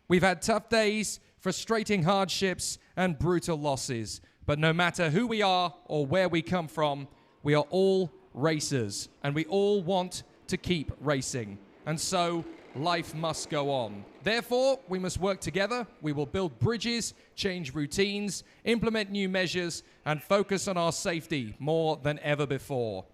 We've had tough days, frustrating hardships, and brutal losses. But no matter who we are or where we come from, we are all racers, and we all want to keep racing. And so, life must go on. Therefore, we must work together. We will build bridges, change routines, implement new measures, and focus on our safety more than ever before.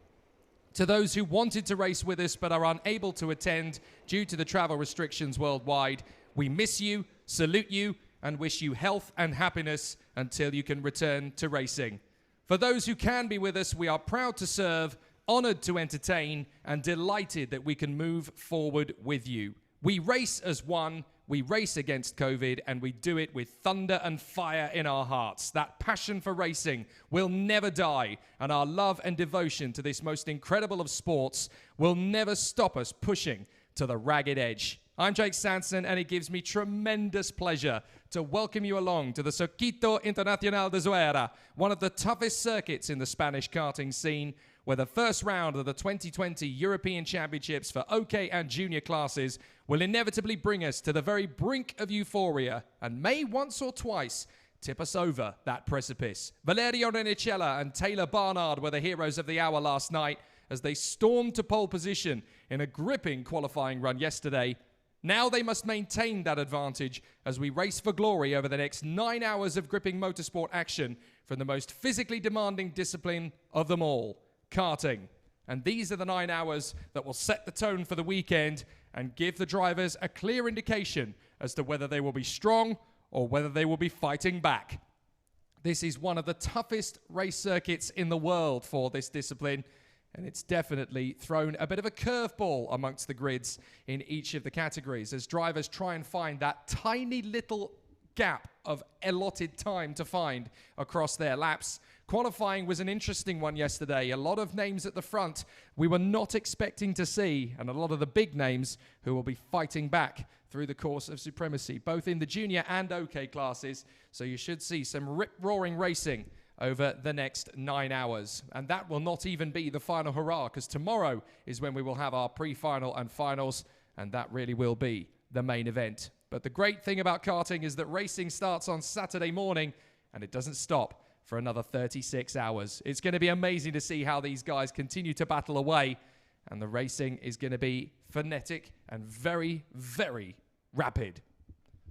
To those who wanted to race with us but are unable to attend due to the travel restrictions worldwide, we miss you, salute you, and wish you health and happiness until you can return to racing. For those who can be with us, we are proud to serve, honored to entertain, and delighted that we can move forward with you. We race as one, we race against COVID, and we do it with thunder and fire in our hearts. That passion for racing will never die, and our love and devotion to this most incredible of sports will never stop us pushing to the ragged edge. I'm Jake Sanson, and it gives me tremendous pleasure to welcome you along to the Circuito Internacional de Zuera, one of the toughest circuits in the Spanish karting scene, where the first round of the 2020 European Championships for OK and junior classes will inevitably bring us to the very brink of euphoria and may once or twice tip us over that precipice. Valerio Renicella and Taylor Barnard were the heroes of the hour last night as they stormed to pole position in a gripping qualifying run yesterday. Now they must maintain that advantage as we race for glory over the next 9 hours of gripping motorsport action from the most physically demanding discipline of them all, karting. And these are the 9 hours that will set the tone for the weekend and give the drivers a clear indication as to whether they will be strong or whether they will be fighting back. This is one of the toughest race circuits in the world for this discipline, and it's definitely thrown a bit of a curveball amongst the grids in each of the categories as drivers try and find that tiny little gap of allotted time to find across their laps. Qualifying was an interesting one yesterday. A lot of names at the front we were not expecting to see, and a lot of the big names who will be fighting back through the course of supremacy, both in the junior and OK classes. So you should see some rip-roaring racing over the next 9 hours. And that will not even be the final hurrah, because tomorrow is when we will have our pre-final and finals, and that really will be the main event. But the great thing about karting is that racing starts on Saturday morning, and it doesn't stop for another 36 hours. It's going to be amazing to see how these guys continue to battle away, and the racing is going to be frenetic and very, very rapid.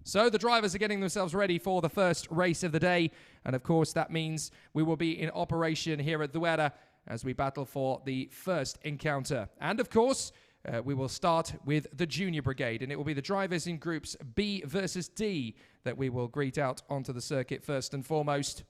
So the drivers are getting themselves ready for the first race of the day, and of course that means we will be in operation here at Zuera as we battle for the first encounter. And of course we will start with the junior brigade, and it will be the drivers in groups B versus D that we will greet out onto the circuit first and foremost.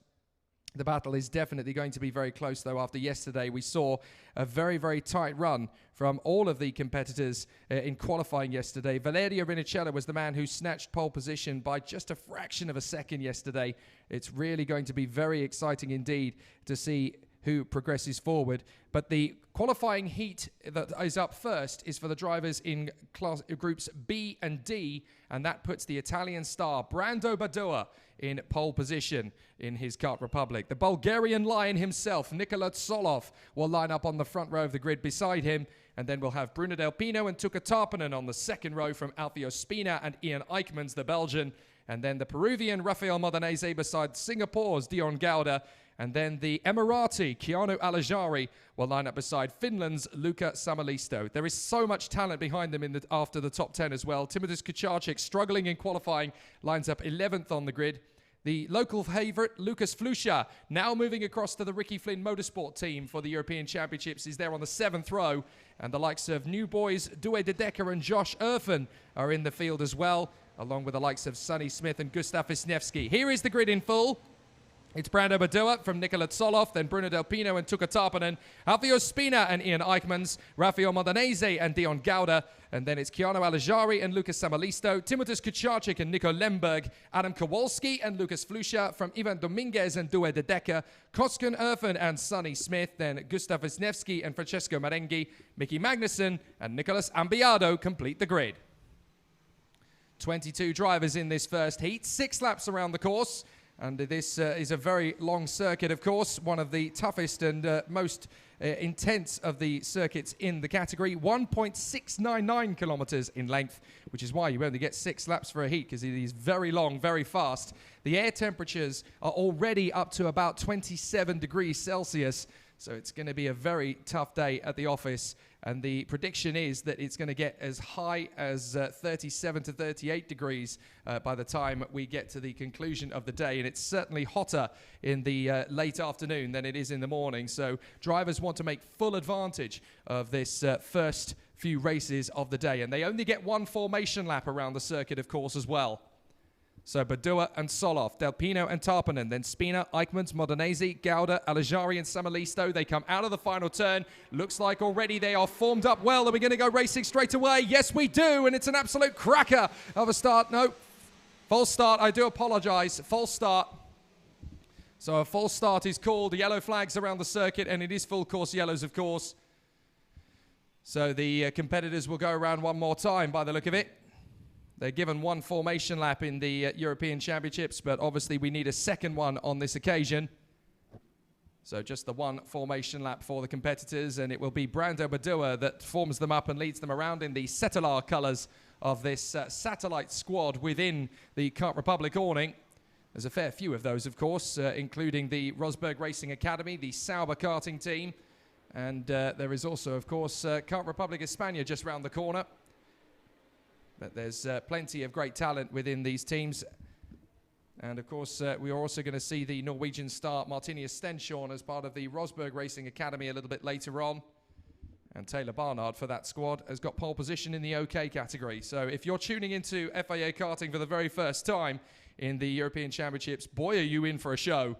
The battle is definitely going to be very close, though. After yesterday, we saw a very, very tight run from all of the competitors in qualifying yesterday. Valerio Renicella was the man who snatched pole position by just a fraction of a second yesterday. It's really going to be very exciting indeed to see who progresses forward. But the qualifying heat that is up first is for the drivers in groups B and D, and that puts the Italian star Brando Badoa in pole position in his Kart Republic. The Bulgarian lion himself, Nikola Tsolov, will line up on the front row of the grid beside him, and then we'll have Bruno Del Pino and Tuka Tarpanen on the second row from Alfio Spina and Ian Eichmans, the Belgian, and then the Peruvian Rafael Modanese beside Singapore's Dion Gauda, and then the Emirati Keanu Alajari will line up beside Finland's Luca Samalisto. There is so much talent behind them after the top 10 as well. Timotis Kucharczyk, struggling in qualifying, lines up 11th on the grid. The local favourite, Lucas Flusha, now moving across to the Ricky Flynn Motorsport team for the European Championships, is there on the 7th row. And the likes of new boys Due De Decker and Josh Erfen are in the field as well, along with the likes of Sonny Smith and Gustav Wisniewski. Here is the grid in full. It's Brando Badoa from Nikola Tsolov, then Bruno Del Pino and Tuka Tarpanen, Alfio Spina and Ian Eichmans, Rafael Modanese and Dion Gauda, and then it's Keanu Alajari and Lucas Samalisto, Timotis Kucharczyk and Nico Lemberg, Adam Kowalski and Lucas Flusha, from Ivan Dominguez and Due De Decker, Koskan Erfen and Sonny Smith, then Gustav Wisniewski and Francesco Marenghi, Mickey Magnussen and Nicolas Ambiado complete the grid. 22 drivers in this first heat, 6 laps around the course. And this is a very long circuit, of course, one of the toughest and most intense of the circuits in the category. 1.699 kilometers in length, which is why you only get 6 laps for a heat, because it is very long, very fast. The air temperatures are already up to about 27 degrees Celsius, so it's going to be a very tough day at the office. And the prediction is that it's going to get as high as 37 to 38 degrees by the time we get to the conclusion of the day. And it's certainly hotter in the late afternoon than it is in the morning. So drivers want to make full advantage of this first few races of the day. And they only get one formation lap around the circuit, of course, as well. So Badua and Solov, Del Pino and Tarpanen, then Spina, Eichmanns, Modenese, Gauda, Alajari and Samalisto. They come out of the final turn. Looks like already they are formed up well. Are we going to go racing straight away? Yes, we do, and it's an absolute cracker of a start. No, false start. I do apologize. False start. So a false start is called. Yellow flags around the circuit, and it is full course yellows, of course. So the competitors will go around one more time by the look of it. They're given one formation lap in the European Championships, but obviously we need a second one on this occasion. So just the one formation lap for the competitors, and it will be Brando Badua that forms them up and leads them around in the Cetelar colours of this satellite squad within the Kart Republic awning. There's a fair few of those, of course, including the Rosberg Racing Academy, the Sauber karting team, and there is also, of course, Kart Republic España just round the corner. But there's plenty of great talent within these teams. And of course, we are also going to see the Norwegian star Martinius Stenshorn as part of the Rosberg Racing Academy a little bit later on. And Taylor Barnard for that squad has got pole position in the OK category. So if you're tuning into FIA Karting for the very first time in the European Championships, boy, are you in for a show.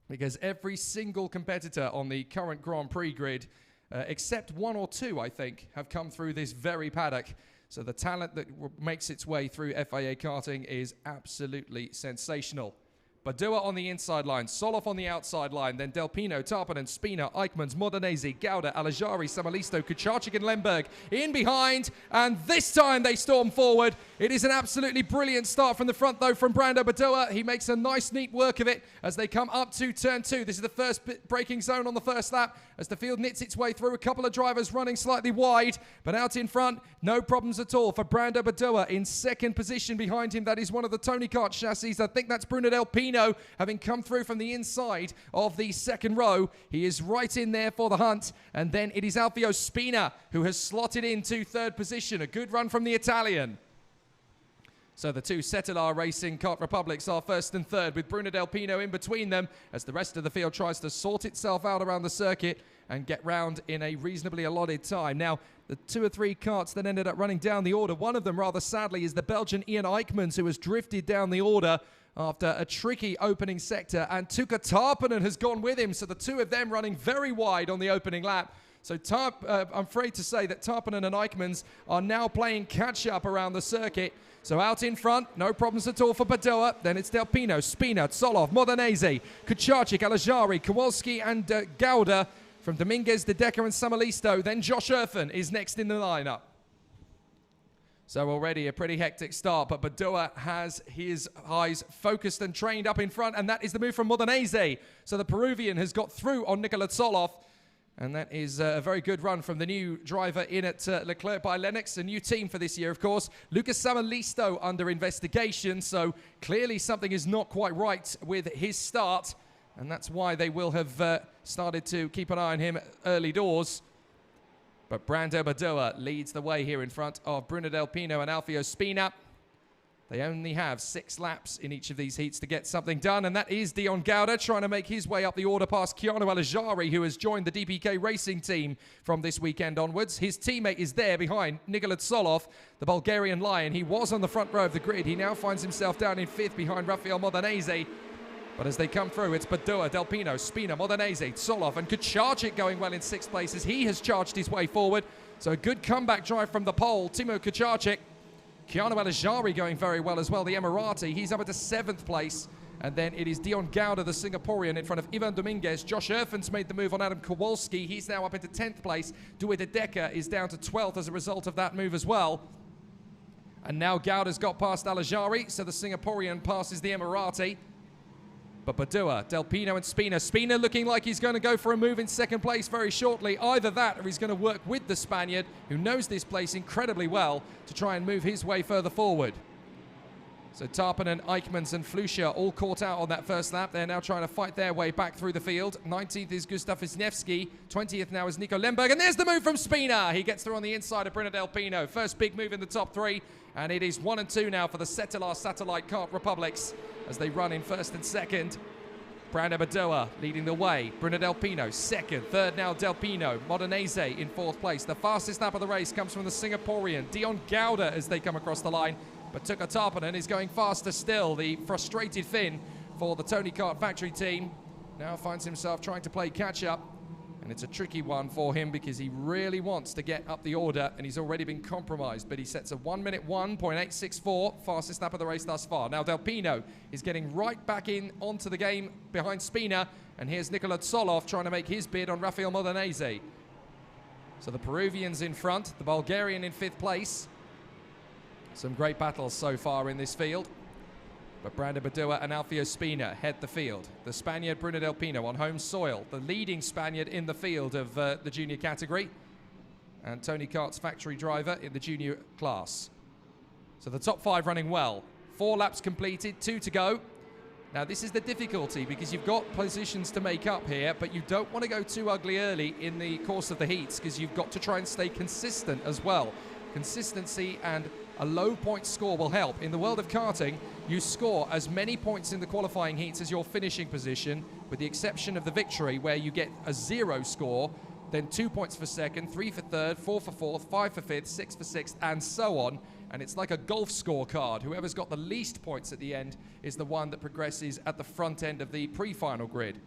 Because every single competitor on the current Grand Prix grid, except one or two, I think, have come through this very paddock. So the talent that makes its way through FIA Karting is absolutely sensational. Badua on the inside line, Solov on the outside line, then Del Pino, Tarpanen, Spina, Eichmanns, Modenese, Gauda, Alajari, Samalisto, Kucharczyk and Lemberg in behind, and this time they storm forward. It is an absolutely brilliant start from the front though from Brando Badua. He makes a nice neat work of it as they come up to turn 2. This is the first braking zone on the first lap as the field knits its way through. A couple of drivers running slightly wide, but out in front, no problems at all for Brando Badua in second position behind him. That is one of the Tony Kart chassis. I think that's Bruno Del Pino. Having come through from the inside of the second row. He is right in there for the hunt. And then it is Alfio Spina who has slotted into third position. A good run from the Italian. So the two Cetelar Racing Kart Republics are first and third, with Bruno Del Pino in between them as the rest of the field tries to sort itself out around the circuit and get round in a reasonably allotted time. Now, the 2 or 3 karts that ended up running down the order, one of them rather sadly is the Belgian Ian Eichmanns, who has drifted down the order after a tricky opening sector, and Tuukka Tarpanen has gone with him. So the two of them running very wide on the opening lap. So I'm afraid to say that Tarpanen and Eichmanns are now playing catch-up around the circuit. So out in front, no problems at all for Badua. Then it's Del Pino, Spina, Solov, Modenese, Kucharczyk, Alajari, Kowalski and Gauda from Dominguez, De Decker and Samalisto. Then Josh Erfen is next in the lineup. So already a pretty hectic start, but Badua has his eyes focused and trained up in front, and that is the move from Modenese. So the Peruvian has got through on Nikola Solov, and that is a very good run from the new driver in at Leclerc by Lennox, a new team for this year, of course. Lucas Samalisto under investigation, so clearly something is not quite right with his start, and that's why they will have started to keep an eye on him early doors. But Brando Badua leads the way here in front of Bruno Del Pino and Alfio Spina. They only have 6 laps in each of these heats to get something done, and that is Dion Gauda trying to make his way up the order past Keanu Alajari, who has joined the DPK Racing team from this weekend onwards. His teammate is there behind Nikola Solov, the Bulgarian Lion. He was on the front row of the grid. He now finds himself down in 5th behind Rafael Modenese. But as they come through, it's Badua, Del Pino, Spina, Modenese, Solov, and Kucharczyk going well in 6th place as he has charged his way forward. So a good comeback drive from the pole. Timo Kucharczyk. Keanu Alajari going very well as well, the Emirati. He's up into 7th place. And then it is Dion Gauda, the Singaporean, in front of Ivan Dominguez. Josh Erfen's made the move on Adam Kowalski. He's now up into 10th place. Due De Decker is down to 12th as a result of that move as well. And now Gauda's got past Alajari, so the Singaporean passes the Emirati. But Badua, Del Pino and Spina. Spina looking like he's going to go for a move in second place very shortly. Either that or he's going to work with the Spaniard, who knows this place incredibly well, to try and move his way further forward. So Tarpanen, Eichmanns and Flusha all caught out on that first lap. They're now trying to fight their way back through the field. 19th is Gustav Wisniewski. 20th now is Nico Lemberg. And there's the move from Spina. He gets through on the inside of Breno Del Pino. First big move in the top three. And it is 1 and 2 now for the Setelar Satellite Kart Republics as they run in first and second. Brando Badua leading the way. Breno Del Pino second. Third now Del Pino. Modenese in fourth place. The fastest lap of the race comes from the Singaporean Dion Gauda as they come across the line. But Tuka Tarpanen is going faster still. The frustrated Finn for the Tony Kart Factory team now finds himself trying to play catch-up. And it's a tricky one for him because he really wants to get up the order and he's already been compromised. But he sets a 1 minute 1.864, fastest lap of the race thus far. Now Del Pino is getting right back in onto the game behind Spina. And here's Nikola Tsolov trying to make his bid on Rafael Modenese. So the Peruvians in front, the Bulgarian in 5th place. Some great battles so far in this field. But Brando Badua and Alfio Spina head the field. The Spaniard Breno Del Pino on home soil, the leading Spaniard in the field of the junior category. And Tony Kart's factory driver in the junior class. So the top 5 running well. 4 laps completed, 2 to go. Now this is the difficulty because you've got positions to make up here, but you don't want to go too ugly early in the course of the heats because you've got to try and stay consistent as well. Consistency and a low point score will help. In the world of karting, you score as many points in the qualifying heats as your finishing position, with the exception of the victory where you get a 0 score, then 2 points for second, 3 for third, 4 for fourth, 5 for fifth, 6 for sixth, and so on. And it's like a golf scorecard. Whoever's got the least points at the end is the one that progresses at the front end of the pre-final grid.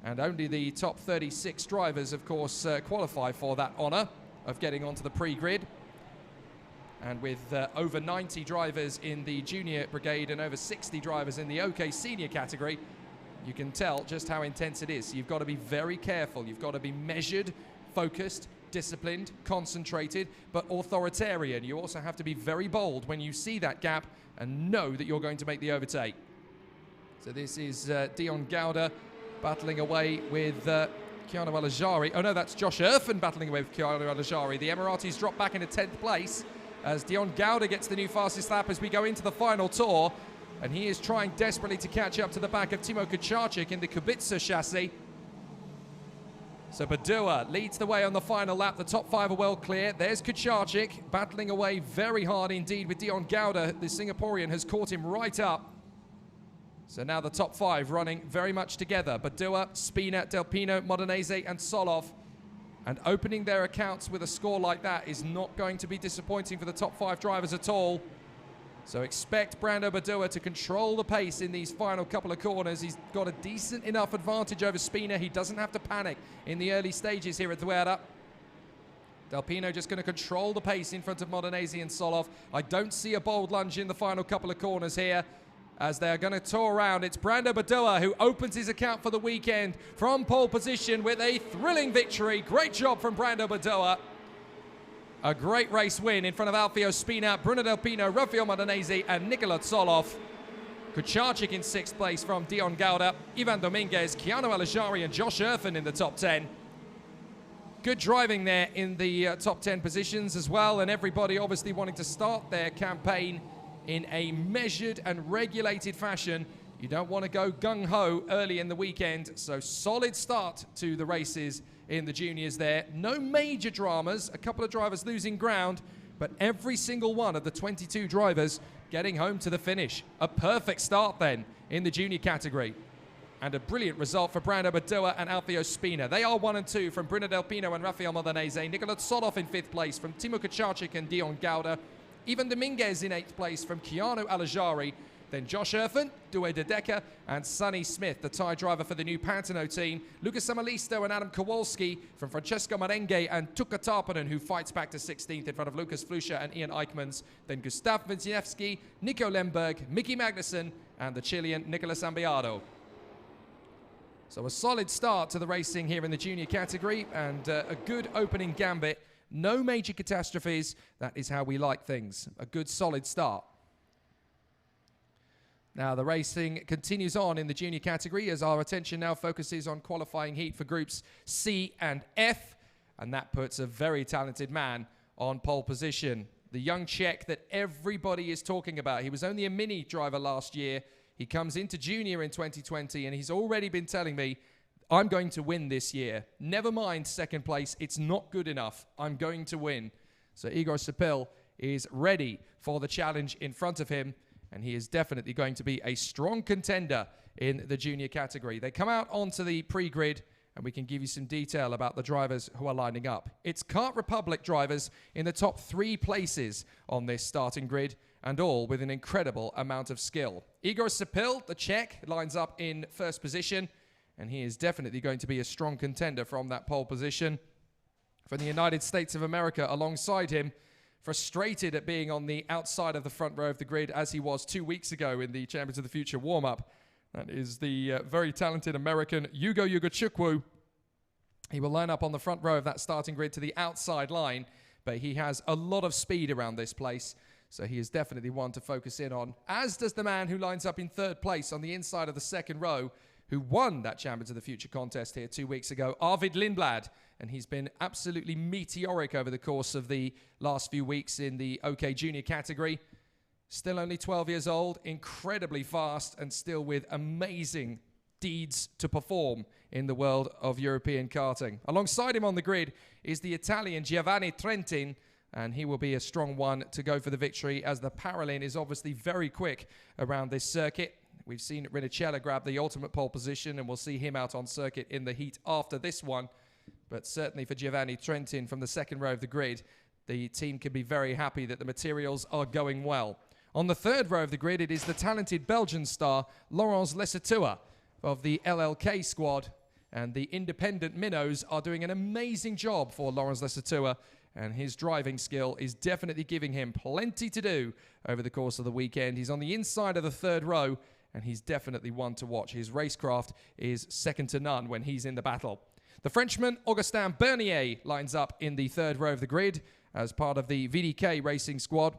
And only the top 36 drivers, of course, qualify for that honor of getting onto the pre-grid. And with over 90 drivers in the junior brigade and over 60 drivers in the OK senior category, you can tell just how intense it is. So you've got to be very careful. You've got to be measured, focused, disciplined, concentrated, but authoritarian. You also have to be very bold when you see that gap and know that you're going to make the overtake. So this is Dion Gauda battling away with Keanu Alajari. Oh no, that's Josh Erfen battling away with Keanu Alajari. The Emiratis drop back into 10th place as Dion Gauda gets the new fastest lap as we go into the final tour. And he is trying desperately to catch up to the back of Timo Kucharczyk in the Kubica chassis. So Badua leads the way on the final lap. The top 5 are well clear. There's Kucharczyk battling away very hard indeed with Dion Gauda. The Singaporean has caught him right up. So now the top 5 running very much together. Badua, Spina, Del Pino, Modenese and Solov. And opening their accounts with a score like that is not going to be disappointing for the top 5 drivers at all. So expect Brando Badua to control the pace in these final couple of corners. He's got a decent enough advantage over Spina. He doesn't have to panic in the early stages here at Zuera. Del Pino just going to control the pace in front of Modenese and Solov. I don't see a bold lunge in the final couple of corners here as they're going to tour around. It's Brando Badua who opens his account for the weekend from pole position with a thrilling victory. Great job from Brando Badua. A great race win in front of Alfio Spina, Breno Del Pino, Rafael Modenese and Nikola Tsolov. Kucharczyk in 6th place from Dion Gauda, Ivan Dominguez, Keanu Alajari and Josh Erfen in the top 10. Good driving there in the top 10 positions as well, and everybody obviously wanting to start their campaign in a measured and regulated fashion. You don't want to go gung-ho early in the weekend, so solid start to the races in the juniors there. No major dramas, a couple of drivers losing ground, but every single one of the 22 drivers getting home to the finish. A perfect start then in the junior category. And a brilliant result for Brando Badua and Alfio Spina. They are 1 and 2 from Breno Del Pino and Rafael Modenese. Nikola Tsolov in 5th place from Timo Kucharczyk and Dion Gauda. Ivan Dominguez in 8th place from Keanu Alajari. Then Josh Erfen, Due De Decker, and Sonny Smith, the Thai driver for the new Pantano team. Lucas Samalisto and Adam Kowalski from Francesco Merengue and Tuka Tarpanen, who fights back to 16th in front of Lucas Flusha and Ian Eichmanns. Then Gustav Wisniewski, Nico Lemberg, Mickey Magnussen, and the Chilean Nicolas Ambiado. So a solid start to the racing here in the junior category and a good opening gambit. No major catastrophes. That is how we like things. A good solid start. Now, the racing continues on in the junior category as our attention now focuses on qualifying heat for groups C and F, and that puts a very talented man on pole position. The young Czech that everybody is talking about. He was only a mini driver last year. He comes into junior in 2020, and he's already been telling me, I'm going to win this year. Never mind second place. It's not good enough. I'm going to win. So Igor Sepil is ready for the challenge in front of him, and he is definitely going to be a strong contender in the junior category. They come out onto the pre-grid, and we can give you some detail about the drivers who are lining up. It's Kart Republic drivers in the top 3 places on this starting grid, and all with an incredible amount of skill. Igor Sepil, the Czech, lines up in first position, and he is definitely going to be a strong contender from that pole position. From the United States of America, alongside him, frustrated at being on the outside of the front row of the grid as he was 2 weeks ago in the Champions of the Future warm-up. That is the very talented American Yugo Yugochukwu. He will line up on the front row of that starting grid to the outside line, but he has a lot of speed around this place, so he is definitely one to focus in on, as does the man who lines up in third place on the inside of the second row, who won that Champions of the Future contest here 2 weeks ago, Arvid Lindblad. And he's been absolutely meteoric over the course of the last few weeks in the OK Junior category. Still only 12 years old, incredibly fast, and still with amazing deeds to perform in the world of European karting. Alongside him on the grid is the Italian Giovanni Trentin, and he will be a strong one to go for the victory, as the Paralin is obviously very quick around this circuit. We've seen Rinicella grab the ultimate pole position, and we'll see him out on circuit in the heat after this one. But certainly for Giovanni Trentin from the second row of the grid, the team can be very happy that the materials are going well. On the third row of the grid, it is the talented Belgian star Laurens Lesetua of the LLK squad. And the independent minnows are doing an amazing job for Laurens Lesetua, and his driving skill is definitely giving him plenty to do over the course of the weekend. He's on the inside of the third row, and he's definitely one to watch. His racecraft is second to none when he's in the battle. The Frenchman, Augustin Bernier, lines up in the third row of the grid as part of the VDK racing squad.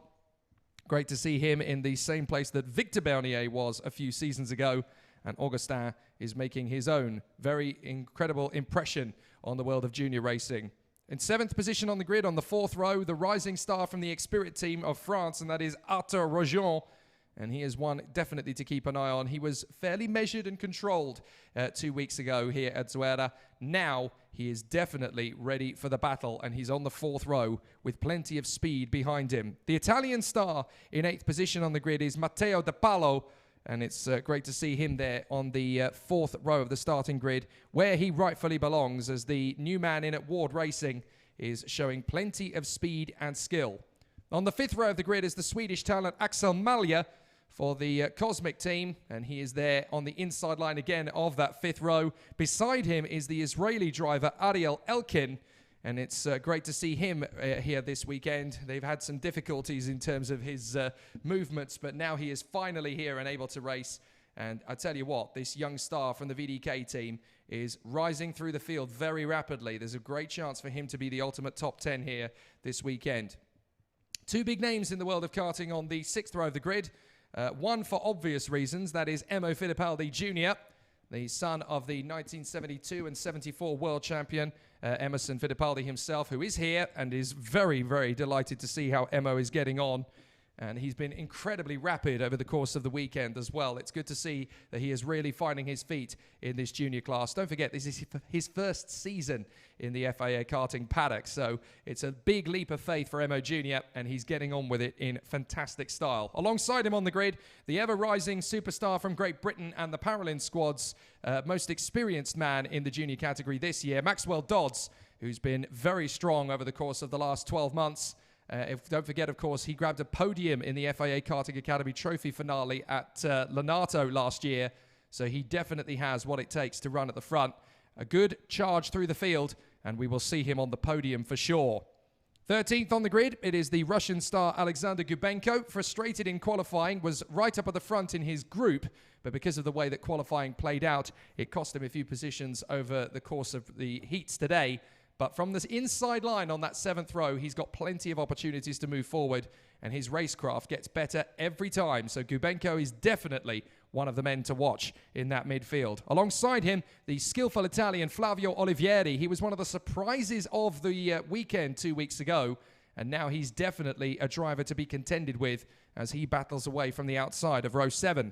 Great to see him in the same place that Victor Bernier was a few seasons ago. And Augustin is making his own very incredible impression on the world of junior racing. In 7th position on the grid, on the 4th row, the rising star from the Xspirit team of France, and that is Arthur Rojon. And he is one definitely to keep an eye on. He was fairly measured and controlled 2 weeks ago here at Zuera. Now he is definitely ready for the battle, and he's on the 4th row with plenty of speed behind him. The Italian star in 8th position on the grid is Matteo De Palo, and it's great to see him there on the 4th row of the starting grid, where he rightfully belongs, as the new man in at Ward Racing is showing plenty of speed and skill. On the 5th row of the grid is the Swedish talent Axel Malja for the Cosmic team, and he is there on the inside line again of that 5th row. Beside him is the Israeli driver Ariel Elkin, and it's great to see him here this weekend. They've had some difficulties in terms of his movements, but now he is finally here and able to race. And I tell you what, this young star from the VDK team is rising through the field very rapidly. There's a great chance for him to be the ultimate top 10 here this weekend. 2 big names in the world of karting on the 6th row of the grid. One for obvious reasons, that is Emmo Fittipaldi Jr., the son of the 1972 and 74 world champion, Emerson Fittipaldi himself, who is here and is very, very delighted to see how Emmo is getting on. And he's been incredibly rapid over the course of the weekend as well. It's good to see that he is really finding his feet in this junior class. Don't forget, this is his first season in the FIA Karting paddock. So it's a big leap of faith for Emmo Jr., and he's getting on with it in fantastic style. Alongside him on the grid, the ever-rising superstar from Great Britain and the Paralin squad's most experienced man in the junior category this year, Maxwell Dodds, who's been very strong over the course of the last 12 months. Don't forget, of course, he grabbed a podium in the FIA Karting Academy Trophy finale at Lonato last year. So he definitely has what it takes to run at the front. A good charge through the field, and we will see him on the podium for sure. 13th on the grid, it is the Russian star Alexander Gubenko. Frustrated in qualifying, was right up at the front in his group, but because of the way that qualifying played out, it cost him a few positions over the course of the heats today. But from this inside line on that 7th row, he's got plenty of opportunities to move forward, and his racecraft gets better every time. So Gubenko is definitely one of the men to watch in that midfield. Alongside him, the skillful Italian Flavio Olivieri. He was one of the surprises of the weekend 2 weeks ago, and now he's definitely a driver to be contended with as he battles away from the outside of row 7.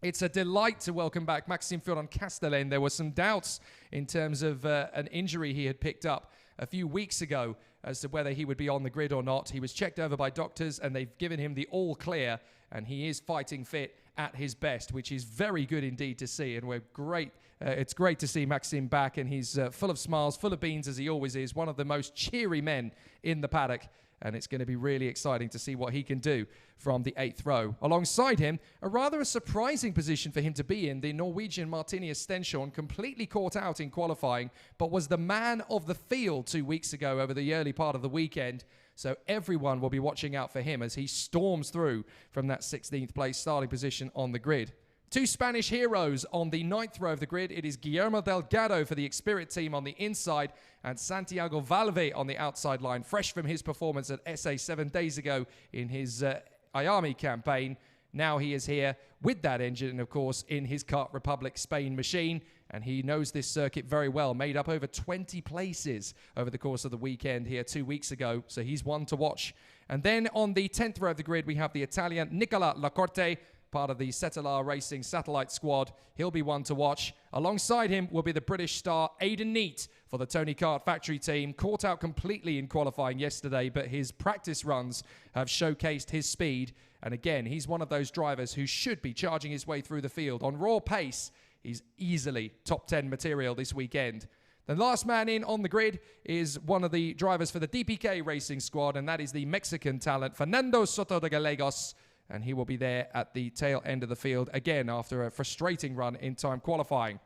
It's a delight to welcome back Maxime Fioran-Castellan. There were some doubts in terms of an injury he had picked up a few weeks ago as to whether he would be on the grid or not. He was checked over by doctors and they've given him the all clear, and he is fighting fit at his best, which is very good indeed to see. And we're great. It's great to see Maxime back, and he's full of smiles, full of beans as he always is, one of the most cheery men in the paddock. And it's going to be really exciting to see what he can do from the 8th row. Alongside him, a rather surprising position for him to be in, the Norwegian Martinius Stenshorn, completely caught out in qualifying, but was the man of the field 2 weeks ago over the early part of the weekend. So everyone will be watching out for him as he storms through from that 16th place starting position on the grid. Two Spanish heroes on the 9th row of the grid. It is Guillermo Delgado for the Xspirit team on the inside and Santiago Valve on the outside line, fresh from his performance at SA 7 days ago in his Miami campaign. Now he is here with that engine, of course, in his Kart Republic Spain machine, and he knows this circuit very well. Made up over 20 places over the course of the weekend here 2 weeks ago, so he's one to watch. And then on the 10th row of the grid, we have the Italian Nicola Lacorte, part of the Cetelar Racing satellite squad. He'll be one to watch. Alongside him will be the British star Aidan Neate for the Tony Kart factory team. Caught out completely in qualifying yesterday, but his practice runs have showcased his speed. And again, he's one of those drivers who should be charging his way through the field. On raw pace, he's easily top 10 material this weekend. The last man in on the grid is one of the drivers for the DPK Racing squad, and that is the Mexican talent, Fernando Soto de Gallegos. And he will be there at the tail end of the field again after a frustrating run in time qualifying.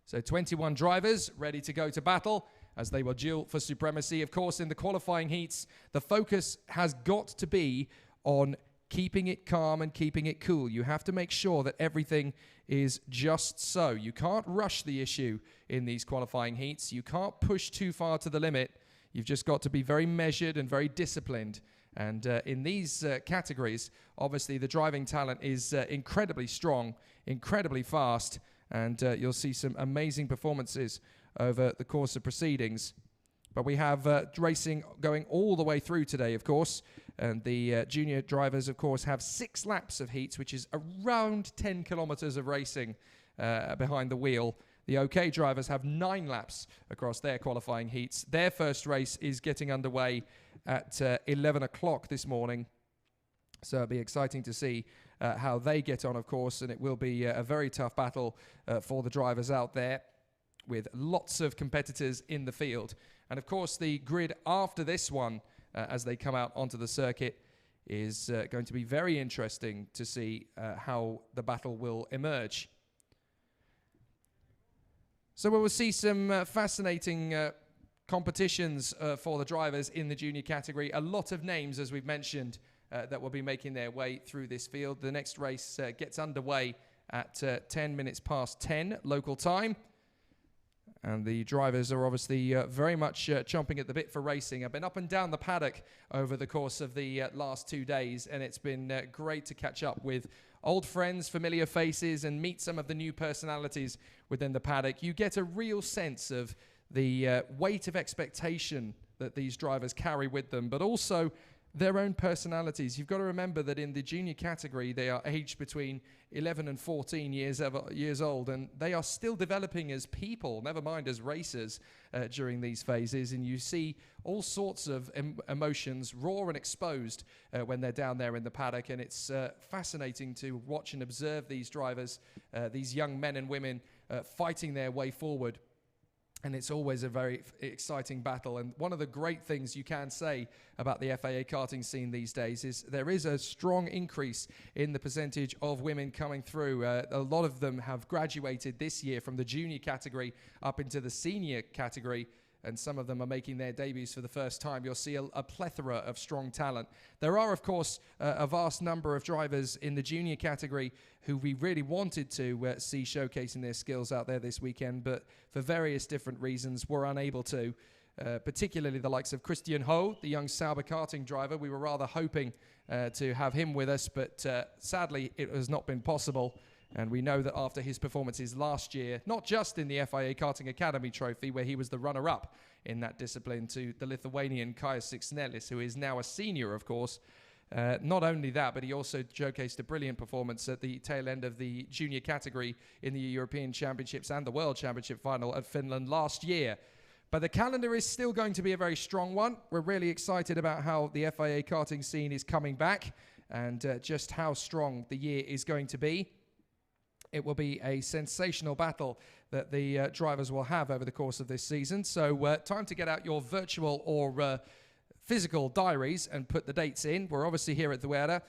So 21 drivers ready to go to battle as they will duel for supremacy. Of course, in the qualifying heats, the focus has got to be on keeping it calm and keeping it cool. You have to make sure that everything is just so. You can't rush the issue in these qualifying heats. You can't push too far to the limit. You've just got to be very measured and very disciplined. And in these categories, obviously the driving talent is incredibly strong, incredibly fast, and you'll see some amazing performances over the course of proceedings. But we have racing going all the way through today, of course, and the junior drivers, of course, have 6 laps of heats, which is around 10 kilometers of racing behind the wheel. The OK drivers have 9 laps across their qualifying heats. Their first race is getting underway at 11 o'clock this morning. So it'll be exciting to see how they get on, of course, and it will be a very tough battle for the drivers out there with lots of competitors in the field. And, of course, the grid after this one, as they come out onto the circuit, is going to be very interesting to see how the battle will emerge. So we will see some fascinating competitions for the drivers in the junior category. A lot of names, as we've mentioned, that will be making their way through this field. The next race gets underway at 10 minutes past 10 local time. And the drivers are obviously very much chomping at the bit for racing. I've been up and down the paddock over the course of the last 2 days, and it's been great to catch up with old friends, familiar faces, and meet some of the new personalities within the paddock. You get a real sense of the weight of expectation that these drivers carry with them, but also their own personalities. You've got to remember that in the junior category, they are aged between 11 and 14 years old, and they are still developing as people, never mind as racers, during these phases. And you see all sorts of emotions raw and exposed when they're down there in the paddock, and it's fascinating to watch and observe these drivers, these young men and women fighting their way forward. And it's always a very exciting battle. And one of the great things you can say about the FIA karting scene these days is there is a strong increase in the percentage of women coming through. A lot of them have graduated this year from the junior category up into the senior category. and some of them are making their debuts for the first time. You'll see a plethora of strong talent. There are, of course, a vast number of drivers in the junior category who we really wanted to see showcasing their skills out there this weekend, but for various different reasons were unable to. Particularly the likes of Christian Ho, the young Sauber Karting driver. We were rather hoping to have him with us, but sadly it has not been possible. And we know that after his performances last year, not just in the FIA Karting Academy Trophy, where he was the runner-up in that discipline to the Lithuanian Kajas Siksnelis, who is now a senior, of course. Not only that, but he also showcased a brilliant performance at the tail end of the junior category in the European Championships and the World Championship final at Finland last year. But the calendar is still going to be a very strong one. We're really excited about how the FIA karting scene is coming back and just how strong the year is going to be. It will be a sensational battle that the drivers will have over the course of this season. So time to get out your virtual or physical diaries and put the dates in. We're obviously here at Zuera.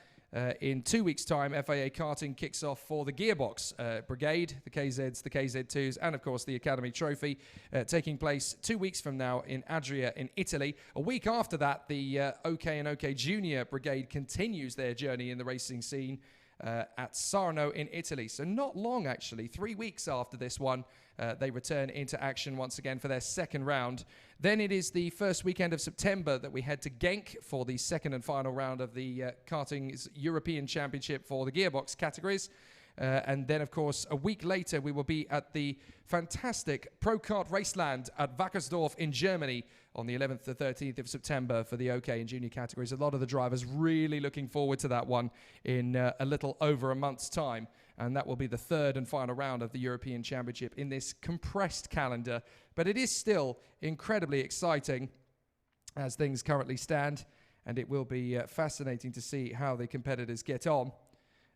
In 2 weeks' time, FIA Karting kicks off for the Gearbox Brigade, the KZs, the KZ2s, and of course the Academy Trophy, taking place 2 weeks from now in Adria in Italy. A week after that, the OK and OK Junior Brigade continues their journey in the racing scene at Sarno in Italy. So not long, actually, 3 weeks after this one, they return into action once again for their second round. Then it is the first weekend of September that we head to Genk for the second and final round of the Karting's European Championship for the gearbox categories. And then, of course, a week later, we will be at the fantastic Pro Kart Raceland at Wackersdorf in Germany on the 11th to 13th of September for the OK and junior categories. A lot of the drivers really looking forward to that one in a little over a month's time. And that will be the third and final round of the European Championship in this compressed calendar. But it is still incredibly exciting as things currently stand. And it will be fascinating to see how the competitors get on.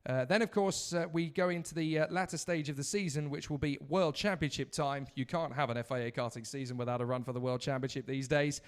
Then, of course, we go into the latter stage of the season, which will be World Championship time. You can't have an FIA karting season without a run for the World Championship these days.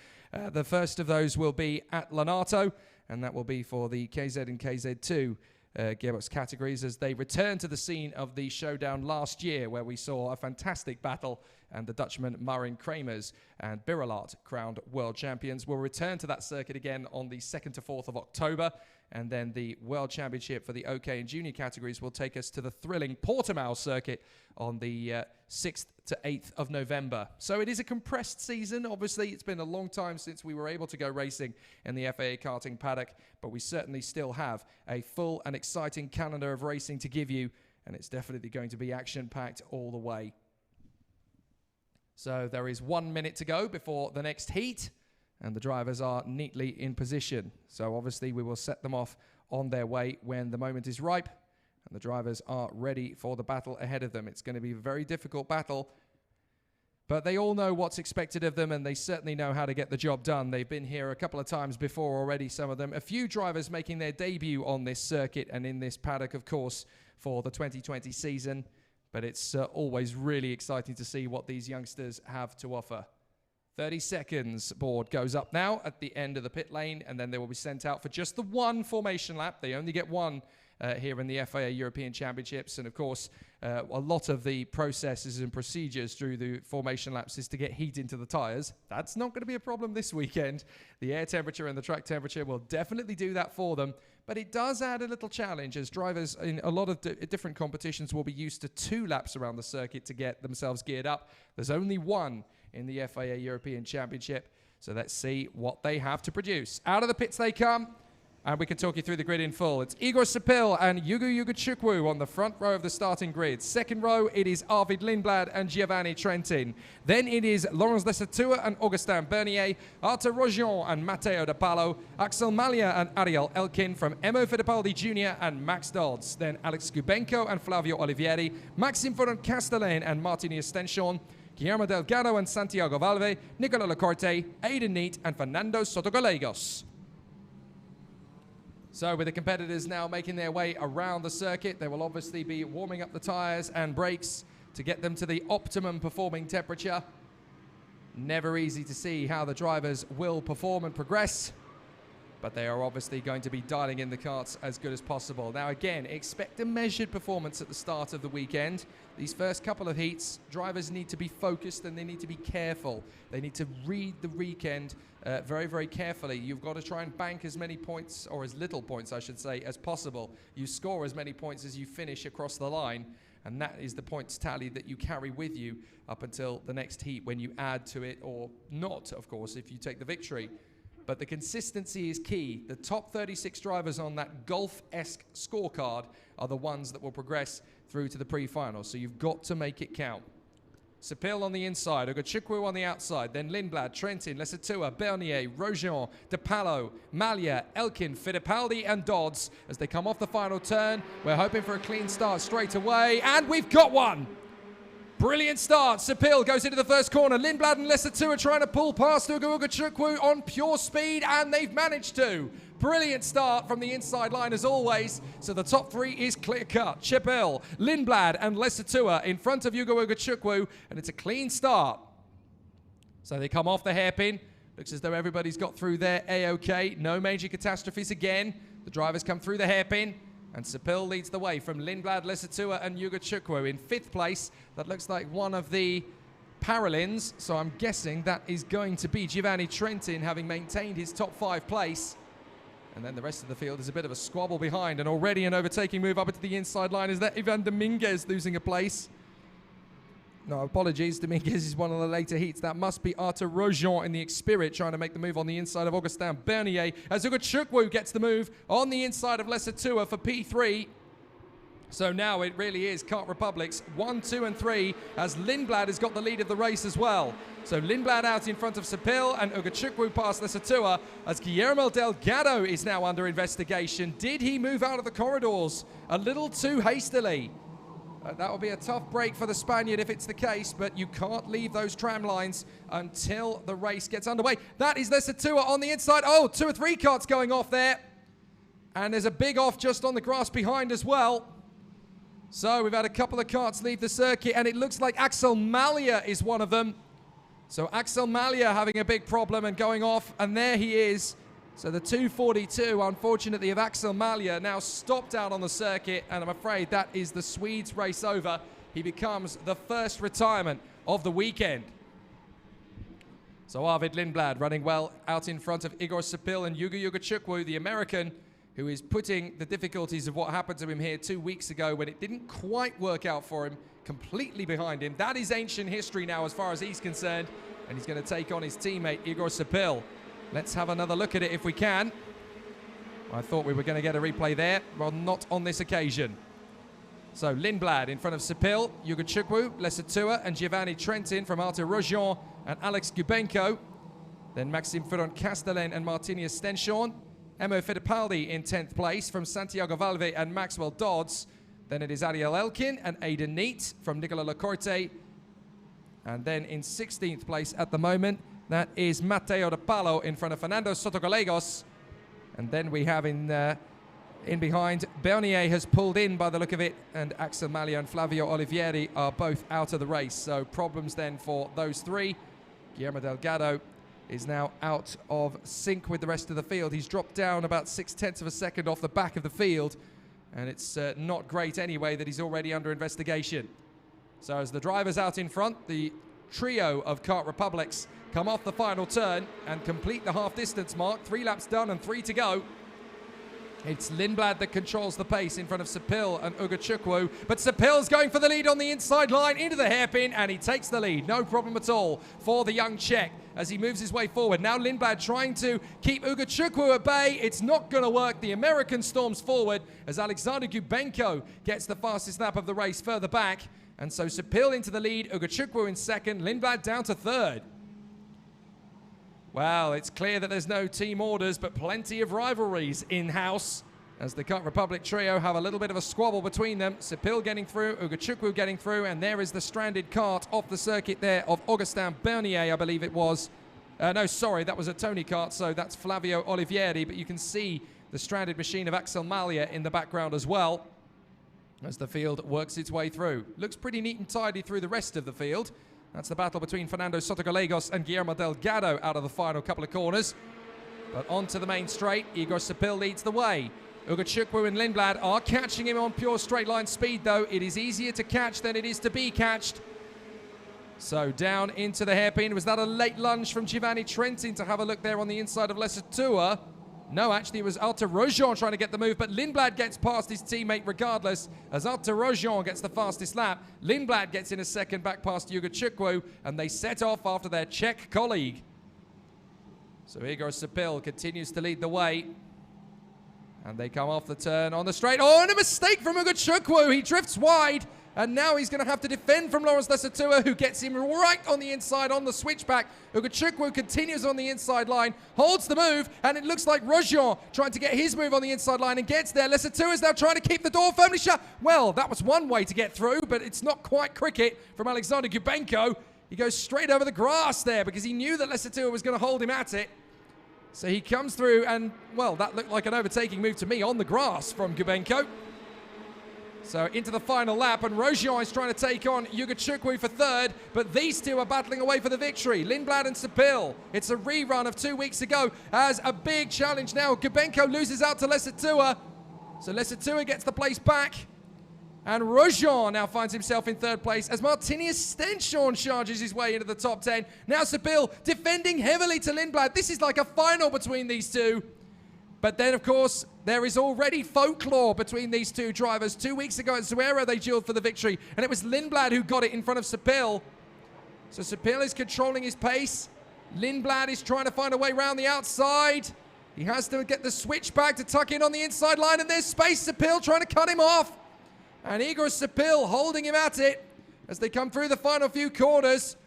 The first of those will be at Lonato, and that will be for the KZ and KZ2 gearbox categories as they return to the scene of the showdown last year, where we saw a fantastic battle and the Dutchman Marin Kramers and Birolart crowned world champions. Will return to that circuit again on the 2nd to 4th of October. And then the World Championship for the OK and Junior categories will take us to the thrilling Portimao circuit on the 6th to 8th of November. So it is a compressed season. Obviously, it's been a long time since we were able to go racing in the FIA karting paddock, but we certainly still have a full and exciting calendar of racing to give you, and it's definitely going to be action-packed all the way. So there is 1 minute to go before the next heat, and the drivers are neatly in position. So obviously we will set them off on their way when the moment is ripe and the drivers are ready for the battle ahead of them. It's going to be a very difficult battle, but they all know what's expected of them and they certainly know how to get the job done. They've been here a couple of times before already, some of them. A few drivers making their debut on this circuit and in this paddock, of course, for the 2020 season. But it's always really exciting to see what these youngsters have to offer. 30 seconds board goes up now at the end of the pit lane, and then they will be sent out for just the one formation lap. They only get one here in the FIA European Championships. And of course, a lot of the processes and procedures through the formation laps is to get heat into the tyres. That's not going to be a problem this weekend. The air temperature and the track temperature will definitely do that for them. But it does add a little challenge, as drivers in a lot of different competitions will be used to 2 laps around the circuit to get themselves geared up. There's only one in the FIA European Championship. So let's see what they have to produce. Out of the pits they come, and we can talk you through the grid in full. It's Igor Sapil and Yugu Chukwu on the front row of the starting grid. Second row, it is Arvid Lindblad and Giovanni Trentin. Then it is Laurence Lesatua and Augustin Bernier, Arthur Rogion and Matteo De Palo, Axel Malia and Ariel Elkin from Emo Fittipaldi Jr. and Max Dodds. Then Alex Gubenko and Flavio Olivieri, Maxime Foron Castellane and Martin Estenchon, Guillermo Delgado and Santiago Valve, Nicola Lacorte, Aidan Neat and Fernando Sotogallegos. So with the competitors now making their way around the circuit, they will obviously be warming up the tyres and brakes to get them to the optimum performing temperature. Never easy to see how the drivers will perform and progress. but they are obviously going to be dialing in the karts as good as possible. Now again, expect a measured performance at the start of the weekend. These first couple of heats, drivers need to be focused and they need to be careful. They need to read the weekend very, very carefully. You've got to try and bank as many points, or as little points I should say, as possible. You score as many points as you finish across the line, and that is the points tally that you carry with you up until the next heat, when you add to it, or not, of course, if you take the victory. But the consistency is key. The top 36 drivers on that golf-esque scorecard are the ones that will progress through to the pre-finals. So you've got to make it count. Sepil on the inside, Ogachukwu on the outside, then Lindblad, Trentin, Lesatua, Bernier, Rojon, De Palo, Malia, Elkin, Fittipaldi and Dodds as they come off the final turn. We're hoping for a clean start straight away, and we've got one! Brilliant start. Sepil goes into the first corner. Lindblad and Lesatua trying to pull past Ogachukwu on pure speed, and they've managed to. Brilliant start from the inside line as always. So the top three is clear cut. Sepil, Lindblad and Lesatua in front of Ogachukwu, and it's a clean start. So they come off the hairpin. Looks as though everybody's got through there A-OK. No major catastrophes again. The drivers come through the hairpin. And Sepil leads the way from Lindblad, Lesatua and Ogachukwu in 5th place. That looks like one of the Paralins, so I'm guessing that is going to be Giovanni Trentin, having maintained his top 5 place. And then the rest of the field is a bit of a squabble behind, and already an overtaking move up into the inside line. Is that Ivan Dominguez losing a place? No, apologies. Dominguez is one of the later heats. That must be Arthur Rojon in the Xspirit trying to make the move on the inside of Augustin Bernier, as Ogachukwu gets the move on the inside of Lesatua for P3. So now it really is Kart Republic's 1, 2 and 3, as Lindblad has got the lead of the race as well. So Lindblad out in front of Sepil and Ogachukwu past Lesatua, as Guillermo Delgado is now under investigation. Did he move out of the corridors a little too hastily? That will be a tough break for the Spaniard if it's the case, but you can't leave those tram lines until the race gets underway. That is Lesatua on the inside. Oh, 2 or 3 karts going off there. And there's a big off just on the grass behind as well. So we've had a couple of karts leave the circuit, and it looks like Axel Malia is one of them. So Axel Malia having a big problem and going off, and there he is. So the 242, unfortunately, of Axel Malia now stopped out on the circuit, and I'm afraid that is the Swede's race over. He becomes the first retirement of the weekend. So Arvid Lindblad running well out in front of Igor Sepil and Yuga Ogachukwu, the American, who is putting the difficulties of what happened to him here 2 weeks ago when it didn't quite work out for him, completely behind him. That is ancient history now as far as he's concerned, and he's going to take on his teammate Igor Sepil. Let's have another look at it if we can. I thought we were going to get a replay there. Well, not on this occasion. So Lindblad in front of Sepil, Ogachukwu, Lesatua and Giovanni Trentin from Arthur Rojon and Alex Gubenko. Then Maxime Ferron-Castellan and Martinius Stenshorn. Emo Fittipaldi in 10th place from Santiago Valve and Maxwell Dodds. Then it is Ariel Elkin and Aidan Neat from Nicola Lacorte. And then in 16th place at the moment, that is Matteo De Palo in front of Fernando Sotogallegos. And then we have in behind, Bernier has pulled in by the look of it, and Axel Malia and Flavio Olivieri are both out of the race. So problems then for those three. Guillermo Delgado is now out of sync with the rest of the field. He's dropped down about 0.6 of a second off the back of the field. And it's not great anyway that he's already under investigation. So as the drivers out in front, the trio of Kart Republics come off the final turn and complete the half-distance mark. 3 laps done and 3 to go. It's Lindblad that controls the pace in front of Sepil and Ogachukwu. But Sepil's going for the lead on the inside line into the hairpin, and he takes the lead. No problem at all for the young Czech as he moves his way forward. Now Lindblad trying to keep Ogachukwu at bay. It's not going to work. The American storms forward as Alexander Gubenko gets the fastest lap of the race further back. And so Sepil into the lead, Ogachukwu in second, Lindblad down to third. Well, it's clear that there's no team orders, but plenty of rivalries in-house as the Kart Republic trio have a little bit of a squabble between them. Sepil getting through, Ogachukwu getting through, and there is the stranded kart off the circuit there of Augustin Bernier, I believe it was. No, sorry, that was a Tony kart, so that's Flavio Olivieri, but you can see the stranded machine of Axel Malia in the background as well as the field works its way through. Looks pretty neat and tidy through the rest of the field. That's the battle between Fernando Sotogallegos and Guillermo Delgado out of the final couple of corners. But onto the main straight, Igor Sepil leads the way. Ugachukwu and Lindblad are catching him on pure straight line speed, though. It is easier to catch than it is to be catched. So down into the hairpin. Was that a late lunge from Giovanni Trentin to have a look there on the inside of Lesatua? No, actually, it was Arthur Rojon trying to get the move, but Lindblad gets past his teammate regardless, as Arthur Rojon gets the fastest lap. Lindblad gets in a second back past Ugachukwu, and they set off after their Czech colleague. So Igor Sepil continues to lead the way. And they come off the turn on the straight. Oh, and a mistake from Ugachukwu. He drifts wide, and now he's going to have to defend from Lawrence Lesatua, who gets him right on the inside on the switchback. Ugachukwu continues on the inside line, holds the move, and it looks like Rojon trying to get his move on the inside line and gets there. Lesatua is now trying to keep the door firmly shut. Well, that was one way to get through, but it's not quite cricket from Alexander Gubenko. He goes straight over the grass there because he knew that Lesatua was going to hold him at it. So he comes through, and, well, that looked like an overtaking move to me on the grass from Gubenko. So into the final lap, and Rojon is trying to take on Ugachukwu for third, but these two are battling away for the victory. Lindblad and Sepil. It's a rerun of 2 weeks ago as a big challenge now. Gubenko loses out to Lesatua. So Lesatua gets the place back. And Rojon now finds himself in third place as Martinius Stenshorn charges his way into the top 10. Now Sepil defending heavily to Lindblad. This is like a final between these two. But then, of course, there is already folklore between these two drivers. 2 weeks ago at Zuera, they duelled for the victory. And it was Lindblad who got it in front of Sepil. So Sepil is controlling his pace. Lindblad is trying to find a way around the outside. He has to get the switch back to tuck in on the inside line. And there's space. Sepil trying to cut him off. And Igor Sepil holding him at it as they come through the final few corners.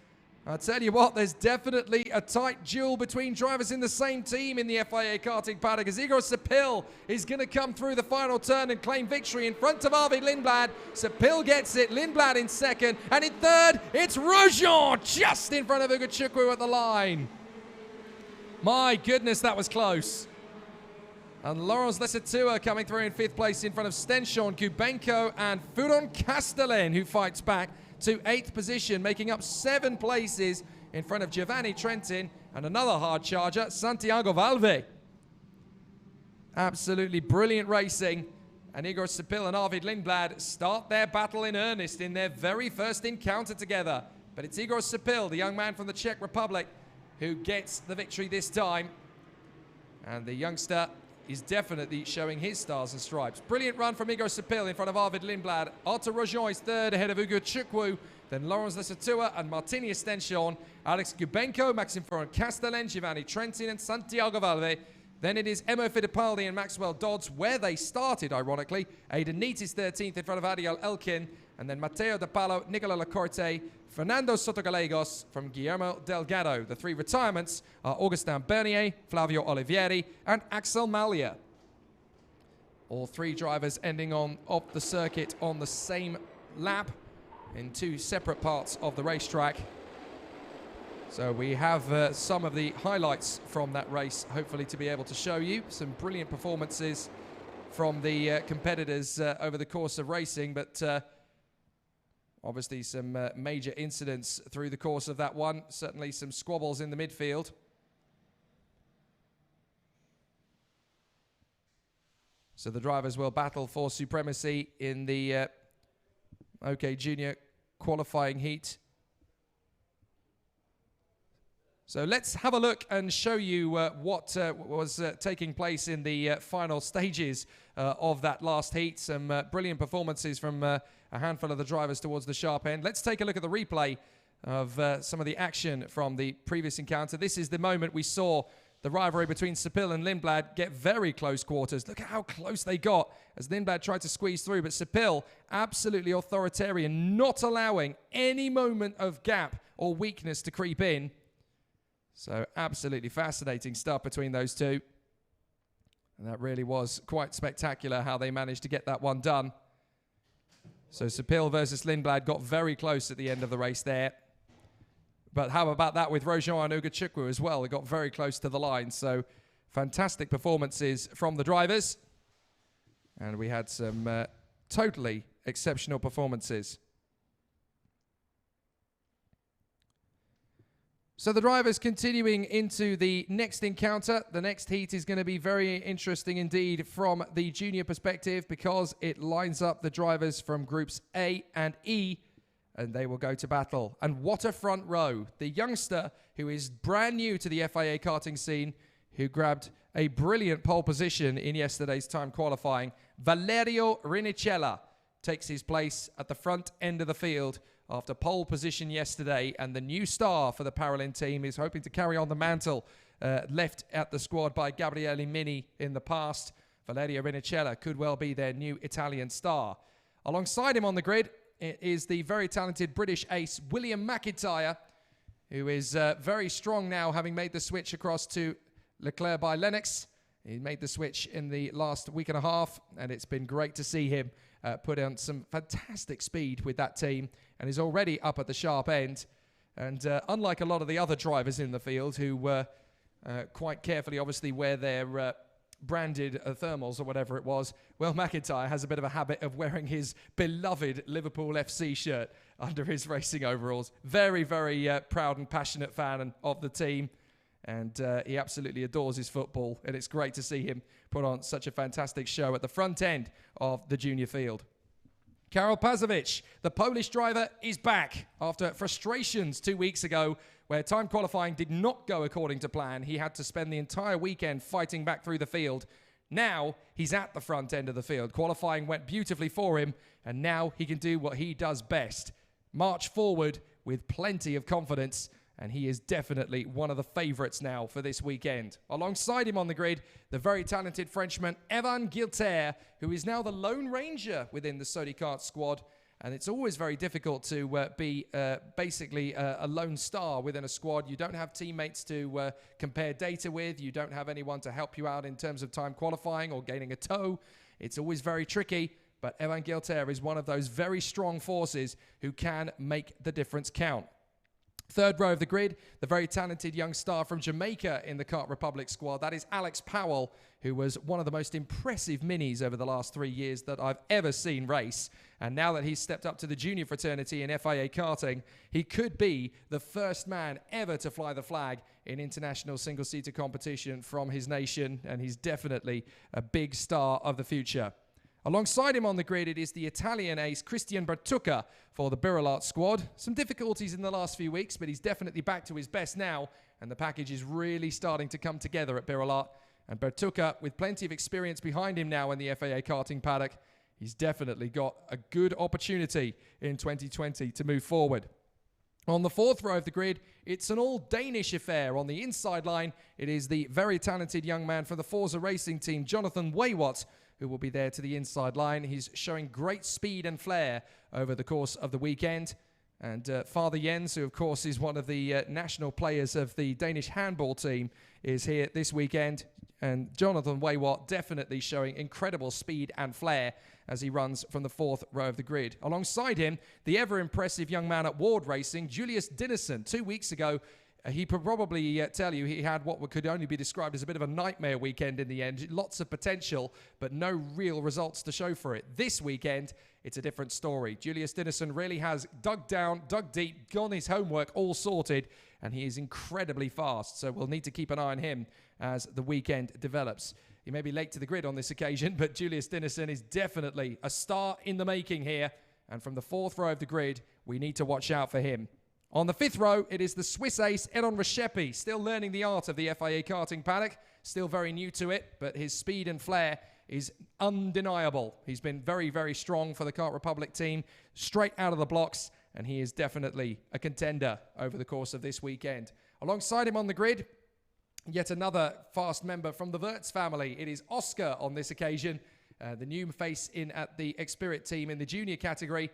I'll tell you what, there's definitely a tight duel between drivers in the same team in the FIA Karting paddock, as Igor Sepil is going to come through the final turn and claim victory in front of Arvid Lindblad. Sepil gets it, Lindblad in second, and in third, it's Rojon just in front of Ugachukwu at the line. My goodness, that was close. And Laurence Lesatua coming through in fifth place in front of Stenshorn, Gubenko, and Furon Castellan, who fights back to 8th position, making up 7 places in front of Giovanni Trentin and another hard charger, Santiago Valve. Absolutely brilliant racing. And Igor Sepil and Arvid Lindblad start their battle in earnest in their very first encounter together. But it's Igor Sepil, the young man from the Czech Republic, who gets the victory this time. And the youngster is definitely showing his stars and stripes. Brilliant run from Igor Sepil in front of Arvid Lindblad. Arthur Rojon is third ahead of Ugachukwu. Then Laurence Lesatua and Martinius Stenshorn. Alex Gubenko, Maxime Furon Castellan, Giovanni Trentin and Santiago Valve. Then it is Emo Fittipaldi and Maxwell Dodds, where they started, ironically. Aidan Neat is 13th in front of Adiel Elkin. And then Matteo De Palo, Nicola Lacorte, Fernando Sotogallegos from Guillermo Delgado. The 3 retirements are Augustin Bernier, Flavio Olivieri, and Axel Malia. All 3 drivers ending on off the circuit on the same lap in 2 separate parts of the racetrack. So we have some of the highlights from that race, hopefully to be able to show you. Some brilliant performances from the competitors over the course of racing, but obviously some major incidents through the course of that one. Certainly some squabbles in the midfield. So the drivers will battle for supremacy in the OK Junior qualifying heat. So let's have a look and show you what was taking place in the final stages of that last heat. Some brilliant performances from a handful of the drivers towards the sharp end. Let's take a look at the replay of some of the action from the previous encounter. This is the moment we saw the rivalry between Sepil and Lindblad get very close quarters. Look at how close they got as Lindblad tried to squeeze through, but Sepil absolutely authoritarian, not allowing any moment of gap or weakness to creep in. So absolutely fascinating stuff between those two. And that really was quite spectacular how they managed to get that one done. So Sepil versus Lindblad got very close at the end of the race there. But how about that with Rojon and Ugachukwu as well? They got very close to the line. So fantastic performances from the drivers. And we had some totally exceptional performances. So the drivers continuing into the next encounter. The next heat is going to be very interesting indeed from the junior perspective because it lines up the drivers from groups A and E, and they will go to battle. And what a front row. The youngster who is brand new to the FIA karting scene, who grabbed a brilliant pole position in yesterday's time qualifying, Valerio Rinicella, takes his place at the front end of the field after pole position yesterday, and the new star for the Paralin team is hoping to carry on the mantle left at the squad by Gabriele Mini in the past. Valerio Rinicella could well be their new Italian star. Alongside him on the grid is the very talented British ace William McIntyre, who is very strong now, having made the switch across to Leclerc by Lennox. He made the switch in the last week and a half, and it's been great to see him put on some fantastic speed with that team, and is already up at the sharp end. And unlike a lot of the other drivers in the field who quite carefully obviously wear their branded thermals or whatever it was, Will McIntyre has a bit of a habit of wearing his beloved Liverpool FC shirt under his racing overalls. Very, very proud and passionate fan of the team. And he absolutely adores his football. And it's great to see him put on such a fantastic show at the front end of the junior field. Karol Pazovic, the Polish driver, is back after frustrations 2 weeks ago where time qualifying did not go according to plan. He had to spend the entire weekend fighting back through the field. Now he's at the front end of the field. Qualifying went beautifully for him, and now he can do what he does best: march forward with plenty of confidence. And he is definitely one of the favourites now for this weekend. Alongside him on the grid, the very talented Frenchman Evan Guilter, who is now the Lone Ranger within the Sony Kart squad. And it's always very difficult to be basically a lone star within a squad. You don't have teammates to compare data with. You don't have anyone to help you out in terms of time qualifying or gaining a tow. It's always very tricky. But Evan Guilter is one of those very strong forces who can make the difference count. Third row of the grid, the very talented young star from Jamaica in the Kart Republic squad. That is Alex Powell, who was one of the most impressive minis over the last 3 years that I've ever seen race. And now that he's stepped up to the junior fraternity in FIA Karting, he could be the first man ever to fly the flag in international single-seater competition from his nation. And he's definitely a big star of the future. Alongside him on the grid, it is the Italian ace Christian Bertucca for the Birolart squad. Some difficulties in the last few weeks, but he's definitely back to his best now, and the package is really starting to come together at Birolart. And Bertucca, with plenty of experience behind him now in the FIA karting paddock, he's definitely got a good opportunity in 2020 to move forward. On the fourth row of the grid, it's an all-Danish affair. On the inside line, it is the very talented young man from the Forza Racing team, Jonathan Waywat, who will be there to the inside line. He's showing great speed and flair over the course of the weekend. And Father Jens, who of course is one of the national players of the Danish handball team, is here this weekend. And Jonathan Waywat definitely showing incredible speed and flair as he runs from the fourth row of the grid. Alongside him, the ever-impressive young man at Ward Racing, Julius Dinesen. 2 weeks ago, he could probably tell you he had what could only be described as a bit of a nightmare weekend in the end. Lots of potential, but no real results to show for it. This weekend, it's a different story. Julius Dinesen really has dug down, dug deep, got his homework all sorted, and he is incredibly fast. So we'll need to keep an eye on him as the weekend develops. He may be late to the grid on this occasion, but Julius Dinesen is definitely a star in the making here. And from the fourth row of the grid, we need to watch out for him. On the fifth row, it is the Swiss ace Eron Reshepi, still learning the art of the FIA karting paddock, still very new to it, but his speed and flair is undeniable. He's been very, very strong for the Kart Republic team, straight out of the blocks, and he is definitely a contender over the course of this weekend. Alongside him on the grid, yet another fast member from the Wirtz family. It is Oscar on this occasion, the new face in at the Xspirit team in the junior category.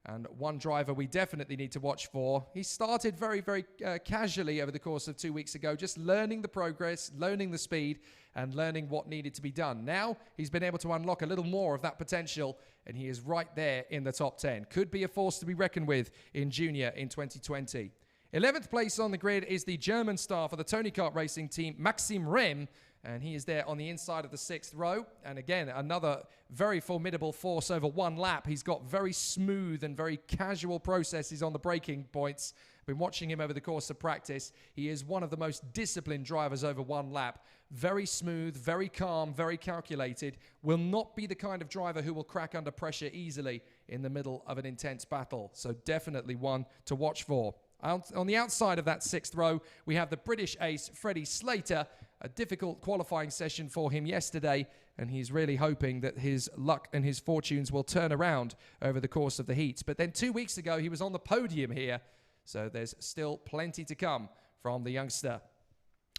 And one driver we definitely need to watch for. He started very, very casually over the course of 2 weeks ago, just learning the progress, learning the speed, and learning what needed to be done. Now, he's been able to unlock a little more of that potential, and he is right there in the top 10. Could be a force to be reckoned with in junior in 2020. 11th place on the grid is the German star for the Tony Kart Racing team, Maxim Rem. and he is there on the inside of the 6th row. And again, another very formidable force over one lap. He's got very smooth and very casual processes on the braking points. I've been watching him over the course of practice. He is one of the most disciplined drivers over one lap. Very smooth, very calm, very calculated. Will not be the kind of driver who will crack under pressure easily in the middle of an intense battle. So definitely one to watch for. On the outside of that 6th row, we have the British ace, Freddie Slater. A difficult qualifying session for him yesterday, and he's really hoping that his luck and his fortunes will turn around over the course of the heats. But then 2 weeks ago, he was on the podium here, so there's still plenty to come from the youngster.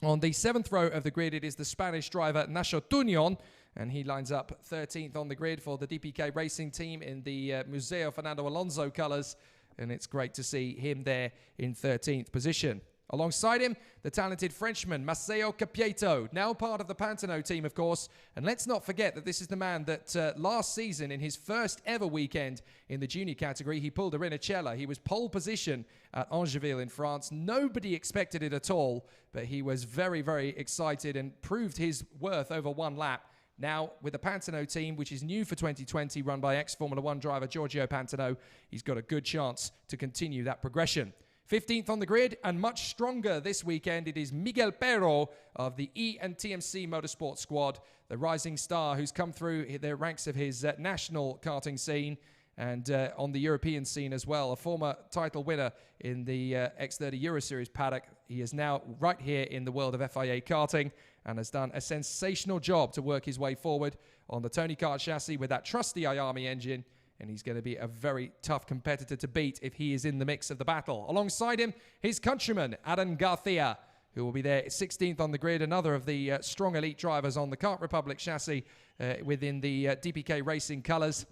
On the 7th row of the grid, it is the Spanish driver Nacho Tuñón, and he lines up 13th on the grid for the DPK Racing team in the Museo Fernando Alonso colours. And it's great to see him there in 13th position. Alongside him, the talented Frenchman, Maceo Capieto, now part of the Pantano team, of course. And let's not forget that this is the man that last season, in his first ever weekend in the junior category, he pulled a Rinicella. He was pole position at Angeville in France. Nobody expected it at all, but he was very, very excited and proved his worth over one lap. Now, with the Pantano team, which is new for 2020, run by ex-Formula 1 driver Giorgio Pantano, he's got a good chance to continue that progression. 15th on the grid, and much stronger this weekend, it is Miguel Pero of the E&TMC Motorsport squad, the rising star who's come through the ranks of his national karting scene and on the European scene as well. A former title winner in the X30 Euro Series paddock. He is now right here in the world of FIA Karting and has done a sensational job to work his way forward on the Tony Kart chassis with that trusty Ayami engine. And he's going to be a very tough competitor to beat if he is in the mix of the battle. Alongside him, his countryman, Aaron Garcia, who will be there 16th on the grid, another of the strong elite drivers on the Kart Republic chassis within the DPK Racing colours.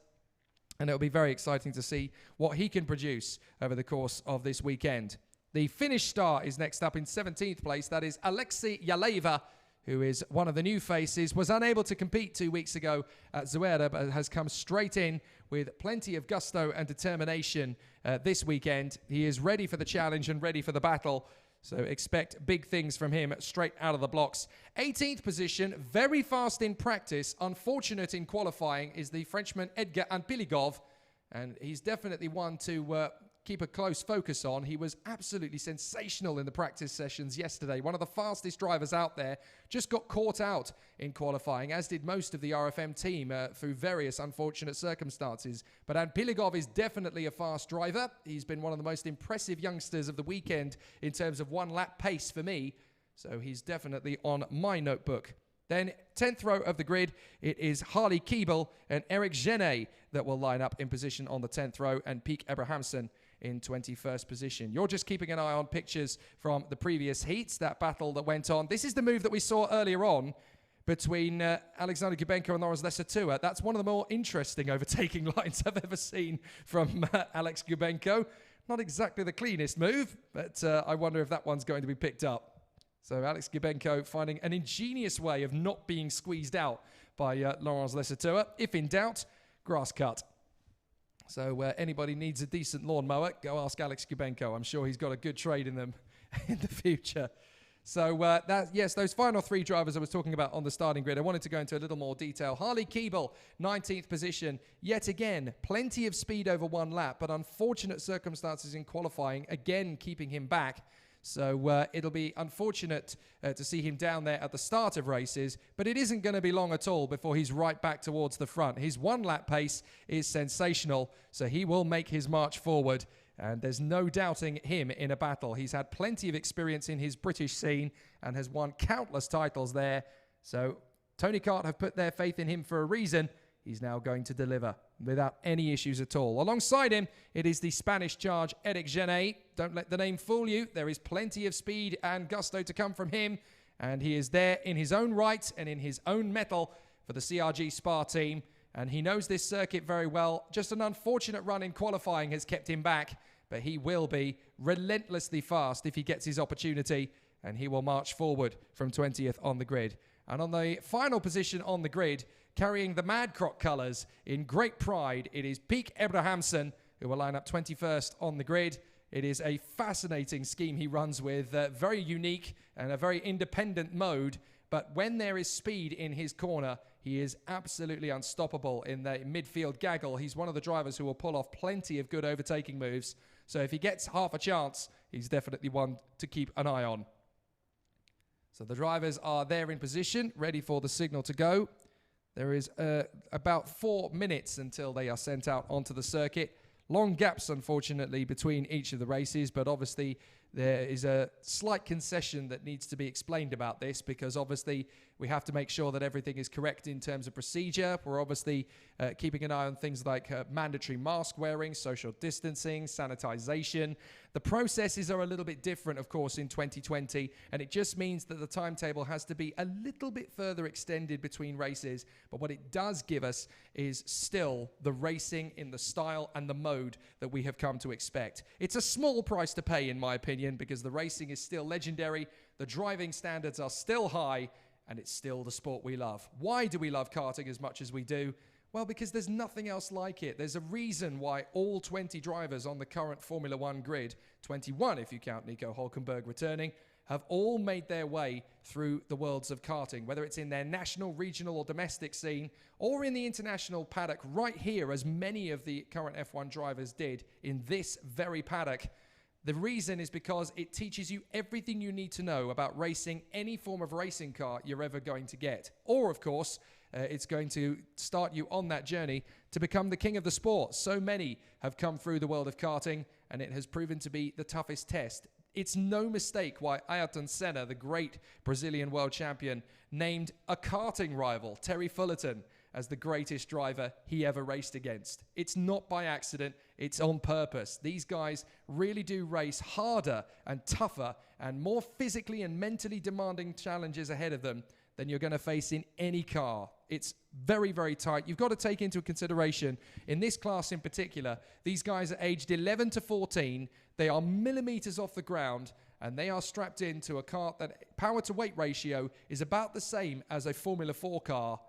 And it'll be very exciting to see what he can produce over the course of this weekend. The Finnish star is next up in 17th place. That is Aleksi Jaleva, who is one of the new faces, was unable to compete 2 weeks ago at Zuera, but has come straight in with plenty of gusto and determination this weekend. He is ready for the challenge and ready for the battle, so expect big things from him straight out of the blocks. 18th position, very fast in practice, unfortunate in qualifying, is the Frenchman Edgar Anpiligov, and he's definitely one to keep a close focus on. He was absolutely sensational in the practice sessions yesterday. One of the fastest drivers out there. Just got caught out in qualifying, as did most of the RFM team through various unfortunate circumstances. But Anpiligov is definitely a fast driver. He's been one of the most impressive youngsters of the weekend in terms of one lap pace for me. So he's definitely on my notebook. Then 10th row of the grid, it is Harley Keeble and Eric Genet that will line up in position on the 10th row, and Piek Abrahamsen in 21st position. You're just keeping an eye on pictures from the previous heats, that battle that went on. This is the move that we saw earlier on between Alexander Gubenko and Laurens Lesatua. That's one of the more interesting overtaking lines I've ever seen from Alex Gubenko. Not exactly the cleanest move, but I wonder if that one's going to be picked up. So Alex Gubenko finding an ingenious way of not being squeezed out by Laurens Lesatua. If in doubt, grass cut. So anybody needs a decent lawnmower, go ask Alex Gubenko. I'm sure he's got a good trade in them in the future. So yes, those final three drivers I was talking about on the starting grid, I wanted to go into a little more detail. Harley Keeble, 19th position. Yet again, plenty of speed over one lap, but unfortunate circumstances in qualifying, again keeping him back. So it'll be unfortunate to see him down there at the start of races, but it isn't going to be long at all before he's right back towards the front. His one-lap pace is sensational, so he will make his march forward, and there's no doubting him in a battle. He's had plenty of experience in his British scene and has won countless titles there. So Tony Kart have put their faith in him for a reason. He's now going to deliver without any issues at all. Alongside him, it is the Spanish charge, Eric Genet. Don't let the name fool you. There is plenty of speed and gusto to come from him, and he is there in his own right and in his own mettle for the CRG Spa team, and he knows this circuit very well. Just an unfortunate run in qualifying has kept him back, but he will be relentlessly fast if he gets his opportunity, and he will march forward from 20th on the grid. And on the final position on the grid, carrying the Mad Croc colours in great pride, it is Piek Abrahamsen, who will line up 21st on the grid. It is a fascinating scheme he runs with, very unique and a very independent mode, But when there is speed in his corner, he is absolutely unstoppable in the midfield gaggle. He's one of the drivers who will pull off plenty of good overtaking moves. So if he gets half a chance, he's definitely one to keep an eye on. So the drivers are there in position, ready for the signal to go. There is about 4 minutes until they are sent out onto the circuit. Long gaps, unfortunately, between each of the races, but obviously there is a slight concession that needs to be explained about this, because obviously we have to make sure that everything is correct in terms of procedure. We're obviously keeping an eye on things like mandatory mask wearing, social distancing, sanitization. The processes are a little bit different, of course, in 2020, and it just means that the timetable has to be a little bit further extended between races. But what it does give us is still the racing in the style and the mode that we have come to expect. It's a small price to pay, in my opinion, because the racing is still legendary, the driving standards are still high, and it's still the sport we love. Why do we love karting as much as we do? Well, because there's nothing else like it. There's a reason why all 20 drivers on the current Formula One grid, 21 if you count Nico Hülkenberg returning, have all made their way through the worlds of karting, whether it's in their national, regional or domestic scene, or in the international paddock right here, as many of the current F1 drivers did in this very paddock. The reason is because it teaches you everything you need to know about racing any form of racing car you're ever going to get. Or, of course, it's going to start you on that journey to become the king of the sport. So many have come through the world of karting, and it has proven to be the toughest test. It's no mistake why Ayrton Senna, the great Brazilian world champion, named a karting rival, Terry Fullerton, as the greatest driver he ever raced against. It's not by accident, it's on purpose. These guys really do race harder and tougher and more physically and mentally demanding challenges ahead of them than you're going to face in any car. It's very, very tight. You've got to take into consideration, in this class in particular, these guys are aged 11 to 14. They are millimeters off the ground, and they are strapped into a car that power-to-weight ratio is about the same as a Formula 4 car.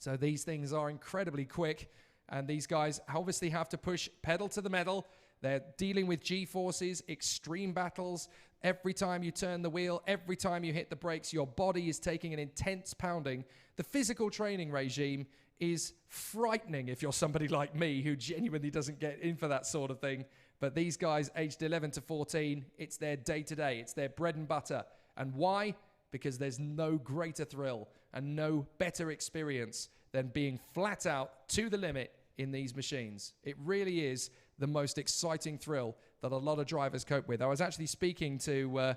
So these things are incredibly quick, and these guys obviously have to push pedal to the metal. They're dealing with G-forces, extreme battles. Every time you turn the wheel, every time you hit the brakes, your body is taking an intense pounding. The physical training regime is frightening if you're somebody like me who genuinely doesn't get in for that sort of thing. But these guys, aged 11 to 14, it's their day-to-day. It's their bread and butter. And why? Because there's no greater thrill and no better experience than being flat out to the limit in these machines. It really is the most exciting thrill that a lot of drivers cope with. I was actually speaking to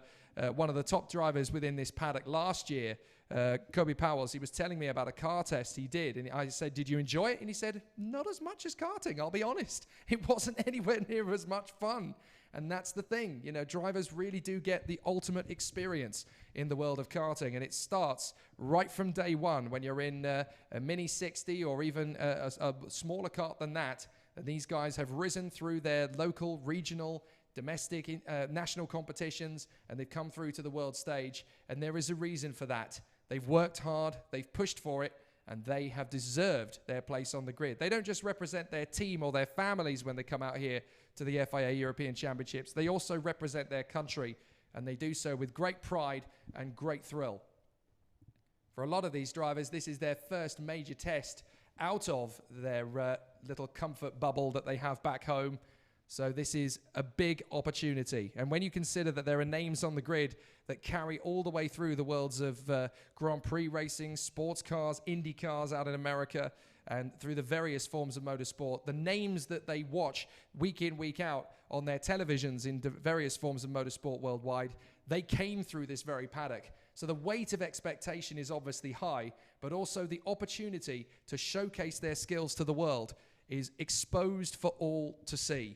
one of the top drivers within this paddock last year, Kobe Powells. He was telling me about a car test he did, and I said, "Did you enjoy it?" And he said, "Not as much as karting, I'll be honest. It wasn't anywhere near as much fun." And that's the thing, you know, drivers really do get the ultimate experience in the world of karting, and it starts right from day one when you're in a Mini 60 or even a smaller kart than that. And these guys have risen through their local, regional, domestic, national competitions, and they've come through to the world stage, and there is a reason for that. They've worked hard, they've pushed for it, and they have deserved their place on the grid. They don't just represent their team or their families when they come out here to the FIA European Championships. They also represent their country, and they do so with great pride and great thrill. For a lot of these drivers, this is their first major test out of their little comfort bubble that they have back home. So this is a big opportunity. And when you consider that there are names on the grid that carry all the way through the worlds of Grand Prix racing, sports cars, Indy cars out in America, and through the various forms of motorsport, the names that they watch week in, week out on their televisions in various forms of motorsport worldwide, they came through this very paddock. So the weight of expectation is obviously high, but also the opportunity to showcase their skills to the world is exposed for all to see.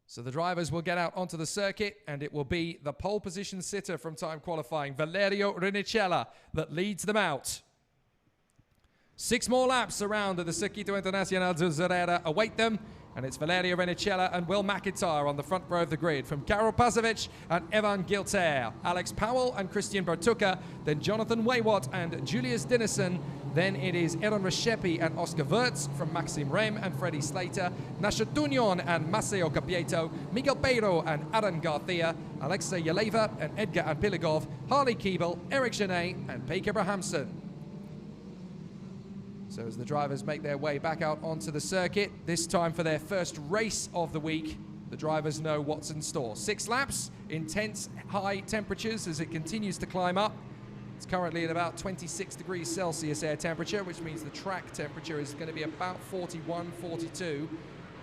So the drivers will get out onto the circuit, and it will be the pole position sitter from time qualifying, Valerio Rinicella, that leads them out. 6 more laps around the Circuito Internacional de Zuera await them. And it's Valerio Renicella and Will McIntyre on the front row of the grid, from Karol Pazovic and Evan Gilter, Alex Powell and Christian Bertucca, then Jonathan Waywat and Julius Dinesen. Then it is Aaron Rescepi and Oscar Wirtz, from Maxim Rem and Freddie Slater, Nasha Dunion and Maceo Capieto, Miguel Beiro and Aaron Garcia, Alexei Yeleva and Edgar Anpiligov, Harley Keeble, Eric Genet and Peik Abrahamsen. So as the drivers make their way back out onto the circuit, this time for their first race of the week, the drivers know what's in store. 6 laps, intense high temperatures as it continues to climb up. It's currently at about 26 degrees Celsius air temperature, which means the track temperature is going to be about 41, 42,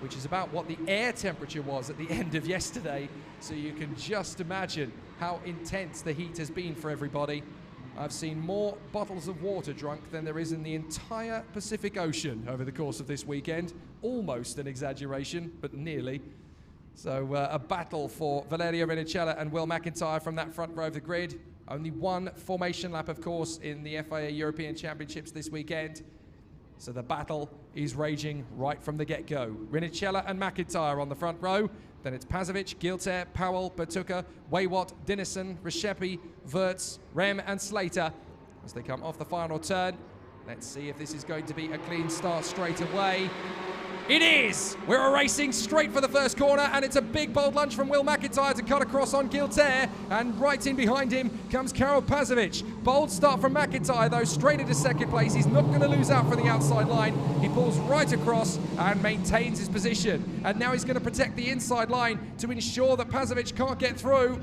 which is about what the air temperature was at the end of yesterday. So you can just imagine how intense the heat has been for everybody. I've seen more bottles of water drunk than there is in the entire Pacific Ocean over the course of this weekend. Almost an exaggeration, but nearly. So a battle for Valerio Renicella and Will McIntyre from that front row of the grid. Only one formation lap, of course, in the FIA European Championships this weekend. So the battle is raging right from the get-go. Renicella and McIntyre on the front row. Then it's Pazovic, Gilter, Powell, Bertucca, Waywat, Dinesen, Rescepi, Wirtz, Rem and Slater as they come off the final turn. Let's see if this is going to be a clean start straight away. It is! We're racing straight for the first corner, and it's a big bold lunge from Will McIntyre to cut across on Gilter, and right in behind him comes Karol Pazovic. Bold start from McIntyre though, straight into second place. He's not going to lose out from the outside line. He pulls right across and maintains his position. And now he's going to protect the inside line to ensure that Pazovic can't get through.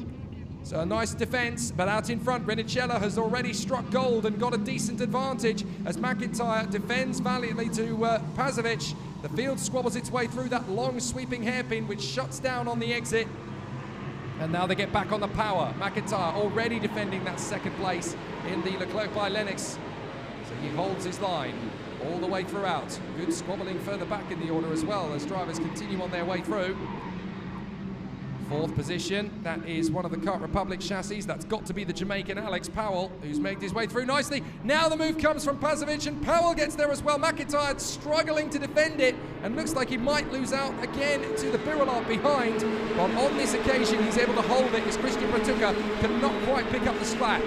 So a nice defence, but out in front, Renicella has already struck gold and got a decent advantage as McIntyre defends valiantly to Pazovic. The field squabbles its way through that long sweeping hairpin which shuts down on the exit. And now they get back on the power. McIntyre already defending that second place in the Leclerc by Lennox. So he holds his line all the way throughout. Good squabbling further back in the order as well as drivers continue on their way through. 4th position, that is one of the Kart Republic chassis. That's got to be the Jamaican Alex Powell, who's made his way through nicely. Now the move comes from Pazovic, and Powell gets there as well. McIntyre struggling to defend it, and looks like he might lose out again to the Birolard behind. But on this occasion, he's able to hold it as Christian Bertucca cannot quite pick up the slack.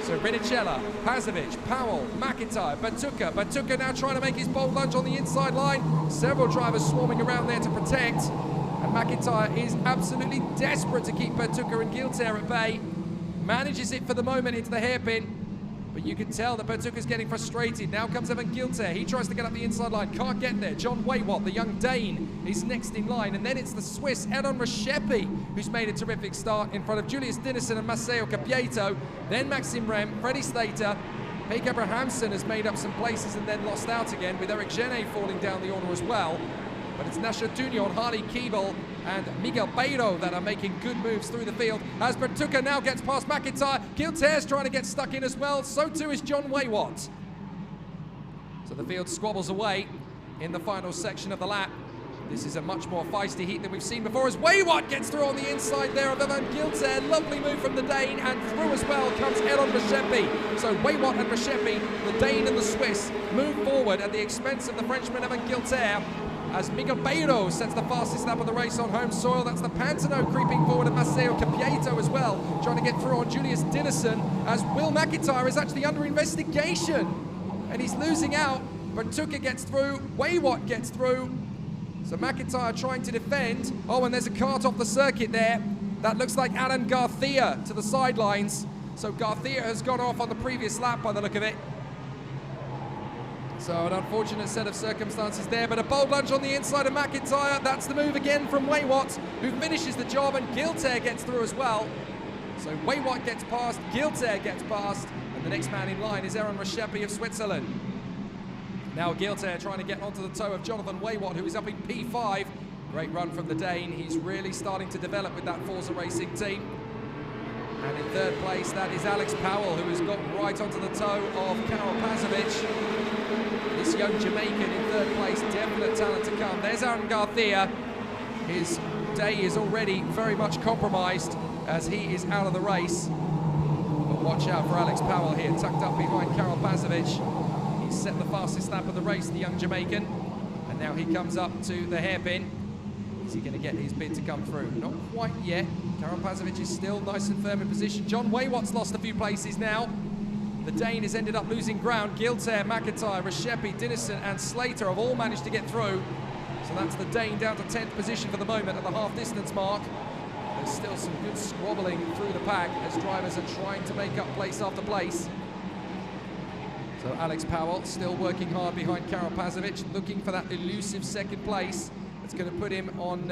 So Renicella, Pazovic, Powell, McIntyre, Bertucca now trying to make his bold lunge on the inside line. Several drivers swarming around there to protect. And McIntyre is absolutely desperate to keep Bertucca and Gilter at bay. Manages it for the moment into the hairpin. But you can tell that Bertucca's getting frustrated. Now comes Evan Gilter. He tries to get up the inside line. Can't get there. John Waywat, the young Dane, is next in line. And then it's the Swiss, Aaron Rescepi, who's made a terrific start in front of Julius Dinesen and Maceo Capieto. Then Maxim Rem, Freddie Slater. Peik Abrahamsen has made up some places and then lost out again, with Eric Genet falling down the order as well. But it's Nasha Dunion, Harley Keeble and Miguel Beiro that are making good moves through the field. As Bertucca now gets past McIntyre, Gilter's trying to get stuck in as well, so too is John Waywat. So the field squabbles away in the final section of the lap. This is a much more feisty heat than we've seen before as Waywat gets through on the inside there of Evan Gilter. Lovely move from the Dane, and through as well comes Aaron Rescepi. So Waywat and Rescepi, the Dane and the Swiss, move forward at the expense of the Frenchman Evan Gilter. As Miguel Beiro sets the fastest lap of the race on home soil. That's the Pantano creeping forward, and Maceo Capieto as well, trying to get through on Julius Dinesen, as Will McIntyre is actually under investigation. And he's losing out. Bertucca gets through, Waywat gets through. So McIntyre trying to defend. Oh, and there's a kart off the circuit there. That looks like Aaron Garcia to the sidelines. So Garcia has gone off on the previous lap by the look of it. So an unfortunate set of circumstances there, but a bold lunge on the inside of McIntyre. That's the move again from Waywat, who finishes the job, and Gilter gets through as well. So Waywat gets past, Gilter gets past, and the next man in line is Aaron Rescepi of Switzerland. Now Gilter trying to get onto the toe of Jonathan Waywat, who is up in P5. Great run from the Dane. He's really starting to develop with that Forza Racing team. And in 3rd place, that is Alex Powell, who has got right onto the toe of Karol Pazovic. This young Jamaican in 3rd place, definite talent to come. There's Aaron Garcia. His day is already very much compromised as he is out of the race. But watch out for Alex Powell here, tucked up behind Karol Pazovic. He's set the fastest lap of the race, the young Jamaican. And Now he comes up to the hairpin. Is he going to get his bid to come through? Not quite yet. Karol Pazovic is still nice and firm in position. John Waywatt's lost a few places now. The Dane has ended up losing ground. Giltair, McIntyre, Reshepi, Dinesen and Slater have all managed to get through. So that's the Dane down to 10th position for the moment at the half-distance mark. There's still some good squabbling through the pack as drivers are trying to make up place after place. So Alex Powell still working hard behind Karol Pazovic, looking for that elusive second place. That's going to put him on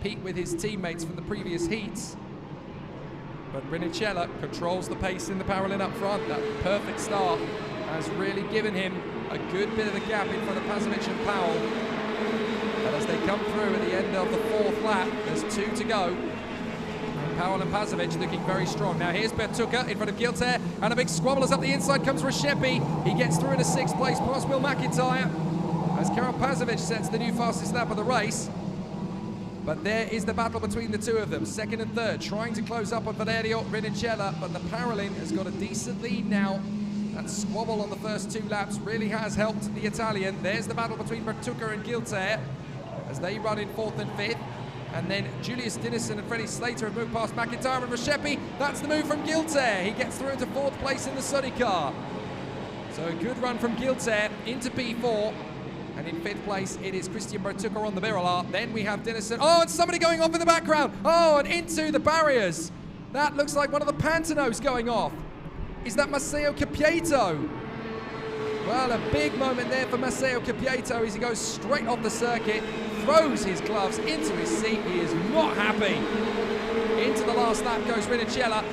peak with his teammates from the previous heats. But Rinicella controls the pace in the parallel up front. That perfect start has really given him a good bit of a gap in front of Pazovic and Powell. But as they come through at the end of the 4th lap, there's 2 to go. And Powell and Pazovic looking very strong. Now here's Bertucca in front of Giltair, and a big squabble as up the inside comes Reshepi. He gets through into 6th place past Will McIntyre as Karol Pazovic sets the new fastest lap of the race. But there is the battle between the two of them, 2nd and 3rd, trying to close up on Valerio Rinicella, but the Parolin has got a decent lead now. That squabble on the first 2 laps really has helped the Italian. There's the battle between Bertucca and Giltair as they run in 4th and 5th. And then Julius Dinesen and Freddie Slater have moved past McIntyre and Reshepi. That's the move from Giltair. He gets through into 4th place in the Suddy car. So a good run from Giltair into P4. And in 5th place, it is Christian Bertucca on the Mirror. Then we have Dinesen. Oh, and somebody going off in the background. Oh, and into the barriers. That looks like one of the Pantanos going off. Is that Matteo Capieto? Well, a big moment there for Matteo Capieto as he goes straight off the circuit, throws his gloves into his seat. He is not happy. Into the last lap goes Rinicella.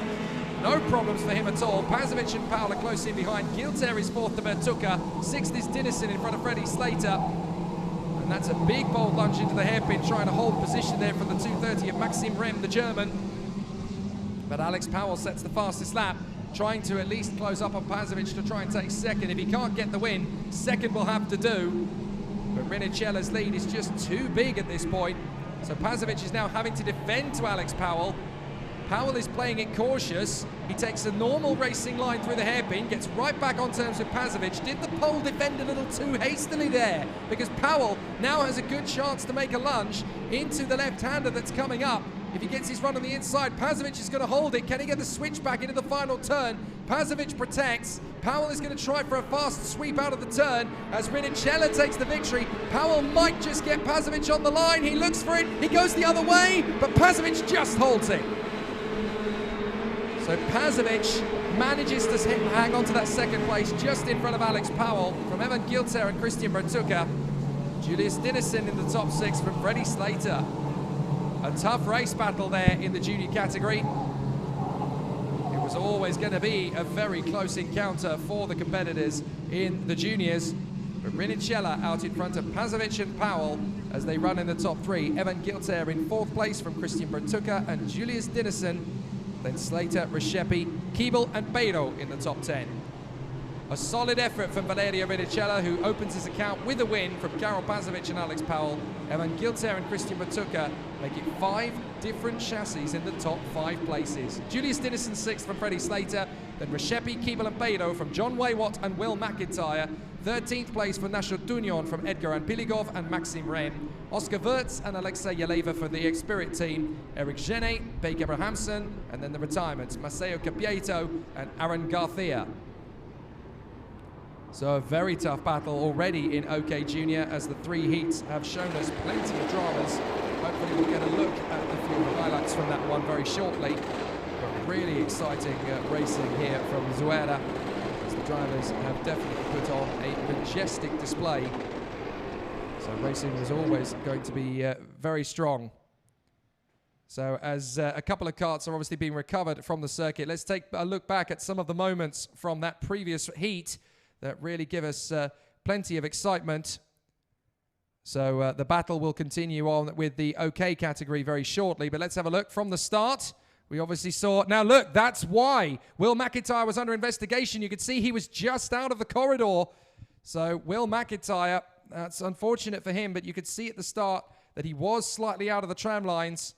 No problems for him at all. Pazovic and Powell are close in behind. Giltair is 4th to Bertucca. 6th is Dinesen in front of Freddie Slater. And that's a big bold lunge into the hairpin, trying to hold position there from the 2:30 of Maxim Rem, the German. But Alex Powell sets the fastest lap, trying to at least close up on Pazovic to try and take 2nd. If he can't get the win, 2nd will have to do. But Rinicella's lead is just too big at this point. So Pazovic is now having to defend to Alex Powell. Powell is playing it cautious. He takes a normal racing line through the hairpin, gets right back on terms with Pazovic. Did the pole defend a little too hastily there? Because Powell now has a good chance to make a lunge into the left-hander that's coming up. If he gets his run on the inside, Pazovic is going to hold it. Can he get the switch back into the final turn? Pazovic protects. Powell is going to try for a fast sweep out of the turn as Rinicella takes the victory. Powell might just get Pazovic on the line. He looks for it. He goes the other way, but Pazovic just holds it. So Pazovic manages to hang on to that 2nd place just in front of Alex Powell from Evan Giltair and Christian Bertucca. Julius Dinesen in the top 6 from Freddie Slater. A tough race battle there in the junior category. It was always going to be a very close encounter for the competitors in the juniors. But Rinicella out in front of Pazovic and Powell as they run in the top 3. Evan Giltair in 4th place from Christian Bertucca and Julius Dinesen. Then Slater, Reshepi, Keeble and Beiro in the top 10. A solid effort from Valerio Rinicella, who opens his account with a win from Karol Pazovic and Alex Powell. Evan Giltair and Christian Bertucca make it 5 different chassis in the top 5 places. Julius Dinesen 6th from Freddie Slater, then Reshepi, Keeble and Beiro from John Waywatt and Will McIntyre. 13th place for Nasho Tunion from Edgar Anpiligov and Maxim Rem. Oscar Wirtz and Alexei Yeleva for the X-Spirit team. Eric Gene, Beek Abrahamsen, and then the retirements, Matteo Capieto and Aaron Garcia. So a very tough battle already in OK Junior as the 3 heats have shown us plenty of dramas. Hopefully we'll get a look at a few of the highlights from that one very shortly. But really exciting racing here from Zuera. The drivers have definitely put on a majestic display. So racing was always going to be very strong. So as a couple of karts are obviously being recovered from the circuit, let's take a look back at some of the moments from that previous heat that really give us plenty of excitement. So the battle will continue on with the OK category very shortly, but let's have a look from the start. We obviously saw, now look, that's why Will McIntyre was under investigation. You could see he was just out of the corridor. So Will McIntyre, that's unfortunate for him, but you could see at the start that he was slightly out of the tram lines.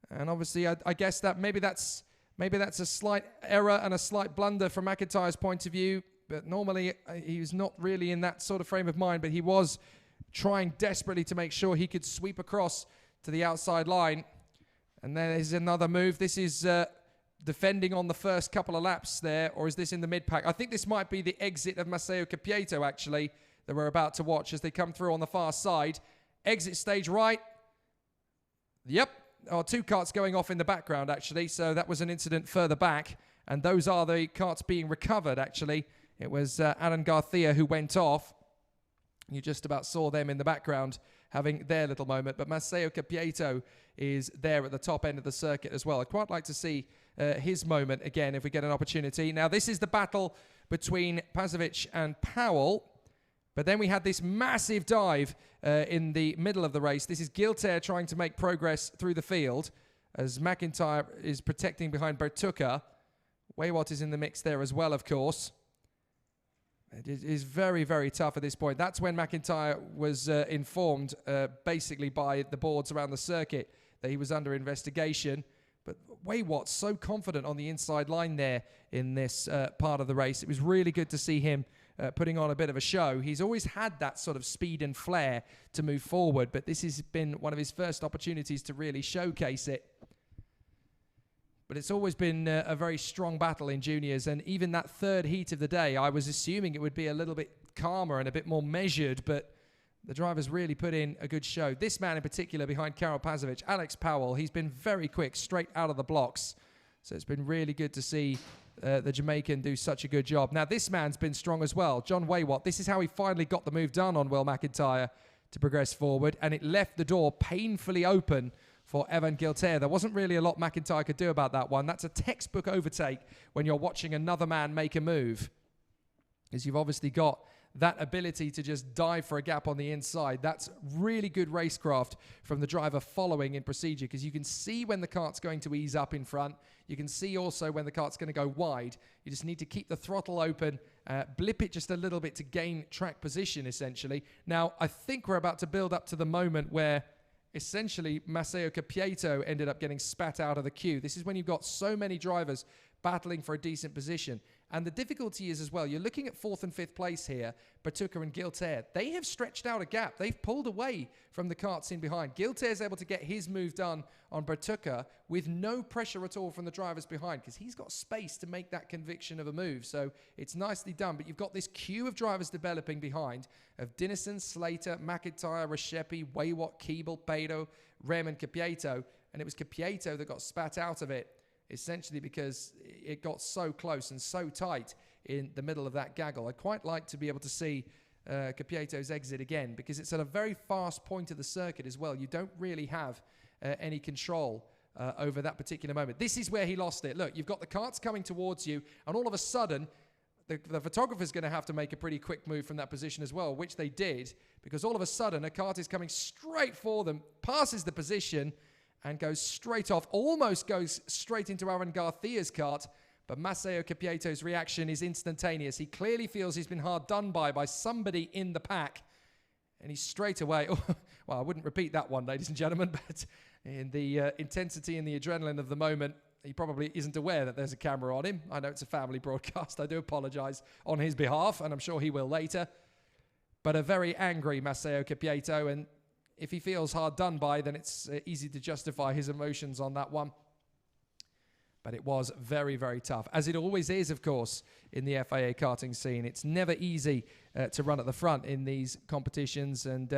And obviously, I guess that maybe that's a slight error and a slight blunder from McIntyre's point of view. But normally, he was not really in that sort of frame of mind, but he was trying desperately to make sure he could sweep across to the outside line. And there's another move. This is defending on the first couple of laps there, or is this in the mid-pack? I think this might be the exit of Matteo Capieto, actually, that we're about to watch as they come through on the far side. Exit stage right. Yep. Oh, 2 karts going off in the background, actually, so that was an incident further back, and those are the karts being recovered, actually. It was Alan Garcia who went off. You just about saw them in the background having their little moment, but Matteo Capieto is there at the top end of the circuit as well. I'd quite like to see his moment again if we get an opportunity. Now, this is the battle between Pasovic and Powell, but then we had this massive dive in the middle of the race. This is Gilter trying to make progress through the field as McIntyre is protecting behind Bertucca. Waywat is in the mix there as well, of course. It is very, very tough at this point. That's when McIntyre was informed, basically by the boards around the circuit, that he was under investigation. But Waywat's so confident on the inside line there in this part of the race. It was really good to see him putting on a bit of a show. He's always had that sort of speed and flair to move forward, but this has been one of his first opportunities to really showcase it. But it's always been a very strong battle in juniors, and even that third heat of the day, I was assuming it would be a little bit calmer and a bit more measured, but the drivers really put in a good show. This man in particular behind Karel Pasovic, Alex Powell, he's been very quick, straight out of the blocks. So it's been really good to see the Jamaican do such a good job. Now, this man's been strong as well, John Waywat. This is how he finally got the move done on Will McIntyre to progress forward, and it left the door painfully open for Evan Gilter. There wasn't really a lot McIntyre could do about that one. That's a textbook overtake when you're watching another man make a move, because you've obviously got that ability to just dive for a gap on the inside. That's really good racecraft from the driver following in procedure, because you can see when the kart's going to ease up in front. You can see also when the kart's going to go wide. You just need to keep the throttle open, blip it just a little bit to gain track position, essentially. Now, I think we're about to build up to the moment where essentially Matteo Capieto ended up getting spat out of the queue. This is when you've got so many drivers battling for a decent position. And the difficulty is as well, you're looking at 4th and 5th place here, Bertucca and Gilter. They have stretched out a gap. They've pulled away from the karts in behind. Gilter is able to get his move done on Bertucca with no pressure at all from the drivers behind, because he's got space to make that conviction of a move. So it's nicely done. But you've got this queue of drivers developing behind of Dinison, Slater, McIntyre, Reshepi, Waywat, Keeble, Beto, Rem and Capieto. And it was Capieto that got spat out of it, essentially because it got so close and so tight in the middle of that gaggle. I'd quite like to be able to see Capieto's exit again, because it's at a very fast point of the circuit as well. You don't really have any control over that particular moment. This is where he lost it. Look, you've got the karts coming towards you, and all of a sudden, the photographer's going to have to make a pretty quick move from that position as well, which they did, because all of a sudden, a kart is coming straight for them, passes the position, and goes straight off, almost goes straight into Aaron Garcia's kart, but Matteo Capieto's reaction is instantaneous. He clearly feels he's been hard done by somebody in the pack, and he's straight away, well, I wouldn't repeat that one, ladies and gentlemen, but in the intensity and the adrenaline of the moment, he probably isn't aware that there's a camera on him. I know it's a family broadcast. I do apologize on his behalf, and I'm sure he will later. But a very angry Matteo Capieto, and if he feels hard done by, then it's easy to justify his emotions on that one. But it was very, very tough, as it always is, of course, in the FIA karting scene. It's never easy to run at the front in these competitions, and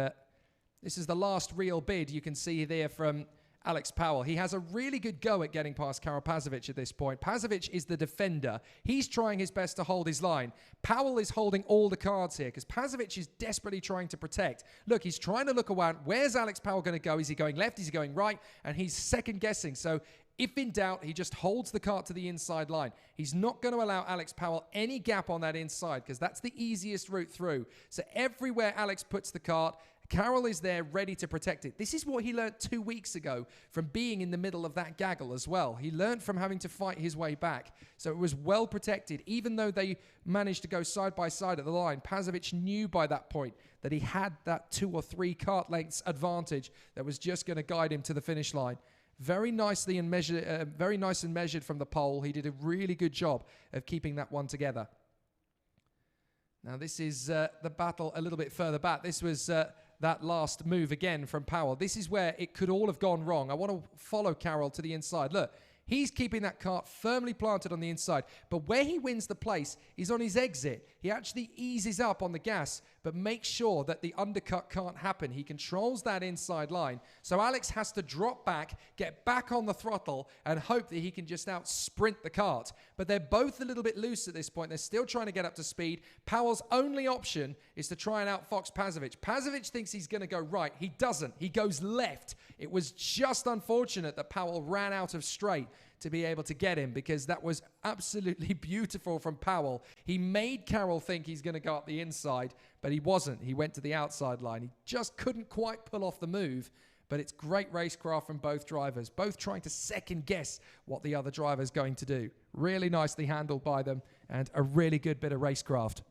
this is the last real bid you can see there from Alex Powell. He has a really good go at getting past Karel Pasovic at this point. Pasovic is the defender. He's trying his best to hold his line. Powell is holding all the cards here, because Pasovic is desperately trying to protect. Look, he's trying to look around. Where's Alex Powell going to go? Is he going left? Is he going right? And he's second guessing. So if in doubt, he just holds the kart to the inside line. He's not going to allow Alex Powell any gap on that inside, because that's the easiest route through. So everywhere Alex puts the kart, Karel is there ready to protect it. This is what he learned 2 weeks ago from being in the middle of that gaggle as well. He learned from having to fight his way back. So it was well protected. Even though they managed to go side by side at the line, Pasovic knew by that point that he had that 2 or 3 kart lengths advantage that was just going to guide him to the finish line. Very nicely and measured, very nice and measured from the pole. He did a really good job of keeping that one together. Now this is the battle a little bit further back. This was the that last move again from Powell. This is where it could all have gone wrong. I want to follow Carroll to the inside. Look, he's keeping that kart firmly planted on the inside, but where he wins the place is on his exit. He actually eases up on the gas, but makes sure that the undercut can't happen. He controls that inside line. So Alex has to drop back, get back on the throttle, and hope that he can just out sprint the kart. But they're both a little bit loose at this point. They're still trying to get up to speed. Powell's only option is to try and outfox Pazovic. Pazovic thinks he's going to go right. He doesn't. He goes left. It was just unfortunate that Powell ran out of straight to be able to get him, because that was absolutely beautiful from Powell. He made Carroll think he's going to go up the inside, but he wasn't. He went to the outside line. He just couldn't quite pull off the move, but it's great racecraft from both drivers, both trying to second guess what the other driver's going to do. Really nicely handled by them, and a really good bit of racecraft.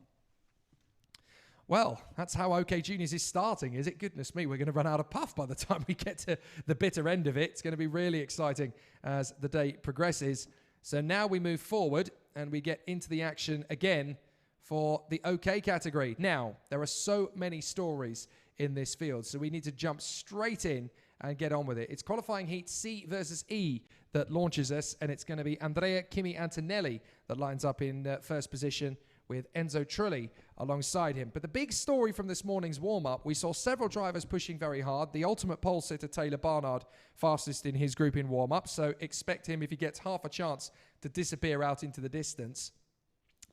Well, that's how OK Juniors is starting, is it? Goodness me, we're going to run out of puff by the time we get to the bitter end of it. It's going to be really exciting as the day progresses. So now we move forward and we get into the action again for the OK category. Now, there are so many stories in this field, so we need to jump straight in and get on with it. It's qualifying heat C versus E that launches us, and it's going to be Andrea Kimi Antonelli that lines up in first position, with Enzo Trulli alongside him. But the big story from this morning's warm-up, we saw several drivers pushing very hard. The ultimate pole sitter, Taylor Barnard, fastest in his group in warm-up, so expect him, if he gets half a chance, to disappear out into the distance.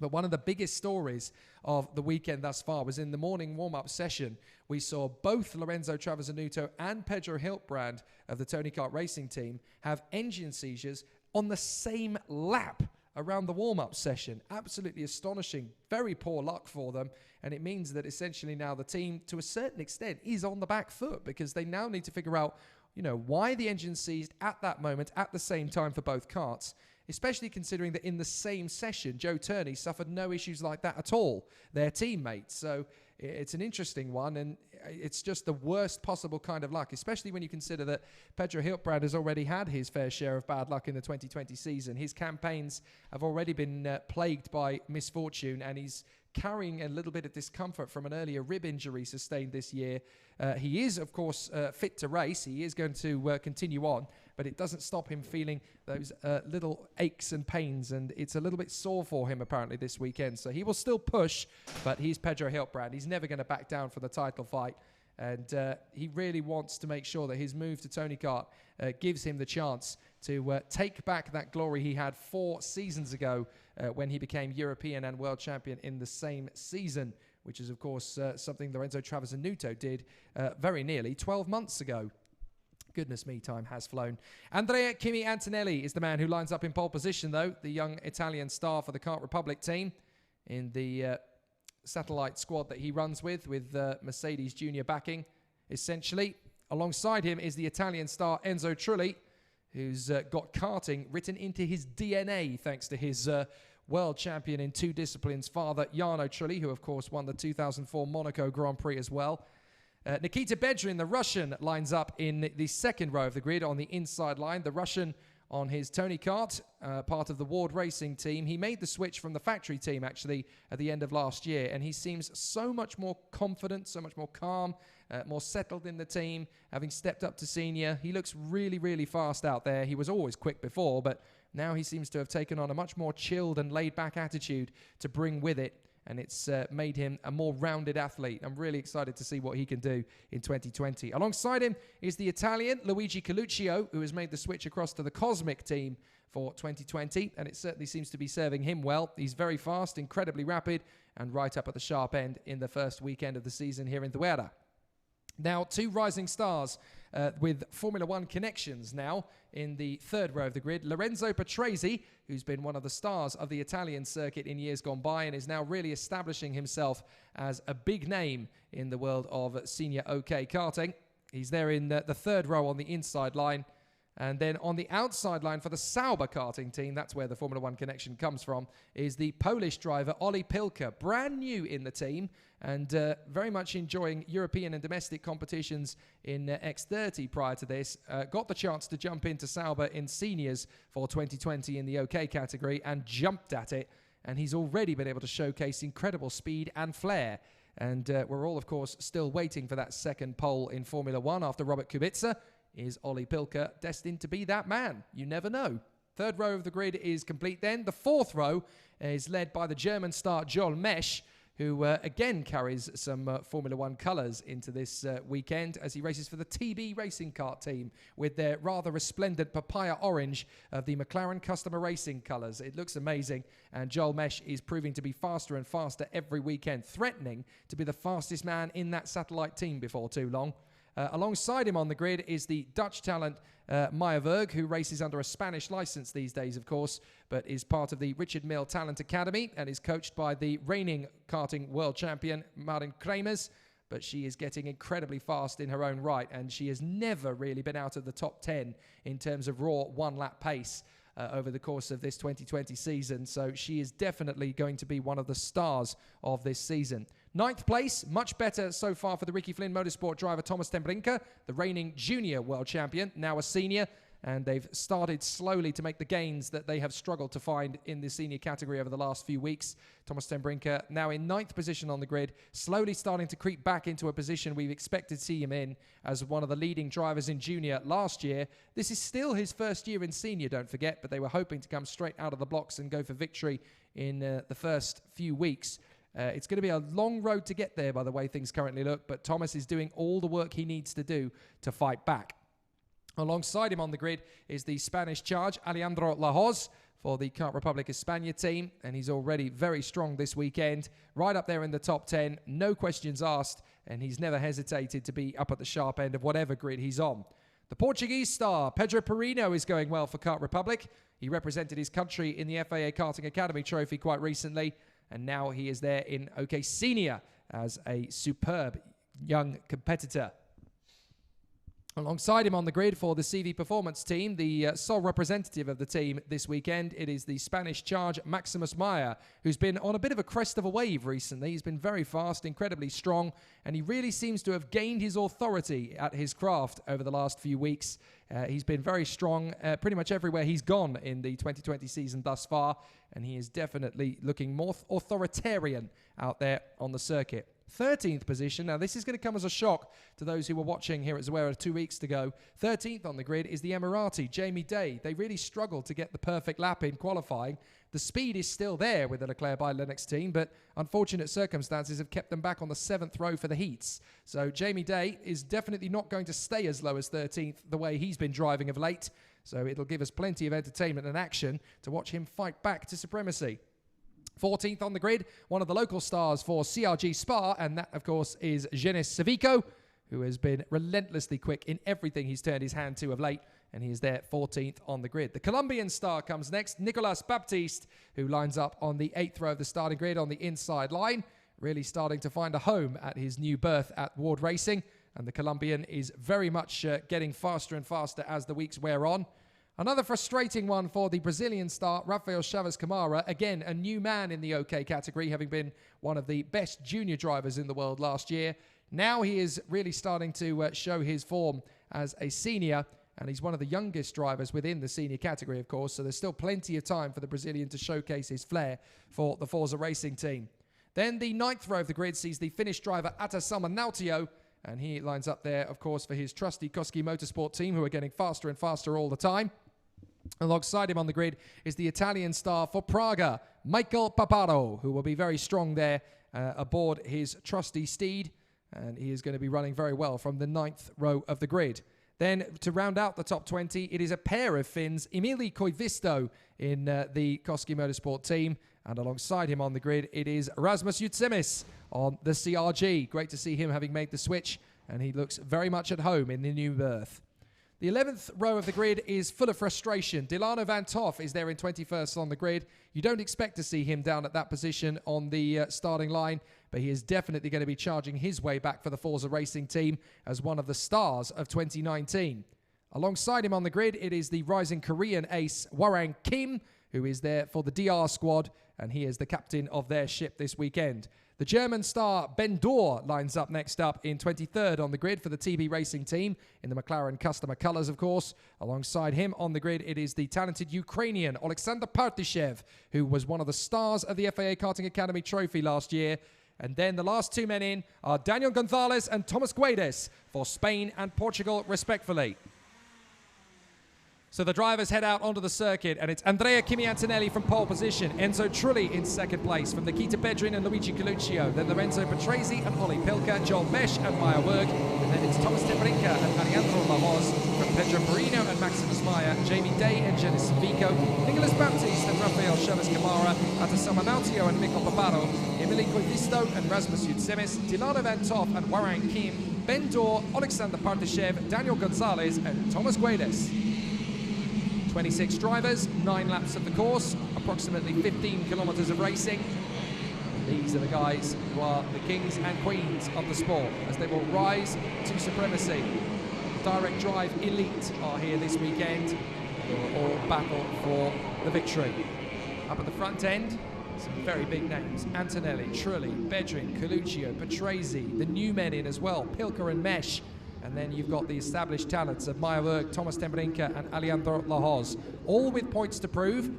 But one of the biggest stories of the weekend thus far was in the morning warm-up session. We saw both Lorenzo Travasanuto and Pedro Hiltbrand of the Tony Kart Racing team have engine seizures on the same lap around the warm-up session. Absolutely astonishing. Very poor luck for them. And it means that essentially now the team, to a certain extent, is on the back foot, because they now need to figure out, you know, why the engine seized at that moment, at the same time for both karts, especially considering that in the same session, Joe Turney suffered no issues like that at all, their teammates. So it's an interesting one, and it's just the worst possible kind of luck, especially when you consider that Pedro Hiltbrand has already had his fair share of bad luck in the 2020 season. His campaigns have already been plagued by misfortune, and he's carrying a little bit of discomfort from an earlier rib injury sustained this year. He is, of course, fit to race. He is going to continue on, but it doesn't stop him feeling those little aches and pains, and it's a little bit sore for him apparently this weekend. So he will still push, but he's Pedro Hiltbrand. He's never going to back down for the title fight. And he really wants to make sure that his move to Tony Kart gives him the chance to take back that glory he had 4 seasons ago when he became European and world champion in the same season, which is, of course, something Lorenzo Travasanuto did very nearly 12 months ago. Goodness me, time has flown. Andrea Kimi Antonelli is the man who lines up in pole position, though, the young Italian star for the Kart Republic team in the satellite squad that he runs with Mercedes Junior backing, essentially. Alongside him is the Italian star Enzo Trulli, who's got karting written into his DNA thanks to his world champion in 2 disciplines father, Jarno Trulli, who of course won the 2004 Monaco Grand Prix as well. Nikita Bedrin, the Russian, lines up in the second row of the grid on the inside line. The Russian on his Tony Kart, part of the Ward Racing team. He made the switch from the factory team, actually, at the end of last year, and he seems so much more confident, so much more calm, more settled in the team, having stepped up to senior. He looks really, really fast out there. He was always quick before, but now he seems to have taken on a much more chilled and laid-back attitude to bring with it, and it's made him a more rounded athlete. I'm really excited to see what he can do in 2020. Alongside him is the Italian Luigi Coluccio, who has made the switch across to the Cosmic team for 2020, and it certainly seems to be serving him well. He's very fast, incredibly rapid, and right up at the sharp end in the first weekend of the season here in Zuera. Now, 2 rising stars with Formula One connections now in the third row of the grid. Lorenzo Patrese, who's been one of the stars of the Italian circuit in years gone by and is now really establishing himself as a big name in the world of senior OK karting. He's there in the third row on the inside line. And then on the outside line for the Sauber karting team, that's where the Formula One connection comes from, is the Polish driver Oli Pilka, brand new in the team and very much enjoying European and domestic competitions in X30 prior to this. Got the chance to jump into Sauber in seniors for 2020 in the OK category and jumped at it. And he's already been able to showcase incredible speed and flair. And we're all, of course, still waiting for that second pole in Formula One after Robert Kubica. Is Ollie Pilker destined to be that man? You never know. Third row of the grid is complete then. The fourth row is led by the German star Joel Mesch, who again carries some Formula One colours into this weekend as he races for the TB Racing Kart team with their rather resplendent papaya orange of the McLaren Customer Racing colours. It looks amazing, and Joel Mesch is proving to be faster and faster every weekend, threatening to be the fastest man in that satellite team before too long. Alongside him on the grid is the Dutch talent Meyerberg, who races under a Spanish license these days, of course, but is part of the Richard Mille Talent Academy and is coached by the reigning karting world champion Martin Kremers. But she is getting incredibly fast in her own right, and she has never really been out of the top 10 in terms of raw one-lap pace over the course of this 2020 season. So she is definitely going to be one of the stars of this season. Ninth place, much better so far for the Ricky Flynn Motorsport driver Thomas ten Brinker, the reigning junior world champion, now a senior. And they've started slowly to make the gains that they have struggled to find in the senior category over the last few weeks. Thomas ten Brinker now in ninth position on the grid, slowly starting to creep back into a position we've expected to see him in as one of the leading drivers in junior last year. This is still his first year in senior, don't forget, but they were hoping to come straight out of the blocks and go for victory in the first few weeks. It's going to be a long road to get there by the way things currently look, but Thomas is doing all the work he needs to do to fight back. Alongside him on the grid is the Spanish charge, Alejandro Lahoz, for the Kart Republic España team, and he's already very strong this weekend, right up there in the top 10, no questions asked, and he's never hesitated to be up at the sharp end of whatever grid he's on. The Portuguese star, Pedro Perino, is going well for Kart Republic. He represented his country in the FIA Karting Academy Trophy quite recently, and now he is there in OK Senior as a superb young competitor. Alongside him on the grid for the CV Performance team, the sole representative of the team this weekend, it is the Spanish charge Maximus Meyer, who's been on a bit of a crest of a wave recently. He's been very fast, incredibly strong, and he really seems to have gained his authority at his craft over the last few weeks. He's been very strong pretty much everywhere he's gone in the 2020 season thus far, and he is definitely looking more authoritarian out there on the circuit. 13th position. Now, this is going to come as a shock to those who were watching here at Zuera 2 weeks ago. 13th on the grid is the Emirati, Jamie Day. They really struggled to get the perfect lap in qualifying. The speed is still there with the Leclerc by Lennox team, but unfortunate circumstances have kept them back on the 7th row for the heats. So Jamie Day is definitely not going to stay as low as 13th the way he's been driving of late. So it'll give us plenty of entertainment and action to watch him fight back to supremacy. 14th on the grid, one of the local stars for CRG Spa, and that, of course, is Genis Savico, who has been relentlessly quick in everything he's turned his hand to of late, and he is there 14th on the grid. The Colombian star comes next, Nicolas Baptiste, who lines up on the 8th row of the starting grid on the inside line, really starting to find a home at his new berth at Ward Racing, and the Colombian is very much getting faster and faster as the weeks wear on. Another frustrating one for the Brazilian star, Rafael Chaves Camara. Again, a new man in the OK category, having been one of the best junior drivers in the world last year. Now he is really starting to show his form as a senior, and he's one of the youngest drivers within the senior category, of course, so there's still plenty of time for the Brazilian to showcase his flair for the Forza Racing team. Then the 9th row of the grid sees the Finnish driver Atasama Nautio, and he lines up there, of course, for his trusty Koski Motorsport team, who are getting faster and faster all the time. Alongside him on the grid is the Italian star for Praga, Michael Paparo, who will be very strong there aboard his trusty steed, and he is going to be running very well from the 9th row of the grid. Then, to round out the top 20, it is a pair of Finns, Emili Koivisto in the Koski Motorsport team, and alongside him on the grid, it is Rasmus Jutsemis on the CRG. Great to see him having made the switch, and he looks very much at home in the new berth. The 11th row of the grid is full of frustration. Delano Van Toff is there in 21st on the grid. You don't expect to see him down at that position on the starting line, but he is definitely going to be charging his way back for the Forza Racing team as one of the stars of 2019. Alongside him on the grid, it is the rising Korean ace, Warang Kim, who is there for the DR squad, and he is the captain of their ship this weekend. The German star Ben Dorr lines up next up in 23rd on the grid for the TB Racing team in the McLaren customer colours, of course. Alongside him on the grid, it is the talented Ukrainian Alexander Partishev, who was one of the stars of the FIA Karting Academy Trophy last year. And then the last two men in are Daniel Gonzalez and Thomas Guedes for Spain and Portugal, respectively. So the drivers head out onto the circuit, and it's Andrea Kimi Antonelli from pole position, Enzo Trulli in second place from Nikita Bedrin and Luigi Coluccio, then Lorenzo Patrese and Olli Pilka, Joel Mesh and Maya Werg, and then it's Thomas Tembrinka and Alejandro Lahoz from Pedro Perino and Maximus Maya, Jamie Day and Genis Vico, Nicolas Baptiste and Rafael Chavez Camara, Atasama Nautio and Mikko Paparo, Emily Koivisto and Rasmus Yudsemis, Dilano Van Toff and Warren Kim, Ben Dorr, Alexander Partyshev, Daniel Gonzalez and Thomas Guedes. 26 drivers, 9 laps of the course, approximately 15 kilometers of racing. These are the guys who are the kings and queens of the sport as they will rise to supremacy. Direct Drive Elite are here this weekend. They will all battle for the victory. Up at the front end, some very big names. Antonelli, Trulli, Bedrin, Coluccio, Patrese, the new men in as well, Pilka and Mesh. And then you've got the established talents of Maya Werg, Thomas Tembrinka and Alejandro Lahoz, all with points to prove.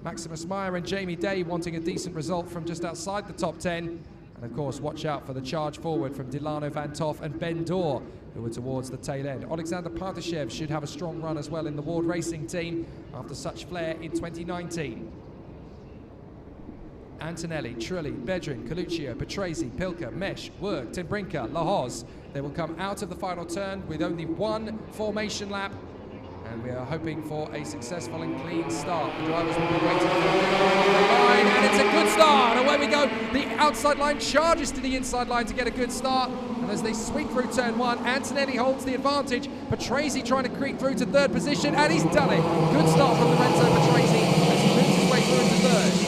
Maximus Maya and Jamie Day wanting a decent result from just outside the top 10. And of course, watch out for the charge forward from Dilano Van Toff and Ben Dorr, who are towards the tail end. Alexander Partyshev should have a strong run as well in the Ward Racing team after such flair in 2019. Antonelli, Trulli, Bedrin, Coluccio, Patrese, Pilka, Mesh, Werg, Tembrinka, Lahoz. They will come out of the final turn with only one formation lap, and we are hoping for a successful and clean start. The drivers will be waiting for the line, and it's a good start. Away we go. The outside line charges to the inside line to get a good start, and as they sweep through turn one, Antonelli holds the advantage. Patrese trying to creep through to third position, and he's done it. Good start from Lorenzo Patrese as he moves his way through into third.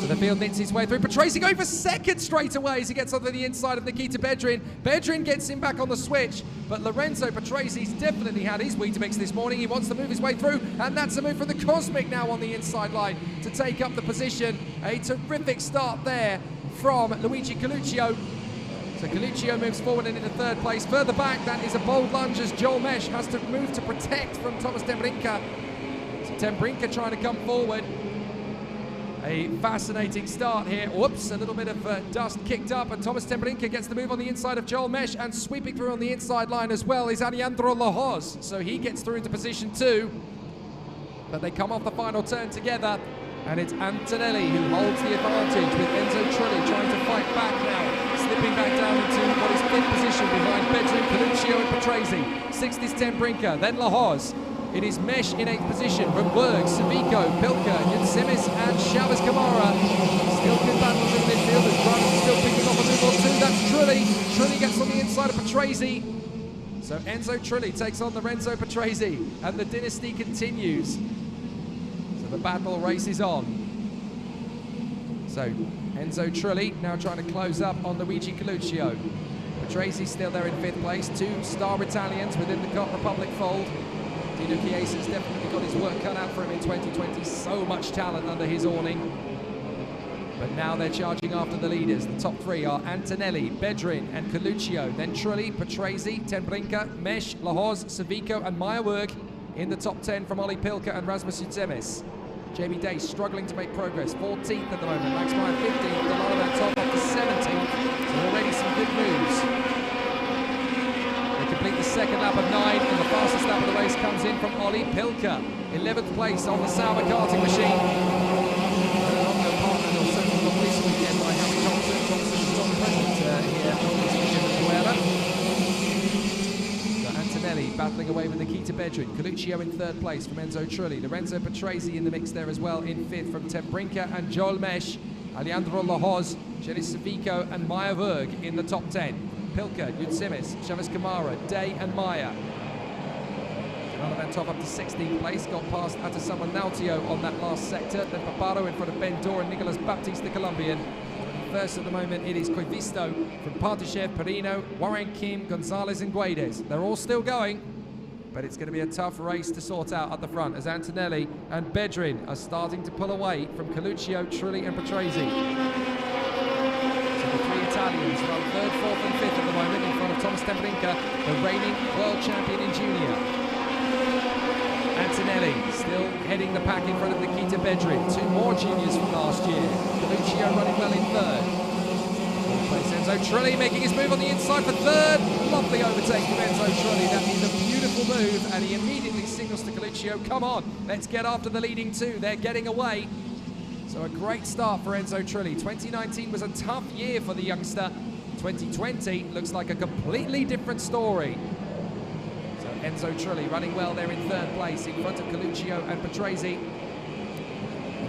So the field knits his way through. Patrese going for second straight away as he gets onto the inside of Nikita Bedrin. Bedrin gets him back on the switch, but Lorenzo Patrese's definitely had his Weetabix this morning. He wants to move his way through, and that's a move from the Cosmic now on the inside line to take up the position. A terrific start there from Luigi Coluccio. So Coluccio moves forward and into third place. Further back, that is a bold lunge as Joel Mesh has to move to protect from Thomas Tembrinka. So Tembrinka trying to come forward. A fascinating start here. Whoops, a little bit of dust kicked up, and Thomas Tembrinka gets the move on the inside of Joel Mesh, and sweeping through on the inside line as well is Alejandro Lahoz. So he gets through into position 2, but they come off the final turn together, and it's Antonelli who holds the advantage with Enzo Trulli trying to fight back now, slipping back down into what is 5th position behind Bedrin, Coluccio and Patrese. 6th is Tembrinka, then Lahoz. It is Mesh in 8th position from Werg, Savico, Pilka, Yudsemis and Chavez Camara. Still good battles in midfield as drivers are still picking off a move or two. That's Trulli. Trulli gets on the inside of Patrese. So Enzo Trulli takes on Lorenzo Patrese, and the dynasty continues. So the battle races on. So Enzo Trulli now trying to close up on Luigi Coluccio. Patrese still there in 5th place. 2 star Italians within the Kart Republic fold. Dino Chiesa's definitely got his work cut out for him in 2020. So much talent under his awning. But now they're charging after the leaders. The top 3 are Antonelli, Bedrin and Coluccio. Then Trulli, Patrese, Tembrinka, Mesh, Lahoz, Savico and Maya Werg in the top 10 from Olli Pilka and Rasmus Yudsemis. Jamie Day struggling to make progress. 14th at the moment. Max Meyer 15th. Delano Van Toff up to 17th. So already some good moves. Complete the second lap of 9, and the fastest lap of the race comes in from Olli Pilka. 11th place on the Sauber karting machine. Partnered or certainly not this weekend by Harry Thompson. Thompson is not present here on this weekend at Zuera. So Antonelli battling away with Nikita Bedrin. Coluccio in 3rd place from Enzo Trulli. Lorenzo Patrese in the mix there as well in 5th from Tembrinka and Joel Mesh. Alejandro Lahoz, Genis Savico and Maya Werg in the top 10. Pilka, Yudsemis, Chavez Camara, Day and Maya. Another Van Toff up to 16th place, got past Atasama Nautio on that last sector, then Paparo in front of Ben Dorr and Nicolas Baptiste, the Colombian. First at the moment it is Koivisto from Partyshev, Perino, Warren Kim, Gonzalez and Guedes. They're all still going, but it's going to be a tough race to sort out at the front as Antonelli and Bedrin are starting to pull away from Coluccio, Trulli and Patrese. Italians run 3rd, 4th and 5th at the moment in front of Thomas Tembrinka, the reigning world champion in junior. Antonelli still heading the pack in front of Nikita Bedrin. 2 more juniors from last year. Coluccio running well in 3rd. place. Enzo Trulli making his move on the inside for third. Lovely overtake from Enzo Trulli. That is a beautiful move, and he immediately signals to Coluccio, come on, let's get after the leading two. They're getting away. So a great start for Enzo Trulli. 2019 was a tough year for the youngster. 2020 looks like a completely different story. So Enzo Trulli running well there in third place in front of Coluccio and Patrese.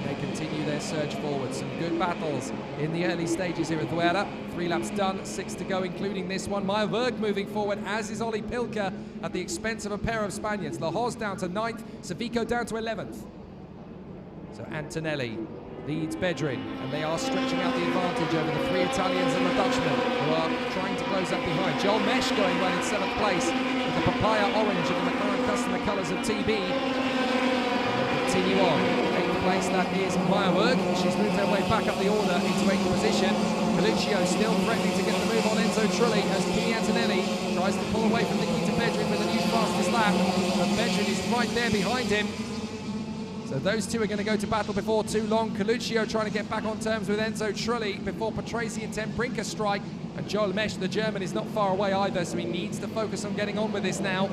They continue their surge forward. Some good battles in the early stages here at Zuera. 3 laps done, 6 to go, including this one. Meyer Berg moving forward, as is Ollie Pilker, at the expense of a pair of Spaniards. Lahoz down to 9th, Savico down to 11th. So Antonelli leads Bedrin, and they are stretching out the advantage over the 3 Italians and the Dutchman, who are trying to close up behind. Joel Mesh going well in 7th place with the papaya orange of the McLaren customer colours of TB. And they'll continue on. Place, that is Meyerberg. She's moved her way back up the order into 8th position. Coluccio still threatening to get the move on Enzo Trulli as Kimi Antonelli tries to pull away from Nikita Bedrin with a new fastest lap. But Bedrin is right there behind him. So those two are going to go to battle before too long. Coluccio trying to get back on terms with Enzo Trulli before Patrese and Ten Brinker strike. And Joel Mesh, the German, is not far away either, so he needs to focus on getting on with this now.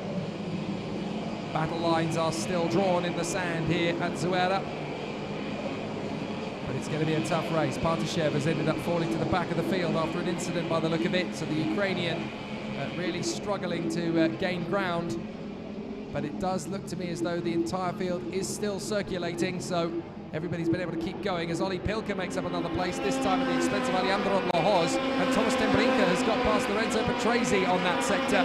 Battle lines are still drawn in the sand here at Zuera. It's going to be a tough race. Partashev has ended up falling to the back of the field after an incident by the look of it, so the Ukrainian really struggling to gain ground. But it does look to me as though the entire field is still circulating, so everybody's been able to keep going as Ollie Pilker makes up another place, this time at the expense of Alejandro Lahoz, and Thomas Tembrinka has got past Lorenzo Patrese on that sector.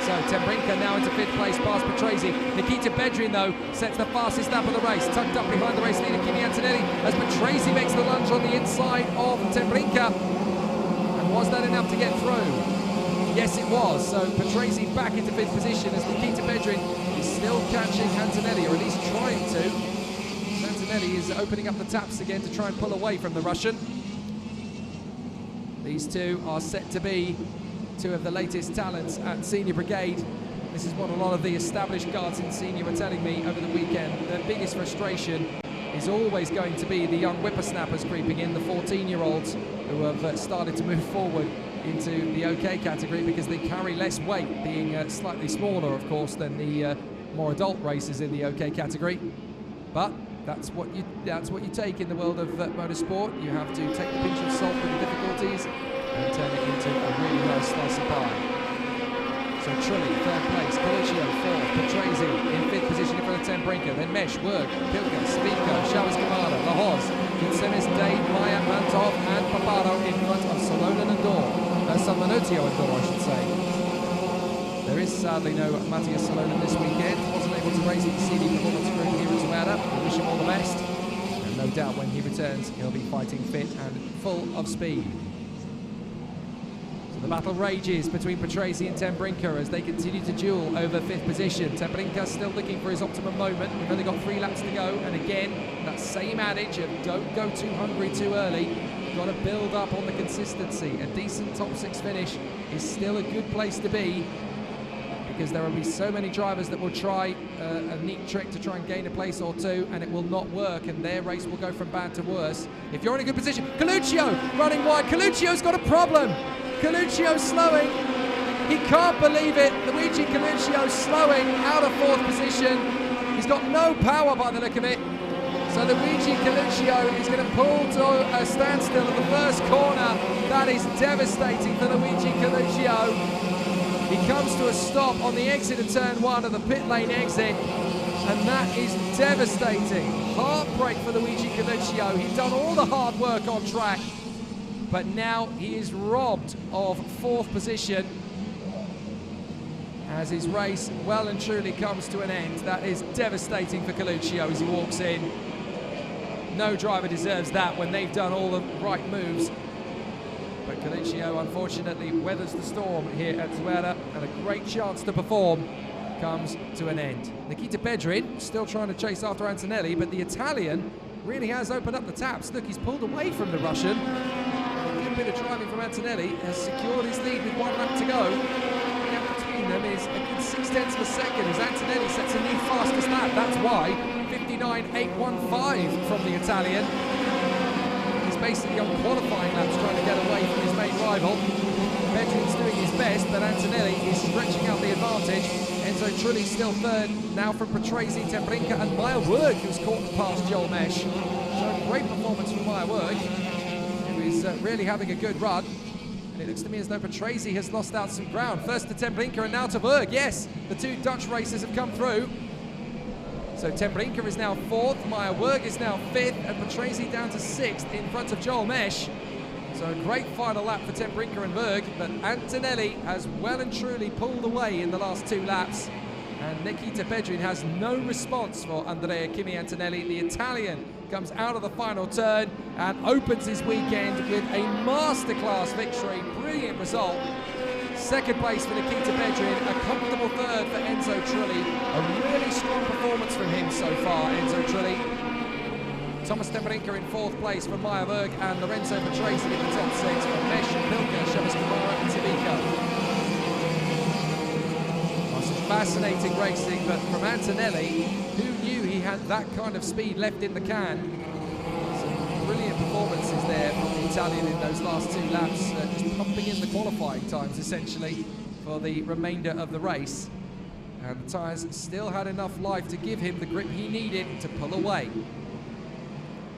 So Tembrinka now into 5th place past Patrese. Nikita Bedrin, though, sets the fastest lap of the race, tucked up behind the race leader Kimi Antonelli as Patrese makes the lunge on the inside of Tembrinka. And was that enough to get through? Yes, it was. So Patrese back into 5th position as Nikita Bedrin is still catching Antonelli, or at least trying to. Antonelli is opening up the taps again to try and pull away from the Russian. These two are set to be 2 of the latest talents at Senior Brigade. This is what a lot of the established guards in Senior were telling me over the weekend. Their biggest frustration is always going to be the young whippersnappers creeping in, the 14-year-olds who have started to move forward into the OK category because they carry less weight, being slightly smaller, of course, than the more adult racers in the OK category. But that's what you take in the world of motorsport. You have to take the pinch of salt with the difficulties and turn it into a really nice slice of pie. So Trulli, 3rd place, Coluccio, 4th, Patrese in 5th position in front of Ten Brinker, then Mesh, Werg, Pilker, Spica, Chavez Kamada, Lahoz, Kinsemis, Dave, Maya, Mantov, and Paparo in front of Salonen and Dor. Salmanotio and Dor, I should say. There is sadly no Matthias Salonen this weekend. Wasn't able to race with the CD Performance Group here at Zuera. We wish him all the best. And no doubt when he returns, he'll be fighting fit and full of speed. The battle rages between Patrese and Ten Brinker as they continue to duel over 5th position. Ten Brinker still looking for his optimum moment. We've only got 3 laps to go, and again, that same adage of don't go too hungry too early. You've got to build up on the consistency. A decent top 6 finish is still a good place to be, because there will be so many drivers that will try a neat trick to try and gain a place or two, and it will not work, and their race will go from bad to worse. If you're in a good position, Coluccio running wide. Coluccio's got a problem. Coluccio slowing. He can't believe it. Luigi Coluccio slowing out of 4th position. He's got no power by the look of it. So Luigi Coluccio is going to pull to a standstill at the first corner. That is devastating for Luigi Coluccio. He comes to a stop on the exit of turn 1 of the pit lane exit, and that is devastating. Heartbreak for Luigi Coluccio. He'd done all the hard work on track, but now he is robbed of 4th position as his race well and truly comes to an end. That is devastating for Coluccio as he walks in. No driver deserves that when they've done all the right moves. But Coluccio, unfortunately, weathers the storm here at Zuera, and a great chance to perform comes to an end. Nikita Bedrin still trying to chase after Antonelli, but the Italian really has opened up the taps. Look, he's pulled away from the Russian. A good bit of driving from Antonelli has secured his lead with 1 lap to go. The gap between them is a good 0.6 of a second as Antonelli sets a new fastest lap. That's why 59.815 from the Italian. He's basically on qualifying laps trying to get away from his main rival. Bedrin's doing his best, but Antonelli is stretching out the advantage. Enzo Trulli still third, now from Patrese, Tembrinka and Meyer Werg, who's caught past Joel Mesh. So great performance from Meyer Werg, who is really having a good run. And it looks to me as though Patrese has lost out some ground. First to Tembrinka and now to Werg. Yes, the two Dutch racers have come through. So Tembrinka is now fourth, Meyer Werg is now fifth, and Patrese down to sixth in front of Joel Mesh. So a great final lap for Tembrinka and Werg, but Antonelli has well and truly pulled away in the last two laps. And Nikita Bedrin has no response for Andrea Kimi Antonelli. The Italian comes out of the final turn and opens his weekend with a masterclass victory. Brilliant result. Second place for Nikita Bedrin, a comfortable third for Enzo Trulli. A really strong performance from him so far, Enzo Trulli. Thomas Tembrinka in fourth place for Meyer Werg and Lorenzo Patrese in the top six for Mesh, Pilka, Chavez Kamara and Civico. Some fascinating racing, but from Antonelli, who knew he had that kind of speed left in the can? Some brilliant performances there from the Italian in those last two laps, just pumping in the qualifying times essentially for the remainder of the race. And the tyres still had enough life to give him the grip he needed to pull away.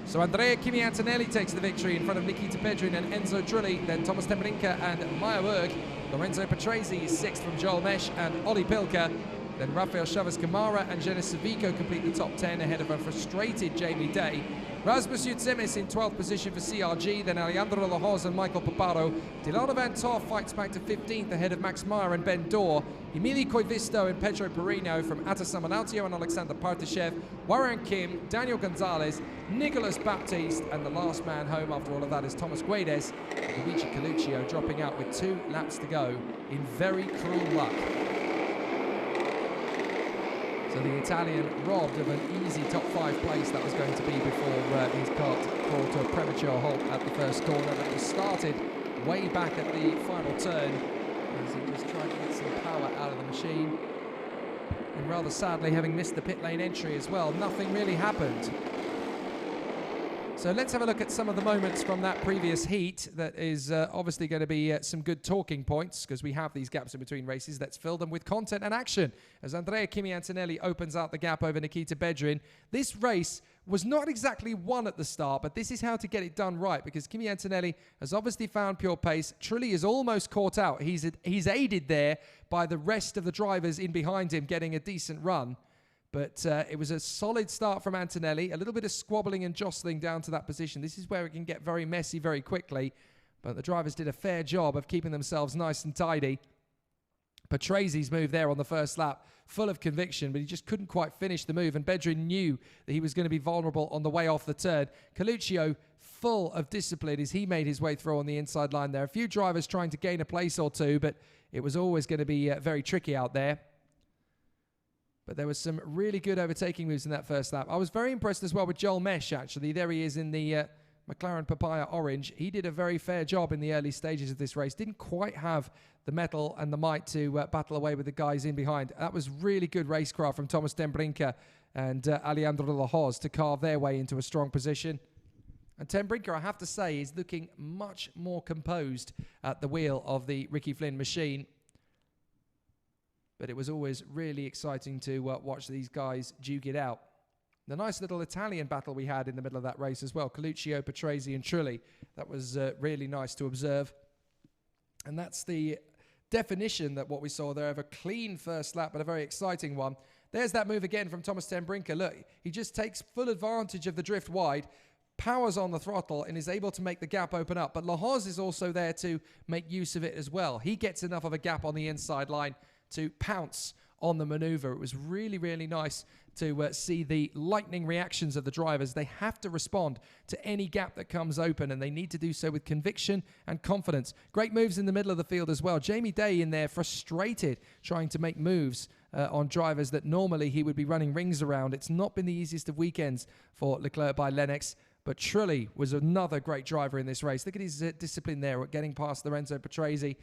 So Andrea Kimi Antonelli takes the victory in front of Nikita Bedrin and Enzo Trulli, then Thomas Tembrinka and Meyer Werg. Lorenzo Patrese is sixth from Joel Mesh and Olli Pilka. Then Rafael Chavez Kamara and Jenis Civico complete the top 10 ahead of a frustrated Jamie Day. Rasmus Utsemis in 12th position for CRG, then Alejandro Lahoz and Michael Paparo. Dilano Van Toff fights back to 15th ahead of Max Meyer and Ben Dorr. Emili Koivisto and Pedro Perino from Atas Samanatio and Alexander Partashev. Warren Kim, Daniel Gonzalez, Nicolas Baptiste, and the last man home after all of that is Thomas Guedes. Luigi Coluccio dropping out with 2 laps to go in very cruel luck. So the Italian robbed of an easy top 5 place that was going to be before his kart crawled to a premature halt at the first corner that was started way back at the final turn as he just tried to get some power out of the machine. And rather sadly, having missed the pit lane entry as well, nothing really happened. So let's have a look at some of the moments from that previous heat. That is obviously going to be some good talking points because we have these gaps in between races. Let's fill them with content and action as Andrea Kimi Antonelli opens out the gap over Nikita Bedrin. This race was not exactly won at the start, but this is how to get it done right because Kimi Antonelli has obviously found pure pace. Trulli is almost caught out. He's aided there by the rest of the drivers in behind him getting a decent run. But it was a solid start from Antonelli, a little bit of squabbling and jostling down to that position. This is where it can get very messy very quickly, but the drivers did a fair job of keeping themselves nice and tidy. Patrese's move there on the first lap, full of conviction, but he just couldn't quite finish the move, and Bedrin knew that he was going to be vulnerable on the way off the turn. Coluccio, full of discipline as he made his way through on the inside line there. A few drivers trying to gain a place or two, but it was always going to be very tricky out there. But there was some really good overtaking moves in that first lap. I was very impressed as well with Joel Mesh, actually. There he is in the McLaren Papaya Orange. He did a very fair job in the early stages of this race. Didn't quite have the mettle and the might to battle away with the guys in behind. That was really good racecraft from Thomas Tembrinka and Alejandro Lahoz to carve their way into a strong position. And Tembrinka, I have to say, is looking much more composed at the wheel of the Ricky Flynn machine. But it was always really exciting to watch these guys duke it out. The nice little Italian battle we had in the middle of that race as well. Coluccio, Patrese and Trulli. That was really nice to observe. And that's the definition that what we saw there of a clean first lap, but a very exciting one. There's that move again from Thomas Tembrinka. Look, he just takes full advantage of the drift wide, powers on the throttle and is able to make the gap open up. But Lahoz is also there to make use of it as well. He gets enough of a gap on the inside line to pounce on the maneuver. It was really, really nice to see the lightning reactions of the drivers. They have to respond to any gap that comes open, and they need to do so with conviction and confidence. Great moves in the middle of the field as well. Jamie Day in there, frustrated, trying to make moves on drivers that normally he would be running rings around. It's not been the easiest of weekends for Leclerc by Lennox, but Trulli was another great driver in this race. Look at his discipline there, getting past Lorenzo Patrese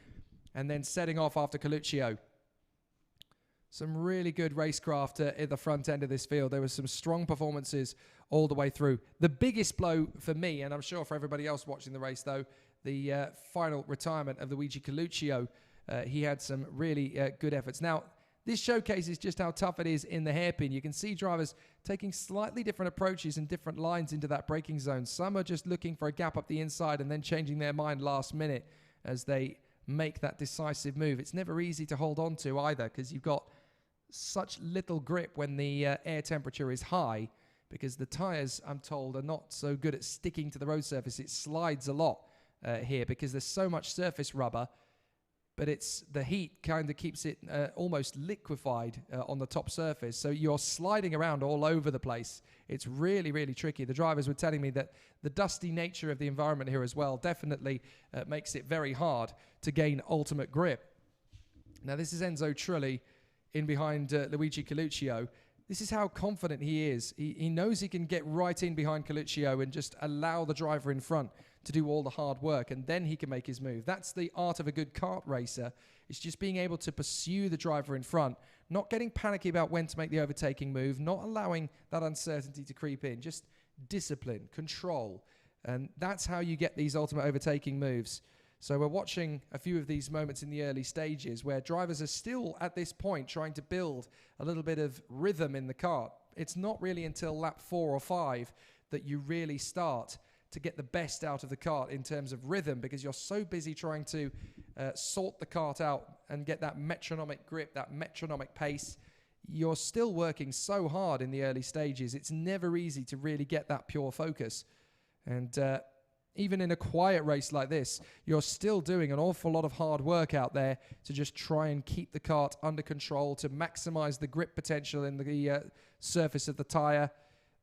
and then setting off after Coluccio. Some really good racecraft at the front end of this field. There were some strong performances all the way through. The biggest blow for me, and I'm sure for everybody else watching the race, though, the final retirement of Luigi Coluccio. He had some really good efforts. Now, this showcases just how tough it is in the hairpin. You can see drivers taking slightly different approaches and different lines into that braking zone. Some are just looking for a gap up the inside and then changing their mind last minute as they make that decisive move. It's never easy to hold on to either, because you've got such little grip when the air temperature is high, because the tires, I'm told, are not so good at sticking to the road surface. It slides a lot here because there's so much surface rubber, but it's the heat kind of keeps it almost liquefied on the top surface. So you're sliding around all over the place. It's really, really tricky. The drivers were telling me that the dusty nature of the environment here as well definitely makes it very hard to gain ultimate grip. Now, this is Enzo Trulli in behind Luigi Coluccio. This is how confident he is. He knows he can get right in behind Coluccio and just allow the driver in front to do all the hard work, and then he can make his move. That's the art of a good kart racer. It's just being able to pursue the driver in front, not getting panicky about when to make the overtaking move, not allowing that uncertainty to creep in, just discipline, control. And that's how you get these ultimate overtaking moves. So we're watching a few of these moments in the early stages where drivers are still at this point trying to build a little bit of rhythm in the kart. It's not really until lap 4 or 5 that you really start to get the best out of the kart in terms of rhythm, because you're so busy trying to sort the kart out and get that metronomic grip, that metronomic pace. You're still working so hard in the early stages. It's never easy to really get that pure focus. And even in a quiet race like this, you're still doing an awful lot of hard work out there to just try and keep the kart under control, to maximize the grip potential in the surface of the tire.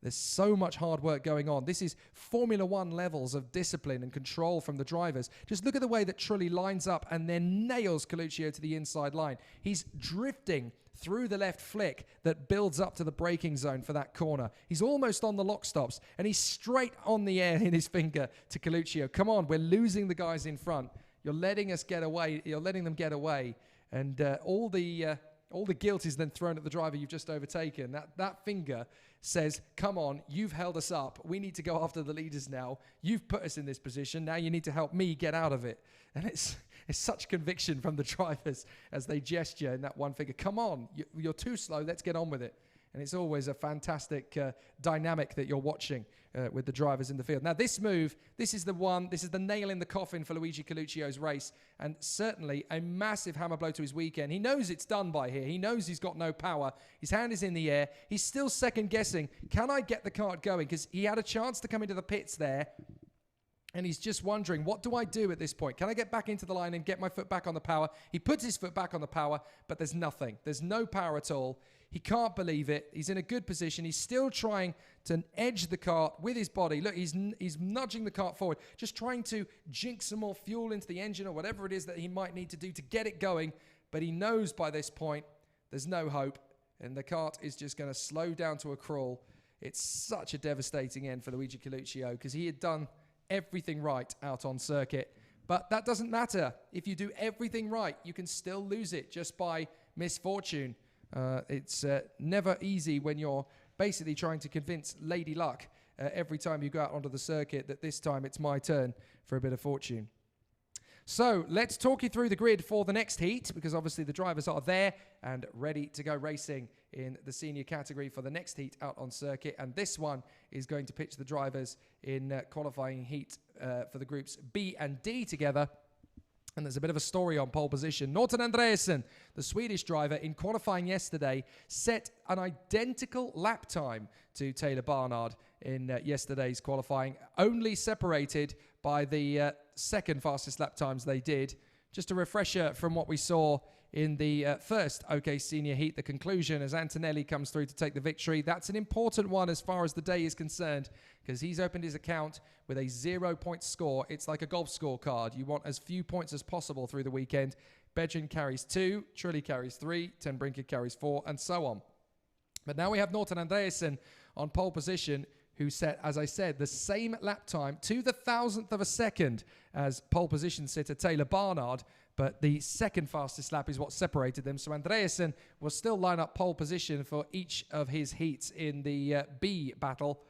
There's so much hard work going on. This is Formula One levels of discipline and control from the drivers. Just look at the way that Trulli lines up and then nails Coluccio to the inside line. He's drifting through the left flick that builds up to the braking zone for that corner. He's almost on the lock stops, and he's straight on the air in his finger to Coluccio. Come on, we're losing the guys in front. You're letting us get away. You're letting them get away. And all the guilt is then thrown at the driver you've just overtaken. That finger says, come on, you've held us up. We need to go after the leaders now. You've put us in this position. Now you need to help me get out of it. And it's such conviction from the drivers as they gesture in that one finger. Come on, you're too slow. Let's get on with it. And it's always a fantastic dynamic that you're watching with the drivers in the field. Now, this move, this is the nail in the coffin for Luigi Coluccio's race, and certainly a massive hammer blow to his weekend. He knows it's done by here. He knows he's got no power. His hand is in the air. He's still second-guessing, can I get the kart going? Because he had a chance to come into the pits there, and he's just wondering, what do I do at this point? Can I get back into the line and get my foot back on the power? He puts his foot back on the power, but there's nothing. There's no power at all. He can't believe it. He's in a good position. He's still trying to edge the kart with his body. Look, he's nudging the kart forward, just trying to jinx some more fuel into the engine or whatever it is that he might need to do to get it going. But he knows by this point there's no hope, and the kart is just going to slow down to a crawl. It's such a devastating end for Luigi Coluccio because he had done everything right out on circuit. But that doesn't matter. If you do everything right, you can still lose it just by misfortune. It's never easy when you're basically trying to convince Lady Luck every time you go out onto the circuit that this time it's my turn for a bit of fortune. So let's talk you through the grid for the next heat, because obviously the drivers are there and ready to go racing in the senior category for the next heat out on circuit. And this one is going to pitch the drivers in qualifying heat for the groups B and D together. And there's a bit of a story on pole position. Norton Andreasen, the Swedish driver, in qualifying yesterday, set an identical lap time to Taylor Barnard in yesterday's qualifying, only separated by the second fastest lap times they did. Just a refresher from what we saw in the first OK Senior Heat, the conclusion as Antonelli comes through to take the victory. That's an important one as far as the day is concerned, because he's opened his account with a 0-point score. It's like a golf scorecard. You want as few points as possible through the weekend. Bedrin carries 2, Trulli carries 3, Ten Brinker carries 4, and so on. But now we have Norton Andreasen on pole position, who set, as I said, the same lap time to the 1,000th of a second as pole position sitter Taylor Barnard. but the second fastest lap is what separated them. So Andreasen will still line up pole position for each of his heats in the B battle.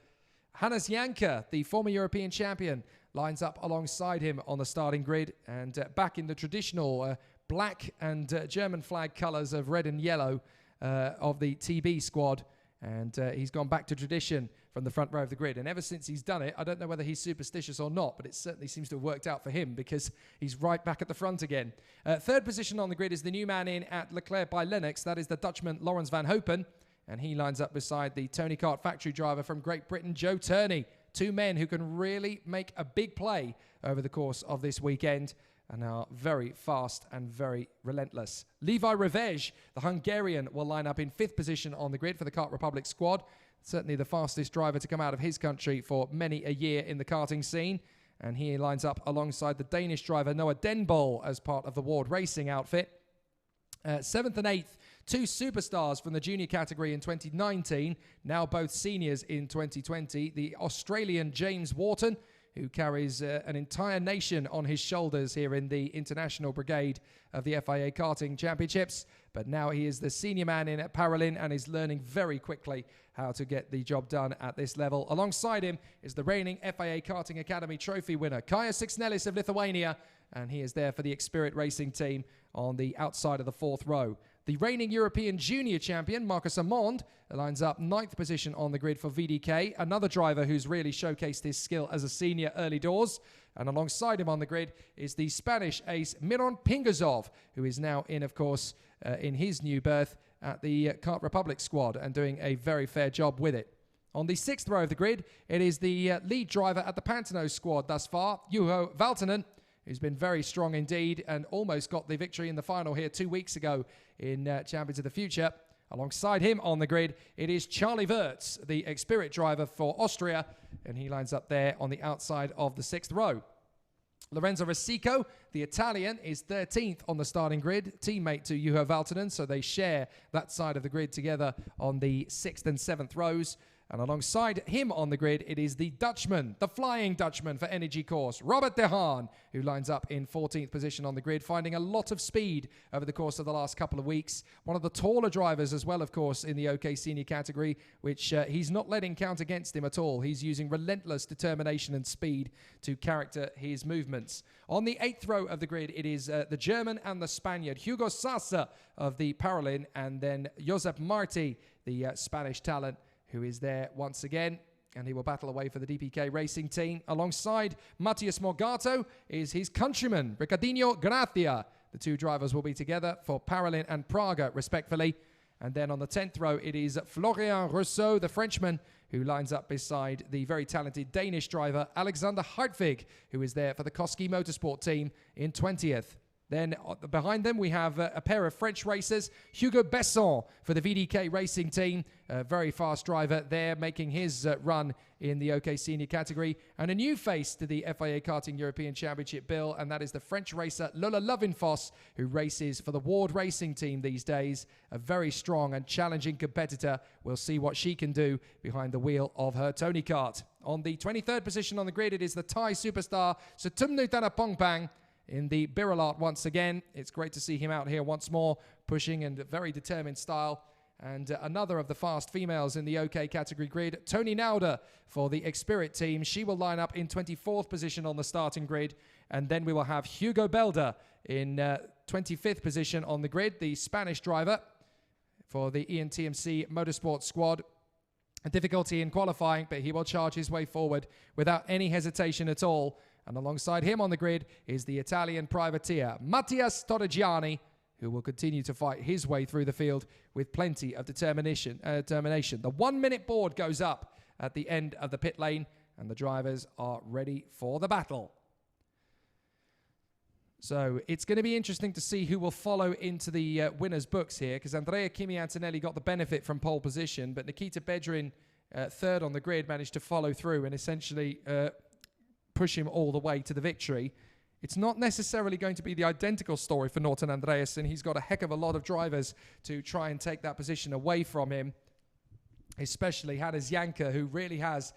Hannes Janke, the former European champion, lines up alongside him on the starting grid, and back in the traditional black and German flag colours of red and yellow of the TB squad. And he's gone back to tradition from the front row of the grid. And ever since he's done it, I don't know whether he's superstitious or not, but it certainly seems to have worked out for him because he's right back at the front again. Third position on the grid is the new man in at Leclerc by Lennox. That is the Dutchman Laurens van Hopen. And he lines up beside the Tony Kart factory driver from Great Britain, Joe Turney. Two men who can really make a big play over the course of this weekend and are very fast and very relentless. Levi Revej, the Hungarian, will line up in fifth position on the grid for the Kart Republic squad. Certainly the fastest driver to come out of his country for many a year in the karting scene. And he lines up alongside the Danish driver Noah Denbol as part of the Ward Racing outfit. Seventh and eighth, two superstars from the junior category in 2019, now both seniors in 2020. The Australian James Wharton, who carries an entire nation on his shoulders here in the international brigade of the FIA Karting Championships. But now he is the senior man in at Paralin and is learning very quickly how to get the job done at this level. Alongside him is the reigning FIA Karting Academy trophy winner, Kaja Sixnelis of Lithuania, and he is there for the Xspirit Racing team on the outside of the fourth row. The reigning European junior champion, Marcus Amond, lines up ninth position on the grid for VDK, another driver who's really showcased his skill as a senior early doors. And alongside him on the grid is the Spanish ace, Miron Pingazov, who is now in, of course, in his new berth at the Kart Republic squad and doing a very fair job with it. On the sixth row of the grid, it is the lead driver at the Pantano squad thus far, Juho Valtonen, who's been very strong indeed and almost got the victory in the final here 2 weeks ago in Champions of the Future. Alongside him on the grid, it is Charlie Wirtz, the Xspirit driver for Austria, and he lines up there on the outside of the sixth row. Lorenzo Rosico, the Italian, is 13th on the starting grid, teammate to Juho Valtonen, so they share that side of the grid together on the sixth and seventh rows. And alongside him on the grid, it is the Dutchman, the Flying Dutchman for Energy Course, Robert De Haan, who lines up in 14th position on the grid, finding a lot of speed over the course of the last couple of weeks. One of the taller drivers as well, of course, in the OK Senior category, which he's not letting count against him at all. He's using relentless determination and speed to character his movements. On the eighth row of the grid, it is the German and the Spaniard, Hugo Sasa of the Paralin, and then Josep Marti, the Spanish talent, who is there once again, and he will battle away for the DPK Racing team. Alongside Matias Morgato is his countryman, Ricardinho Gracia. The two drivers will be together for Paralin and Praga, respectively. And then on the 10th row, it is Florian Rousseau, the Frenchman, who lines up beside the very talented Danish driver, Alexander Hartvig, who is there for the Koski Motorsport team in 20th. Then behind them, we have a pair of French racers, Hugo Besson for the VDK Racing team, a very fast driver there, making his run in the OK Senior category, and a new face to the FIA Karting European Championship bill, and that is the French racer Lola Lovinfoss, who races for the Ward Racing team these days, a very strong and challenging competitor. We'll see what she can do behind the wheel of her Tony Kart. On the 23rd position on the grid, it is the Thai superstar Sutumnu Thanapongpang, in the Birolart once again. It's great to see him out here once more, pushing in a very determined style. And another of the fast females in the OK category grid, Tony Nauder for the Xspirit team. She will line up in 24th position on the starting grid. And then we will have Hugo Belder in 25th position on the grid, the Spanish driver for the ENTMC Motorsport squad. A difficulty in qualifying, but he will charge his way forward without any hesitation at all. And alongside him on the grid is the Italian privateer, Mattias Torrigiani, who will continue to fight his way through the field with plenty of determination. The 1 minute board goes up at the end of the pit lane, and the drivers are ready for the battle. So it's going to be interesting to see who will follow into the winner's books here, because Andrea Kimi Antonelli got the benefit from pole position, but Nikita Bedrin, third on the grid, managed to follow through and essentially push him all the way to the victory. It's not necessarily going to be the identical story for Norton Andreasen. He's got a heck of a lot of drivers to try and take that position away from him, especially Hannes Janke, who really has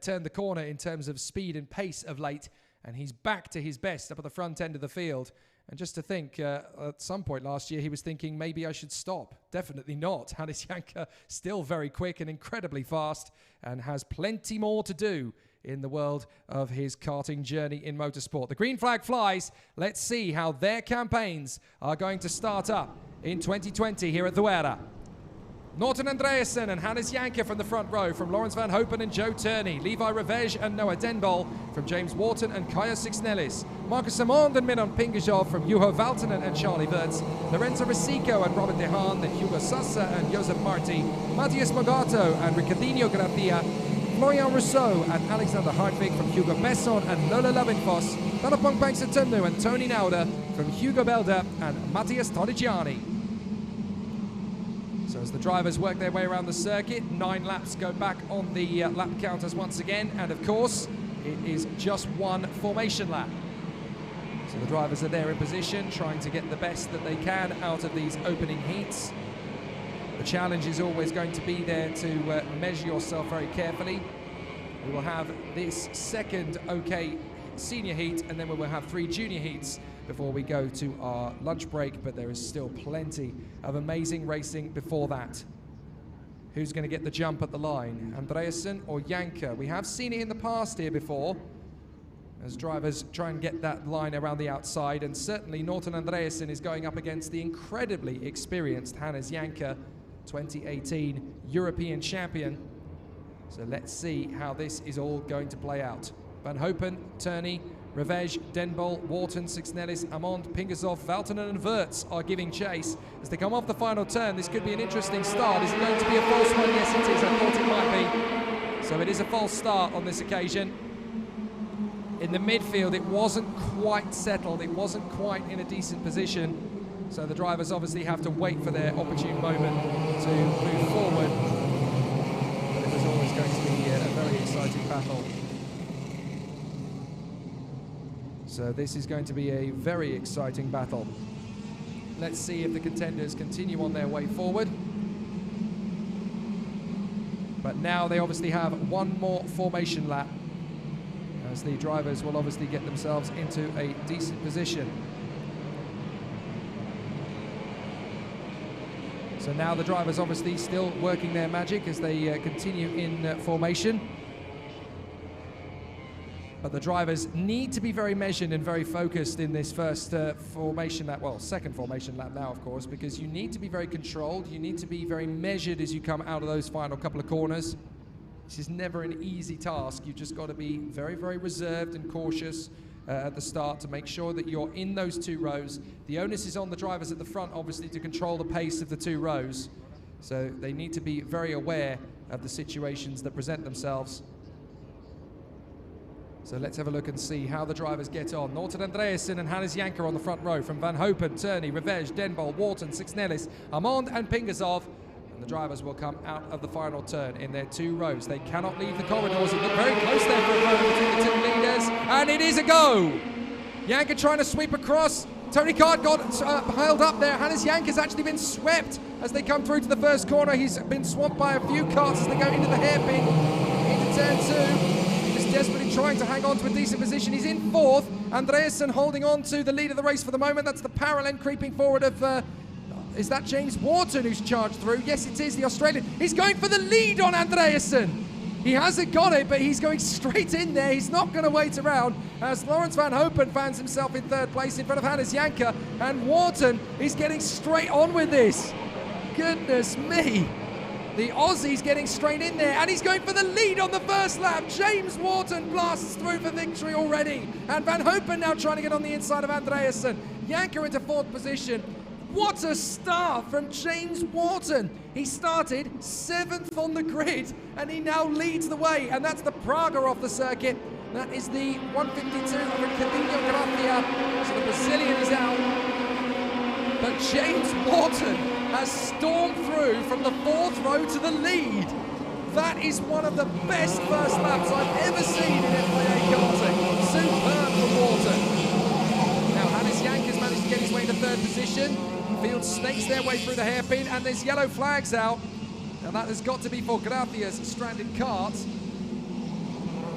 turned the corner in terms of speed and pace of late, and he's back to his best up at the front end of the field. And just to think, at some point last year, he was thinking maybe I should stop. Definitely not. Hannes Janker still very quick and incredibly fast and has plenty more to do in the world of his karting journey in motorsport. The green flag flies. Let's see how their campaigns are going to start up in 2020 here at Zuera. Norton Andreasen and Hannes Janker from the front row, from Laurens van Hopen and Joe Turney, Levi Revege and Noah Denbol, from James Wharton and Kaya Sixnellis, Marcus Amond and Minon Pingajov, from Juho Valtonen and Charlie Wirtz, Lorenzo Rosico and Robert De Haan, then Hugo Sassa and Joseph Marti, Matthias Mogato and Ricardinho Gracia, Florian Rousseau and Alexander Hartwig from Hugo Besson and Lola Lovenfoss, Danapong Pangsatunnu and Tony Nauder from Hugo Belda and Matthias Torrigiani. So as the drivers work their way around the circuit, 9 laps go back on the lap counters once again, and of course it is just one formation lap. So the drivers are there in position, trying to get the best that they can out of these opening heats. The challenge is always going to be there to measure yourself very carefully. We will have this second OK senior heat, and then we will have 3 junior heats before we go to our lunch break, but there is still plenty of amazing racing before that. Who's going to get the jump at the line, Andreasen or Janker? We have seen it in the past here before, as drivers try and get that line around the outside, and certainly Norton Andreasen is going up against the incredibly experienced Hannes Janker, 2018 European champion. So let's see how this is all going to play out. Van Hopen, Turney, Revege, Denbol, Wharton, Sixnellis, Amond, Pingazov, Valtonen and Wirtz are giving chase. As they come off the final turn, this could be an interesting start. Is it going to be a false one? Yes, it is. I thought it might be. So it is a false start on this occasion. In the midfield, it wasn't quite settled. It wasn't quite in a decent position. So the drivers obviously have to wait for their opportune moment to move forward. But it was always going to be a very exciting battle. So this is going to be a very exciting battle. Let's see if the contenders continue on their way forward. But now they obviously have one more formation lap, as the drivers will obviously get themselves into a decent position. So now the drivers obviously still working their magic as they continue in formation. But the drivers need to be very measured and very focused in this first formation lap, well, second formation lap now, of course, because you need to be very controlled. You need to be very measured as you come out of those final couple of corners. This is never an easy task. You've just got to be very, very reserved and cautious at the start to make sure that you're in those 2 rows. The onus is on the drivers at the front, obviously, to control the pace of the 2 rows. So they need to be very aware of the situations that present themselves. So let's have a look and see how the drivers get on. Norton Andreasen and Hannes Janker on the front row, from Van Hopen, Turney, Revege, Denbol, Wharton, Sixnellis, Amond and Pingazov. And the drivers will come out of the final turn in their 2 rows. They cannot leave the corridors. It looked very close there for a moment between the 2 leaders. And it is a go! Janker trying to sweep across. Tony Card got piled up there. Hannes Janker's actually been swept as they come through to the first corner. He's been swamped by a few carts as they go into the hairpin, into turn 2. Desperately trying to hang on to a decent position. He's in 4th. Andreasen holding on to the lead of the race for the moment. That's the parallel creeping forward of, is that James Wharton who's charged through? Yes, it is, the Australian. He's going for the lead on Andreasen. He hasn't got it, but he's going straight in there. He's not going to wait around as Laurens van Hopen finds himself in 3rd place in front of Hannes Janker, and Wharton is getting straight on with this. Goodness me. The Aussie's getting straight in there, and he's going for the lead on the first lap. James Wharton blasts through for victory already, and Van Hopen now trying to get on the inside of Andreasen. Janker into 4th position. What a start from James Wharton. He started 7th on the grid, and he now leads the way, and that's the Praga off the circuit. That is the 152 of Ricardinho Gracia. So the Brazilian is out. But James Wharton has stormed through from the 4th row to the lead. That is one of the best first laps I've ever seen in FIA Karting. Superb from Wharton. Now Hannes Janker's managed to get his way into 3rd position. Field snakes their way through the hairpin, and there's yellow flags out. And that has got to be for Gracia's stranded cart.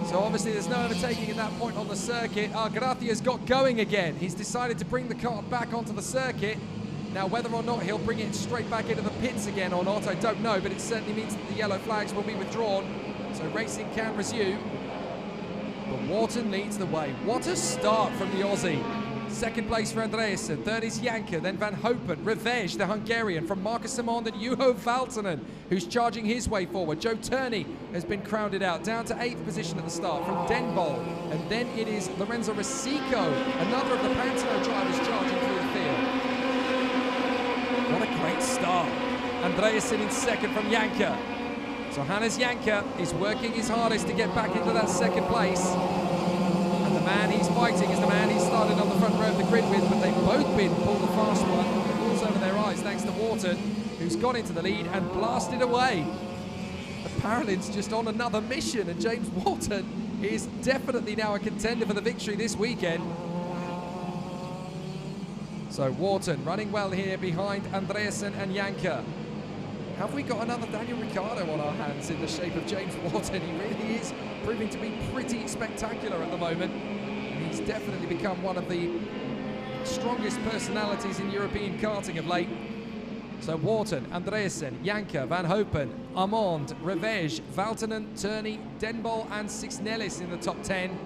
So So obviously there's no overtaking at that point on the circuit. Gracia's got going again. He's decided to bring the car back onto the circuit. Now whether or not he'll bring it straight back into the pits again or not, I don't know, but it certainly means that the yellow flags will be withdrawn. So racing can resume. But Wharton leads the way. What a start from the Aussie. Second place for Andreasen, third is Janka, then Van Hopen, Revege, the Hungarian, from Marcus Simond and Juho Valtonen, who's charging his way forward. Joe Turney has been crowded out, down to 8th position at the start from Denbol. And then it is Lorenzo Rosico, another of the Pantano drivers charging through the field. What a great start. Andreasen in second from Janka. So Hannes Janka is working his hardest to get back into that second place. And the man he's fighting is the man he started on the front row of the grid with, but they've both been pulled the fast one. It falls over their eyes thanks to Wharton, who's got into the lead and blasted away. The Paralympics just on another mission, and James Wharton is definitely now a contender for the victory this weekend. So Wharton running well here behind Andreasen and Janka. Have we got another Daniel Ricciardo on our hands in the shape of James Wharton? He really is proving to be pretty spectacular at the moment. And he's definitely become one of the strongest personalities in European karting of late. So Wharton, Andreasen, Janka, Van Hopen, Armand, Revege, Valtonen, Turney, Denbol and Sixnelis in the top 10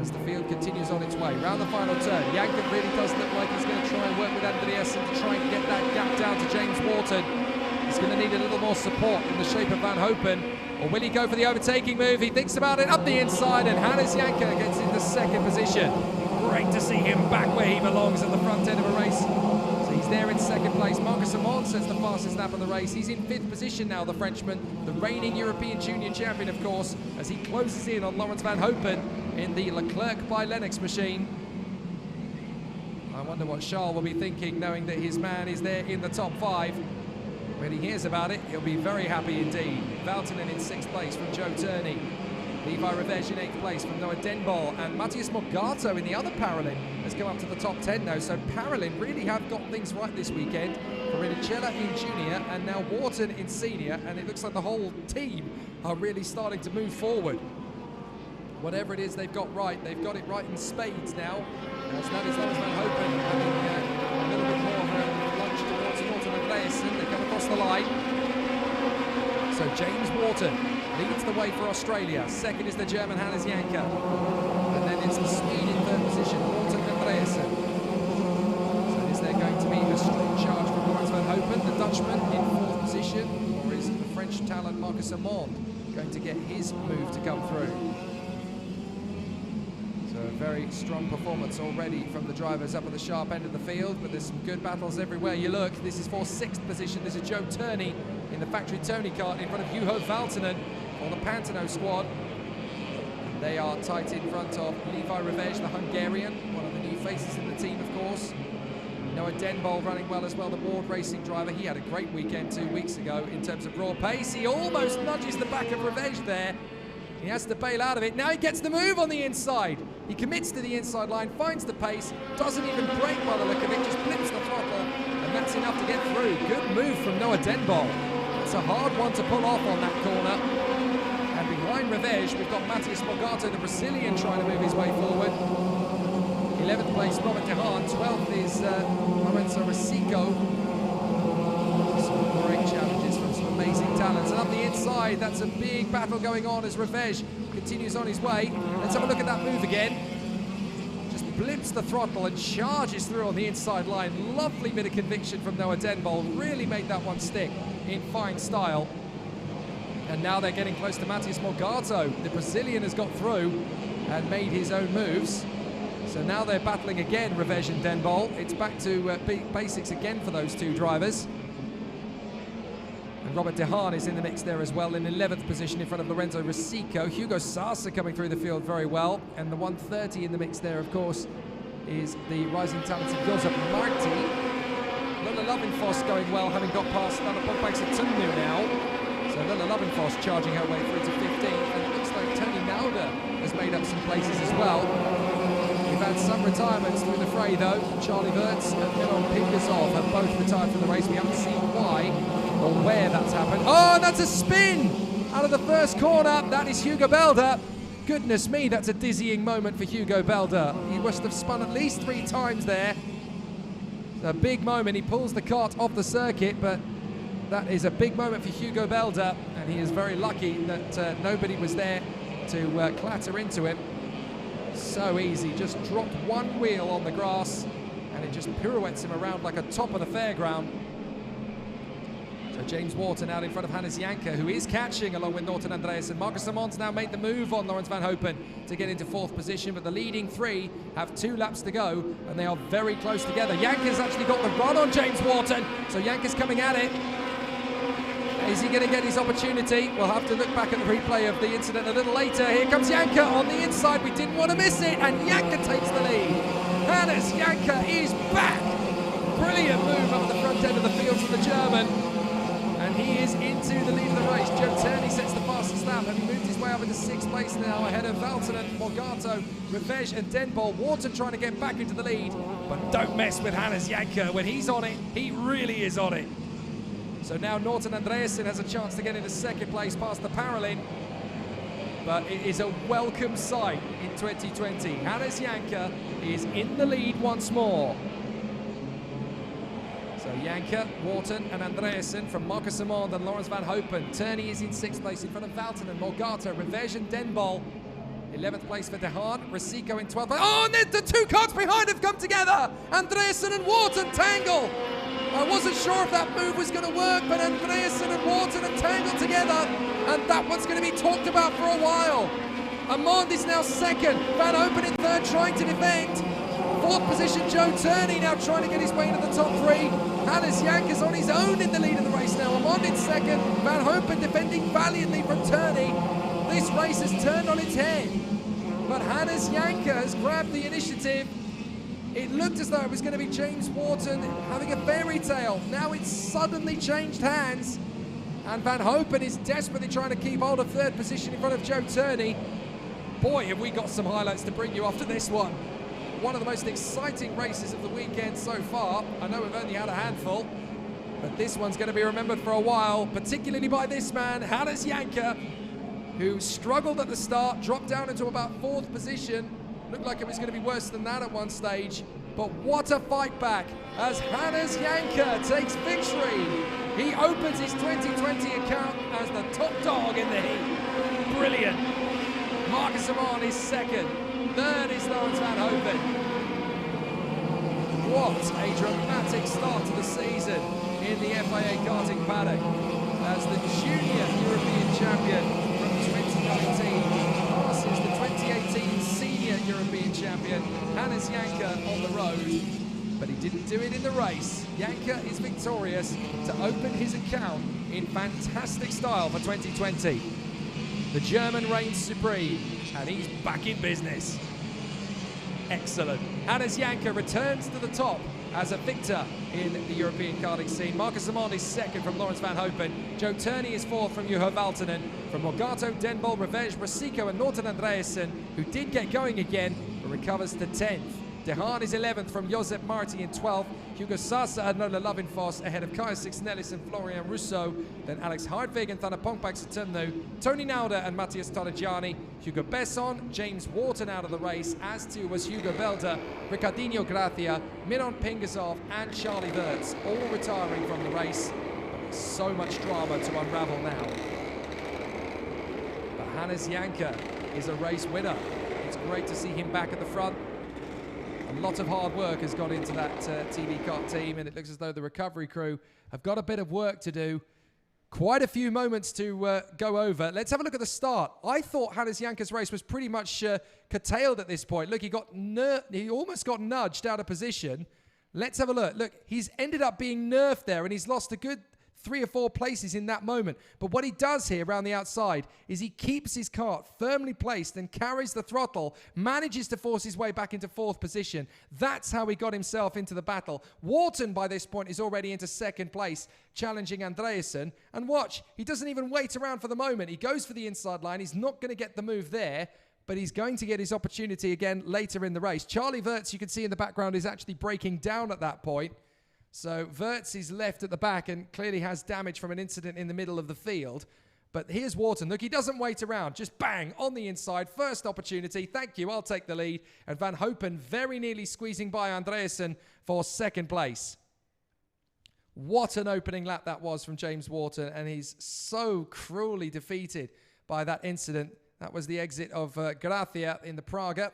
as the field continues on its way. Round the final turn, Janka really does look like he's going to try and work with Andreasen to try and get that gap down to James Wharton. He's going to need a little more support in the shape of Van Hopen. Or will he go for the overtaking move? He thinks about it up the inside, and Hannes Janka gets into second position. Great to see him back where he belongs at the front end of a race. So he's there in second place. Marcus Simond says the fastest lap of the race. He's in 5th position now, the Frenchman, the reigning European Junior champion, of course, as he closes in on Lawrence Van Hopen in the Leclerc by Lennox machine. I wonder what Charles will be thinking, knowing that his man is there in the top 5. When he hears about it, he'll be very happy indeed. Valtonen in 6th place from Joe Turney. Levi Revege in 8th place from Noah Denbol. And Matthias Morgato in the other Paralymp has come up to the top 10 now. So Paralymp really have got things right this weekend. Farinicella in junior and now Wharton in senior. And it looks like the whole team are really starting to move forward. Whatever it is they've got right, they've got it right in spades now. As that is Lawrence Van Hopen having a little bit more of a lunge towards Wharton and Andreasen. They come across the line. So James Wharton leads the way for Australia. Second is the German Hannes Janka. And then it's the Swede in 3rd position, Wharton and Andreasen. So is there going to be a strong charge from Lawrence Van Hopen, the Dutchman, in 4th position? Or is the French talent Marcus Simond going to get his move to come through? Very strong performance already from the drivers up at the sharp end of the field, but there's some good battles everywhere you look. This is for 6th position. This is Joe Turney in the factory Tony kart in front of Juho Valtonen for the Pantano squad. They are tight in front of Levi Revege, the Hungarian, one of the new faces in the team, of course. Noah Denbol running well as well, the Ward Racing driver. He had a great weekend 2 weeks ago in terms of raw pace. He almost nudges the back of Revege there. He has to bail out of it. Now he gets the move on the inside. He commits to the inside line, finds the pace, doesn't even brake by the look of it, just flips the throttle, and that's enough to get through. Good move from Noah Denbol. It's a hard one to pull off on that corner. And behind Revege, we've got Matthias Morgato, the Brazilian, trying to move his way forward. 11th place, Robert De Haan. 12th is Lorenzo Rosico. Some great challenges from some amazing talents. And up the inside, that's a big battle going on as Revege continues on his way. Let's have a look at that move again. Just blips the throttle and charges through on the inside line. Lovely bit of conviction from Noah Denbol. Really made that one stick in fine style. And now they're getting close to Matthias Morgato. The Brazilian has got through and made his own moves. So now they're battling again, Revege and Denbol. It's back to basics again for those two drivers. And Robert De Haan is in the mix there as well, in 11th position in front of Lorenzo Rosico. Hugo Sasa coming through the field very well. And the 130 in the mix there, of course, is the rising talent of Josep Marti. Lola Lovenfoss going well, having got past Anna Pompaxatunnu now. So Lola Lovenfoss charging her way through to 15th. And it looks like Tony Nauder has made up some places as well. We've had some retirements through the fray though. Charlie Wirtz and Milan Pingasov have both retired from the race. We haven't seen why or where that's happened. Oh, and that's a spin out of the first corner. That is Hugo Belder. Goodness me, that's a dizzying moment for Hugo Belder. He must have spun at least 3 times there. It's a big moment. He pulls the kart off the circuit, but that is a big moment for Hugo Belder, and he is very lucky that nobody was there to clatter into him. So easy, just dropped one wheel on the grass, and it just pirouettes him around like a top of the fairground. So James Wharton out in front of Hannes Janke, who is catching along with Norton Andreasen. Marcus Simon's now made the move on Laurens van Hopen to get into 4th position, but the leading 3 have 2 laps to go, and they are very close together. Janke's actually got the run on James Wharton, so Janke's coming at it. Is he going to get his opportunity? We'll have to look back at the replay of the incident a little later. Here comes Janke on the inside. We didn't want to miss it, and Janke takes the lead. Hannes Janke is back. Brilliant move up the front end of the field from the German. And he is into the lead of the race. Joe Turney sets the fastest lap, and he moved his way up into 6th place now, ahead of Valtonen, Morgato, Revege and Denbol. Wharton trying to get back into the lead, but don't mess with Hannes Janke. When he's on it, he really is on it. So now Norton Andreasen has a chance to get into 2nd place past the Parolin, but it is a welcome sight in 2020. Hannes Janke is in the lead once more. So Janke, Wharton and Andreasen from Marcus Simon and Laurens van Hopen. Turney is in 6th place in front of Valtonen, Morgata, Revege and Denbol. 11th place for De Haan, Rosico in 12th place. Oh, and the 2 cars behind have come together! Andreasen and Wharton tangle! I wasn't sure if that move was going to work, but Andreasen and Wharton are tangled together, and that one's going to be talked about for a while. Amand is now 2nd, Van Hopen in 3rd, trying to defend. 4th position, Joe Turney now trying to get his way into the top 3. Hannes Janke is on his own in the lead of the race now. Amand in 2nd, Van Hopen defending valiantly from Turney. This race has turned on its head, but Hannes Janke has grabbed the initiative. It looked as though it was going to be James Wharton having a fairy tale. Now it's suddenly changed hands, and Van Hopen is desperately trying to keep hold of 3rd position in front of Joe Turney. Boy, have we got some highlights to bring you after this one. One of the most exciting races of the weekend so far. I know we've only had a handful, but this one's going to be remembered for a while, particularly by this man, Hannes Janke, who struggled at the start, dropped down into about 4th position. Looked like it was going to be worse than that at one stage, but what a fight back as Hannes Janke takes victory. He opens his 2020 account as the top dog in the heat. Brilliant. Marcus Simon is 2nd. 3rd is Laurens van Hopen. What a dramatic start to the season in the FIA Karting paddock as the junior European champion from 2019 passes the 2018 senior European champion Hannes Janke on the road, but he didn't do it in the race. Janke is victorious to open his account in fantastic style for 2020. The German reigns supreme, and he's back in business. Excellent. Hannes Janke returns to the top as a victor in the European karting scene. Marcus Simon is 2nd from Laurens van Hopen. Joe Turney is 4th from Juho Valtonen. From Morgato, Denbol, Revege, Rosico and Norton Andreasen, who did get going again, but recovers to 10th. De Haan is 11th from Josep Marti in 12th. Hugo Sasa and Nola Lovenfoss ahead of Kaya Sixnellis and Florian Rousseau. Then Alex Hardwig and Thana Pongpak Saturno, Tony Nauda and Matthias Torregiani. Hugo Besson, James Wharton out of the race, as too was Hugo Belder, Ricardinho Gracia, Miron Pingasov and Charlie Wirtz, all retiring from the race. But there's so much drama to unravel now. But Hannes Janke is a race winner. It's great to see him back at the front. A lot of hard work has gone into that TV Kart team, and it looks as though the recovery crew have got a bit of work to do. Quite a few moments to go over. Let's have a look at the start. I thought Hannes Janke's race was pretty much curtailed at this point. Look, he almost got nudged out of position. Let's have a look. Look, he's ended up being nerfed there, and he's lost a good 3 or 4 places in that moment. But what he does here around the outside is he keeps his kart firmly placed and carries the throttle, manages to force his way back into 4th position. That's how he got himself into the battle. Wharton, by this point, is already into 2nd place, challenging Andreasen. And watch, he doesn't even wait around for the moment. He goes for the inside line. He's not going to get the move there, but he's going to get his opportunity again later in the race. Charlie Wirtz, you can see in the background, is actually breaking down at that point. So Wirtz is left at the back and clearly has damage from an incident in the middle of the field. But here's Wharton. Look, he doesn't wait around. Just bang, on the inside. First opportunity. Thank you. I'll take the lead. And Van Hopen very nearly squeezing by Andreasen for second place. What an opening lap that was from James Wharton. And he's so cruelly defeated by that incident. That was the exit of Gracia in the Praga.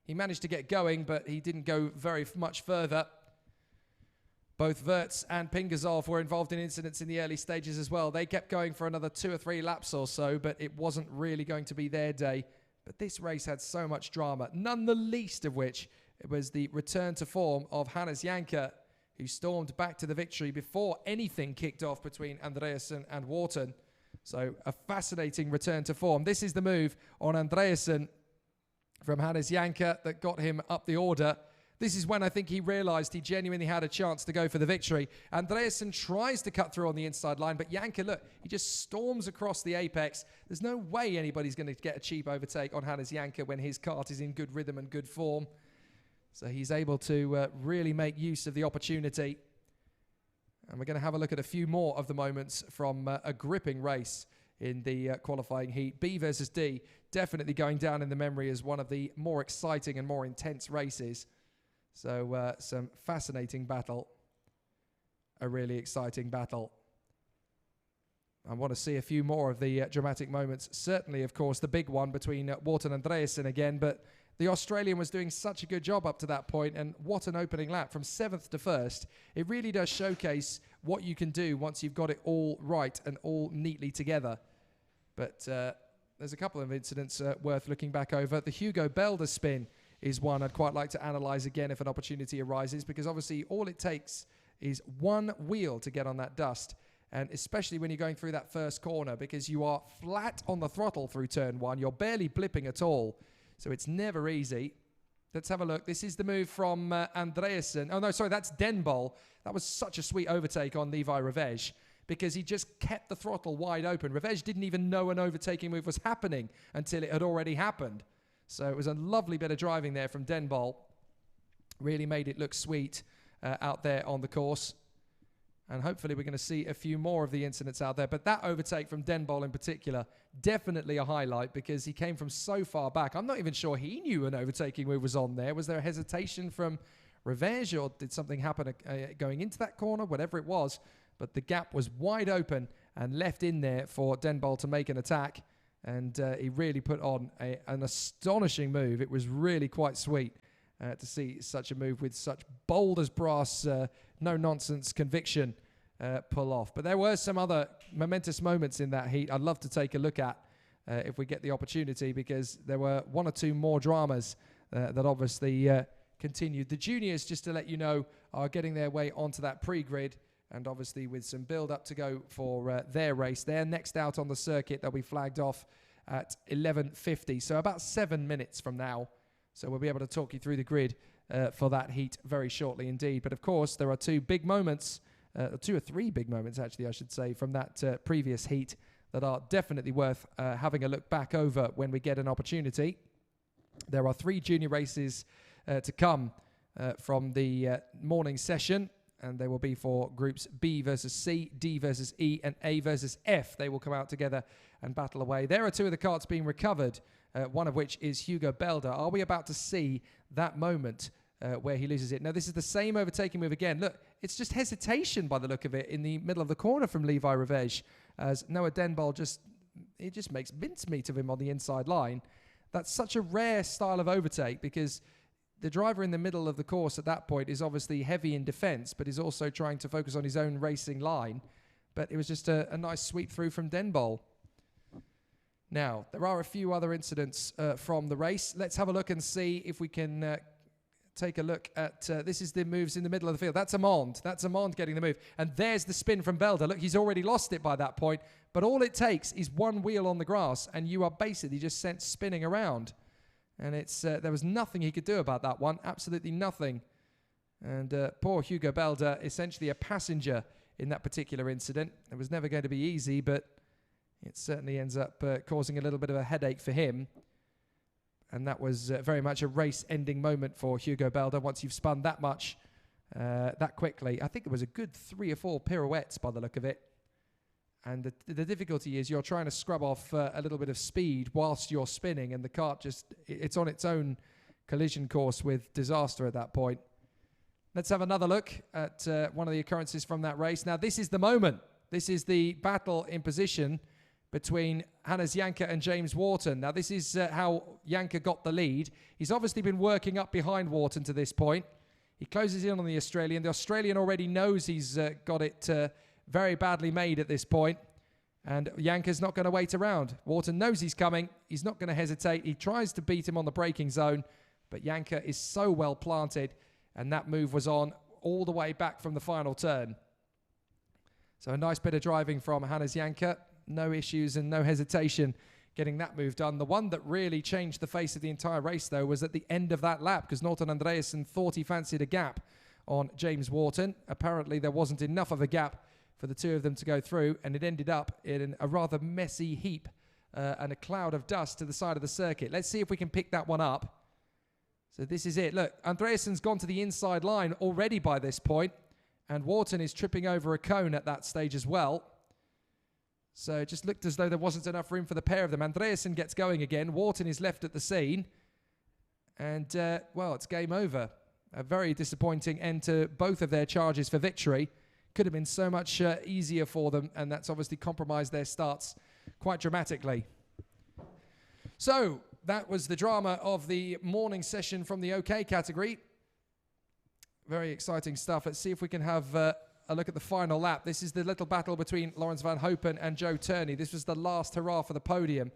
He managed to get going, but he didn't go very much further. Both Wirtz and Pingasov were involved in incidents in the early stages as well. They kept going for another 2 or 3 laps or so, but it wasn't really going to be their day. But this race had so much drama, none the least of which it was the return to form of Hannes Janke, who stormed back to the victory before anything kicked off between Andreasen and Wharton. So a fascinating return to form. This is the move on Andreasen from Hannes Janke that got him up the order. This is when I think he realised he genuinely had a chance to go for the victory. Andreasen tries to cut through on the inside line, but Janke, look, he just storms across the apex. There's no way anybody's going to get a cheap overtake on Hannes Janke when his kart is in good rhythm and good form. So he's able to really make use of the opportunity. And we're going to have a look at a few more of the moments from a gripping race in the qualifying heat. B versus D, definitely going down in the memory as one of the more exciting and more intense races. So some fascinating battle, a really exciting battle. I want to see a few more of the dramatic moments. Certainly, of course, the big one between Wharton and Andreasen again, but the Australian was doing such a good job up to that point, and what an opening lap from 7th to 1st. It really does showcase what you can do once you've got it all right and all neatly together. But there's a couple of incidents worth looking back over. The Hugo Belder spin is one I'd quite like to analyse again if an opportunity arises, because obviously all it takes is one wheel to get on that dust, and especially when you're going through that first corner, because you are flat on the throttle through turn 1. You're barely blipping at all, so it's never easy. Let's have a look. This is the move from Andreasen. Oh, no, sorry, that's Denbol. That was such a sweet overtake on Levi Revege, because he just kept the throttle wide open. Revege didn't even know an overtaking move was happening until it had already happened. So it was a lovely bit of driving there from Denbol. Really made it look sweet out there on the course. And hopefully we're going to see a few more of the incidents out there. But that overtake from Denbol in particular, definitely a highlight, because he came from so far back. I'm not even sure he knew an overtaking move was on there. Was there a hesitation from Revege, or did something happen going into that corner? Whatever it was. But the gap was wide open and left in there for Denbol to make an attack. And he really put on an astonishing move. It was really quite sweet to see such a move with such bold as brass, no-nonsense conviction pull off. But there were some other momentous moments in that heat I'd love to take a look at if we get the opportunity, because there were 1 or 2 more dramas that obviously continued. The juniors, just to let you know, are getting their way onto that pre-grid, and obviously with some build-up to go for their race. They're next out on the circuit. They'll be flagged off at 11:50, so about 7 minutes from now. So we'll be able to talk you through the grid for that heat very shortly indeed. But of course, there are 2 big moments, 2 or 3 big moments actually, I should say, from that previous heat that are definitely worth having a look back over when we get an opportunity. There are 3 junior races to come from the morning session, and they will be for groups B versus C, D versus E, and A versus F. They will come out together and battle away. There are 2 of the karts being recovered, one of which is Hugo Belder. Are we about to see that moment where he loses it? Now, this is the same overtaking move again. Look, it's just hesitation by the look of it in the middle of the corner from Levi Revege, as Noah Denbol just makes mincemeat of him on the inside line. That's such a rare style of overtake, because the driver in the middle of the course at that point is obviously heavy in defence, but is also trying to focus on his own racing line. But it was just a nice sweep through from Denbol. Now, there are a few other incidents from the race. Let's have a look and see if we can take a look at... this is the moves in the middle of the field. That's Amond. That's Amond getting the move. And there's the spin from Belder. Look, he's already lost it by that point. But all it takes is one wheel on the grass, and you are basically just sent spinning around. And it's there was nothing he could do about that one. Absolutely nothing. And poor Hugo Belder, essentially a passenger in that particular incident. It was never going to be easy, but it certainly ends up causing a little bit of a headache for him. And that was very much a race-ending moment for Hugo Belder. Once you've spun that much, that quickly. I think it was a good 3 or 4 pirouettes by the look of it. And the difficulty is you're trying to scrub off a little bit of speed whilst you're spinning, and the kart it's on its own collision course with disaster at that point. Let's have another look at one of the occurrences from that race. Now, this is the moment. This is the battle in position between Hannes Janke and James Wharton. Now, this is how Janke got the lead. He's obviously been working up behind Wharton to this point. He closes in on the Australian. The Australian already knows he's got it very badly made at this point. And Janke's not going to wait around. Wharton knows he's coming. He's not going to hesitate. He tries to beat him on the braking zone. But Janke is so well planted. And that move was on all the way back from the final turn. So a nice bit of driving from Hannes Janke. No issues and no hesitation getting that move done. The one that really changed the face of the entire race, though, was at the end of that lap, because Norton Andreasen thought he fancied a gap on James Wharton. Apparently, there wasn't enough of a gap for the two of them to go through, and it ended up in a rather messy heap and a cloud of dust to the side of the circuit. Let's see if we can pick that one up. So this is it. Look, Andreasen's gone to the inside line already by this point, and Wharton is tripping over a cone at that stage as well. So it just looked as though there wasn't enough room for the pair of them. Andreasen gets going again. Wharton is left at the scene. And, well, it's game over. A very disappointing end to both of their charges for victory. Could have been so much easier for them, and that's obviously compromised their starts quite dramatically. So that was the drama of the morning session from the OK category. Very exciting stuff. Let's see if we can have a look at the final lap. This is the little battle between Laurens van Hopen and Joe Turney. This was the last hurrah for the podium.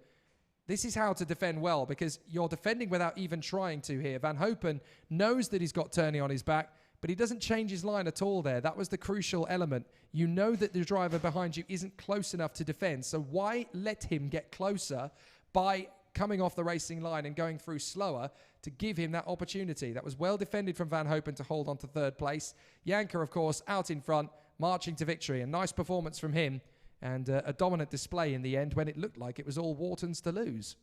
This is how to defend well, because you're defending without even trying to here. Van Hopen knows that he's got Turney on his back, but he doesn't change his line at all there. That was the crucial element. You know that the driver behind you isn't close enough to defend, so why let him get closer by coming off the racing line and going through slower to give him that opportunity? That was well defended from Van Hopen to hold on to third place. Janke, of course, out in front, marching to victory. A nice performance from him, and a dominant display in the end when it looked like it was all Wharton's to lose.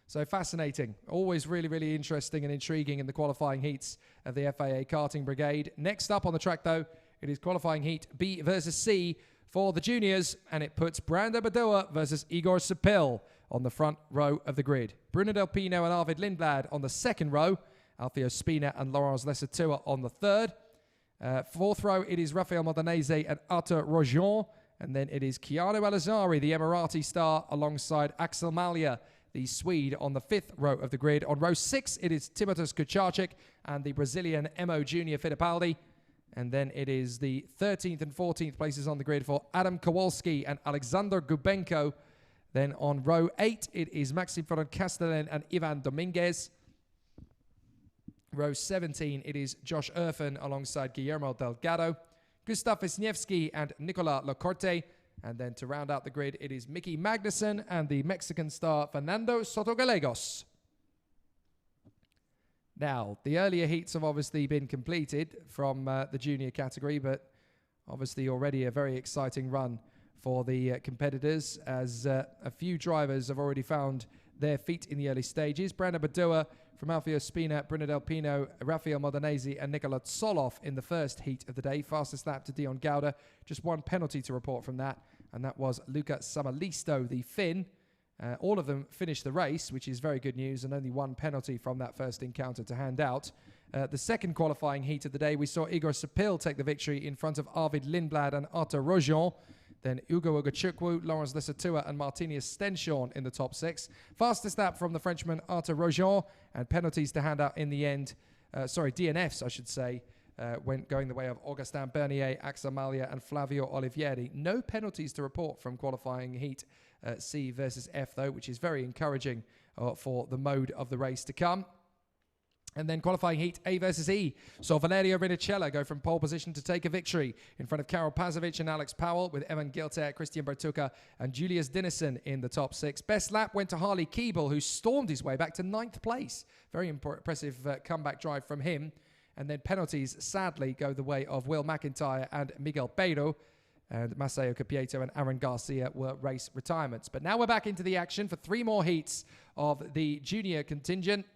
So fascinating. Always really, really interesting and intriguing in the qualifying heats of the FIA Karting Brigade. Next up on the track, though, it is qualifying heat B versus C for the juniors, and it puts Brando Badua versus Igor Sepil on the front row of the grid. Bruno Del Pino and Arvid Lindblad on the second row. Alfio Spina and Laurence Lesatua on the third. Fourth row, it is Rafael Modanese and Arthur Rojon. And then it is Chiaro Alizari, the Emirati star, alongside Axel Malia, the Swede, on the fifth row of the grid. On row 6, it is Timotas Kucharczyk and the Brazilian Emo Junior Fittipaldi. And then it is the 13th and 14th places on the grid for Adam Kowalski and Alexander Gubenko. Then on row 8, it is Maxim von Castellan and Ivan Dominguez. Row 17, it is Josh Erfen alongside Guillermo Delgado, Gustav Wisniewski and Nicola Locorte. And then to round out the grid, it is Mickey Magnussen and the Mexican star Fernando Sotogalegos. Now, the earlier heats have obviously been completed from the junior category, but obviously already a very exciting run for the competitors, as a few drivers have already found their feet in the early stages. Brando Badua from Alfio Spina, Bruno Del Pino, Rafael Modanese and Nikola Tsoloff in the first heat of the day. Fastest lap to Dion Gauda. Just one penalty to report from that, and that was Luca Samalisto, the Finn. All of them finished the race, which is very good news, and only one penalty from that first encounter to hand out. The second qualifying heat of the day, we saw Igor Sepil take the victory in front of Arvid Lindblad and Arthur Rojon. Then Ugo Ogachukwu, Laurence Lesatua and Martinius Stenshorn in the top 6. Fastest lap from the Frenchman Arthur Rojon, and penalties to hand out in the end. DNFs, I should say, went going the way of Augustin Bernier, Axel Malia and Flavio Olivieri. No penalties to report from qualifying heat C versus F, though, which is very encouraging for the mode of the race to come. And then qualifying heat A versus E. So Valerio Rinicella go from pole position to take a victory in front of Karol Pazovic and Alex Powell, with Evan Gilter, Christian Bertucca and Julius Dinesen in the top 6. Best lap went to Harley Keeble, who stormed his way back to 9th place. Very impressive comeback drive from him. And then penalties, sadly, go the way of Will McIntyre and Miguel Beiro. And Maceo Capieto and Aaron Garcia were race retirements. But now we're back into the action for 3 more heats of the junior contingent,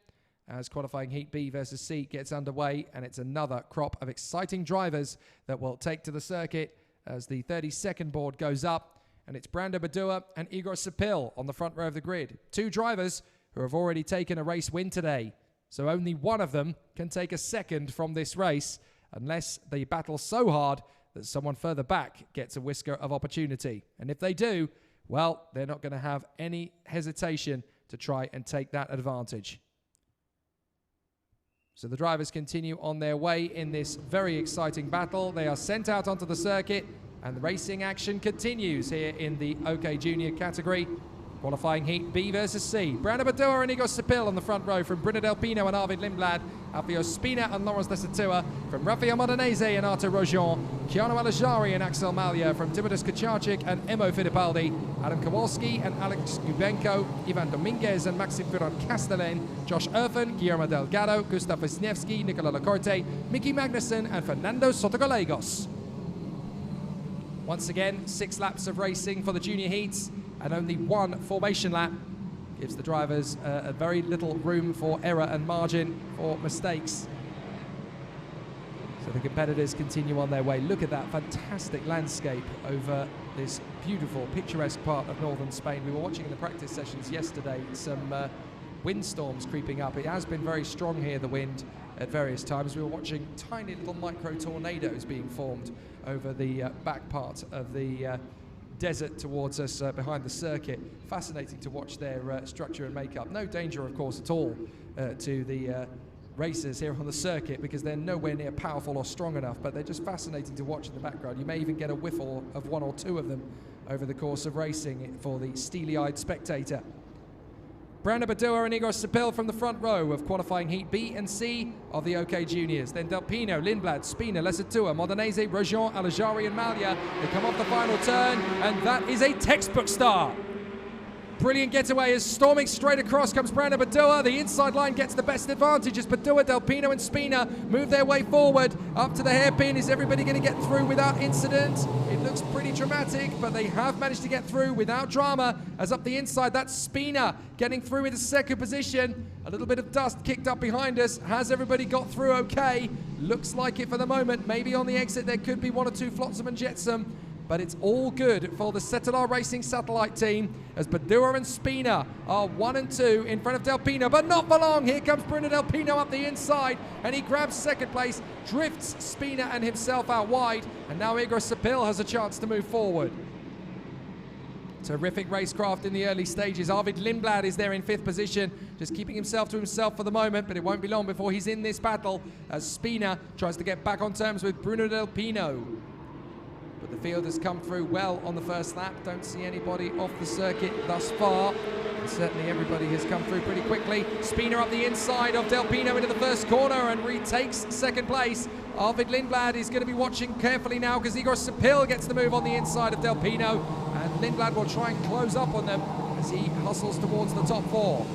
as qualifying heat B versus C gets underway, and it's another crop of exciting drivers that will take to the circuit as the 30-second board goes up, and it's Brando Badua and Igor Sepil on the front row of the grid. Two drivers who have already taken a race win today, so only one of them can take a second from this race unless they battle so hard that someone further back gets a whisker of opportunity. And if they do, well, they're not going to have any hesitation to try and take that advantage. So the drivers continue on their way in this very exciting battle. They are sent out onto the circuit, and the racing action continues here in the OK Junior category. Qualifying heat B versus C. Brando Badua and Igor Sepil on the front row from Bruno Del Pino and Arvid Lindblad. Alfio Spina and Lawrence Lesatua from Rafael Modenese and Artur Rojon. Keanu Alajari and Axel Malia from Timothus Kucharczyk and Emo Fittipaldi. Adam Kowalski and Alex Gubenko. Ivan Dominguez and Maxim Ferran Castellan. Josh Erfen, Guillermo Delgado, Gustav Wisniewski, Nicola Lacorte, Mickey Magnussen and Fernando Sotogallegos. Once again, 6 laps of racing for the junior heats, and only 1 formation lap gives the drivers a very little room for error and margin for mistakes. So the competitors continue on their way. Look at that fantastic landscape over this beautiful, picturesque part of northern Spain. We were watching in the practice sessions yesterday some windstorms creeping up. It has been very strong here, the wind, at various times. We were watching tiny little micro tornadoes being formed over the back part of the desert towards us behind the circuit. Fascinating to watch their structure and makeup. No danger, of course, at all to the racers here on the circuit, because they're nowhere near powerful or strong enough, but they're just fascinating to watch in the background. You may even get a whiff of 1 or 2 of them over the course of racing for the steely-eyed spectator. Brando Badua and Igor Sepil from the front row of qualifying heat B and C of the OK Juniors. Then Del Pino, Lindblad, Spina, Lesatua, Modenese, Rojon, Alajari and Malia. They come off the final turn, and that is a textbook start. Brilliant getaway as storming straight across comes Brando Badua. The inside line gets the best advantage as Badua, Del Pino and Spina move their way forward up to the hairpin. Is everybody going to get through without incident? It looks pretty dramatic, but they have managed to get through without drama, as up the inside, that's Spina getting through into second position. A little bit of dust kicked up behind us. Has everybody got through okay? Looks like it for the moment. Maybe on the exit there could be 1 or 2 flotsam and jetsam, but it's all good for the Cetelar Racing satellite team as Badua and Spina are 1 and 2 in front of Del Pino, but not for long. Here comes Bruno Del Pino up the inside, and he grabs second place, drifts Spina and himself out wide, and now Igor Sepil has a chance to move forward. Terrific racecraft in the early stages. Arvid Lindblad is there in 5th position, just keeping himself to himself for the moment, but it won't be long before he's in this battle as Spina tries to get back on terms with Bruno Del Pino. But the field has come through well on the first lap. Don't see anybody off the circuit thus far. And certainly everybody has come through pretty quickly. Spina up the inside of Del Pino into the first corner and retakes second place. Arvid Lindblad is going to be watching carefully now because Igor Sepil gets the move on the inside of Del Pino. And Lindblad will try and close up on them as he hustles towards the top 4.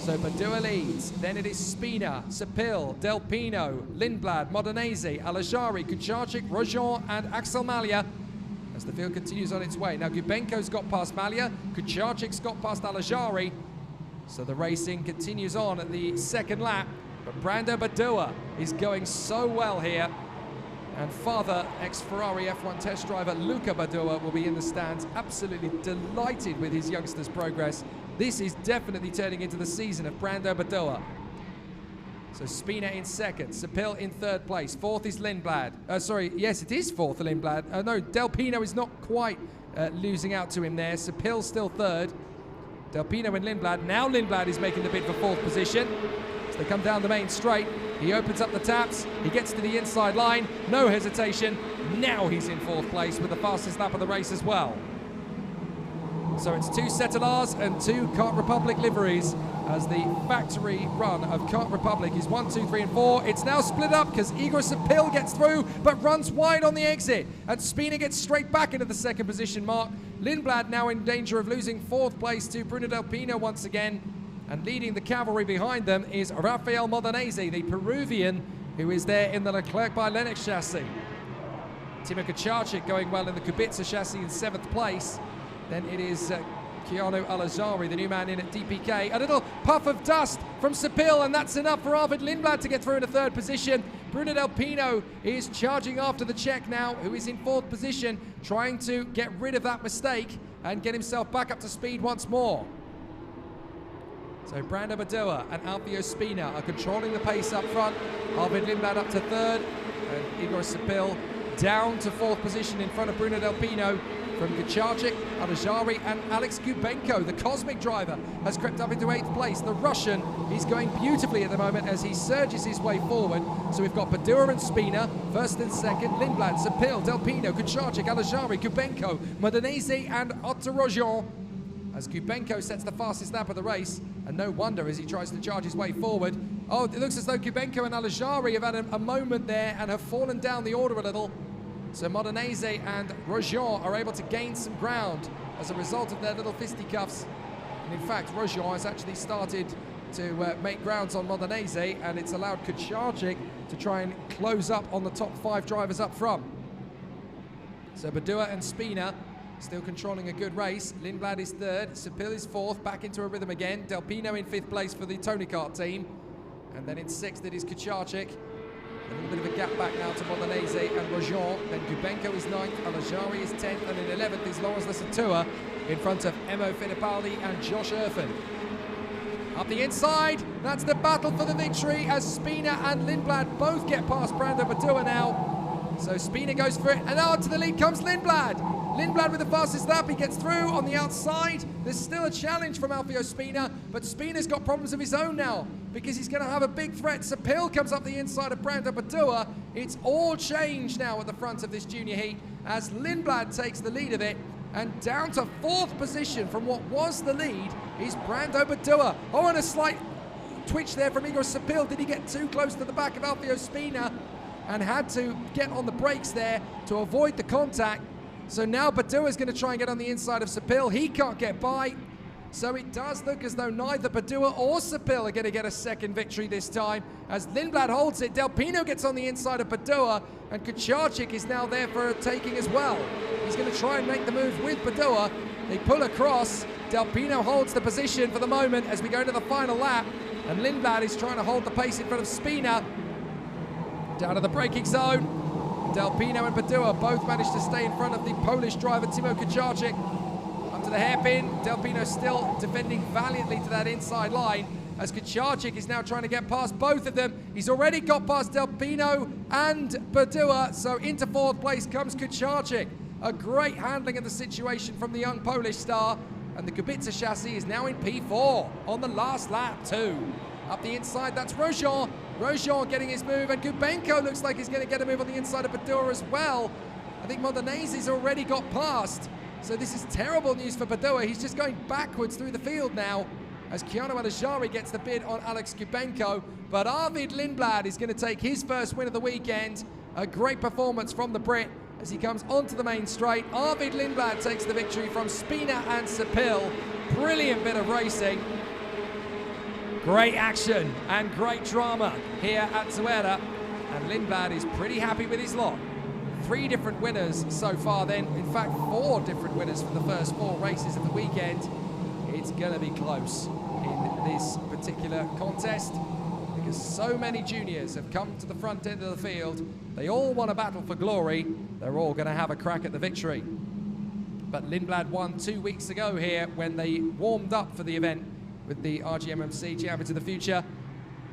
So Badua leads, then it is Spina, Sepil, Del Pino, Lindblad, Modenese, Alajari, Kucharczyk, Rojon and Axel Malia as the field continues on its way. Now Gubenko's got past Malia, Kucharczyk's got past Alajari, so the racing continues on at the second lap, but Brando Badua is going so well here, and father, ex-Ferrari F1 test driver Luca Badua will be in the stands, absolutely delighted with his youngster's progress. This is definitely turning into the season of Brando Badua. So Spina in 2nd, Sepil in 3rd place, 4th is Lindblad. Yes, it is 4th Lindblad. No, Del Pino is not quite losing out to him there. Sepil still 3rd. Del Pino and Lindblad. Now Lindblad is making the bid for 4th position. As they come down the main straight, he opens up the taps, he gets to the inside line, no hesitation. Now he's in 4th place with the fastest lap of the race as well. So it's 2 Cetelars and 2 Kart Republic liveries as the factory run of Kart Republic is 1, 2, 3 and 4. It's now split up because Igor Sepil gets through but runs wide on the exit, and Spina gets straight back into the 2nd position mark. Lindblad now in danger of losing 4th place to Bruno Del Pino once again, and leading the cavalry behind them is Rafael Modenese, the Peruvian who is there in the Leclerc by Lennox chassis. Timo Kucharczyk going well in the Kubica chassis in 7th place. Then it is Keanu Alajari, the new man in at DPK. A little puff of dust from Sepil, and that's enough for Arvid Lindblad to get through into 3rd position. Bruno Del Pino is charging after the Czech now, who is in 4th position, trying to get rid of that mistake and get himself back up to speed once more. So Brando Badua and Alfio Spina are controlling the pace up front. Arvid Lindblad up to 3rd, and Igor Sepil down to 4th position in front of Bruno Del Pino. From Kucharczyk, Alajari and Alex Gubenko, the cosmic driver, has crept up into 8th place. The Russian is going beautifully at the moment as he surges his way forward. So we've got Badua and Spina, 1st and 2nd, Lindblad, Sepil, Del Pino, Kucharczyk, Alajari, Gubenko, Modenese and Otto as Gubenko sets the fastest lap of the race, and no wonder as he tries to charge his way forward. Oh, it looks as though Gubenko and Alajari have had a moment there and have fallen down the order a little. So Modenese and Rojon are able to gain some ground as a result of their little fisticuffs. And in fact, Rojon has actually started to make grounds on Modenese, and it's allowed Kucharczyk to try and close up on the top 5 drivers up front. So Badua and Spina still controlling a good race. Lindblad is 3rd, Sepil is 4th, back into a rhythm again. Del Pino in 5th place for the Tony Kart team. And then in 6th it is Kucharczyk. A little bit of a gap back now to Modenese and Rojon. Then Gubenko is 9th, Alajari is 10th, and in 11th is Lawrence Lesatua in front of Emo Fittipaldi and Josh Erfen. Up the inside, that's the battle for the victory as Spina and Lindblad both get past Brando Badua now. So Spina goes for it, and out to the lead comes Lindblad. Lindblad with the fastest lap, he gets through on the outside. There's still a challenge from Alfio Spina, but Spina's got problems of his own now because he's going to have a big threat. Sepil comes up the inside of Brando Badua. It's all changed now at the front of this junior heat as Lindblad takes the lead of it, and down to 4th position from what was the lead is Brando Badua. Oh, and a slight twitch there from Igor Sepil. Did he get too close to the back of Alfio Spina and had to get on the brakes there to avoid the contact? So now Badua is going to try and get on the inside of Sepil. He can't get by. So it does look as though neither Badua or Sepil are going to get a second victory this time. As Lindblad holds it, Del Pino gets on the inside of Badua, and Kucharczyk is now there for a taking as well. He's going to try and make the move with Badua. They pull across. Del Pino holds the position for the moment as we go to the final lap. And Lindblad is trying to hold the pace in front of Spina. Down to the braking zone. Del Pino and Badua both managed to stay in front of the Polish driver Timo Kucharczyk. Up to the hairpin, Del Pino still defending valiantly to that inside line as Kucharczyk is now trying to get past both of them. He's already got past Del Pino and Badua, so into 4th place comes Kucharczyk. A great handling of the situation from the young Polish star, and the Kubica chassis is now in P4 on the last lap too. Up the inside, that's Rojon. Rojon getting his move, and Gubenko looks like he's going to get a move on the inside of Badua as well. I think Modenese's already got past. So this is terrible news for Badua. He's just going backwards through the field now as Keanu Alajari gets the bid on Alex Gubenko. But Arvid Lindblad is going to take his first win of the weekend. A great performance from the Brit as he comes onto the main straight. Arvid Lindblad takes the victory from Spina and Sepil. Brilliant bit of racing. Great action and great drama here at Zuera, and Lindblad is pretty happy with his lot. 3 different winners so far then, in fact 4 different winners for the first 4 races of the weekend. It's gonna be close in this particular contest because so many juniors have come to the front end of the field. They all want a battle for glory. They're all gonna have a crack at the victory. But Lindblad won 2 weeks ago here when they warmed up for the event with the RGMMC Champions of the Future.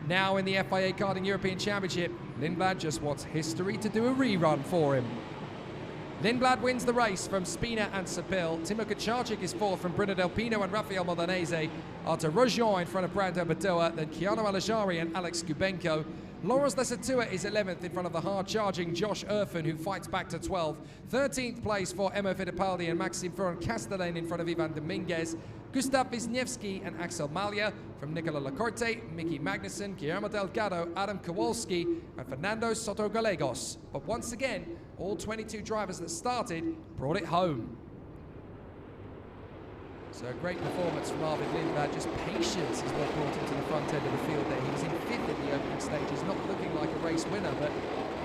Now in the FIA Karting European Championship, Lindblad just wants history to do a rerun for him. Lindblad wins the race from Spina and Sepil. Timo Kucharczyk is 4th from Bruno Del Pino and Rafael Modenese. After Rojon in front of Brando Badua, then Keanu Alajari and Alex Gubenko. Lawrence Lesatua is 11th in front of the hard-charging Josh Erfen, who fights back to 12th. 13th place for Emo Fittipaldi and Maxime Florent-Castellane in front of Ivan Dominguez. Gustav Wisniewski and Axel Malia from Nicola Lacorte, Mickey Magnussen, Guillermo Delgado, Adam Kowalski, and Fernando Soto Gallegos. But once again, all 22 drivers that started brought it home. So a great performance from Arvid Lindblad. Just patience is what brought him to the front end of the field there. He was in 5th in the opening stages, not looking like a race winner, but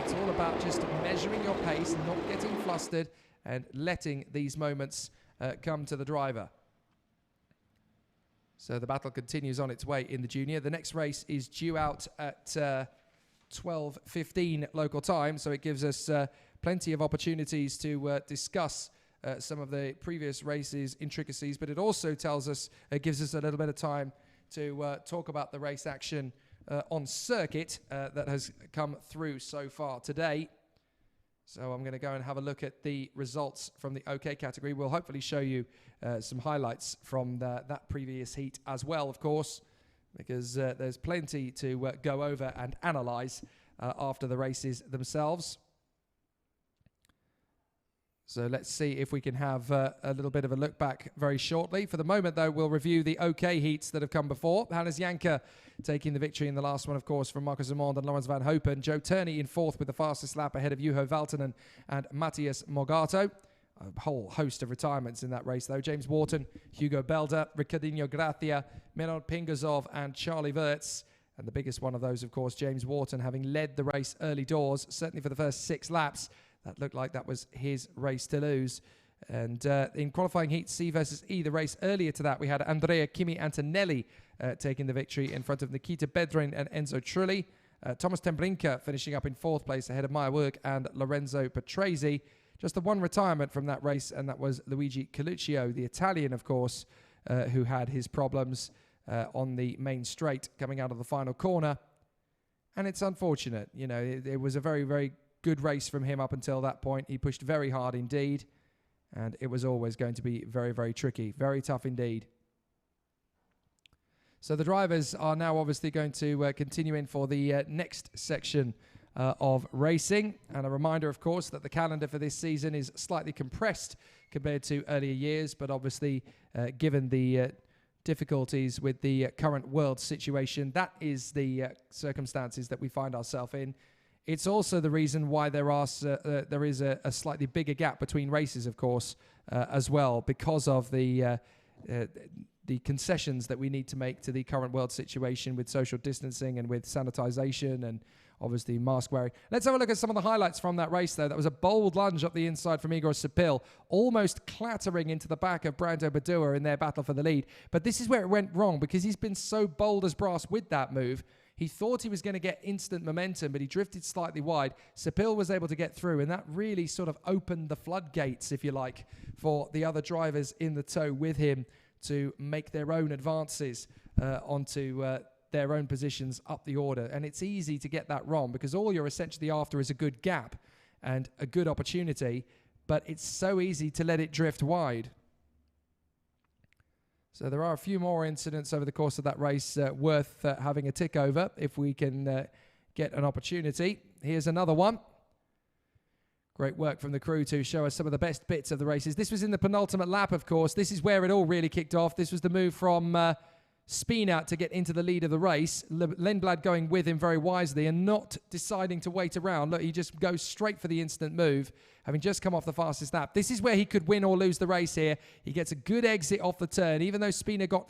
it's all about just measuring your pace, not getting flustered, and letting these moments come to the driver. So the battle continues on its way in the junior. The next race is due out at 12:15 local time, so it gives us plenty of opportunities to discuss some of the previous races' intricacies, but it also tells us, it gives us a little bit of time to talk about the race action on circuit that has come through so far today. So I'm going to go and have a look at the results from the OK category. We'll hopefully show you some highlights from that previous heat as well, of course, because there's plenty to go over and analyse after the races themselves. So let's see if we can have a little bit of a look back very shortly. For the moment, though, we'll review the OK heats that have come before. Hannes Janke taking the victory in the last one, of course, from Marcus Amond and Lawrence van Hopen. Joe Turney in fourth with the fastest lap ahead of Juho Valtonen and Matthias Morgato. A whole host of retirements in that race, though. James Wharton, Hugo Belder, Ricardinho Gracia, Miron Pingazov and Charlie Wirtz. And the biggest one of those, of course, James Wharton, having led the race early doors, certainly for the first 6 laps. That looked like that was his race to lose. And in qualifying heat C versus E, the race earlier to that, we had Andrea Kimi Antonelli taking the victory in front of Nikita Bedrin and Enzo Trulli. Thomas Tembrinka finishing up in 4th place ahead of Meyer Wurk and Lorenzo Patrese. Just the one retirement from that race, and that was Luigi Coluccio, the Italian, of course, who had his problems on the main straight coming out of the final corner. And it's unfortunate. You know, it was a very, very good race from him up until that point. He pushed very hard indeed, and it was always going to be very, very tricky, very tough indeed. So the drivers are now obviously going to continue in for the next section of racing. And a reminder, of course, that the calendar for this season is slightly compressed compared to earlier years, but obviously given the difficulties with the current world situation, that is the circumstances that we find ourselves in. It's also the reason why there is a slightly bigger gap between races, of course, as well, because of the concessions that we need to make to the current world situation with social distancing and with sanitization and obviously mask wearing. Let's have a look at some of the highlights from that race, though. That was a bold lunge up the inside from Igor Sepil, almost clattering into the back of Brando Badua in their battle for the lead. But this is where it went wrong, because he's been so bold as brass with that move. He thought he was going to get instant momentum, but he drifted slightly wide. Sepil was able to get through, and that really sort of opened the floodgates, if you like, for the other drivers in the tow with him to make their own advances onto their own positions up the order. And it's easy to get that wrong, because all you're essentially after is a good gap and a good opportunity, but it's so easy to let it drift wide. So there are a few more incidents over the course of that race worth having a tick over if we can get an opportunity. Here's another one. Great work from the crew to show us some of the best bits of the races. This was in the penultimate lap, of course. This is where it all really kicked off. This was the move from Spinat to get into the lead of the race. Lindblad going with him very wisely and not deciding to wait around. Look, he just goes straight for the instant move, having just come off the fastest lap. This is where he could win or lose the race here. He gets a good exit off the turn. Even though Spinat got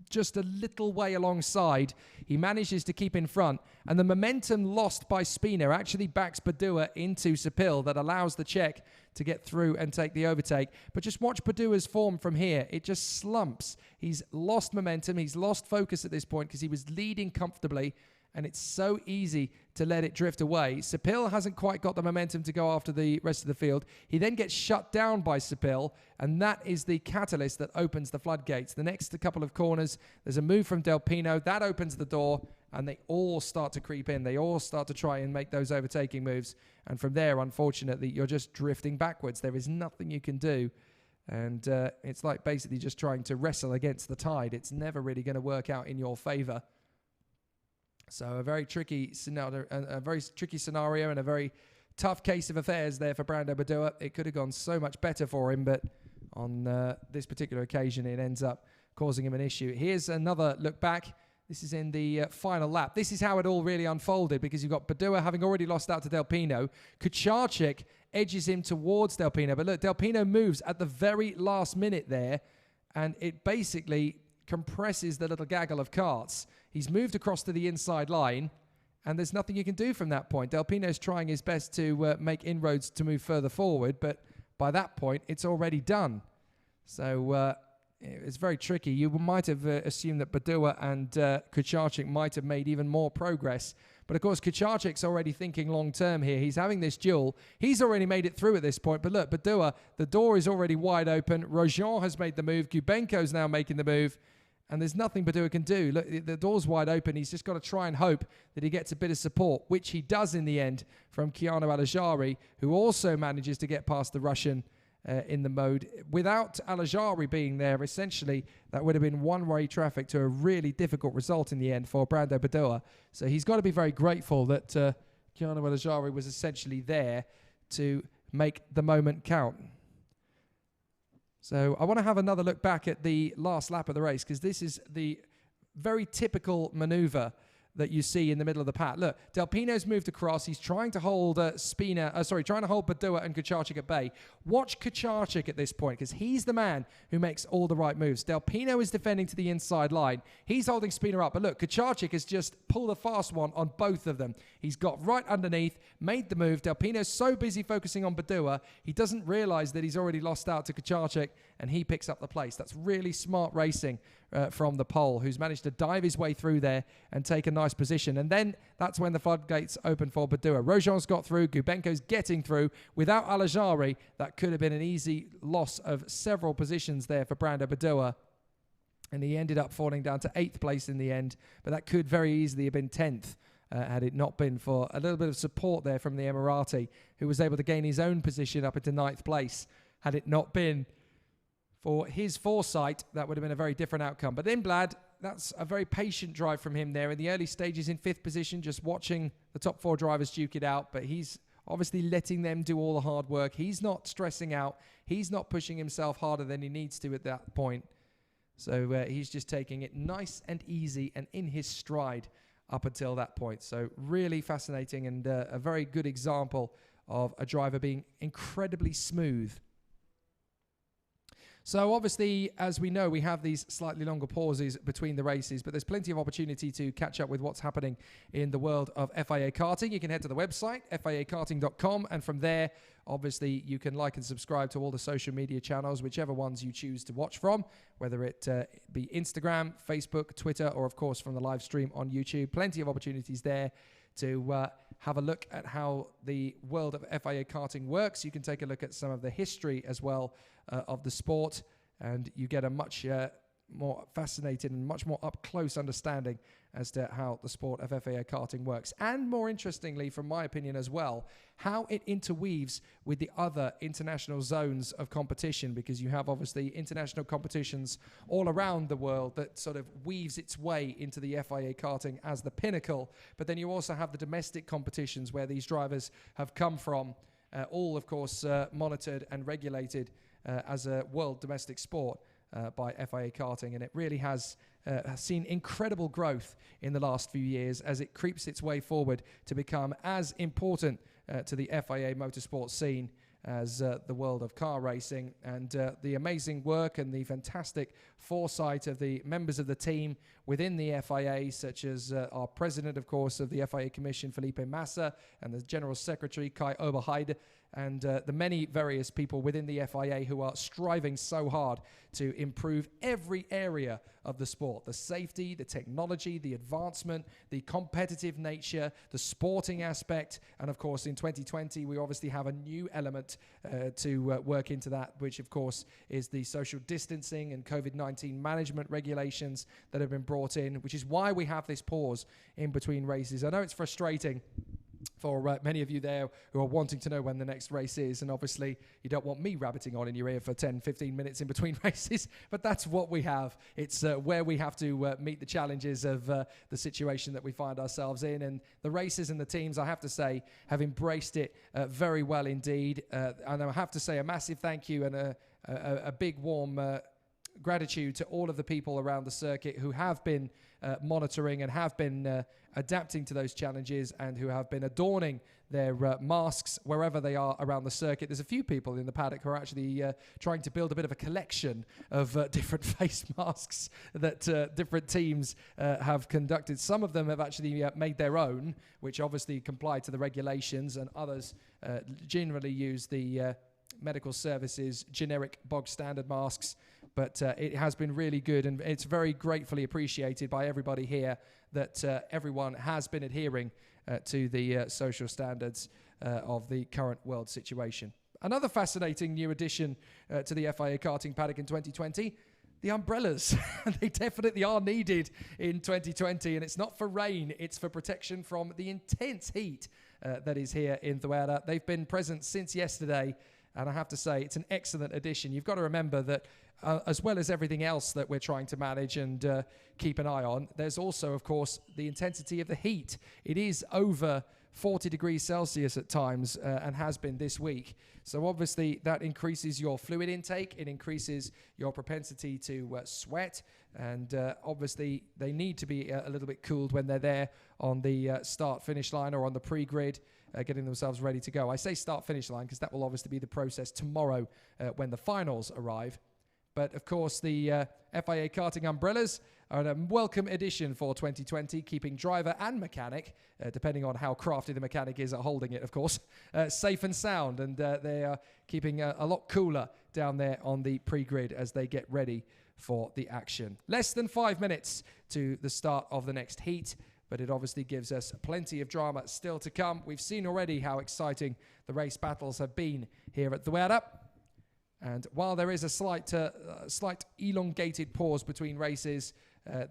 just a little way alongside, he manages to keep in front. And the momentum lost by Spinat actually backs Badua into Sepil that allows the Czech to get through and take the overtake. But just watch Badua's form from here. It just slumps. He's lost momentum. He's lost focus at this point because he was leading comfortably, and it's so easy to let it drift away. Sepil hasn't quite got the momentum to go after the rest of the field. He then gets shut down by Sepil, and that is the catalyst that opens the floodgates. The next couple of corners, there's a move from Del Pino. That opens the door, and they all start to creep in. They all start to try and make those overtaking moves. And from there, unfortunately, you're just drifting backwards. There is nothing you can do. And it's like basically just trying to wrestle against the tide. It's never really going to work out in your favor. So a very tricky scenario, and a very tough case of affairs there for Brando Badua. It could have gone so much better for him, but on this particular occasion, it ends up causing him an issue. Here's another look back. This is in the final lap. This is how it all really unfolded, because you've got Badua having already lost out to Del Pino. Kucharczyk edges him towards Del Pino, but look, Del Pino moves at the very last minute there, and it basically compresses the little gaggle of karts. He's moved across to the inside line, and there's nothing you can do from that point. Del Pino's trying his best to make inroads to move further forward, but by that point, it's already done. So it's very tricky. You might have assumed that Badua and Kucharczyk might have made even more progress, But of course, Kucharczyk's already thinking long term here. He's having this duel. He's already made it through at this point. But look, Badua, the door is already wide open. Grosjean has made the move. Gubenko's now making the move. And there's nothing Badua can do. Look, the door's wide open. He's just got to try and hope that he gets a bit of support, which he does in the end from Keanu Alajari, who also manages to get past the Russian in the mode. Without Alajari being there, essentially, that would have been one-way traffic to a really difficult result in the end for Brando Badua. So he's got to be very grateful that Keanu Alajari was essentially there to make the moment count. So I want to have another look back at the last lap of the race, because this is the very typical maneuver that you see in the middle of the pack. Look, Del Pino's moved across. He's trying to hold trying to hold Badua and Kucharczyk at bay. Watch Kucharczyk at this point, because he's the man who makes all the right moves. Del Pino is defending to the inside line. He's holding Spina up. But look, Kucharczyk has just pulled a fast one on both of them. He's got right underneath, made the move. Del Pino's so busy focusing on Badua, he doesn't realize that he's already lost out to Kucharczyk, and he picks up the place. That's really smart racing from the pole, who's managed to dive his way through there and take a nice position. And then that's when the floodgates open for Badua. Grosjean's got through. Gubenko's getting through. Without Alajari, that could have been an easy loss of several positions there for Brando Badua. And he ended up falling down to 8th place in the end. But that could very easily have been 10th had it not been for a little bit of support there from the Emirati, who was able to gain his own position up into 9th place. Had it not been for his foresight, that would have been a very different outcome. But Imblad, that's a very patient drive from him there in the early stages in 5th position, just watching the top 4 drivers duke it out. But he's obviously letting them do all the hard work. He's not stressing out. He's not pushing himself harder than he needs to at that point. So he's just taking it nice and easy and in his stride up until that point. So really fascinating, and a very good example of a driver being incredibly smooth. So obviously, as we know, we have these slightly longer pauses between the races, but there's plenty of opportunity to catch up with what's happening in the world of FIA Karting. You can head to the website, fiakarting.com, and from there, obviously, you can like and subscribe to all the social media channels, whichever ones you choose to watch from, whether it be Instagram, Facebook, Twitter, or of course from the live stream on YouTube. Plenty of opportunities there to have a look at how the world of FIA Karting works. You can take a look at some of the history as well of the sport, and you get a much more fascinating and much more up-close understanding as to how the sport of FIA Karting works. And more interestingly, from my opinion as well, how it interweaves with the other international zones of competition, because you have obviously international competitions all around the world that sort of weaves its way into the FIA Karting as the pinnacle. But then you also have the domestic competitions where these drivers have come from, all of course monitored and regulated as a world domestic sport by FIA Karting, and it really has seen incredible growth in the last few years as it creeps its way forward to become as important to the FIA motorsport scene as the world of car racing. And the amazing work and the fantastic foresight of the members of the team within the FIA, such as our president, of course, of the FIA Commission, Felipe Massa, and the General Secretary, Kai Oberheide, and the many various people within the FIA who are striving so hard to improve every area of the sport: the safety, the technology, the advancement, the competitive nature, the sporting aspect. And of course, in 2020, we obviously have a new element to work into that, which of course is the social distancing and COVID-19 management regulations that have been brought in, which is why we have this pause in between races. I know it's frustrating for many of you there who are wanting to know when the next race is, and obviously you don't want me rabbiting on in your ear for 10-15 minutes in between races, but that's what we have. It's where we have to meet the challenges of the situation that we find ourselves in, and the races and the teams, I have to say, have embraced it very well indeed. And I have to say a massive thank you and a big warm gratitude to all of the people around the circuit who have been monitoring and have been adapting to those challenges, and who have been adorning their masks wherever they are around the circuit. There's a few people in the paddock who are actually trying to build a bit of a collection of different face masks that different teams have conducted. Some of them have actually made their own, which obviously comply to the regulations, and others generally use the medical services generic bog standard masks. But it has been really good, and it's very gratefully appreciated by everybody here that everyone has been adhering to the social standards of the current world situation. Another fascinating new addition to the FIA Karting paddock in 2020, the umbrellas. They definitely are needed in 2020, and it's not for rain, it's for protection from the intense heat that is here in Zuera. They've been present since yesterday, and I have to say it's an excellent addition. You've got to remember that as well as everything else that we're trying to manage and keep an eye on, there's also, of course, the intensity of the heat. It is over 40 degrees Celsius at times and has been this week. So obviously that increases your fluid intake, it increases your propensity to sweat, and obviously they need to be a little bit cooled when they're there on the start-finish line or on the pre-grid, getting themselves ready to go. I say start-finish line because that will obviously be the process tomorrow when the finals arrive. But of course, the FIA Karting umbrellas are a welcome addition for 2020, keeping driver and mechanic, depending on how crafty the mechanic is at holding it, of course, safe and sound. And they are keeping a lot cooler down there on the pre-grid as they get ready for the action. Less than 5 minutes to the start of the next heat, but it obviously gives us plenty of drama still to come. We've seen already how exciting the race battles have been here at Zuera. And while there is a slight elongated pause between races,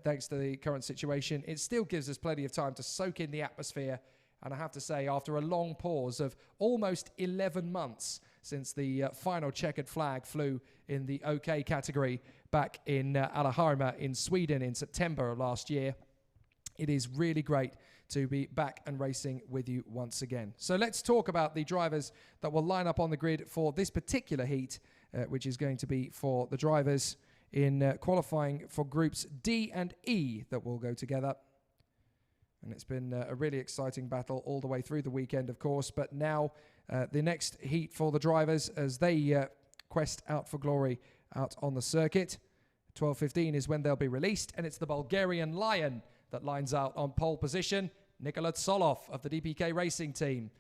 thanks to the current situation, it still gives us plenty of time to soak in the atmosphere. And I have to say, after a long pause of almost 11 months since the final checkered flag flew in the OK category back in Alaharma in Sweden in September of last year, it is really great to be back and racing with you once again. So let's talk about the drivers that will line up on the grid for this particular heat, which is going to be for the drivers in qualifying for groups D and E that will go together. And it's been a really exciting battle all the way through the weekend, of course, but now the next heat for the drivers as they quest out for glory out on the circuit. 12:15 is when they'll be released, and it's the Bulgarian Lion that lines out on pole position, Nikola Tsolov of the DPK Racing Team.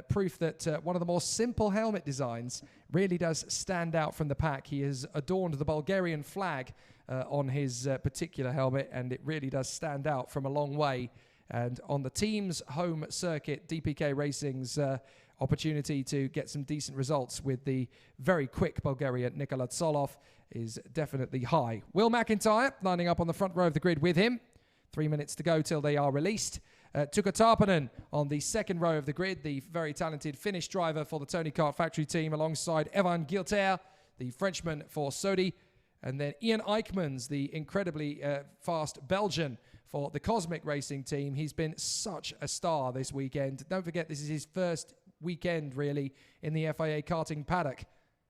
Proof that one of the more simple helmet designs really does stand out from the pack. He has adorned the Bulgarian flag on his particular helmet, and it really does stand out from a long way. And on the team's home circuit, DPK Racing's opportunity to get some decent results with the very quick Bulgarian Nikola Tsolov is definitely high. Will McIntyre lining up on the front row of the grid with him. 3 minutes to go till they are released. Tuka Tarpanen on the second row of the grid, the very talented Finnish driver for the Tony Kart Factory team, alongside Evan Gilter, the Frenchman for Sodi, and then Ian Eichmans, the incredibly fast Belgian for the Cosmic Racing team. He's been such a star this weekend. Don't forget, this is his first weekend, really, in the FIA Karting paddock,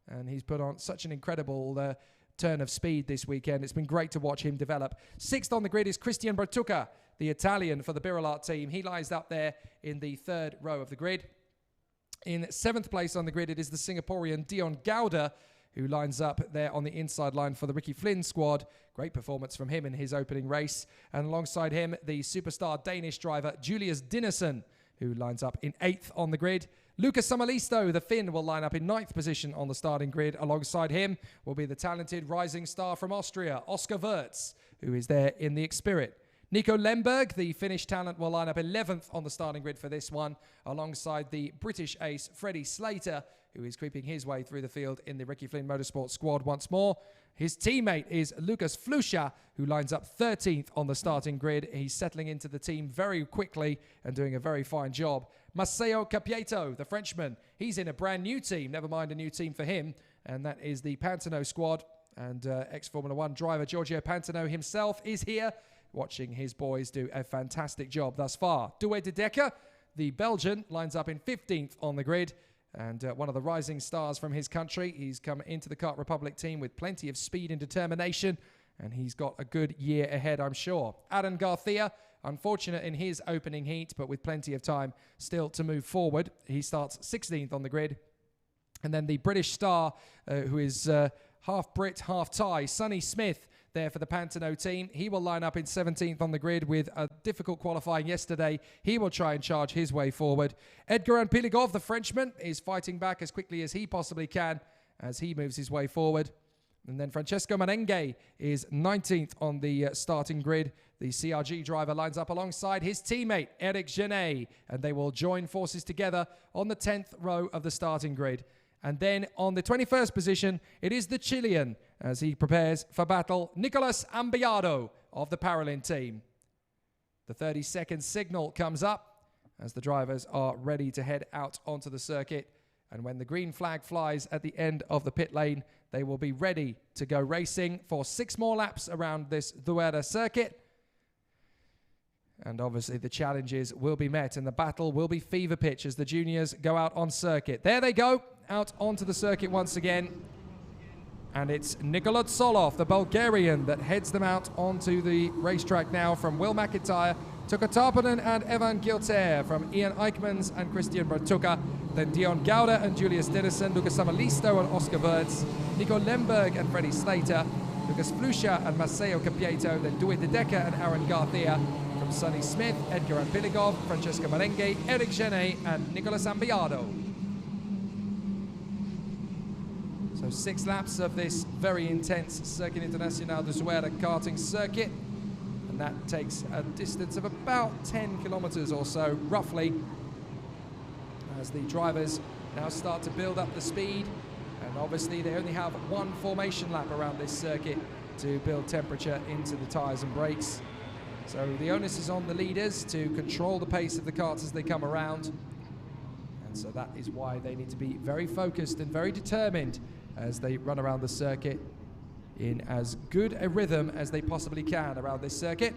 and he's put on such an incredible turn of speed this weekend. It's been great to watch him develop. Sixth on the grid is Christian Bertucca, the Italian for the Birolart team. He lies up there in the third row of the grid. In seventh place on the grid, it is the Singaporean Dion Gowda, who lines up there on the inside line for the Ricky Flynn squad. Great performance from him in his opening race. And alongside him, the superstar Danish driver Julius Dinesen, who lines up in eighth on the grid. Lucas Samalisto, the Finn, will line up in ninth position on the starting grid. Alongside him will be the talented rising star from Austria, Oscar Wirtz, who is there in the Xspirit. Nico Lemberg, the Finnish talent, will line up 11th on the starting grid for this one, alongside the British ace Freddie Slater, who is creeping his way through the field in the Ricky Flynn Motorsport squad once more. His teammate is Lucas Flusha, who lines up 13th on the starting grid. He's settling into the team very quickly and doing a very fine job. Maceo Capieto, the Frenchman, he's in a brand new team, never mind a new team for him, and that is the Pantano squad. And ex-Formula One driver Giorgio Pantano himself is here, watching his boys do a fantastic job thus far. Douwe de Decker, the Belgian, lines up in 15th on the grid, and one of the rising stars from his country. He's come into the Kart Republic team with plenty of speed and determination, and he's got a good year ahead, I'm sure. Adam Garcia, unfortunate in his opening heat, but with plenty of time still to move forward. He starts 16th on the grid. And then the British star, who is half Brit, half Thai, Sonny Smith, there for the Pantano team. He will line up in 17th on the grid with a difficult qualifying yesterday. He will try and charge his way forward. Edgar Anpiligov, the Frenchman, is fighting back as quickly as he possibly can as he moves his way forward. And then Francesco Menenghe is 19th on the starting grid. The CRG driver lines up alongside his teammate, Eric Genet, and they will join forces together on the 10th row of the starting grid. And then on the 21st position, it is the Chilean, as he prepares for battle, Nicolas Ambiado of the Paralin team. The 30-second signal comes up as the drivers are ready to head out onto the circuit. And when the green flag flies at the end of the pit lane, they will be ready to go racing for 6 more laps around this Zuera circuit. And obviously the challenges will be met and the battle will be fever pitch as the juniors go out on circuit. There they go, out onto the circuit once again. And it's Nikola Tsolov, the Bulgarian, that heads them out onto the racetrack now from Will McIntyre, Tuka Tarpanen and Evan Gilter, from Ian Eichmans and Christian Bertucca, then Dion Gauda and Julius Dennison, Lucas Samalisto and Oscar Wirtz, Nico Lemberg and Freddie Slater, Lucas Flusha and Maceo Capieto, then Dewey De Decker and Aaron Garcia, from Sonny Smith, Edgar Anpiligov, Francesco Menenghe, Eric Genet and Nicolas Ambiado. So 6 laps of this very intense Circuit International de Zuera karting circuit. And that takes a distance of about 10 kilometers or so, roughly, as the drivers now start to build up the speed. And obviously they only have 1 formation lap around this circuit to build temperature into the tires and brakes. So the onus is on the leaders to control the pace of the karts as they come around. And so that is why they need to be very focused and very determined as they run around the circuit in as good a rhythm as they possibly can around this circuit.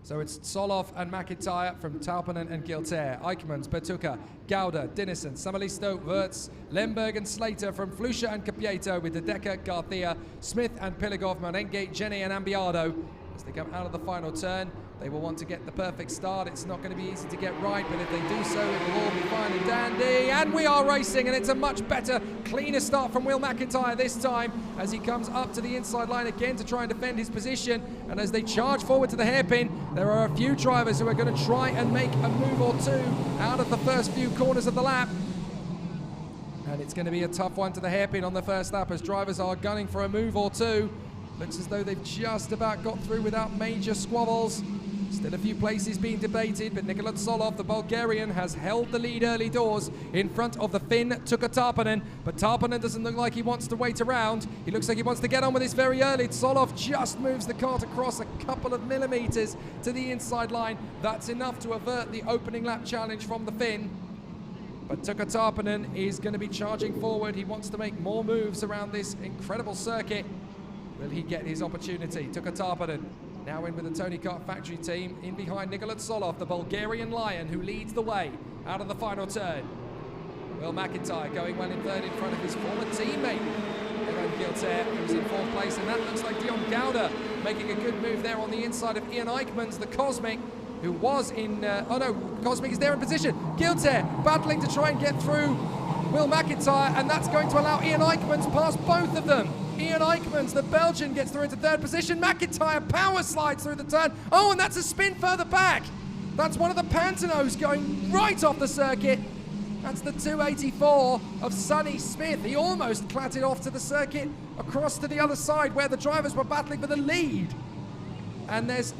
So it's Tsolov and McIntyre from Tarpanen and Gilter, Eichmans, Bertucca, Gauda, Dennison, Samalisto, Wirtz, Lemberg and Slater from Flusha and Capieto, with De Decker, Garcia, Smith and Piligov, Menenghe, Genet and Ambiado. As they come out of the final turn, they will want to get the perfect start. It's not going to be easy to get right, but if they do so, it will all be fine and dandy. And we are racing, and it's a much better, cleaner start from Will McIntyre this time, as he comes up to the inside line again to try and defend his position. And as they charge forward to the hairpin, there are a few drivers who are going to try and make a move or two out of the first few corners of the lap. And it's going to be a tough one to the hairpin on the first lap, as drivers are gunning for a move or two. Looks as though they've just about got through without major squabbles. Still a few places being debated, but Nikola Tsolov, the Bulgarian, has held the lead early doors in front of the Finn Tuka Tarpanen. But Tarpanen doesn't look like he wants to wait around. He looks like he wants to get on with this very early. Tsolov just moves the kart across a couple of millimeters to the inside line. That's enough to avert the opening lap challenge from the Finn. But Tuka Tarpanen is going to be charging forward. He wants to make more moves around this incredible circuit. Will he get his opportunity? Tuka Tarpanen now in with the Tony Kart Factory team, in behind Nikola Tsolov, the Bulgarian Lion, who leads the way out of the final turn. Will McIntyre going well in third in front of his former teammate, Evan Gilter, who's in 4th place, and that looks like Dion Gauda making a good move there on the inside of Ian Eichmans, the Cosmic, who was in, oh no, Cosmic is there in position. Gilter battling to try and get through Will McIntyre, and that's going to allow Ian Eichmans past both of them. Ian Eichmans, the Belgian, gets through into 3rd position. McIntyre power slides through the turn. Oh, and that's a spin further back. That's one of the Pantanos going right off the circuit. That's the 284 of Sonny Smith. He almost clattered off to the circuit across to the other side where the drivers were battling for the lead. And it's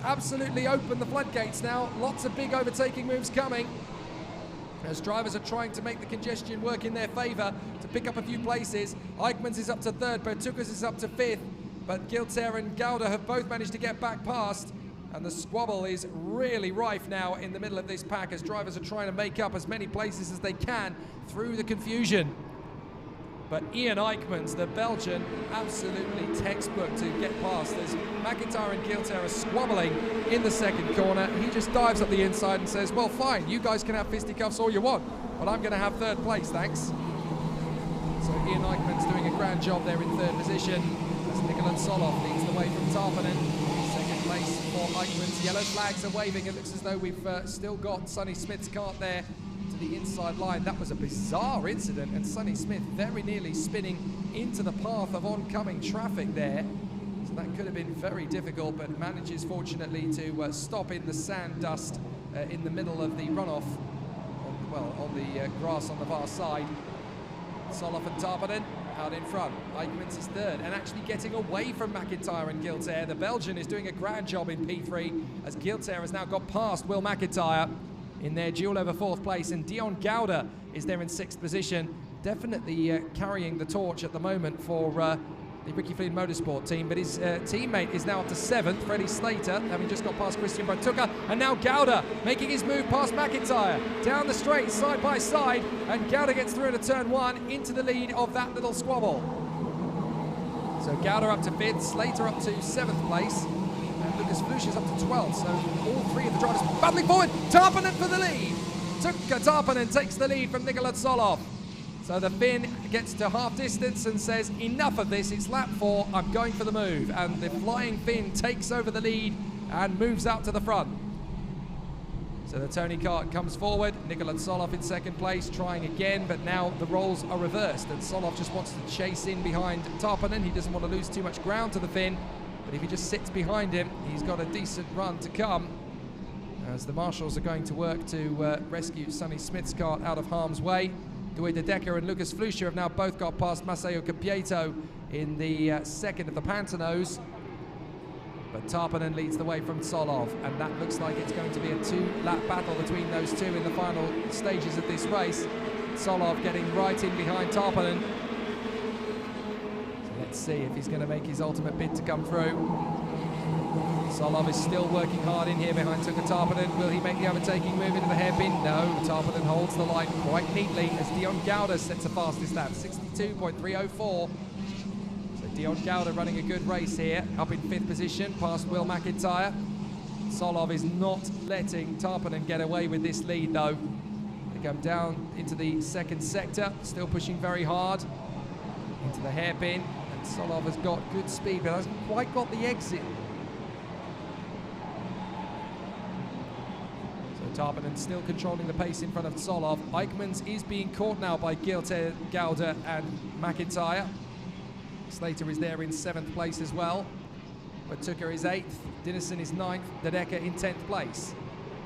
absolutely open the floodgates now. Lots of big overtaking moves coming, as drivers are trying to make the congestion work in their favour to pick up a few places. Eichmans is up to 3rd, Bertucas is up to 5th, but Gilter and Gauda have both managed to get back past, and the squabble is really rife now in the middle of this pack, as drivers are trying to make up as many places as they can through the confusion. But Ian Eichmans, the Belgian, absolutely textbook to get past, as McIntyre and Gilter are squabbling in the 2nd corner. He just dives up the inside and says, well, fine, you guys can have fisticuffs all you want, but I'm going to have 3rd place, thanks. So Ian Eichmans doing a grand job there in 3rd position, as Nikola Tsolov leads the way from Tarpanen. 2nd place for Eichmans. Yellow flags are waving. It looks as though we've still got Sonny Smith's kart there the inside line. That was a bizarre incident, and Sonny Smith very nearly spinning into the path of oncoming traffic there. So that could have been very difficult, but manages fortunately to stop in the sand dust in the middle of the runoff, on the grass on the far side. Soloff and Tarpanen out in front. Eijkmans is third and actually getting away from McIntyre and Giltair. The Belgian is doing a grand job in P3 as Giltair has now got past Will McIntyre in their duel over fourth place, and Dion Gouda is there in sixth position. Definitely carrying the torch at the moment for the Ricky Fleet Motorsport team, but his teammate is now up to seventh, Freddie Slater, having just got past Christian Bertucca, and now Gouda making his move past McIntyre, down the straight, side by side, and Gouda gets through into turn one, into the lead of that little squabble. So Gouda up to fifth, Slater up to seventh place, and Lucas Fluscher's up to 12th, so all three of the drivers battling forward. Tarpanen for the lead. Tuukka Tarpanen takes the lead from Nikola Soloff. So the Finn gets to half distance and says, enough of this, it's lap 4, I'm going for the move. And the flying Finn takes over the lead and moves out to the front. So the Tony Kart comes forward, Nikola Soloff in second place, trying again, but now the roles are reversed and Soloff just wants to chase in behind Tarpanen. He doesn't want to lose too much ground to the Finn, but if he just sits behind him, he's got a decent run to come, as the marshals are going to work to rescue Sonny Smith's kart out of harm's way. Dewey De Decker and Lucas Fluscher have now both got past Masayo Capieto in the second of the Pantanos. But Tarpanen leads the way from Soloff, and that looks like it's going to be a two-lap battle between those two in the final stages of this race. Soloff getting right in behind Tarpanen. So let's see if he's going to make his ultimate bid to come through. Soloff is still working hard in here behind Tuukka Tarpanen. Will he make the overtaking move into the hairpin? No, Tarpanen holds the line quite neatly as Dion Gouda sets the fastest lap, 62.304. So Dion Gouda running a good race here, up in fifth position, past Will McIntyre. Soloff is not letting Tarpanen get away with this lead though. They come down into the second sector, still pushing very hard into the hairpin. And Soloff has got good speed, but hasn't quite got the exit. Tarpanen still controlling the pace in front of Soloff. Eijkmans is being caught now by Giltair, Gouda and McIntyre. Slater is there in 7th place as well. Bertucca is 8th, Dinesen is 9th, De Decker in 10th place.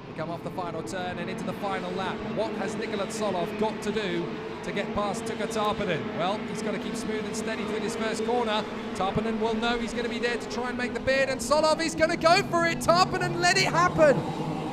We come off the final turn and into the final lap. What has Nikola Soloff got to do to get past Tuukka Tarpanen? Well, he's got to keep smooth and steady through this first corner. Tarpanen will know he's going to be there to try and make the bid, and Soloff is going to go for it. Tarpanen let it happen.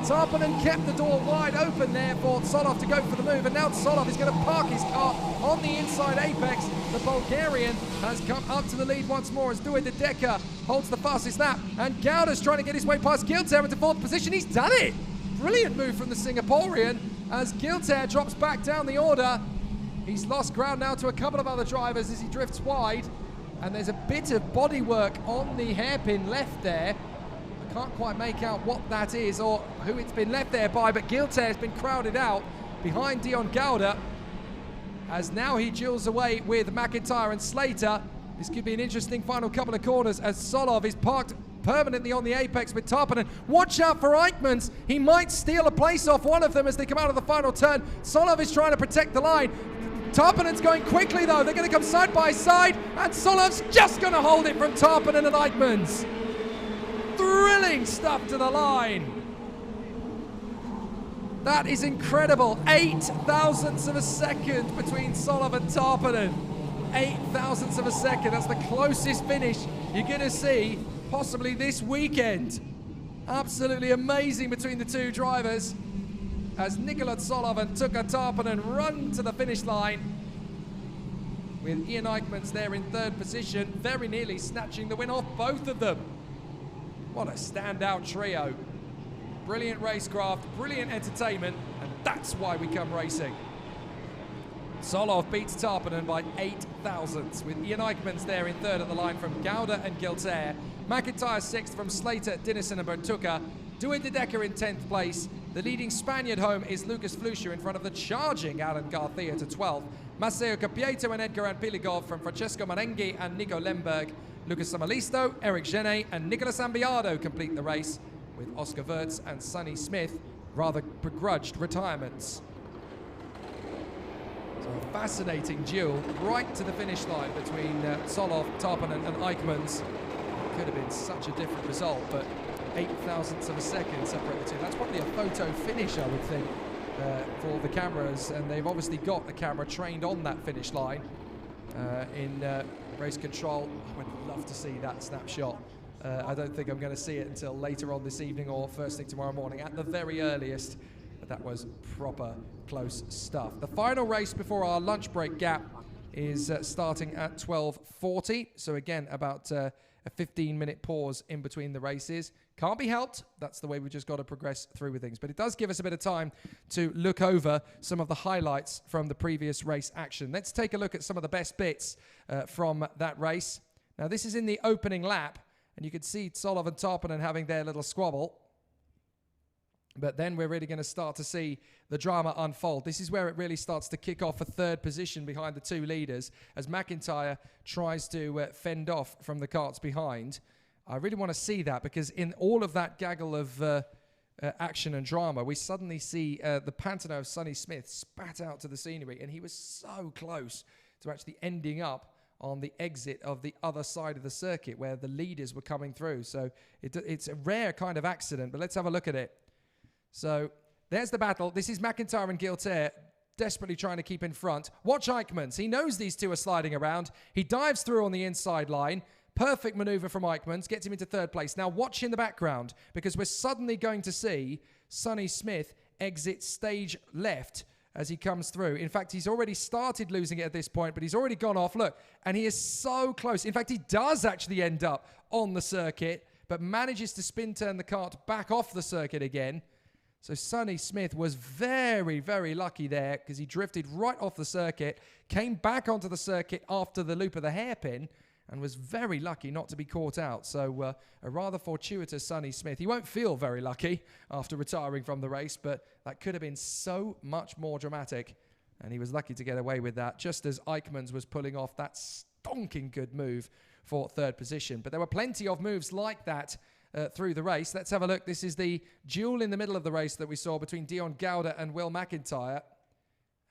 Tarpanen kept the door wide open there for Soloff to go for the move, and now Soloff is going to park his car on the inside apex. The Bulgarian has come up to the lead once more as Dewey De Decker holds the fastest lap, and Gouda's trying to get his way past Giltair into 4th position. He's done it! Brilliant move from the Singaporean as Giltair drops back down the order. He's lost ground now to a couple of other drivers as he drifts wide, and there's a bit of bodywork on the hairpin left there. Can't quite make out what that is or who it's been left there by, but Giltair has been crowded out behind Dion Gouda as now he duels away with McIntyre and Slater. This could be an interesting final couple of corners as Soloff is parked permanently on the apex with Tarpanen. Watch out for Eijkmans. He might steal a place off one of them as they come out of the final turn. Soloff is trying to protect the line. Tarpanen's going quickly though. They're going to come side by side, and Soloff's just going to hold it from Tarpanen and Eijkmans. Thrilling stuff to the line. That is incredible. 8 thousandths of a second between Soloff and Tarpanen. 8 thousandths of a second. That's the closest finish you're going to see possibly this weekend. Absolutely amazing between the two drivers as Nikola Soloff and Tuukka Tarpanen run to the finish line, with Ian Eijkmans there in 3rd position, very nearly snatching the win off both of them. What a standout trio. Brilliant racecraft, brilliant entertainment, and that's why we come racing. Soloff beats Tarpanen by 8 thousandths, with Ian Eijkmans there in 3rd at the line from Gouda and Giltair. McIntyre 6th from Slater, Dinesen and Bertucca. Dewey De Decker in 10th place. The leading Spaniard home is Lucas Fluscher in front of the charging Alan Garcia to 12th. Maceo Capieto and Edgar Anpiligov from Francesco Marenghi and Nico Lemberg. Lucas Samalisto, Eric Genet and Nicolas Ambiado complete the race, with Oscar Wirtz and Sonny Smith rather begrudged retirements. So a fascinating duel right to the finish line between Soloff, Tarpanen and Eijkmans. Could have been such a different result, but 8 thousandths of a second separate the two. That's probably a photo finish, I would think. for the cameras, and they've obviously got a camera trained on that finish line in race control. I would love to see that snapshot. I don't think I'm going to see it until later on this evening or first thing tomorrow morning at the very earliest, but that was proper close stuff. The final race before our lunch break gap is starting at 12:40, so again about a 15-minute pause in between the races. Can't be helped. That's the way we've just got to progress through with things. But it does give us a bit of time to look over some of the highlights from the previous race action. Let's take a look at some of the best bits from that race. Now, this is in the opening lap, and you can see Tsolov and Tarpanen having their little squabble. But then we're really going to start to see the drama unfold. This is where it really starts to kick off a third position behind the two leaders as McIntyre tries to fend off from the karts behind. I really want to see that because in all of that gaggle of action and drama, we suddenly see the Pantano of Sonny Smith spat out to the scenery, and he was so close to actually ending up on the exit of the other side of the circuit where the leaders were coming through. So it's a rare kind of accident, but let's have a look at it. So there's the battle. This is McIntyre and Giltaire desperately trying to keep in front. Watch Eichmanns. He knows these two are sliding around. He dives through on the inside line. Perfect maneuver from Eichmanns. Gets him into third place. Now watch in the background because we're suddenly going to see Sonny Smith exit stage left as he comes through. In fact, he's already started losing it at this point, but he's already gone off. Look, and he is so close. In fact, he does actually end up on the circuit, but manages to spin turn the kart back off the circuit again. So Sonny Smith was very, very lucky there because he drifted right off the circuit, came back onto the circuit after the loop of the hairpin, and was very lucky not to be caught out. So a rather fortuitous Sonny Smith. He won't feel very lucky after retiring from the race, but that could have been so much more dramatic, and he was lucky to get away with that, just as Eichmanns was pulling off that stonking good move for third position. But there were plenty of moves like that through the race. Let's have a look. This is the duel in the middle of the race that we saw between Dion Gauda and Will McIntyre.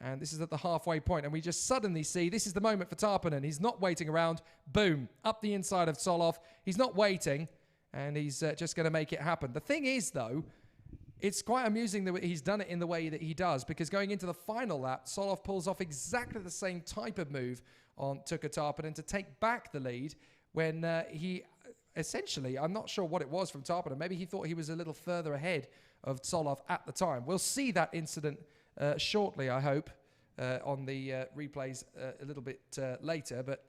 And this is at the halfway point. And we just suddenly see this is the moment for Tarpanen. He's not waiting around. Boom. Up the inside of Tsolov. He's not waiting. And he's just going to make it happen. The thing is, though, it's quite amusing that he's done it in the way that he does. Because going into the final lap, Tsolov pulls off exactly the same type of move on Tuukka Tarpanen to take back the lead when he... Essentially, I'm not sure what it was from Tarpanen. Maybe he thought he was a little further ahead of Tsolov at the time. We'll see that incident shortly, I hope, on the replays a little bit later. But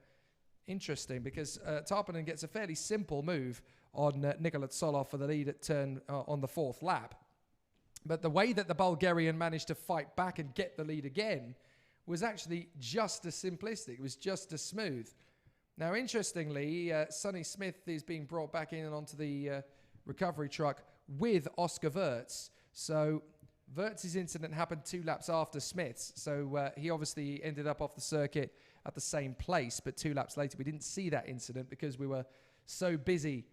interesting because Tarpanen gets a fairly simple move on Nikola Tsolov for the lead at turn on the fourth lap. But the way that the Bulgarian managed to fight back and get the lead again was actually just as simplistic. It was just as smooth. Now, interestingly, Sonny Smith is being brought back in and onto the recovery truck with Oscar Wirtz. So Wirtz's incident happened 2 laps after Smith's. So he obviously ended up off the circuit at the same place. But 2 laps later, we didn't see that incident because we were so busy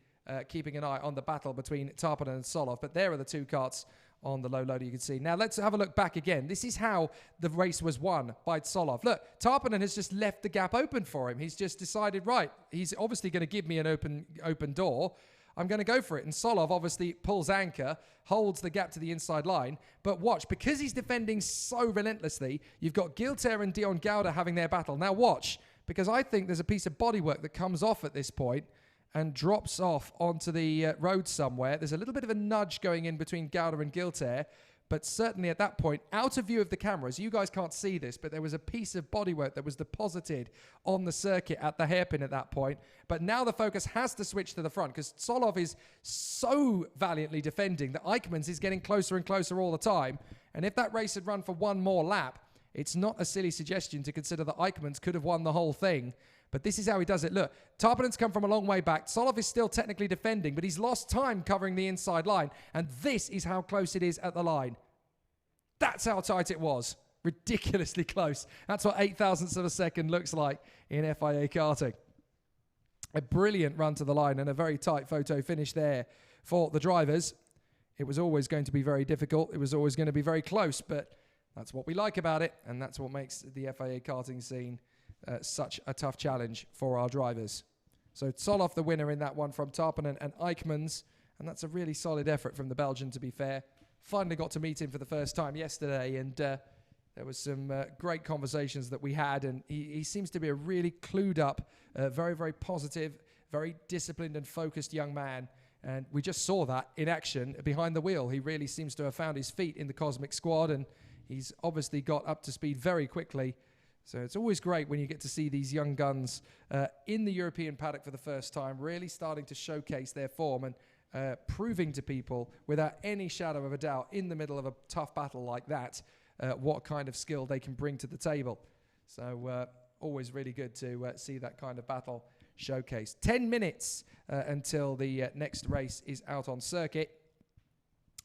keeping an eye on the battle between Tarpanen and Tsolov. But there are the 2 karts on the low loader you can see. Now let's have a look back again. This is how the race was won by Tsolov. Look, Tarpanen has just left the gap open for him. He's just decided, right, he's obviously going to give me an open door. I'm going to go for it. And Tsolov obviously pulls anchor, holds the gap to the inside line. But watch, because he's defending so relentlessly, you've got Giltaire and Dion Gauda having their battle. Now watch, because I think there's a piece of bodywork that comes off at this point and drops off onto the road somewhere. There's a little bit of a nudge going in between Gauda and Giltaire, but certainly at that point, out of view of the cameras, you guys can't see this, but there was a piece of bodywork that was deposited on the circuit at the hairpin at that point. But now the focus has to switch to the front because Tsolov is so valiantly defending that Eichmanns is getting closer and closer all the time. And if that race had run for one more lap, it's not a silly suggestion to consider that Eichmanns could have won the whole thing. But this is how he does it. Look, Tarpanen's come from a long way back. Tsolov is still technically defending, but he's lost time covering the inside line. And this is how close it is at the line. That's how tight it was. Ridiculously close. That's what 0.008 of a second looks like in FIA karting. A brilliant run to the line and a very tight photo finish there for the drivers. It was always going to be very difficult. It was always going to be very close, but that's what we like about it. And that's what makes the FIA karting scene such a tough challenge for our drivers. So Tsolov the winner in that one from Tarpanen and Eichmanns, and that's a really solid effort from the Belgian, to be fair. finally got to meet him for the first time yesterday, and there was some great conversations that we had, and he seems to be a really clued up, very, very positive, very disciplined and focused young man. And we just saw that in action behind the wheel. He really seems to have found his feet in the Cosmic Squad, and he's obviously got up to speed very quickly. So it's always great when you get to see these young guns in the European paddock for the first time, really starting to showcase their form and proving to people without any shadow of a doubt in the middle of a tough battle like that what kind of skill they can bring to the table. So always really good to see that kind of battle showcase. 10 minutes until the next race is out on circuit.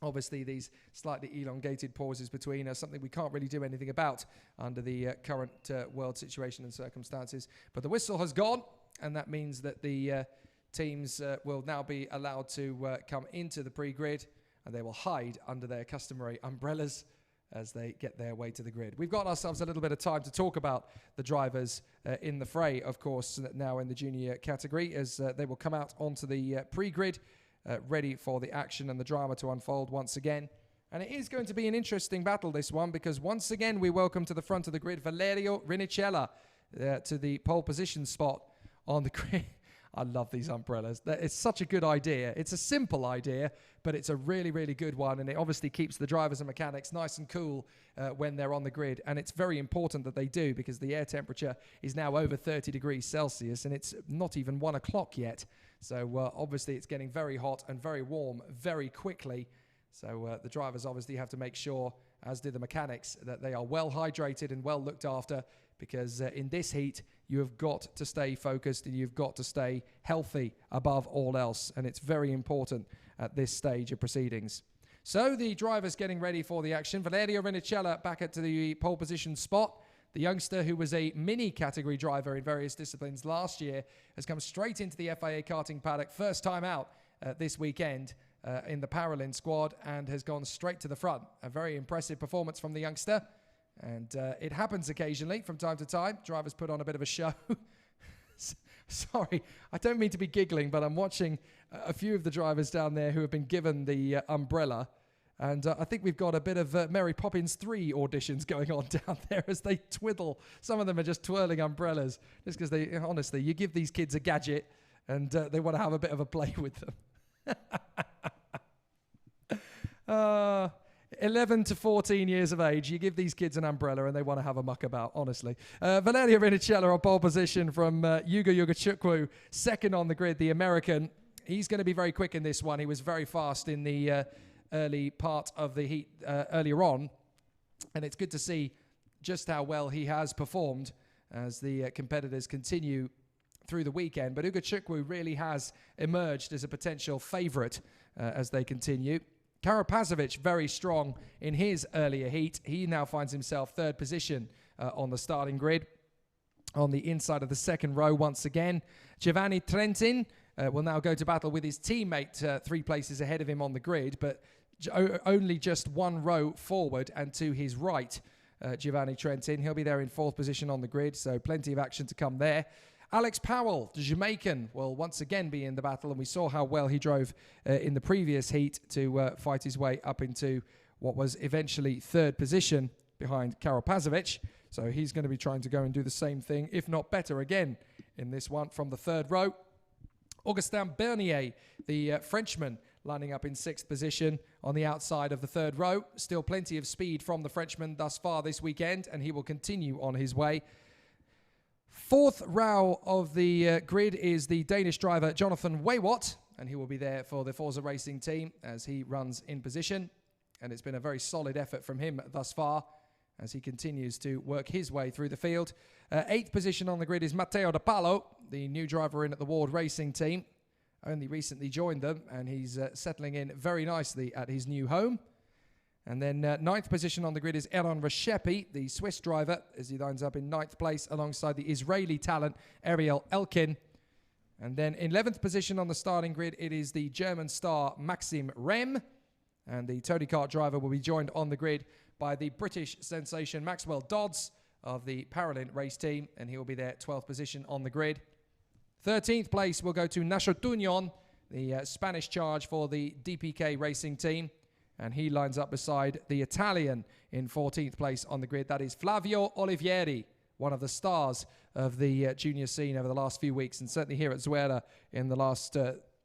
Obviously, these slightly elongated pauses between are something we can't really do anything about under the current world situation and circumstances. But the whistle has gone, and that means that the teams will now be allowed to come into the pre-grid, and they will hide under their customary umbrellas as they get their way to the grid. We've got ourselves a little bit of time to talk about the drivers in the fray, of course, now in the junior category, as they will come out onto the pre-grid, ready for the action and the drama to unfold once again. And it is going to be an interesting battle, this one, because once again we welcome to the front of the grid Valerio Rinicella to the pole position spot on the grid. I love these umbrellas. It's such a good idea. It's a simple idea, but it's a really, really good one. And it obviously keeps the drivers and mechanics nice and cool when they're on the grid. And it's very important that they do, because the air temperature is now over 30 degrees Celsius and it's not even 1 o'clock yet. So obviously it's getting very hot and very warm very quickly. So the drivers obviously have to make sure, as do the mechanics, that they are well hydrated and well looked after, because in this heat, you have got to stay focused and you've got to stay healthy above all else. And it's very important at this stage of proceedings. So the drivers getting ready for the action. Valerio Rinicella back at the pole position spot. The youngster, who was a mini category driver in various disciplines last year, has come straight into the FIA Karting paddock, first time out this weekend in the Paralin squad, and has gone straight to the front. A very impressive performance from the youngster. And it happens occasionally from time to time. Drivers put on a bit of a show. Sorry, I don't mean to be giggling, but I'm watching a few of the drivers down there who have been given the umbrella. And I think we've got a bit of Mary Poppins 3 auditions going on down there as they twiddle. Some of them are just twirling umbrellas just because they, honestly, you give these kids a gadget and they want to have a bit of a play with them. 11 to 14 years of age, you give these kids an umbrella and they want to have a muck about, honestly. Valerio Rinicella on pole position from Yugo Yugachukwu, second on the grid, the American. He's going to be very quick in this one. He was very fast in the early part of the heat earlier on. And it's good to see just how well he has performed as the competitors continue through the weekend. But Yugachukwu really has emerged as a potential favourite as they continue. Karapazovic very strong in his earlier heat. He now finds himself third position on the starting grid on the inside of the second row once again. Giovanni Trentin will now go to battle with his teammate 3 places ahead of him on the grid, but only just 1 row forward and to his right. Giovanni Trentin, he'll be there in 4th position on the grid, so plenty of action to come there. Alex Powell, the Jamaican, will once again be in the battle, and we saw how well he drove in the previous heat to fight his way up into what was eventually 3rd position behind Karapazovic. So he's going to be trying to go and do the same thing, if not better again, in this one from the 3rd row. Augustin Bernier, the Frenchman, lining up in 6th position on the outside of the 3rd row. Still plenty of speed from the Frenchman thus far this weekend, and he will continue on his way. 4th row of the grid is the Danish driver Jonathan Waywat, and he will be there for the Forza Racing team as he runs in position. And it's been a very solid effort from him thus far as he continues to work his way through the field. 8th position on the grid is Matteo De Palo, the new driver in at the Ward Racing team. Only recently joined them, and he's settling in very nicely at his new home. And then 9th position on the grid is Eron Reshepi, the Swiss driver, as he lines up in 9th place alongside the Israeli talent Ariel Elkin. And then 11th position on the starting grid, it is the German star Maxim Rem. And the Tony Kart driver will be joined on the grid by the British sensation Maxwell Dodds of the Paralin race team, and he will be there at 12th position on the grid. 13th place will go to Nacho Tunion, the Spanish charge for the DPK racing team. and he lines up beside the Italian in 14th place on the grid. That is Flavio Olivieri, one of the stars of the junior scene over the last few weeks, and certainly here at Zuera in the last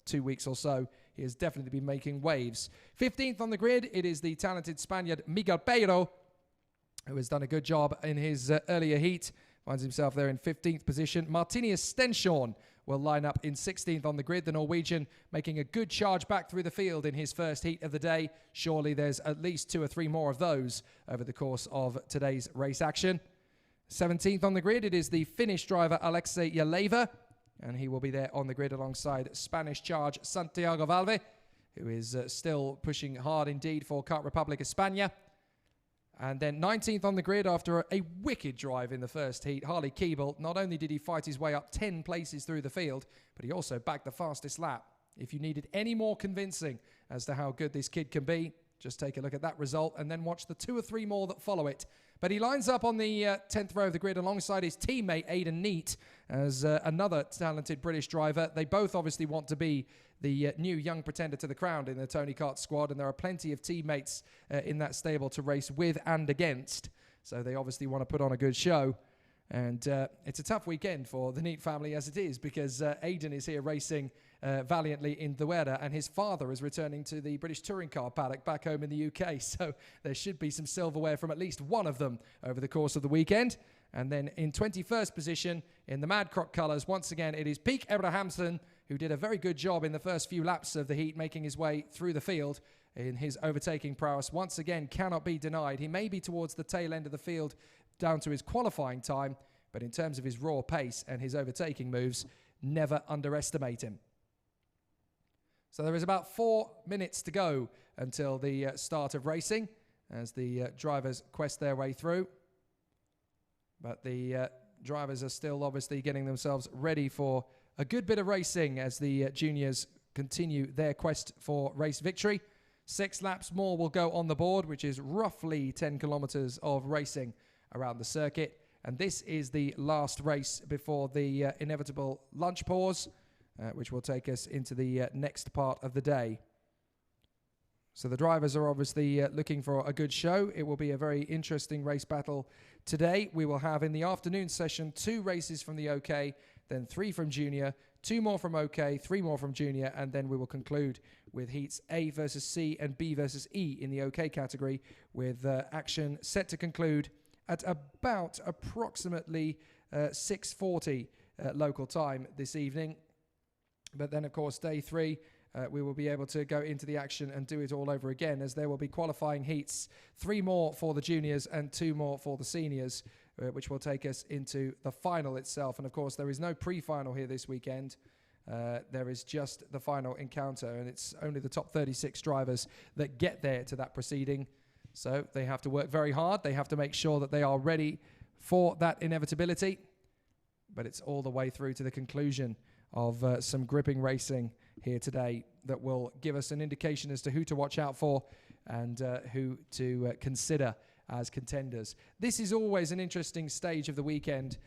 2 weeks or so, he has definitely been making waves. 15th on the grid, it is the talented Spaniard Miguel Peiro, who has done a good job in his earlier heat. Finds himself there in 15th position. Martinius Stenshorn will line up in 16th on the grid. The Norwegian making a good charge back through the field in his first heat of the day. Surely there's at least 2 or 3 more of those over the course of today's race action. 17th on the grid, it is the Finnish driver Alexei Jaleva, and he will be there on the grid alongside Spanish charge Santiago Valve, who is still pushing hard indeed for Kart Republic España. And then 19th on the grid after a wicked drive in the first heat, Harley Keeble. Not only did he fight his way up 10 places through the field, but he also bagged the fastest lap. If you needed any more convincing as to how good this kid can be, just take a look at that result and then watch the 2 or 3 more that follow it. But he lines up on the 10th row of the grid alongside his teammate Aidan Neate as another talented British driver. They both obviously want to be the new young pretender to the crown in the Tony Kart squad, and there are plenty of teammates in that stable to race with and against. So they obviously want to put on a good show. And it's a tough weekend for the Neate family as it is, because Aidan is here racing valiantly in Zuera, and his father is returning to the British touring car paddock back home in the UK. So there should be some silverware from at least one of them over the course of the weekend. And then in 21st position in the Mad Croc colours, once again, it is Peek Abrahamsen, who did a very good job in the first few laps of the heat, making his way through the field in his overtaking prowess. Once again, cannot be denied. He may be towards the tail end of the field down to his qualifying time, but in terms of his raw pace and his overtaking moves, never underestimate him. So there is about 4 minutes to go until the start of racing as the drivers quest their way through. But the drivers are still obviously getting themselves ready for a good bit of racing as the juniors continue their quest for race victory. 6 laps more will go on the board, which is roughly 10 kilometers of racing around the circuit. And this is the last race before the inevitable lunch pause, which will take us into the next part of the day. So the drivers are obviously looking for a good show. It will be a very interesting race battle today. We will have in the afternoon session 2 races from the OK, then 3 from Junior, 2 more from OK, 3 more from Junior, and then we will conclude with heats A versus C and B versus E in the OK category, with action set to conclude at about approximately 6:40 local time this evening. But then, of course, day 3, we will be able to go into the action and do it all over again, as there will be qualifying heats, 3 more for the juniors and 2 more for the seniors, which will take us into the final itself. And, of course, there is no pre-final here this weekend. There is just the final encounter, and it's only the top 36 drivers that get there to that proceeding. So they have to work very hard. They have to make sure that they are ready for that inevitability. But it's all the way through to the conclusion of some gripping racing here today that will give us an indication as to who to watch out for and who to consider as contenders. This is always an interesting stage of the weekend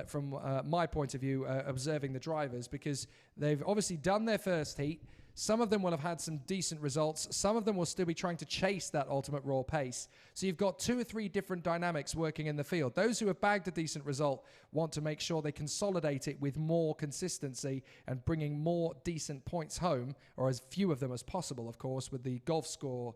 from my point of view, observing the drivers, because they've obviously done their first heat. Some of them will have had some decent results. Some of them will still be trying to chase that ultimate raw pace. So you've got 2 or 3 different dynamics working in the field. Those who have bagged a decent result want to make sure they consolidate it with more consistency and bringing more decent points home, or as few of them as possible, of course, with the golf score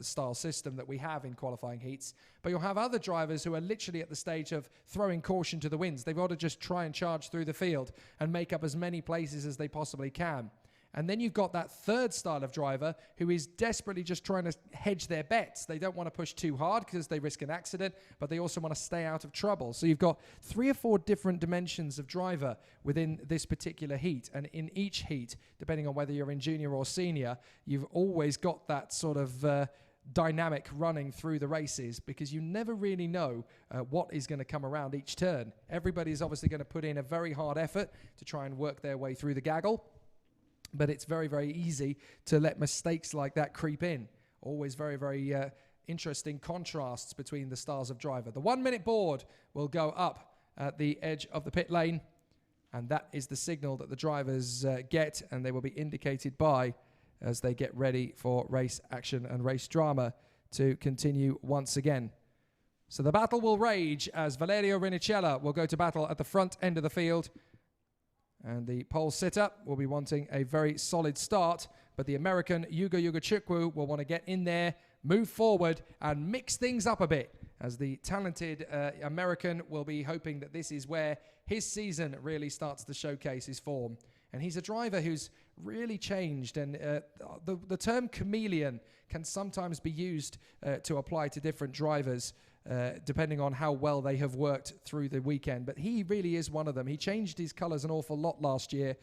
style system that we have in qualifying heats. But you'll have other drivers who are literally at the stage of throwing caution to the winds. They've got to just try and charge through the field and make up as many places as they possibly can. And then you've got that third style of driver who is desperately just trying to hedge their bets. They don't want to push too hard because they risk an accident, but they also want to stay out of trouble. So you've got 3 or 4 different dimensions of driver within this particular heat. And in each heat, depending on whether you're in junior or senior, you've always got that sort of dynamic running through the races, because you never really know what is going to come around each turn. Everybody's obviously going to put in a very hard effort to try and work their way through the gaggle. But it's very, very easy to let mistakes like that creep in. Always very, very interesting contrasts between the styles of driver. The 1-minute board will go up at the edge of the pit lane, and that is the signal that the drivers get, and they will be indicated by as they get ready for race action and race drama to continue once again. So the battle will rage as Valerio Rinicella will go to battle at the front end of the field. And the pole sitter will be wanting a very solid start, but the American Yugo Yugachukwu will want to get in there, move forward, and mix things up a bit, as the talented American will be hoping that this is where his season really starts to showcase his form. And he's a driver who's really changed, and the term chameleon can sometimes be used to apply to different drivers, depending on how well they have worked through the weekend. But he really is one of them. He changed his colours an awful lot last year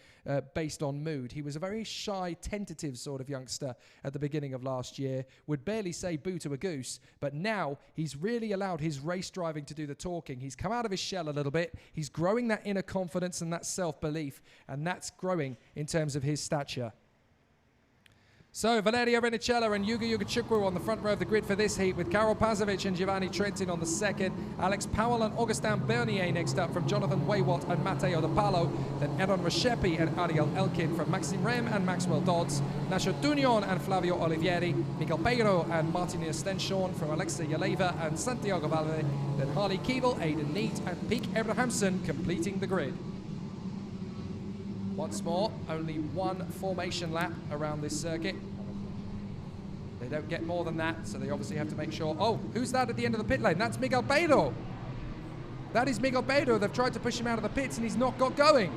based on mood. He was a very shy, tentative sort of youngster at the beginning of last year, would barely say boo to a goose, but now he's really allowed his race driving to do the talking. He's come out of his shell a little bit. He's growing that inner confidence and that self-belief, and that's growing in terms of his stature. So Valerio Rinicella and Yugo Yugachukwu on the front row of the grid for this heat, with Karol Pazovic and Giovanni Trentin on the second. Alex Powell and Augustin Bernier next up from Jonathan Waywalt and Matteo De Palo. Then Aaron Rescepi and Ariel Elkin from Maxime Rem and Maxwell Dodds. Nacho Tunion and Flavio Olivieri. Miguel Peiro and Martin Stenshorn from Alexei Yaleva and Santiago Valverde. Then Harley Keeble, Aidan Neat and Peek Abrahamsen completing the grid. Once more, only one formation lap around this circuit. They don't get more than that, so they obviously have to make sure. Oh, who's that at the end of the pit lane? That's Miguel Peiro. That is Miguel Peiro. They've tried to push him out of the pits and he's not got going.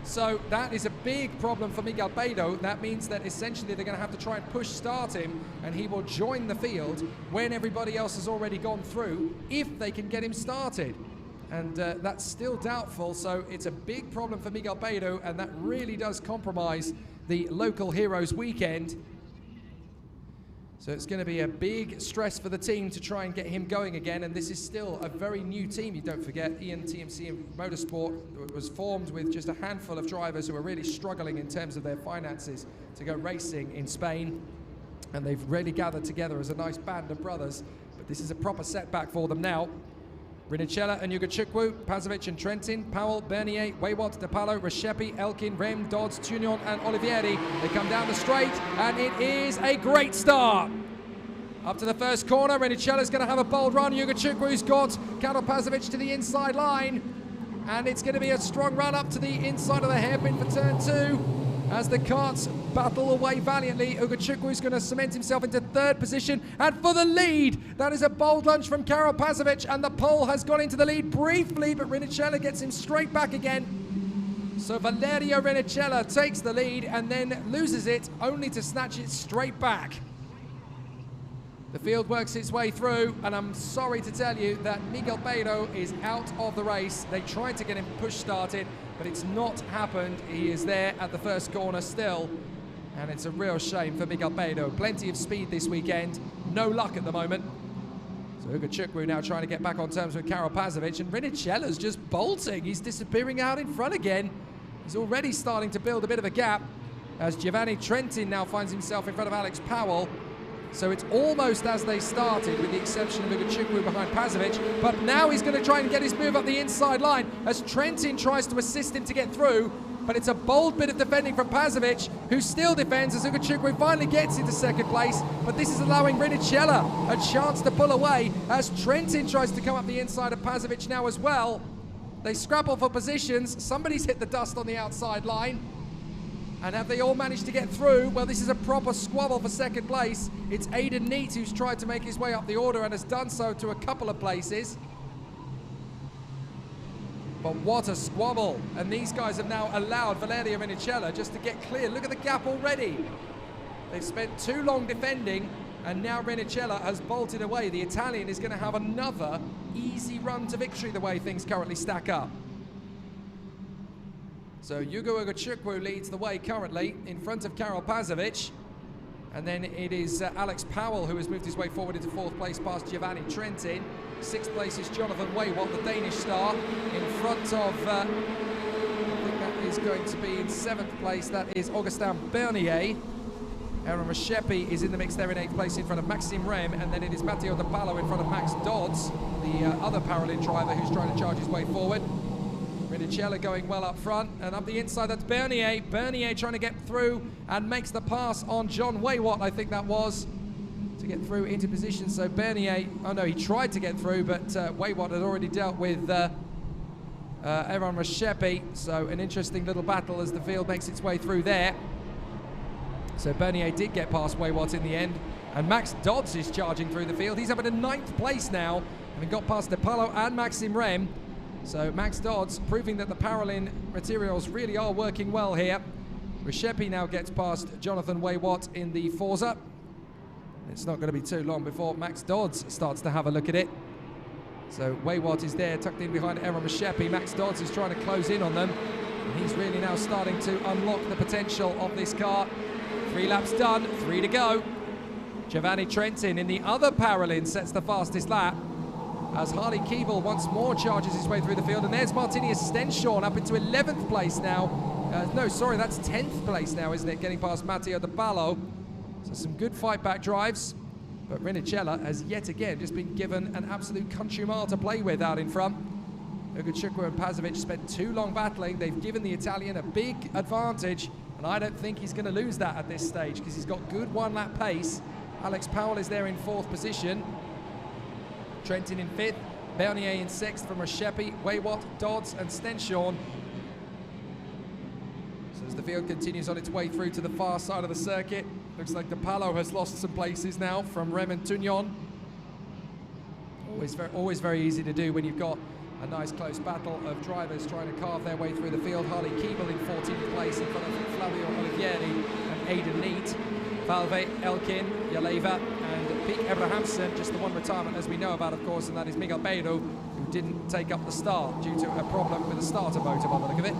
So that is a big problem for Miguel Peiro. That means that essentially they're going to have to try and push start him, and he will join the field when everybody else has already gone through, if they can get him started. And that's still doubtful, so it's a big problem for Miguel Peiro, and that really does compromise the local heroes weekend. So it's going to be a big stress for the team to try and get him going again, and this is still a very new team. You don't forget, Ian TMC Motorsport was formed with just a handful of drivers who are really struggling in terms of their finances to go racing in Spain, and they've really gathered together as a nice band of brothers, but this is a proper setback for them now. Rinicella and Yugachukwu, Pazovic and Trentin, Powell, Bernier, Waywalt, De Palo, Rescepi, Elkin, Rem, Dodds, Tunion and Olivieri. They come down the straight, and it is a great start. Up to the first corner, Rinicella's going to have a bold run. Yugachukwu's got Karol Pazovic to the inside line, and it's going to be a strong run up to the inside of the hairpin for turn 2. As the carts battle away valiantly, Yugachukwu is going to cement himself into third position, and for the lead, that is a bold lunge from Karol Pazovic, and the pole has gone into the lead briefly, but Rinicella gets him straight back again. So Valerio Rinicella takes the lead and then loses it, only to snatch it straight back. The field works its way through, and I'm sorry to tell you that Miguel Peiro is out of the race. They tried to get him push started, but it's not happened. He is there at the first corner still, and it's a real shame for Miguel Peiro. Plenty of speed this weekend, no luck at the moment. So Yugachukwu now trying to get back on terms with Karol Pazovic, and Rinicella's just bolting. He's disappearing out in front again. He's already starting to build a bit of a gap, as Giovanni Trentin now finds himself in front of Alex Powell. So it's almost as they started, with the exception of Yugachukwu behind Pazovic, but now he's going to try and get his move up the inside line as Trentin tries to assist him to get through, but it's a bold bit of defending from Pazovic, who still defends as Yugachukwu finally gets into second place, but this is allowing Rinicella a chance to pull away as Trentin tries to come up the inside of Pazovic now as well. They scrabble for positions. Somebody's hit the dust on the outside line. And have they all managed to get through? Well, this is a proper squabble for second place. It's Aidan Neat who's tried to make his way up the order and has done so to a couple of places. But what a squabble. And these guys have now allowed Valerio Rinicella just to get clear. Look at the gap already. They've spent too long defending, and now Rinicella has bolted away. The Italian is going to have another easy run to victory the way things currently stack up. So Yugo Yugachukwu leads the way currently in front of Karol Pazovic. And then it is Alex Powell who has moved his way forward into fourth place past Giovanni Trentin. Sixth place is Jonathan Waywalt, the Danish star, in front of, I think that is going to be in seventh place, that is Augustin Bernier. Aaron Rescepi is in the mix there in eighth place in front of Maxime Rem, and then it is Matteo De Palo in front of Max Dodds, the other Paralympic driver who's trying to charge his way forward. Rinicella going well up front, and up the inside, that's Bernier. Bernier trying to get through and makes the pass on John Waywat, I think that was, to get through into position. So Bernier, oh no, he tried to get through, but Waywat had already dealt with Aaron Rashepi. So an interesting little battle as the field makes its way through there. So Bernier did get past Waywat in the end, and Max Dodds is charging through the field. He's up at a 9th place now, having got past De Palo and Maxime Rem. So Max Dodds proving that the Paralin materials really are working well here. Rashepi now gets past Jonathan Waywat in the Forza. It's not going to be too long before Max Dodds starts to have a look at it. So Waywat is there, tucked in behind Aaron Rashepi. Max Dodds is trying to close in on them. And he's really now starting to unlock the potential of this car. 3 laps done, 3 to go. Giovanni Trentin in the other Paralin sets the fastest lap, as Harley Keeble once more charges his way through the field. And there's Martinius Stenshorn up into 11th place now. No, sorry, that's 10th place now, isn't it? Getting past Matteo De Palo. So some good fight back drives. But Rinicella has yet again just been given an absolute country mile to play with out in front. Ugachukwu and Pazovic spent too long battling. They've given the Italian a big advantage, and I don't think he's going to lose that at this stage, because he's got good one-lap pace. Alex Powell is there in 4th position. Trentin in 5th, Bernier in 6th from Rashepi, Waywat, Dodds and Stenshorn. So as the field continues on its way through to the far side of the circuit, looks like De Palo has lost some places now from Rem and Tugnon. Always very easy to do when you've got a nice close battle of drivers trying to carve their way through the field. Harley Keeble in 14th place in front of Flavio Olivieri and Aidan Neat. Valve, Elkin, Yaleva and Pete Abrahamsen, just the one retirement as we know about, of course, and that is Miguel Beiro, who didn't take up the start due to a problem with the starter motor by the look of it.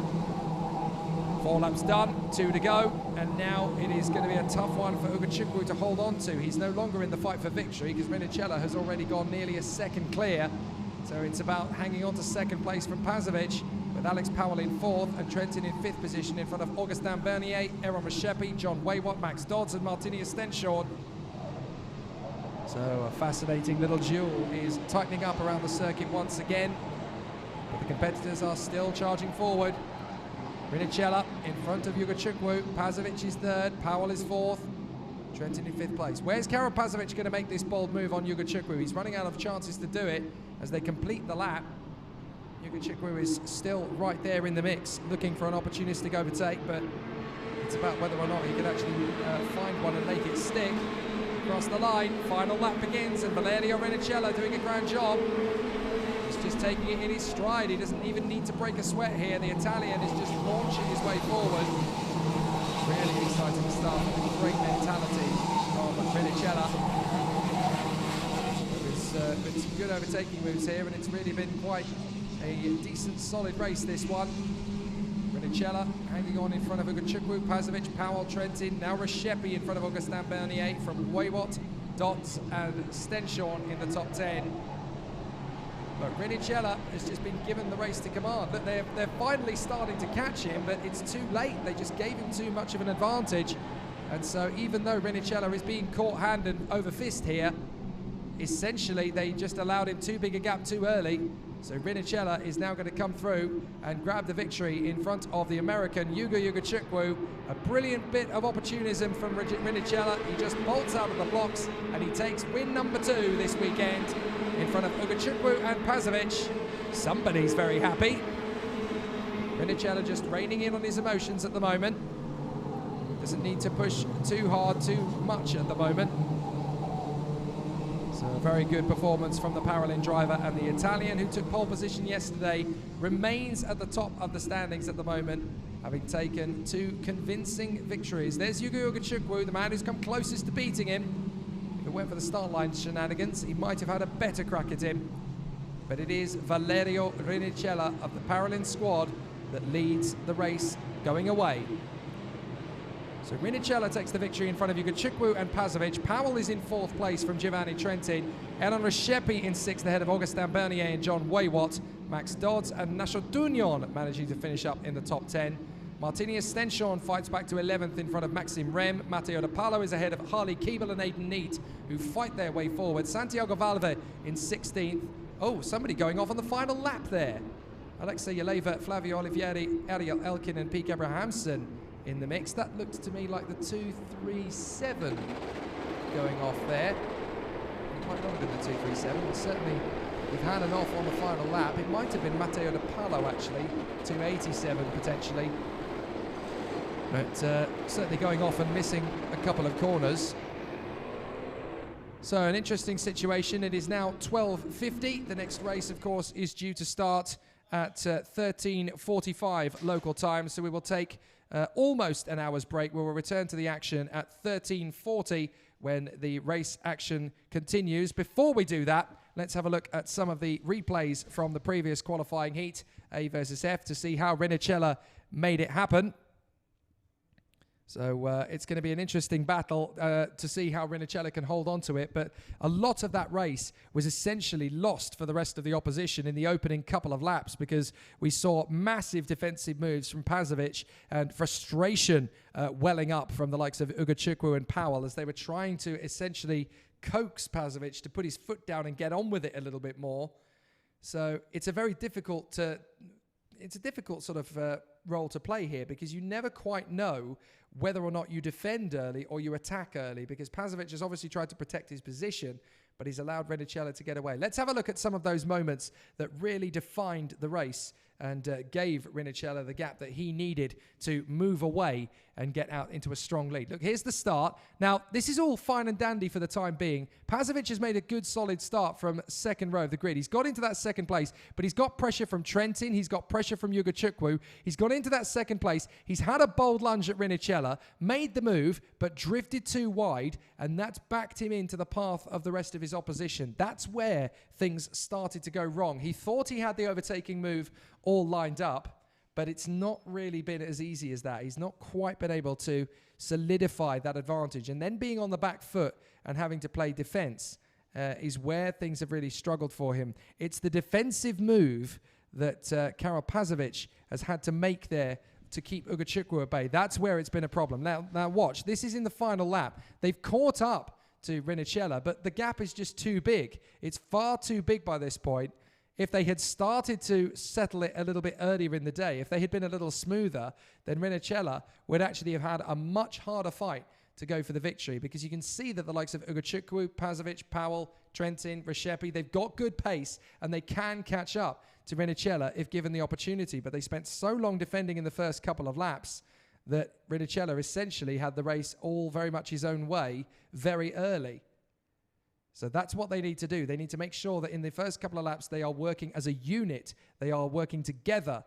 4 laps done, 2 to go, and now it is going to be a tough one for Ugachukwu to hold on to. He's no longer in the fight for victory because Rinicella has already gone nearly a second clear. So it's about hanging on to 2nd place from Pazovic, with Alex Powell in 4th and Trentin in 5th position in front of Augustin Bernier, Aaron Rashepi, John Waywat, Max Dodds and Martinius Stenshorn. So a fascinating little duel is tightening up around the circuit once again, but the competitors are still charging forward. Rinicella in front of Ugachukwu, Pazovic is 3rd, Powell is 4th, Trentin in 5th place. Where's Karol Pazovic going to make this bold move on Ugachukwu? He's running out of chances to do it as they complete the lap. Ugachukwu is still right there in the mix, looking for an opportunistic overtake, but it's about whether or not he can actually find one and make it stick. Across the line, final lap begins, and Valerio Rinicella doing a grand job. He's just taking it in his stride. He doesn't even need to break a sweat here. The Italian is just launching his way forward. Really exciting stuff. Great mentality from Rinicella. There's been some good overtaking moves here, and it's really been quite a decent, solid race, this one. Rinicella hanging on in front of Ugachukwu, Pazovic, Powell, Trentin, now Rashepi in front of Augustin Bernier from Waywat, Dodds and Stenshorn in the top 10. But Rinicella has just been given the race to command. Look, they're finally starting to catch him, but it's too late. They just gave him too much of an advantage. And so even though Rinicella is being caught hand and over fist here, essentially they just allowed him too big a gap too early. So Rinicella is now going to come through and grab the victory in front of the American Yugo Ugachukwu. A brilliant bit of opportunism from Rinicella. He just bolts out of the blocks and he takes win number 2 this weekend in front of Ugachukwu and Pazovic. Somebody's very happy. Rinicella just reining in on his emotions at the moment. Doesn't need to push too hard, too much at the moment. So a very good performance from the Paralin driver, and the Italian who took pole position yesterday remains at the top of the standings at the moment, having taken 2 convincing victories. There's Yugo Ugachukwu, the man who's come closest to beating him. If it went for the start line shenanigans, he might have had a better crack at him. But it is Valerio Rinicella of the Paralin squad that leads the race going away. So Rinicella takes the victory in front of Ugachukwu and Pazovic. Powell is in 4th place from Giovanni Trentin. Aaron Rashepi in 6th ahead of Augustin Bernier and John Waywat. Max Dodds and Nasho Tugnon managing to finish up in the top 10. Martinius Stenshorn fights back to 11th in front of Maxime Rem. Matteo De Palo is ahead of Harley Keeble and Aidan Neat, who fight their way forward. Santiago Valve in 16th. Oh, somebody going off on the final lap there. Alexa Yeleva, Flavio Olivieri, Ariel Elkin and Pete Abrahamsen in the mix. That looked to me like the 237 going off there. It might not have been the 237, but certainly we've had an off on the final lap. It might have been Matteo De Palo actually, 287 potentially. But certainly going off and missing a couple of corners. So an interesting situation. It is now 12:50. The next race, of course, is due to start at 13:45 local time. So we will take almost an hour's break. We will return to the action at 13:40 when the race action continues. Before we do that, let's have a look at some of the replays from the previous qualifying heat, A versus F, to see how Rinicella made it happen. So it's going to be an interesting battle to see how Rinicella can hold on to it. But a lot of that race was essentially lost for the rest of the opposition in the opening couple of laps, because we saw massive defensive moves from Pazovic and frustration welling up from the likes of Ugachukwu and Powell as they were trying to essentially coax Pazovic to put his foot down and get on with it a little bit more. So it's a very difficult sort of role to play here, because you never quite know whether or not you defend early or you attack early, because Pazovic has obviously tried to protect his position, but he's allowed Rinicella to get away. Let's have a look at some of those moments that really defined the race and gave Rinicella the gap that he needed to move away and get out into a strong lead. Look, here's the start. Now, this is all fine and dandy for the time being. Pazovic has made a good, solid start from second row of the grid. He's got into that second place, but he's got pressure from Trentin. He's got pressure from Ugachukwu. He's got into that second place. He's had a bold lunge at Rinicella, made the move, but drifted too wide, and that's backed him into the path of the rest of his opposition. That's where things started to go wrong. He thought he had the overtaking move all lined up, but it's not really been as easy as that. He's not quite been able to solidify that advantage. And then being on the back foot and having to play defense is where things have really struggled for him. It's the defensive move that Karel Pazovic has had to make there to keep Ugachukwu at bay. That's where it's been a problem. Now watch, this is in the final lap. They've caught up to Rinicella, but the gap is just too big. It's far too big by this point. If they had started to settle it a little bit earlier in the day, if they had been a little smoother, then Rinicella would actually have had a much harder fight to go for the victory, because you can see that the likes of Ugachukwu, Pazovic, Powell, Trentin, Reshepi, they've got good pace and they can catch up to Rinicella if given the opportunity. But they spent so long defending in the first couple of laps that Rinicella essentially had the race all very much his own way very early. So that's what they need to do. They need to make sure that in the first couple of laps they are working as a unit. They are working together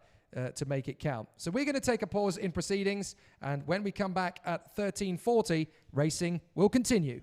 to make it count. So we're going to take a pause in proceedings, and when we come back at 13:40, racing will continue.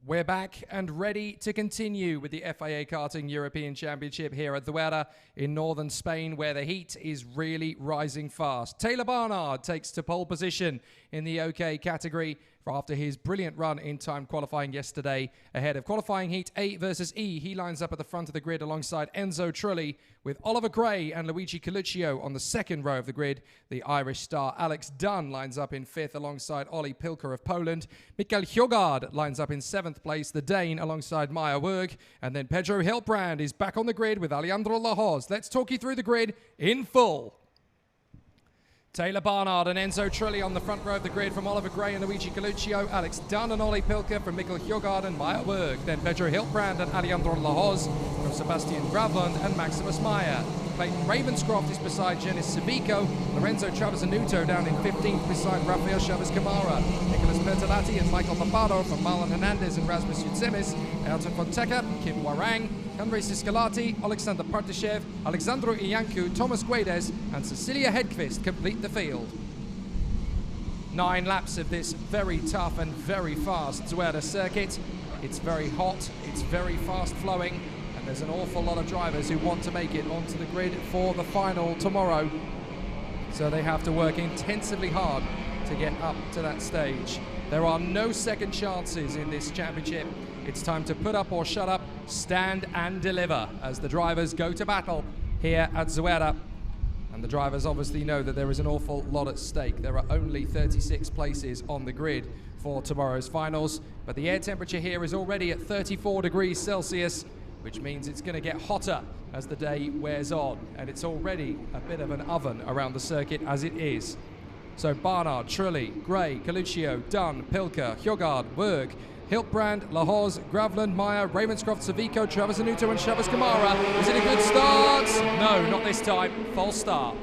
We're back and ready to continue with the FIA Karting European Championship here at Zuera in northern Spain, where the heat is really rising fast. Taylor Barnard takes to pole position in the OK category after his brilliant run in time qualifying yesterday. Ahead of qualifying heat A versus E, he lines up at the front of the grid alongside Enzo Trulli, with Oliver Gray and Luigi Coluccio on the second row of the grid. The Irish star Alex Dunn lines up in fifth alongside Oli Pilker of Poland. Mikael Hjogard lines up in seventh place, the Dane, alongside Maya Werg. And then Pedro Hilbrand is back on the grid with Alejandro Lahoz. Let's talk you through the grid in full. Taylor Barnard and Enzo Trulli on the front row of the grid from Oliver Gray and Luigi Coluccio. Alex Dunn and Oli Pilker from Mikael Hjogard and Maya Werg. Then Pedro Hilbrand and Alejandro Lahoz from Sebastian Gravlund and Maximus Meyer. Clayton Ravenscroft is beside Jenis Savico. Lorenzo Travasanuto down in 15th beside Rafael Chavez Camara. Nicolas Bertolatti and Michael Papado from Marlon Hernandez and Rasmus Yudzemis. Elton Fonseca, Kim Warang, Andrei Siskalati, Alexander Partashev, Alexandru Iancu, Thomas Guedes and Cecilia Hedqvist complete the field. 9 laps of this very tough and very fast Zuera circuit. It's very hot, it's very fast flowing, and there's an awful lot of drivers who want to make it onto the grid for the final tomorrow. So they have to work intensively hard to get up to that stage. There are no second chances in this championship. It's time to put up or shut up, stand and deliver as the drivers go to battle here at Zuera. And the drivers obviously know that there is an awful lot at stake. There are only 36 places on the grid for tomorrow's finals, but the air temperature here is already at 34 degrees Celsius, which means it's going to get hotter as the day wears on. And it's already a bit of an oven around the circuit as it is. So Barnard, Trulli, Gray, Coluccio, Dunn, Pilker, Hjogard, Werg, Hilbrand, Lahoz, Gravlund, Meyer, Ravenscroft, Savico, Travasanuto and Chavez Camara. Is it a good start? No, not this time. False start.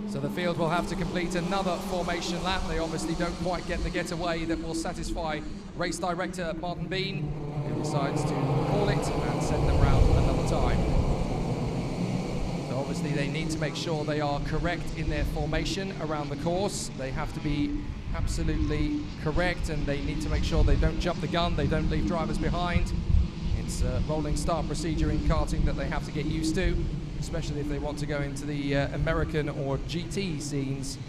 So the field will have to complete another formation lap. They obviously don't quite get the getaway that will satisfy race director Martin Bean, who decides to call it and send them round another time. So obviously they need to make sure they are correct in their formation around the course. They have to be absolutely correct, and they need to make sure they don't jump the gun, they don't leave drivers behind. It's a rolling start procedure in karting that they have to get used to, especially if they want to go into the American or GT scenes,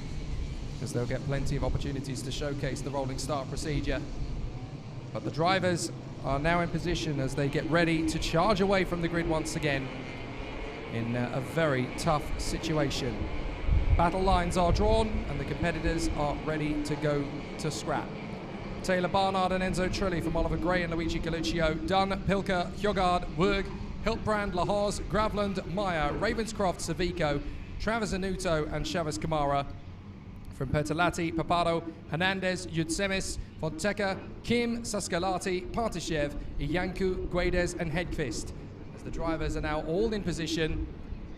because they'll get plenty of opportunities to showcase the rolling start procedure. But the drivers are now in position as they get ready to charge away from the grid once again in a very tough situation. Battle lines are drawn and the competitors are ready to go to scrap. Taylor Barnard and Enzo Trulli from Oliver Gray and Luigi Coluccio. Dunn, Pilker, Hjogard, Werg, Hilbrand, Lahoz, Gravlund, Meyer, Ravenscroft, Savico, Travasanuto and Chavez Camara. From Bertolatti, Papado, Hernandez, Yudzemis, Fonseca, Kim, Saskalati, Partashev, Iancu, Guedes and Hedqvist. As the drivers are now all in position,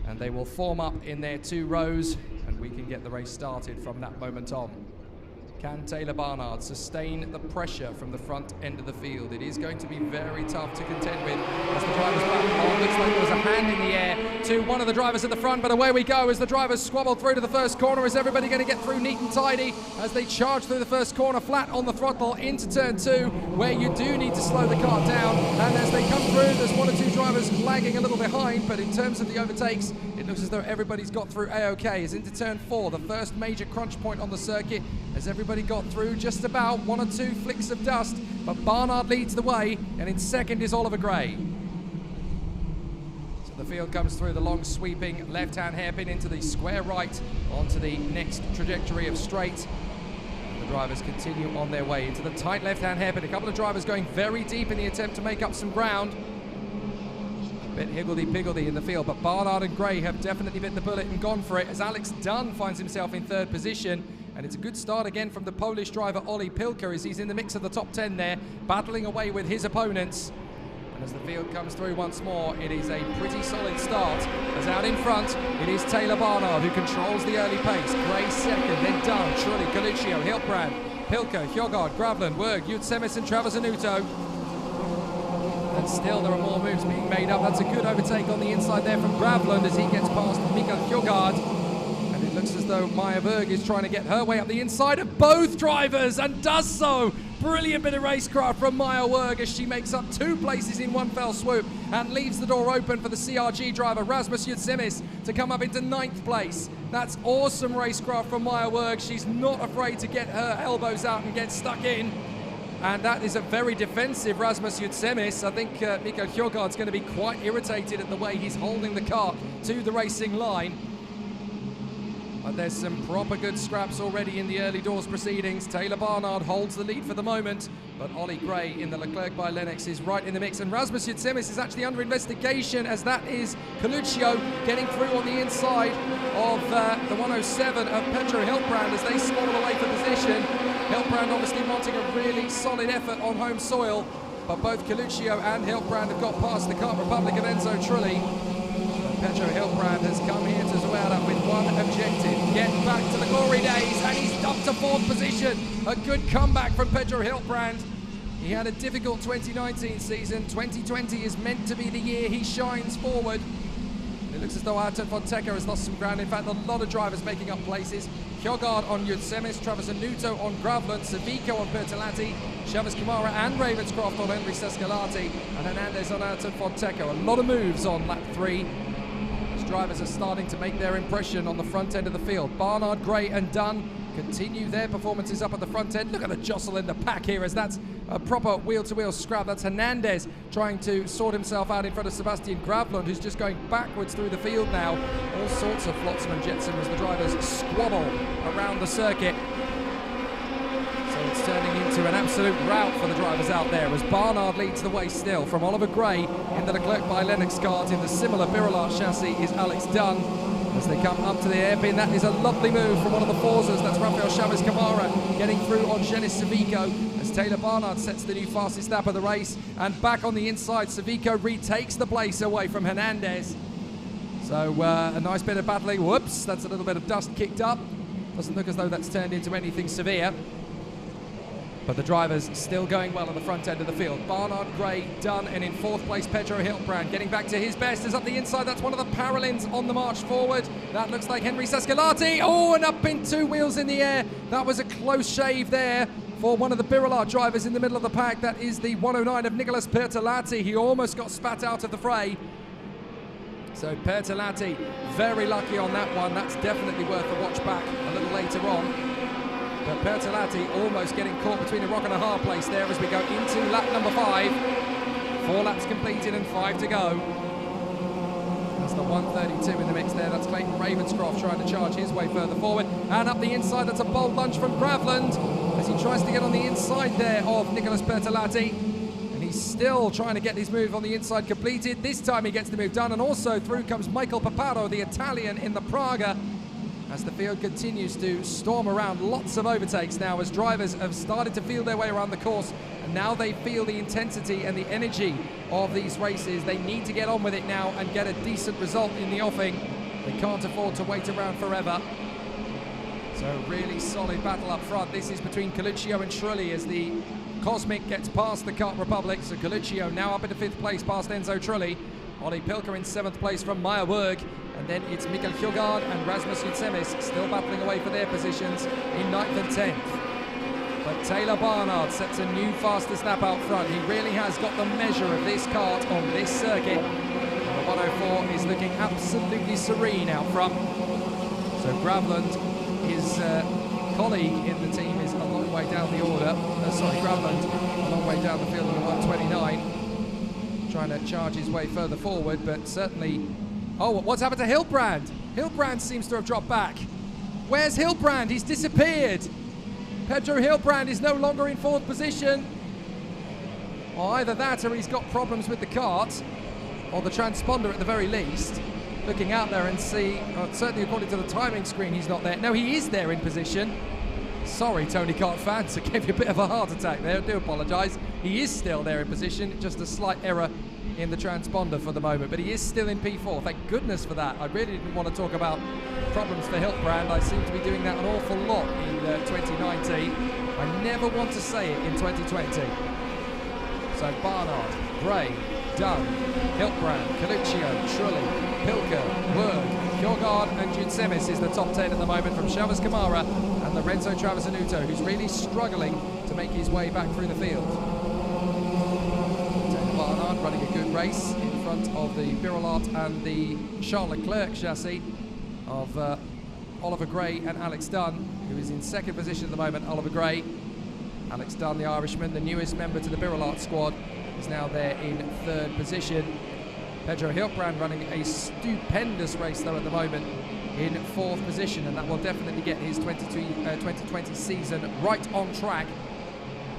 and they will form up in their 2 rows, and we can get the race started from that moment on. Can Taylor Barnard sustain the pressure from the front end of the field? It is going to be very tough to contend with as the drivers battle on. Looks like there was a hand in the air to one of the drivers at the front, but away we go as the drivers squabble through to the first corner. Is everybody going to get through neat and tidy as they charge through the first corner, flat on the throttle into turn 2, where you do need to slow the car down. And as they come through, there's 1 or 2 drivers lagging a little behind, but in terms of the overtakes, it looks as though everybody's got through A-OK. As into turn 4, the first major crunch point on the circuit, as everybody got through just about 1 or 2 flicks of dust, but Barnard leads the way, and in second is Oliver Gray. So the field comes through the long sweeping left-hand hairpin into the square right onto the next trajectory of straight. And the drivers continue on their way into the tight left-hand hairpin. A couple of drivers going very deep in the attempt to make up some ground. bit higgledy-piggledy in the field, but Barnard and Gray have definitely bitten the bullet and gone for it as Alex Dunn finds himself in third position. And it's a good start again from the Polish driver Oli Pilka as he's in the mix of the top 10 there, battling away with his opponents. And as the field comes through once more, it is a pretty solid start. As out in front, it is Taylor Barnard who controls the early pace. Gray second, then Dunn, Trulli, Coluccio, Hiltbrand, Pilka, Hjogard, Gravland, Werg, Jutsemis and Travasanuto. And still there are more moves being made up. That's a good overtake on the inside there from Gravland as he gets past Mikael Hjogard. And it looks as though Maya Werg is trying to get her way up the inside of both drivers and does so. Brilliant bit of racecraft from Maya Werg as she makes up 2 places in one fell swoop and leaves the door open for the CRG driver Rasmus Jutsemis to come up into 9th place. That's awesome racecraft from Maya Werg. She's not afraid to get her elbows out and get stuck in. And that is a very defensive Rasmus Jutsemis. I think Mikael Hjogard's going to be quite irritated at the way he's holding the car to the racing line. But there's some proper good scraps already in the early doors proceedings. Taylor Barnard holds the lead for the moment, but Ollie Gray in the Leclerc by Lennox is right in the mix. And Rasmus Jutsemis is actually under investigation as that is Coluccio getting through on the inside of the 107 of Pedro Hiltbrand as they squabble away for position. Hiltbrand obviously wanting a really solid effort on home soil, but both Coluccio and Hiltbrand have got past the Kart Republic of Enzo Trulli. Pedro Hiltbrand has come here to Zuera with one objective: get back to the glory days, and he's up to 4th position. A good comeback from Pedro Hiltbrand. He had a difficult 2019 season. 2020 is meant to be the year he shines forward. It looks as though Ayrton Fonseca has lost some ground. In fact, a lot of drivers making up places. Hjogard on Jutsemis, Travasanuto on Gravland, Savico on Bertolatti, Chavez Kamara and Ravenscroft on Henry Sescalati, and Hernandez on Ayrton Fonseca. A lot of moves on lap 3. Drivers are starting to make their impression on the front end of the field. Barnard, Gray and Dunn continue their performances up at the front end. Look at the jostle in the pack here as that's a proper wheel-to-wheel scrap. That's Hernandez trying to sort himself out in front of Sebastian Gravland, who's just going backwards through the field now. All sorts of flotsam and jetsam as the drivers squabble around the circuit. So it's turning into an absolute rout for the drivers out there as Barnard leads the way still. From Oliver Gray in the Leclerc by Lennox kart in the similar Birolart chassis is Alex Dunn. As they come up to the hairpin, that is a lovely move from one of the Forzas. That's Rafael Chavez Kamara getting through on Genis Savico as Taylor Barnard sets the new fastest lap of the race. And back on the inside, Savico retakes the place away from Hernandez. So a nice bit of battling. Whoops, that's a little bit of dust kicked up. Doesn't look as though that's turned into anything severe. But the drivers still going well on the front end of the field. Barnard, Gray, Dunn, and in 4th place, Pedro Hiltbrand getting back to his best. Is up the inside. That's one of the Paralins on the march forward. That looks like Henry Sescalati. Oh, and up in 2 wheels in the air. That was a close shave there for one of the Birolart drivers in the middle of the pack. That is the 109 of Nicolas Bertolatti. He almost got spat out of the fray. So Bertolatti very lucky on that one. That's definitely worth a watch back a little later on. But Bertolatti almost getting caught between a rock and a hard place there as we go into lap number 5. 4 laps completed and 5 to go. That's the 132 in the mix there. That's Clayton Ravenscroft trying to charge his way further forward. And up the inside, that's a bold lunge from Gravland as he tries to get on the inside there of Nicolas Bertolatti. And he's still trying to get his move on the inside completed. This time he gets the move done. And also through comes Michael Paparo, the Italian in the Praga, as the field continues to storm around. Lots of overtakes now as drivers have started to feel their way around the course, and now they feel the intensity and the energy of these races. They need to get on with it now and get a decent result in the offing. They can't afford to wait around forever. So really solid battle up front. This is between Coluccio and Trulli as the Cosmic gets past the Kart Republic. So Coluccio now up into 5th place past Enzo Trulli. Ollie Pilka in 7th place from Maya Werg. And then it's Mikael Hjogard and Rasmus Jutsemis still battling away for their positions in 9th and 10th. But Taylor Barnard sets a new fastest lap out front. He really has got the measure of this kart on this circuit. The 104 is looking absolutely serene out front. So Gravland, his colleague in the team, is a long way down the order. Gravland, a long way down the field in the 129. Trying to charge his way further forward, but certainly... Oh, what's happened to Hiltbrand? Hiltbrand seems to have dropped back. Where's Hiltbrand? He's disappeared. Pedro Hiltbrand is no longer in 4th position. Well, either that or he's got problems with the kart. or the transponder at the very least, looking out there and see, certainly according to the timing screen, he's not there. No, he is there in position. Sorry, Tony Kart fans, I gave you a bit of a heart attack there. I do apologise. He is still there in position, just a slight error in the transponder for the moment, but he is still in P4. Thank goodness for that. I really didn't want to talk about problems for Hiltbrand. I seem to be doing that an awful lot in 2019. I never want to say it in 2020. So Barnard, Gray, Dunn, Hiltbrand, Coluccio, Trulli, Pilker, Wurg, Kjorgaard and Jutsemis is the top 10 at the moment from Chavez Kamara and Lorenzo Travasanuto, who's really struggling to make his way back through the field. Barnard running a good race in front of the Birolart and the Charles Leclerc chassis of Oliver Gray and Alex Dunn, who is in second position at the moment. Oliver Gray, Alex Dunn, the Irishman, the newest member to the Birolart squad, is now there in third position. Pedro Hiltbrand running a stupendous race though at the moment in fourth position, and that will definitely get his 2020 season right on track.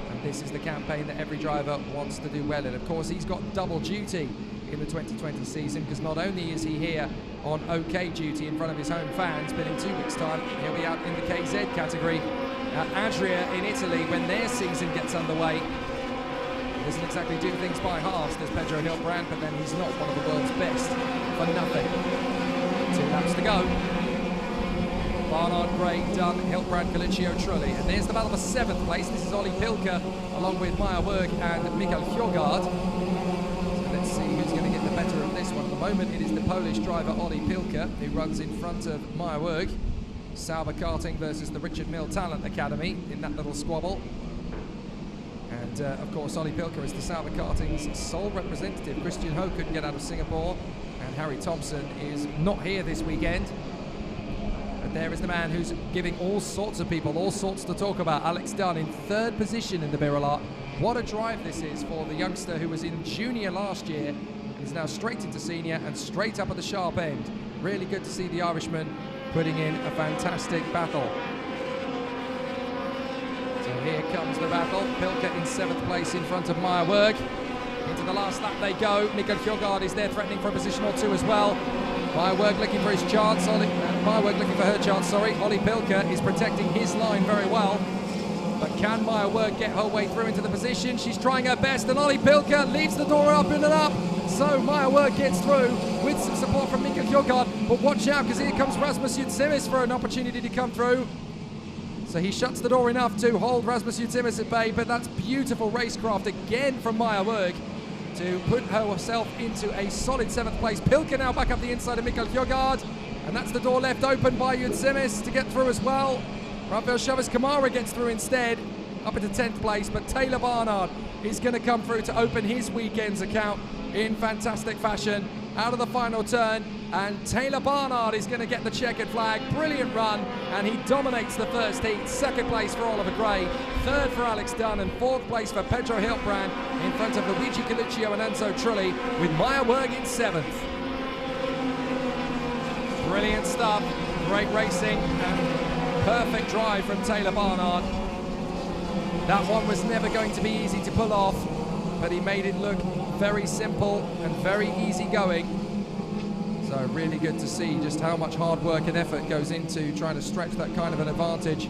And this is the campaign that every driver wants to do well in. Of course, he's got double duty in the 2020 season, because not only is he here on OK duty in front of his home fans, but in 2 weeks' time he'll be out in the KZ category at Adria in Italy when their season gets underway. He doesn't exactly do things by halves, there's Pedro Hiltbrand, but then he's not one of the world's best for nothing. 2 laps to go. Barnard, Gray, Dunn, Hiltbrand, Coluccio, Trulli. And there's the battle for 7th place. This is Ollie Pilker, along with Meyer Wurg and Mikael Kjorgaard. So let's see who's going to get the better of this one. At the moment, it is the Polish driver, Ollie Pilker, who runs in front of Meyer Wurg. Sauber Karting versus the Richard Mill Talent Academy in that little squabble. And of course, Ollie Pilker is the Sauber Karting's sole representative. Christian Ho couldn't get out of Singapore, and Harry Thompson is not here this weekend. But there is the man who's giving all sorts of people all sorts to talk about. Alex Dunn in third position in the Birolart. What a drive this is for the youngster who was in junior last year. He's now straight into senior and straight up at the sharp end. Really good to see the Irishman putting in a fantastic battle. So here comes the battle. Pilker in 7th place in front of Meyer Wurg. Into the last lap they go. Mikael Kjorgaard is there threatening for a position or two as well. Meyer Wurg looking for his chance. Meyer Wurg looking for her chance, sorry. Ollie Pilker is protecting his line very well. But can Meyer Wurg get her way through into the position? She's trying her best, and Ollie Pilker leaves the door open and up. So Meyer Wurg gets through with some support from Mikael Kjorgaard. But watch out, because here comes Rasmus Jutsemis for an opportunity to come through. So he shuts the door enough to hold Rasmus Jutsemis at bay, but that's beautiful racecraft again from Meyer Wurg to put herself into a solid 7th place. Pilker now back up the inside of Mikael Kjorgaard, and that's the door left open by Jutsemis to get through as well. Rafael Chavez Kamara gets through instead, up into 10th place, but Taylor Barnard is going to come through to open his weekend's account in fantastic fashion out of the final turn, and Taylor Barnard is going to get the checkered flag. Brilliant run, and he dominates the first heat. 2nd place for Oliver Gray, 3rd for Alex Dunn, and 4th place for Pedro Hiltbrand in front of Luigi Coluccio and Enzo Trulli, with Meyer Wurg in 7th. Brilliant stuff, great racing, and perfect drive from Taylor Barnard. That one was never going to be easy to pull off, but he made it look very simple and very easy going. So really good to see just how much hard work and effort goes into trying to stretch that kind of an advantage.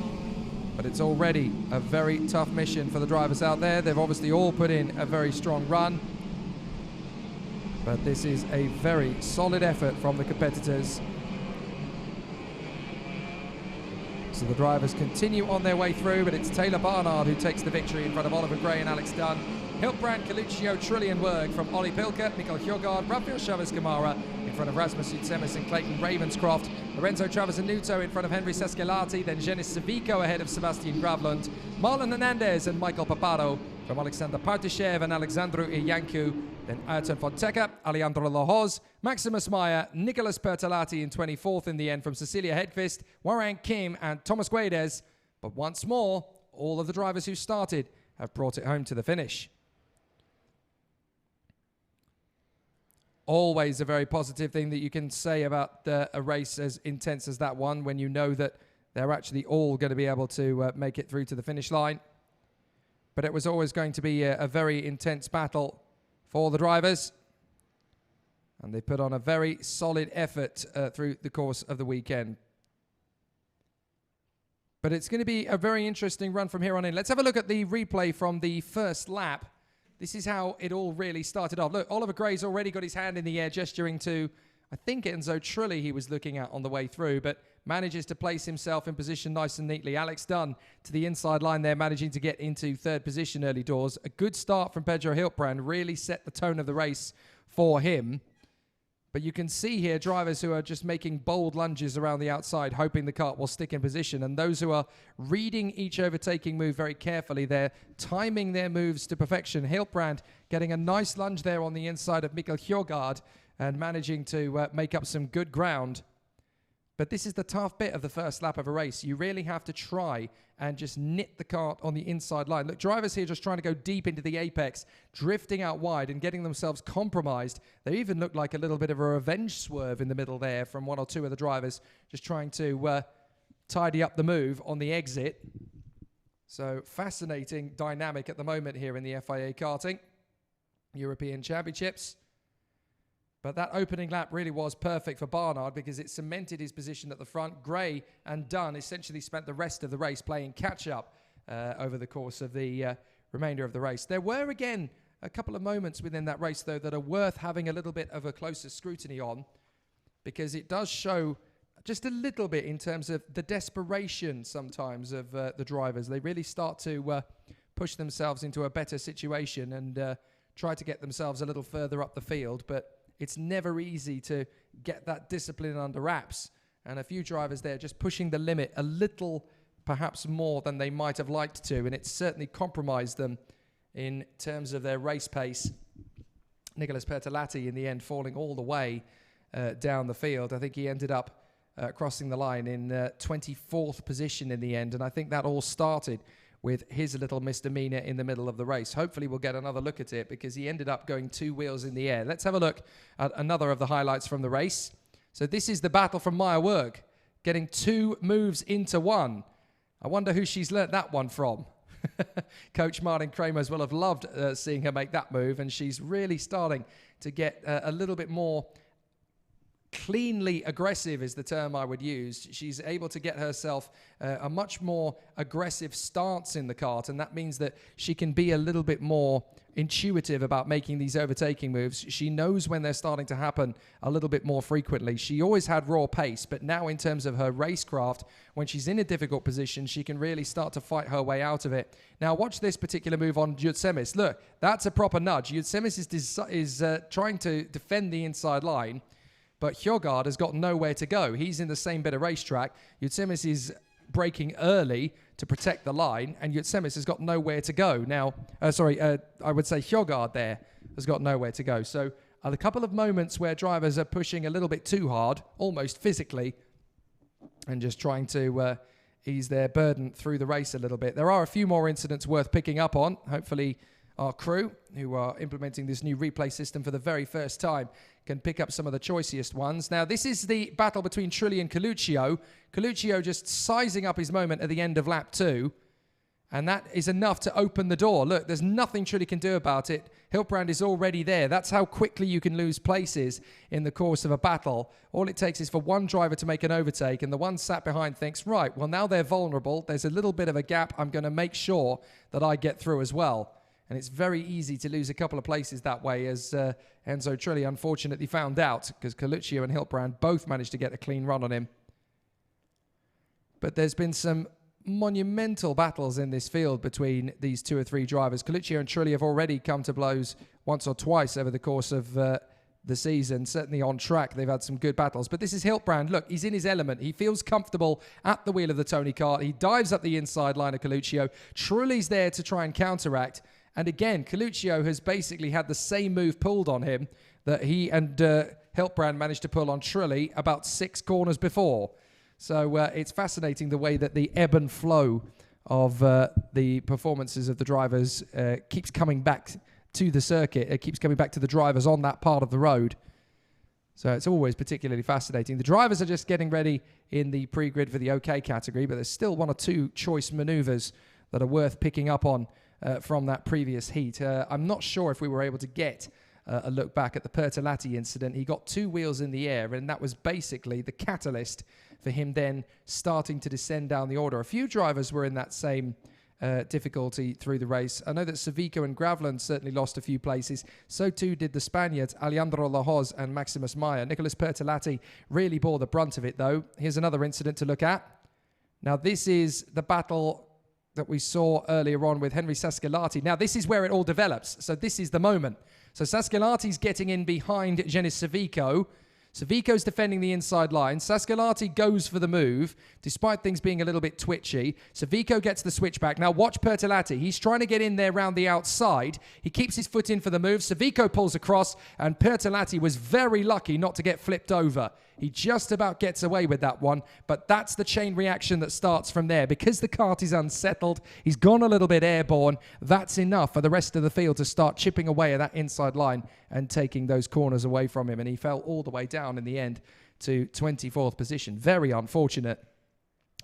But it's already a very tough mission for the drivers out there. They've obviously all put in a very strong run. But this is a very solid effort from the competitors. So the drivers continue on their way through, but it's Taylor Barnard who takes the victory in front of Oliver Gray and Alex Dunn. Hiltbrand, Coluccio, Trulli and Wurg from Ollie Pilker, Mikael Kjorgaard, Rafael Chavez Kamara in front of Rasmus Jutsemis and Clayton Ravenscroft, Lorenzo Travasanuto in front of Henry Seskelati, then Jenis Savico ahead of Sebastian Gravlund, Marlon Hernandez and Michael Paparo from Alexander Partishev and Alexandru Iancu, then Ayrton Fonteca, Alejandro Lohoz, Maximus Meyer, Nicholas Bertolatti in 24th in the end from Cecilia Hedqvist, Warren Kim and Thomas Guedes. But once more, all of the drivers who started have brought it home to the finish. Always a very positive thing that you can say about a race as intense as that one, when you know that they're actually all going to be able to make it through to the finish line. But it was always going to be a very intense battle for the drivers. And they put on a very solid effort through the course of the weekend. But it's going to be a very interesting run from here on in. Let's have a look at the replay from the first lap. This is how it all really started off. Look, Oliver Gray's already got his hand in the air gesturing to, I think, Enzo Trulli he was looking at on the way through, but manages to place himself in position nice and neatly. Alex Dunn to the inside line there, managing to get into third position early doors. A good start from Pedro Hiltbrand really set the tone of the race for him. But you can see here drivers who are just making bold lunges around the outside, hoping the kart will stick in position. And those who are reading each overtaking move very carefully, they're timing their moves to perfection. Hiltbrand getting a nice lunge there on the inside of Mikkel Hjorgaard and managing to make up some good ground. But this is the tough bit of the first lap of a race. You really have to try and just knit the kart on the inside line. Look, drivers here just trying to go deep into the apex, drifting out wide and getting themselves compromised. They even look like a little bit of a revenge swerve in the middle there from one or two of the drivers, just trying to tidy up the move on the exit. So fascinating dynamic at the moment here in the FIA Karting European Championships. But that opening lap really was perfect for Barnard because it cemented his position at the front. Gray and Dunn essentially spent the rest of the race playing catch-up over the course of the remainder of the race. There were, again, a couple of moments within that race, though, that are worth having a little bit of a closer scrutiny on because it does show just a little bit in terms of the desperation sometimes of the drivers. They really start to push themselves into a better situation and try to get themselves a little further up the field, but it's never easy to get that discipline under wraps. And a few drivers there just pushing the limit a little, perhaps more than they might have liked to. And it's certainly compromised them in terms of their race pace. Nicholas Bertolatti, in the end, falling all the way down the field. I think he ended up crossing the line in 24th position in the end. And I think that all started with his little misdemeanor in the middle of the race. Hopefully we'll get another look at it because he ended up going 2 wheels in the air. Let's have a look at another of the highlights from the race. So this is the battle from Maya Werg, getting 2 moves into 1. I wonder who she's learnt that one from. Coach Martin Kramers will have loved seeing her make that move, and she's really starting to get a little bit more cleanly aggressive is the term I would use. She's able to get herself a much more aggressive stance in the kart, and that means that she can be a little bit more intuitive about making these overtaking moves. She knows when they're starting to happen a little bit more frequently. She always had raw pace, but now in terms of her racecraft, when she's in a difficult position, she can really start to fight her way out of it. Now watch this particular move on Jutsemis. Look, that's a proper nudge. Jutsemis is trying to defend the inside line, but Hjorgaard has got nowhere to go. He's in the same bit of racetrack. Jutsemis is braking early to protect the line, and Jutsemis has got nowhere to go. Now, I would say Hjorgaard there has got nowhere to go. So a couple of moments where drivers are pushing a little bit too hard, almost physically, and just trying to ease their burden through the race a little bit. There are a few more incidents worth picking up on. Hopefully our crew, who are implementing this new replay system for the very first time, can pick up some of the choicest ones. Now, this is the battle between Trulli and Coluccio. Coluccio just sizing up his moment at the end of lap 2, and that is enough to open the door. Look, there's nothing Trulli can do about it. Hiltbrand is already there. That's how quickly you can lose places in the course of a battle. All it takes is for one driver to make an overtake, and the one sat behind thinks, right, well, now they're vulnerable. There's a little bit of a gap. I'm going to make sure that I get through as well. And it's very easy to lose a couple of places that way, as Enzo Trulli unfortunately found out, because Coluccio and Hiltbrand both managed to get a clean run on him. But there's been some monumental battles in this field between these 2 or 3 drivers. Coluccio and Trulli have already come to blows once or twice over the course of the season. Certainly on track, they've had some good battles. But this is Hiltbrand. Look, he's in his element. He feels comfortable at the wheel of the Tony kart. He dives up the inside line of Coluccio. Trulli's there to try and counteract. And again, Coluccio has basically had the same move pulled on him that he and Hiltbrand managed to pull on Trulli about 6 corners before. So it's fascinating the way that the ebb and flow of the performances of the drivers keeps coming back to the circuit. It keeps coming back to the drivers on that part of the road. So it's always particularly fascinating. The drivers are just getting ready in the pre-grid for the OK category, but there's still 1 or 2 choice maneuvers that are worth picking up on from that previous heat. I'm not sure if we were able to get a look back at the Pertolatti incident. He got 2 wheels in the air, and that was basically the catalyst for him then starting to descend down the order. A few drivers were in that same difficulty through the race. I know that Savico and Gravland certainly lost a few places. So too did the Spaniards, Alejandro Lahoz and Maximus Meyer. Nicholas Pertolatti really bore the brunt of it, though. Here's another incident to look at. Now, this is the battle that we saw earlier on with Henry Saskelati. Now, this is where it all develops. So this is the moment. So Saskelati's getting in behind Genis Savico. Savico's defending the inside line. Saskelati goes for the move, despite things being a little bit twitchy. Savico gets the switchback. Now watch Pertolatti. He's trying to get in there around the outside. He keeps his foot in for the move. Savico pulls across, and Pertolatti was very lucky not to get flipped over. He just about gets away with that one, but that's the chain reaction that starts from there. Because the kart is unsettled, he's gone a little bit airborne. That's enough for the rest of the field to start chipping away at that inside line and taking those corners away from him. And he fell all the way down in the end to 24th position. Very unfortunate,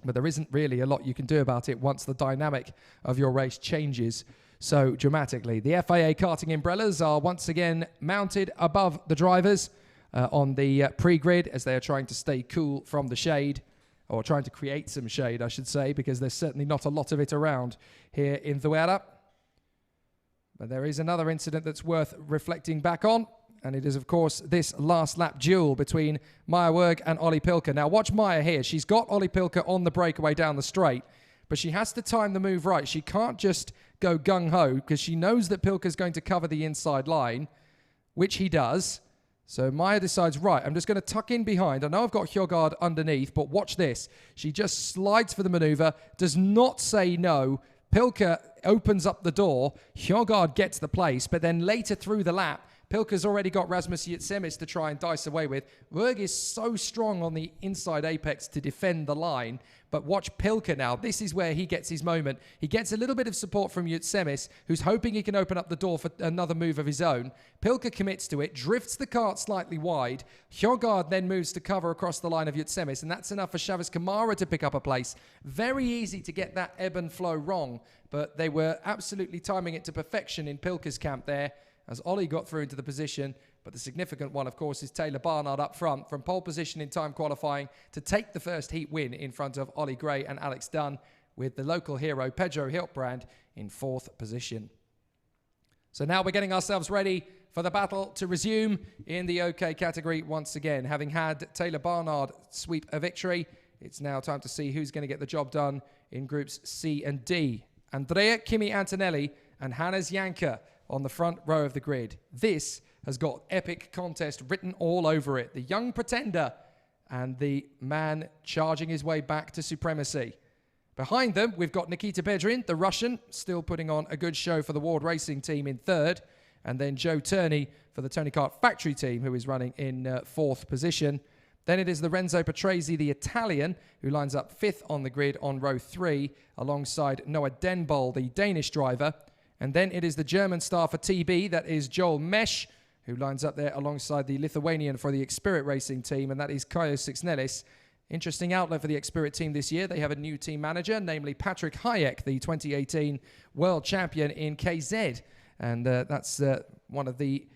but there isn't really a lot you can do about it once the dynamic of your race changes so dramatically. The FIA Karting umbrellas are once again mounted above the drivers on the pre-grid as they are trying to stay cool from the shade, or trying to create some shade, I should say, because there's certainly not a lot of it around here in Zuera. But there is another incident that's worth reflecting back on, and it is, of course, this last lap duel between Maya Werg and Olli Pilker. Now, watch Maya here. She's got Olli Pilker on the breakaway down the straight, but she has to time the move right. She can't just go gung-ho, because she knows that Pilker's going to cover the inside line, which he does. So Maya decides, right, I'm just going to tuck in behind. I know I've got Hjorgaard underneath, but watch this. She just slides for the maneuver, does not say no. Pilker opens up the door. Hjorgaard gets the place, but then later through the lap, Pilker's already got Rasmus Yitzhemis to try and dice away with. Werg is so strong on the inside apex to defend the line, but watch Pilker now. This is where he gets his moment. He gets a little bit of support from Yitzhemis, who's hoping he can open up the door for another move of his own. Pilker commits to it, drifts the kart slightly wide. Hjorgaard then moves to cover across the line of Yitzhemis, and that's enough for Chavez Kamara to pick up a place. Very easy to get that ebb and flow wrong, but they were absolutely timing it to perfection in Pilker's camp there, as Ollie got through into the position. But the significant one, of course, is Taylor Barnard up front from pole position in time qualifying to take the first heat win in front of Ollie Gray and Alex Dunn, with the local hero Pedro Hiltbrand in 4th position. So now we're getting ourselves ready for the battle to resume in the OK category once again. Having had Taylor Barnard sweep a victory, it's now time to see who's going to get the job done in groups C and D. Andrea Kimi Antonelli and Hannes Janker on the front row of the grid. This has got epic contest written all over it. The young pretender and the man charging his way back to supremacy. Behind them, we've got Nikita Bedrin, the Russian, still putting on a good show for the Ward Racing team in 3rd. And then Joe Turney for the Tony Kart Factory team, who is running in 4th position. Then it is the Renzo Patrese, the Italian, who lines up 5th on the grid on row 3, alongside Noah Denbol, the Danish driver. And then it is the German star for TB, that is Joel Mesh, who lines up there alongside the Lithuanian for the Xspirit Racing team, and that is Kaios Sixnelis. Interesting outlet for the Xspirit team this year. They have a new team manager, namely Patrick Hayek, the 2018 world champion in KZ. And that's one of the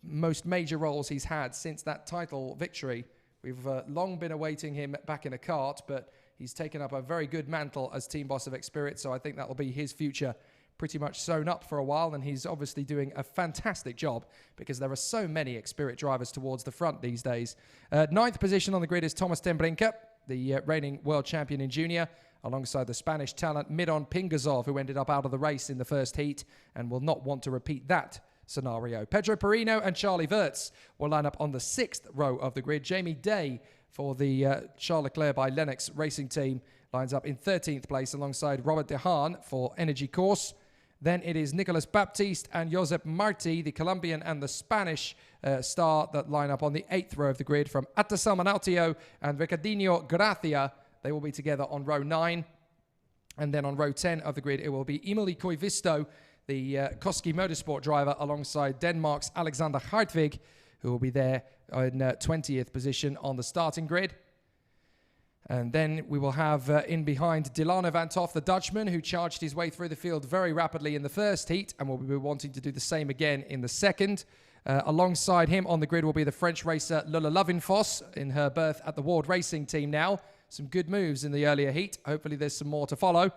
most major roles he's had since that title victory. We've long been awaiting him back in a kart, but he's taken up a very good mantle as team boss of Xspirit, so I think that will be his future pretty much sewn up for a while, and he's obviously doing a fantastic job because there are so many Xspirit drivers towards the front these days. 9th position on the grid is Thomas Tembrinka, the reigning world champion in junior, alongside the Spanish talent Miron Pingazov, who ended up out of the race in the first heat and will not want to repeat that scenario. Pedro Perino and Charlie Wirtz will line up on the 6th row of the grid. Jamie Day for the Charles Leclerc by Lennox Racing team lines up in 13th place alongside Robert Dehaan for Energy Course. Then it is Nicolas Baptiste and Josep Marti, the Colombian and the Spanish star, that line up on the 8th row of the grid from Atta Manatio and Ricardinho Gracia. They will be together on row 9. And then on row 10 of the grid, it will be Emily Koivisto, the Koski Motorsport driver, alongside Denmark's Alexander Hartwig, who will be there in 20th position on the starting grid. And then we will have in behind Delano van Toff, the Dutchman, who charged his way through the field very rapidly in the first heat and will be wanting to do the same again in the second. Alongside him on the grid will be the French racer Lola Lovinfoss in her berth at the Ward Racing team now. Some good moves in the earlier heat. Hopefully there's some more to follow.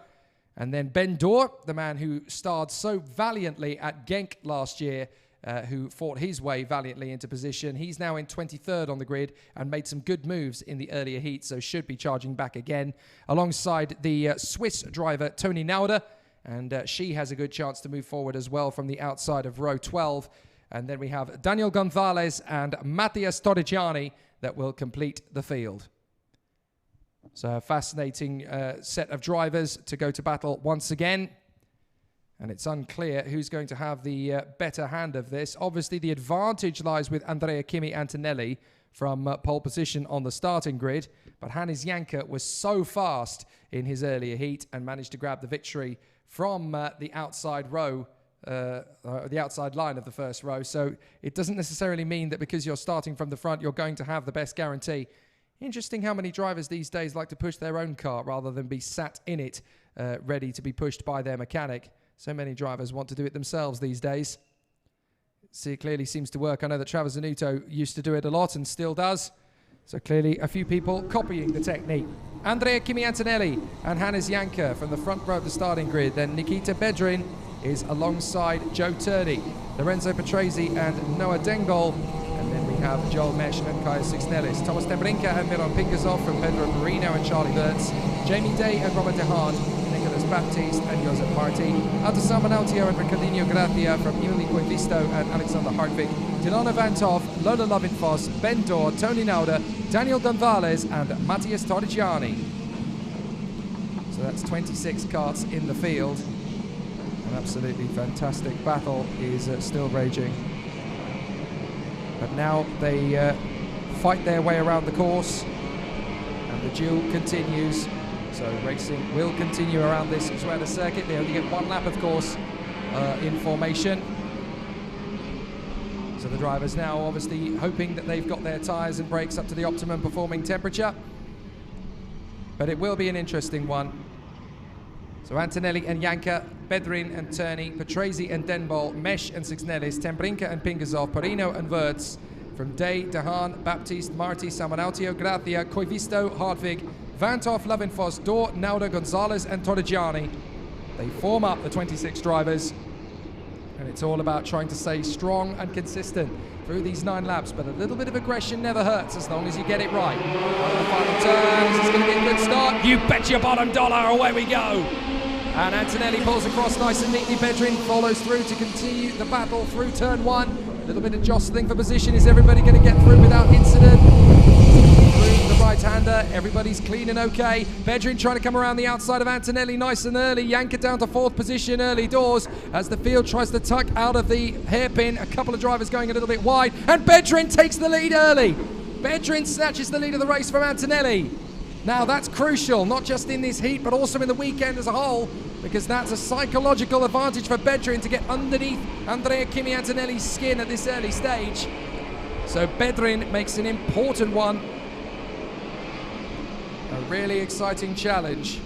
And then Ben Dor, the man who starred so valiantly at Genk last year, who fought his way valiantly into position. He's now in 23rd on the grid and made some good moves in the earlier heat, so should be charging back again. Alongside the Swiss driver Toni Nauder, and she has a good chance to move forward as well from the outside of row 12. And then we have Daniel Gonzalez and Matthias Torrigiani that will complete the field. So a fascinating set of drivers to go to battle once again. And it's unclear who's going to have the better hand of this. Obviously, the advantage lies with Andrea Kimi Antonelli from pole position on the starting grid. But Hannes Janke was so fast in his earlier heat and managed to grab the victory from the outside row, the outside line of the first row. So it doesn't necessarily mean that because you're starting from the front, you're going to have the best guarantee. Interesting how many drivers these days like to push their own car rather than be sat in it, ready to be pushed by their mechanic. So many drivers want to do it themselves these days. See, it clearly seems to work. I know that Travis Zanuto used to do it a lot and still does. So clearly a few people copying the technique. Andrea Kimi Antonelli and Hannes Janke from the front row of the starting grid. Then Nikita Bedrin is alongside Joe Turney, Lorenzo Petresi and Noah Dengol. And then we have Joel Mesh and Kaya Sixnelis, Thomas Tembrinka and Miron Pingazov from Pedro Marino and Charlie Wirtz, Jamie Day and Robert DeHaan, Nicolas Baptiste and Josep Marti, Alta Altio and Ricardinho Gracia from Emily Coivisto and Alexander Hartwig, Dilana Vantov, Lola Lovinfoss, Ben Dor, Toni Nauder, Daniel Gonzalez and Matthias Torrigiani. So that's 26 karts in the field. An absolutely fantastic battle is still raging. But now they fight their way around the course and the duel continues. So racing will continue around this Zuera circuit. They only get one lap, of course, in formation. So the drivers now obviously hoping that they've got their tyres and brakes up to the optimum performing temperature. But it will be an interesting one. So Antonelli and Janke, Bedrin and Turney, Petresi and Denbol, Mesh and Sixnelis, Tembrinka and Pingazov, Perino and Wirtz, from Day, DeHaan, Baptiste, Marti, Samonautio, Gracia, Coivisto, Hartwig, Vantov, Lovinfoss, Dor, Nauder, Gonzalez and Torrigiani. They form up the 26 drivers, and it's all about trying to stay strong and consistent through these 9 laps, but a little bit of aggression never hurts as long as you get it right. On the final turn, this is going to be a good start. You bet your bottom dollar, away we go. And Antonelli pulls across nice and neatly. Bedrin follows through to continue the battle through turn 1. A little bit of jostling for position. Is everybody going to get through without incident? Through the right-hander, everybody's clean and okay. Bedrin trying to come around the outside of Antonelli nice and early. Janke down to 4th position early doors as the field tries to tuck out of the hairpin. A couple of drivers going a little bit wide, and Bedrin takes the lead early. Bedrin snatches the lead of the race from Antonelli. Now that's crucial, not just in this heat, but also in the weekend as a whole, because that's a psychological advantage for Bedrin to get underneath Andrea Kimi Antonelli's skin at this early stage. So Bedrin makes an important one. A really exciting challenge.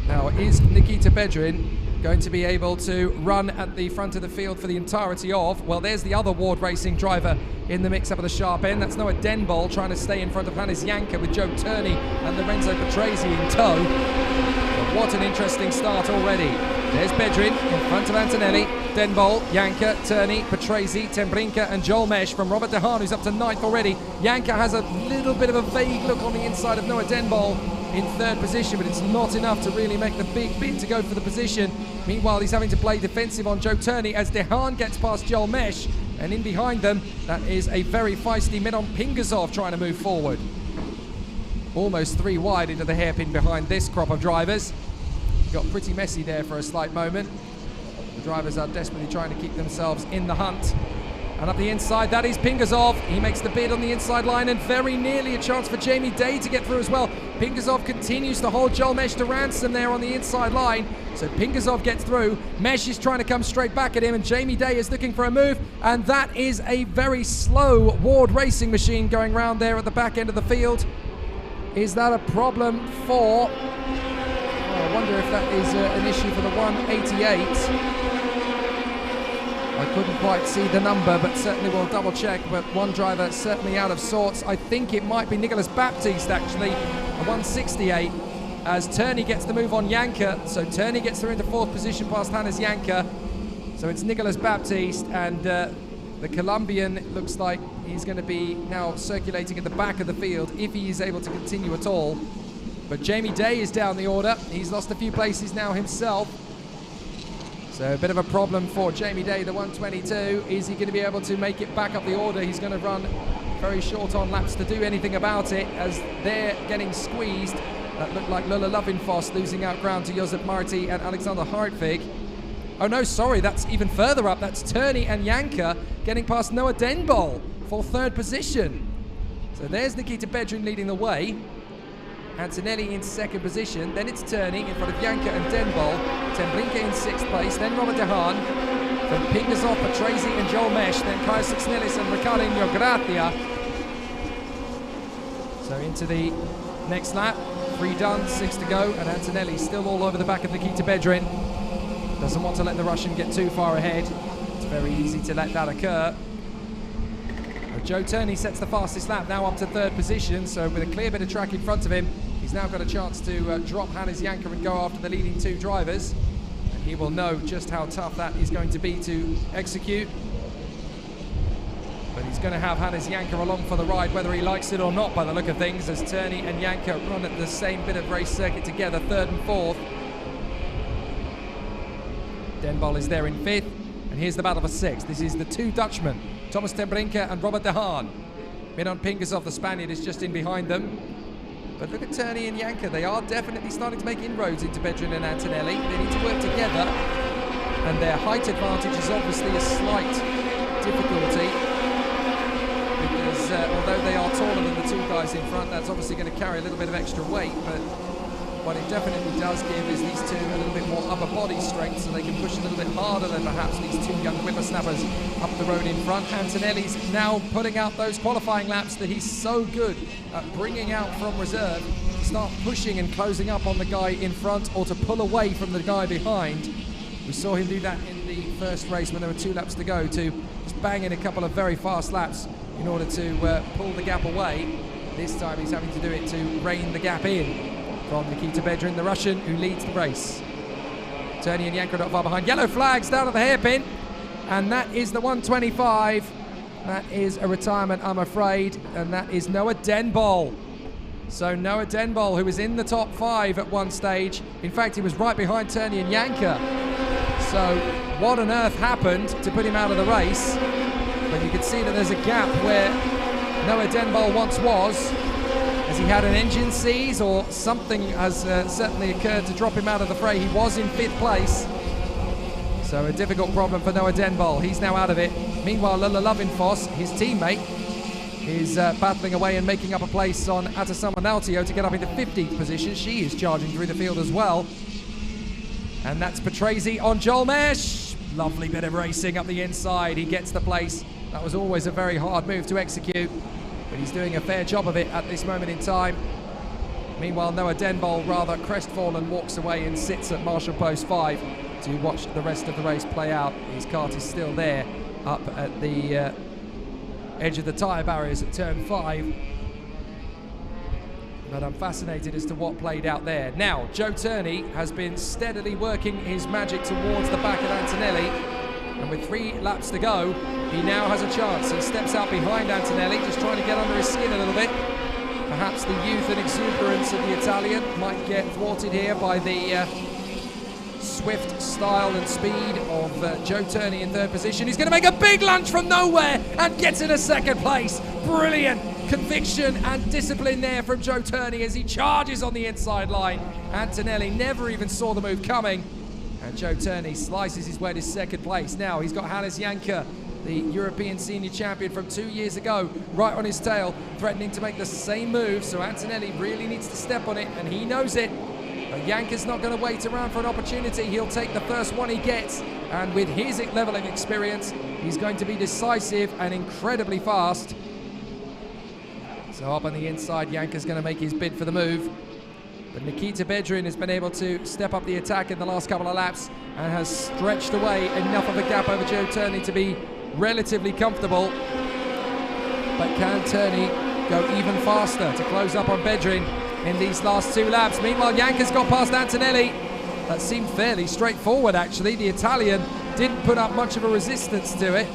Now, is Nikita Bedrin going to be able to run at the front of the field for the entirety of? Well, there's the other Ward Racing driver in the mix-up at the sharp end. That's Noah Denbol trying to stay in front of Hannes Janke with Joe Turney and Lorenzo Petresi in tow. But what an interesting start already. There's Bedrin in front of Antonelli, Denbol, Janke, Turney, Petresi, Tembrinka and Joel Mesh from Robert DeHaan, who's up to 9th already. Janke has a little bit of a vague look on the inside of Noah Denbol in 3rd position, but it's not enough to really make the big bid to go for the position. Meanwhile, he's having to play defensive on Joe Turney as DeHaan gets past Joel Mesh, and in behind them, that is a very feisty Miron Pingazov trying to move forward. Almost 3 wide into the hairpin behind this crop of drivers. Got pretty messy there for a slight moment. The drivers are desperately trying to keep themselves in the hunt. And up the inside, that is Pingazov. He makes the bid on the inside line and very nearly a chance for Jamie Day to get through as well. Pingazov continues to hold Joel Mesh to ransom there on the inside line. So Pingazov gets through. Mesh is trying to come straight back at him, and Jamie Day is looking for a move. And that is a very slow Ward Racing machine going round there at the back end of the field. Is that a problem for... I wonder if that is an issue for the 188. I couldn't quite see the number, but certainly we'll double check. But one driver certainly out of sorts. I think it might be Nicolas Baptiste, actually, a 168, as Turney gets the move on Janka. So Turney gets through into 4th position past Hannes Janka. So it's Nicolas Baptiste, and the Colombian looks like he's going to be now circulating at the back of the field if he is able to continue at all. But Jamie Day is down the order. He's lost a few places now himself. So a bit of a problem for Jamie Day, the 122. Is he going to be able to make it back up the order? He's going to run very short on laps to do anything about it, as they're getting squeezed. That looked like Lola Lovinfoss losing out ground to Josep Marti and Alexander Hartwig. Oh no, sorry, that's even further up. That's Turney and Janka getting past Noah Denbol for 3rd position. So there's Nikita Bedrin leading the way. Antonelli in 2nd position, then it's Turney in front of Janka and Denbol. Temblinka in 6th place, then Robert De Haan. From Pingasov, Patrese and Joel Mesh, then Kyle Sixnellis and Ricardinho Gracia. So into the next lap, 3 done, 6 to go, and Antonelli still all over the back of Nikita Bedrin. Doesn't want to let the Russian get too far ahead. It's very easy to let that occur. Joe Turney sets the fastest lap, now up to 3rd position, so with a clear bit of track in front of him, he's now got a chance to drop Hannes Janka and go after the leading 2 drivers. And he will know just how tough that is going to be to execute. But he's going to have Hannes Janka along for the ride, whether he likes it or not by the look of things, as Turney and Janka run at the same bit of race circuit together, 3rd and 4th. Denbol is there in 5th, and here's the battle for 6th. This is the 2 Dutchmen, Thomas Temblinka and Robert De Haan. Miron Pingasov, the Spaniard, is just in behind them. But look at Turney and Janka. They are definitely starting to make inroads into Bedrin and Antonelli. They need to work together, and their height advantage is obviously a slight difficulty, because although they are taller than the 2 guys in front, that's obviously going to carry a little bit of extra weight. But what it definitely does give is these 2 a little bit more upper body strength, so they can push a little bit harder than perhaps these 2 young whippersnappers up the road in front. Antonelli's now putting out those qualifying laps that he's so good at bringing out from reserve, to start pushing and closing up on the guy in front, or to pull away from the guy behind. We saw him do that in the first race when there were 2 laps to go, to just bang in a couple of very fast laps in order to pull the gap away. This time he's having to do it to rein the gap in from Nikita Bedrin, the Russian, who leads the race. Turney and Janka not far behind. Yellow flags down at the hairpin, and that is the 125. That is a retirement, I'm afraid, and that is Noah Denbol. So Noah Denbol, who was in the top 5 at one stage. In fact, he was right behind Turney and Janka. So what on earth happened to put him out of the race? But you can see that there's a gap where Noah Denbol once was. Has he had an engine seize, or something has certainly occurred to drop him out of the fray? He was in 5th place. So a difficult problem for Noah Denbol. He's now out of it. Meanwhile, Lola Lovinfoss, his teammate, is battling away and making up a place on Atasama Nautio to get up into 15th position. She is charging through the field as well. And that's Patrese on Joel Mesh. Lovely bit of racing up the inside. He gets the place. That was always a very hard move to execute, but he's doing a fair job of it at this moment in time. Meanwhile, Noah Denbol, rather crestfallen, walks away and sits at Marshall Post 5 to watch the rest of the race play out. His kart is still there up at the edge of the tyre barriers at turn 5. But I'm fascinated as to what played out there. Now, Joe Turney has been steadily working his magic towards the back of Antonelli, and with 3 laps to go, he now has a chance. He steps out behind Antonelli, just trying to get under his skin a little bit. Perhaps the youth and exuberance of the Italian might get thwarted here by the swift style and speed of Joe Turney in 3rd position. He's going to make a big lunge from nowhere and gets in a 2nd place. Brilliant conviction and discipline there from Joe Turney as he charges on the inside line. Antonelli never even saw the move coming, and Joe Turney slices his way to 2nd place. Now he's got Hannes Janka, the European senior champion from 2 years ago, right on his tail, threatening to make the same move. So Antonelli really needs to step on it, and he knows it. But Janka's not going to wait around for an opportunity. He'll take the first one he gets, and with his level of experience, he's going to be decisive and incredibly fast. So up on the inside, Janka's going to make his bid for the move. But Nikita Bedrin has been able to step up the attack in the last couple of laps and has stretched away enough of a gap over Joe Turney to be relatively comfortable. But can Turney go even faster to close up on Bedrin in these last 2 laps? Meanwhile, Janka's got past Antonelli. That seemed fairly straightforward, actually. The Italian didn't put up much of a resistance to it.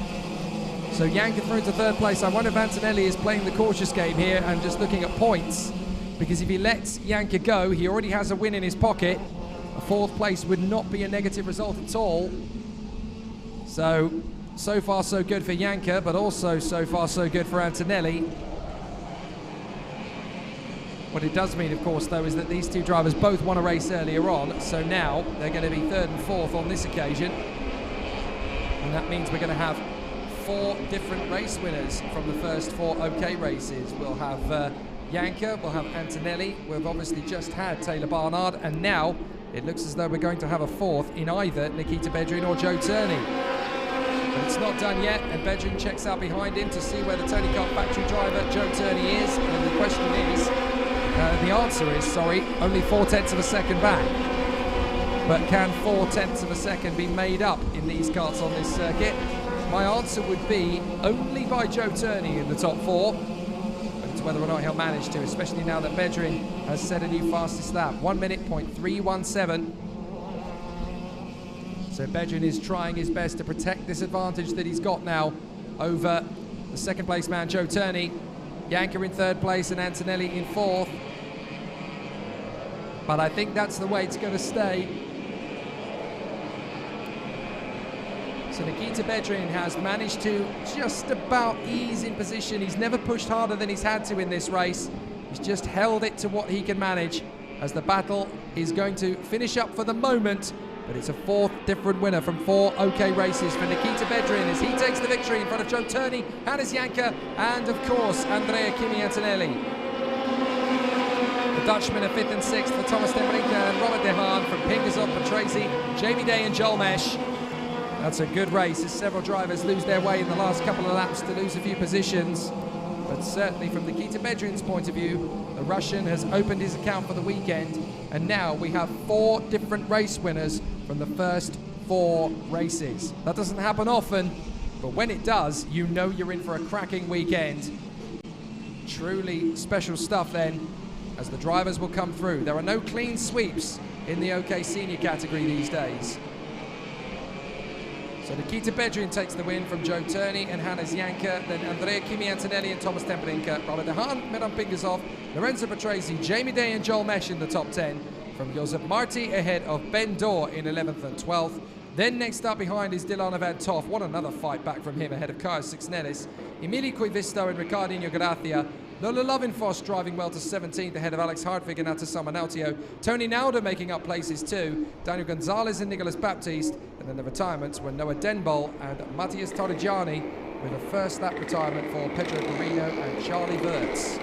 So Janka through to 3rd place. I wonder if Antonelli is playing the cautious game here and just looking at points, because if he lets Janka go, he already has a win in his pocket. A 4th place would not be a negative result at all. So far so good for Janka, but also so far so good for Antonelli. What it does mean, of course, though, is that these 2 drivers both won a race earlier on, so now they're going to be 3rd and 4th on this occasion. And that means we're going to have 4 different race winners from the first 4 OK races. We'll have Janka, we'll have Antonelli, we've obviously just had Taylor Barnard, and now it looks as though we're going to have a 4th in either Nikita Bedrin or Joe Turney. But it's not done yet, and Bedrin checks out behind him to see where the Tony Kart factory driver Joe Turney is, and the question is, the answer is, only 4/10 of a second back. But can 4/10 of a second be made up in these karts on this circuit? My answer would be only by Joe Turney in the top 4. But it's whether or not he'll manage to, especially now that Bedrin has set a new fastest lap. 1:03.317. So Bedrin is trying his best to protect this advantage that he's got now over the 2nd place man, Joe Turney. Janka in 3rd place and Antonelli in 4th. But I think that's the way it's going to stay. So Nikita Bedrin has managed to just about ease in position. He's never pushed harder than he's had to in this race. He's just held it to what he can manage, as the battle is going to finish up for the moment. But it's a 4th different winner from 4 OK races for Nikita Bedrin as he takes the victory in front of Joe Turney, Hannes Janka, and of course Andrea Kimi Antonelli. The Dutchmen are 5th and 6th for Thomas Temerinka and Robert De Haan, from Pinkersop, Patrese, Jamie Day and Joel Mesh. That's a good race as several drivers lose their way in the last couple of laps to lose a few positions. But certainly from Nikita Bedrin's point of view, the Russian has opened his account for the weekend, and now we have 4 different race winners from the first 4 races. That doesn't happen often, but when it does, you know you're in for a cracking weekend. Truly special stuff then, as the drivers will come through. There are no clean sweeps in the OK senior category these days. So Nikita Bedrin takes the win from Joe Turney and Hannes Janka, then Andrea Kimi Antonelli and Thomas Temerinka, Robert De Haan, Miran Pingersov, Lorenzo Patrese, Jamie Day and Joel Mesh in the top 10, from Josep Marti ahead of Ben Dorr in 11th and 12th. Then next up behind is Dylan Van Toff. What another fight back from him ahead of Kaius Sixnelis. Emili Cuivisto and Ricardinho Gracia. Lola Lovenfoss driving well to 17th ahead of Alex Hartwig and Atasama Nautio. Tony Nauder making up places too. Daniel Gonzalez and Nicolas Baptiste. And then the retirements were Noah Denbol and Matthias Torrigiani, with a first lap retirement for Pedro Carino and Charlie Wirtz.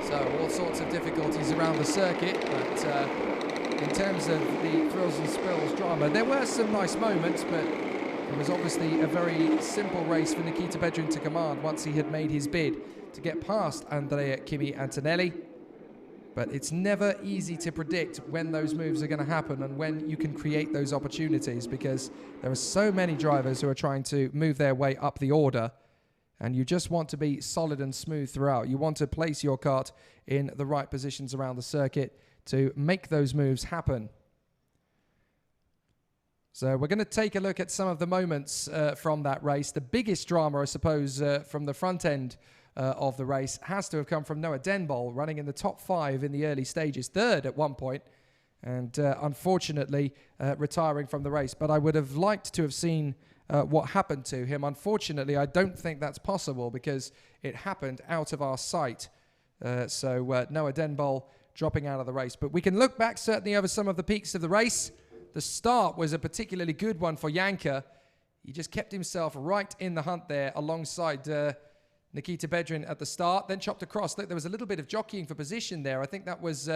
So all sorts of difficulties around the circuit, but in terms of the thrills and spills drama, there were some nice moments, but it was obviously a very simple race for Nikita Bedrin to command once he had made his bid to get past Andrea Kimi Antonelli. But it's never easy to predict when those moves are going to happen and when you can create those opportunities, because there are so many drivers who are trying to move their way up the order, and you just want to be solid and smooth throughout. You want to place your kart in the right positions around the circuit to make those moves happen. So we're going to take a look at some of the moments from that race. The biggest drama, I suppose, from the front end of the race has to have come from Noah Denbol, running in the top 5 in the early stages, 3rd at one point, and unfortunately retiring from the race. But I would have liked to have seen what happened to him. Unfortunately, I don't think that's possible because it happened out of our sight. So Noah Denbol dropping out of the race. But we can look back certainly over some of the peaks of the race. The start was a particularly good one for Janka. He just kept himself right in the hunt there alongside Nikita Bedrin at the start, then chopped across. There was a little bit of jockeying for position there. I think that was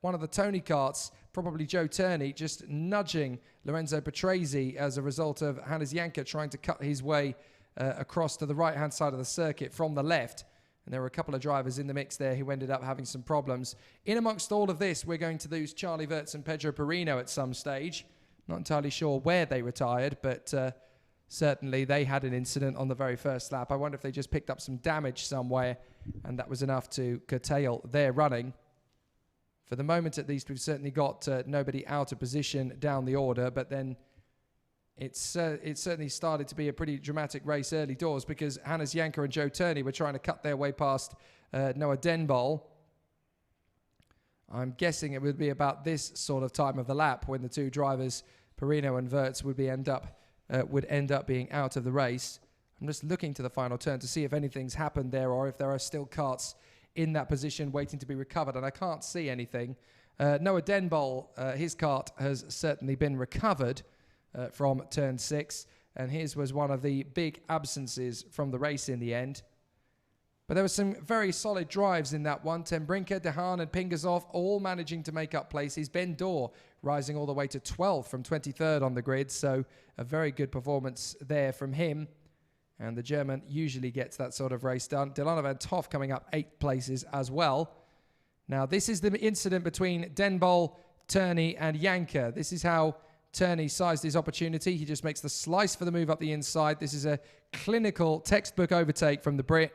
one of the Tony karts, probably Joe Turney, just nudging Lorenzo Patrese as a result of Hannes Janka trying to cut his way across to the right-hand side of the circuit from the left. And there were a couple of drivers in the mix there who ended up having some problems. In amongst all of this, we're going to lose Charlie Wirtz and Pedro Perino at some stage. Not entirely sure where they retired, but certainly they had an incident on the very first lap. I wonder if they just picked up some damage somewhere, and that was enough to curtail their running. For the moment, at least, we've certainly got nobody out of position down the order, but then it certainly started to be a pretty dramatic race early doors because Hannes Janker and Joe Turney were trying to cut their way past Noah Denbol. I'm guessing it would be about this sort of time of the lap when the two drivers, Perino and Wirtz, would end up being out of the race. I'm just looking to the final turn to see if anything's happened there or if there are still karts in that position waiting to be recovered, and I can't see anything. Noah Denbol, his kart has certainly been recovered from turn 6, and his was one of the big absences from the race in the end. But there were some very solid drives in that one. Ten Brinker, Dehaan and Pingasov all managing to make up places. Ben Dorr rising all the way to 12th from 23rd on the grid, so a very good performance there from him. And the German usually gets that sort of race done. Delano van Toff coming up 8 places as well. Now, this is the incident between Denbol, Turney and Janker. This is how Turney sized his opportunity. He just makes the slice for the move up the inside. This is a clinical textbook overtake from the Brit.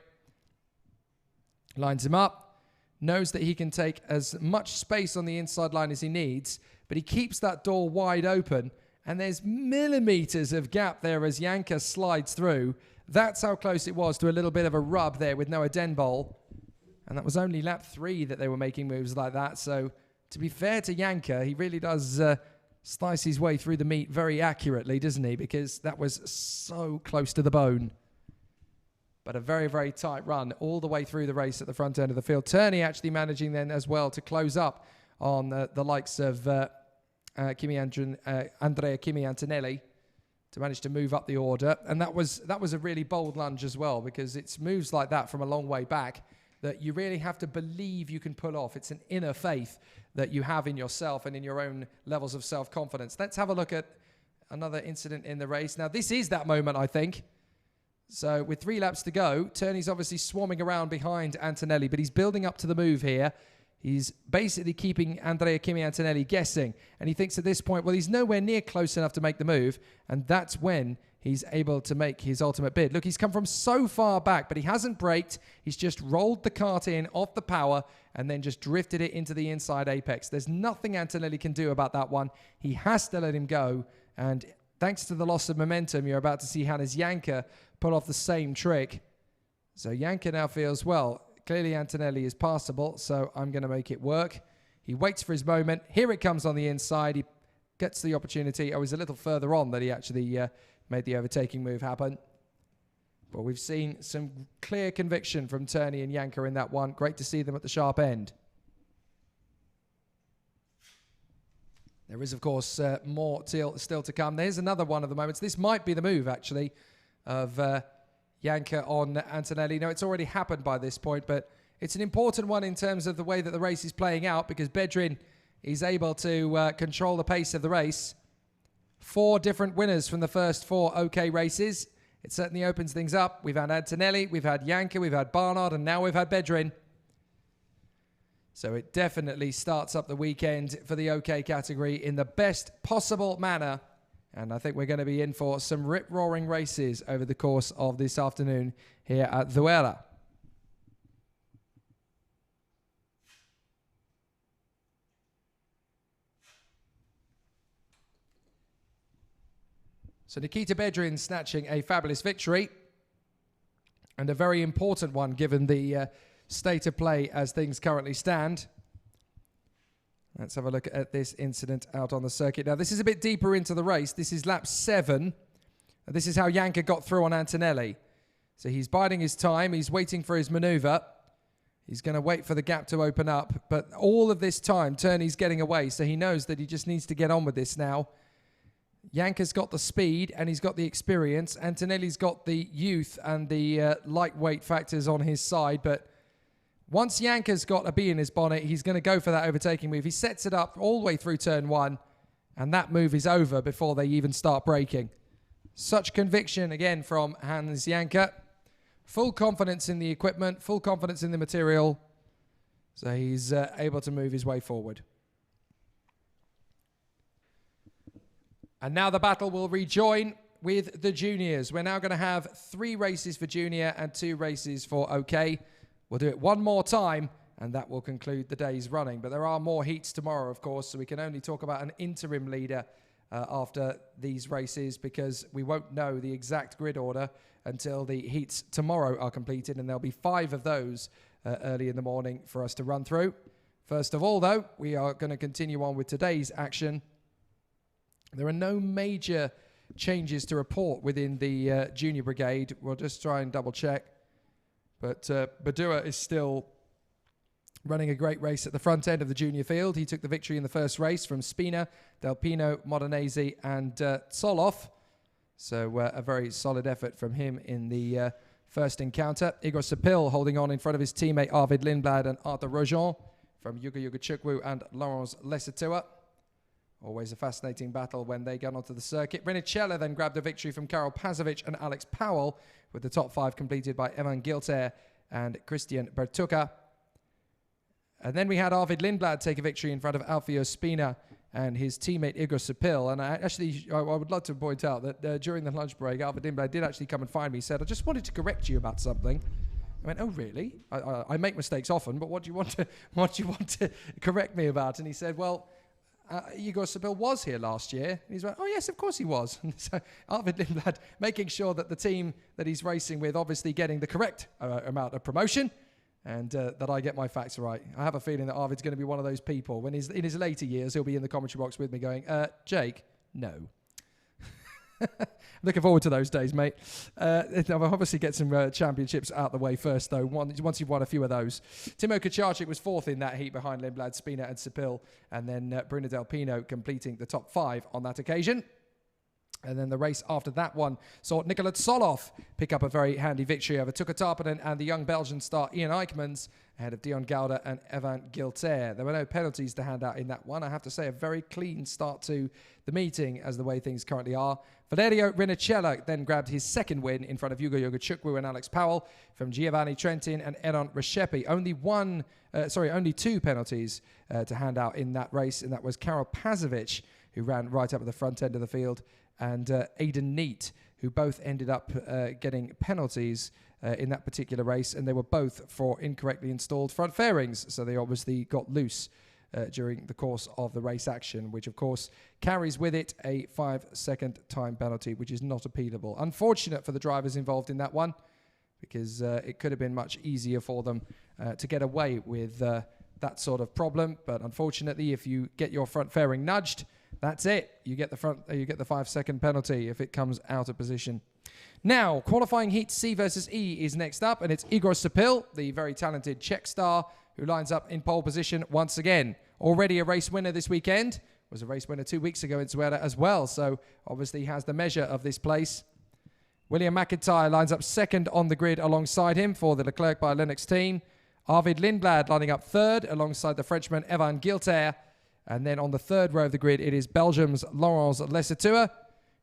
Lines him up. Knows that he can take as much space on the inside line as he needs, but he keeps that door wide open, and there's millimeters of gap there as Janker slides through. That's how close it was to a little bit of a rub there with Noah Denbol. And that was only lap 3 that they were making moves like that. So to be fair to Janker, he really does slice his way through the meat very accurately, doesn't he? Because that was so close to the bone. But a very, very tight run all the way through the race at the front end of the field. Turney actually managing then as well to close up on the likes of Andrea Kimi Antonelli to manage to move up the order. And that was a really bold lunge as well, because it's moves like that from a long way back that you really have to believe you can pull off. It's an inner faith that you have in yourself and in your own levels of self-confidence. Let's have a look at another incident in the race. Now, this is that moment, I think. So with 3 laps to go, Turney's obviously swarming around behind Antonelli, but he's building up to the move here. He's basically keeping Andrea Kimi Antonelli guessing. And he thinks at this point, well, he's nowhere near close enough to make the move. And that's when he's able to make his ultimate bid. Look, he's come from so far back, but he hasn't braked. He's just rolled the kart in off the power and then just drifted it into the inside apex. There's nothing Antonelli can do about that one. He has to let him go. And thanks to the loss of momentum, you're about to see Hannes Janker pull off the same trick. So Janker now feels, well, clearly Antonelli is passable, so I'm going to make it work. He waits for his moment. Here it comes on the inside. He gets the opportunity. Oh, he's a little further on that he actually made the overtaking move happen. But we've seen some clear conviction from Turney and Janker in that one. Great to see them at the sharp end. There is, of course, more still to come. There's another one of the moments. This might be the move, actually, of Janker on Antonelli. No, it's already happened by this point, but it's an important one in terms of the way that the race is playing out, because Bedrin is able to control the pace of the race. 4 different winners from the first 4 OK races. It certainly opens things up. We've had Antonelli, we've had Janker, we've had Barnard, and now we've had Bedrin. So it definitely starts up the weekend for the OK category in the best possible manner. And I think we're going to be in for some rip-roaring races over the course of this afternoon here at Zuera. So Nikita Bedrin snatching a fabulous victory, and a very important one given the state of play as things currently stand. Let's have a look at this incident out on the circuit. Now, this is a bit deeper into the race. This is lap 7. This is how Janker got through on Antonelli. So he's biding his time. He's waiting for his maneuver. He's going to wait for the gap to open up. But all of this time, Turney's getting away, so he knows that he just needs to get on with this now. Janker's got the speed and he's got the experience. Antonelli's got the youth and the lightweight factors on his side, but once Janker's got a bee in his bonnet, he's going to go for that overtaking move. He sets it up all the way through turn 1, and that move is over before they even start braking. Such conviction, again, from Hannes Janker. Full confidence in the equipment, full confidence in the material. So he's able to move his way forward. And now the battle will rejoin with the juniors. We're now going to have 3 races for junior and 2 races for OK. We'll do it one more time, and that will conclude the day's running. But there are more heats tomorrow, of course, so we can only talk about an interim leader after these races, because we won't know the exact grid order until the heats tomorrow are completed, and there'll be 5 of those early in the morning for us to run through. First of all, though, we are going to continue on with today's action. There are no major changes to report within the junior brigade. We'll just try and double check. But Badua is still running a great race at the front end of the junior field. He took the victory in the first race from Spina, Del Pino, Modenese and Tsoloff. So a very solid effort from him in the first encounter. Igor Sapil holding on in front of his teammate Arvid Lindblad and Arthur Rojon from Yuga Yuga Chukwu and Laurence Lesetua. Always a fascinating battle when they get onto the circuit. Rinicella then grabbed a victory from Karol Pazovic and Alex Powell, with the top 5 completed by Evan Gilter and Christian Bertuca. And then we had Arvid Lindblad take a victory in front of Alfio Spina and his teammate Igor Sapil. And I would love to point out that during the lunch break, Arvid Lindblad did actually come and find me. He said, "I just wanted to correct you about something." I went, "Oh, really? I make mistakes often, but what do you want to correct me about?" And he said, "Well, Igor Sapil was here last year." And he's like, "Oh, yes, of course he was." And so Arvid Lindblad making sure that the team that he's racing with obviously getting the correct amount of promotion, and that I get my facts right. I have a feeling that Arvid's going to be one of those people. When he's in his later years, he'll be in the commentary box with me going, "Jake, no." Looking forward to those days, mate. I'll obviously get some championships out the way first, though, once you've won a few of those. Timo Kucharczyk was 4th in that heat behind Lindblad, Spina and Sapil, and then Bruno Del Pino completing the top 5 on that occasion. And then the race after that one saw Nikola Tsoloff pick up a very handy victory over Tuka Tarpanen and the young Belgian star Ian Eichmans ahead of Dion Gouda and Evan Gilter. There were no penalties to hand out in that one. I have to say, a very clean start to the meeting as the way things currently are. Valerio Rinicella then grabbed his 2nd win in front of Yuga Yuga Chukwu and Alex Powell from Giovanni Trentin and Eron Reshepi. Only 2 penalties to hand out in that race, and that was Karol Pazovic, who ran right up at the front end of the field, and Aidan Neat, who both ended up getting penalties in that particular race, and they were both for incorrectly installed front fairings, so they obviously got loose during the course of the race action, which of course carries with it a 5-second time penalty, which is not appealable. Unfortunate for the drivers involved in that one, because it could have been much easier for them to get away with that sort of problem, but unfortunately, if you get your front fairing nudged, that's it. You get the 5-second penalty if it comes out of position. Now, qualifying heat C versus E is next up, and it's Igor Sapil, the very talented Czech star, who lines up in pole position once again. Already a race winner this weekend. Was a race winner 2 weeks ago in Zuera as well, so obviously has the measure of this place. William McIntyre lines up 2nd on the grid alongside him for the Leclerc by Lennox team. Arvid Lindblad lining up 3rd alongside the Frenchman Evan Gilter. And then on the 3rd row of the grid, it is Belgium's Laurence Lesetua,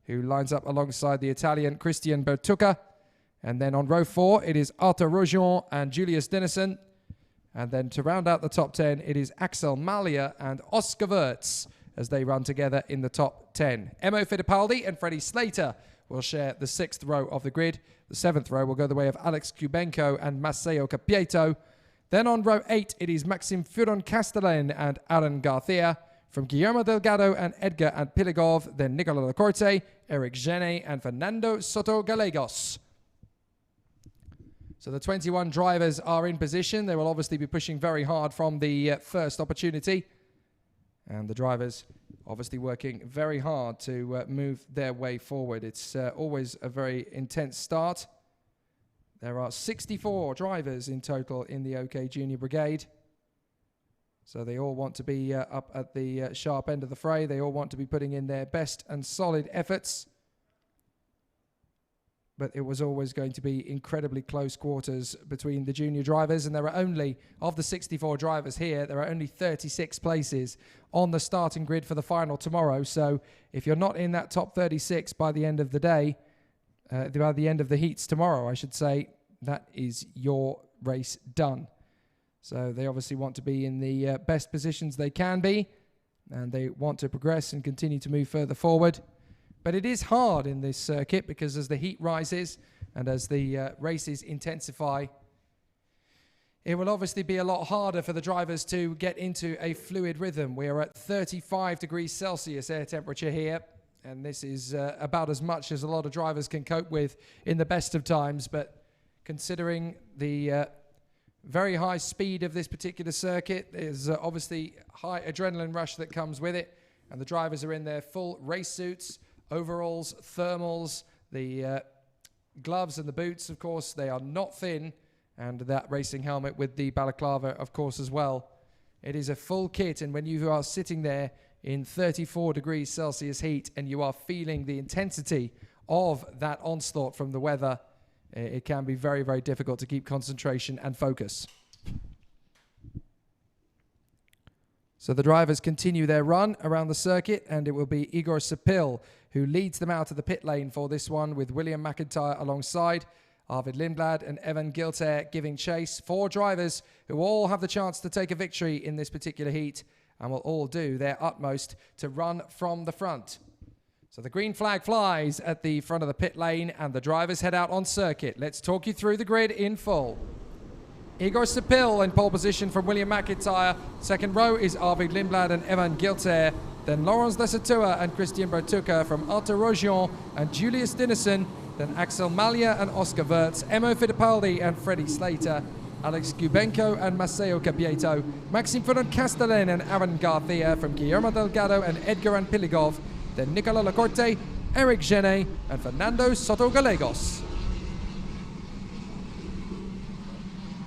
who lines up alongside the Italian Christian Bertuca. And then on row 4, it is Arthur Rojon and Julius Dennison. And then to round out the top 10, it is Axel Malia and Oscar Wirtz as they run together in the top 10. Emo Fittipaldi and Freddie Slater will share the 6th row of the grid. The 7th row will go the way of Alex Kubenko and Maceo Capieto. Then on row 8, it is Maxim Furon Castellan and Aaron Garcia. From Guillermo Delgado and Edgar and Piligov, then Nicola Lacorte, Eric Gene, and Fernando Soto Gallegos. So the 21 drivers are in position. They will obviously be pushing very hard from the first opportunity. And the drivers obviously working very hard to move their way forward. It's always a very intense start. There are 64 drivers in total in the OK Junior Brigade. So they all want to be up at the sharp end of the fray. They all want to be putting in their best and solid efforts. But it was always going to be incredibly close quarters between the junior drivers. And there are only, of the 64 drivers here, there are only 36 places on the starting grid for the final tomorrow. So if you're not in that top 36 by the end of the day, by the end of the heats tomorrow, I should say, that is your race done. So they obviously want to be in the best positions they can be, and they want to progress and continue to move further forward. But it is hard in this circuit because as the heat rises and as the races intensify, it will obviously be a lot harder for the drivers to get into a fluid rhythm. We are at 35 degrees Celsius air temperature here, and this is about as much as a lot of drivers can cope with in the best of times. But considering the very high speed of this particular circuit, there's obviously high adrenaline rush that comes with it, and the drivers are in their full race suits, overalls, thermals, the gloves and the boots, of course, they are not thin, and that racing helmet with the balaclava, of course, as well. It is a full kit, and when you are sitting there in 34 degrees Celsius heat and you are feeling the intensity of that onslaught from the weather, it can be very, very difficult to keep concentration and focus. So the drivers continue their run around the circuit, and it will be Igor Sapil who leads them out of the pit lane for this one, with William McIntyre alongside, Arvid Lindblad and Evan Giltair giving chase. 4 drivers who all have the chance to take a victory in this particular heat and will all do their utmost to run from the front. So the green flag flies at the front of the pit lane and the drivers head out on circuit. Let's talk you through the grid in full. Igor Sapil in pole position from William McIntyre. Second row is Arvid Lindblad and Evan Giltair. Then Laurens Lesatua and Christian Bertucca from Artur Rogion and Julius Dinesen. Then Axel Malia and Oscar Wirtz, Emo Fittipaldi and Freddie Slater, Alex Gubenko and Maceo Capieto, Maxime Ferrand-Castellan and Aaron Garcia from Guillermo Delgado and Edgar Piligov, then Nicola Lacorte, Eric Genet and Fernando Soto Gallegos.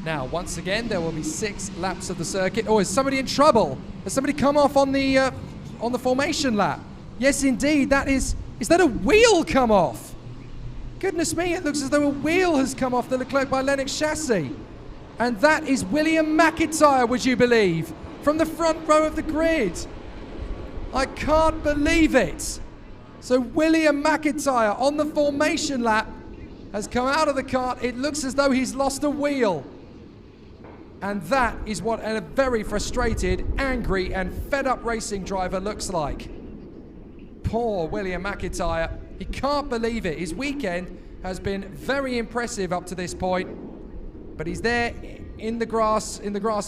Now, once again, there will be 6 laps of the circuit. Oh, is somebody in trouble? Has somebody come off on the formation lap? Yes, indeed. Is that a wheel come off? Goodness me, it looks as though a wheel has come off the Leclerc by Lennox chassis. And that is William McIntyre, would you believe, from the front row of the grid. I can't believe it. So William McIntyre on the formation lap has come out of the kart. It looks as though he's lost a wheel. And that is what a very frustrated, angry and fed up racing driver looks like. Poor William McIntyre. He can't believe it. His weekend has been very impressive up to this point, but he's there in the grass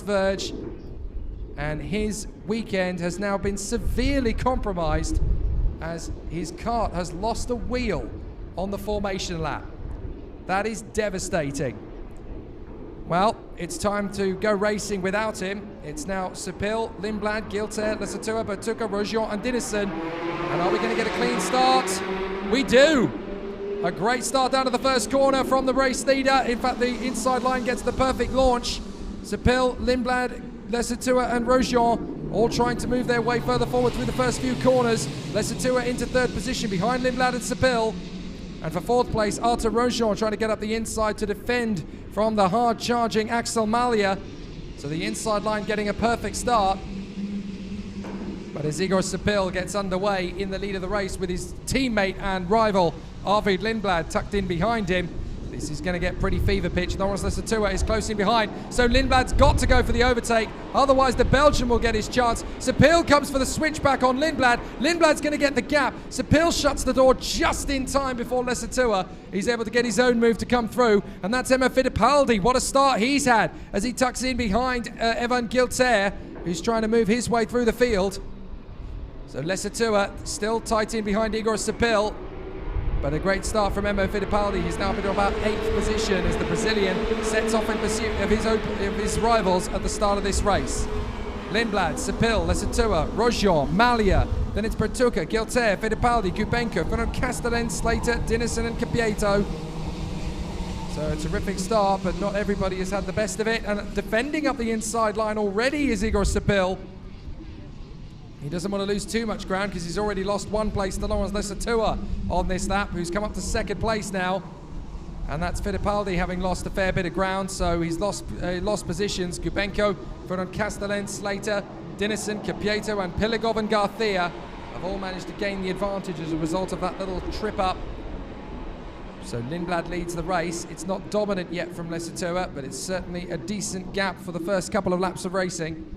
verge, and his weekend has now been severely compromised as his kart has lost a wheel on the formation lap. That is devastating. Well, it's time to go racing without him. It's now Sapil, Lindblad, Giltair, Lesatua, Bertucca, Rogion and Dinesen. And are we going to get a clean start? We do. A great start down to the first corner from the race leader. In fact, the inside line gets the perfect launch. Sapil, Lindblad, Lesatua and Rogion all trying to move their way further forward through the first few corners. Lesatua into 3rd position behind Lindblad and Sapil. And for 4th place, Artur Rogion trying to get up the inside to defend from the hard-charging Axel Malia. So the inside line getting a perfect start. But as Igor Sapil gets underway in the lead of the race with his teammate and rival Arvid Lindblad tucked in behind him, this is going to get pretty fever pitch. Laurens Lesatua is close in behind, so Lindblad's got to go for the overtake, otherwise the Belgian will get his chance. Sapil comes for the switchback on Lindblad. Lindblad's going to get the gap. Sapil shuts the door just in time before Lesatua. He's able to get his own move to come through, and that's Emo Fittipaldi. What a start he's had as he tucks in behind Evan Giltair, who's trying to move his way through the field. So Lesatua still tight in behind Igor Sapil. But a great start from Emo Fittipaldi. He's now up into about 8th position as the Brazilian sets off in pursuit of his rivals at the start of this race. Lindblad, Sapil, Lesatua, Rogion, Malia. Then it's Bertucca, Giltair, Fittipaldi, Gubenko, Ferrand-Castellan, Slater, Dinesen and Capieto. So a terrific start, but not everybody has had the best of it. And defending up the inside line already is Igor Sapil. He doesn't want to lose too much ground because he's already lost 1 place to Laurens Lesatua on this lap, who's come up to 2nd place now. And that's Fittipaldi having lost a fair bit of ground, so he's lost positions. Gubenko, Ferrand-Castellan, Slater, Dinesen, Capieto and Piligov and Garcia have all managed to gain the advantage as a result of that little trip up So Lindblad leads the race. It's not dominant yet from Lesutua, but it's certainly a decent gap for the first couple of laps of racing.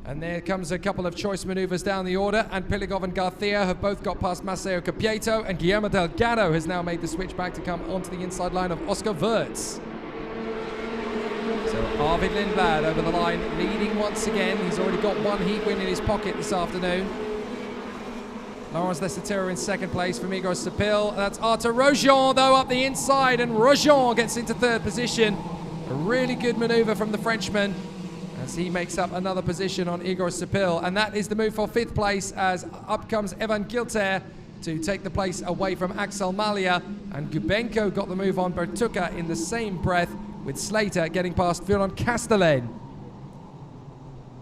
And there comes a couple of choice maneuvers down the order, and Piligov and Garcia have both got past Maceo Capieto, and Guillermo Delgado has now made the switch back to come onto the inside line of Oscar Wirtz. So Arvid Lindblad over the line, leading once again. He's already got one heat win in his pocket this afternoon. Laurens Lesutua in second place from Igor Sepil. That's Arthur Rojon, though, up the inside, and Rojon gets into third position. A really good maneuver from the Frenchman as he makes up another position on Igor Sepil. And that is the move for fifth place, as up comes Evan Gilter to take the place away from Axel Malia. And Gubenko got the move on Bertuca in the same breath, with Slater getting past Viron Castellan.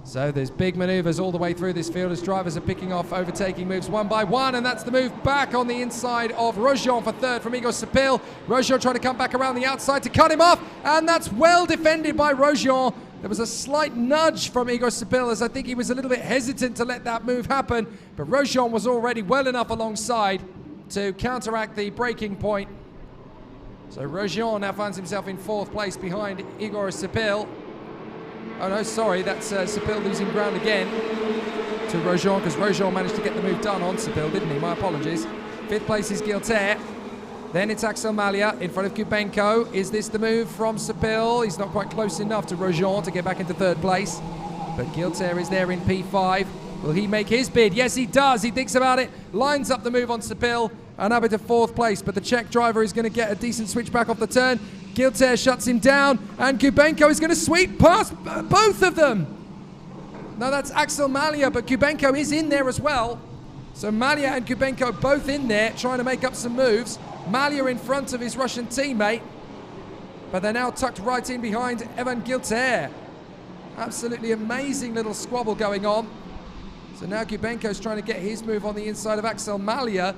So there's big maneuvers all the way through this field as drivers are picking off overtaking moves one by one, and that's the move back on the inside of Rojon for third from Igor Sepil. Rojon trying to come back around the outside to cut him off, and that's well defended by Rojon. There was a slight nudge from Igor Sepil, as I think he was a little bit hesitant to let that move happen, but Rojon was already well enough alongside to counteract the braking point. So Rojon now finds himself in fourth place behind Igor Sepil. Oh no, sorry, that's Sepil losing ground again to Rojon, because Rojon managed to get the move done on Sepil, didn't he? My apologies. Fifth place is Gilter. Then it's Axel Malia in front of Gubenko. Is this the move from Sepil? He's not quite close enough to Rojon to get back into third place. But Gilter is there in P5. Will he make his bid? Yes, he does. He thinks about it, lines up the move on Sepil, and up into fourth place. But the Czech driver is going to get a decent switch back off the turn. Gilter shuts him down, and Gubenko is going to sweep past both of them. No, that's Axel Malia, but Gubenko is in there as well. So Malia and Gubenko both in there trying to make up some moves. Malia in front of his Russian teammate, but they're now tucked right in behind Evan Gilter. Absolutely amazing little squabble going on. So now Gubenko's trying to get his move on the inside of Axel Malia,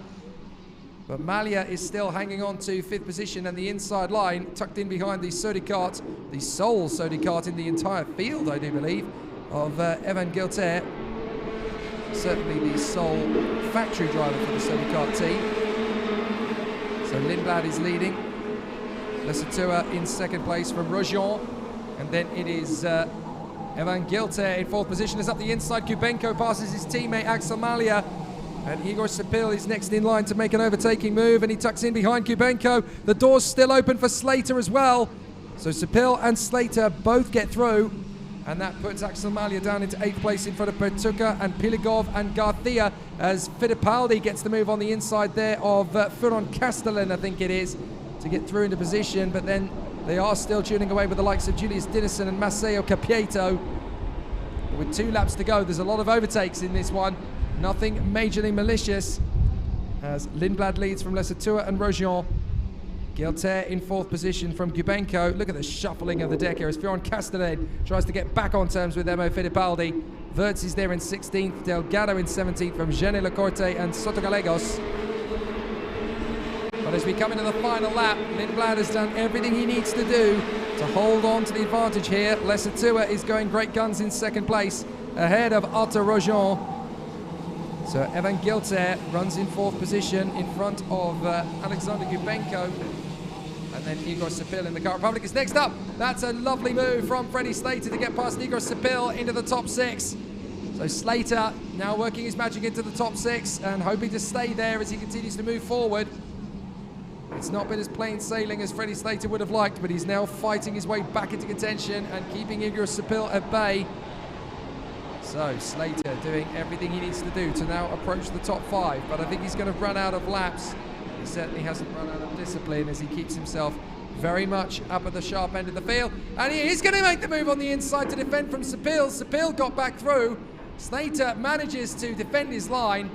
but Malia is still hanging on to fifth position and the inside line, tucked in behind the Sodi kart, the sole Sodi kart in the entire field, I do believe, of Evan Gilter. Certainly the sole factory driver for the Sodi kart team. So Lindblad is leading. Lesutua in second place from Rojon. And then it is Evan Gilter in fourth position. Is up the inside. Gubenko passes his teammate Axel Malia. And Igor Sepil is next in line to make an overtaking move, and he tucks in behind Gubenko. The door's still open for Slater as well. So Sepil and Slater both get through, and that puts Axel Malia down into eighth place in front of Bertuca and Piligov and Garcia, as Fittipaldi gets the move on the inside there of Viron Castellan, I think it is, to get through into position. But then they are still tuning away with the likes of Julius Dinesen and Maceo Capieto. With 2 laps to go, there's a lot of overtakes in this one. Nothing majorly malicious, as Lindblad leads from Lesutua and Rojon. Gilter in fourth position from Gubenko. Look at the shuffling of the deck here as Viron Castellan tries to get back on terms with Emo Fittipaldi. Wirtz is there in 16th, Delgado in 17th from Gene Lecorte and Sotogalegos. But as we come into the final lap, Lindblad has done everything he needs to do to hold on to the advantage here. Lesutua is going great guns in second place, ahead of Arthur Rojon. So Evan Gilter runs in fourth position in front of Alexander Gubenko. And then Igor Sepil in the Kart Republic is next up. That's a lovely move from Freddie Slater to get past Igor Sepil into the top 6. So Slater now working his magic into the top 6 and hoping to stay there as he continues to move forward. It's not been as plain sailing as Freddie Slater would have liked, but he's now fighting his way back into contention and keeping Igor Sepil at bay. So Slater doing everything he needs to do to now approach the top 5, but I think he's going to run out of laps. He certainly hasn't run out of discipline, as he keeps himself very much up at the sharp end of the field. And he is going to make the move on the inside to defend from Sepil. Sepil got back through. Slater manages to defend his line,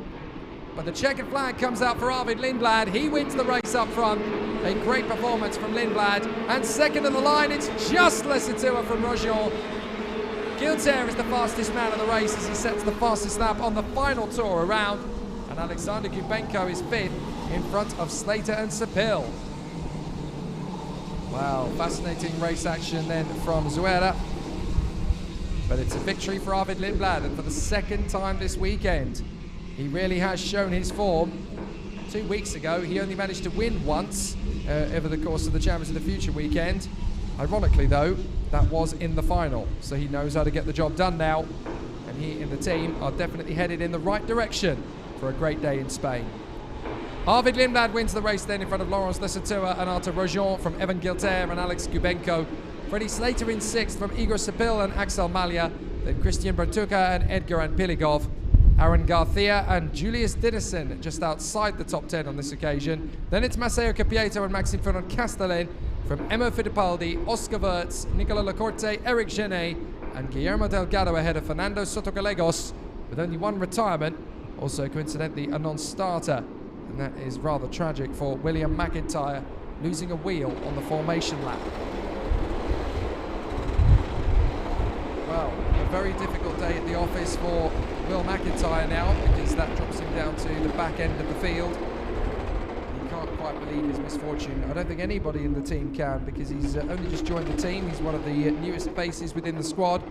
but the checkered flag comes out for Arvid Lindblad. He wins the race up front. A great performance from Lindblad. And second in the line, it's just Lesutua from Rojon. Gilter is the fastest man of the race as he sets the fastest lap on the final tour around. And Alexander Gubenko is fifth in front of Slater and Sepil. Wow, fascinating race action then from Zuera. But it's a victory for Arvid Lindblad, and for the second time this weekend, he really has shown his form 2 weeks ago, he only managed to win once over the course of the Champions of the Future weekend. Ironically, though, that was in the final, so he knows how to get the job done now, and he and the team are definitely headed in the right direction for a great day in Spain. Arvid Lindblad wins the race then in front of Laurens Lesatua and Arthur Rojon from Evan Gilter and Alex Kubenko. Freddie Slater in 6th from Igor Sepil and Axel Malia. Then Christian Bertuca and Edgar Anpiligov. Aaron Garcia and Julius Didderson just outside the top 10 on this occasion. Then it's Maceo Capieto and Maxime Ferrand Castellin from Emma Fittipaldi, Oscar Wirtz, Nicola Lacorte, Eric Genet, and Guillermo Delgado ahead of Fernando Sotogallegos with only one retirement, also coincidentally a non-starter. And that is rather tragic for William McIntyre, losing a wheel on the formation lap. Well, a very difficult day at the office for Will McIntyre now, because that drops him down to the back end of the field. He can't quite believe his misfortune. I don't think anybody in the team can, because he's only just joined the team. He's one of the newest faces within the squad,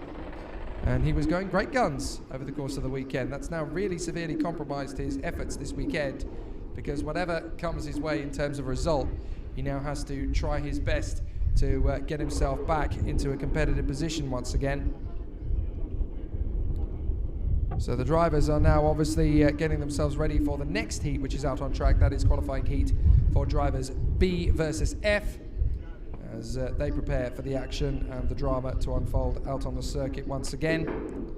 and he was going great guns over the course of the weekend. That's now really severely compromised his efforts this weekend, because whatever comes his way in terms of result, he now has to try his best to get himself back into a competitive position once again. So the drivers are now obviously getting themselves ready for the next heat, which is out on track. That is qualifying heat for drivers B versus F, as they prepare for the action and the drama to unfold out on the circuit once again.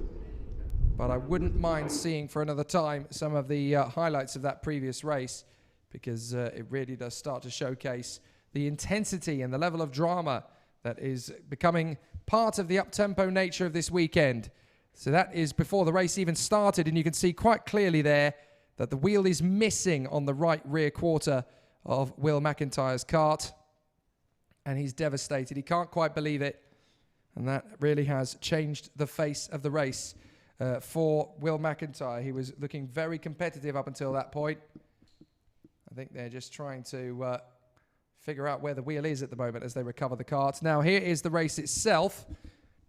But I wouldn't mind seeing for another time some of the highlights of that previous race, because it really does start to showcase the intensity and the level of drama that is becoming part of the up-tempo nature of this weekend. So that is before the race even started, and you can see quite clearly there that the wheel is missing on the right rear quarter of Will McIntyre's kart, and he's devastated. He can't quite believe it, and that really has changed the face of the race for Will McIntyre. He was looking very competitive up until that point. I think they're just trying to figure out where the wheel is at the moment as they recover the kart. Now here is the race itself.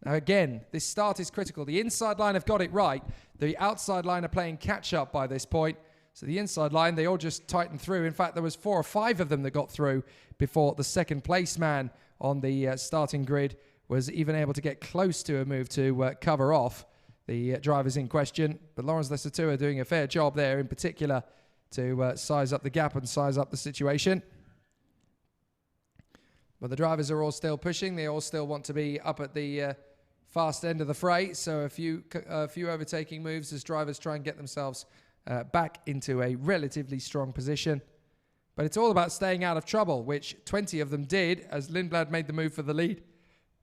Now again, this start is critical. The inside line have got it right. The outside line are playing catch up by this point. So the inside line, they all just tightened through. In fact, there was 4 or 5 of them that got through before the second place man on the starting grid was even able to get close to a move to cover off the drivers in question. But Laurens Lesatua doing a fair job there in particular to size up the gap and size up the situation. But the drivers are all still pushing. They all still want to be up at the fast end of the fray. So a few overtaking moves as drivers try and get themselves back into a relatively strong position. But it's all about staying out of trouble, which 20 of them did as Lindblad made the move for the lead.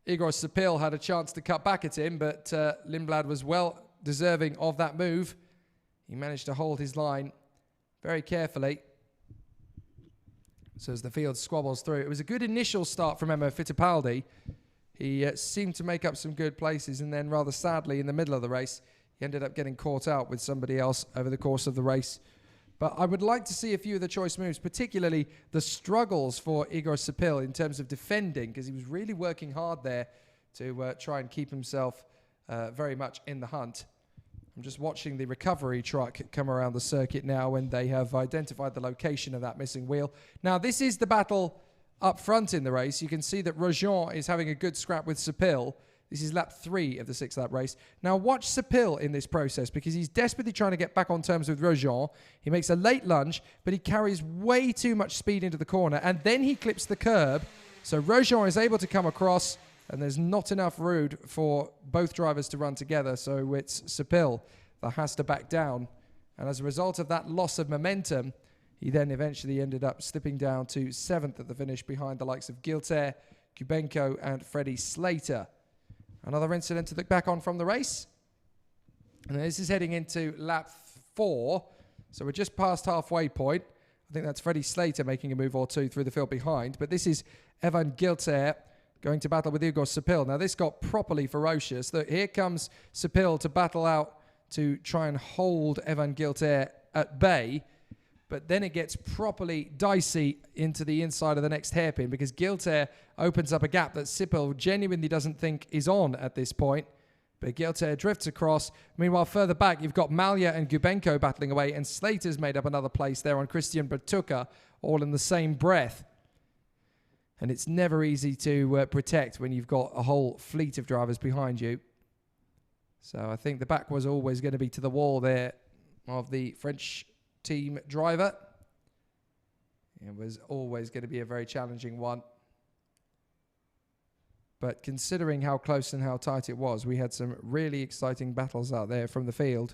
Igor Sepil had a chance to cut back at him, but Lindblad was well deserving of that move. He managed to hold his line very carefully. So as the field squabbles through, it was a good initial start from Emma Fittipaldi. He seemed to make up some good places, and then rather sadly in the middle of the race, he ended up getting caught out with somebody else over the course of the race. But I would like to see a few of the choice moves, particularly the struggles for Igor Sepil in terms of defending, because he was really working hard there to try and keep himself very much in the hunt. I'm just watching the recovery truck come around the circuit now when they have identified the location of that missing wheel. Now, this is the battle up front in the race. You can see that Rojon is having a good scrap with Sepil. This is lap 3 of the 6-lap race. Now watch Sepil in this process, because he's desperately trying to get back on terms with Rojon. He makes a late lunge, but he carries way too much speed into the corner, and then he clips the curb. So Rojon is able to come across, and there's not enough room for both drivers to run together. So it's Sepil that has to back down. And as a result of that loss of momentum, he then eventually ended up slipping down to 7th at the finish behind the likes of Gilter, Kubenko, and Freddie Slater. Another incident to look back on from the race. And this is heading into lap 4. So we're just past halfway point. I think that's Freddie Slater making a move or two through the field behind. But this is Evan Gilter going to battle with Igor Sepil. Now this got properly ferocious. Look, here comes Sepil to battle out to try and hold Evan Gilter at bay. But then it gets properly dicey into the inside of the next hairpin, because Gilter opens up a gap that Sepil genuinely doesn't think is on at this point. But Gilter drifts across. Meanwhile, further back, you've got Malia and Gubenko battling away, and Slater's made up another place there on Christian Bertucca, all in the same breath. And it's never easy to protect when you've got a whole fleet of drivers behind you. So I think the back was always going to be to the wall there of the French team driver. It was always going to be a very challenging one. But considering how close and how tight it was, we had some really exciting battles out there from the field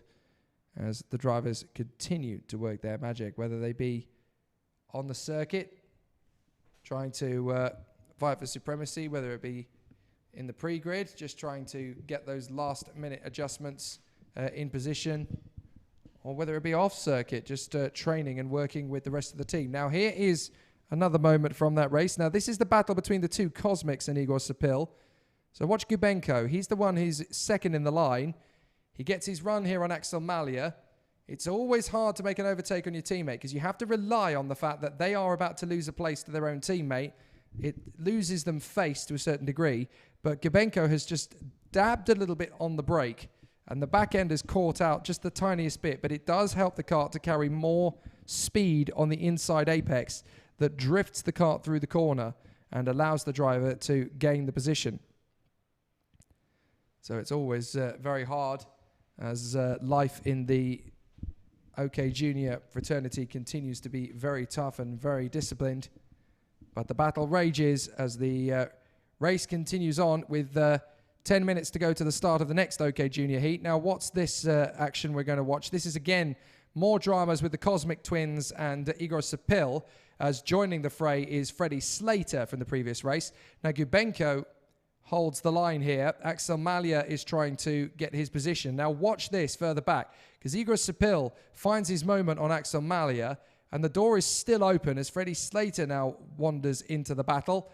as the drivers continued to work their magic, whether they be on the circuit, trying to fight for supremacy, whether it be in the pre-grid, just trying to get those last-minute adjustments in position, or whether it be off-circuit, just training and working with the rest of the team. Now, here is another moment from that race. Now, this is the battle between the two Cosmics and Igor Sapil. So watch Gubenko. He's the one who's second in the line. He gets his run here on Axel Malia. It's always hard to make an overtake on your teammate because you have to rely on the fact that they are about to lose a place to their own teammate. It loses them face to a certain degree. But Gubenko has just dabbed a little bit on the brake, and the back end has caught out just the tiniest bit, but it does help the kart to carry more speed on the inside apex that drifts the kart through the corner and allows the driver to gain the position. So it's always very hard as life in the OK Junior fraternity continues to be very tough and very disciplined. But the battle rages as the race continues on with 10 minutes to go to the start of the next OK Junior heat. Now, what's this action we're going to watch? This is, again, more dramas with the Cosmic Twins and Igor Sapil, as joining the fray is Freddie Slater from the previous race. Now, Gubenko holds the line here. Axel Malia is trying to get his position. Now, watch this further back, because Igor Sapil finds his moment on Axel Malia, and the door is still open as Freddie Slater now wanders into the battle.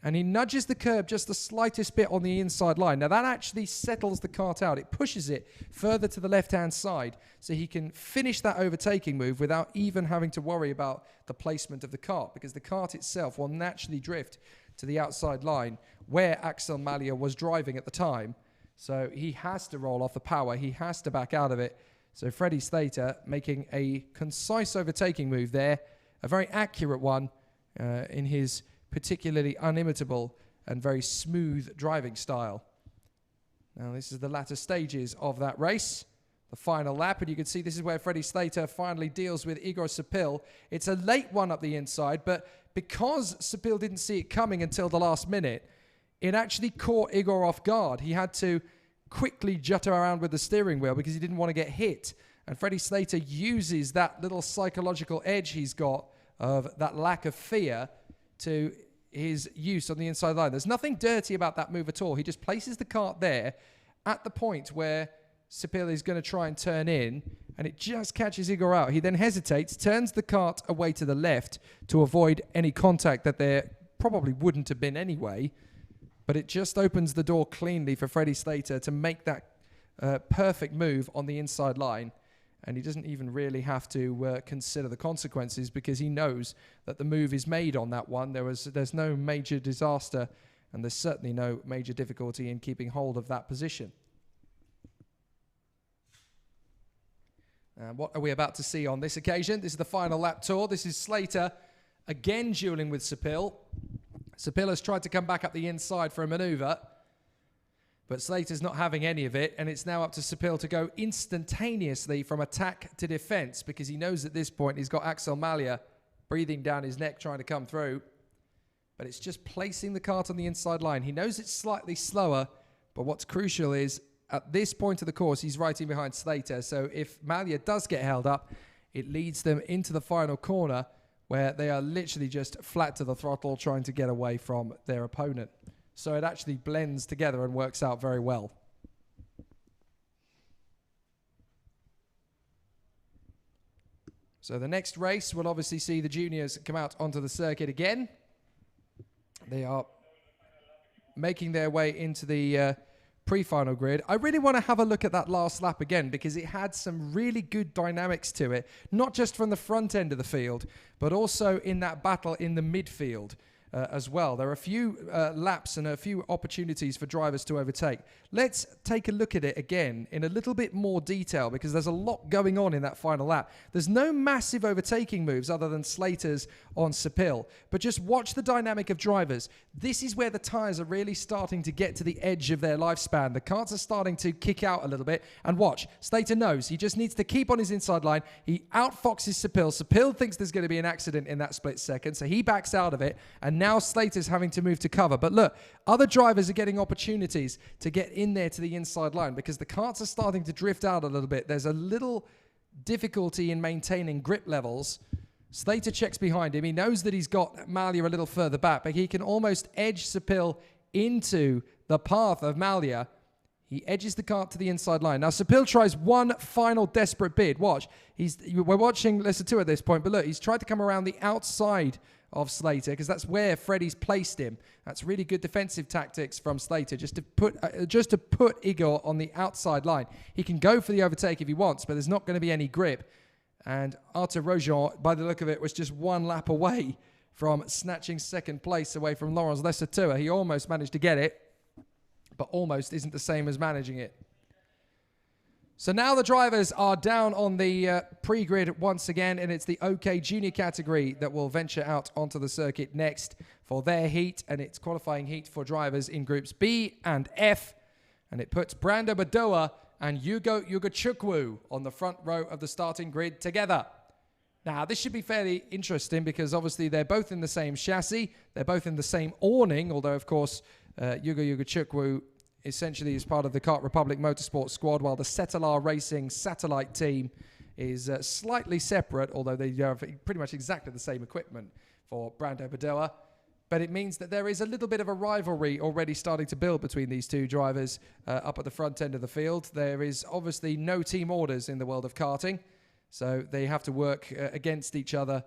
And he nudges the curb just the slightest bit on the inside line. Now, that actually settles the kart out. It pushes it further to the left-hand side so he can finish that overtaking move without even having to worry about the placement of the kart, because the kart itself will naturally drift to the outside line where Axel Malia was driving at the time. So he has to roll off the power. He has to back out of it. So Freddie Slater making a concise overtaking move there, a very accurate one in his particularly unimitable and very smooth driving style. Now, this is the latter stages of that race, the final lap, and you can see this is where Freddie Slater finally deals with Igor Sapil. It's a late one up the inside, but because Sapil didn't see it coming until the last minute, it actually caught Igor off guard. He had to quickly jut around with the steering wheel because he didn't want to get hit. And Freddie Slater uses that little psychological edge he's got of that lack of fear to his use on the inside line. There's nothing dirty about that move at all. He just places the kart there at the point where Sapil is going to try and turn in, and it just catches Igor out. He then hesitates, turns the kart away to the left to avoid any contact that there probably wouldn't have been anyway, but it just opens the door cleanly for Freddie Slater to make that perfect move on the inside line. And he doesn't even really have to consider the consequences because he knows that the move is made on that one. There's no major disaster, and there's certainly no major difficulty in keeping hold of that position. What are we about to see on this occasion? This is the final lap tour. This is Slater again dueling with Sapil. Sapil has tried to come back up the inside for a maneuver, but Slater's not having any of it, and it's now up to Sapil to go instantaneously from attack to defense because he knows at this point he's got Axel Malia breathing down his neck trying to come through. But it's just placing the kart on the inside line. He knows it's slightly slower, but what's crucial is at this point of the course, he's right in behind Slater. So if Malia does get held up, it leads them into the final corner where they are literally just flat to the throttle trying to get away from their opponent. So it actually blends together and works out very well. So the next race will obviously see the juniors come out onto the circuit again. They are making their way into the pre-final grid. I really want to have a look at that last lap again because it had some really good dynamics to it, not just from the front end of the field, but also in that battle in the midfield. as well. There are a few laps and a few opportunities for drivers to overtake. Let's take a look at it again in a little bit more detail, because there's a lot going on in that final lap. There's no massive overtaking moves other than Slater's on Sepil, but just watch the dynamic of drivers. This is where the tyres are really starting to get to the edge of their lifespan. The karts are starting to kick out a little bit, and watch. Slater knows he just needs to keep on his inside line. He outfoxes Sepil. Sepil thinks there's going to be an accident in that split second, so he backs out of it, and now Slater's having to move to cover. But look, other drivers are getting opportunities to get in there to the inside line because the karts are starting to drift out a little bit. There's a little difficulty in maintaining grip levels. Slater checks behind him. He knows that he's got Malia a little further back, but he can almost edge Sepil into the path of Malia. He edges the kart to the inside line. Now, Sepil tries one final desperate bid. Watch. We're watching Lesser 2 at this point, but look, he's tried to come around the outside of Slater because that's where Freddie's placed him. That's really good defensive tactics from Slater, just to put Igor on the outside line. He can go for the overtake if he wants, but there's not going to be any grip. And Arthur Rojon, by the look of it, was just one lap away from snatching second place away from Laurence Lecertua. He almost managed to get it, but almost isn't the same as managing it. So now the drivers are down on the pre-grid once again, and it's the OK Junior category that will venture out onto the circuit next for their heat, and it's qualifying heat for drivers in groups B and F, and it puts Brando Badoa and Hugo Ugachukwu on the front row of the starting grid together. Now, this should be fairly interesting because obviously they're both in the same chassis, they're both in the same awning, although of course Hugo Ugachukwu essentially is part of the Kart Republic Motorsport squad, while the Cetelar Racing satellite team is slightly separate, although they have pretty much exactly the same equipment for Brando Badoa. But it means that there is a little bit of a rivalry already starting to build between these two drivers up at the front end of the field. There is obviously no team orders in the world of karting, so they have to work against each other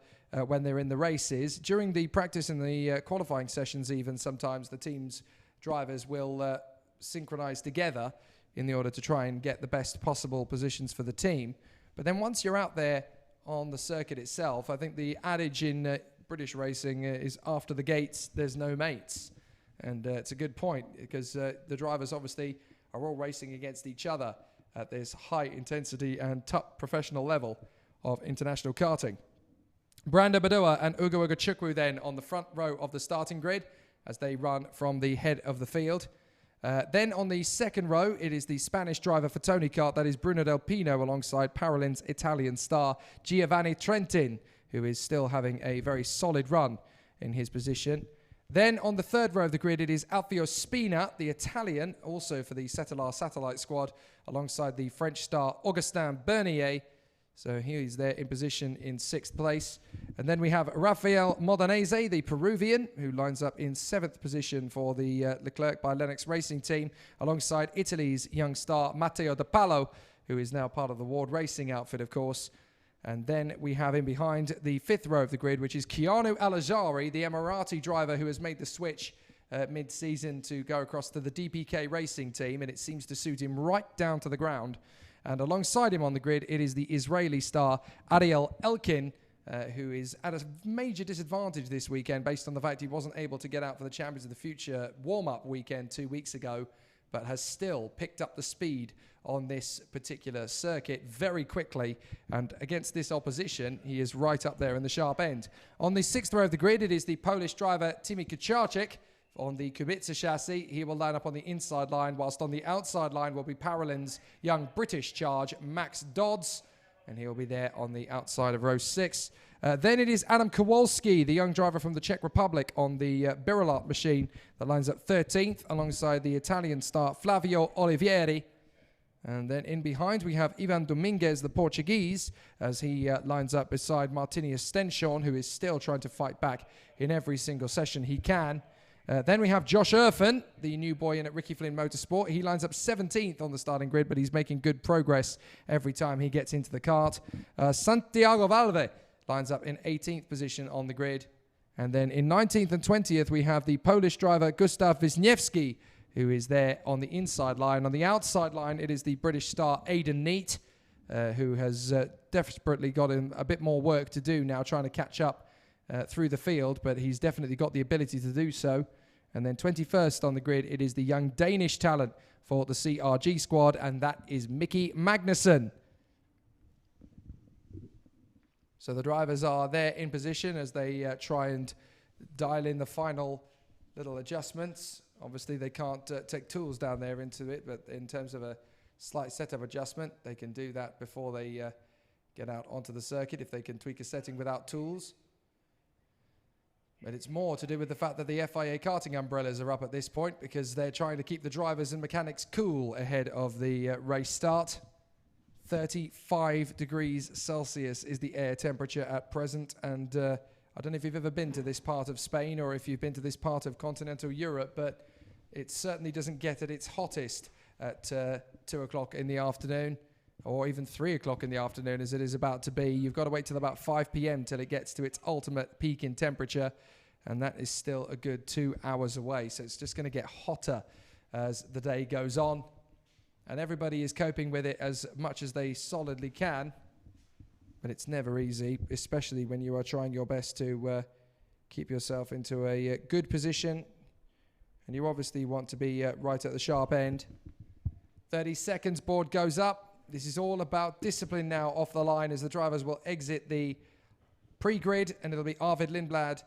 when they're in the races. During the practice and the qualifying sessions even, sometimes the team's drivers will synchronize together in order to try and get the best possible positions for the team. But then once you're out there on the circuit itself, I think the adage in British racing is after the gates, there's no mates. And it's a good point because the drivers obviously are all racing against each other at this high intensity and top professional level of international karting. Brando Badoa and Hugo Ugachukwu then on the front row of the starting grid as they run from the head of the field. Then on the second row, it is the Spanish driver for Tony Kart, that is Bruno Del Pino, alongside Parolin's Italian star Giovanni Trentin, who is still having a very solid run in his position. Then on the third row of the grid, it is Alfio Spina, the Italian, also for the Cetelar satellite squad, alongside the French star Augustin Bernier. So he's there in position in 6th place. And then we have Rafael Modanese, the Peruvian, who lines up in 7th position for the Leclerc by Lennox Racing team, alongside Italy's young star Matteo De Palo, who is now part of the Ward Racing outfit, of course. And then we have in behind the 5th row of the grid, which is Keanu Alajari, the Emirati driver who has made the switch mid-season to go across to the DPK Racing team, and it seems to suit him right down to the ground. And alongside him on the grid, it is the Israeli star Ariel Elkin, who is at a major disadvantage this weekend based on the fact he wasn't able to get out for the Champions of the Future warm-up weekend 2 weeks ago, but has still picked up the speed on this particular circuit very quickly. And against this opposition, he is right up there in the sharp end. On the 6th row of the grid, it is the Polish driver Timi Kucharczyk. On the Kubica chassis, he will line up on the inside line, whilst on the outside line will be Parolin's young British charge, Max Dodds, and he'll be there on the outside of row 6. Then it is Adam Kowalski, the young driver from the Czech Republic, on the Birolart machine that lines up 13th, alongside the Italian star Flavio Olivieri. And then in behind, we have Ivan Dominguez, the Portuguese, as he lines up beside Martinius Stenshorn, who is still trying to fight back in every single session he can. Then we have Josh Irfan, the new boy in at Ricky Flynn Motorsport. He lines up 17th on the starting grid, but he's making good progress every time he gets into the kart. Santiago Valve lines up in 18th position on the grid. And then in 19th and 20th, we have the Polish driver Gustav Wisniewski, who is there on the inside line. On the outside line, it is the British star Aidan Neate, who has desperately got him a bit more work to do now, trying to catch up through the field, but he's definitely got the ability to do so. And then 21st on the grid, it is the young Danish talent for the CRG squad, and that is Mikkel Magnussen. So the drivers are there in position as they try and dial in the final little adjustments. Obviously, they can't take tools down there into it, but in terms of a slight setup adjustment, they can do that before they get out onto the circuit if they can tweak a setting without tools. But it's more to do with the fact that the FIA Karting umbrellas are up at this point because they're trying to keep the drivers and mechanics cool ahead of the race start. 35 degrees Celsius is the air temperature at present, and I don't know if you've ever been to this part of Spain or if you've been to this part of continental Europe, but it certainly doesn't get at its hottest at 2 o'clock in the afternoon, or even 3 o'clock in the afternoon as it is about to be. You've got to wait till about 5 p.m. till it gets to its ultimate peak in temperature, and that is still a good 2 hours away. So it's just going to get hotter as the day goes on, and everybody is coping with it as much as they solidly can, but it's never easy, especially when you are trying your best to keep yourself into a good position, and you obviously want to be right at the sharp end. 30 seconds board goes up. This is all about discipline now off the line as the drivers will exit the pre-grid, and it'll be Arvid Lindblad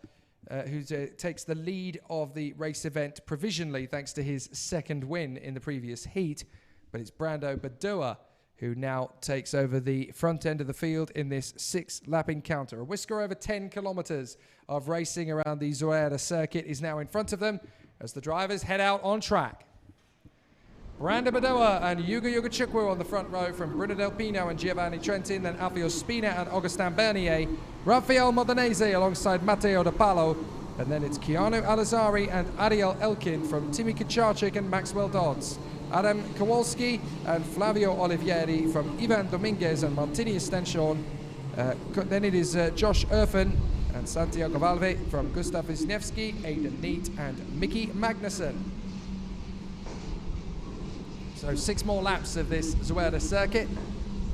who takes the lead of the race event provisionally thanks to his second win in the previous heat. But it's Brando Badua who now takes over the front end of the field in this 6-lap encounter. A whisker over 10 kilometers of racing around the Zuera circuit is now in front of them as the drivers head out on track. Brando Badua and Hugo Chukwu on the front row from Bruno Del Pino and Giovanni Trentin, then Alfio Spina and Augustin Bernier, Rafael Modenese alongside Matteo De Palo, and then it's Keanu Alazari and Ariel Elkin from Timmy Kacharczyk and Maxwell Dodds. Adam Kowalski and Flavio Olivieri from Ivan Dominguez and Martini Estension. Then it is Josh Erfen and Santiago Valve from Gustav Wisniewski, Aidan Neat and Mikkel Magnussen. So 6 more laps of this Zuera circuit.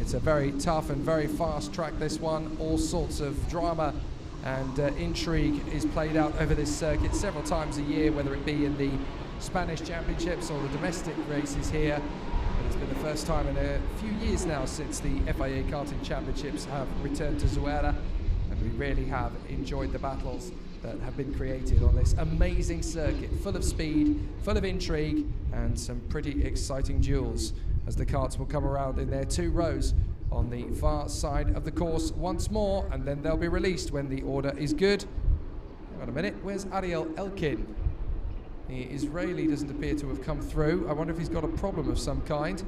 It's a very tough and very fast track, this one. All sorts of drama and intrigue is played out over this circuit several times a year, whether it be in the Spanish Championships or the domestic races here. But it's been the first time in a few years now since the FIA Karting Championships have returned to Zuera, and we really have enjoyed the battles that have been created on this amazing circuit, full of speed, full of intrigue, and some pretty exciting duels as the karts will come around in their 2 rows on the far side of the course once more, and then they'll be released when the order is good. Hang on a minute, where's Ariel Elkin? The Israeli doesn't appear to have come through. I wonder if he's got a problem of some kind.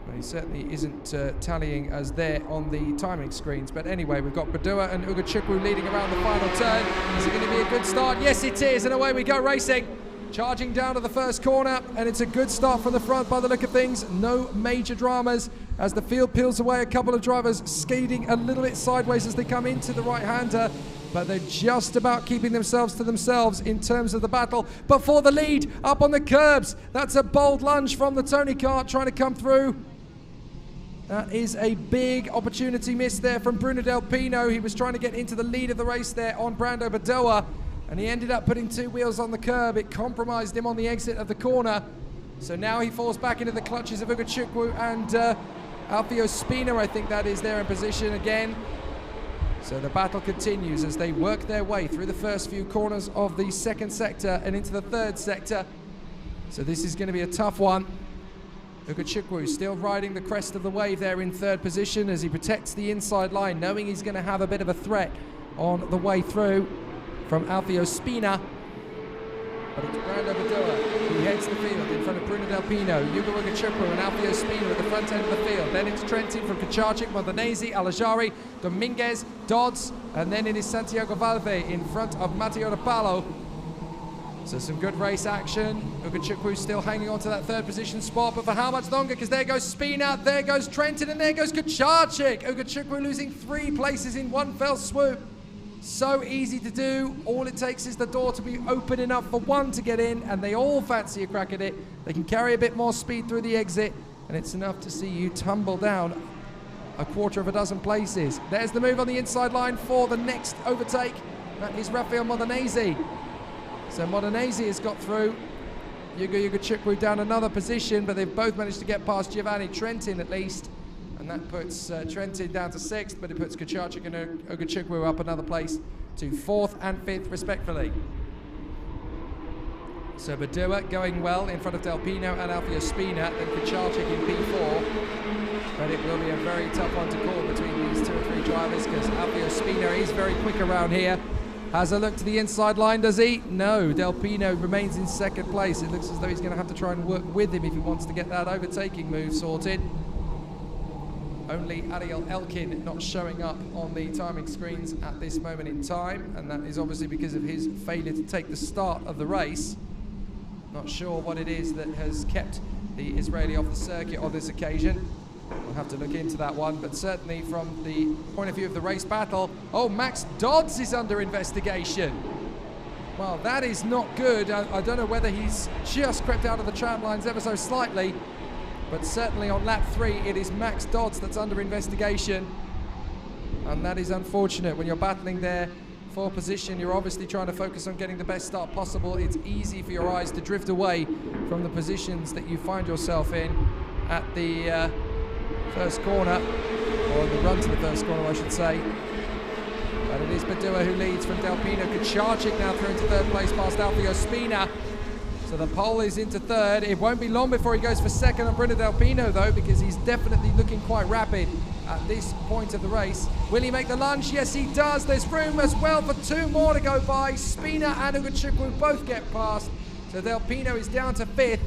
Well, he certainly isn't tallying as there on the timing screens. But anyway, we've got Badua and Ugo Chukwu leading around the final turn. Is it going to be a good start? Yes, it is, and away we go racing. Charging down to the first corner, and it's a good start from the front by the look of things. No major dramas as the field peels away. A couple of drivers skating a little bit sideways as they come into the right-hander, but they're just about keeping themselves to themselves in terms of the battle. But for the lead, up on the curbs, that's a bold lunge from the Tony kart trying to come through. That is a big opportunity missed there from Bruno Del Pino. He was trying to get into the lead of the race there on Brando Badua, and he ended up putting 2 wheels on the curb. It compromised him on the exit of the corner. So now he falls back into the clutches of Ugo Chukwu and Alfio Spina, I think that is there in position again. So the battle continues as they work their way through the first few corners of the second sector and into the third sector. So this is going to be a tough one. Ugo Chukwu still riding the crest of the wave there in 3rd position as he protects the inside line, knowing he's going to have a bit of a threat on the way through from Alfio Spina. But it's Brando Badua who heads the field in front of Bruno Del Pino, Ugo Chukwu and Alfio Spina at the front end of the field. Then it's Trentin from Kacharczyk, Modenese, Alajari, Dominguez, Dodds, and then it is Santiago Valve in front of Matteo De Palo. So some good race action. Ugo Chukwu still hanging on to that 3rd position spot, but for how much longer? Because there goes Spina, there goes Trentin, and there goes Kacharczyk. Ugo Chukwu losing 3 places in one fell swoop. So easy to do. All it takes is the door to be open enough for one to get in, and they all fancy a crack at it. They can carry a bit more speed through the exit, and it's enough to see you tumble down a quarter of a dozen places. There's the move on the inside line for the next overtake. That is Raffaele Modenese. So Modenese has got through. Ugo Chukwu down another position, but they've both managed to get past Giovanni Trentin at least. And that puts Trentin down to 6th, but it puts Kucharczyk and Ugo Chukwu up another place to 4th and 5th respectively. So Badua going well in front of Del Pino and Alfio Spina, then Kucharczyk in P4. But it will be a very tough one to call between these 2 or 3 drivers, because Alfio Spina is very quick around here. Has a look to the inside line, does he? No, Del Pino remains in 2nd place. It looks as though he's going to have to try and work with him if he wants to get that overtaking move sorted. Only Ariel Elkin not showing up on the timing screens at this moment in time, and that is obviously because of his failure to take the start of the race. Not sure what it is that has kept the Israeli off the circuit on this occasion. We'll have to look into that one, but certainly from the point of view of the race battle, oh, Max Dodds is under investigation. Well, that is not good. I don't know whether he's just crept out of the tram lines ever so slightly, but certainly on lap 3, it is Max Dodds that's under investigation. And that is unfortunate. When you're battling there for position, you're obviously trying to focus on getting the best start possible. It's easy for your eyes to drift away from the positions that you find yourself in at the first corner, or the run to the first corner, I should say. But it is Badua who leads from Del Pino. Kucharczyk now through into 3rd place past Alfio Spina. So the pole is into 3rd. It won't be long before he goes for 2nd on Bruno Del Pino, though, because he's definitely looking quite rapid at this point of the race. Will he make the lunge? Yes, he does. There's room as well for 2 more to go by. Spina and Ugo Chukwu both get past. So Del Pino is down to 5th.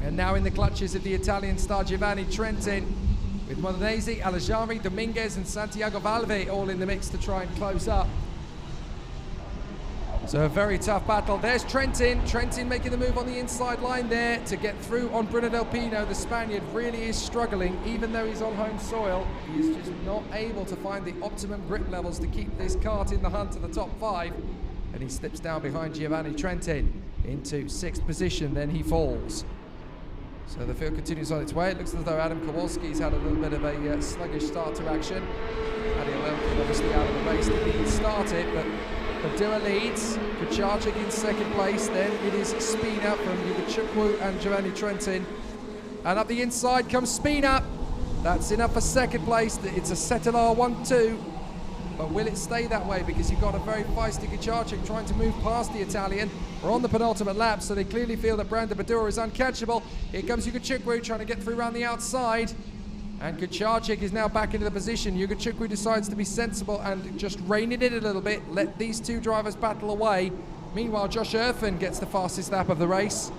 And now in the clutches of the Italian star Giovanni Trentin, with Modenese, Alajari, Dominguez and Santiago Valve all in the mix to try and close up. So a very tough battle. There's Trentin. Trentin making the move on the inside line there to get through on Bruno Del Pino. The Spaniard really is struggling, even though he's on home soil. He's just not able to find the optimum grip levels to keep this kart in the hunt to the top 5. And he slips down behind Giovanni Trentin into 6th position, then he falls. So the field continues on its way. It looks as though Adam Kowalski's had a little bit of a sluggish start to action. Ariel Elkin obviously out of the race, didn't even start it, but Badua leads. Kucharczyk in 2nd place. Then it is Spina from Ugo Chukwu and Giovanni Trentin. And up the inside comes Spina. That's enough for 2nd place. It's a Settelar 1-2. But will it stay that way? Because you've got a very feisty Kucharczyk trying to move past the Italian. We're on the penultimate lap, so they clearly feel that Brandon Badua is uncatchable. Here comes Ugo Chukwu trying to get through around the outside. And Kucharczyk is now back into the position. Ugo Chukwu decides to be sensible and just rein it in a little bit. Let these 2 drivers battle away. Meanwhile, Josh Erfen gets the fastest lap of the race.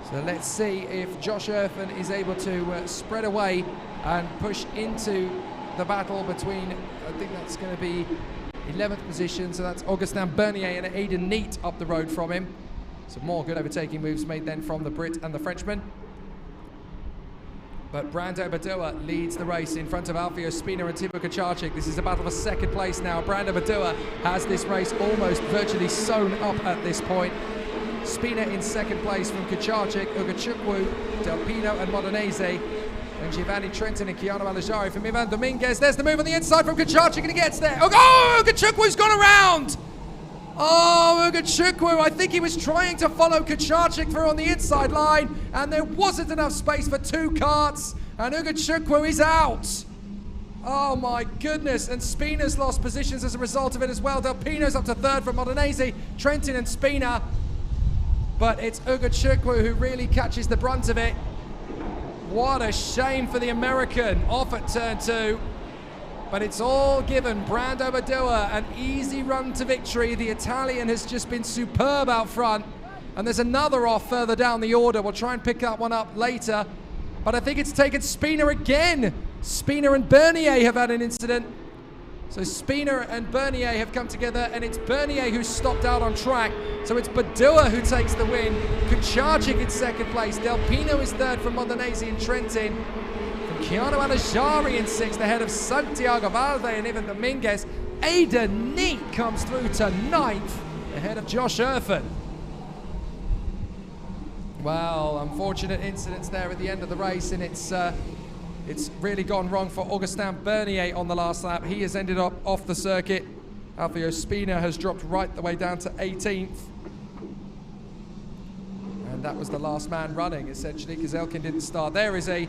So let's see if Josh Erfen is able to spread away and push into the battle between, I think that's going to be 11th position, so that's Augustin Bernier and Aidan Neat up the road from him. Some more good overtaking moves made then from the Brit and the Frenchman. But Brando Badua leads the race in front of Alfio Spina and Timo Kucharczyk. This is a battle for 2nd place now. Brando Badua has this race almost virtually sewn up at this point. Spina in 2nd place from Kucharczyk, Ugo Chukwu, Del Pino and Modenese. And Giovanni Trentin and Keanu Alajari from Ivan Dominguez. There's the move on the inside from Kucharczyk and he gets there. Oh, Ugo Chukwu's gone around! Oh, Ugo Chukwu, I think he was trying to follow Kucharczyk through on the inside line, and there wasn't enough space for 2 karts, and Ugo Chukwu is out. Oh my goodness, and Spina's lost positions as a result of it as well. Del Pino's up to 3rd from Modenese, Trentin and Spina. But it's Ugo Chukwu who really catches the brunt of it. What a shame for the American off at turn 2. But it's all given Brando Badua an easy run to victory. The Italian has just been superb out front. And there's another off further down the order. We'll try and pick that one up later. But I think it's taken Spina again. Spina and Bernier have had an incident. So Spina and Bernier have come together, and it's Bernier who's stopped out on track. So it's Badua who takes the win. Kucharczyk in 2nd place. Del Pino is 3rd from Modenese and Trentin. Keanu Alajari in 6th ahead of Santiago Valde and Ivan Dominguez. Aidan Neat comes through to 9th ahead of Josh Erfen. Well, unfortunate incidents there at the end of the race, and it's it's really gone wrong for Augustin Bernier on the last lap. He has ended up off the circuit. Alfio Spina has dropped right the way down to 18th. And that was the last man running, essentially, because Elkin didn't start. There is a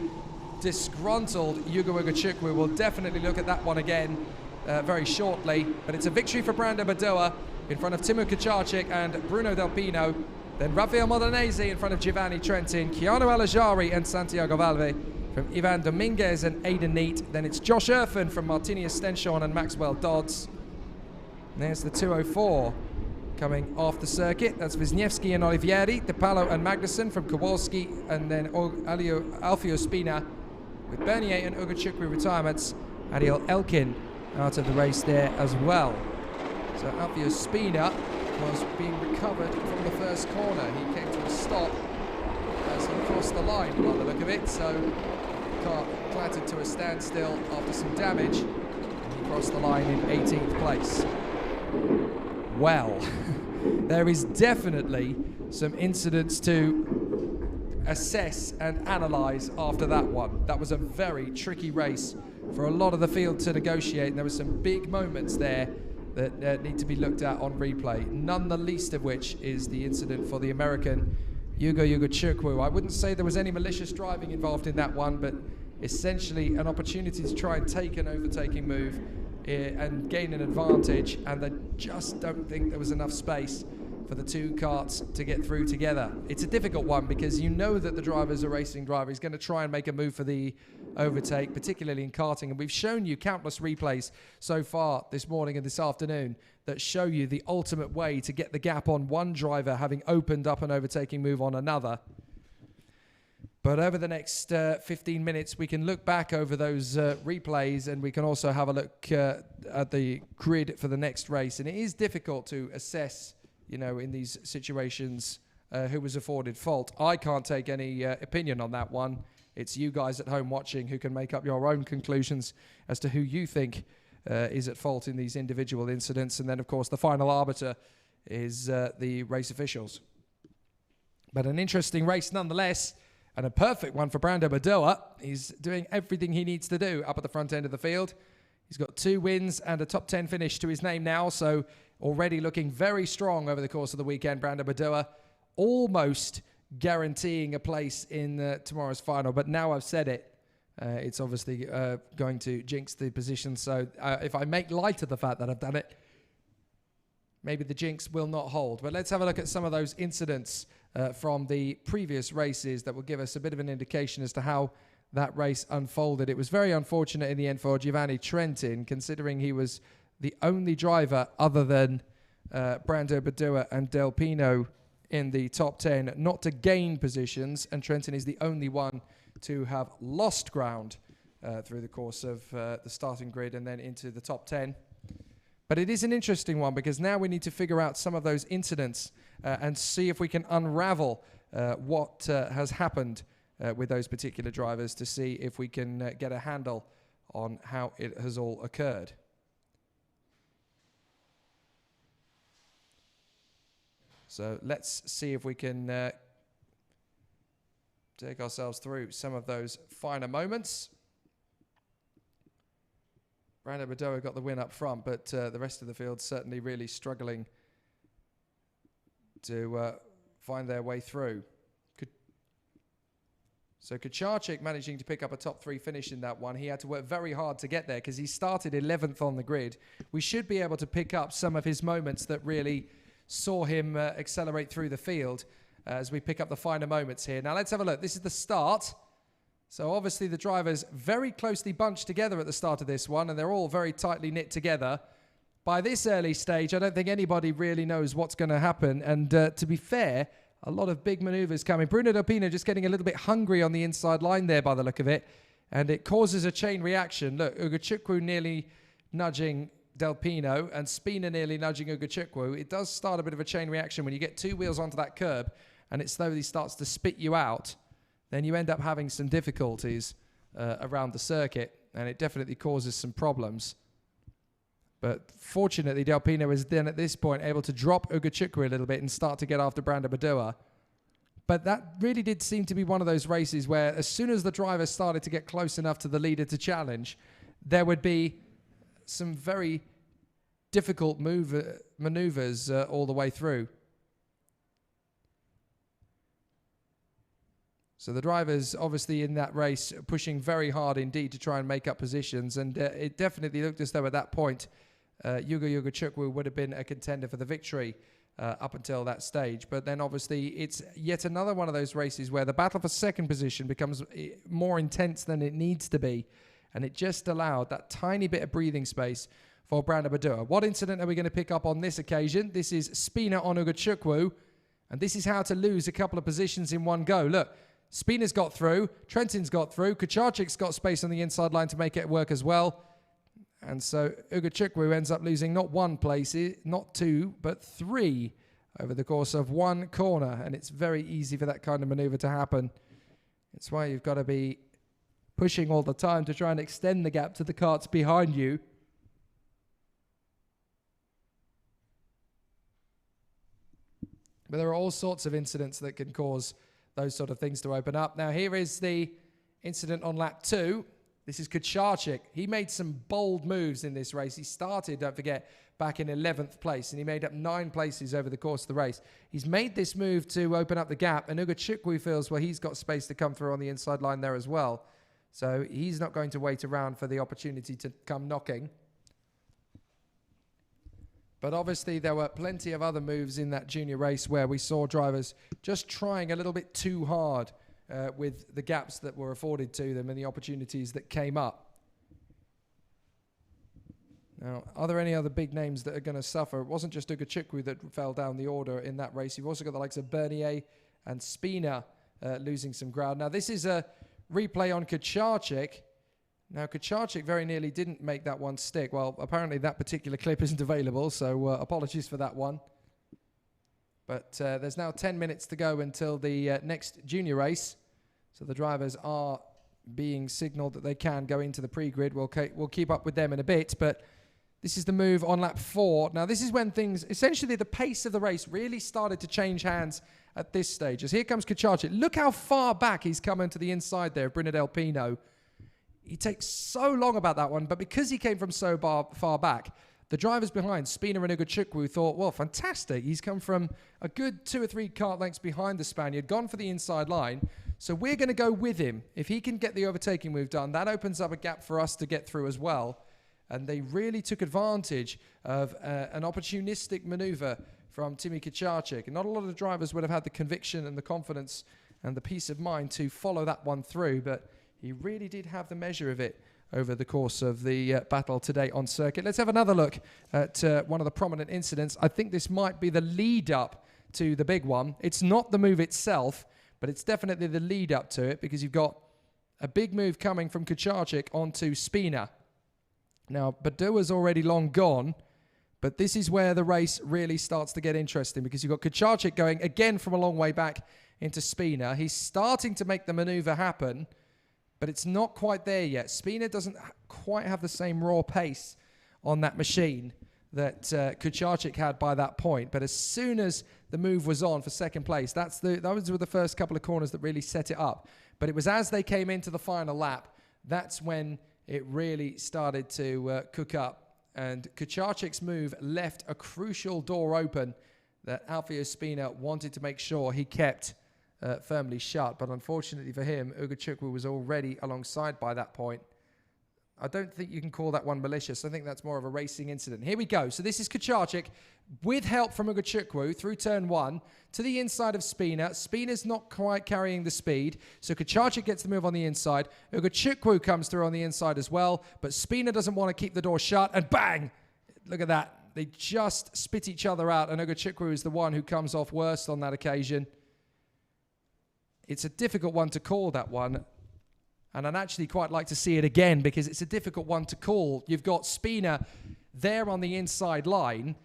disgruntled Hugo Ugochukwu. We'll definitely look at that one again very shortly. But it's a victory for Brando Badoa in front of Timo Kucharczyk and Bruno Del Pino. Then Rafael Modenese in front of Giovanni Trentin, Keanu Alajari and Santiago Valve from Ivan Dominguez and Aidan Neat. Then it's Josh Erfan from Martini Stenshorn and Maxwell Dodds. And there's the 204 coming off the circuit. That's Wisniewski and Olivieri, De Palo and Magnussen from Kowalski, and then Alfio Spina with Bernier and Ugochukwu retirements. Ariel Elkin out of the race there as well. So Alfio Spina was being recovered from the first corner. He came to a stop as he crossed the line by the look of it. So the car clattered to a standstill after some damage, and he crossed the line in 18th place. Well, there is definitely some incidents to assess and analyse after that one. That was a very tricky race for a lot of the field to negotiate, and there were some big moments there that need to be looked at on replay, none the least of which is the incident for the American Hugo Ugochukwu. I wouldn't say there was any malicious driving involved in that one, but essentially an opportunity to try and take an overtaking move and gain an advantage, and they just don't think there was enough space for the two karts to get through together. It's a difficult one because you know that the driver's a racing driver. He's going to try and make a move for the overtake, particularly in karting, and we've shown you countless replays so far this morning and this afternoon that show you the ultimate way to get the gap on one driver having opened up an overtaking move on another. But over the next 15 minutes, we can look back over those replays, and we can also have a look at the grid for the next race. And it is difficult to assess, you know, in these situations, who was afforded fault. I can't take any opinion on that one. It's you guys at home watching who can make up your own conclusions as to who you think is at fault in these individual incidents. And then, of course, the final arbiter is the race officials. But an interesting race nonetheless, and a perfect one for Brando Badoa. He's doing everything he needs to do up at the front end of the field. He's got 2 wins and a top 10 finish to his name now, so already looking very strong over the course of the weekend. Brando Badoa almost guaranteeing a place in tomorrow's final, but now I've said it, it's obviously going to jinx the position. So if I make light of the fact that I've done it, maybe the jinx will not hold. But let's have a look at some of those incidents from the previous races that will give us a bit of an indication as to how that race unfolded. It was very unfortunate in the end for Giovanni Trentin, considering he was the only driver other than Brando Badoa and Del Pino in the top 10 not to gain positions, and Trentin is the only one to have lost ground through the course of the starting grid and then into the top 10. But it is an interesting one because now we need to figure out some of those incidents and see if we can unravel what has happened with those particular drivers to see if we can get a handle on how it has all occurred. So let's see if we can take ourselves through some of those finer moments. Brando Badoa got the win up front, but the rest of the field certainly really struggling to find their way through. So Kucharczyk managing to pick up a top 3 finish in that one. He had to work very hard to get there because he started 11th on the grid. We should be able to pick up some of his moments that really saw him accelerate through the field as we pick up the finer moments here. Now let's have a look. This is the start. So obviously the drivers very closely bunched together at the start of this one, and they're all very tightly knit together. By this early stage, I don't think anybody really knows what's going to happen. And to be fair, a lot of big maneuvers coming. Bruno Del Pino just getting a little bit hungry on the inside line there by the look of it. And it causes a chain reaction. Look, Ugochukwu nearly nudging Del Pino and Spina nearly nudging Ugochukwu. It does start a bit of a chain reaction when you get 2 wheels onto that curb and it slowly starts to spit you out. Then you end up having some difficulties around the circuit, and it definitely causes some problems. But fortunately, Del Pino is then at this point able to drop Ugochukwu a little bit and start to get after Brando Badoa. But that really did seem to be one of those races where as soon as the drivers started to get close enough to the leader to challenge, there would be some very difficult maneuvers all the way through. So the drivers obviously in that race pushing very hard indeed to try and make up positions, and it definitely looked as though at that point Yugo Chukwu would have been a contender for the victory up until that stage. But then obviously it's yet another one of those races where the battle for second position becomes more intense than it needs to be, and it just allowed that tiny bit of breathing space for Brandon Badua. What incident are we going to pick up on this occasion? This is Spina on Ugo Chukwu, and this is how to lose a couple of positions in one go. Look, Spina's got through, Trentin's got through, Kucharchik's got space on the inside line to make it work as well. And so Ugo Chukwu ends up losing not one place, not two, but three over the course of one corner. And it's very easy for that kind of maneuver to happen. It's why you've got to be pushing all the time to try and extend the gap to the karts behind you. But there are all sorts of incidents that can cause those sort of things to open up. Now, here is the incident on lap 2. This is Kucharchik. He made some bold moves in this race. He started, don't forget, back in 11th place, and he made up 9 places over the course of the race. He's made this move to open up the gap, and Ugo Chukwu feels, well, he's got space to come through on the inside line there as well. So he's not going to wait around for the opportunity to come knocking. But obviously there were plenty of other moves in that junior race where we saw drivers just trying a little bit too hard with the gaps that were afforded to them and the opportunities that came up. Now, are there any other big names that are going to suffer? It wasn't just Ugo Chukwu that fell down the order in that race. You've also got the likes of Bernier and Spina losing some ground. Now, this is a replay on Kucharchik. Now, Kucharchik very nearly didn't make that one stick. Well, apparently that particular clip isn't available, so apologies for that one. But there's now 10 minutes to go until the next junior race. So the drivers are being signalled that they can go into the pre-grid. We'll keep up with them in a bit, but this is the move on lap 4. Now, this is when things, essentially the pace of the race really started to change hands at this stage. As here comes Kucharchik. Look how far back he's come into the inside there of Brino Del Pino. He takes so long about that one, but because he came from so far back, the drivers behind, Spina and Ugo Chukwu, thought, well, fantastic. He's come from a good 2 or 3 kart lengths behind the Spaniard, gone for the inside line, so we're going to go with him. If he can get the overtaking move done, that opens up a gap for us to get through as well. And they really took advantage of an opportunistic maneuver from Timi Kucharchik. And not a lot of drivers would have had the conviction and the confidence and the peace of mind to follow that one through, but he really did have the measure of it over the course of the battle today on circuit. Let's have another look at one of the prominent incidents. I think this might be the lead up to the big one. It's not the move itself, but it's definitely the lead up to it, because you've got a big move coming from Kucharchik onto Spina. Now, Badua's already long gone, but this is where the race really starts to get interesting, because you've got Kucharchik going again from a long way back into Spina. He's starting to make the maneuver happen, but it's not quite there yet. Spina doesn't quite have the same raw pace on that machine that Kucharchik had by that point. But as soon as the move was on for second place, those were the first couple of corners that really set it up. But it was as they came into the final lap, that's when it really started to cook up. And Kucharchik's move left a crucial door open that Alfio Spina wanted to make sure he kept firmly shut, but unfortunately for him, Ugo Chukwu was already alongside by that point. I don't think you can call that one malicious. I think that's more of a racing incident. Here we go. So this is Kucharchik with help from Ugo Chukwu through turn 1 to the inside of Spina. Spina's not quite carrying the speed, so Kucharchik gets the move on the inside. Ugo Chukwu comes through on the inside as well, but Spina doesn't want to keep the door shut, and bang! Look at that. They just spit each other out, and Ugo Chukwu is the one who comes off worst on that occasion. It's a difficult one to call, that one. And I'd actually quite like to see it again, because it's a difficult one to call. You've got Spina there on the inside line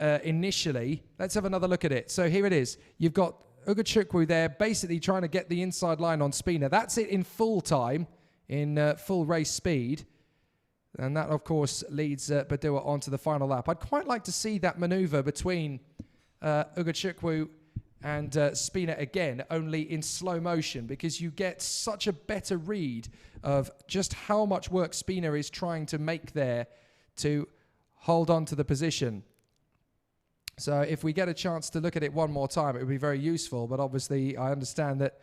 initially. Let's have another look at it. So here it is. You've got Ugo Chukwu there basically trying to get the inside line on Spina. That's it in full time, in full race speed. And that, of course, leads Badua onto the final lap. I'd quite like to see that maneuver between Ugo Chukwu and Spina again, only in slow motion, because you get such a better read of just how much work Spina is trying to make there to hold on to the position. So if we get a chance to look at it one more time, it would be very useful. But obviously, I understand that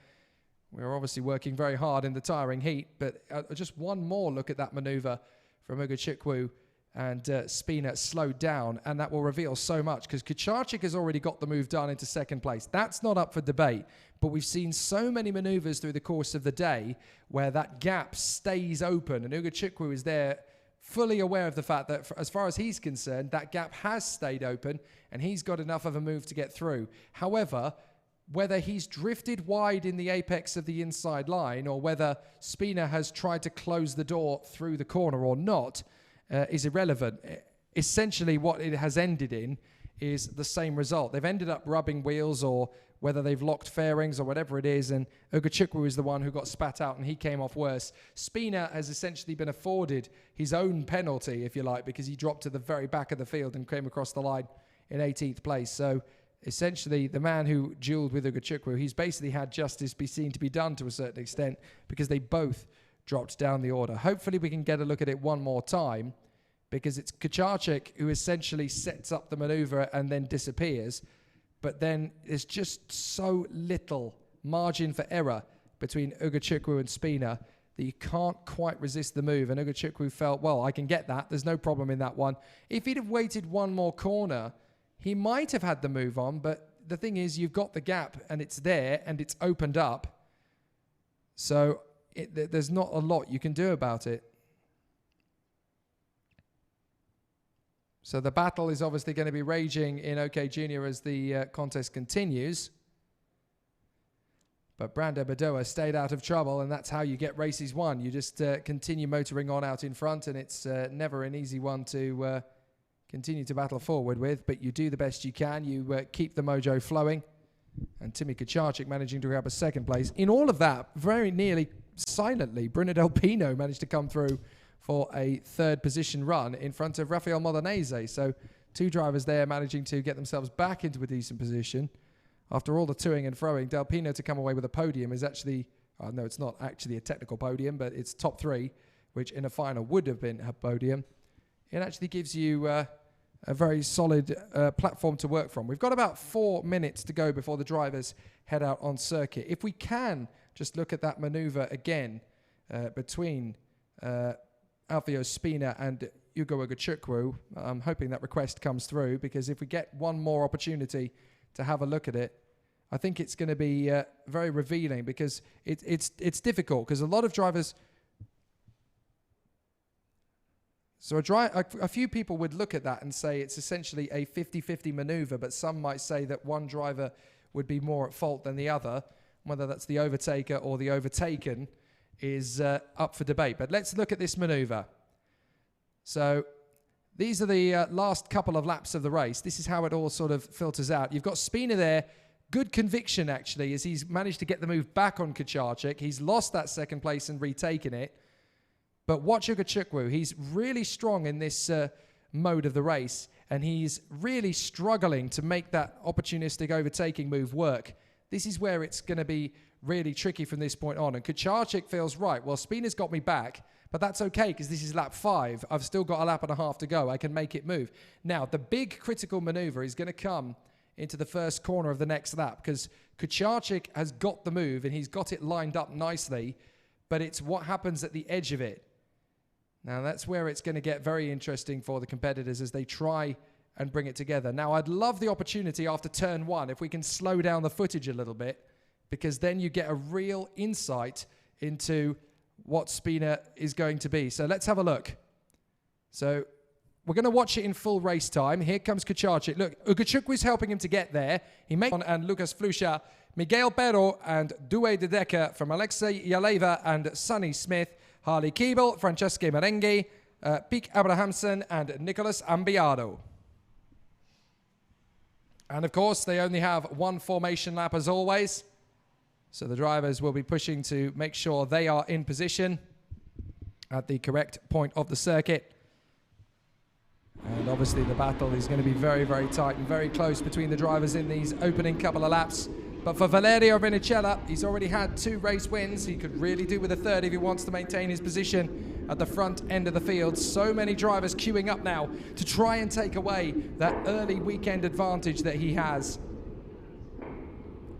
we're obviously working very hard in the tiring heat. But just one more look at that maneuver from Ugachukwu, and Spina slowed down, and that will reveal so much, because Kucharczyk has already got the move done into second place. That's not up for debate, but we've seen so many maneuvers through the course of the day where that gap stays open, and Ugachukwu is there fully aware of the fact that, as far as he's concerned, that gap has stayed open, and he's got enough of a move to get through. However, whether he's drifted wide in the apex of the inside line, or whether Spina has tried to close the door through the corner or not, is irrelevant. Essentially, what it has ended in is the same result. They've ended up rubbing wheels, or whether they've locked fairings or whatever it is, and Ugachukwu is the one who got spat out, and he came off worse. Spina has essentially been afforded his own penalty, if you like, because he dropped to the very back of the field and came across the line in 18th place. So essentially, the man who duelled with Ugachukwu, he's basically had justice be seen to be done to a certain extent, because they both dropped down the order. Hopefully we can get a look at it one more time, because it's Kucharczyk who essentially sets up the maneuver and then disappears. But then there's just so little margin for error between Ugachukwu and Spina that you can't quite resist the move. And Ugachukwu felt, well, I can get that. There's no problem in that one. If he'd have waited one more corner, he might have had the move on. But the thing is, you've got the gap, and it's there, and it's opened up. So there's not a lot you can do about it. So the battle is obviously going to be raging in OK Junior as the contest continues. But Brando Badoa stayed out of trouble, and that's how you get races won. You just continue motoring on out in front, and it's never an easy one to continue to battle forward with, but you do the best you can. You keep the mojo flowing, and Timmy Kucharczyk managing to grab a second place. In all of that, very nearly silently, Bruno Del Pino managed to come through for a third position run in front of Rafael Modenese. So two drivers there managing to get themselves back into a decent position. After all the toing and froing, Del Pino to come away with a podium is actually, no, it's not actually a technical podium, but it's top three, which in a final would have been a podium. It actually gives you a very solid platform to work from. We've got about 4 minutes to go before the drivers head out on circuit. If we can just look at that maneuver again between Alfio Spina and Ugo Ugachukwu, I'm hoping that request comes through, because if we get one more opportunity to have a look at it, I think it's going to be very revealing, because it's difficult, because a lot of drivers... So a few people would look at that and say it's essentially a 50-50 maneuver, but some might say that one driver would be more at fault than the other. Whether that's the overtaker or the overtaken is up for debate. But let's look at this maneuver. So these are the last couple of laps of the race. This is how it all sort of filters out. You've got Spina there. Good conviction, actually, as he's managed to get the move back on Kucharczyk. He's lost that second place and retaken it. But watch Ugachukwu. He's really strong in this mode of the race, and he's really struggling to make that opportunistic overtaking move work. This is where it's going to be really tricky from this point on. And Kucharczyk feels, right, well, Spina's got me back, but that's okay, because this is lap 5. I've still got a lap and a half to go. I can make it move. Now, the big critical maneuver is going to come into the first corner of the next lap, because Kucharczyk has got the move, and he's got it lined up nicely, but it's what happens at the edge of it. Now, that's where it's going to get very interesting for the competitors as they try and bring it together. Now, I'd love the opportunity after turn 1 if we can slow down the footage a little bit, because then you get a real insight into what Spina is going to be. So let's have a look. So we're going to watch it in full race time. Here comes Kucharczyk. Look, Ugachukwu is helping him to get there. He makes on and Lucas Flusha, Miguel Perro and Due de Decker from Alexei Yaleva and Sonny Smith, Harley Keeble, Francesca Merengue, Pete Abrahamson and Nicholas Ambiado. And of course, they only have one formation lap as always. So the drivers will be pushing to make sure they are in position at the correct point of the circuit. And obviously the battle is going to be very, very tight and very close between the drivers in these opening couple of laps. But for Valerio Rinicella, he's already had 2 race wins. He could really do with a third if he wants to maintain his position at the front end of the field. So many drivers queuing up now to try and take away that early weekend advantage that he has.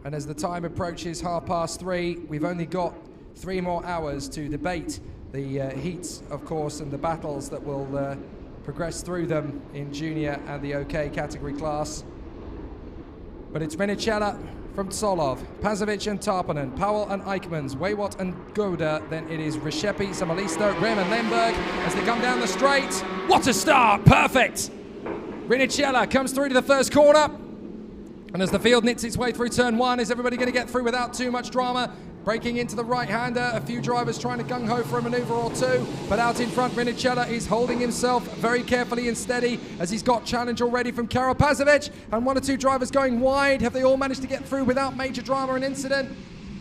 And as the time approaches 3:30, we've only got 3 more hours to debate the heats, of course, and the battles that will progress through them in junior and the OK category class. But it's Rinicella from Solov, Pazovic and Tarpanen, Powell and Eichmans, Waywat and Goda. Then it is Rishepi, Samalisto, Rem and Lemberg as they come down the straight. What a start! Perfect! Rinicella comes through to the first corner. And as the field knits its way through turn 1, is everybody going to get through without too much drama? Breaking into the right-hander, a few drivers trying to gung-ho for a maneuver or 2, but out in front, Rinicella is holding himself very carefully and steady as he's got challenge already from Karol Pazovic, and 1 or 2 drivers going wide. Have they all managed to get through without major drama and incident?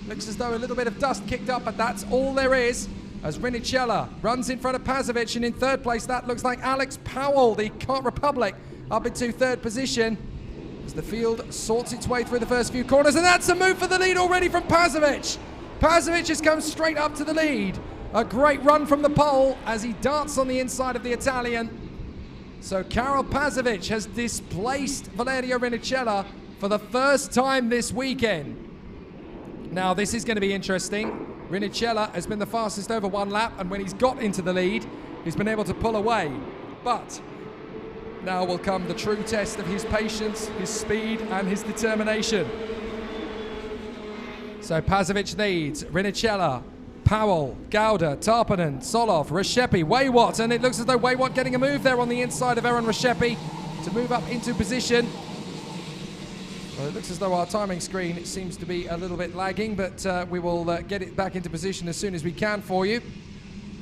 Looks as though a little bit of dust kicked up, but that's all there is, as Rinicella runs in front of Pazovic, and in 3rd place, that looks like Alex Powell, the Czech Republic, up into 3rd position, as the field sorts its way through the first few corners, and that's a move for the lead already from Pazovic. Pazovic has come straight up to the lead. A great run from the pole as he darts on the inside of the Italian. So Karol Pazovic has displaced Valerio Rinicella for the first time this weekend. Now this is going to be interesting. Rinicella has been the fastest over 1 lap, and when he's got into the lead, he's been able to pull away. But now will come the true test of his patience, his speed, and his determination. So Pazovic leads, Rinicella, Powell, Gauda, Tarpanen, Solov, Rishepi, Waywat, and it looks as though Waywat getting a move there on the inside of Aaron Rishepi to move up into position. Well, it looks as though our timing screen seems to be a little bit lagging, but we will get it back into position as soon as we can for you.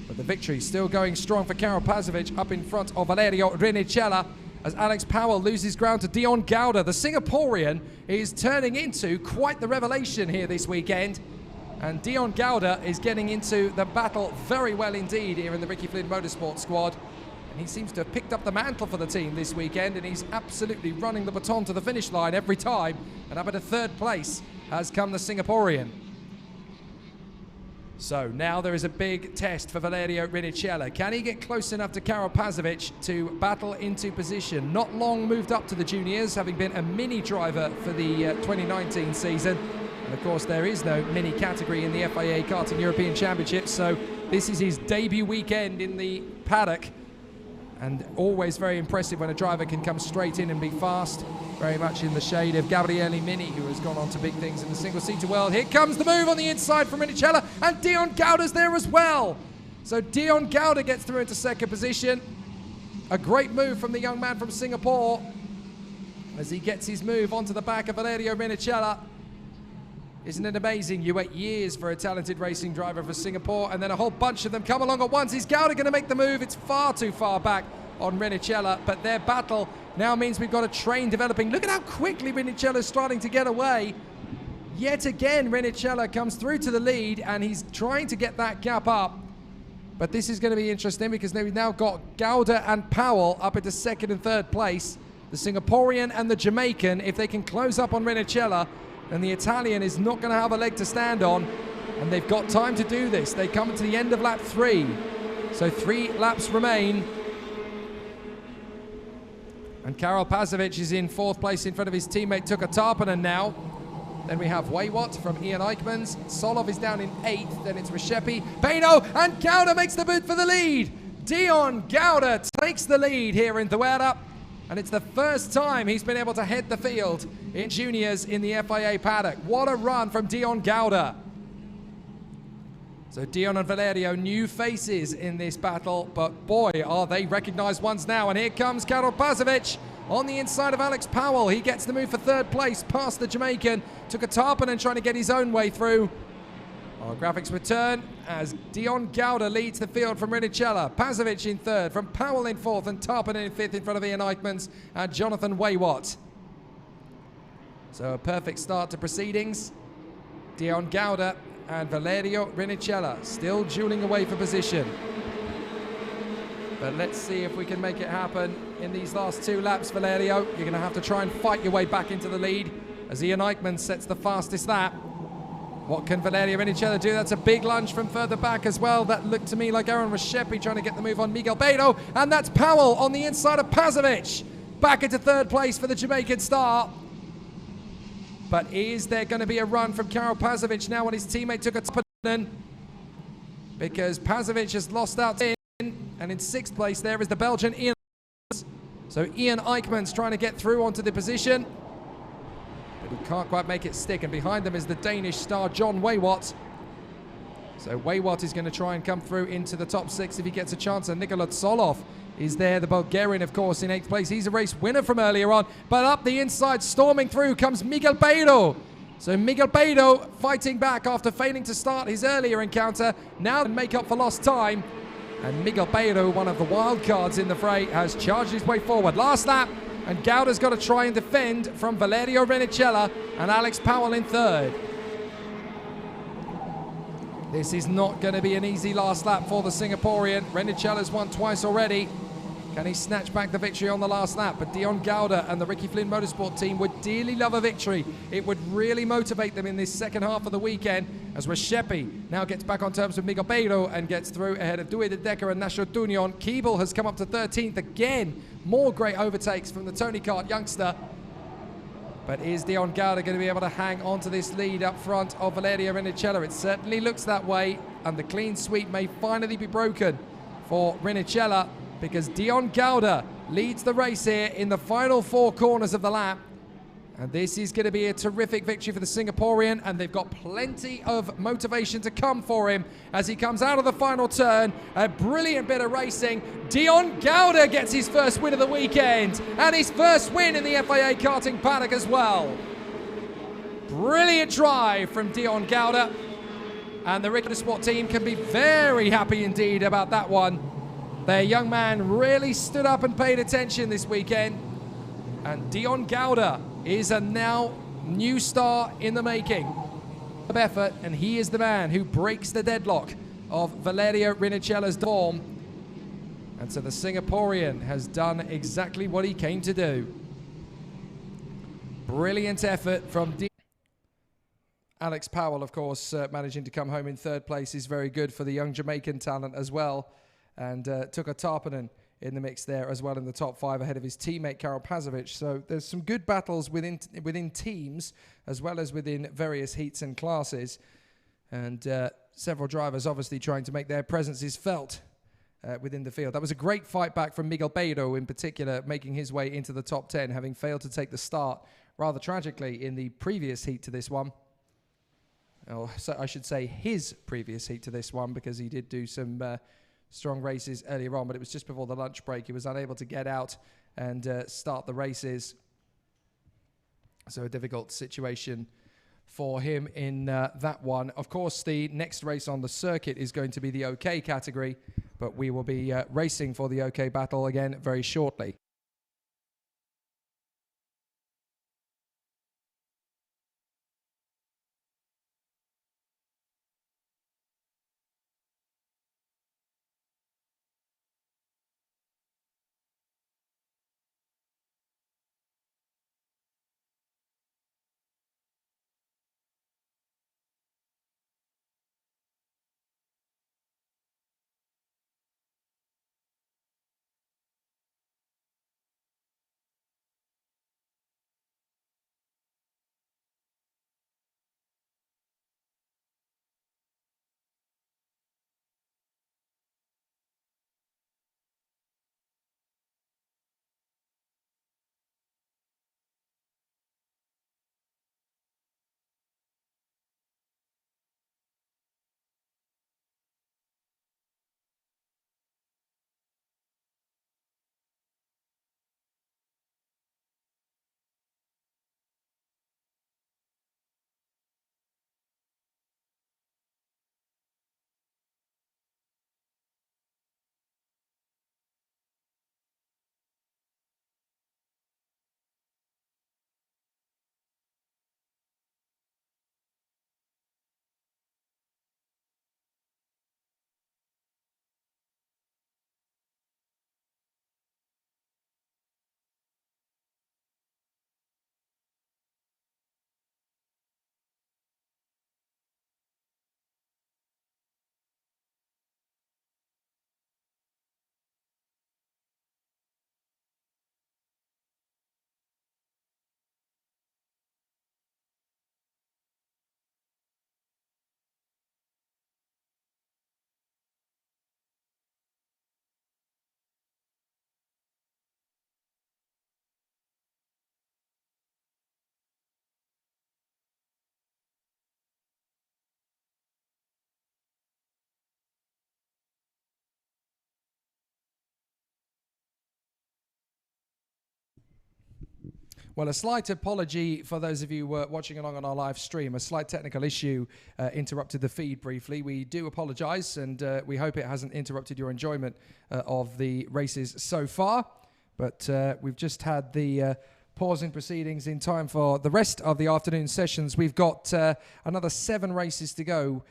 But the victory still going strong for Karol Pazovic up in front of Valerio Rinicella, as Alex Powell loses ground to Dion Gauda. The Singaporean is turning into quite the revelation here this weekend. And Dion Gauda is getting into the battle very well indeed here in the Ricky Flynn Motorsport squad. And he seems to have picked up the mantle for the team this weekend, and he's absolutely running the baton to the finish line every time. And up at a 3rd place has come the Singaporean. So now there is a big test for Valerio Rinicella. Can he get close enough to Karol Pazovic to battle into position? Not long moved up to the juniors, having been a mini driver for the 2019 season. And of course there is no mini category in the FIA Karting European Championship, so this is his debut weekend in the paddock. And always very impressive when a driver can come straight in and be fast, very much in the shade of Gabriele Mini, who has gone on to big things in the single-seater world. Here comes the move on the inside from Rinicella, and Dion Gauda's there as well. So Dion Gauda gets through into 2nd position. A great move from the young man from Singapore as he gets his move onto the back of Valerio Rinicella. Isn't it amazing? You wait years for a talented racing driver for Singapore, and then a whole bunch of them come along at once. Is Gauda going to make the move? It's far too far back on Rinicella, but their battle now means we've got a train developing. Look at how quickly Rinicella is starting to get away. Yet again, Rinicella comes through to the lead, and he's trying to get that gap up. But this is going to be interesting because we've now got Gauda and Powell up into 2nd and 3rd place. The Singaporean and the Jamaican, if they can close up on Rinicella, and the Italian is not going to have a leg to stand on, and they've got time to do this. They come to the end of lap 3, so 3 laps remain. And Karol Pazovic is in 4th place in front of his teammate Tuka Tarpanen now. Then we have Waywat from Ian Eichmans. Solov is down in 8th, then it's Rishepi, Beno, and Gauda makes the boot for the lead. Dion Gauda takes the lead here in Zuera. And it's the first time he's been able to head the field in juniors in the FIA paddock. What a run from Dion Gauda. So Dion and Valerio, new faces in this battle, but boy, are they recognized ones now. And here comes Karol Pazovic on the inside of Alex Powell. He gets the move for 3rd place past the Jamaican. Took a Tarpanen trying to get his own way through. Our graphics return as Dion Gauda leads the field from Rinicella. Pazovic in 3rd, from Powell in 4th, and Tarpanen in 5th in front of Ian Eichmans and Jonathan Waywat. So a perfect start to proceedings. Dion Gauda and Valerio Rinicella still dueling away for position. But let's see if we can make it happen in these last 2 laps, Valerio. You're going to have to try and fight your way back into the lead as Ian Eichmann sets the fastest lap. What can Valerio Rinichella do? That's a big lunge from further back as well. That looked to me like Aaron Rashepi trying to get the move on Miguel Beto. And that's Powell on the inside of Pazovic. Back into 3rd place for the Jamaican star. But is there going to be a run from Karol Pazovic now when his teammate took a top? Because Pazovic has lost out in, and in 6th place there is the Belgian Ian. So Ian Eichmann's trying to get through onto the position, but he can't quite make it stick, and behind them is the Danish star John Waywat. So Waywat is going to try and come through into the top 6 if he gets a chance, and Nikola Tsolov is there, the Bulgarian, of course, in 8th place. He's a race winner from earlier on, but up the inside, storming through, comes Miguel Beto. So Miguel Beto fighting back after failing to start his earlier encounter. Now to make up for lost time. And Miguel Beto, one of the wild cards in the fray, has charged his way forward. Last lap, and Gauda's got to try and defend from Valerio Rinichella and Alex Powell in 3rd. This is not going to be an easy last lap for the Singaporean. Rinichella's won twice already. Can he snatch back the victory on the last lap? But Dion Gauda and the Ricky Flynn Motorsport team would dearly love a victory. It would really motivate them in this second half of the weekend, as Rashepi now gets back on terms with Miguel Beto and gets through ahead of Dewey de Decker and Nasho Tunion. Keeble has come up to 13th again. More great overtakes from the Tony Kart youngster. But is Dion Gauda going to be able to hang on to this lead up front of Valerio Rinichella? It certainly looks that way, and the clean sweep may finally be broken for Rinichella, because Dion Gauda leads the race here in the final 4 corners of the lap. And this is going to be a terrific victory for the Singaporean, and they've got plenty of motivation to come for him as he comes out of the final turn. A brilliant bit of racing. Dion Gauda gets his first win of the weekend, and his first win in the FIA Karting paddock as well. Brilliant drive from Dion Gauda, and the Ricky Sport team can be very happy indeed about that one. Their young man really stood up and paid attention this weekend, and Dion Gauda is a now new star in the making of effort, and he is the man who breaks the deadlock of Valerio Rinichella's form. And so the Singaporean has done exactly what he came to do. Brilliant effort from Alex Powell, of course, managing to come home in 3rd place is very good for the young Jamaican talent as well. And took a Tarpanen in the mix there as well in the top 5 ahead of his teammate Karol Pazovic. So there's some good battles within teams as well as within various heats and classes. And several drivers obviously trying to make their presences felt within the field. That was a great fight back from Miguel Beto in particular, making his way into the top 10, having failed to take the start rather tragically in the previous heat to this one. Or so I should say his previous heat to this one, because he did do some strong races earlier on, but it was just before the lunch break. He was unable to get out and start the races. So a difficult situation for him in that one. Of course, the next race on the circuit is going to be the OK category, but we will be racing for the OK battle again very shortly. Well, a slight apology for those of you watching along on our live stream. A slight technical issue interrupted the feed briefly. We do apologise, and we hope it hasn't interrupted your enjoyment of the races so far. But we've just had the pause in proceedings in time for the rest of the afternoon sessions. We've got another 7 races to go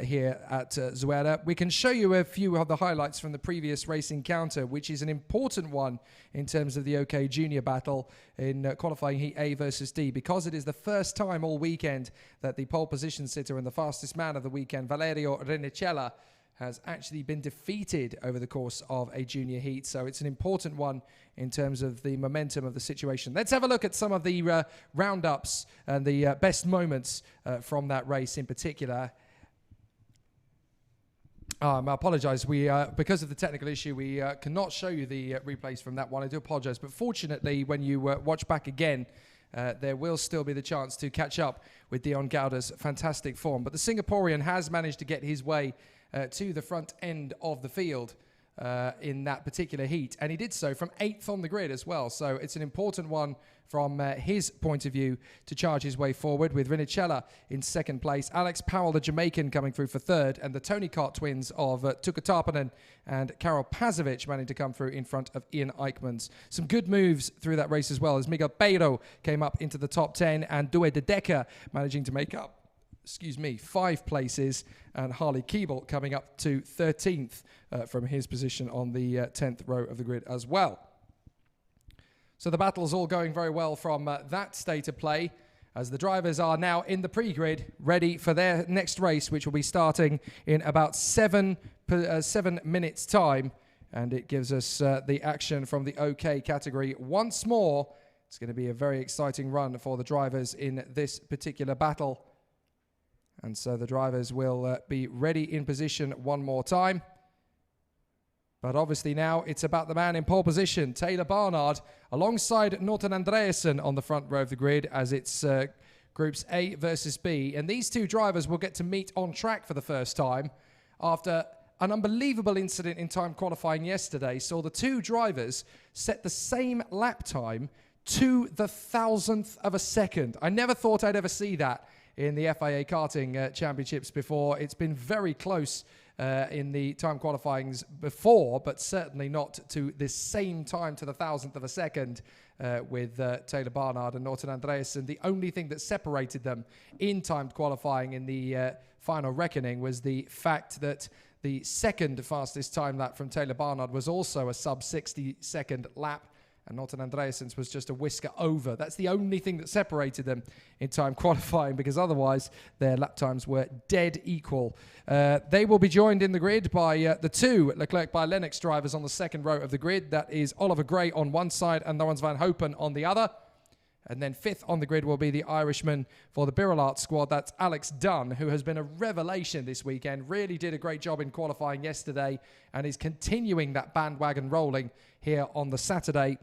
here at Zuera. We can show you a few of the highlights from the previous race encounter, which is an important one in terms of the OK Junior battle in qualifying Heat A versus D, because it is the first time all weekend that the pole position sitter and the fastest man of the weekend, Valerio Renicella, has actually been defeated over the course of a junior heat. So it's an important one in terms of the momentum of the situation. Let's have a look at some of the roundups and the best moments from that race in particular. I apologise. Because of the technical issue, we cannot show you the replays from that one. I do apologise. But fortunately, when you watch back again, there will still be the chance to catch up with Dion Gauda's fantastic form. But the Singaporean has managed to get his way to the front end of the field in that particular heat. And he did so from 8th on the grid as well. So it's an important one from his point of view to charge his way forward, with Renicella in 2nd place, Alex Powell, the Jamaican, coming through for 3rd, and the Tony Kart twins of Tuka Tarpanen and Karol Pazovic managing to come through in front of Ian Eichmans. Some good moves through that race as well, as Miguel Beiro came up into the top 10, and Due de Decker managing to make up 5 places, and Harley Keeble coming up to 13th from his position on the 10th row of the grid as well. So the battle's all going very well from that state of play, as the drivers are now in the pre-grid, ready for their next race, which will be starting in about 7 minutes' time. And it gives us the action from the OK category once more. It's going to be a very exciting run for the drivers in this particular battle. And so the drivers will be ready in position one more time. But obviously now it's about the man in pole position, Taylor Barnard, alongside Norton Andreasen on the front row of the grid, as it's groups A versus B. And these two drivers will get to meet on track for the first time after an unbelievable incident in time qualifying yesterday. Saw the two drivers set the same lap time to the 1,000th of a second. I never thought I'd ever see that in the FIA Karting Championships before. It's been very close in the time qualifyings before, but certainly not to this same time to the 1,000th of a second with Taylor Barnard and Norton Andreasen. The only thing that separated them in timed qualifying in the final reckoning was the fact that the second fastest time lap from Taylor Barnard was also a sub 60-second lap, and Norton Andreasen's was just a whisker over. That's the only thing that separated them in time qualifying, because otherwise their lap times were dead equal. They will be joined in the grid by the two Leclerc by Lennox drivers on the 2nd row of the grid. That is Oliver Gray on one side and Laurens van Hopen on the other. And then 5th on the grid will be the Irishman for the Birolart squad. That's Alex Dunn, who has been a revelation this weekend. Really did a great job in qualifying yesterday and is continuing that bandwagon rolling here on the Saturday.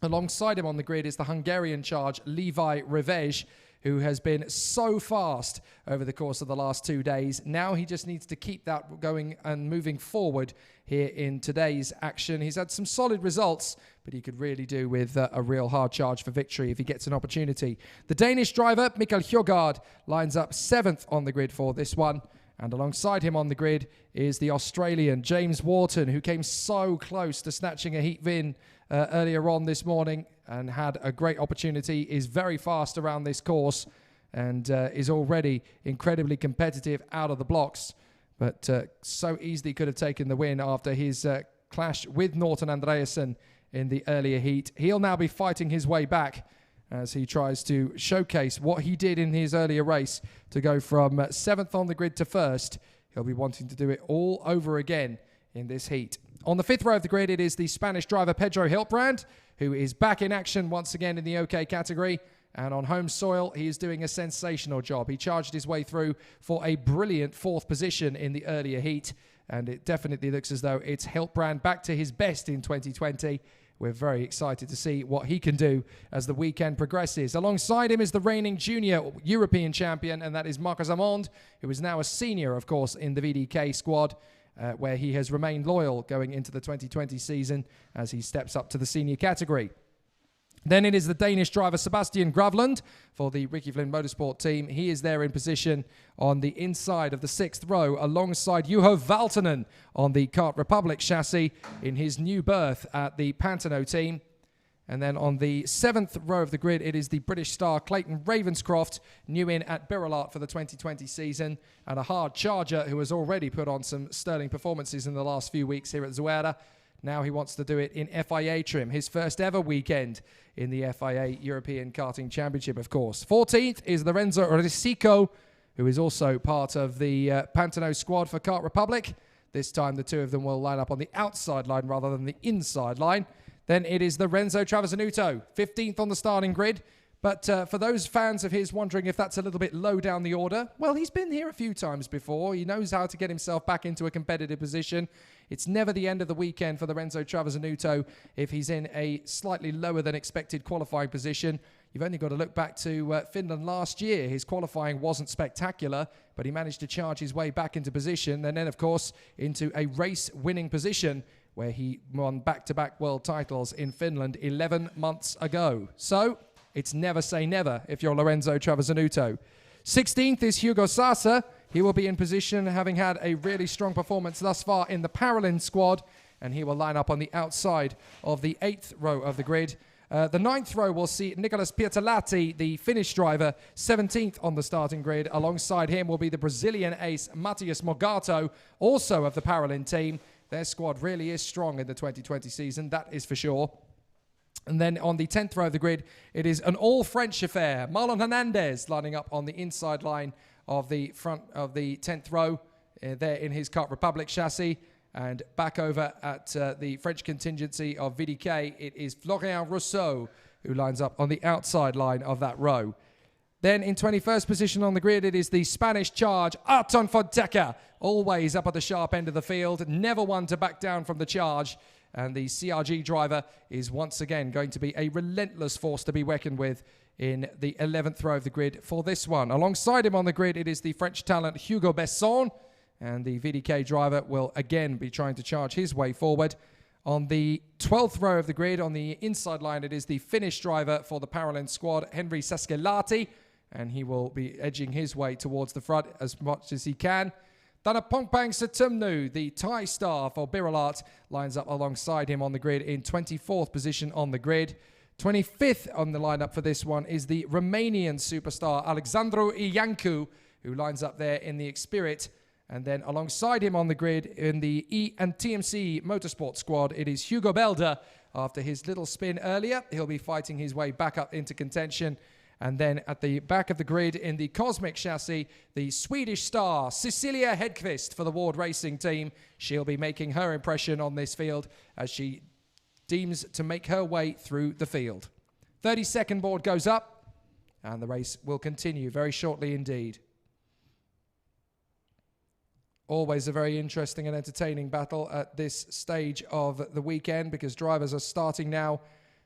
Alongside him on the grid is the Hungarian charge, Levi Revej, who has been so fast over the course of the last 2 days. Now he just needs to keep that going and moving forward here in today's action. He's had some solid results, but he could really do with a real hard charge for victory if he gets an opportunity. The Danish driver, Mikkel Hjorgaard, lines up 7th on the grid for this one. And alongside him on the grid is the Australian, James Wharton, who came so close to snatching a heat win earlier on this morning and had a great opportunity, is very fast around this course and is already incredibly competitive out of the blocks, but so easily could have taken the win after his clash with Norton Andreasen in the earlier heat. He'll now be fighting his way back as he tries to showcase what he did in his earlier race to go from 7th on the grid to 1st. He'll be wanting to do it all over again in this heat. On the 5th row of the grid, it is the Spanish driver Pedro Hiltbrand, who is back in action once again in the OK category. And on home soil, he is doing a sensational job. He charged his way through for a brilliant 4th position in the earlier heat. And it definitely looks as though it's Hiltbrand back to his best in 2020. We're very excited to see what he can do as the weekend progresses. Alongside him is the reigning junior European champion, and that is Marcos Amond, who is now a senior, of course, in the VDK squad, where he has remained loyal going into the 2020 season as he steps up to the senior category. Then it is the Danish driver Sebastian Gravlund for the Ricky Flynn Motorsport team. He is there in position on the inside of the 6th row alongside Juho Valtonen on the Kart Republic chassis in his new berth at the Pantano team. And then on the 7th row of the grid, it is the British star Clayton Ravenscroft, new in at Birolart for the 2020 season, and a hard charger who has already put on some sterling performances in the last few weeks here at Zuera. Now he wants to do it in FIA trim, his first ever weekend in the FIA European Karting Championship, of course. 14th is Lorenzo Risico, who is also part of the Pantano squad for Kart Republic. This time the two of them will line up on the outside line rather than the inside line. Then it is the Lorenzo Travasanuto, 15th on the starting grid. But for those fans of his wondering if that's a little bit low down the order, well, he's been here a few times before. He knows how to get himself back into a competitive position. It's never the end of the weekend for the Lorenzo Travasanuto if he's in a slightly lower than expected qualifying position. You've only got to look back to Finland last year. His qualifying wasn't spectacular, but he managed to charge his way back into position and then, of course, into a race-winning position where he won back-to-back world titles in Finland 11 months ago. So it's never say never if you're Lorenzo Travasanuto. 16th is Hugo Sasa. He will be in position having had a really strong performance thus far in the Paralin squad, and he will line up on the outside of the 8th row of the grid. The 9th row will see Nicolas Pietalati, the Finnish driver, 17th on the starting grid. Alongside him will be the Brazilian ace Matias Morgato, also of the Paralin team. Their squad really is strong in the 2020 season, that is for sure. And then on the 10th row of the grid, it is an all-French affair. Marlon Hernandez lining up on the inside line of the front of the 10th row, there in his Kart Republic chassis. And back over at the French contingency of VDK, it is Florian Rousseau who lines up on the outside line of that row. Then in 21st position on the grid, it is the Spanish charge, Arton Fonseca, always up at the sharp end of the field, never one to back down from the charge. And the CRG driver is once again going to be a relentless force to be reckoned with in the 11th row of the grid for this one. Alongside him on the grid, it is the French talent Hugo Besson, and the VDK driver will again be trying to charge his way forward. On the 12th row of the grid, on the inside line, it is the Finnish driver for the Paralin squad, Henri Saskelati, and he will be edging his way towards the front as much as he can. Danapompang Satumnu, the Thai star for Birolart, lines up alongside him on the grid in 24th position on the grid. 25th on the lineup for this one is the Romanian superstar Alexandru Iancu, who lines up there in the Xspirit. And then alongside him on the grid in the E&TMC Motorsport squad, it is Hugo Belder. After his little spin earlier, he'll be fighting his way back up into contention. And then at the back of the grid in the Cosmic chassis, the Swedish star Cecilia Hedqvist for the Ward Racing team. She'll be making her impression on this field as she deems to make her way through the field. 30-second board goes up, and the race will continue very shortly indeed. Always a very interesting and entertaining battle at this stage of the weekend because drivers are starting now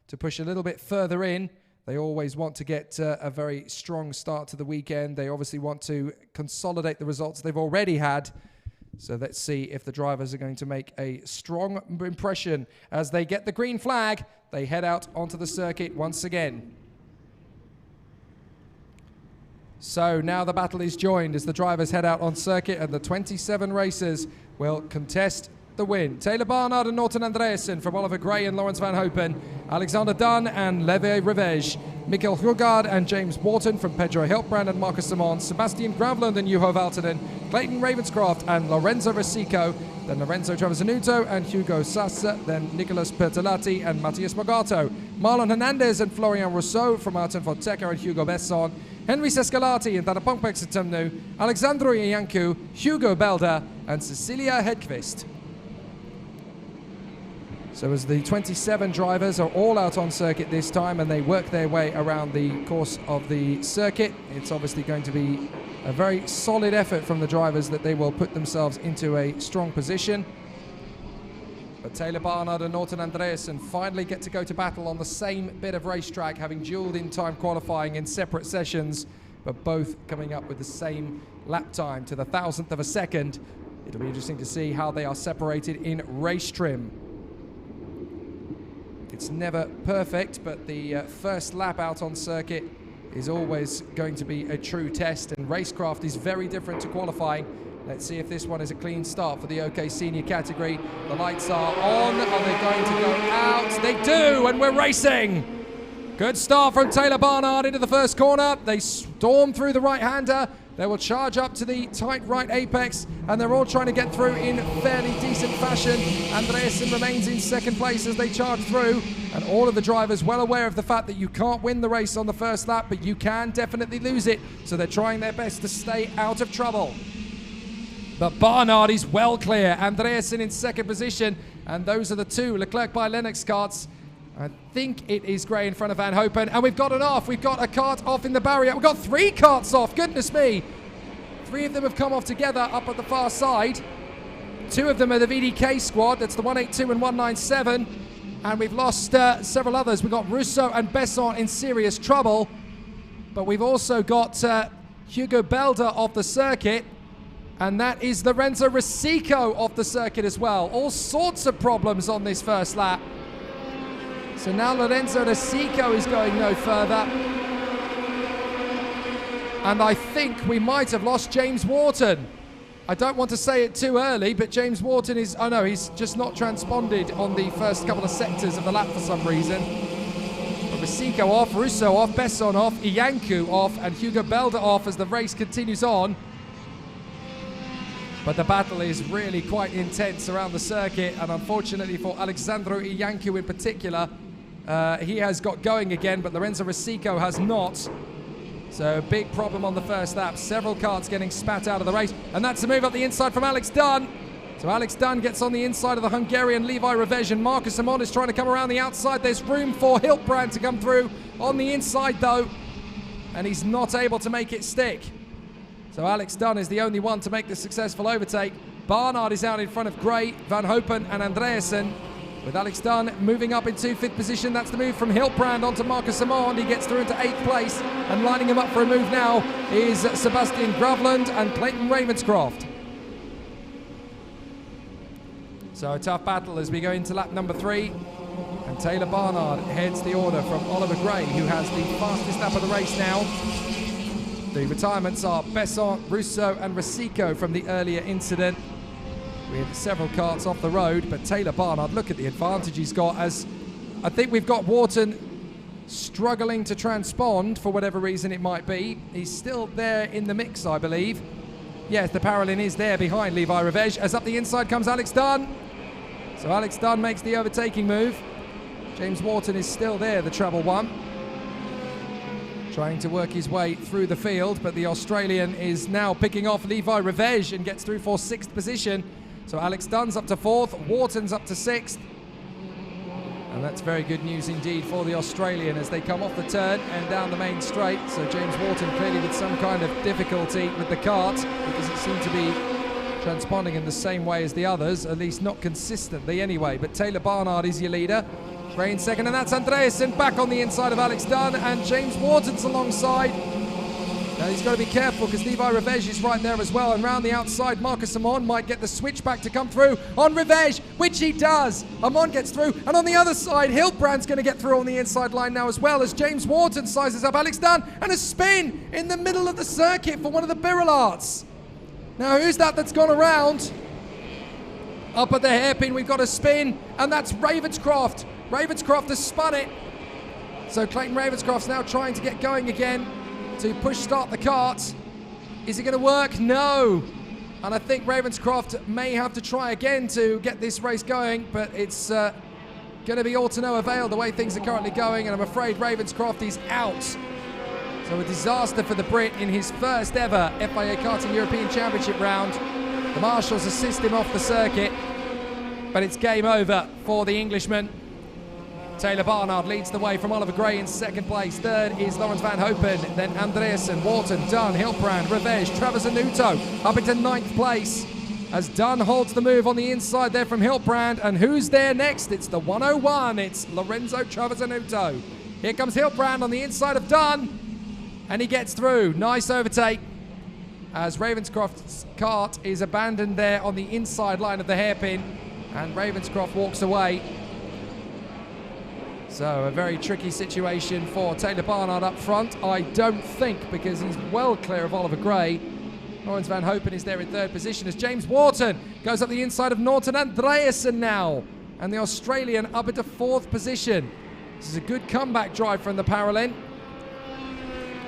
to push a little bit further in. They always want to get a very strong start to the weekend. They obviously want to consolidate the results they've already had. So let's see if the drivers are going to make a strong impression. As they get the green flag, they head out onto the circuit once again. So now the battle is joined as the drivers head out on circuit and the 27 racers will contest the win. Taylor Barnard and Norton Andreasen from Oliver Gray and Lawrence Van Hopen, Alexander Dunn and Leve Rivej, Mikkel Hugard and James Wharton from Pedro Hiltbrand and Marcus Simon, Sebastian Gravlund and Juho Valtonen, Clayton Ravenscroft and Lorenzo Risico, then Lorenzo Travasanuto and Hugo Sasa, then Nicolas Pietalati and Matias Morgato, Marlon Hernandez and Florian Rousseau from Arton Fonseca and Hugo Besson, Henri Saskelati and Danapompang Satumnu, Alexandru Iancu, Hugo Belder and Cecilia Hedqvist. So as the 27 drivers are all out on circuit this time and they work their way around the course of the circuit, it's obviously going to be a very solid effort from the drivers that they will put themselves into a strong position. But Taylor Barnard and Norton Andreasen finally get to go to battle on the same bit of racetrack, having duelled in time qualifying in separate sessions, but both coming up with the same lap time to the 1,000th of a second. It'll be interesting to see how they are separated in race trim. It's never perfect, but the first lap out on circuit is always going to be a true test, and racecraft is very different to qualifying. Let's see if this one is a clean start for the OK Senior category. The lights are on. Are they going to go out? They do, and we're racing. Good start from Taylor Barnard into the first corner. They storm through the right-hander. They will charge up to the tight right apex, and they're all trying to get through in fairly decent fashion. Andreasen remains in second place as they charge through, and all of the drivers well aware of the fact that you can't win the race on the first lap, but you can definitely lose it, so they're trying their best to stay out of trouble. But Barnard is well clear. Andreasen in second position, and those are the two Leclerc by Lennox karts. I think it is Gray in front of Van Hopen, and we've got an off. We've got a kart off in the barrier. We've got 3 karts off, goodness me. 3 of them have come off together up at the far side. 2 of them are the VDK squad, that's the 182 and 197. And we've lost several others. We've got Russo and Besson in serious trouble. But we've also got Hugo Belder off the circuit. And that is Lorenzo Rosico off the circuit as well. All sorts of problems on this first lap. So now Lorenzo Rosico is going no further. And I think we might have lost James Wharton. I don't want to say it too early, but James Wharton is... Oh no, he's just not transponded on the first couple of sectors of the lap for some reason. But Rosico off, Russo off, Besson off, Iancu off, and Hugo Belder off as the race continues on. But the battle is really quite intense around the circuit, and unfortunately for Alexandru Iancu in particular, he has got going again, but Lorenzo Rosico has not. So big problem on the first lap. Several karts getting spat out of the race, and that's a move up the inside from Alex Dunn. So Alex Dunn gets on the inside of the Hungarian Levi Revej, and Marcus Amon is trying to come around the outside. There's room for Hiltbrand to come through on the inside though, and he's not able to make it stick. So Alex Dunn is the only one to make the successful overtake. Barnard is out in front of Gray, Van Hopen and Andreasen. With Alex Dunn moving up into 5th position. That's the move from Hiltbrand onto Marcus Amond. He gets through into 8th place. And lining him up for a move now is Sebastian Gravland and Clayton Ravenscroft. So a tough battle as we go into lap number 3. And Taylor Barnard heads the order from Oliver Gray, who has the fastest lap of the race now. The retirements are Besson, Russo and Rosico from the earlier incident. We have several karts off the road, but Taylor Barnard, look at the advantage he's got, as I think we've got Wharton struggling to transpond for whatever reason it might be. He's still there in the mix, I believe. Yes, the Paralin is there behind Levi Revej, as up the inside comes Alex Dunn. So Alex Dunn makes the overtaking move. James Wharton is still there, the treble one, trying to work his way through the field, but the Australian is now picking off Levi Revej and gets through for 6th position. So Alex Dunn's up to 4th, Wharton's up to 6th. And that's very good news indeed for the Australian as they come off the turn and down the main straight. So James Wharton clearly with some kind of difficulty with the kart, because it seemed to be transponding in the same way as the others, at least not consistently anyway. But Taylor Barnard is your leader. Gray in second, and that's Andreasen back on the inside of Alex Dunn, and James Wharton's alongside. Now he's got to be careful because Levi Revej is right there as well, and round the outside Marcus Amon might get the switchback to come through on Revej, which he does. Amon gets through, and on the other side Hiltbrand's going to get through on the inside line now as well, as James Wharton sizes up Alex Dunn, and a spin in the middle of the circuit for one of the Birolats. Now who's that's gone around? Up at the hairpin we've got a spin, and that's Ravenscroft. Ravenscroft has spun it. So Clayton Ravenscroft's now trying to get going again to push start the kart. Is it going to work? No. And I think Ravenscroft may have to try again to get this race going, but it's going to be all to no avail the way things are currently going, and I'm afraid Ravenscroft is out. So a disaster for the Brit in his first ever FIA Karting European Championship round. The marshals assist him off the circuit, but it's game over for the Englishman. Taylor Barnard leads the way from Oliver Gray in second place. Third is Lawrence Van Hopen, then Andreasen, Wharton, Dunn, Hiltbrand, Revej, Travers Anuto up into 9th place as Dunn holds the move on the inside there from Hiltbrand. And who's there next? It's the 101. It's Lorenzo Travers Anuto. Here comes Hiltbrand on the inside of Dunn, and he gets through. Nice overtake as Ravenscroft's kart is abandoned there on the inside line of the hairpin, and Ravenscroft walks away. So a very tricky situation for Taylor Barnard up front, I don't think, because he's well clear of Oliver Gray. Laurens van Hopen is there in third position as James Wharton goes up the inside of Norton Andreasen now. And the Australian up into fourth position. This is a good comeback drive from the Paralympic.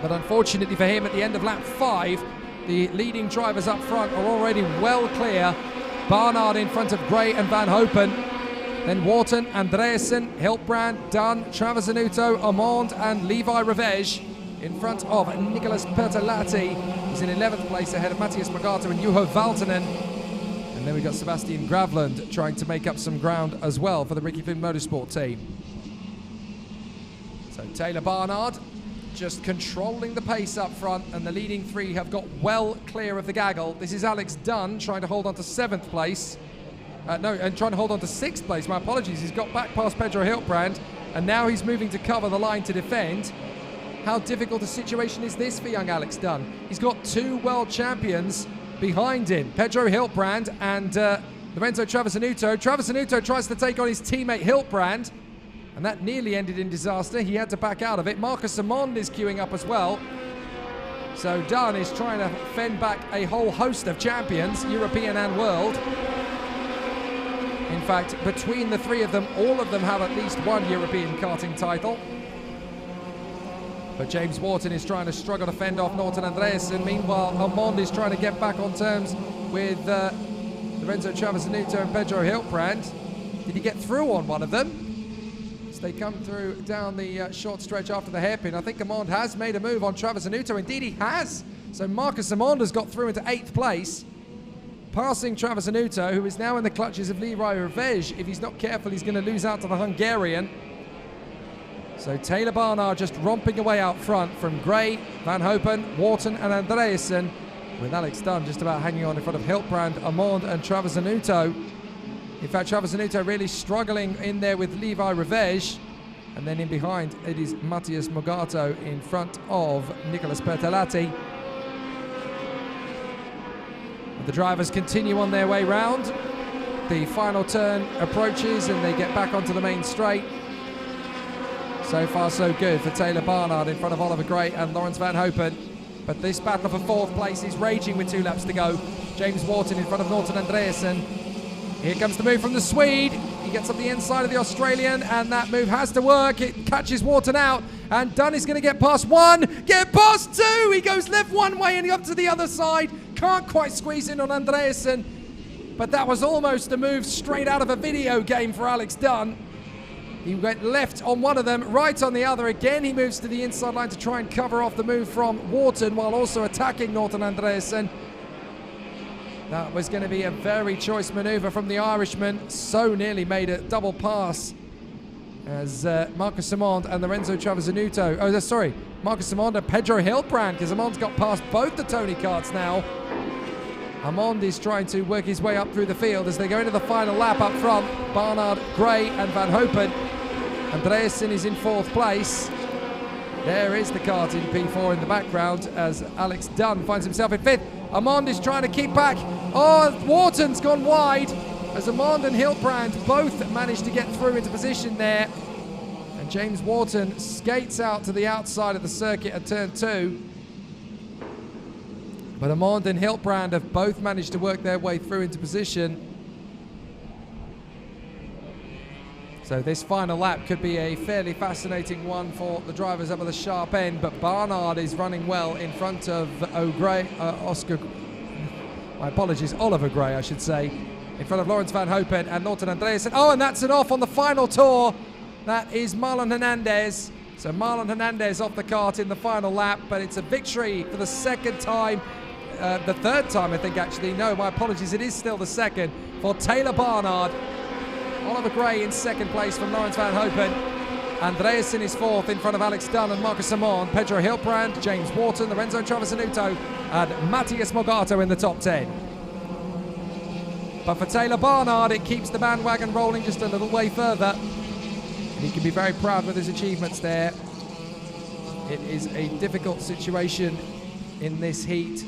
But unfortunately for him, at the end of lap 5, the leading drivers up front are already well clear. Barnard in front of Gray and Van Hopen. Then Wharton, Andreasen, Hiltbrand, Dunn, Travis Anuto, Amond and Levi Revege in front of Nicolas Pertolatti. He's in 11th place ahead of Matthias Magato and Juho Valtonen. And then we've got Sebastian Gravland trying to make up some ground as well for the Ricky Finn Motorsport team. So Taylor Barnard just controlling the pace up front, and the leading three have got well clear of the gaggle. This is Alex Dunn trying to hold on to 7th place. And trying to hold on to 6th place. My apologies. He's got back past Pedro Hiltbrand, and now he's moving to cover the line to defend. How difficult a situation is this for young Alex Dunn? He's got 2 world champions behind him, Pedro Hiltbrand and Lorenzo Travis Anuto. Travis Anuto tries to take on his teammate Hiltbrand, and that nearly ended in disaster. He had to back out of it. Marcus Amond is queuing up as well. So Dunn is trying to fend back a whole host of champions, European and world. In fact, between the three of them, all of them have at least one European karting title. But James Wharton is trying to struggle to fend off Norton Andreasen. Meanwhile, Amond is trying to get back on terms with Lorenzo Travis Anuto and Pedro Hiltbrand. Did he get through on one of them? As they come through down the short stretch after the hairpin, I think Amond has made a move on Travis Anuto. Indeed, he has. So Marcus Amond has got through into 8th place, passing Travis Anuto, who is now in the clutches of Levi Revege. If he's not careful, he's going to lose out to the Hungarian. So Taylor Barnard just romping away out front from Gray, Van Hopen, Wharton and Andreasen, with Alex Dunn just about hanging on in front of Hiltbrand, Amond and Travis Anuto. In fact, Travis Anuto really struggling in there with Levi Revege. And then in behind, it is Matthias Mogato in front of Nicolas Pertolatti. The drivers continue on their way round. The final turn approaches and they get back onto the main straight. So far so good for Taylor Barnard in front of Oliver Gray and Laurens van Hopen. But this battle for 4th place is raging with 2 laps to go. James Wharton in front of Norton Andreasen. Here comes the move from the Swede. He gets up the inside of the Australian, and that move has to work. It catches Wharton out, and Dunn is going to get past 1, get past 2. He goes left one way and up to the other side. Can't quite squeeze in on Andreasen, but that was almost a move straight out of a video game for Alex Dunn. He went left on one of them, right on the other. Again, he moves to the inside line to try and cover off the move from Wharton while also attacking Norton Andreasen. That was going to be a very choice manoeuvre from the Irishman. So nearly made a double pass as Marcus Amond and Lorenzo Travis Anuto. Marcus Amond and Pedro Hiltbrand, because Amond's got past both the Tony Karts now. Amond is trying to work his way up through the field as they go into the final lap up front. Barnard, Gray and Van Hopen. Andreasen is in 4th place. There is the kart in P4 in the background as Alex Dunn finds himself in 5th. Amond is trying to keep back. Oh, Wharton's gone wide as Amond and Hiltbrand both managed to get through into position there. And James Wharton skates out to the outside of the circuit at turn 2. But Amond and Hiltbrand have both managed to work their way through into position. So this final lap could be a fairly fascinating one for the drivers up at the sharp end, but Barnard is running well in front of Oliver Gray, I should say, in front of Laurens van Hopen and Norton Andreasen. Oh, and that's it off on the final tour. That is Marlon Hernandez. So Marlon Hernandez off the kart in the final lap, but it's a victory for the 2nd time, the 3rd time, I think, actually. No, my apologies, it is still the 2nd for Taylor Barnard. Oliver Gray in 2nd place from Laurens van Hopen. Andreasen is 4th in front of Alex Dunn and Marcus Amond. Pedro Hiltbrand, James Wharton, Lorenzo Travis Anuto and Matthias Mogato in the top 10. But for Taylor Barnard, it keeps the bandwagon rolling just a little way further. And he can be very proud with his achievements there. It is a difficult situation in this heat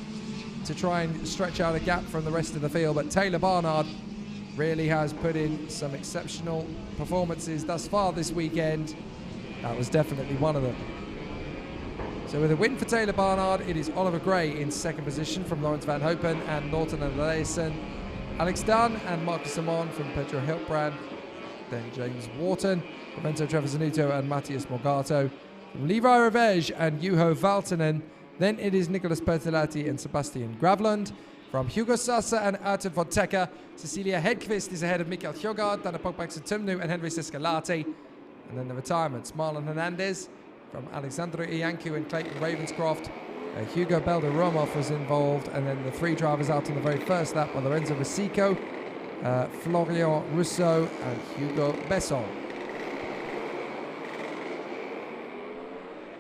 to try and stretch out a gap from the rest of the field, but Taylor Barnard really has put in some exceptional performances thus far this weekend. That was definitely one of them. So with a win for Taylor Barnard, it is Oliver Gray in second position from Laurens van Hopen and Norton Andreasen. Alex Dunn and Marcus Simon from Pedro Hiltbrand. Then James Wharton, Lorenzo Trevisanuto and Matthias Morgato. From Levi Revege and Juho Valtonen. Then it is Nicolas Pertolatti and Sebastian Gravlund. From Hugo Sassa and Artur Fonteca, Cecilia Hedqvist is ahead of Mikael Hjogard, Dana Pogbaxa Tumnu and Henry Sescalati. And then the retirements, Marlon Hernandez from Alexandru Iancu and Clayton Ravenscroft. Hugo Belder-Romov was involved, and then the three drivers out on the very first lap were Lorenzo Rosico, Florian Rousseau and Hugo Besson.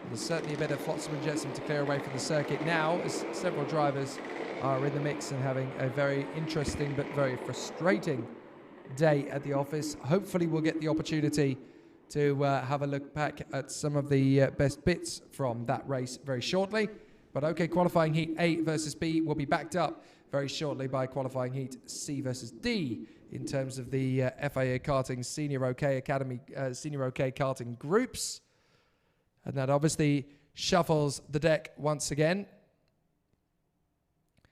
There's certainly a bit of flotsam and jetsam to clear away from the circuit now, as several drivers are in the mix and having a very interesting but very frustrating day at the office. Hopefully we'll get the opportunity to have a look back at some of the best bits from that race very shortly. But OK, qualifying heat A versus B will be backed up very shortly by qualifying heat C versus D in terms of the FIA Karting Senior OK Academy, Senior OK Karting groups. And that obviously shuffles the deck once again.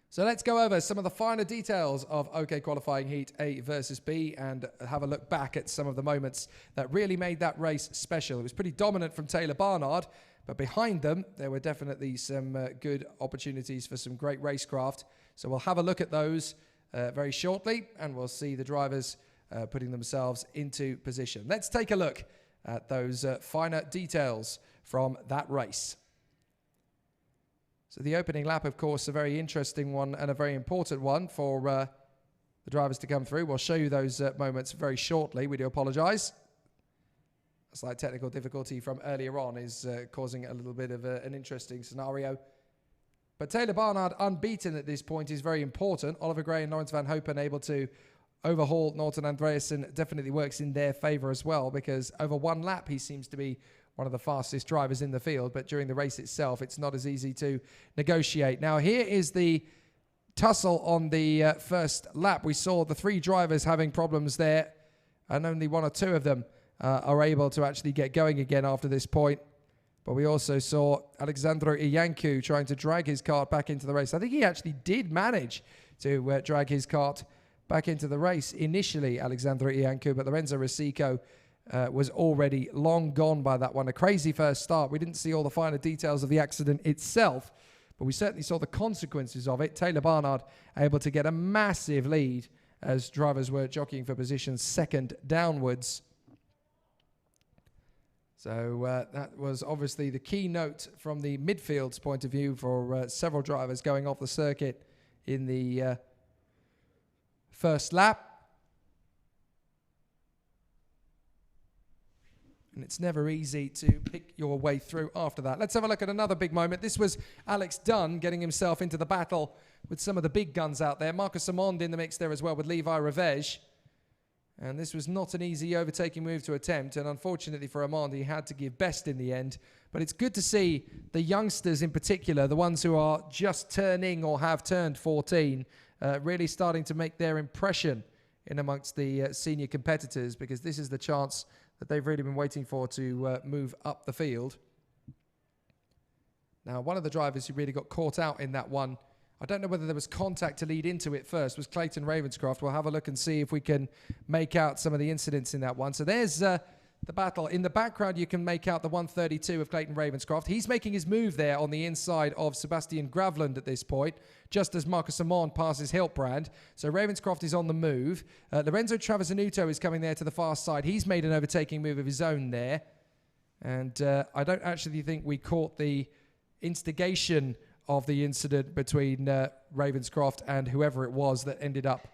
So let's go over some of the finer details of OK qualifying heat A versus B and have a look back at some of the moments that really made that race special. It was pretty dominant from Taylor Barnard, but behind them, there were definitely some good opportunities for some great racecraft. So we'll have a look at those very shortly, and we'll see the drivers putting themselves into position. Let's take a look at those finer details from that race. So the opening lap, of course, a very interesting one and a very important one for the drivers to come through. We'll show you those moments very shortly. We do apologise. A slight technical difficulty from earlier on is causing a little bit of an interesting scenario. But Taylor Barnard unbeaten at this point is very important. Oliver Gray and Laurens van Hopen able to overhaul Norton Andreasen definitely works in their favour as well, because over one lap he seems to be one of the fastest drivers in the field, but during the race itself it's not as easy to negotiate. Now here is the tussle on the first lap. We saw the three drivers having problems there, and only one or two of them are able to actually get going again after this point. But we also saw Alexandru Iancu trying to drag his kart back into the race. I think he actually did manage to drag his kart back into the race initially, Alexandru Iancu, but Lorenzo Rosico was already long gone by that one. A crazy first start. We didn't see all the finer details of the accident itself, but we certainly saw the consequences of it. Taylor Barnard able to get a massive lead as drivers were jockeying for positions second downwards. So that was obviously the key note from the midfield's point of view for several drivers going off the circuit in the first lap. And it's never easy to pick your way through after that. Let's have a look at another big moment. This was Alex Dunn getting himself into the battle with some of the big guns out there. Marcus Simon in the mix there as well with Levi Revege. And this was not an easy overtaking move to attempt. And unfortunately for Amand, he had to give best in the end. But it's good to see the youngsters in particular, the ones who are just turning or have turned 14, really starting to make their impression in amongst the senior competitors, because this is the chance that they've really been waiting for to move up the field. Now, one of the drivers who really got caught out in that one, I don't know whether there was contact to lead into it first, was Clayton Ravenscroft. We'll have a look and see if we can make out some of the incidents in that one. So there's the battle. In the background, you can make out the 132 of Clayton Ravenscroft. He's making his move there on the inside of Sebastian Gravlund at this point, just as Marcus Simon passes Hiltbrand. So Ravenscroft is on the move. Lorenzo Trevisanuto is coming there to the far side. He's made an overtaking move of his own there. And I don't actually think we caught the instigation of the incident between Ravenscroft and whoever it was that ended up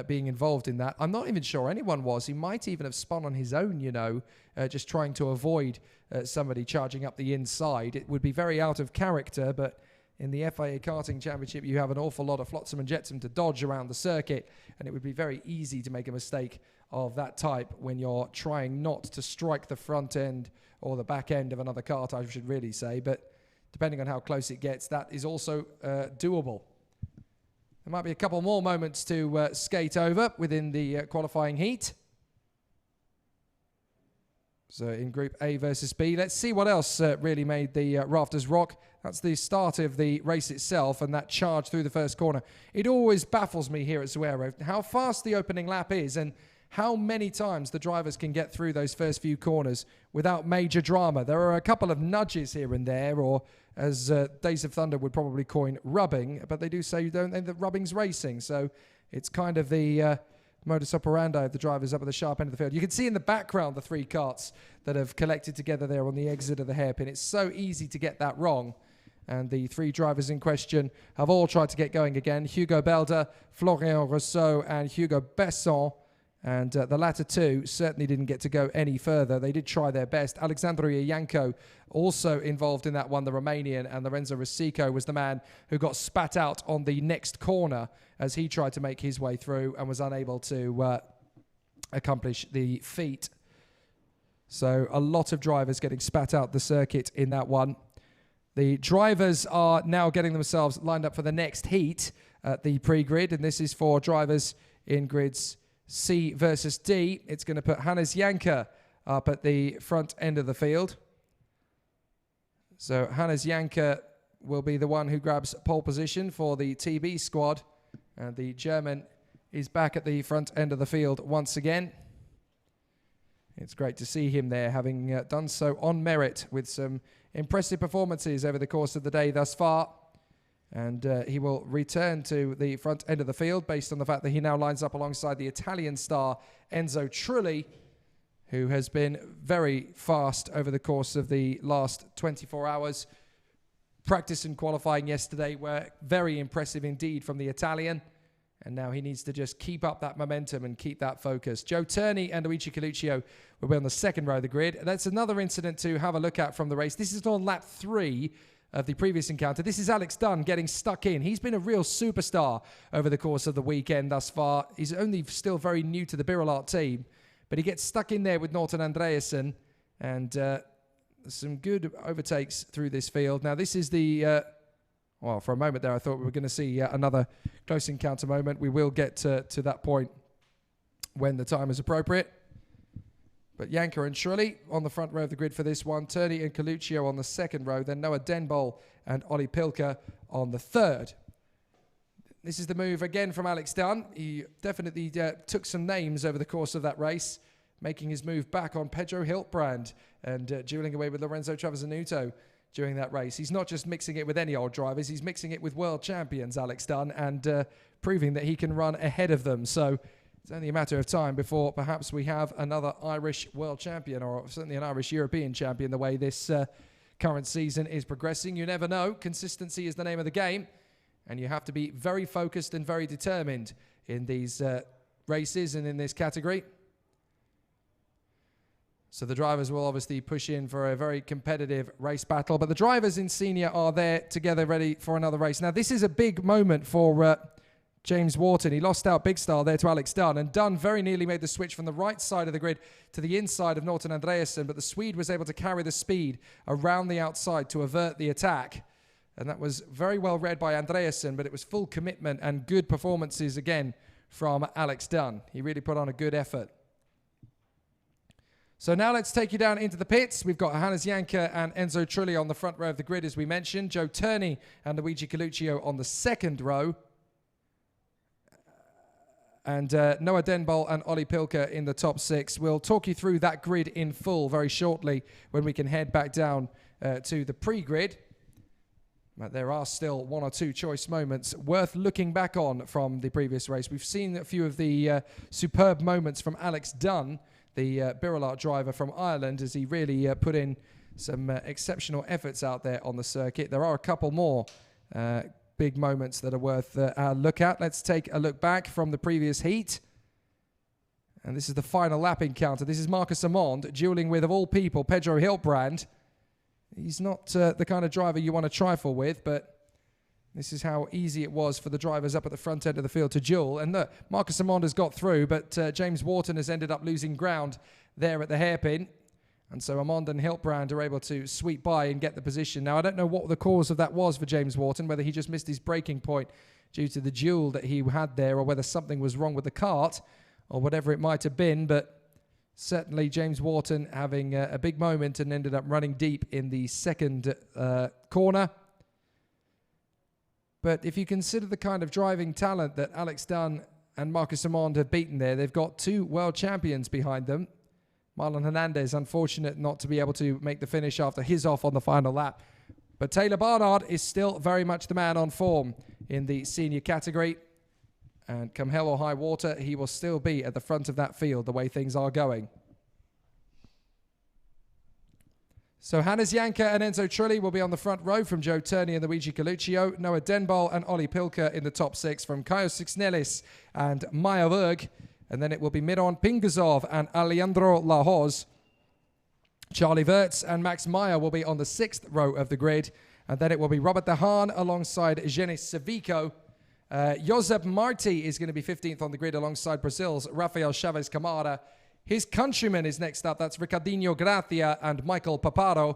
being involved in that. I'm not even sure anyone was. He might even have spun on his own, you know, just trying to avoid somebody charging up the inside. It would be very out of character, but in the FIA Karting Championship, you have an awful lot of flotsam and jetsam to dodge around the circuit, and it would be very easy to make a mistake of that type when you're trying not to strike the front end or the back end of another kart, I should really say, but depending on how close it gets, that is also doable. There might be a couple more moments to skate over within the qualifying heat. So in Group A versus B, let's see what else really made the rafters rock. That's the start of the race itself and that charge through the first corner. It always baffles me here at Zuera how fast the opening lap is and how many times the drivers can get through those first few corners without major drama. There are a couple of nudges here and there, or as Days of Thunder would probably coin, rubbing, but they do say, don't they, that rubbing's racing. So it's kind of the modus operandi of the drivers up at the sharp end of the field. You can see in the background the 3 karts that have collected together there on the exit of the hairpin. It's so easy to get that wrong. And the 3 drivers in question have all tried to get going again. Hugo Belder, Florian Rousseau, and Hugo Besson. And the latter 2 certainly didn't get to go any further. They did try their best. Alexandru Ianco also involved in that one, the Romanian, and Lorenzo Rosico was the man who got spat out on the next corner as he tried to make his way through and was unable to accomplish the feat. So a lot of drivers getting spat out the circuit in that one. The drivers are now getting themselves lined up for the next heat at the pre-grid, and this is for drivers in grids C versus D. It's going to put Hannes Janker up at the front end of the field. So Hannes Janker will be the one who grabs pole position for the TB squad. And the German is back at the front end of the field once again. It's great to see him there, having done so on merit with some impressive performances over the course of the day thus far. And he will return to the front end of the field based on the fact that he now lines up alongside the Italian star Enzo Trulli, who has been very fast over the course of the last 24 hours. Practice and qualifying yesterday were very impressive indeed from the Italian. And now he needs to just keep up that momentum and keep that focus. Joe Turney and Luigi Coluccio will be on the second row of the grid. That's another incident to have a look at from the race. This is on lap 3 of the previous encounter. This is Alex Dunn getting stuck in. He's been a real superstar over the course of the weekend thus far. He's only still very new to the Birolart team, but he gets stuck in there with Norton Andreasen, and some good overtakes through this field. Now this is the, well, for a moment there I thought we were going to see another close encounter moment. We will get to that point when the time is appropriate. But Janker and Trulli on the front row of the grid for this one. Turney and Coluccio on the second row. Then Noah Denbol and Olli Pilka on the third. This is the move again from Alex Dunn. He definitely took some names over the course of that race, making his move back on Pedro Hiltbrand and dueling away with Lorenzo Travazanuto during that race. He's not just mixing it with any old drivers. He's mixing it with world champions, Alex Dunn, and proving that he can run ahead of them. So it's only a matter of time before perhaps we have another Irish world champion, or certainly an Irish European champion, the way this current season is progressing. You never know. Consistency is the name of the game, and you have to be very focused and very determined in these races and in this category. So the drivers will obviously push in for a very competitive race battle, but the drivers in senior are there together ready for another race. Now this is a big moment for James Wharton. He lost out big style there to Alex Dunn, and Dunn very nearly made the switch from the right side of the grid to the inside of Norton Andreasen, but the Swede was able to carry the speed around the outside to avert the attack, and that was very well read by Andreasen, but it was full commitment and good performances again from Alex Dunn. He really put on a good effort. So now let's take you down into the pits. We've got Hannes Janker and Enzo Trulli on the front row of the grid, as we mentioned. Joe Turney and Luigi Coluccio on the second row. And Noah Denbol and Olli Pilka in the top 6. We'll talk you through that grid in full very shortly when we can head back down to the pre-grid. But there are still 1 or 2 choice moments worth looking back on from the previous race. We've seen a few of the superb moments from Alex Dunn, the Birolart driver from Ireland, as he really put in some exceptional efforts out there on the circuit. There are a couple more big moments that are worth a look at. Let's take a look back from the previous heat. And this is the final lap encounter. This is Marcus Amond dueling with, of all people, Pedro Hiltbrand. He's not the kind of driver you want to trifle with, but this is how easy it was for the drivers up at the front end of the field to duel. And look, Marcus Amond has got through, but James Wharton has ended up losing ground there at the hairpin. And so Amond and Hiltbrand are able to sweep by and get the position. Now, I don't know what the cause of that was for James Wharton, whether he just missed his braking point due to the duel that he had there, or whether something was wrong with the kart or whatever it might have been. But certainly James Wharton having a big moment and ended up running deep in the second corner. But if you consider the kind of driving talent that Alex Dunn and Marcus Amond have beaten there, they've got 2 world champions behind them. Marlon Hernandez, unfortunate not to be able to make the finish after his off on the final lap. But Taylor Barnard is still very much the man on form in the senior category. And come hell or high water, he will still be at the front of that field the way things are going. So Hannes Janka and Enzo Trulli will be on the front row from Joe Turney and Luigi Coluccio. Noah Denbol and Olli Pilka in the top 6 from Kajo Sixnelis and Maya Berg. And then it will be Miron Pingazov and Alejandro Lahoz. Charlie Wirtz and Max Meyer will be on the 6th row of the grid. And then it will be Robert De Haan alongside Genis Savico. Josep Marti is going to be 15th on the grid alongside Brazil's Rafael Chaves Camara. His countryman is next up. That's Ricardinho Gracia and Michael Paparo.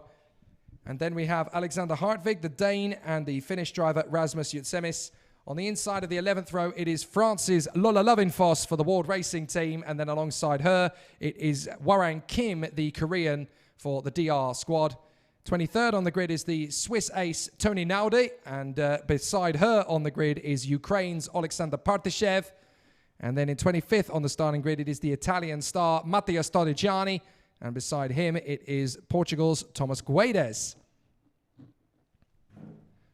And then we have Alexander Hartvig, the Dane, and the Finnish driver Rasmus Jutsemis. On the inside of the 11th row, it is France's Lola Lovinfoss for the Ward Racing team. And then alongside her, it is Warang Kim, the Korean, for the DR squad. 23rd on the grid is the Swiss ace Tony Naudi. And beside her on the grid is Ukraine's Alexander Partashev. And then in 25th on the starting grid, it is the Italian star Mattia Stodigiani. And beside him, it is Portugal's Thomas Guedes.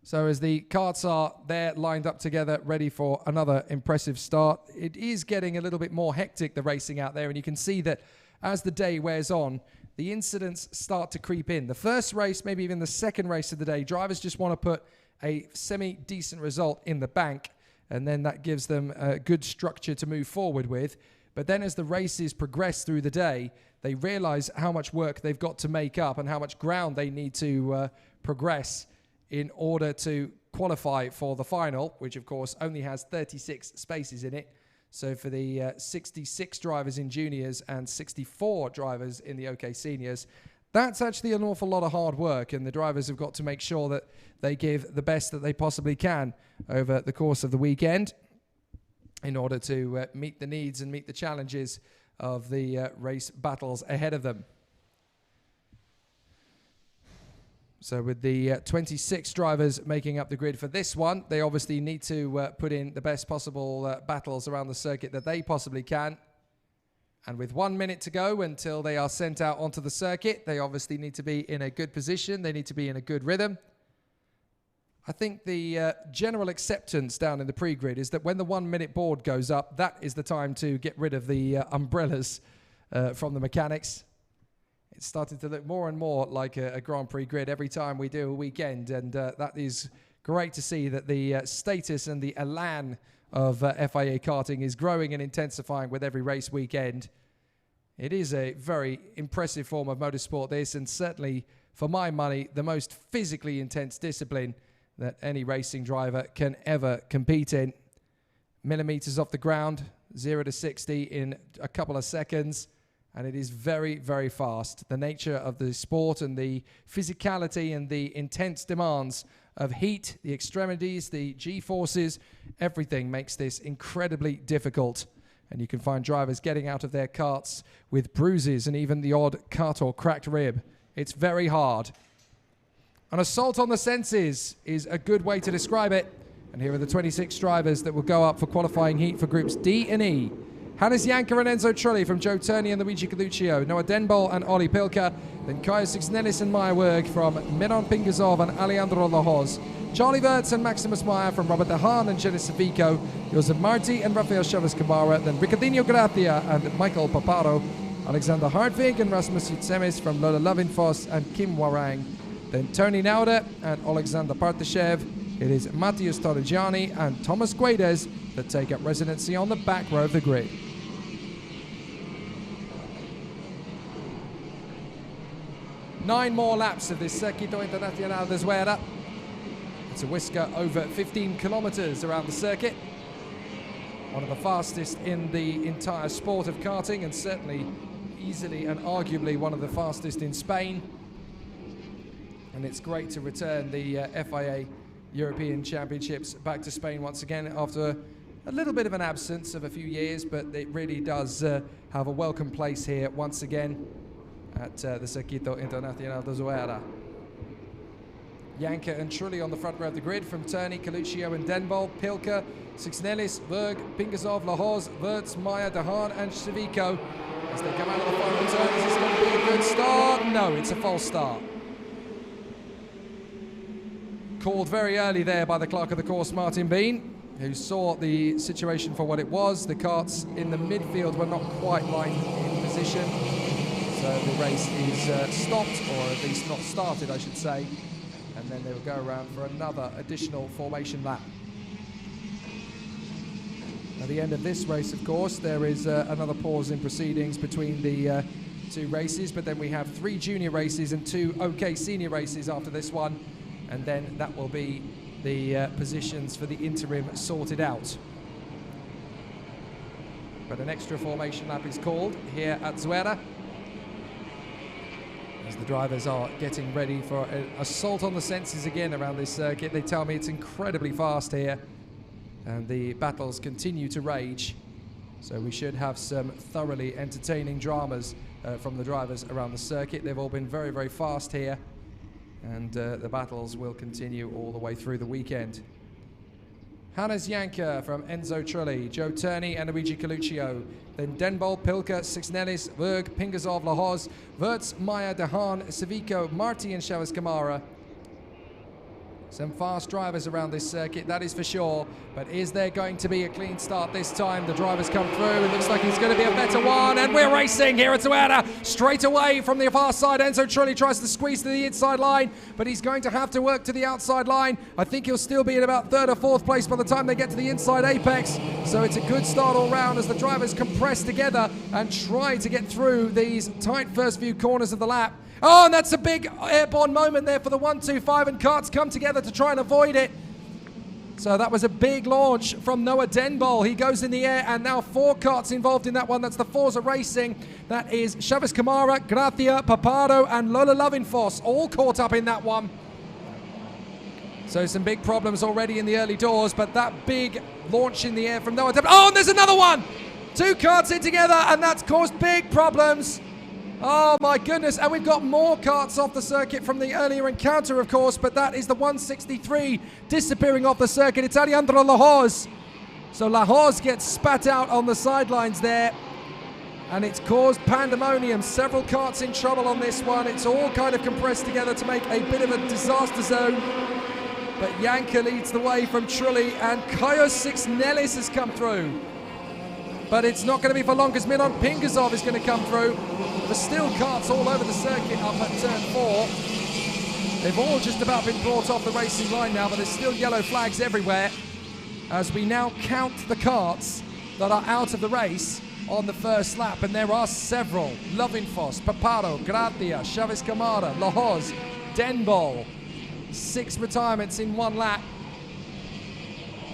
So as the karts are there lined up together, ready for another impressive start, it is getting a little bit more hectic, the racing out there. And you can see that as the day wears on, the incidents start to creep in. The first race, maybe even the second race of the day, drivers just want to put a semi-decent result in the bank. And then that gives them a good structure to move forward with. But then as the races progress through the day, they realize how much work they've got to make up and how much ground they need to progress in order to qualify for the final, which of course only has 36 spaces in it. So for the 66 drivers in juniors and 64 drivers in the OK seniors, that's actually an awful lot of hard work, and the drivers have got to make sure that they give the best that they possibly can over the course of the weekend in order to meet the needs and meet the challenges of the race battles ahead of them. So with the 26 drivers making up the grid for this one, they obviously need to put in the best possible battles around the circuit that they possibly can. And with 1 minute to go until they are sent out onto the circuit, they obviously need to be in a good position. They need to be in a good rhythm. I think the general acceptance down in the pre-grid is that when the 1 minute board goes up, that is the time to get rid of the umbrellas from the mechanics. It's starting to look more and more like a Grand Prix grid every time we do a weekend, and that is great to see that the status and the elan of FIA Karting is growing and intensifying with every race weekend. It is a very impressive form of motorsport, this, and certainly, for my money, the most physically intense discipline that any racing driver can ever compete in. Millimeters off the ground, 0 to 60 in a couple of seconds. And it is very, very fast. The nature of the sport and the physicality and the intense demands of heat, the extremities, the G-forces, everything makes this incredibly difficult. And you can find drivers getting out of their karts with bruises and even the odd cut or cracked rib. It's very hard. An assault on the senses is a good way to describe it. And here are the 26 drivers that will go up for qualifying heat for groups D and E. Hannes Janka and Enzo Trulli from Joe Turney and Luigi Coluccio. Noah Denbol and Olli Pilka. Then Kajo Sixnelis and Maya Berg from Miron Pingazov and Alejandro Lahoz. Charlie Wirtz and Maximus Meyer from Robert De Haan and Genis Savico. Josep Marti and Rafael Chaves Camara. Then Ricardinho Gracia and Michael Paparo. Alexander Hartvig and Rasmus Jutsemis from Lola Lovinfoss and Kim Warang. Then Tony Naude and Alexander Partashev. It is Mattia Stodigiani and Thomas Guedes that take up residency on the back row of the grid. Nine more laps of this Circuito Internacional de Zuera. It's a whisker over 15 kilometers around the circuit. One of the fastest in the entire sport of karting, and certainly easily and arguably one of the fastest in Spain. And it's great to return the FIA European Championships back to Spain once again after a little bit of an absence of a few years, but it really does have a welcome place here once again at the Circuito Internacional de Zuera. Janka and Trulli on the front row of the grid from Turney, Coluccio and Denbol, Pilka, Sixnelis, Berg, Pingasov, Lahoz, Wirtz, Meyer, Dehaan and Civico. As they come out of the final turn, is this going to be a good start? No, it's a false start. Called very early there by the clerk of the course, Martin Bean, who saw the situation for what it was. The karts in the midfield were not quite right in position. So the race is stopped, or at least not started, I should say. And then they will go around for another additional formation lap. At the end of this race, of course, there is another pause in proceedings between the two races, but then we have 3 junior races and 2 OK senior races after this one, and then that will be the positions for the interim sorted out. But an extra formation lap is called here at Zuera, as the drivers are getting ready for an assault on the senses again around this circuit. They tell me it's incredibly fast here, and the battles continue to rage. So we should have some thoroughly entertaining dramas from the drivers around the circuit. They've all been very, very fast here, and the battles will continue all the way through the weekend. Hannes Janka from Enzo Trulli, Joe Turney and Luigi Coluccio. Then Denbol, Pilka, Sixnelis, Berg, Pingasov, Lahoz, Wirtz, Meyer, Dehaan, Civico, Marti and Chavez Camara. Some fast drivers around this circuit, that is for sure. But is there going to be a clean start this time? The drivers come through. It looks like it's going to be a better one. And we're racing here at Zuera. Straight away from the far side. Enzo Trulli tries to squeeze to the inside line, but he's going to have to work to the outside line. I think he'll still be in about 3rd or 4th place by the time they get to the inside apex. So it's a good start all round as the drivers compress together and try to get through these tight first few corners of the lap. Oh, and that's a big airborne moment there for the 1-2-5, and karts come together to try and avoid it. So that was a big launch from Noah Denbol. He goes in the air, and now 4 karts involved in that one. That's the Forza Racing. That is Chavez Camara, Gracia, Paparo, and Lola Lovinfoss, all caught up in that one. So some big problems already in the early doors, but that big launch in the air from Noah Denbol. Oh, and there's another one! 2 karts in together, and that's caused big problems. Oh my goodness, and we've got more karts off the circuit from the earlier encounter, of course, but that is the 163 disappearing off the circuit. It's Alejandro Lahoz. So Lahoz gets spat out on the sidelines there, and it's caused pandemonium. Several karts in trouble on this one. It's all kind of compressed together to make a bit of a disaster zone. But Janka leads the way from Trulli, and Kaios Sixnelis has come through. But it's not going to be for long, because Milan Pingasov is going to come through. There's still karts all over the circuit up at turn 4. They've all just about been brought off the racing line now, but there's still yellow flags everywhere as we now count the karts that are out of the race on the first lap, and there are several. Lovinfoss, Paparo, Gracia, Chavez Camara, Lahoz, Denbol. 6 retirements in 1 lap.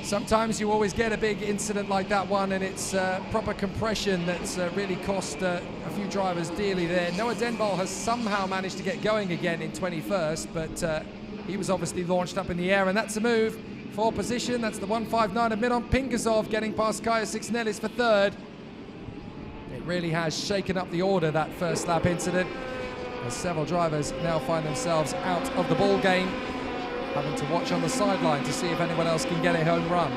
Sometimes you always get a big incident like that one, and it's proper compression that's really cost a few drivers dearly there. Noah Denbol has somehow managed to get going again in 21st, but he was obviously launched up in the air, and that's a move for position. That's the 159 of Milan Pingasov getting past Kaios Sixnelis for 3rd. It really has shaken up the order, that first lap incident, as several drivers now find themselves out of the ball game, having to watch on the sideline to see if anyone else can get a home run.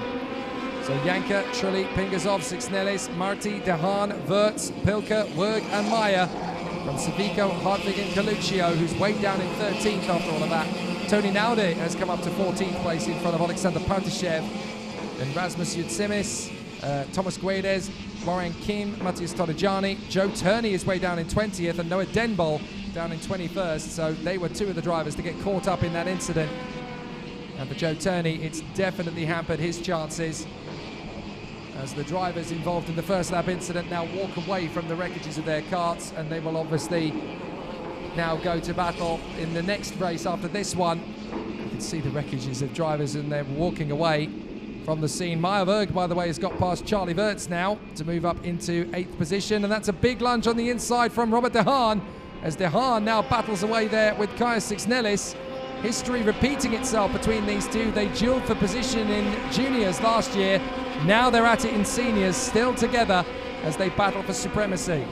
So Janka, Trulli, Pingasov, Sixnelis, Marti, Dehaan, Wirtz, Pilka, Werg and Meyer from Civico, Hartwig and Coluccio, who's way down in 13th after all of that. Tony Naude has come up to 14th place in front of Alexander Partishev. Then Rasmus Yutsimis, Thomas Guedes, Florian Kim, Matthias Torrigiani. Joe Turney is way down in 20th, and Noah Denbol down in 21st. So they were 2 of the drivers to get caught up in that incident. And for Joe Turney, it's definitely hampered his chances, as the drivers involved in the first lap incident now walk away from the wreckages of their karts, and they will obviously now go to battle in the next race after this one. You can see the wreckages of drivers, and they're walking away from the scene. Meyer Werg, by the way, has got past Charlie Wirtz now to move up into 8th position, and that's a big lunge on the inside from Robert Dehaan, as Dehaan now battles away there with Kaios Sixnelis. History repeating itself between these two. They duelled for position in juniors last year. Now they're at it in seniors, still together as they battle for supremacy.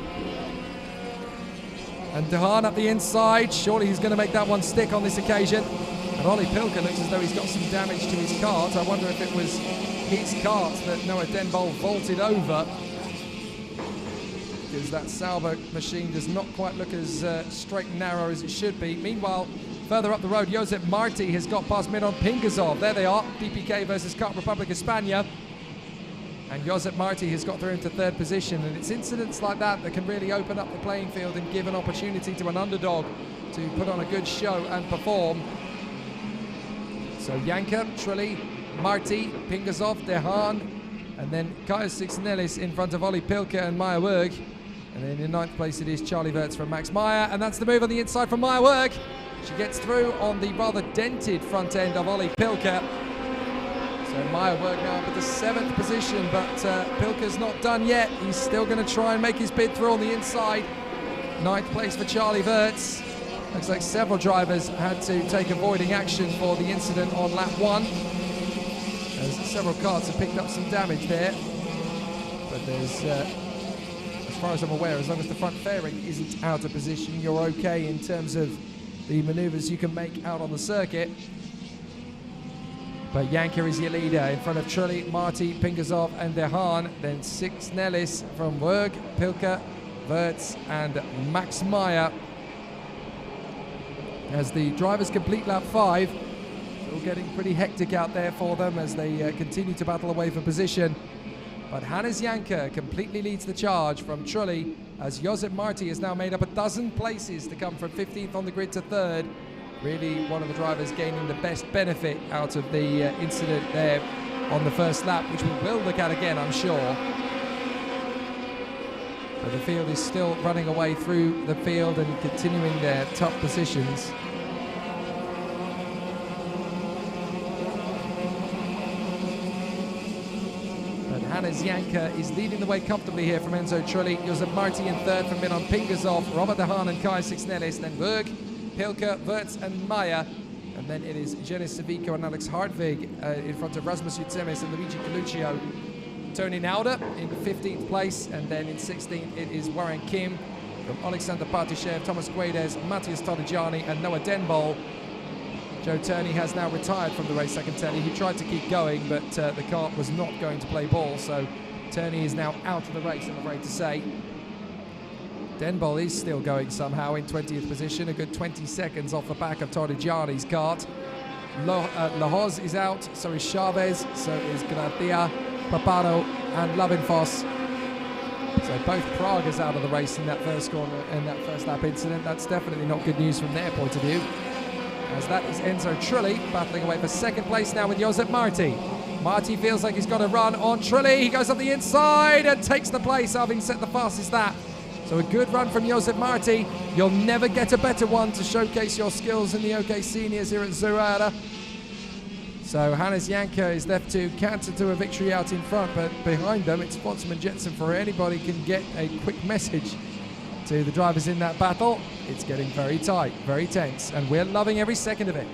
And Dehaan up the inside. Surely he's going to make that one stick on this occasion. And Ollie Pilker looks as though he's got some damage to his kart. I wonder if it was his kart that Noah Denbol vaulted over, because that Sauber machine does not quite look as straight and narrow as it should be. Meanwhile, further up the road, Josep Marti has got past Miron Pingazov. There they are, DPK versus Kart Republic España. And Josep Marti has got through into third position. And it's incidents like that that can really open up the playing field and give an opportunity to an underdog to put on a good show and perform. So Janka, Trulli, Marti, Pingazov, Dehaan, and then Kaius Sixnelis in front of Ollie Pilker and Maya Werg. And then in ninth place it is Charlie Wirtz from Max Meyer, and that's the move on the inside from Maya Werg. She gets through on the rather dented front end of Ollie Pilker. So Maya Werg now up at the 7th position, but Pilker's not done yet. He's still going to try and make his bid through on the inside. 9th place for Charlie Wirtz. Looks like several drivers had to take avoiding action for the incident on lap 1. As several karts have picked up some damage there. But there's, as far as I'm aware, as long as the front fairing isn't out of position, you're okay in terms of the maneuvers you can make out on the circuit. But Janka is your leader in front of Trulli, Marti, Pingazov and Dehaan. Then Sixnelis from Werg, Pilker, Wirtz and Max Meyer. As the drivers complete lap 5, still getting pretty hectic out there for them as they continue to battle away for position. But Hannes Janka completely leads the charge from Trulli, as Josep Marti has now made up a dozen places to come from 15th on the grid to 3rd. Really one of the drivers gaining the best benefit out of the incident there on the first lap, which we will look at again, I'm sure. But the field is still running away through the field and continuing their top positions. But Hannes Janka is leading the way comfortably here from Enzo Trulli. Josep Marti in 3rd from Miron Pingazov, Robert Dehaan and Kaius Sixnelis, then Werg, Pilker, Wirtz and Meyer. And then it is Jenis Savico and Alex Hartwig in front of Rasmus Utsemis and Luigi Coluccio. Tony Nauder in 15th place, and then in 16th it is Warren Kim from Alexander Partishev, Thomas Guedes, Matthias Torrigiani and Noah Denbol. Joe Turney has now retired from the race, I can tell you. He tried to keep going, but the kart was not going to play ball, so Turney is now out of the race, I'm afraid to say. Denbol is still going somehow in 20th position, a good 20 seconds off the back of Torrigiani's kart. Lahoz is out, so is Chavez, so is Gratia, Paparo and Lovenfoss. So both Praguers out of the race in that first corner and that first lap incident. That's definitely not good news from their point of view. As that is Enzo Trulli battling away for 2nd place now with Josep Marti. Marti feels like he's got a run on Trulli. He goes up the inside and takes the place, having set the fastest lap. So a good run from Josep Marti. You'll never get a better one to showcase your skills in the OK Seniors here at Zuera. So Hannes Janka is left to canter to a victory out in front, but behind them it's Sportsman Jetson. For anybody can get a quick message to the drivers in that battle. It's getting very tight, very tense, and we're loving every second of it.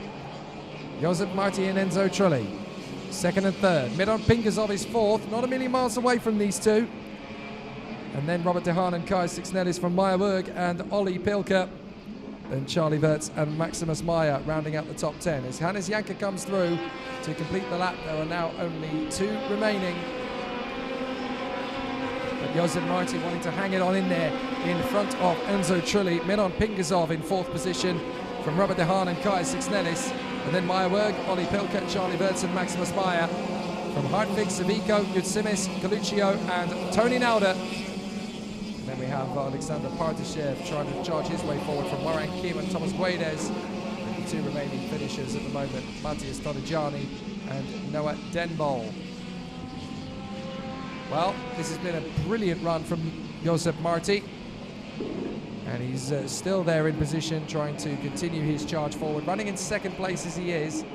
Josep Marti and Enzo Trulli, 2nd and 3rd. Miron Pingazov is 4th, not a million miles away from these two. And then Robert Dehaan and Kaius Sixnelis from Maya Werg and Ollie Pilker. Then Charlie Wirtz and Maximus Meyer rounding out the top 10. As Hannes Janka comes through to complete the lap, there are now only 2 remaining. But Josep Marti wanting to hang it on in there in front of Enzo Trulli. Miron Pingazov in 4th position from Robert Dehaan and Kaius Sixnelis. And then Maya Werg, Ollie Pilker, Charlie Wirtz and Maximus Meyer. From Hartwig, Savico, Utsemis, Coluccio and Tony Nauder. Then we have Alexander Partishev trying to charge his way forward from Warren Kim and Thomas Guedes. The 2 remaining finishers at the moment, Matthias Torrigiani and Noah Denbol. Well, this has been a brilliant run from Josep Marti. And he's still there in position, trying to continue his charge forward. Running in 2nd place as he is.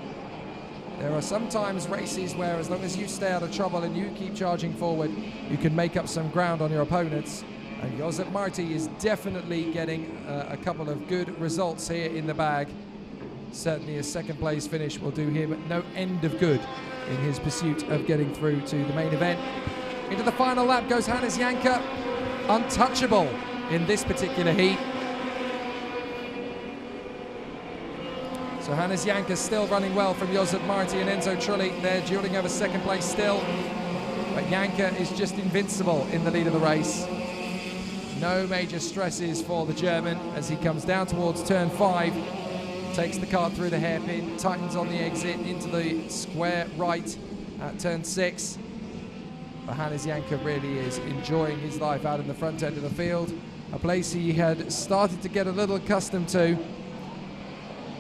There are sometimes races where as long as you stay out of trouble and you keep charging forward, you can make up some ground on your opponents. And Josep Marti is definitely getting a couple of good results here in the bag. certainly a second place finish will do him no end of good in his pursuit of getting through to the main event. Into the final lap goes Hannes Janke, untouchable in this particular heat. So Hannes Janke still running well from Josep Marti and Enzo Trulli. They're dueling over second place still. But Janke is just invincible in the lead of the race. No major stresses for the German as he comes down towards turn 5. Takes the car through the hairpin, tightens on the exit into the square right at turn 6. But Hannes Janke really is enjoying his life out in the front end of the field. A place he had started to get a little accustomed to.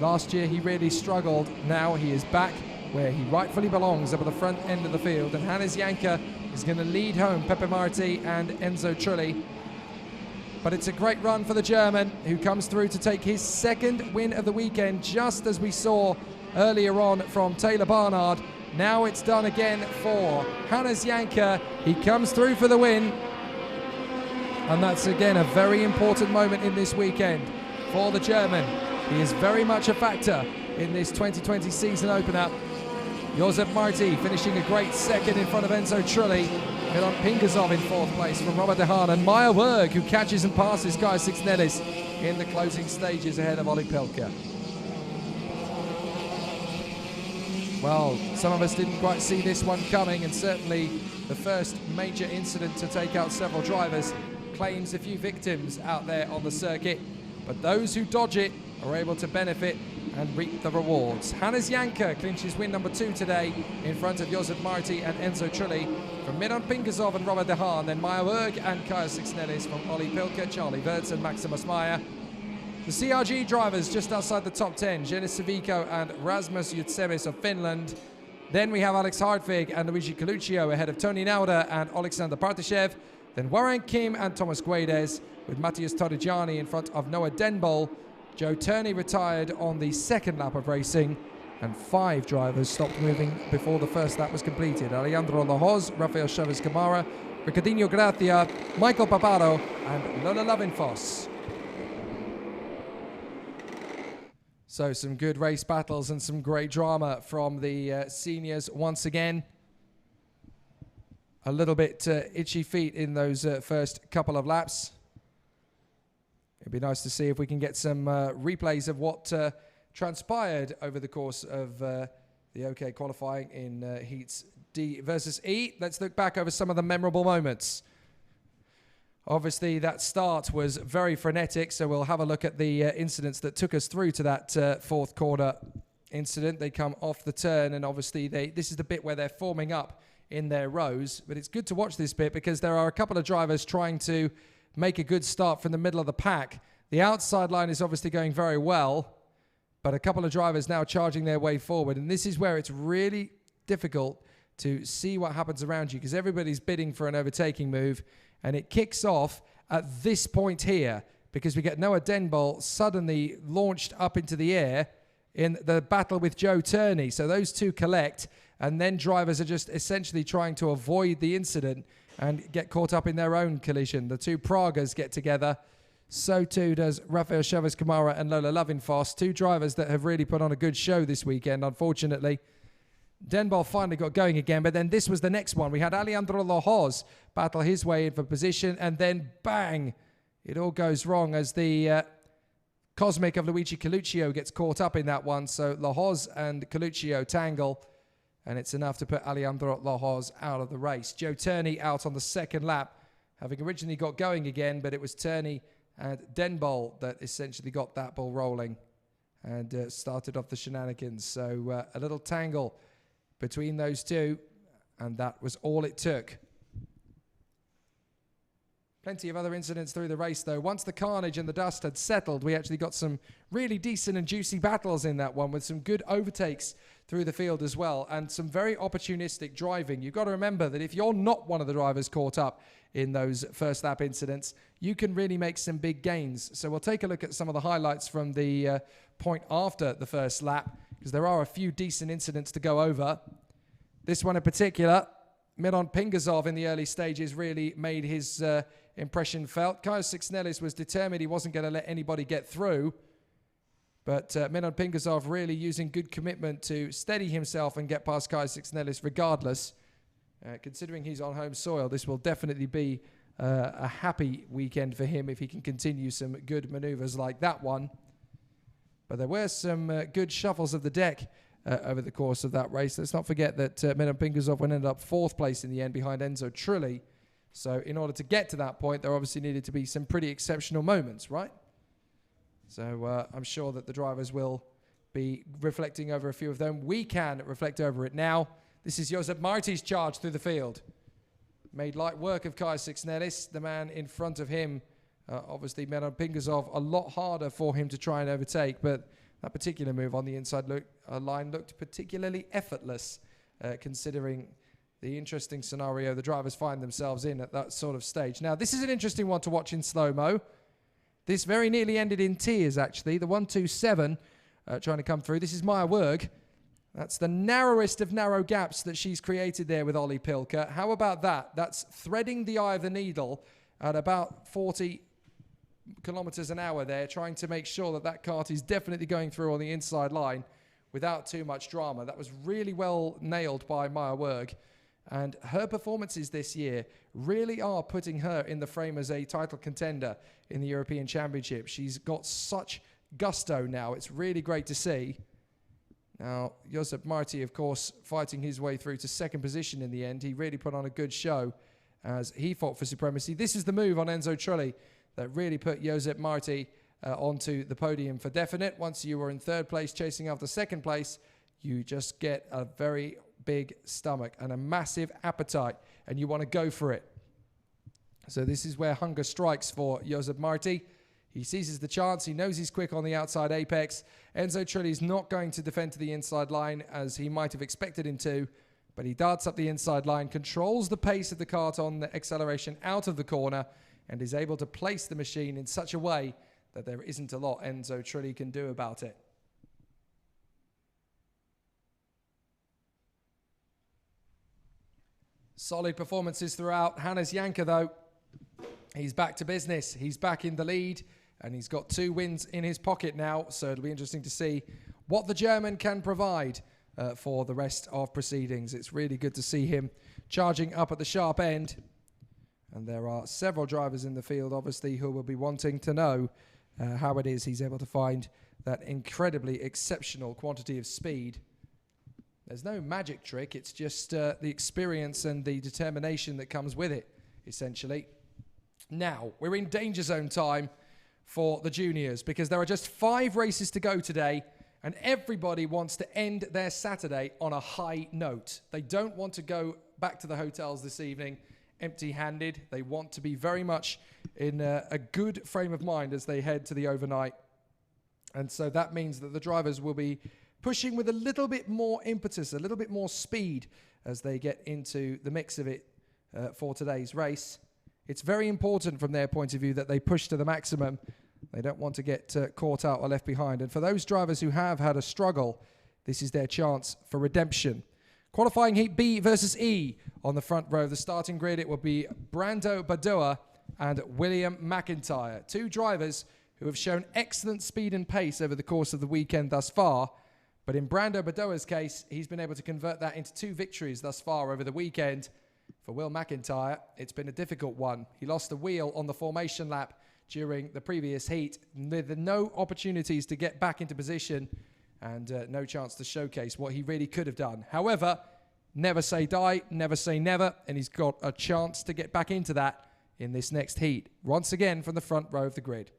Last year he really struggled. Now he is back where he rightfully belongs, up at the front end of the field. And Hannes Janke is going to lead home Pepe Marti and Enzo Trulli. But it's a great run for the German, who comes through to take his second win of the weekend, just as we saw earlier on from Taylor Barnard. Now it's done again for Hannes Janke. He comes through for the win. And that's again a very important moment in this weekend for the German. He is very much a factor in this 2020 season opener. Josep Marti finishing a great second in front of Enzo Trulli. Milan Pingasov in 4th place from Robert De Haan, and Meyer Werg, who catches and passes Kaya Sixnelis in the closing stages ahead of Olli Pelka. Well, some of us didn't quite see this one coming, and certainly the first major incident to take out several drivers claims a few victims out there on the circuit, but those who dodge it are able to benefit and reap the rewards. Hannes Janke clinches win number 2 today in front of Josep Marti and Enzo Trulli. From Milan Pingasov and Robert De Haan, then Meyer Werg and Kaya Sixnelis from Olli Pelka, Charlie Wirtz and Maximus Meyer. The CRG drivers just outside the top 10, Jelis Savico and Rasmus Jutsemis of Finland. Then we have Alex Hartvig and Luigi Coluccio ahead of Tony Nauda and Alexander Partashev. Then Warren Kim and Thomas Guedes, with Matthias Torrigiani in front of Noah Denbol. Joe Turney retired on the second lap of racing, and 5 drivers stopped moving before the first lap was completed. Alejandro Lohoz, Rafael Chavez Camara, Ricardinho Gracia, Michael Paparo and Lola Lovinfoss. So some good race battles and some great drama from the seniors once again. A little bit itchy feet in those first couple of laps. It'd be nice to see if we can get some replays of what transpired over the course of the OK qualifying in heats D versus E. Let's look back over some of the memorable moments. Obviously, that start was very frenetic, so we'll have a look at the incidents that took us through to that fourth corner incident. They come off the turn, and obviously this is the bit where they're forming up in their rows. But it's good to watch this bit because there are a couple of drivers trying to make a good start from the middle of the pack. The outside line is obviously going very well, but a couple of drivers now charging their way forward. And this is where it's really difficult to see what happens around you because everybody's bidding for an overtaking move. And it kicks off at this point here because we get Noah Denbol suddenly launched up into the air in the battle with Joe Turney. So those two collect, and then drivers are just essentially trying to avoid the incident and get caught up in their own collision. The two Pragas get together. So too does Rafael Chavez Camara and Lola Lovinfoss, 2 drivers that have really put on a good show this weekend, unfortunately. Denbol finally got going again, but then this was the next one. We had Alejandro Lohoz battle his way in for position, and then bang, it all goes wrong as the Cosmic of Luigi Coluccio gets caught up in that one. So Lohoz and Coluccio tangle, and it's enough to put Alejandro Lohoz out of the race. Joe Turney out on the second lap, having originally got going again, but it was Turney and Denbol that essentially got that ball rolling and started off the shenanigans. So a little tangle between those two, and that was all it took. Plenty of other incidents through the race, though. Once the carnage and the dust had settled, we actually got some really decent and juicy battles in that one with some good overtakes through the field as well and some very opportunistic driving. You've got to remember that if you're not one of the drivers caught up in those first lap incidents, you can really make some big gains. So we'll take a look at some of the highlights from the point after the first lap because there are a few decent incidents to go over. This one in particular, Milan Pingasov in the early stages really made his impression felt. Kaya Sixnelis was determined he wasn't going to let anybody get through. But Milan Pingasov really using good commitment to steady himself and get past Kai Sixnelis regardless. Considering he's on home soil, this will definitely be a happy weekend for him if he can continue some good maneuvers like that one. But there were some good shuffles of the deck over the course of that race. Let's not forget that Milan Pingasov ended up 4th place in the end behind Enzo Trulli. So in order to get to that point, there obviously needed to be some pretty exceptional moments, right? So I'm sure that the drivers will be reflecting over a few of them. We can reflect over it now. This is Josep Marti's charge through the field. Made light work of Kai Sixnelis, the man in front of him. Obviously, Milan Pingasov, a lot harder for him to try and overtake, but that particular move on the inside line looked particularly effortless, considering the interesting scenario the drivers find themselves in at that sort of stage. Now, this is an interesting one to watch in slow-mo. This very nearly ended in tears, actually. The 127 trying to come through. This is Maya Werg. That's the narrowest of narrow gaps that she's created there with Ollie Pilker. How about that? That's threading the eye of the needle at about 40 kilometers an hour there, trying to make sure that that kart is definitely going through on the inside line without too much drama. That was really well nailed by Maya Werg. And her performances this year really are putting her in the frame as a title contender in the European Championship. She's got such gusto now. It's really great to see. Now, Josep Marti, of course, fighting his way through to 2nd position in the end. He really put on a good show as he fought for supremacy. This is the move on Enzo Trulli that really put Josep Marti onto the podium for definite. Once you were in 3rd place chasing after 2nd place, you just get a very big stomach and a massive appetite, and you want to go for it. So this is where hunger strikes for Josep Marti. He seizes the chance. He knows he's quick on the outside apex. Enzo Trulli is not going to defend to the inside line as he might have expected him to, but he darts up the inside line, controls the pace of the kart on the acceleration out of the corner, and is able to place the machine in such a way that there isn't a lot Enzo Trulli can do about it. Solid performances throughout. Hannes Janke, though, he's back to business. He's back in the lead, and he's got 2 wins in his pocket now. So it'll be interesting to see what the German can provide for the rest of proceedings. It's really good to see him charging up at the sharp end. And there are several drivers in the field, obviously, who will be wanting to know how it is he's able to find that incredibly exceptional quantity of speed. There's no magic trick. It's just the experience and the determination that comes with it, essentially. Now, we're in danger zone time for the juniors because there are just 5 races to go today, and everybody wants to end their Saturday on a high note. They don't want to go back to the hotels this evening empty-handed. They want to be very much in a good frame of mind as they head to the overnight. And so that means that the drivers will be pushing with a little bit more impetus, a little bit more speed as they get into the mix of it for today's race. It's very important from their point of view that they push to the maximum. They don't want to get caught out or left behind. And for those drivers who have had a struggle, this is their chance for redemption. Qualifying Heat B versus E. On the front row of the starting grid, it will be Brando Badoa and William McIntyre. 2 drivers who have shown excellent speed and pace over the course of the weekend thus far. But in Brando Badoa's case, he's been able to convert that into 2 victories thus far over the weekend. For Will McIntyre, it's been a difficult one. He lost the wheel on the formation lap during the previous heat, with no opportunities to get back into position and no chance to showcase what he really could have done. However, never say die, never say never, and he's got a chance to get back into that in this next heat. Once again from the front row of the grid.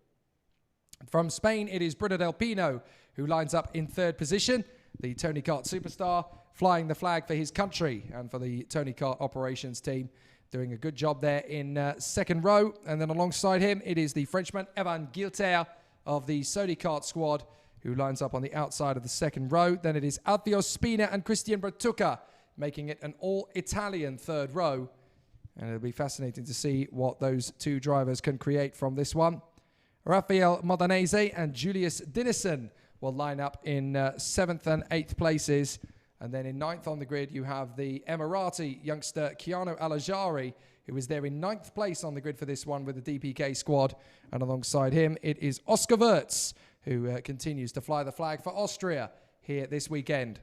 From Spain, it is Bruno Del Pino who lines up in 3rd position. The Tony Kart superstar flying the flag for his country and for the Tony Kart operations team, doing a good job there in 2nd row. And then alongside him, it is the Frenchman Evan Guilter of the Sony Kart squad who lines up on the outside of the 2nd row. Then it is Alfio Spina and Christian Bertucca making it an all-Italian 3rd row. And it'll be fascinating to see what those 2 drivers can create from this one. Rafael Modanese and Julius Dinesen will line up in 7th and 8th places. And then in 9th on the grid, you have the Emirati youngster Keanu Alajari, who is there in 9th place on the grid for this one with the DPK squad. And alongside him, it is Oscar Wirtz, who continues to fly the flag for Austria here this weekend.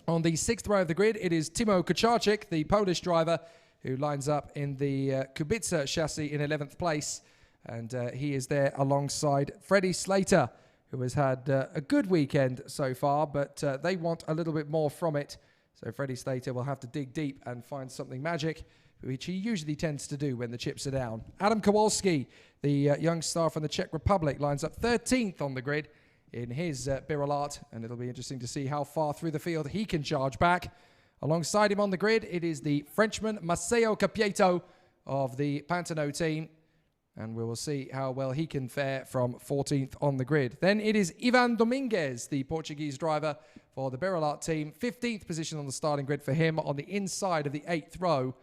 On the 6th row of the grid, it is Timo Kucharczyk, the Polish driver, who lines up in the Kubica chassis in 11th place. And he is there alongside Freddie Slater, who has had a good weekend so far, but they want a little bit more from it. So Freddie Slater will have to dig deep and find something magic, which he usually tends to do when the chips are down. Adam Kowalski, the young star from the Czech Republic, lines up 13th on the grid in his Birolart, and it'll be interesting to see how far through the field he can charge back. Alongside him on the grid, it is the Frenchman Maceo Capieto of the Pantano team, and we will see how well he can fare from 14th on the grid. Then it is Ivan Dominguez, the Portuguese driver for the Birolart team. 15th position on the starting grid for him on the inside of the 8th row.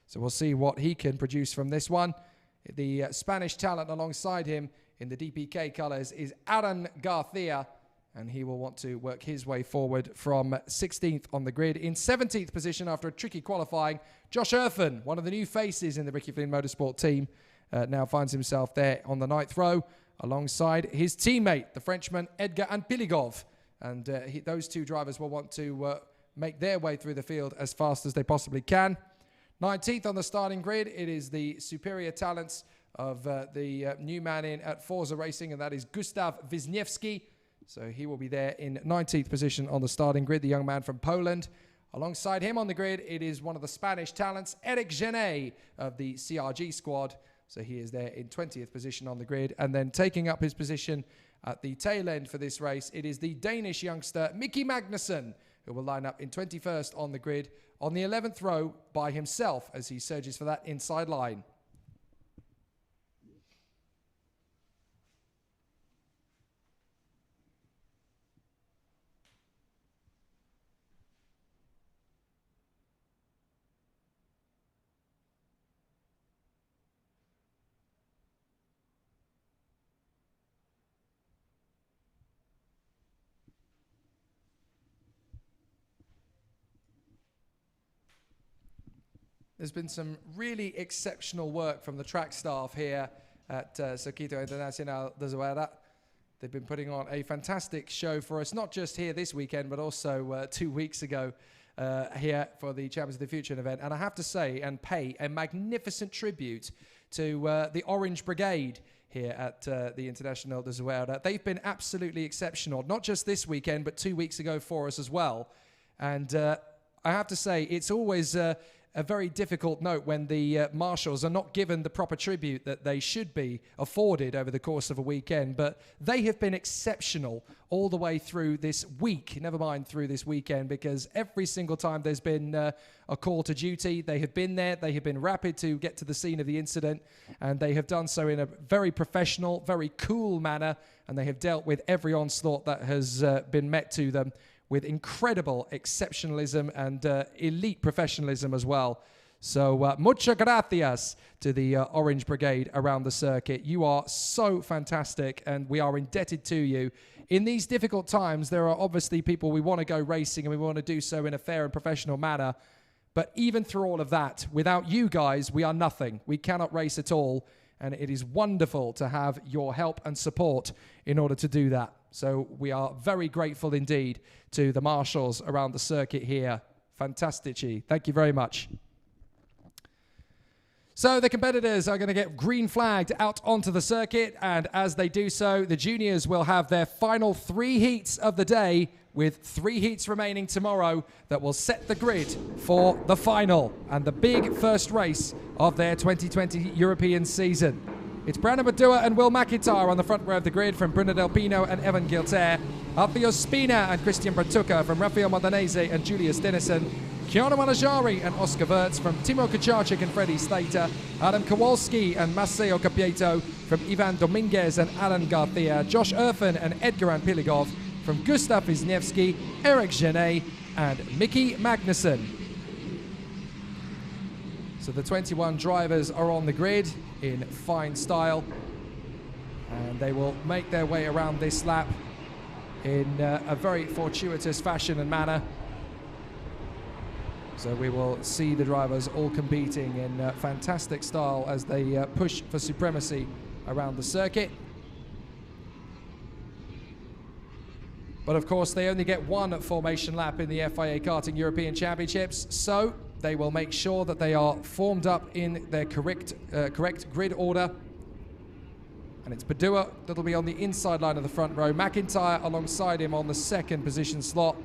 So we'll see what he can produce from this one. The Spanish talent alongside him in the DPK colours is Aaron Garcia, and he will want to work his way forward from 16th on the grid. In 17th position after a tricky qualifying, Josh Erfen, one of the new faces in the Ricky Flynn Motorsport team, now finds himself there on the 9th row alongside his teammate, the Frenchman Edgar Anpiligov. And those two drivers will want to make their way through the field as fast as they possibly can. 19th on the starting grid, it is the superior talents of the new man in at Forza Racing, and that is Gustav Wisniewski. So he will be there in 19th position on the starting grid, the young man from Poland. Alongside him on the grid, it is one of the Spanish talents, Eric Genet of the CRG squad. So he is there in 20th position on the grid. And then taking up his position at the tail end for this race, it is the Danish youngster, Mickey Magnussen, who will line up in 21st on the grid on the 11th row by himself as he surges for that inside line. There's been some really exceptional work from the track staff here at Circuito Internacional de Zuera. They've been putting on a fantastic show for us, not just here this weekend, but also 2 weeks ago here for the Champions of the Future event. And I have to say and pay a magnificent tribute to the Orange Brigade here at the International de Zuera. They've been absolutely exceptional, not just this weekend, but 2 weeks ago for us as well. And I have to say, it's always a very difficult note when the marshals are not given the proper tribute that they should be afforded over the course of a weekend. But they have been exceptional all the way through this week, never mind through this weekend, because every single time there's been a call to duty, they have been there, they have been rapid to get to the scene of the incident, and they have done so in a very professional, very cool manner, and they have dealt with every onslaught that has been met to them with incredible exceptionalism and elite professionalism as well. So muchas gracias to the Orange Brigade around the circuit. You are so fantastic, and we are indebted to you. In these difficult times, there are obviously people we want to go racing, and we want to do so in a fair and professional manner. But even through all of that, without you guys, we are nothing. We cannot race at all. And it is wonderful to have your help and support in order to do that. So we are very grateful indeed to the marshals around the circuit here. Fantastici. Thank you very much. So the competitors are going to get green flagged out onto the circuit, and as they do so, the juniors will have their final 3 heats of the day, with 3 heats remaining tomorrow that will set the grid for the final and the big first race of their 2020 European season. It's Brandon Badua and Will McIntyre on the front row of the grid from Bruno Del Pino and Evan Gilter, Alfio Spina and Christian Bratuca from Rafael Modanese and Julius Dennison, Keanu Manajari and Oscar Wirtz from Timo Kucharczyk and Freddie Slater, Adam Kowalski and Maceo Capieto from Ivan Dominguez and Alan Garcia, Josh Erfen and Edgar Anpiligov from Gustav Wisniewski, Eric Genet and Mickey Magnussen. So the 21 drivers are on the grid in fine style, and they will make their way around this lap in a very fortuitous fashion and manner. So we will see the drivers all competing in fantastic style as they push for supremacy around the circuit. But of course, they only get one formation lap in the FIA Karting European Championships, so they will make sure that they are formed up in their correct grid order. And it's Badua that'll be on the inside line of the front row. McIntyre alongside him on the second position slot.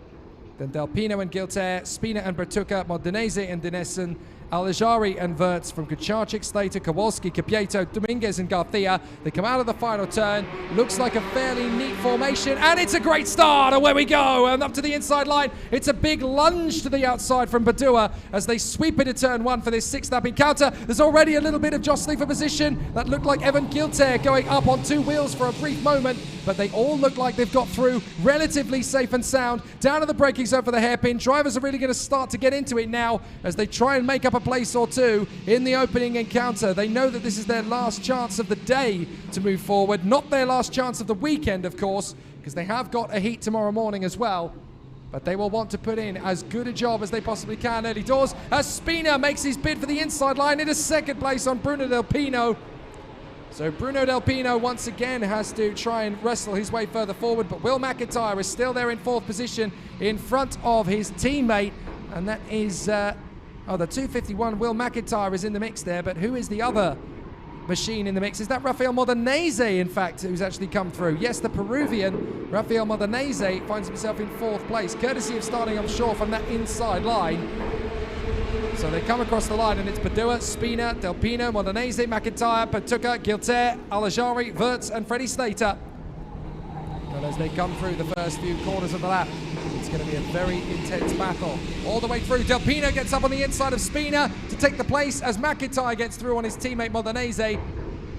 Then Del Pino and Gilter, Spina and Bertucca, Modenese and Dinessen, Alejari and Wirtz from Kucharczyk, Slater, Kowalski, Capieto, Dominguez and Garcia. They come out of the final turn. Looks like a fairly neat formation, and it's a great start. Away we go, and up to the inside line. It's a big lunge to the outside from Badua as they sweep into turn one for this sixth lap encounter. There's already a little bit of jostling for position. That looked like Evan Gilter going up on two wheels for a brief moment, but they all look like they've got through relatively safe and sound. Down to the braking zone for the hairpin. Drivers are really going to start to get into it now as they try and make up a place or two in the opening encounter. They know that this is their last chance of the day to move forward, not their last chance of the weekend, of course, because they have got a heat tomorrow morning as well. But they will want to put in as good a job as they possibly can early doors as Spina makes his bid for the inside line into second place on Bruno Del Pino. So Bruno Del Pino once again has to try and wrestle his way further forward, but Will McIntyre is still there in fourth position in front of his teammate, and that is the 251, Will McIntyre is in the mix there, but who is the other machine in the mix? Is that Rafael Modenese, in fact, who's actually come through? Yes, the Peruvian, Rafael Modenese, finds himself in fourth place, courtesy of starting, I'm sure, from that inside line. So they come across the line, and it's Badua, Spina, Del Pino, Modenese, McIntyre, Bertucca, Gilter, Alejari, Wirtz, and Freddie Slater. And as they come through the first few corners of the lap, it's going to be a very intense battle. All the way through, Del Pino gets up on the inside of Spina to take the place as McIntyre gets through on his teammate Modenese.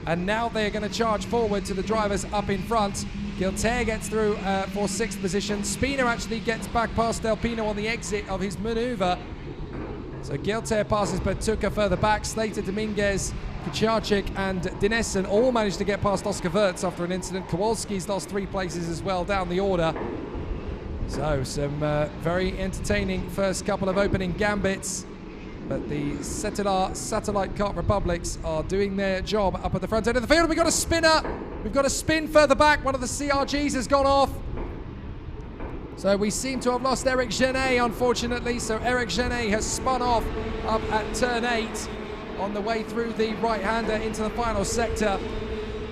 And now they're going to charge forward to the drivers up in front. Gilter gets through for sixth position. Spina actually gets back past Del Pino on the exit of his maneuver. So Gilter passes Bertucca further back. Slater, Dominguez, Kucharczyk and Dinessen all managed to get past Oscar Wirtz after an incident. Kowalski's lost 3 places as well down the order. So some very entertaining first couple of opening gambits. But the Satellite Kart Republics are doing their job up at the front end of the field. We've got a spinner. We've got a spin further back. One of the CRGs has gone off. So we seem to have lost Eric Genet, unfortunately. So Eric Genet has spun off up at turn 8 on the way through the right-hander into the final sector.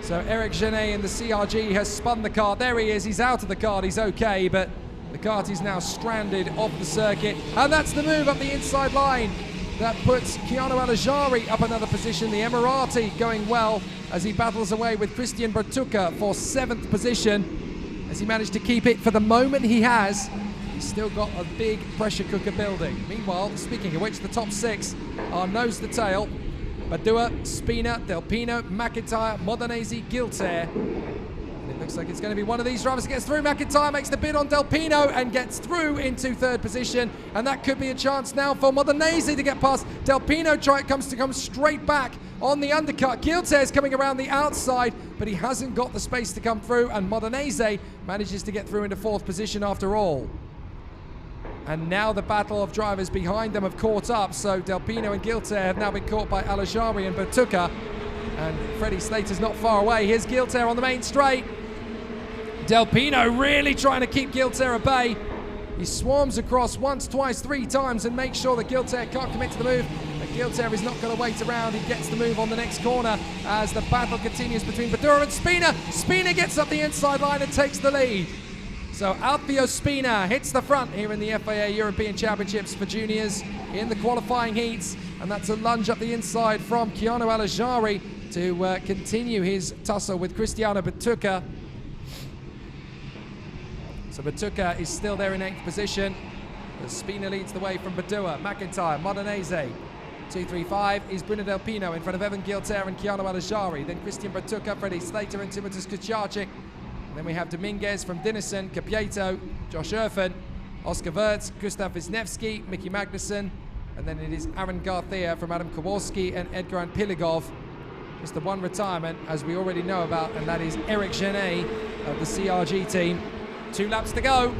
So Eric Genet in the CRG has spun the kart. There he is. He's out of the kart. He's okay, but the kart is now stranded off the circuit. And that's the move up the inside line. That puts Keanu Alejari up another position. The Emirati going well as he battles away with Christian Bertucca for 7th position. As he managed to keep it for the moment he has. He's still got a big pressure cooker building. Meanwhile, speaking of which, the top 6 are nose to tail. Badua, Spina, Del Pino, McIntyre, Modenese, Gilter. And it looks like it's going to be one of these drivers that gets through. McIntyre makes the bid on Del Pino and gets through into 3rd position. And that could be a chance now for Modenese to get past. Del Pino comes straight back on the undercut. Gilter is coming around the outside, but he hasn't got the space to come through, and Modenese manages to get through into 4th position after all. And now the battle of drivers behind them have caught up, so Del Pino and Gilter have now been caught by Alejari and Bertucca, and Freddie Slater's not far away. Here's Gilter on the main straight. Del Pino really trying to keep Gilter at bay. He swarms across once, twice, 3 times and makes sure that Gilter can't commit to the move. But Gilter is not going to wait around. He gets the move on the next corner as the battle continues between Badura and Spina. Spina gets up the inside line and takes the lead. So Alfio Spina hits the front here in the FIA European Championships for juniors in the qualifying heats. And that's a lunge up the inside from Keanu Alejari to continue his tussle with Cristiano Bertucca. So Bertucca is still there in 8th position. The Spina leads the way from Badua, McIntyre, Modenese. 2-3-5 is Bruno Del Pino in front of Evan Gilter and Keanu Alejari. Then Christian Bertucca, Freddie Slater and Timothus Kucharczyk. And then we have Dominguez from Dinessen, Capieto, Josh Erfen, Oscar Wirtz, Gustav Wisniewski, Mickey Magnussen. And then it is Aaron Garcia from Adam Kowalski and Edgar Piligov. Just the one retirement, as we already know about, and that is Eric Genet of the CRG team. 2 laps to go.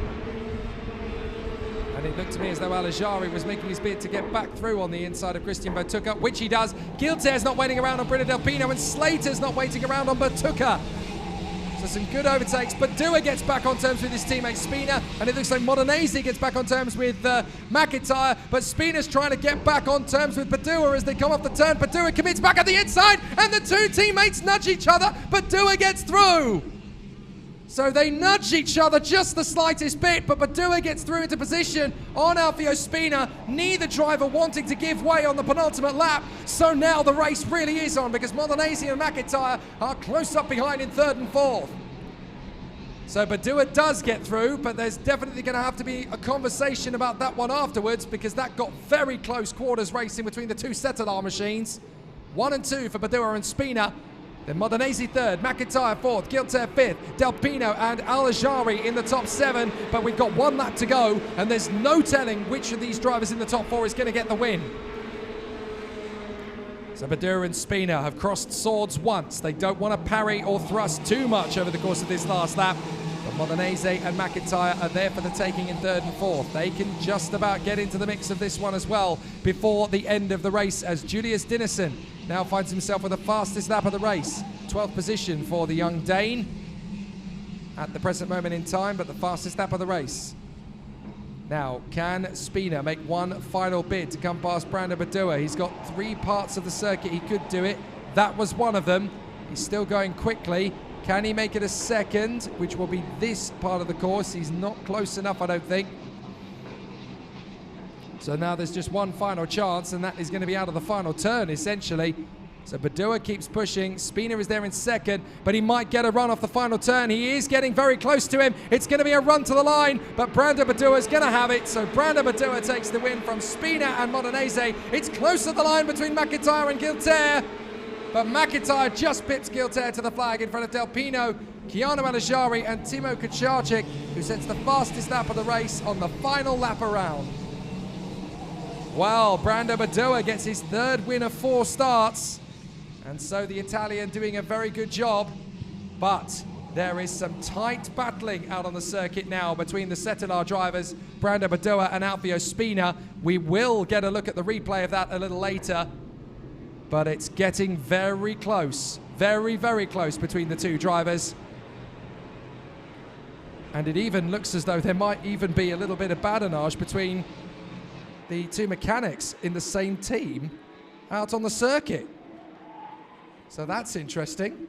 And it looked to me as though Alejari was making his bid to get back through on the inside of Christian Bertucca, which he does. Gilter's not waiting around on Bruno Del Pino, and Slater's not waiting around on Bertucca. So some good overtakes, but Dua gets back on terms with his teammate Spina, and it looks like Modenese gets back on terms with McIntyre, but Spina's trying to get back on terms with Padua as they come off the turn. Padua commits back at the inside, and the two teammates nudge each other, but Dua gets through. So they nudge each other just the slightest bit, but Padua gets through into position on Alfio Spina, neither driver wanting to give way on the penultimate lap. So now the race really is on, because Modenese and McIntyre are close up behind in third and fourth. So Padua does get through, but there's definitely going to have to be a conversation about that one afterwards, because that got very close quarters racing between the two Cetilar machines. 1 and 2 for Padua and Spina. Then Modenese third, McIntyre fourth, Gilter fifth, Delpino and Al-Ajari in the top 7, but we've got 1 lap to go, and there's no telling which of these drivers in the top 4 is going to get the win. So Padua and Spina have crossed swords once. They don't want to parry or thrust too much over the course of this last lap, but Modenese and McIntyre are there for the taking in third and fourth. They can just about get into the mix of this one as well before the end of the race, as Julius Dinnison now finds himself with the fastest lap of the race. 12th position for the young Dane at the present moment in time, but the fastest lap of the race. Now, can Spina make one final bid to come past Brandon Padua? He's got 3 parts of the circuit he could do it. That was one of them. He's still going quickly. Can he make it a second, which will be this part of the course? He's not close enough, I don't think. So now there's just one final chance, and that is going to be out of the final turn, essentially. So Padua keeps pushing. Spina is there in second, but he might get a run off the final turn. He is getting very close to him. It's going to be a run to the line, but Brandon Padua is going to have it. So Brandon Padua takes the win from Spina and Modenese. It's close to the line between McIntyre and Gilter, but McIntyre just pips Gilter to the flag in front of Delpino, Keanu Al-Ajari and Timo Kucharczyk, who sets the fastest lap of the race on the final lap around. Well, Brandon Padua gets his 3rd win of 4 starts, and so the Italian doing a very good job, but there is some tight battling out on the circuit now between the Cetilar drivers, Brandon Padua and Alfio Spina. We will get a look at the replay of that a little later, but it's getting very close, very, very close between the two drivers. And it even looks as though there might even be a little bit of badinage between the two mechanics in the same team out on the circuit. So that's interesting.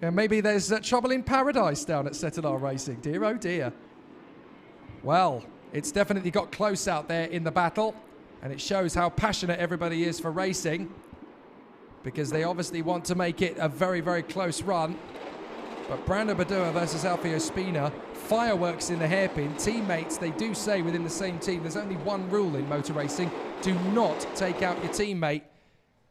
And maybe there's trouble in paradise down at Cetilar Racing. Dear, oh dear. Well, it's definitely got close out there in the battle, and it shows how passionate everybody is for racing, because they obviously want to make it a very, very close run. But Brandon Padua versus Alfio Spina, fireworks in the hairpin. Teammates, they do say within the same team, there's only one rule in motor racing: do not take out your teammate.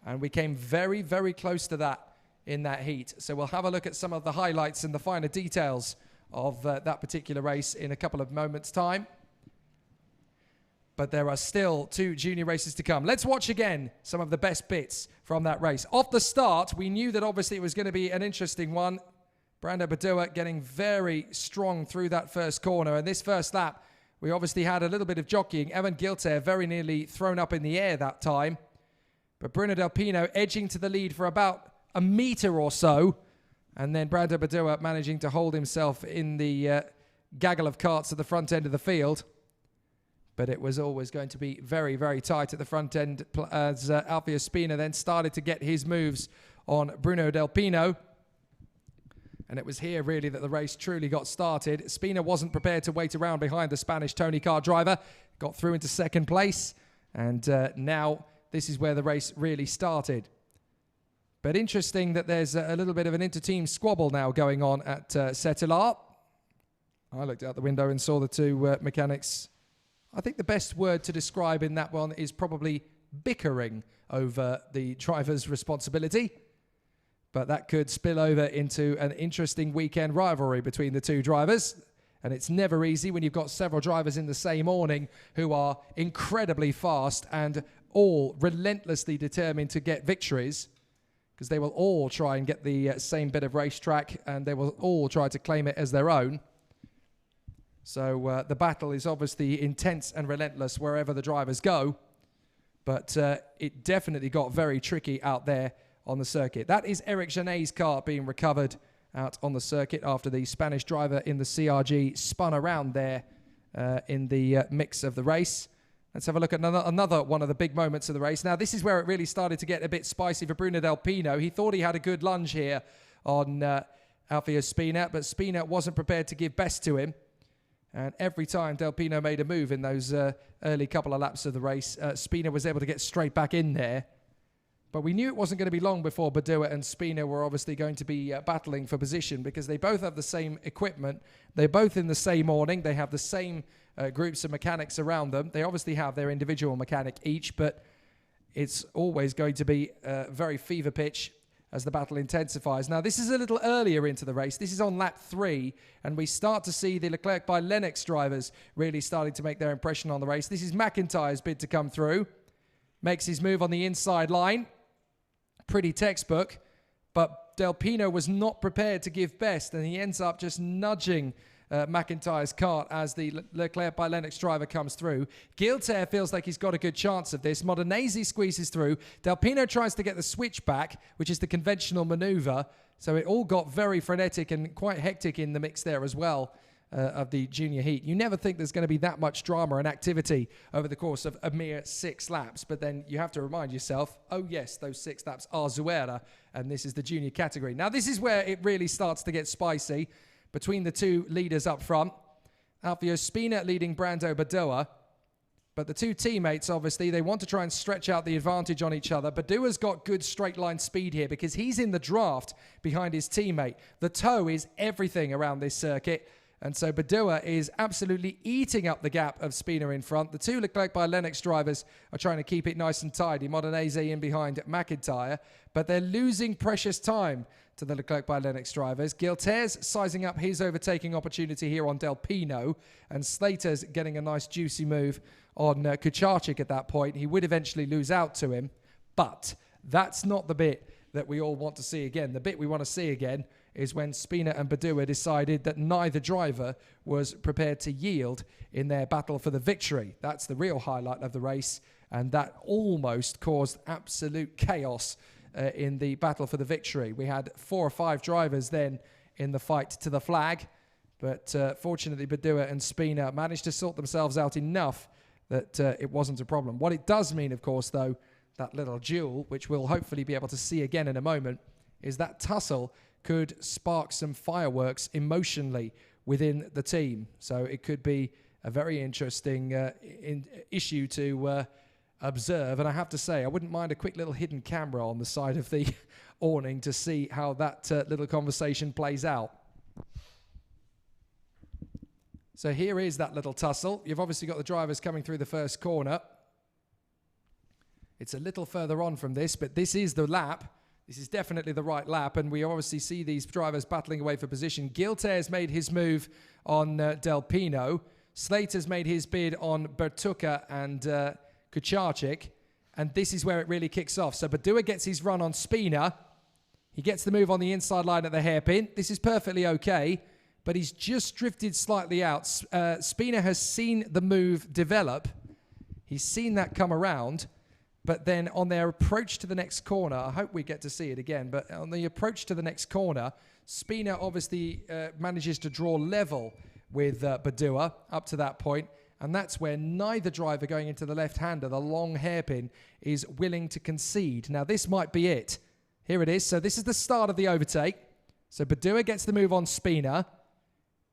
And we came very, very close to that in that heat. So we'll have a look at some of the highlights and the finer details of that particular race in a couple of moments' time. But there are still 2 junior races to come. Let's watch again some of the best bits from that race. Off the start, we knew that obviously it was going to be an interesting one. Brandon Padua getting very strong through that first corner. And this first lap, we obviously had a little bit of jockeying. Evan Gilter very nearly thrown up in the air that time. But Bruno Delpino edging to the lead for about a metre or so. And then Brandon Padua managing to hold himself in the gaggle of carts at the front end of the field. But it was always going to be very, very tight at the front end as Alfio Spina then started to get his moves on Bruno Delpino. And it was here really that the race truly got started. Spina wasn't prepared to wait around behind the Spanish Tony Car driver. Got through into second place. And now this is where the race really started. But interesting that there's a little bit of an inter-team squabble now going on at Cetilar. I looked out the window and saw the two mechanics. I think the best word to describe in that one is probably bickering over the driver's responsibility. But that could spill over into an interesting weekend rivalry between the two drivers. And it's never easy when you've got several drivers in the same awning who are incredibly fast and all relentlessly determined to get victories, because they will all try and get the same bit of racetrack, and they will all try to claim it as their own. So the battle is obviously intense and relentless wherever the drivers go. But it definitely got very tricky out there on the circuit. That is Eric Janet's car being recovered out on the circuit after the Spanish driver in the CRG spun around there in the mix of the race. Let's have a look at another one of the big moments of the race. Now, this is where it really started to get a bit spicy for Bruno Del Pino. He thought he had a good lunge here on Alfio Spina, but Spina wasn't prepared to give best to him. And every time Del Pino made a move in those early couple of laps of the race, Spina was able to get straight back in there. But we knew it wasn't going to be long before Badua and Spina were obviously going to be battling for position, because they both have the same equipment. They're both in the same awning. They have the same groups of mechanics around them. They obviously have their individual mechanic each, but it's always going to be very fever pitch as the battle intensifies. Now, this is a little earlier into the race. This is on lap 3, and we start to see the Leclerc by Lennox drivers really starting to make their impression on the race. This is McIntyre's bid to come through. Makes his move on the inside line. Pretty textbook, but Del Pino was not prepared to give best, and he ends up just nudging McIntyre's kart as the Leclerc by Lennox driver comes through. Guilter feels like he's got a good chance of this. Modenese squeezes through. Del Pino tries to get the switch back, which is the conventional maneuver. So it all got very frenetic and quite hectic in the mix there as well of the junior heat. You never think there's going to be that much drama and activity over the course of a mere 6 laps, but then you have to remind yourself, oh yes, those 6 laps are Zuera, and this is the junior category. Now, this is where it really starts to get spicy between the two leaders up front. Alfio Spina leading Brando Badua, but the two teammates, obviously, they want to try and stretch out the advantage on each other. Badua's got good straight line speed here because he's in the draft behind his teammate. The toe is everything around this circuit. And so Badua is absolutely eating up the gap of Spina in front. The two Leclerc by Lennox drivers are trying to keep it nice and tidy. Modenese in behind McIntyre, but they're losing precious time to the Leclerc by Lennox drivers. Guilter's sizing up his overtaking opportunity here on Del Pino, and Slater's getting a nice juicy move on Kucharczyk at that point. He would eventually lose out to him, but that's not the bit that we all want to see again. The bit we want to see again is when Spina and Badua decided that neither driver was prepared to yield in their battle for the victory. That's the real highlight of the race, and that almost caused absolute chaos in the battle for the victory. We had 4 or 5 drivers then in the fight to the flag, but fortunately Badua and Spina managed to sort themselves out enough that it wasn't a problem. What it does mean, of course, though, that little duel, which we'll hopefully be able to see again in a moment, is that tussle could spark some fireworks emotionally within the team. So it could be a very interesting issue to observe. And I have to say, I wouldn't mind a quick little hidden camera on the side of the awning to see how that little conversation plays out. So here is that little tussle. You've obviously got the drivers coming through the first corner. It's a little further on from this, but this is the lap. This is definitely the right lap, and we obviously see these drivers battling away for position. Guilter's made his move on Del Pino. Slater's made his bid on Bertucca and Kucharczyk, and this is where it really kicks off. So Badua gets his run on Spina. He gets the move on the inside line at the hairpin. This is perfectly okay, but he's just drifted slightly out. Spina has seen the move develop. He's seen that come around. But then on their approach to the next corner, I hope we get to see it again, but on the approach to the next corner, Spina obviously manages to draw level with Badua up to that point, and that's where neither driver going into the left-hander, the long hairpin, is willing to concede. Now, this might be it. Here it is. So this is the start of the overtake. So Badua gets the move on Spina.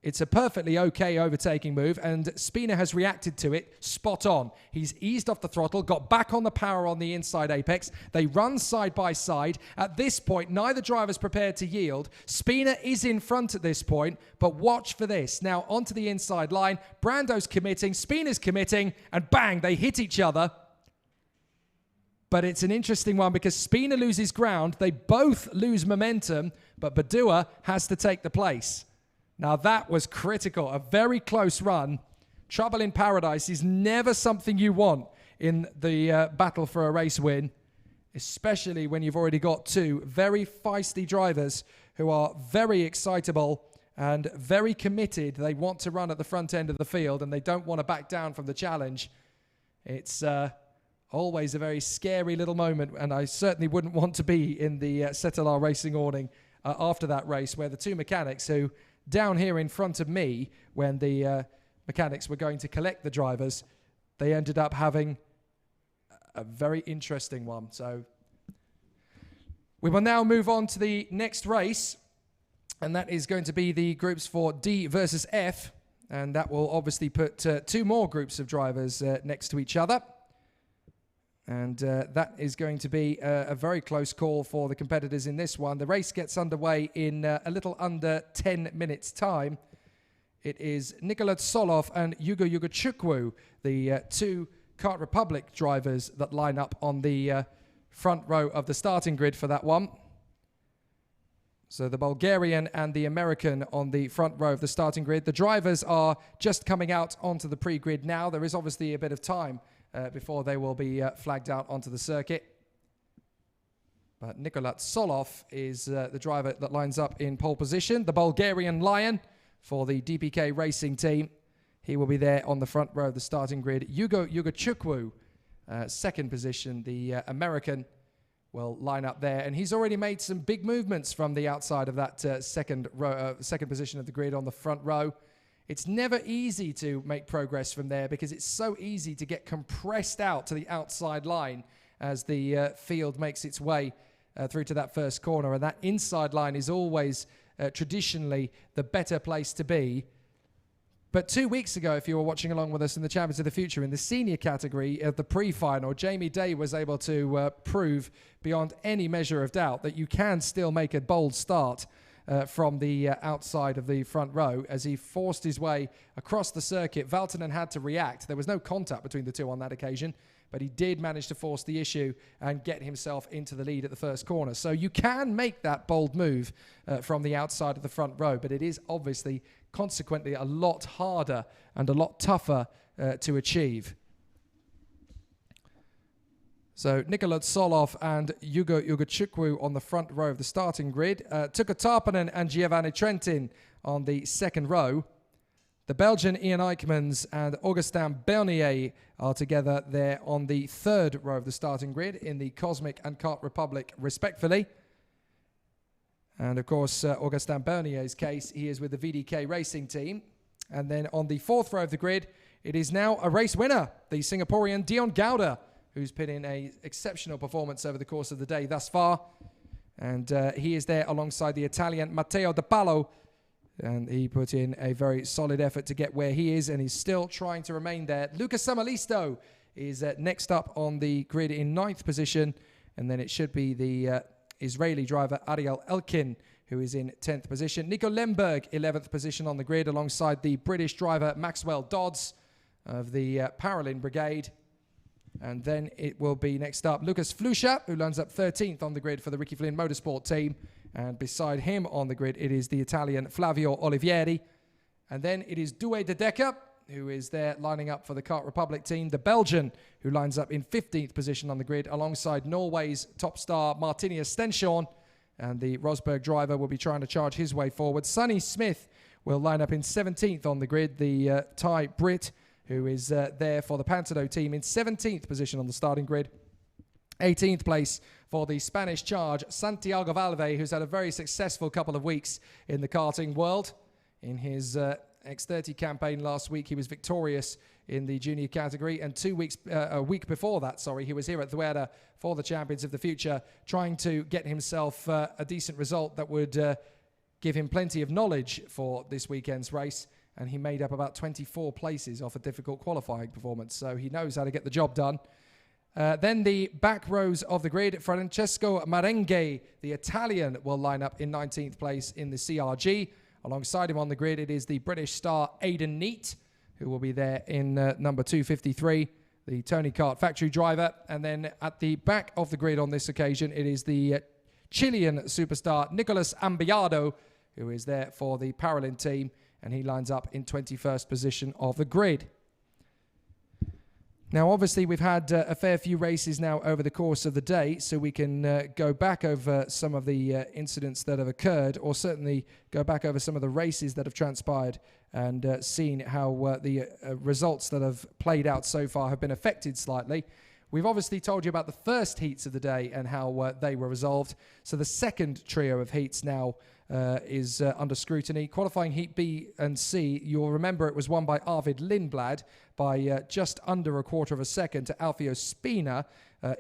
It's a perfectly okay overtaking move, and Spina has reacted to it spot on. He's eased off the throttle, got back on the power on the inside apex. They run side by side. At this point, neither driver's prepared to yield. Spina is in front at this point, but watch for this. Now, onto the inside line. Brando's committing, Spina's committing, and bang, they hit each other. But it's an interesting one because Spina loses ground. They both lose momentum, but Badua has to take the place. Now, that was critical. A very close run. Trouble in paradise is never something you want in the battle for a race win, especially when you've already got 2 very feisty drivers who are very excitable and very committed. They want to run at the front end of the field, and they don't want to back down from the challenge. It's always a very scary little moment, and I certainly wouldn't want to be in the Cetelar Racing awning after that race, where the two mechanics who, down here in front of me, when the mechanics were going to collect the drivers, they ended up having a very interesting one. So we will now move on to the next race, and that is going to be the groups for D versus F, and that will obviously put two more groups of drivers next to each other. And that is going to be a very close call for the competitors in this one. The race gets underway in a little under 10 minutes' time. It is Nikola Tsolov and Yugo Yugachukwu, the two Kart Republic drivers that line up on the front row of the starting grid for that one. So the Bulgarian and the American on the front row of the starting grid. The drivers are just coming out onto the pre-grid now. There is obviously a bit of time before they will be flagged out onto the circuit. But Nikola Tsolov is the driver that lines up in pole position. The Bulgarian Lion for the DPK Racing team. He will be there on the front row of the starting grid. Yugo Yugachukwu, second position. The American will line up there. And he's already made some big movements from the outside of that second position of the grid on the front row. It's never easy to make progress from there because it's so easy to get compressed out to the outside line as the field makes its way through to that first corner. And that inside line is always traditionally the better place to be. But 2 weeks ago, if you were watching along with us in the Champions of the Future, in the senior category of the pre-final, Jamie Day was able to prove beyond any measure of doubt that you can still make a bold start from the outside of the front row as he forced his way across the circuit. Valtonen had to react. There was no contact between the two on that occasion, but he did manage to force the issue and get himself into the lead at the first corner. So you can make that bold move from the outside of the front row, but it is obviously consequently a lot harder and a lot tougher to achieve. So Nikola Tsolov and Yugo Yugachukwu on the front row of the starting grid. Tuukka Tarpanen and Giovanni Trentin on the second row. The Belgian Ian Eichmans and Augustin Bernier are together there on the third row of the starting grid in the Cosmic and Kart Republic respectively. And of course, Augustin Bernier's case, he is with the VDK Racing team. And then on the fourth row of the grid, it is now a race winner, the Singaporean Dion Gauda, who's put in an exceptional performance over the course of the day thus far. And he is there alongside the Italian Matteo De Palo. And he put in a very solid effort to get where he is, and he's still trying to remain there. Luca Samalisto is next up on the grid in 9th position. And then it should be the Israeli driver Ariel Elkin, who is in 10th position. Nico Lemberg, 11th position on the grid, alongside the British driver Maxwell Dodds of the Paralin Brigade. And then it will be next up Lucas Flusha, who lands up 13th on the grid for the Ricky Flynn Motorsport team. And beside him on the grid, it is the Italian Flavio Olivieri. And then it is Douwe de Decker, who is there lining up for the Kart Republic team. The Belgian, who lines up in 15th position on the grid, alongside Norway's top star Martinius Stenshorn. And the Rosberg driver will be trying to charge his way forward. Sonny Smith will line up in 17th on the grid. The Thai Brit, who is there for the Pantano team in 17th position on the starting grid. 18th place for the Spanish charge, Santiago Valve, who's had a very successful couple of weeks in the karting world. In his X30 campaign last week, he was victorious in the junior category, and a week before that, he was here at Zuera for the Champions of the Future, trying to get himself a decent result that would give him plenty of knowledge for this weekend's race. And he made up about 24 places off a difficult qualifying performance. So he knows how to get the job done. Then the back rows of the grid, Francesco Marenghi, the Italian, will line up in 19th place in the CRG. Alongside him on the grid, it is the British star Aidan Neate, who will be there in number 253, the Tony Kart factory driver. And then at the back of the grid on this occasion, it is the Chilean superstar Nicolas Ambiado, who is there for the Paralin team. And he lines up in 21st position of the grid. Now, obviously, we've had a fair few races now over the course of the day, so we can go back over some of the incidents that have occurred, or certainly go back over some of the races that have transpired and seen how the results that have played out so far have been affected slightly. we've obviously told you about the first heats of the day and how they were resolved. So the second trio of heats now is under scrutiny. Qualifying Heat B and C, you'll remember it was won by Arvid Lindblad by just under a quarter of a second to Alfio Spina.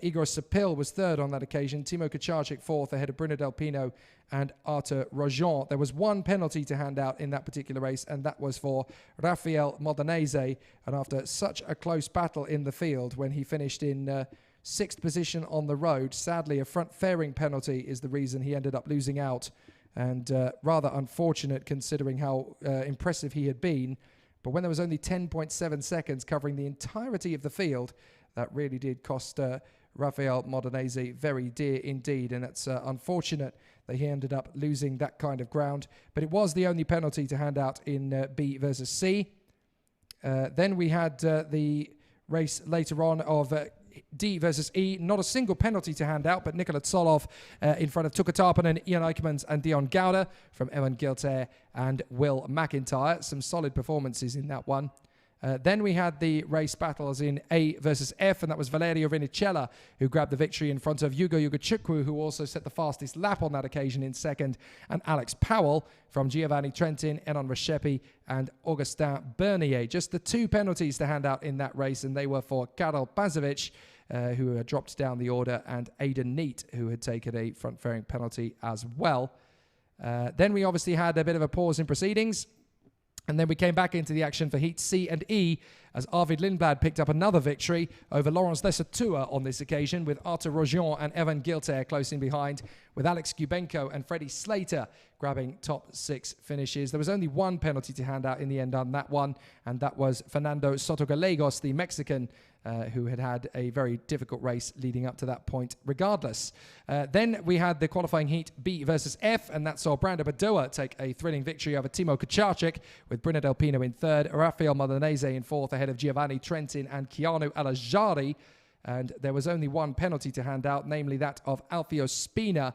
Igor Sapil was third on that occasion. Timo Kucharczyk fourth ahead of Bruno Del Pino and Arthur Rojon. There was one penalty to hand out in that particular race, and that was for Rafael Modenese. And after such a close battle in the field, when he finished in sixth position on the road, sadly a front fairing penalty is the reason he ended up losing out. And rather unfortunate considering how impressive he had been. But when there was only 10.7 seconds covering the entirety of the field, that really did cost Rafael Modenese very dear indeed. And it's unfortunate that he ended up losing that kind of ground. But it was the only penalty to hand out in B versus C. Then we had the race later on of D versus E. Not a single penalty to hand out, but Nikola Tsolov in front of Tuukka Tarponen, Ian Eichmans and Dion Gauda from Evan Giltair and Will McIntyre. Some solid performances in that one. Then we had the race battles in A versus F, and that was Valerio Rinicella who grabbed the victory in front of Hugo Ugochukwu, who also set the fastest lap on that occasion in second, and Alex Powell from Giovanni Trentin, Enon Rescepi, and Augustin Bernier. Just the two penalties to hand out in that race, and they were for Karel Pazovic, who had dropped down the order, and Aidan Neat, who had taken a front-fairing penalty as well. Then we obviously had a bit of a pause in proceedings. And then we came back into the action for Heat C and E as Arvid Lindblad picked up another victory over Laurence Lesotua on this occasion, with Arthur Rojon and Evan Giltair close in behind, with Alex Gubenko and Freddie Slater grabbing top six finishes. There was only one penalty to hand out in the end on that one, and that was Fernando Sotogallegos, the Mexican, who had had a very difficult race leading up to that point regardless. Then we had the qualifying heat B versus F, and that saw Brando Badoa take a thrilling victory over Timo Kucharczyk, with Bruno Del Pino in third, Rafael Modenese in fourth ahead of Giovanni Trentin and Keanu Alajari. And there was only one penalty to hand out, namely that of Alfio Spina,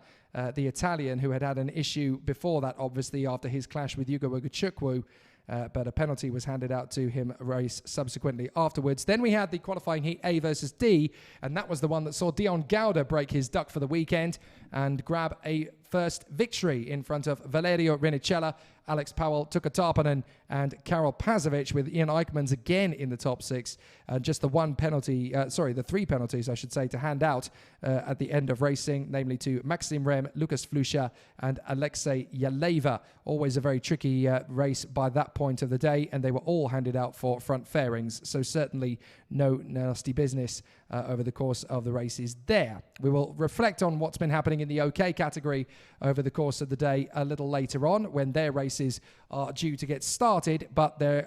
the Italian, who had had an issue before that, obviously, after his clash with Hugo Ugochukwu. But a penalty was handed out to him a race subsequently afterwards. Then we had the qualifying heat A versus D, and that was the one that saw Dion Gauda break his duck for the weekend and grab a first victory in front of Valerio Rinicella, Alex Powell, Tuukka Tarponen, and Karel Pazovic, with Ian Eichmans again in the top six. Just the one penalty, the three penalties, I should say, to hand out at the end of racing, namely to Maxim Rem, Lucas Flusha, and Alexei Yaleva. Always a very tricky race by that point of the day, and they were all handed out for front fairings, so certainly no nasty business over the course of the races there. We will reflect on what's been happening in the OK category over the course of the day a little later on, when their races are due to get started, but there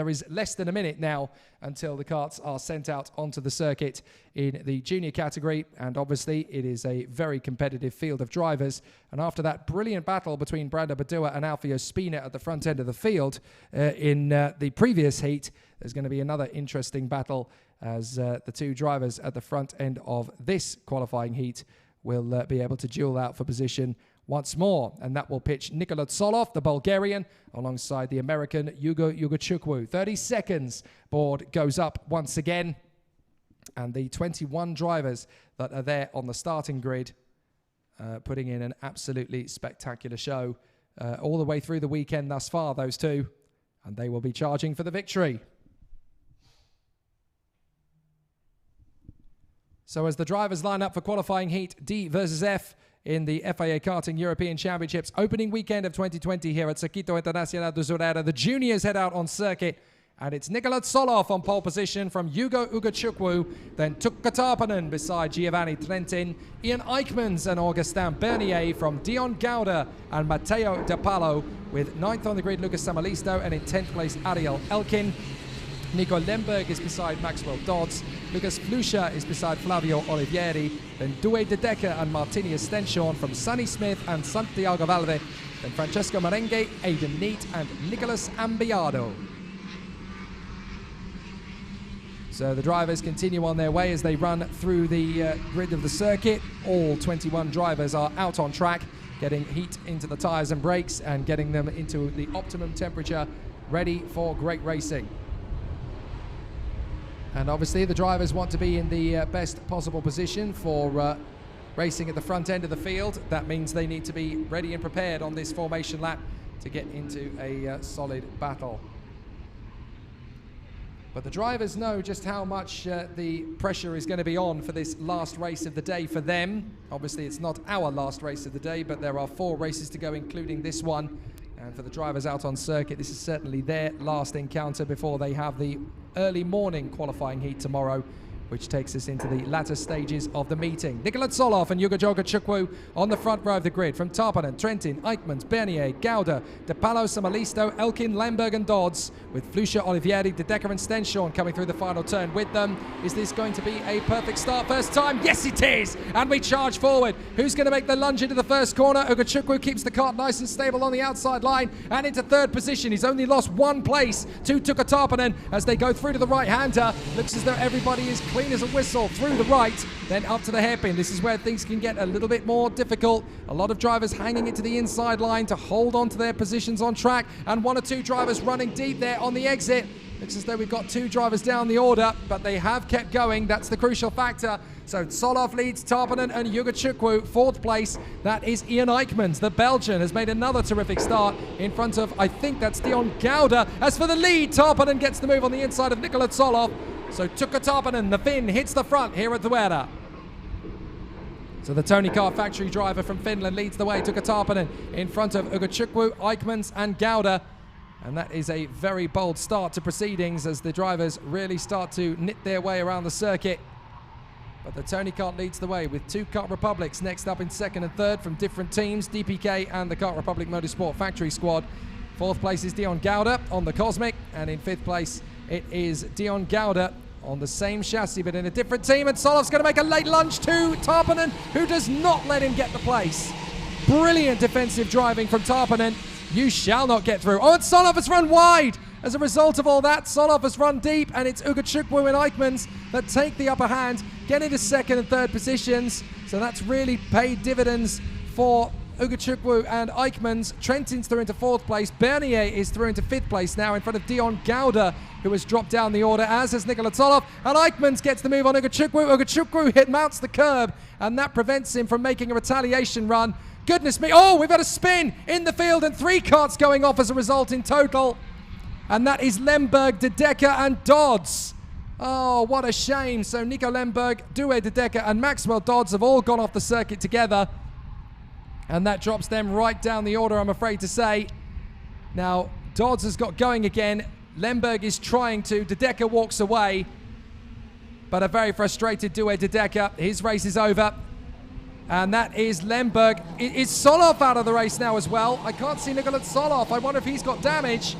is less than a minute now until the karts are sent out onto the circuit in the junior category, and obviously it is a very competitive field of drivers. And after that brilliant battle between Brando Badoa and Alfio Spina at the front end of the field in the previous heat, there's going to be another interesting battle as the two drivers at the front end of this qualifying heat will be able to duel out for position once more, and that will pitch Nikola Tsolov, the Bulgarian, alongside the American Hugo Ugochukwu. 30 seconds, board goes up once again, and the 21 drivers that are there on the starting grid putting in an absolutely spectacular show all the way through the weekend thus far, those two, and they will be charging for the victory. So as the drivers line up for qualifying heat D versus F in the FIA Karting European Championships opening weekend of 2020 here at Circuito Internacional de Zuera, the juniors head out on circuit, and it's Nikola Tsolov on pole position from Hugo Ugochukwu, then Tuukka Tarponen beside Giovanni Trentin, Ian Eichmans and Augustin Bernier from Dion Gauda and Matteo De Palo, with 9th on the grid Lucas Samalisto, and in 10th place Ariel Elkin. Nico Lemberg is beside Maxwell Dodds. Lucas Flusha is beside Flavio Olivieri. Then Due De Decker and Martinius Stenshorn from Sonny Smith and Santiago Valve. Then Francesco Merengue, Aidan Neat and Nicolas Ambiado. So the drivers continue on their way as they run through the grid of the circuit. All 21 drivers are out on track, getting heat into the tyres and brakes and getting them into the optimum temperature, ready for great racing. And obviously the drivers want to be in the best possible position for racing at the front end of the field. That means they need to be ready and prepared on this formation lap to get into a solid battle. But the drivers know just how much the pressure is going to be on for this last race of the day for them. Obviously, it's not our last race of the day, but there are 4 races to go, including this one. And for the drivers out on circuit, this is certainly their last encounter before they have the early morning qualifying heat tomorrow, which takes us into the latter stages of the meeting. Nikola Tsolov and Yuga Chukwu on the front row of the grid. From Tarpanen, Trentin, Eichmanns, Bernier, Gauda, De Palo, Samalisto, Elkin, Lemberg and Dodds, with Flusha, Olivieri, De Decker and Stenshorn coming through the final turn with them. Is this going to be a perfect start first time? Yes, it is! And we charge forward. Who's going to make the lunge into the first corner? Uga Chukwu keeps the kart nice and stable on the outside line and into third position. He's only lost 1 place to Tuka Tarpanen as they go through to the right-hander. Looks as though everybody is clean as a whistle through the right, then up to the hairpin. This is where things can get a little bit more difficult. A lot of drivers hanging it to the inside line to hold on to their positions on track, and 1 or 2 drivers running deep there on the exit. Looks as though we've got 2 drivers down the order, but they have kept going. That's the crucial factor. So Tsolov leads Tarpanen and Yuga Chukwu. 4th place, that is Ian Eichmanns. The Belgian has made another terrific start in front of, I think that's Dion Gauda. As for the lead, Tarpanen gets the move on the inside of Nikola Tsolov. So Tuka Tarpanen, the Finn, hits the front here at Zuera. So the Tony Kart factory driver from Finland leads the way. Tuka Tarpanen in front of Uga Chukwu, Eichmanns and Gauda. And that is a very bold start to proceedings as the drivers really start to knit their way around the circuit. But the Tony Kart leads the way with 2 Kart Republics next up in 2nd and 3rd from different teams, DPK and the Kart Republic Motorsport factory squad. 4th place is Dion Gauda on the Cosmic, and in 5th place it is Dion Gauda on the same chassis but in a different team, and Tsolov's going to make a late lunge to Tarpanen, who does not let him get the place. Brilliant defensive driving from Tarpanen. You shall not get through. Oh, and Tsolov has run wide. As a result of all that, Tsolov has run deep, and it's Uga Chukwu and Eichmanns that take the upper hand, get into 2nd and 3rd positions. So that's really paid dividends for Uga Chukwu and Eichmanns. Trentin's through into 4th place. Bernier is through into 5th place now in front of Dion Gauda, who has dropped down the order, as has Nikola Tsolov. And Eichmanns gets the move on Uga Chukwu. Uga Chukwu mounts the curb, and that prevents him from making a retaliation run. Goodness me. Oh, we've had a spin in the field, and 3 karts going off as a result in total. And that is Lemberg, De Decker and Dodds. Oh, what a shame. So Nico Lemberg, Due De Decker and Maxwell Dodds have all gone off the circuit together. And that drops them right down the order, I'm afraid to say. Now, Dodds has got going again. Lemberg is trying to. De Decker walks away. But a very frustrated Due De Decker. His race is over. And that is Lemberg. Is Tsolov out of the race now as well? I can't see Nikola Tsolov. I wonder if he's got damage.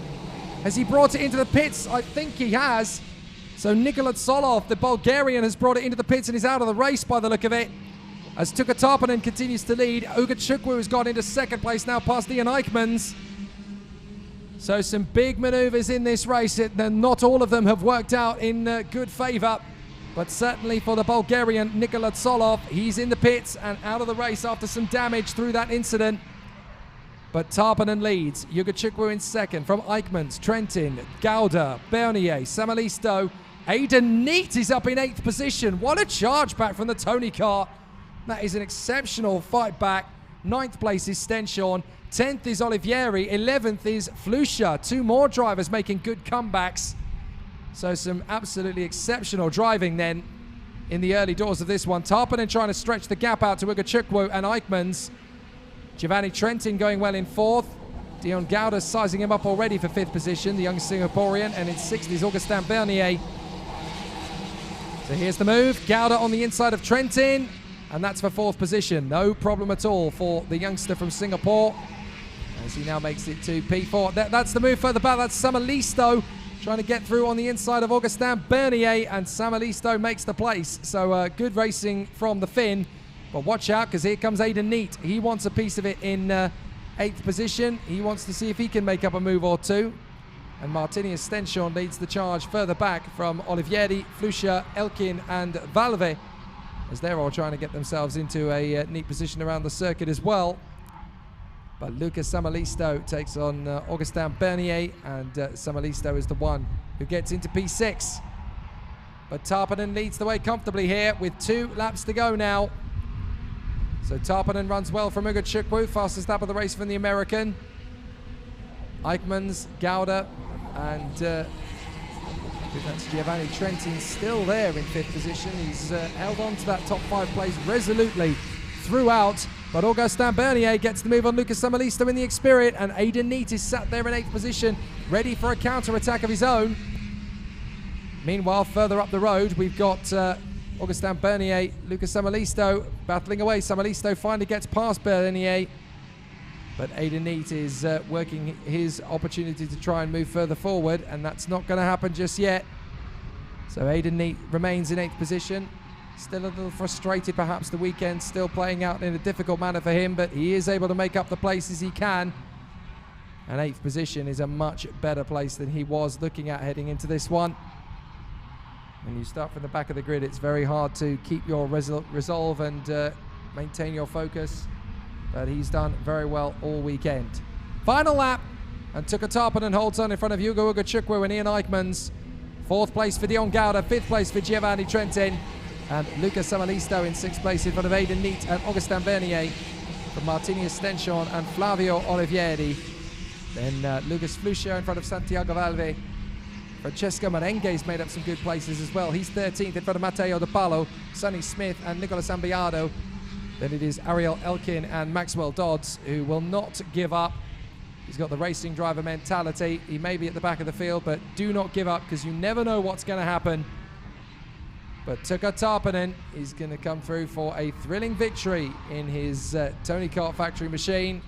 Has he brought it into the pits? I think he has. So Nikola Tsolov, the Bulgarian, has brought it into the pits and is out of the race by the look of it. As Tuka Tarpanen continues to lead, Uga Chukwu has got into 2nd place now past Ian Eichmanns. So some big maneuvers in this race. Not all of them have worked out in good favour. But certainly for the Bulgarian, Nikola Tsolov, he's in the pits and out of the race after some damage through that incident. But Tarpanen leads. Yuga Chukwu in 2nd from Eichmanns, Trentin, Gauda, Bernier, Samalisto. Aidan Neat is up in 8th position. What a charge back from the Tony Kart. That is an exceptional fight back. 9th place is Stenshorn. 10th is Olivieri. 11th is Flusha. 2 more drivers making good comebacks. So some absolutely exceptional driving then in the early doors of this one. Tarpanen trying to stretch the gap out to Uga Chukwu and Eichmanns. Giovanni Trentin going well in 4th. Dion Gauda sizing him up already for 5th position, the young Singaporean. And in 6th is Augustin Bernier. So here's the move. Gauda on the inside of Trentin. And that's for 4th position. No problem at all for the youngster from Singapore, as he now makes it to P4. That's the move further back. That's Samalisto trying to get through on the inside of Augustin Bernier. And Samalisto makes the place. So good racing from the Finn. But watch out, because here comes Aidan Neat. He wants a piece of it in 8th position. He wants to see if he can make up a move or 2. And Martinius Stenshorn leads the charge further back from Olivieri, Flusha, Elkin and Valve, as they're all trying to get themselves into a neat position around the circuit as well. But Lucas Samalisto takes on Augustin Bernier, and Samalisto is the one who gets into P6. But Tarpanen leads the way comfortably here with 2 laps to go now. So Tarpanen runs well from Ugo Chukwu, fastest lap of the race from the American. Eichmanns, Gouda, and I think that's Giovanni Trentin still there in 5th position. He's held on to that top 5 place resolutely throughout. But Augustin Bernier gets the move on Lucas Samalisto in the Xperiot, and Aidan Neate is sat there in 8th position, ready for a counter-attack of his own. Meanwhile, further up the road, we've got Augustin Bernier, Lucas Samalisto battling away. Samalisto finally gets past Bernier, but Aidan Neate is working his opportunity to try and move further forward, and that's not going to happen just yet. So Aidan Neate remains in 8th position. Still a little frustrated, perhaps the weekend still playing out in a difficult manner for him, but he is able to make up the places he can. And 8th position is a much better place than he was looking at heading into this one. When you start from the back of the grid, it's very hard to keep your resolve and maintain your focus. But he's done very well all weekend. Final lap, and Tuka Tarpanen holds on in front of Ugo Chukwu and Ian Eichmanns. 4th place for Dion Gouda, 5th place for Giovanni Trentin, and Lucas Samalisto in 6th place in front of Aidan Neate and Augustin Bernier from Martini Estension and Flavio Olivieri. Then Lucas Fluscio in front of Santiago Valve. Francesco Merengue's made up some good places as well. He's 13th in front of Matteo De Palo, Sonny Smith and Nicolas Ambiado. Then it is Ariel Elkin and Maxwell Dodds who will not give up. He's got the racing driver mentality. He may be at the back of the field, but do not give up because you never know what's going to happen. But Tuka Tarpanen is going to come through for a thrilling victory in his Tony Kart factory machine.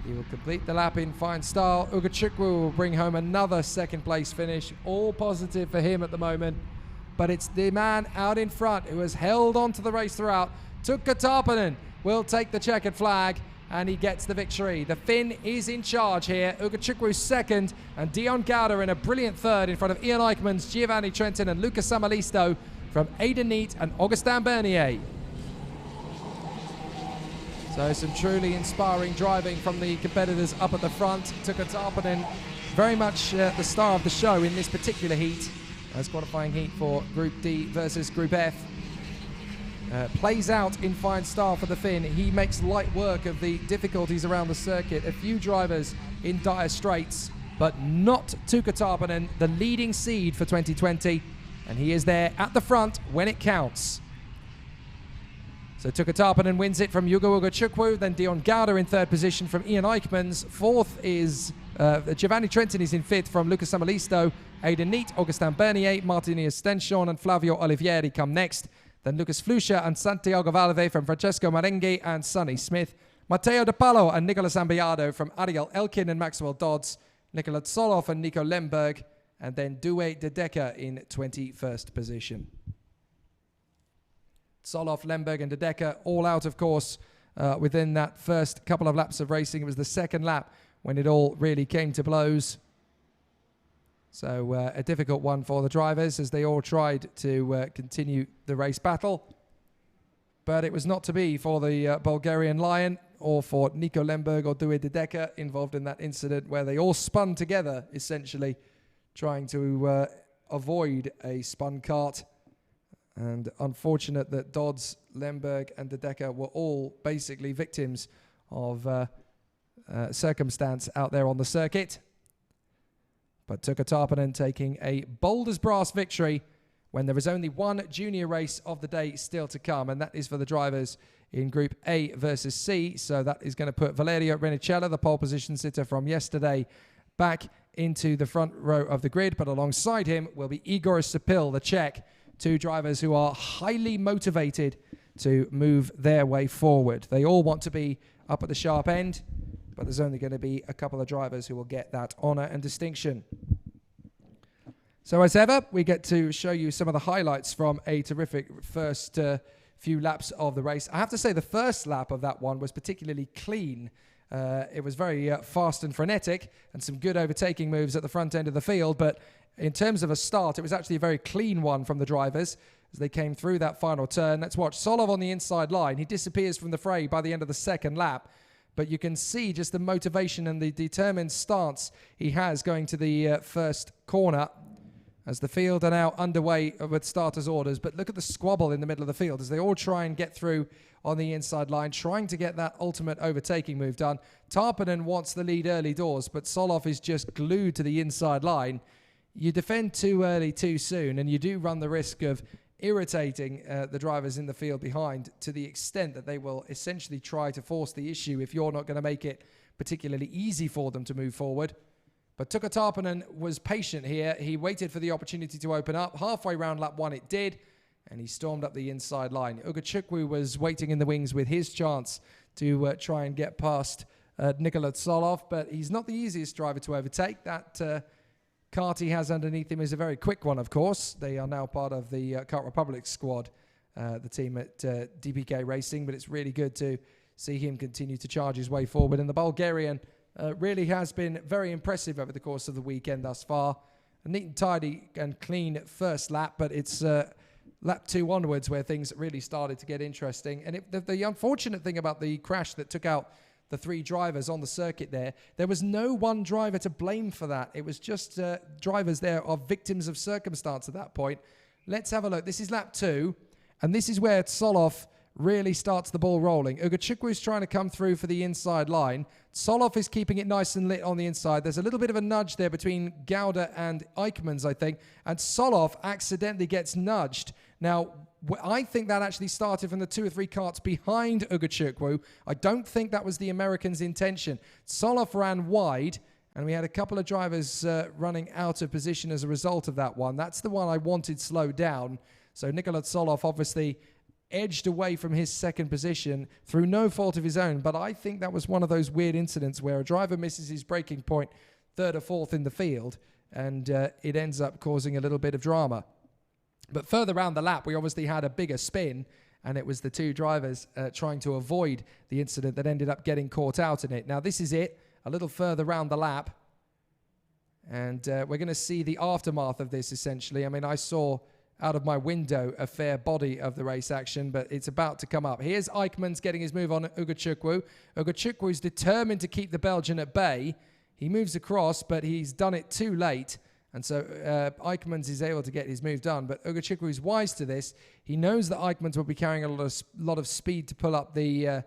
He will complete the lap in fine style. Ugo Chukwu will bring home another 2nd place finish. All positive for him at the moment. But it's the man out in front who has held on to the race throughout. Tuka Tarpanen will take the checkered flag, and he gets the victory. The Finn is in charge here. Ugo Chukwu 2nd, and Dion Gouda in a brilliant 3rd in front of Ian Eichmanns, Giovanni Trentin and Lucas Samalisto from Aidan Neate and Augustin Bernier. So some truly inspiring driving from the competitors up at the front. Tuka Tarpanen very much the star of the show in this particular heat, as qualifying heat for Group D versus Group F. Plays out in fine style for the Finn. He makes light work of the difficulties around the circuit. A few drivers in dire straits, but not Tuka Tarpanen, the leading seed for 2020. And he is there at the front when it counts. So Tuka Tarpanen wins it from Ugo Chukwu, then Dion Gouda in 3rd position from Ian Eichmanns. 4th is Giovanni Trentin is in 5th from Lucas Samalisto. Aidan Neate, Augustin Bernier, Martini Estension and Flavio Olivieri come next. Then Lucas Fluscia and Santiago Valve from Francesco Merengue and Sonny Smith. Matteo De Palo and Nicolas Ambiado from Ariel Elkin and Maxwell Dodds. Nikola Tsoloff and Nico Lemberg. And then Douwe De Decker in 21st position. Tsoloff, Lemberg and De Decker all out, of course, within that first couple of laps of racing. It was the 2nd lap when it all really came to blows. So a difficult one for the drivers as they all tried to continue the race battle. But it was not to be for the Bulgarian Lion or for Nico Lemberg or Douwe De Decker involved in that incident where they all spun together, essentially, trying to avoid a spun kart. And unfortunate that Dodds, Lemberg and De Decker were all basically victims of circumstance out there on the circuit. But Tuka Tarpanen taking a bold as brass victory when there is only one junior race of the day still to come, and that is for the drivers in Group A versus C. So that is going to put Valerio Renicella, the pole position sitter from yesterday, back into the front row of the grid. But alongside him will be Igor Sapil, the Czech, two drivers who are highly motivated to move their way forward. They all want to be up at the sharp end, but there's only going to be a couple of drivers who will get that honour and distinction. So as ever, we get to show you some of the highlights from a terrific first few laps of the race. I have to say the first lap of that one was particularly clean. It was very fast and frenetic and some good overtaking moves at the front end of the field, but in terms of a start, it was actually a very clean one from the drivers as they came through that final turn. Let's watch Solov on the inside line. He disappears from the fray by the end of the second lap, but you can see just the motivation and the determined stance he has going to the first corner. as the field are now underway with starters' orders. But look at the squabble in the middle of the field as they all try and get through on the inside line, trying to get that ultimate overtaking move done. Tarpanen wants the lead early doors, but Solov is just glued to the inside line. You defend too early, too soon, and you do run the risk of irritating the drivers in the field behind to the extent that they will essentially try to force the issue if you're not going to make it particularly easy for them to move forward. But Tuukka Tarpanen was patient here. He waited for the opportunity to open up. Halfway round lap 1 it did, and he stormed up the inside line. Ugo Chukwu was waiting in the wings with his chance to try and get past Nikola Solov, but he's not the easiest driver to overtake. That kart he has underneath him is a very quick one, of course. They are now part of the Kart Republic squad, the team at DPK Racing, but it's really good to see him continue to charge his way forward. And the Bulgarian really has been very impressive over the course of the weekend thus far. A neat and tidy and clean first lap, but it's lap 2 onwards where things really started to get interesting. And the unfortunate thing about the crash that took out the 3 drivers on the circuit there was no one driver to blame for that. It was just drivers there are victims of circumstance at that point. Let's have a look. This is lap 2, and this is where Solov really starts the ball rolling. Ugo Chukwu is trying to come through for the inside line. Solov is keeping it nice and lit on the inside. There's a little bit of a nudge there between Gouda and Eichmanns, I think, and Solov accidentally gets nudged. Now, I think that actually started from the 2 or 3 karts behind Ugo Chukwu. I don't think that was the Americans' intention. Solov ran wide, and we had a couple of drivers running out of position as a result of that one. That's the one I wanted slowed down. So Nikola Solov obviously edged away from his second position through no fault of his own, but I think that was one of those weird incidents where a driver misses his braking point 3rd or 4th in the field, and it ends up causing a little bit of drama. But further around the lap, we obviously had a bigger spin, and it was the 2 drivers trying to avoid the incident that ended up getting caught out in it. Now this is it, a little further around the lap, and we're going to see the aftermath of this essentially. I mean, I saw out of my window a fair body of the race action, but it's about to come up. Here's Eichmanns getting his move on Ugo Chukwu. Ugo Chukwu is determined to keep the Belgian at bay. He moves across, but he's done it too late, and so Eichmanns is able to get his move done. But Ugo Chukwu is wise to this. He knows that Eichmanns will be carrying a lot of speed to pull up the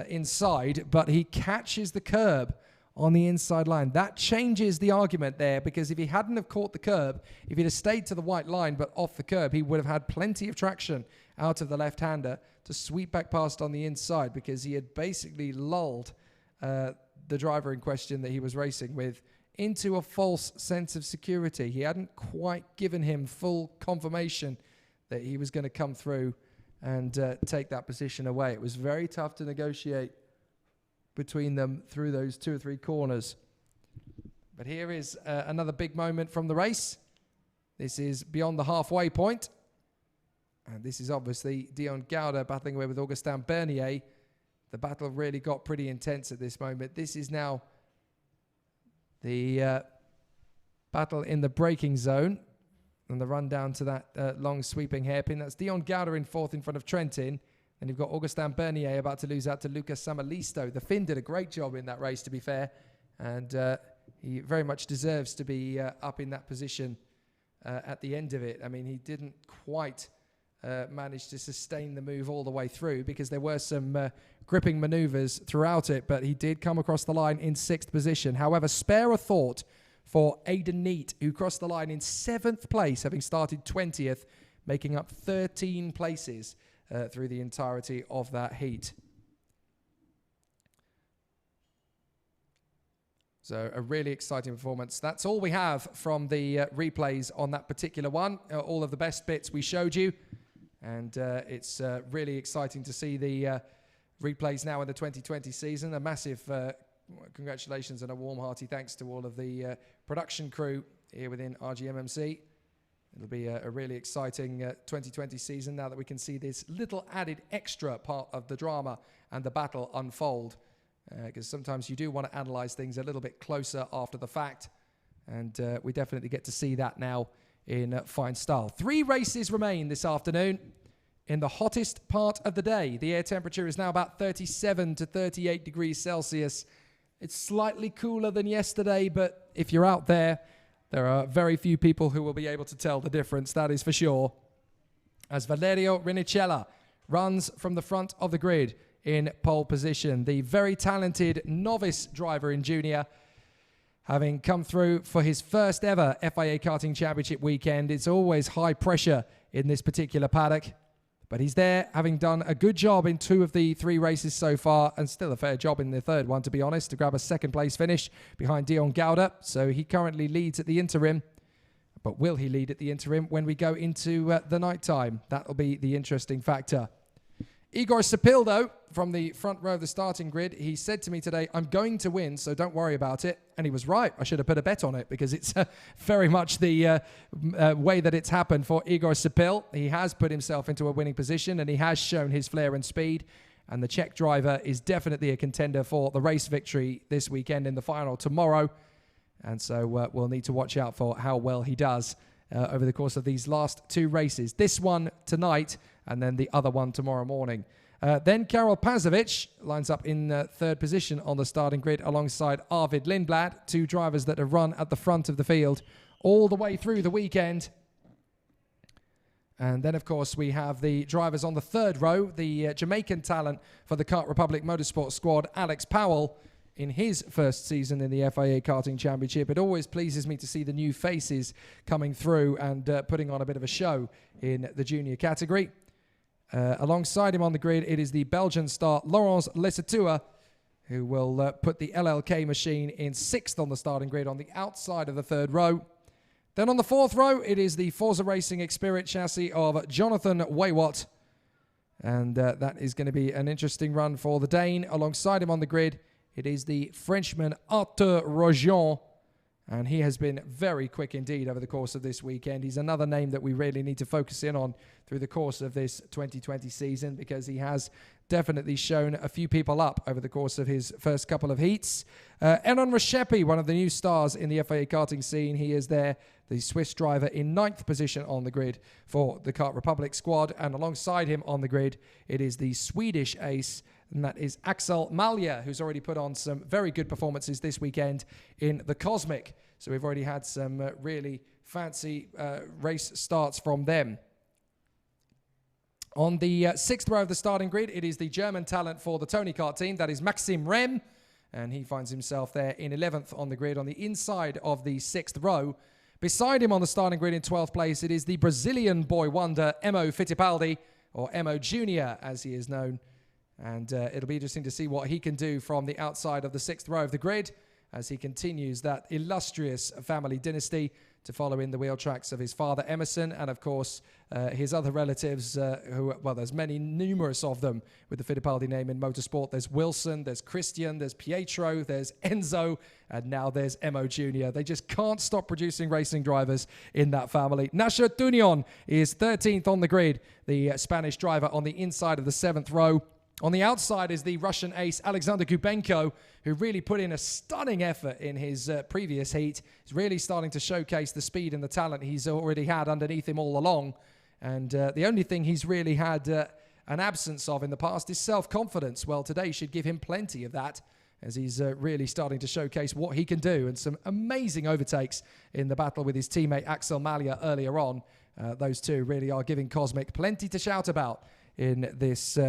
inside, but he catches the curb on the inside line. That changes the argument there, because if he hadn't have caught the curb, if he'd have stayed to the white line but off the curb, he would have had plenty of traction out of the left-hander to sweep back past on the inside, because he had basically lulled the driver in question that he was racing with into a false sense of security. He hadn't quite given him full confirmation that he was going to come through and take that position away. It was very tough to negotiate between them through those 2 or 3 corners. But here is another big moment from the race. This is beyond the halfway point. And this is obviously Dion Gouda battling away with Augustin Bernier. The battle really got pretty intense at this moment. This is now the battle in the braking zone. And the run down to that long sweeping hairpin. That's Dion Gouda in 4th in front of Trentin. And you've got Augustin Bernier about to lose out to Lucas Samalisto. The Finn did a great job in that race, to be fair. And he very much deserves to be up in that position at the end of it. I mean, he didn't quite manage to sustain the move all the way through, because there were some gripping maneuvers throughout it. But he did come across the line in 6th position. However, spare a thought for Aidan Neate, who crossed the line in 7th place, having started 20th, making up 13 places through the entirety of that heat. So a really exciting performance. That's all we have from the replays on that particular one. All of the best bits we showed you. And it's really exciting to see the replays now in the 2020 season. A massive congratulations and a warm hearty thanks to all of the production crew here within RGMMC. It'll be a really exciting 2020 season now that we can see this little added extra part of the drama and the battle unfold. Because sometimes you do want to analyze things a little bit closer after the fact. And we definitely get to see that now in fine style. 3 races remain this afternoon in the hottest part of the day. The air temperature is now about 37 to 38 degrees Celsius. It's slightly cooler than yesterday, but if you're out there, There are very few people who will be able to tell the difference, that is for sure. As Valerio Rinicella runs from the front of the grid in pole position. The very talented novice driver in junior, having come through for his first ever FIA Karting Championship weekend. It's always high pressure in this particular paddock. But he's there, having done a good job in 2 of the 3 races so far, and still a fair job in the 3rd one, to be honest, to grab a 2nd place finish behind Dion Gauda. So he currently leads at the interim. But will he lead at the interim when we go into the night time? That'll be the interesting factor. Igor Sapildo, from the front row of the starting grid, he said to me today, I'm going to win, so don't worry about it. And he was right. I should have put a bet on it, because it's very much the way that it's happened for Igor Sapil. He has put himself into a winning position, and he has shown his flair and speed. And the Czech driver is definitely a contender for the race victory this weekend in the final tomorrow. And so we'll need to watch out for how well he does over the course of these last 2 races. This one tonight, and then the other one tomorrow morning. Then Karel Pazovic lines up in 3rd position on the starting grid alongside Arvid Lindblad, 2 drivers that have run at the front of the field all the way through the weekend. And then, of course, we have the drivers on the 3rd row, the Jamaican talent for the Kart Republic Motorsport squad, Alex Powell, in his first season in the FIA Karting Championship. It always pleases me to see the new faces coming through and putting on a bit of a show in the junior category. Alongside him on the grid, it is the Belgian star Laurence Lesetua, who will put the LLK machine in 6th on the starting grid on the outside of the 3rd row. Then on the 4th row, it is the Forza Racing Xspirit chassis of Jonathan Waywat. And that is going to be an interesting run for the Dane. Alongside him on the grid, it is the Frenchman Arthur Rogion, and he has been very quick indeed over the course of this weekend. He's another name that we really need to focus in on through the course of this 2020 season, because he has definitely shown a few people up over the course of his first couple of heats. Enon Reshepi, one of the new stars in the FIA karting scene. He is there, the Swiss driver, in 9th position on the grid for the Kart Republic squad. And alongside him on the grid, it is the Swedish ace, and that is Axel Malja, who's already put on some very good performances this weekend in the Cosmic. So we've already had some really fancy race starts from them. On the 6th row of the starting grid, it is the German talent for the Tony Kart team. That is Maxim Rem, and he finds himself there in 11th on the grid on the inside of the 6th row. Beside him on the starting grid in 12th place, it is the Brazilian boy wonder, Emo Fittipaldi, or Emo Jr., as he is known. And it'll be interesting to see what he can do from the outside of the 6th row of the grid as he continues that illustrious family dynasty to follow in the wheel tracks of his father Emerson, and of course his other relatives who, well, there's numerous of them with the Fittipaldi name in motorsport. There's Wilson, there's Christian, there's Pietro, there's Enzo, and now there's Emo Jr. They just can't stop producing racing drivers in that family. Nasher Tunion is 13th on the grid, the Spanish driver on the inside of the 7th row. On the outside is the Russian ace Alexander Gubenko, who really put in a stunning effort in his previous heat. He's really starting to showcase the speed and the talent he's already had underneath him all along. And the only thing he's really had an absence of in the past is self-confidence. Well, today should give him plenty of that, as he's really starting to showcase what he can do, and some amazing overtakes in the battle with his teammate Axel Malja earlier on. Those two really are giving Cosmic plenty to shout about in this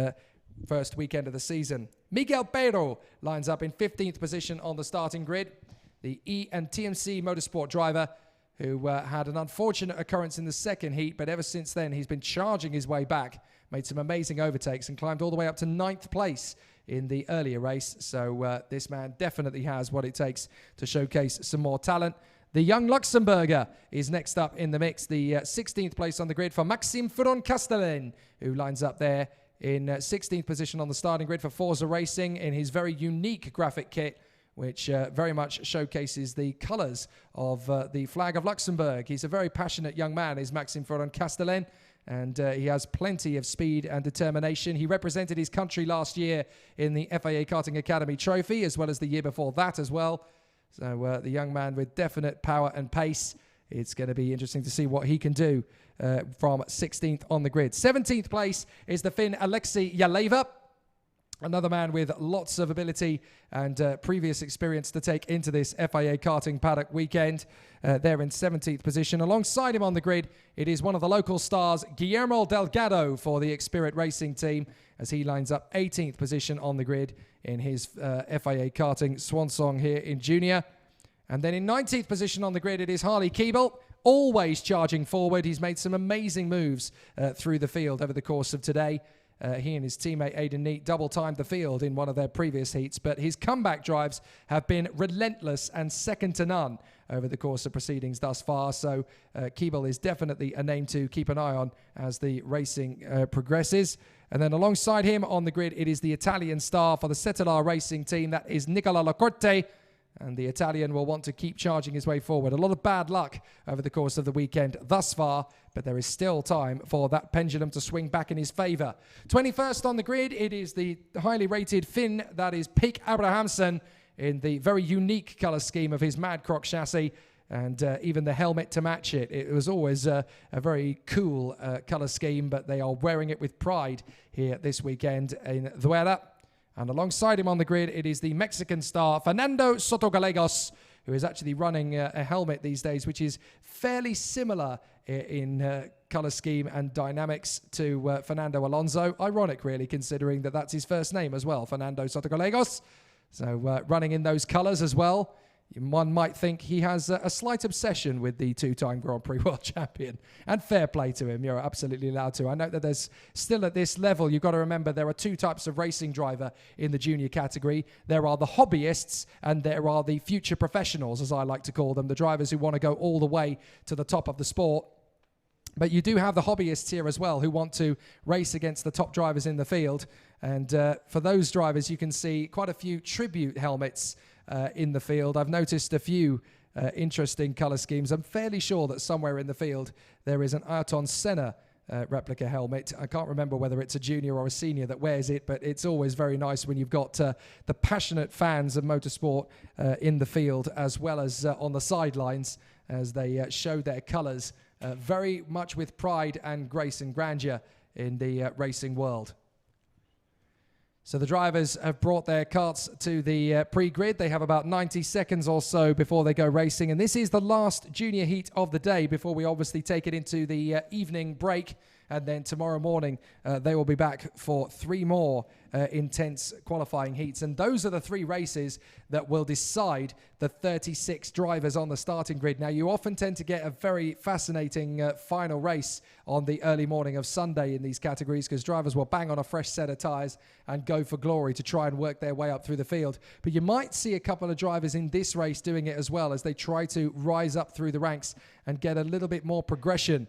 first weekend of the season. Miguel Pero lines up in 15th position on the starting grid. The E&TMC Motorsport driver who had an unfortunate occurrence in the second heat, but ever since then he's been charging his way back, made some amazing overtakes and climbed all the way up to 9th place in the earlier race. So this man definitely has what it takes to showcase some more talent. The young Luxembourger is next up in the mix, the 16th place on the grid for Maxime Furon-Castellin, who lines up there in 16th position on the starting grid for Forza Racing in his very unique graphic kit, which very much showcases the colours of the flag of Luxembourg. He's a very passionate young man, is Maxime Furon-Castellin, and he has plenty of speed and determination. He represented his country last year in the FIA Karting Academy Trophy, as well as the year before that as well. So the young man with definite power and pace. It's going to be interesting to see what he can do from 16th on the grid. 17th place is the Finn Alexei Jaleva. Another man with lots of ability and previous experience to take into this FIA Karting paddock weekend. There in 17th position. Alongside him on the grid, it is one of the local stars, Guillermo Delgado, for the Xspirit Racing team, as he lines up 18th position on the grid in his FIA Karting swan song here in Junior. And then in 19th position on the grid, it is Harley Keeble, always charging forward. He's made some amazing moves through the field over the course of today. He and his teammate Aidan Neate double-timed the field in one of their previous heats, but his comeback drives have been relentless and second to none over the course of proceedings thus far. So Keeble is definitely a name to keep an eye on as the racing progresses. And then alongside him on the grid, it is the Italian star for the Cetelar Racing team. That is Nicola Lacorte. And the Italian will want to keep charging his way forward. A lot of bad luck over the course of the weekend thus far, but there is still time for that pendulum to swing back in his favour. 21st on the grid, it is the highly rated Finn, that is Peak Abrahamsen, in the very unique colour scheme of his Mad Croc chassis, and even the helmet to match it. It was always a very cool colour scheme, but they are wearing it with pride here this weekend in Zuera. And alongside him on the grid, it is the Mexican star, Fernando Sotogallegos, who is actually running a helmet these days, which is fairly similar in colour scheme and dynamics to Fernando Alonso. Ironic, really, considering that that's his first name as well, Fernando Sotogallegos. So running in those colours as well. One might think he has a slight obsession with the two-time Grand Prix world champion. And fair play to him. You're absolutely allowed to. I know that there's still at this level, you've got to remember there are two types of racing driver in the junior category. There are the hobbyists and there are the future professionals, as I like to call them, the drivers who want to go all the way to the top of the sport. But you do have the hobbyists here as well who want to race against the top drivers in the field. And for those drivers, you can see quite a few tribute helmets in the field. I've noticed a few interesting colour schemes. I'm fairly sure that somewhere in the field there is an Ayrton Senna replica helmet. I can't remember whether it's a junior or a senior that wears it, but it's always very nice when you've got the passionate fans of motorsport in the field as well as on the sidelines as they show their colours very much with pride and grace and grandeur in the racing world. So the drivers have brought their karts to the pre-grid. They have about 90 seconds or so before they go racing. And this is the last junior heat of the day before we obviously take it into the evening break. And then tomorrow morning, they will be back for 3 more intense qualifying heats. And those are the 3 races that will decide the 36 drivers on the starting grid. Now, you often tend to get a very fascinating final race on the early morning of Sunday in these categories because drivers will bang on a fresh set of tyres and go for glory to try and work their way up through the field. But you might see a couple of drivers in this race doing it as well as they try to rise up through the ranks and get a little bit more progression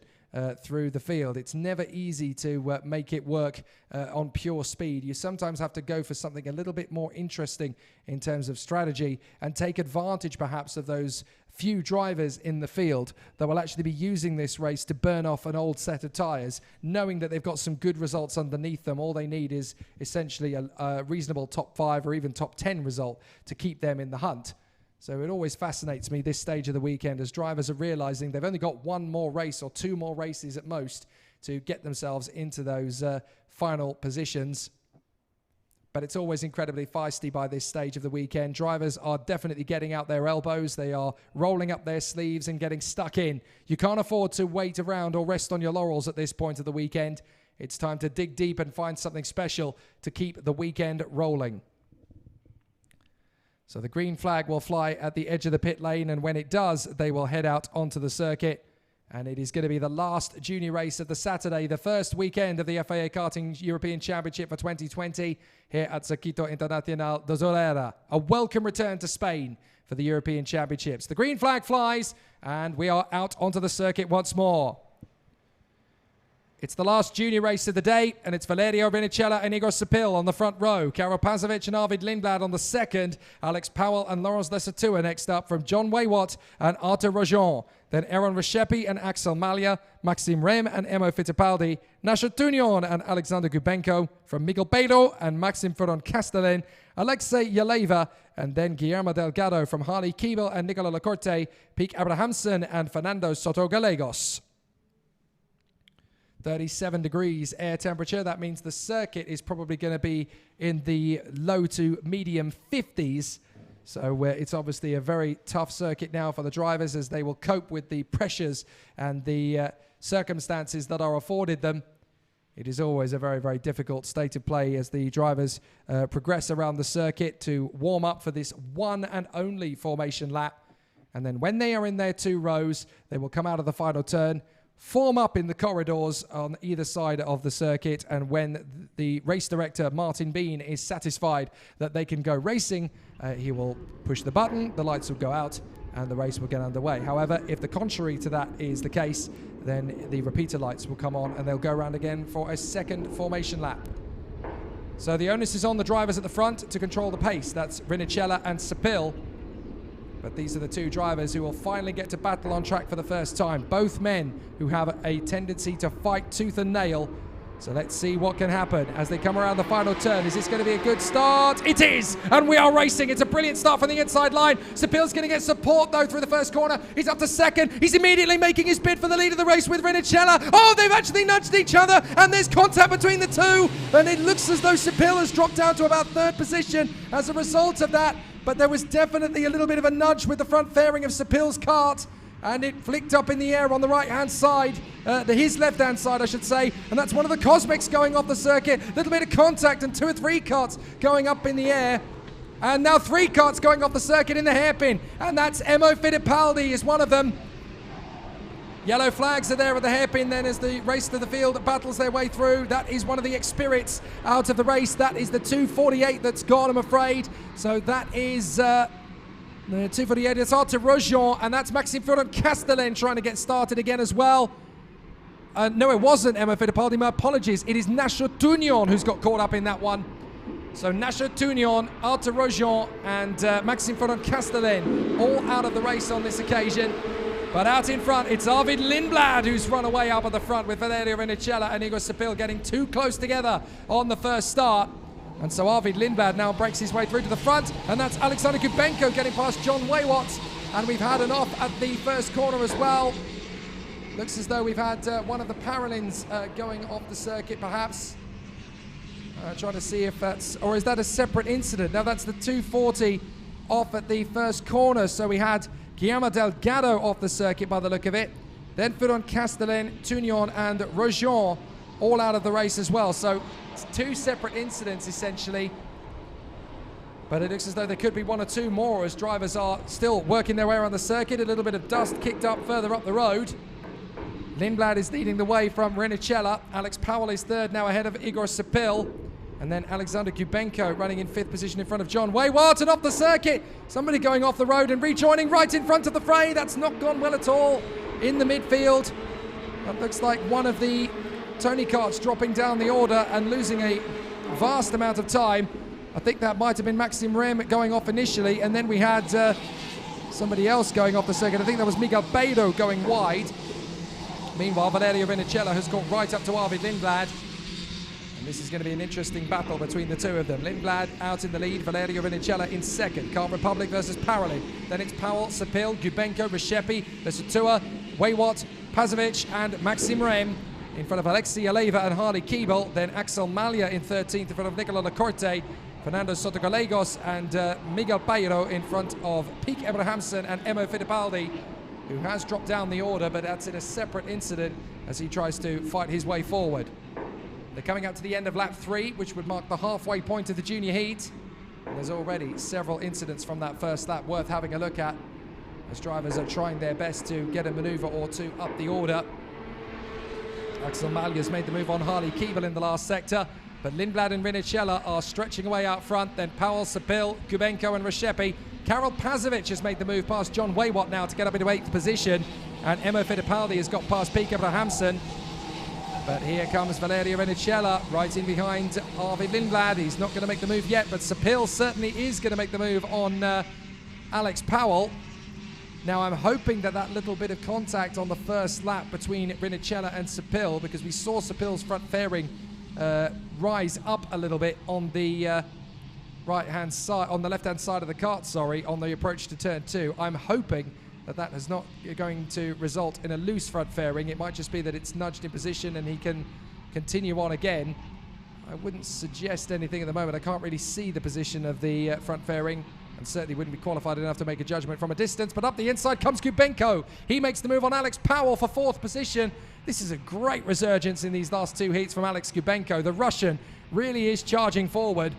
through the field. It's never easy to make it work on pure speed. You sometimes have to go for something a little bit more interesting in terms of strategy and take advantage perhaps of those few drivers in the field that will actually be using this race to burn off an old set of tyres, knowing that they've got some good results underneath them. All they need is essentially a reasonable top 5 or even top 10 result to keep them in the hunt. So it always fascinates me this stage of the weekend as drivers are realising they've only got 1 more race or 2 more races at most to get themselves into those final positions. But it's always incredibly feisty by this stage of the weekend. Drivers are definitely getting out their elbows. They are rolling up their sleeves and getting stuck in. You can't afford to wait around or rest on your laurels at this point of the weekend. It's time to dig deep and find something special to keep the weekend rolling. So the green flag will fly at the edge of the pit lane, and when it does, they will head out onto the circuit. And it is going to be the last junior race of the Saturday, the first weekend of the FIA Karting European Championship for 2020 here at Circuito Internacional de Zuera. A welcome return to Spain for the European Championships. The green flag flies, and we are out onto the circuit once more. It's the last junior race of the day, and it's Valerio Vinicella and Igor Sapil on the front row. Karol Pazovic and Arvid Lindblad on the second. Alex Powell and Laurence Lesatua next up from John Waywat and Arthur Rojon. Then Aaron Reshepi and Axel Malia, Maxime Rem and Emo Fittipaldi, Nasha Tunion and Alexander Gubenko, from Miguel Beiro and Maxim Ferron Castellin, Alexei Yaleva, and then Guillermo Delgado from Harley Keeble and Nicola Lacorte, Peak Abrahamsen and Fernando Sotogallegos. 37 degrees air temperature. That means the circuit is probably going to be in the low to medium 50s. So it's obviously a very tough circuit now for the drivers as they will cope with the pressures and the circumstances that are afforded them. It is always a very, very difficult state of play as the drivers progress around the circuit to warm up for this one and only formation lap. And then when they are in their 2 rows, they will come out of the final turn, form up in the corridors on either side of the circuit. And when the race director, Martin Bean, is satisfied that they can go racing, he will push the button, the lights will go out, and the race will get underway. However, if the contrary to that is the case, then the repeater lights will come on and they'll go around again for a second formation lap. So the onus is on the drivers at the front to control the pace. That's Rinicella and Sepil. But these are the 2 drivers who will finally get to battle on track for the first time. Both men who have a tendency to fight tooth and nail. So let's see what can happen as they come around the final turn. Is this going to be a good start? It is! And we are racing. It's a brilliant start from the inside line. Sepil's going to get support, though, through the first corner. He's up to second. He's immediately making his bid for the lead of the race with Rinicella. Oh, they've actually nudged each other, and there's contact between the 2. And it looks as though Sepil has dropped down to about 3rd position as a result of that. But there was definitely a little bit of a nudge with the front fairing of Sepil's kart. And it flicked up in the air on the right-hand side, his left-hand side, I should say. And that's one of the Cosmics going off the circuit. A little bit of contact and 2 or 3 karts going up in the air. And now 3 karts going off the circuit in the hairpin. And that's Emo Fittipaldi is one of them. Yellow flags are there at the hairpin then as the race to the field battles their way through. That is one of the expirits out of the race. That is the 248 that's gone, I'm afraid. So that is... the 248, it's Arte Rojon, and that's Maxime Ferrand-Castellan trying to get started again as well. No, it wasn't Emma Fittipaldi, my apologies. It is Nasher Tunion who's got caught up in that one. So Nasher Tunion, Arte Rojon, and Maxime Ferrand-Castellan all out of the race on this occasion. But out in front, it's Arvid Lindblad who's run away up at the front with Valerio Rinicella and Igor Sepil getting too close together on the first start. And so Arvid Lindblad now breaks his way through to the front, and that's Alexander Kubenko getting past John Waywat. And we've had an off at the first corner as well. Looks as though we've had one of the Paralins going off the circuit, perhaps. Trying to see if that's, or is that a separate incident? Now that's the 240 off at the first corner. So we had Guillermo Delgado off the circuit by the look of it. Then Ferrand-Castellan, Tunion, and Rojon all out of the race as well. So it's 2 separate incidents essentially, but it looks as though there could be 1 or 2 more as drivers are still working their way around the circuit. A little bit of dust kicked up further up the road. Lindblad is leading the way from Rinicella. Alex Powell is 3rd now ahead of Igor Sepil, and then Alexander Kubenko running in 5th position in front of John Waywat. And off the circuit, somebody going off the road and rejoining right in front of the fray. That's not gone well at all in the midfield. That looks like one of the Tony karts dropping down the order and losing a vast amount of time. I think that might have been Maxime Rem going off initially, and then we had somebody else going off the circuit. I think that was Miguel Beiro going wide. Meanwhile, Valerio Rinicella has got right up to Arvid Lindblad. And this is going to be an interesting battle between the 2 of them. Lindblad out in the lead, Valerio Rinicella in 2nd. Kart Republic versus Paralin. Then it's Powell, Sepil, Kubenko, Reshepi, Lesutua, Waywat, Pazovic, and Maxime Rem in front of Alexei Aleva and Harley Keeble. Then Axel Malia in 13th in front of Nicola Lacorte, Fernando Sotogallegos, and Miguel Beiro in front of Peek Abrahamsen and Emo Fittipaldi, who has dropped down the order, but that's in a separate incident as he tries to fight his way forward. They're coming up to the end of lap 3, which would mark the halfway point of the junior heat. And there's already several incidents from that first lap worth having a look at, as drivers are trying their best to get a maneuver or 2 up the order. Axel Malia's made the move on Harley Keeble in the last sector, but Lindblad and Rinicella are stretching away out front. Then Powell, Sepil, Kubenko, and Reshepi. Karol Pazovic has made the move past John Waywat now to get up into 8th position, and Emo Fittipaldi has got past Peek Abrahamsen. But here comes Valerio Rinicella right in behind Arvid Lindblad. He's not going to make the move yet, but Sepil certainly is going to make the move on Alex Powell. Now I'm hoping that that little bit of contact on the first lap between Rinicella and Sepil, because we saw Sepil's front fairing rise up a little bit on the right-hand side, on the left-hand side of the kart, sorry, on the approach to turn 2. I'm hoping that is not going to result in a loose front fairing. It might just be that it's nudged in position and he can continue on again. I wouldn't suggest anything at the moment. I can't really see the position of the front fairing, and certainly wouldn't be qualified enough to make a judgment from a distance. But up the inside comes Kubenko. He makes the move on Alex Powell for 4th position. This is a great resurgence in these last 2 heats from Alex Kubenko. The Russian really is charging forward,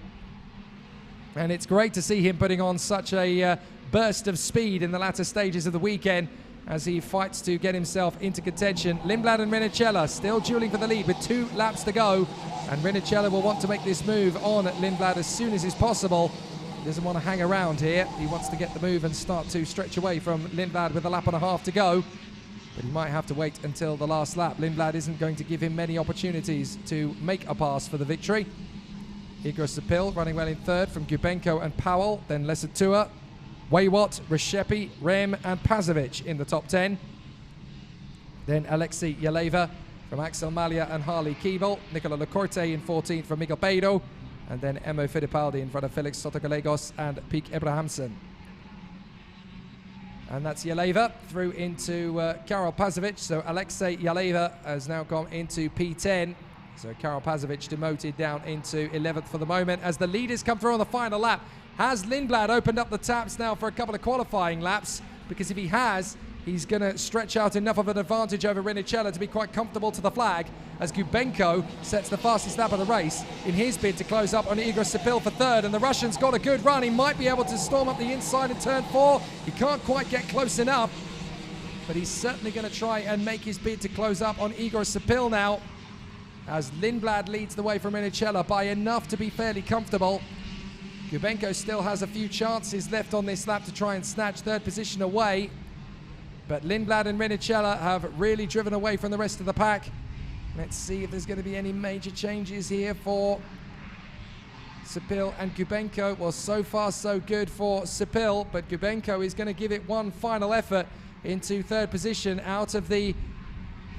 and it's great to see him putting on such a burst of speed in the latter stages of the weekend as he fights to get himself into contention. Lindblad and Rinicella still dueling for the lead with 2 laps to go, and Rinicella will want to make this move on Lindblad as soon as is possible. He doesn't want to hang around here. He wants to get the move and start to stretch away from Lindblad with a lap and a half to go, but he might have to wait until the last lap. Lindblad isn't going to give him many opportunities to make a pass for the victory. Igor Sapil running well in 3rd from Kubenko and Powell, then Lesetua, Waywat, Reshepi, Rem and Pazovic in the top 10. Then Alexei Yaleva from Axel Malia and Harley Keeble, Nicola Lecorte in 14th from Miguel Beiro, and then Emo Fittipaldi in front of Felix Sotogallegos and Piek Abrahamsen. And that's Yaleva through into Karol Pazovic. So Alexei Yaleva has now gone into P10. So Karol Pazovic demoted down into 11th for the moment as the leaders come through on the final lap. Has Lindblad opened up the taps now for a couple of qualifying laps? Because if he has, he's going to stretch out enough of an advantage over Rinicella to be quite comfortable to the flag, as Kubenko sets the fastest lap of the race in his bid to close up on Igor Sapil for 3rd. And the Russian's got a good run. He might be able to storm up the inside in turn 4. He can't quite get close enough, but he's certainly going to try and make his bid to close up on Igor Sapil now, as Lindblad leads the way from Rinicella by enough to be fairly comfortable. Kubenko still has a few chances left on this lap to try and snatch 3rd position away, but Lindblad and Rinicella have really driven away from the rest of the pack. Let's see if there's going to be any major changes here for Sapil and Kubenko. Well, so far so good for Sapil, but Kubenko is going to give it one final effort into 3rd position out of the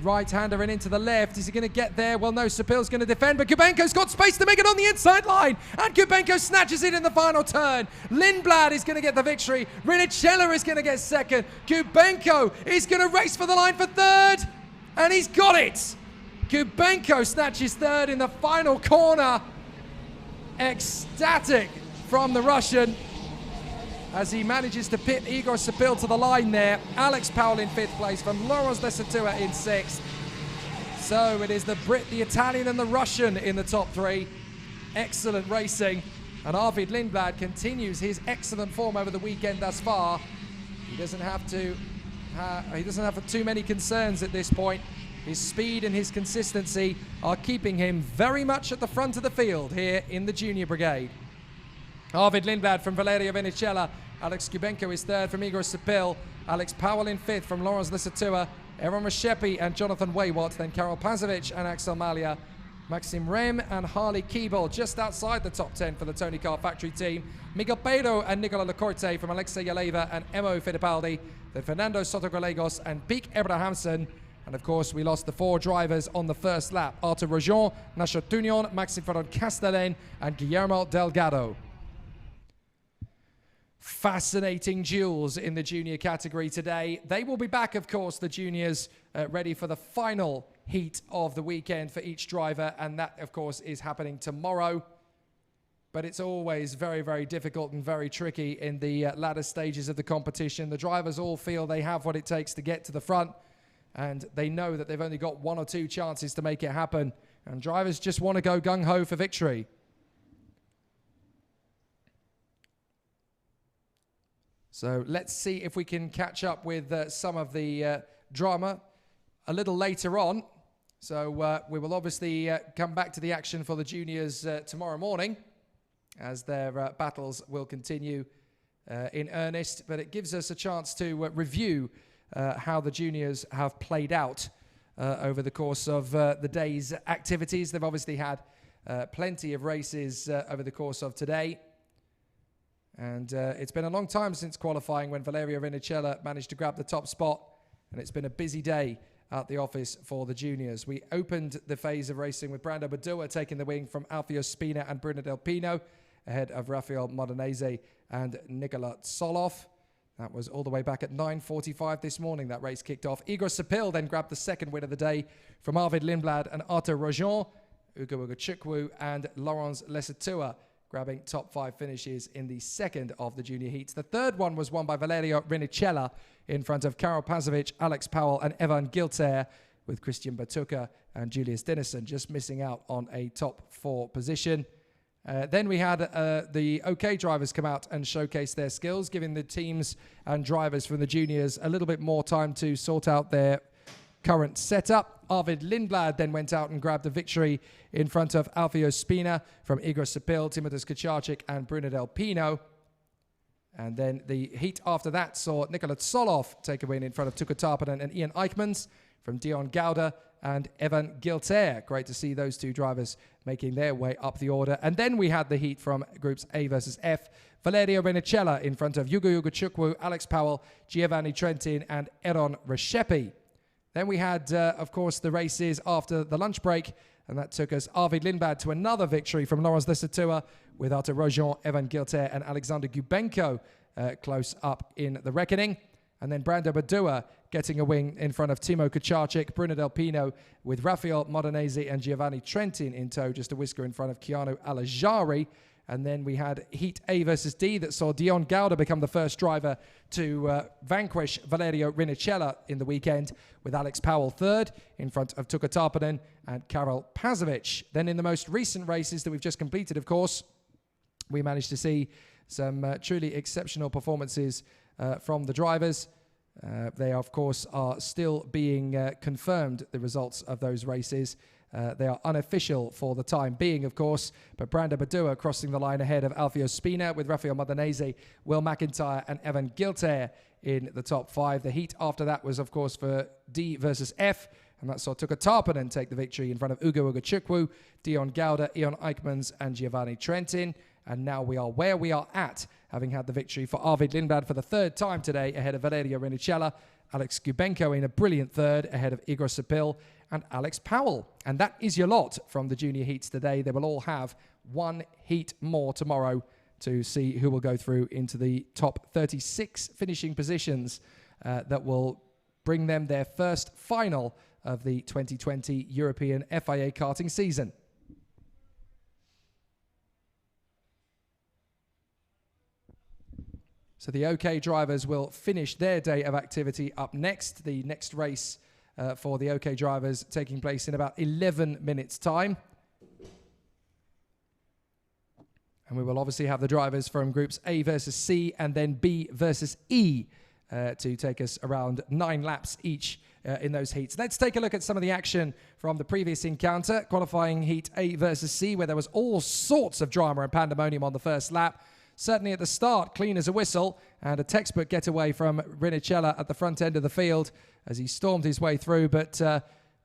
right-hander and into the left. Is he going to get there? Well, no, Sapil's going to defend, but Kubenko's got space to make it on the inside line, and Kubenko snatches it in the final turn. Lindblad is going to get the victory. Rinicella is going to get 2nd. Kubenko is going to race for the line for 3rd, and he's got it. Kubenko snatches 3rd in the final corner. Ecstatic from the Russian as he manages to pit Igor Sapil to the line there. Alex Powell in 5th place from Laurence Lesetua in 6th. So it is the Brit, the Italian and the Russian in the top 3. Excellent racing. And Arvid Lindblad continues his excellent form over the weekend thus far. He doesn't have too many concerns at this point. His speed and his consistency are keeping him very much at the front of the field here in the junior brigade. Arvid Lindblad from Valerio Rinicella. Alex Kubenko is 3rd from Igor Sapil. Alex Powell in 5th from Laurence Lesetua. Aaron Reshepi and Jonathan Waywat. Then Karol Pazovic and Axel Malia. Maxim Rem and Harley Keeble just outside the top 10 for the Tony Car Factory team. Miguel Beiro and Nicola Lecorte from Alexei Yaleva and Emo Fittipaldi. Then Fernando Sotogallegos and Piek Abrahamsen. And of course, we lost the 4 drivers on the first lap. Artur Rojon, Nacho Tunion, Maxim Ferron Castellan and Guillermo Delgado. Fascinating duels in the junior category today. They will be back, of course, the juniors, ready for the final heat of the weekend for each driver, and that, of course, is happening tomorrow. But it's always very, very difficult and very tricky in the latter stages of the competition. The drivers all feel they have what it takes to get to the front, and they know that they've only got 1 or 2 chances to make it happen, and drivers just want to go gung-ho for victory. So let's see if we can catch up with some of the drama a little later on. So we will obviously come back to the action for the juniors tomorrow morning as their battles will continue in earnest. But it gives us a chance to review how the juniors have played out over the course of the day's activities. They've obviously had plenty of races over the course of today. And it's been a long time since qualifying when Valerio Rinicella managed to grab the top spot. And it's been a busy day at the office for the juniors. We opened the phase of racing with Brando Badua taking the wing from Alfio Spina and Bruno Del Pino, ahead of Rafael Modenese and Nicola Soloff. That was all the way back at 9:45 this morning. That race kicked off. Igor Sepil then grabbed the second win of the day from Arvid Lindblad and Artur Rojon. Ugo Ugachukwu and Laurence Lesetua grabbing top 5 finishes in the second of the junior heats. The third one was won by Valerio Rinicella in front of Karol Pazovic, Alex Powell and Evan Gilter, with Christian Batuka and Julius Dennison just missing out on a top 4 position. Then we had the OK drivers come out and showcase their skills, giving the teams and drivers from the juniors a little bit more time to sort out their current setup. Arvid Lindblad then went out and grabbed a victory in front of Alfio Spina from Igor Sepil, Timothus Kacarczyk and Bruno Del Pino. And then the heat after that saw Nikola Tsolov take a win in front of Tuka Tarpanen and Ian Eichmans from Dion Gauda and Evan Gilter. Great to see those two drivers making their way up the order. And then we had the heat from groups A versus F. Valerio Rinicella in front of Ugo Ugachukwu, Alex Powell, Giovanni Trentin and Eron Reshepi. Then we had, of course, the races after the lunch break, and that took us Arvid Lindblad to another victory from Laurence Lesetua with Artur Rojon, Evan Gilter and Alexander Gubenko close up in the reckoning. And then Brando Badua getting a win in front of Timo Kacarczyk, Bruno Del Pino with Rafael Modenese and Giovanni Trentin in tow, just a whisker in front of Keanu Alajari. And then we had Heat A versus D that saw Dion Gauda become the first driver to vanquish Valerio Rinicella in the weekend, with Alex Powell third in front of Tuka Tarpanen and Karol Pazovic. Then in the most recent races that we've just completed, of course, we managed to see some truly exceptional performances from the drivers. They, of course, are still being confirmed, the results of those races. They are unofficial for the time being, of course, but Brando Badua crossing the line ahead of Alfio Spina with Rafael Modenese, Will McIntyre and Evan Gilter in the top 5. The heat after that was, of course, for D versus F, and that saw Tuka Tarpanen take the victory in front of Ugo Ugachukwu, Dion Gauda, Ian Eichmans and Giovanni Trentin. And now we are where we are at, having had the victory for Arvid Lindblad for the third time today ahead of Valerio Rinicella, Alex Gubenko in a brilliant third ahead of Igor Sepil and Alex Powell. And that is your lot from the junior heats today. They will all have one heat more tomorrow to see who will go through into the top 36 finishing positions that will bring them their first final of the 2020 European FIA Karting season. So the OK drivers will finish their day of activity up next. The next race for the OK drivers taking place in about 11 minutes' time. And we will obviously have the drivers from groups A versus C and then B versus E to take us around 9 laps each in those heats. Let's take a look at some of the action from the previous encounter, qualifying heat A versus C, where there was all sorts of drama and pandemonium on the first lap. Certainly at the start, clean as a whistle, and a textbook getaway from Rinicella at the front end of the field as he stormed his way through. But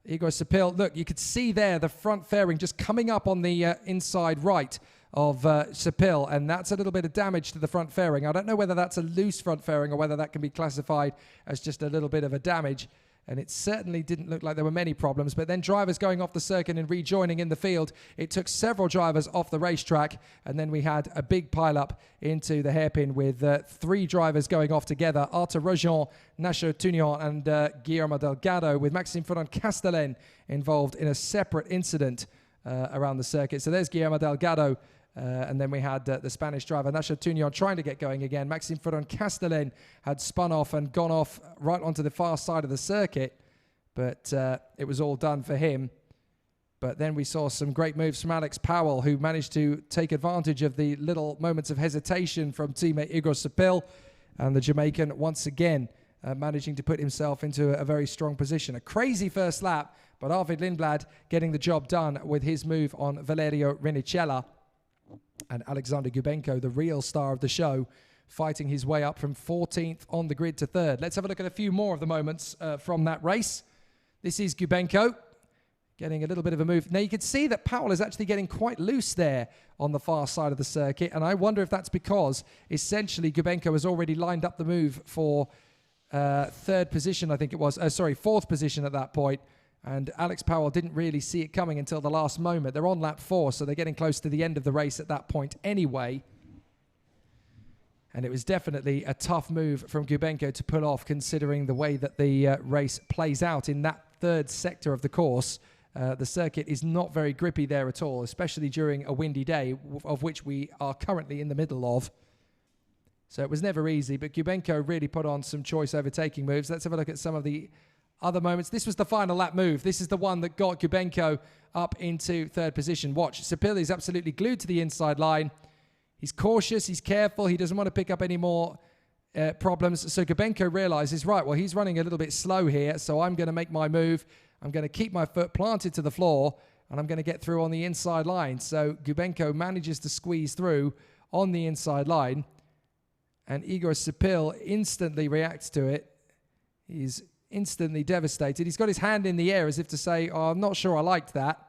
Igor Sepil, look, you could see there the front fairing just coming up on the inside right of Sepil, and that's a little bit of damage to the front fairing. I don't know whether that's a loose front fairing or whether that can be classified as just a little bit of a damage. And it certainly didn't look like there were many problems. But then drivers going off the circuit and rejoining in the field, it took several drivers off the racetrack. And then we had a big pile-up into the hairpin with 3 drivers going off together. Artur Rojon, Nacho Tunion and Guillermo Delgado, with Maxime Furon-Castellan involved in a separate incident around the circuit. So there's Guillermo Delgado. And then we had the Spanish driver, Nacho Tunion, trying to get going again. Maxime Furon-Castellan had spun off and gone off right onto the far side of the circuit. But it was all done for him. But then we saw some great moves from Alex Powell, who managed to take advantage of the little moments of hesitation from teammate Igor Sepil. And the Jamaican, once again, managing to put himself into a very strong position. A crazy first lap, but Arvid Lindblad getting the job done with his move on Valerio Rinicella. And Alexander Gubenko, the real star of the show, fighting his way up from 14th on the grid to 3rd. Let's have a look at a few more of the moments from that race. This is Gubenko getting a little bit of a move. Now you can see that Powell is actually getting quite loose there on the far side of the circuit. And I wonder if that's because essentially Gubenko has already lined up the move for 3rd position, I think it was. 4th position at that point. And Alex Powell didn't really see it coming until the last moment. They're on lap 4, so they're getting close to the end of the race at that point anyway. And it was definitely a tough move from Gubenko to pull off, considering the way that the race plays out in that third sector of the course. The circuit is not very grippy there at all, especially during a windy day, of which we are currently in the middle of. So it was never easy, but Gubenko really put on some choice overtaking moves. Let's have a look at some of the other moments. This was the final lap move. This is the one that got Gubenko up into third position. Watch, Sepil is absolutely glued to the inside line. He's cautious, he's careful, he doesn't want to pick up any more problems. So Gubenko realizes, right, well, he's running a little bit slow here, so I'm going to make my move. I'm going to keep my foot planted to the floor, and I'm going to get through on the inside line. So Gubenko manages to squeeze through on the inside line, and Igor Sepil instantly reacts to it. He's instantly devastated. He's got his hand in the air as if to say, oh, I'm not sure I liked that.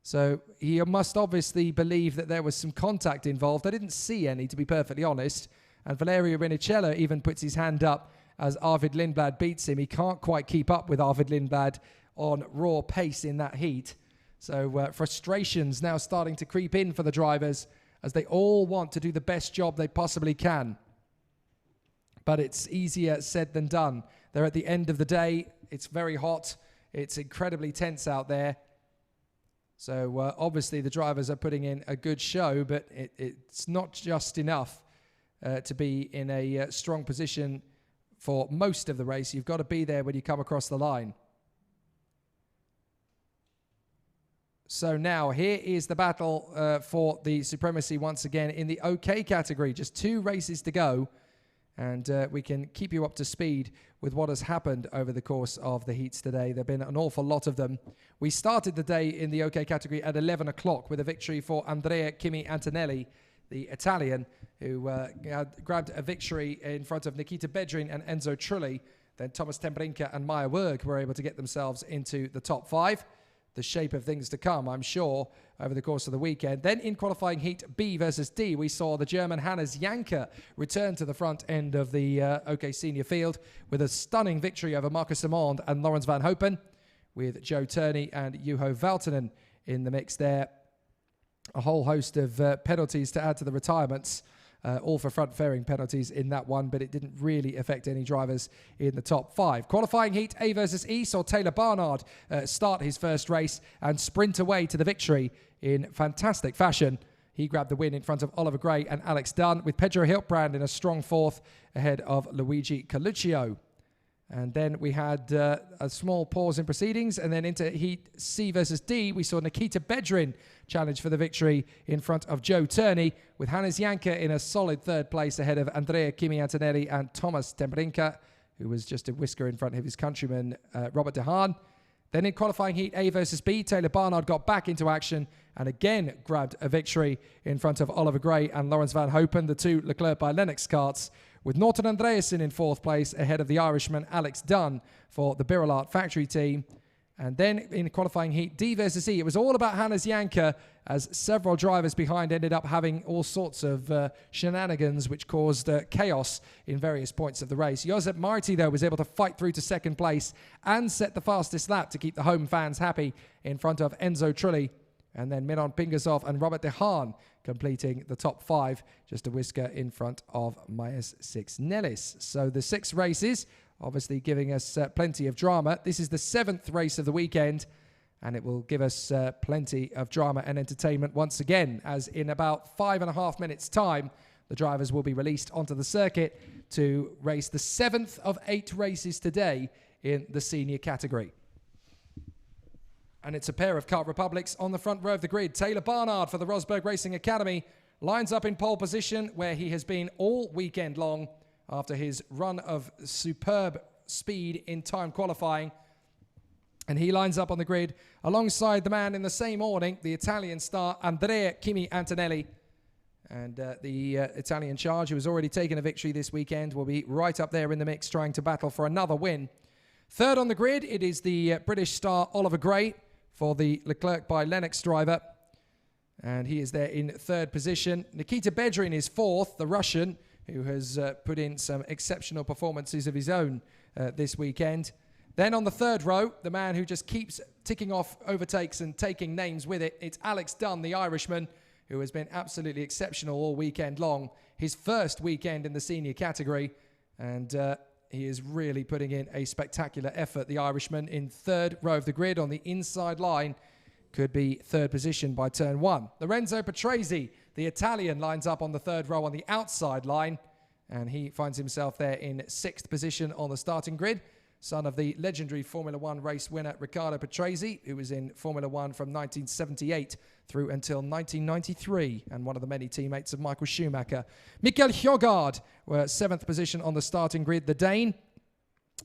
So he must obviously believe that there was some contact involved. I didn't see any, to be perfectly honest. And Valerio Rinicello even puts his hand up as Arvid Lindblad beats him. He can't quite keep up with Arvid Lindblad on raw pace in that heat. So frustrations now starting to creep in for the drivers as they all want to do the best job they possibly can. But it's easier said than done. They're at the end of the day. It's very hot. It's incredibly tense out there. So obviously the drivers are putting in a good show, but it's not just enough to be in a strong position for most of the race. You've got to be there when you come across the line. So now here is the battle for the supremacy once again in the OK category. Just 2 races to go. And we can keep you up to speed with what has happened over the course of the heats today. There have been an awful lot of them. We started the day in the OK category at 11 o'clock with a victory for Andrea Kimi Antonelli, the Italian, who grabbed a victory in front of Nikita Bedrin and Enzo Trulli. Then Thomas Tembrinka and Maya Werg were able to get themselves into the top 5. The shape of things to come, I'm sure, over the course of the weekend. Then in qualifying heat B versus D, we saw the German Hannes Janke return to the front end of the OK senior field with a stunning victory over Marcus Simond and Lawrence Van Hopen, with Joe Turney and Juho Valtonen in the mix there. A whole host of penalties to add to the retirements. All for front-fairing penalties in that one, but it didn't really affect any drivers in the top 5. Qualifying heat A versus E saw Taylor Barnard start his first race and sprint away to the victory in fantastic fashion. He grabbed the win in front of Oliver Gray and Alex Dunn, with Pedro Hiltbrand in a strong 4th ahead of Luigi Coluccio. And then we had a small pause in proceedings, and then into heat C versus D, we saw Nikita Bedrin challenge for the victory in front of Joe Turney, with Hannes Janke in a solid 3rd place ahead of Andrea Kimi Antonelli and Thomas Tembrinka, who was just a whisker in front of his countryman Robert De Haan. Then in qualifying heat A versus B, Taylor Barnard got back into action and again grabbed a victory in front of Oliver Gray and Lawrence Van Hopen, the 2 Leclerc by Lennox karts, with Norton Andreasen in 4th place ahead of the Irishman Alex Dunn for the Birolart factory team. And then in qualifying heat D versus E, it was all about Hannes Janke, as several drivers behind ended up having all sorts of shenanigans which caused chaos in various points of the race. Josep Marti, though, was able to fight through to 2nd place and set the fastest lap to keep the home fans happy in front of Enzo Trulli. And then Milan Pingasov and Robert De Haan completing the top 5, just a whisker in front of Myers 6 Nellis. So the 6 races, obviously giving us plenty of drama. This is the 7th race of the weekend, and it will give us plenty of drama and entertainment once again, as in about 5.5 minutes' time, the drivers will be released onto the circuit to race the 7th of 8 races today in the senior category. And it's a pair of Kart Republics on the front row of the grid. Taylor Barnard for the Rosberg Racing Academy lines up in pole position, where he has been all weekend long after his run of superb speed in time qualifying. And he lines up on the grid alongside the man in the same awning, the Italian star Andrea Kimi Antonelli. And the Italian charge, who has already taken a victory this weekend, will be right up there in the mix, trying to battle for another win. 3rd on the grid, it is the British star Oliver Gray for the Leclerc by Lennox driver. And he is there in 3rd position. Nikita Bedrin is 4th, the Russian, who has put in some exceptional performances of his own this weekend. Then on the 3rd row, the man who just keeps ticking off overtakes and taking names with it, it's Alex Dunn, the Irishman, who has been absolutely exceptional all weekend long his first weekend in the senior category. And he is really putting in a spectacular effort. The Irishman in third row of the grid on the inside line. Could be third position by turn one. Lorenzo Patrese, the Italian, lines up on the third row on the outside line. And he finds himself there in sixth position on the starting grid. Son of the legendary Formula One race winner Riccardo Patrese, who was in Formula One from 1978 through until 1993, and one of the many teammates of Michael Schumacher. Mikkel Hjorgaard were seventh position on the starting grid. The Dane,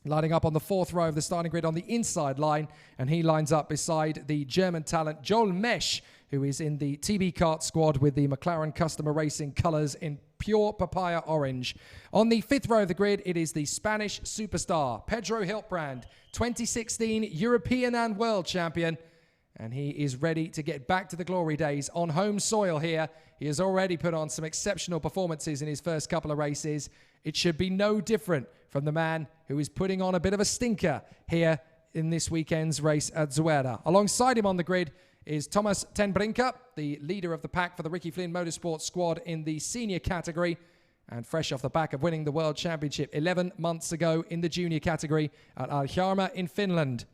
lining up on the fourth row of the starting grid on the inside line, and he lines up beside the German talent Joel Mesch, who is in the TB Kart squad with the McLaren Customer Racing colours in pure papaya orange. On the fifth row of the grid, it is the Spanish superstar, Pedro Hiltbrand, 2016 European and World Champion, and he is ready to get back to the glory days on home soil here. He has already put on some exceptional performances in his first couple of races. It should be no different from the man who is putting on a bit of a stinker here in this weekend's race at Zuera. Alongside him on the grid is Thomas ten Brinker, the leader of the pack for the Ricky Flynn Motorsport squad in the senior category, and fresh off the back of winning the World Championship 11 months ago in the junior category at Aljarma in Finland.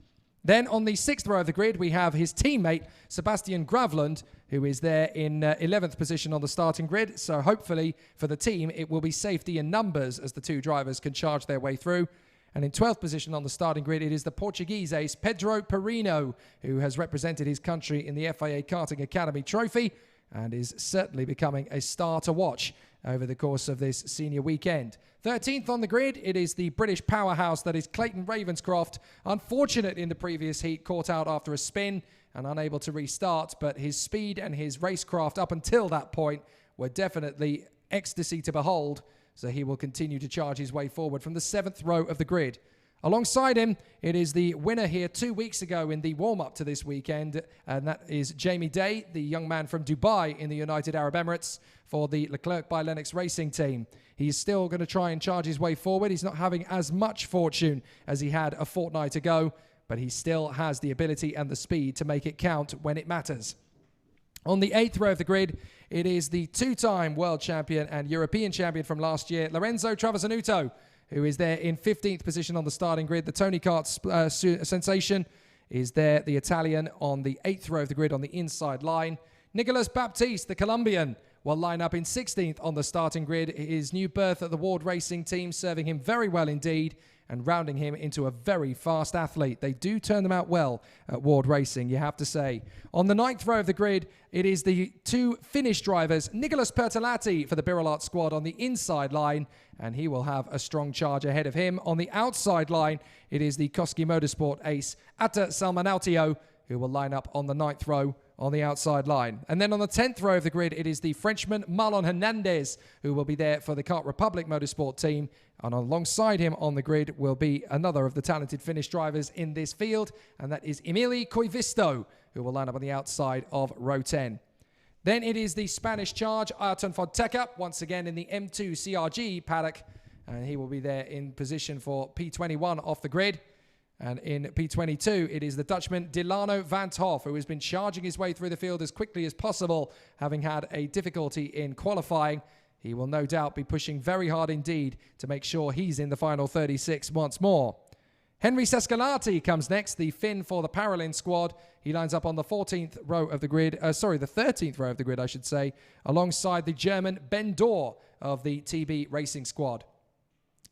Then on the sixth row of the grid, we have his teammate, Sebastian Gravlund, who is there in 11th position on the starting grid. So hopefully for the team, it will be safety in numbers as the two drivers can charge their way through. And in 12th position on the starting grid, it is the Portuguese ace, Pedro Perino, who has represented his country in the FIA Karting Academy Trophy and is certainly becoming a star to watch over the course of this senior weekend. 13th on the grid, it is the British powerhouse that is Clayton Ravenscroft. Unfortunate in the previous heat, caught out after a spin and unable to restart, but his speed and his racecraft up until that point were definitely ecstasy to behold. So he will continue to charge his way forward from the 7th row of the grid. Alongside him, it is the winner here 2 weeks ago in the warm-up to this weekend, and that is Jamie Day, the young man from Dubai in the United Arab Emirates for the Leclerc by Lennox Racing team. He's still going to try and charge his way forward. He's not having as much fortune as he had a fortnight ago, but he still has the ability and the speed to make it count when it matters. On the 8th row of the grid, it is the two-time world champion and European champion from last year, Lorenzo Travasanuto, who is there in 15th position on the starting grid. The Tony Kart sensation is there, the Italian, on the 8th row of the grid on the inside line. Nicolas Baptiste, the Colombian, will line up in 16th on the starting grid. His new berth at the Ward Racing team serving him very well indeed and rounding him into a very fast athlete. They do turn them out well at Ward Racing, you have to say. On the 9th row of the grid, it is the two Finnish drivers, Nicolas Pertolatti for the Birolart squad on the inside line, and he will have a strong charge ahead of him. On the outside line, it is the Koski Motorsport ace, Atta Salmanautio, who will line up on the 9th row on the outside line. And then on the 10th row of the grid, it is the Frenchman Marlon Hernandez, who will be there for the Kart Republic Motorsport team. And alongside him on the grid will be another of the talented Finnish drivers in this field, and that is Emili Koivisto, who will line up on the outside of row 10. Then it is the Spanish charge, Ayrton Fonseca, once again in the M2 CRG paddock, and he will be there in position for P21 off the grid. And in P22, it is the Dutchman Delano van 't Hoff, who has been charging his way through the field as quickly as possible, having had a difficulty in qualifying. He will no doubt be pushing very hard indeed to make sure he's in the final 36 once more. Henry Sescalati comes next, the Finn for the Paralin squad. He lines up on the 14th row of the grid, the 13th row of the grid, I should say, alongside the German Ben Dorr of the TB Racing squad.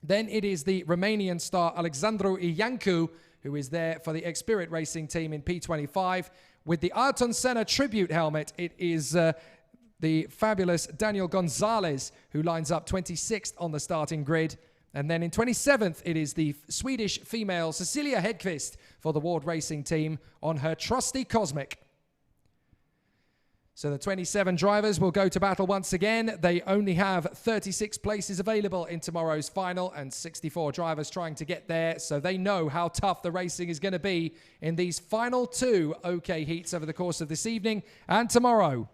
Then it is the Romanian star Alexandru Iancu, who is there for the Xspirit Racing team in P25. With the Ayrton Senna tribute helmet, it is the fabulous Daniel Gonzalez, who lines up 26th on the starting grid. And then in 27th, it is the Swedish female Cecilia Hedqvist for the Ward Racing team on her trusty Cosmic. So the 27 drivers will go to battle once again. They only have 36 places available in tomorrow's final and 64 drivers trying to get there. So they know how tough the racing is going to be in these final two OK heats over the course of this evening and tomorrow.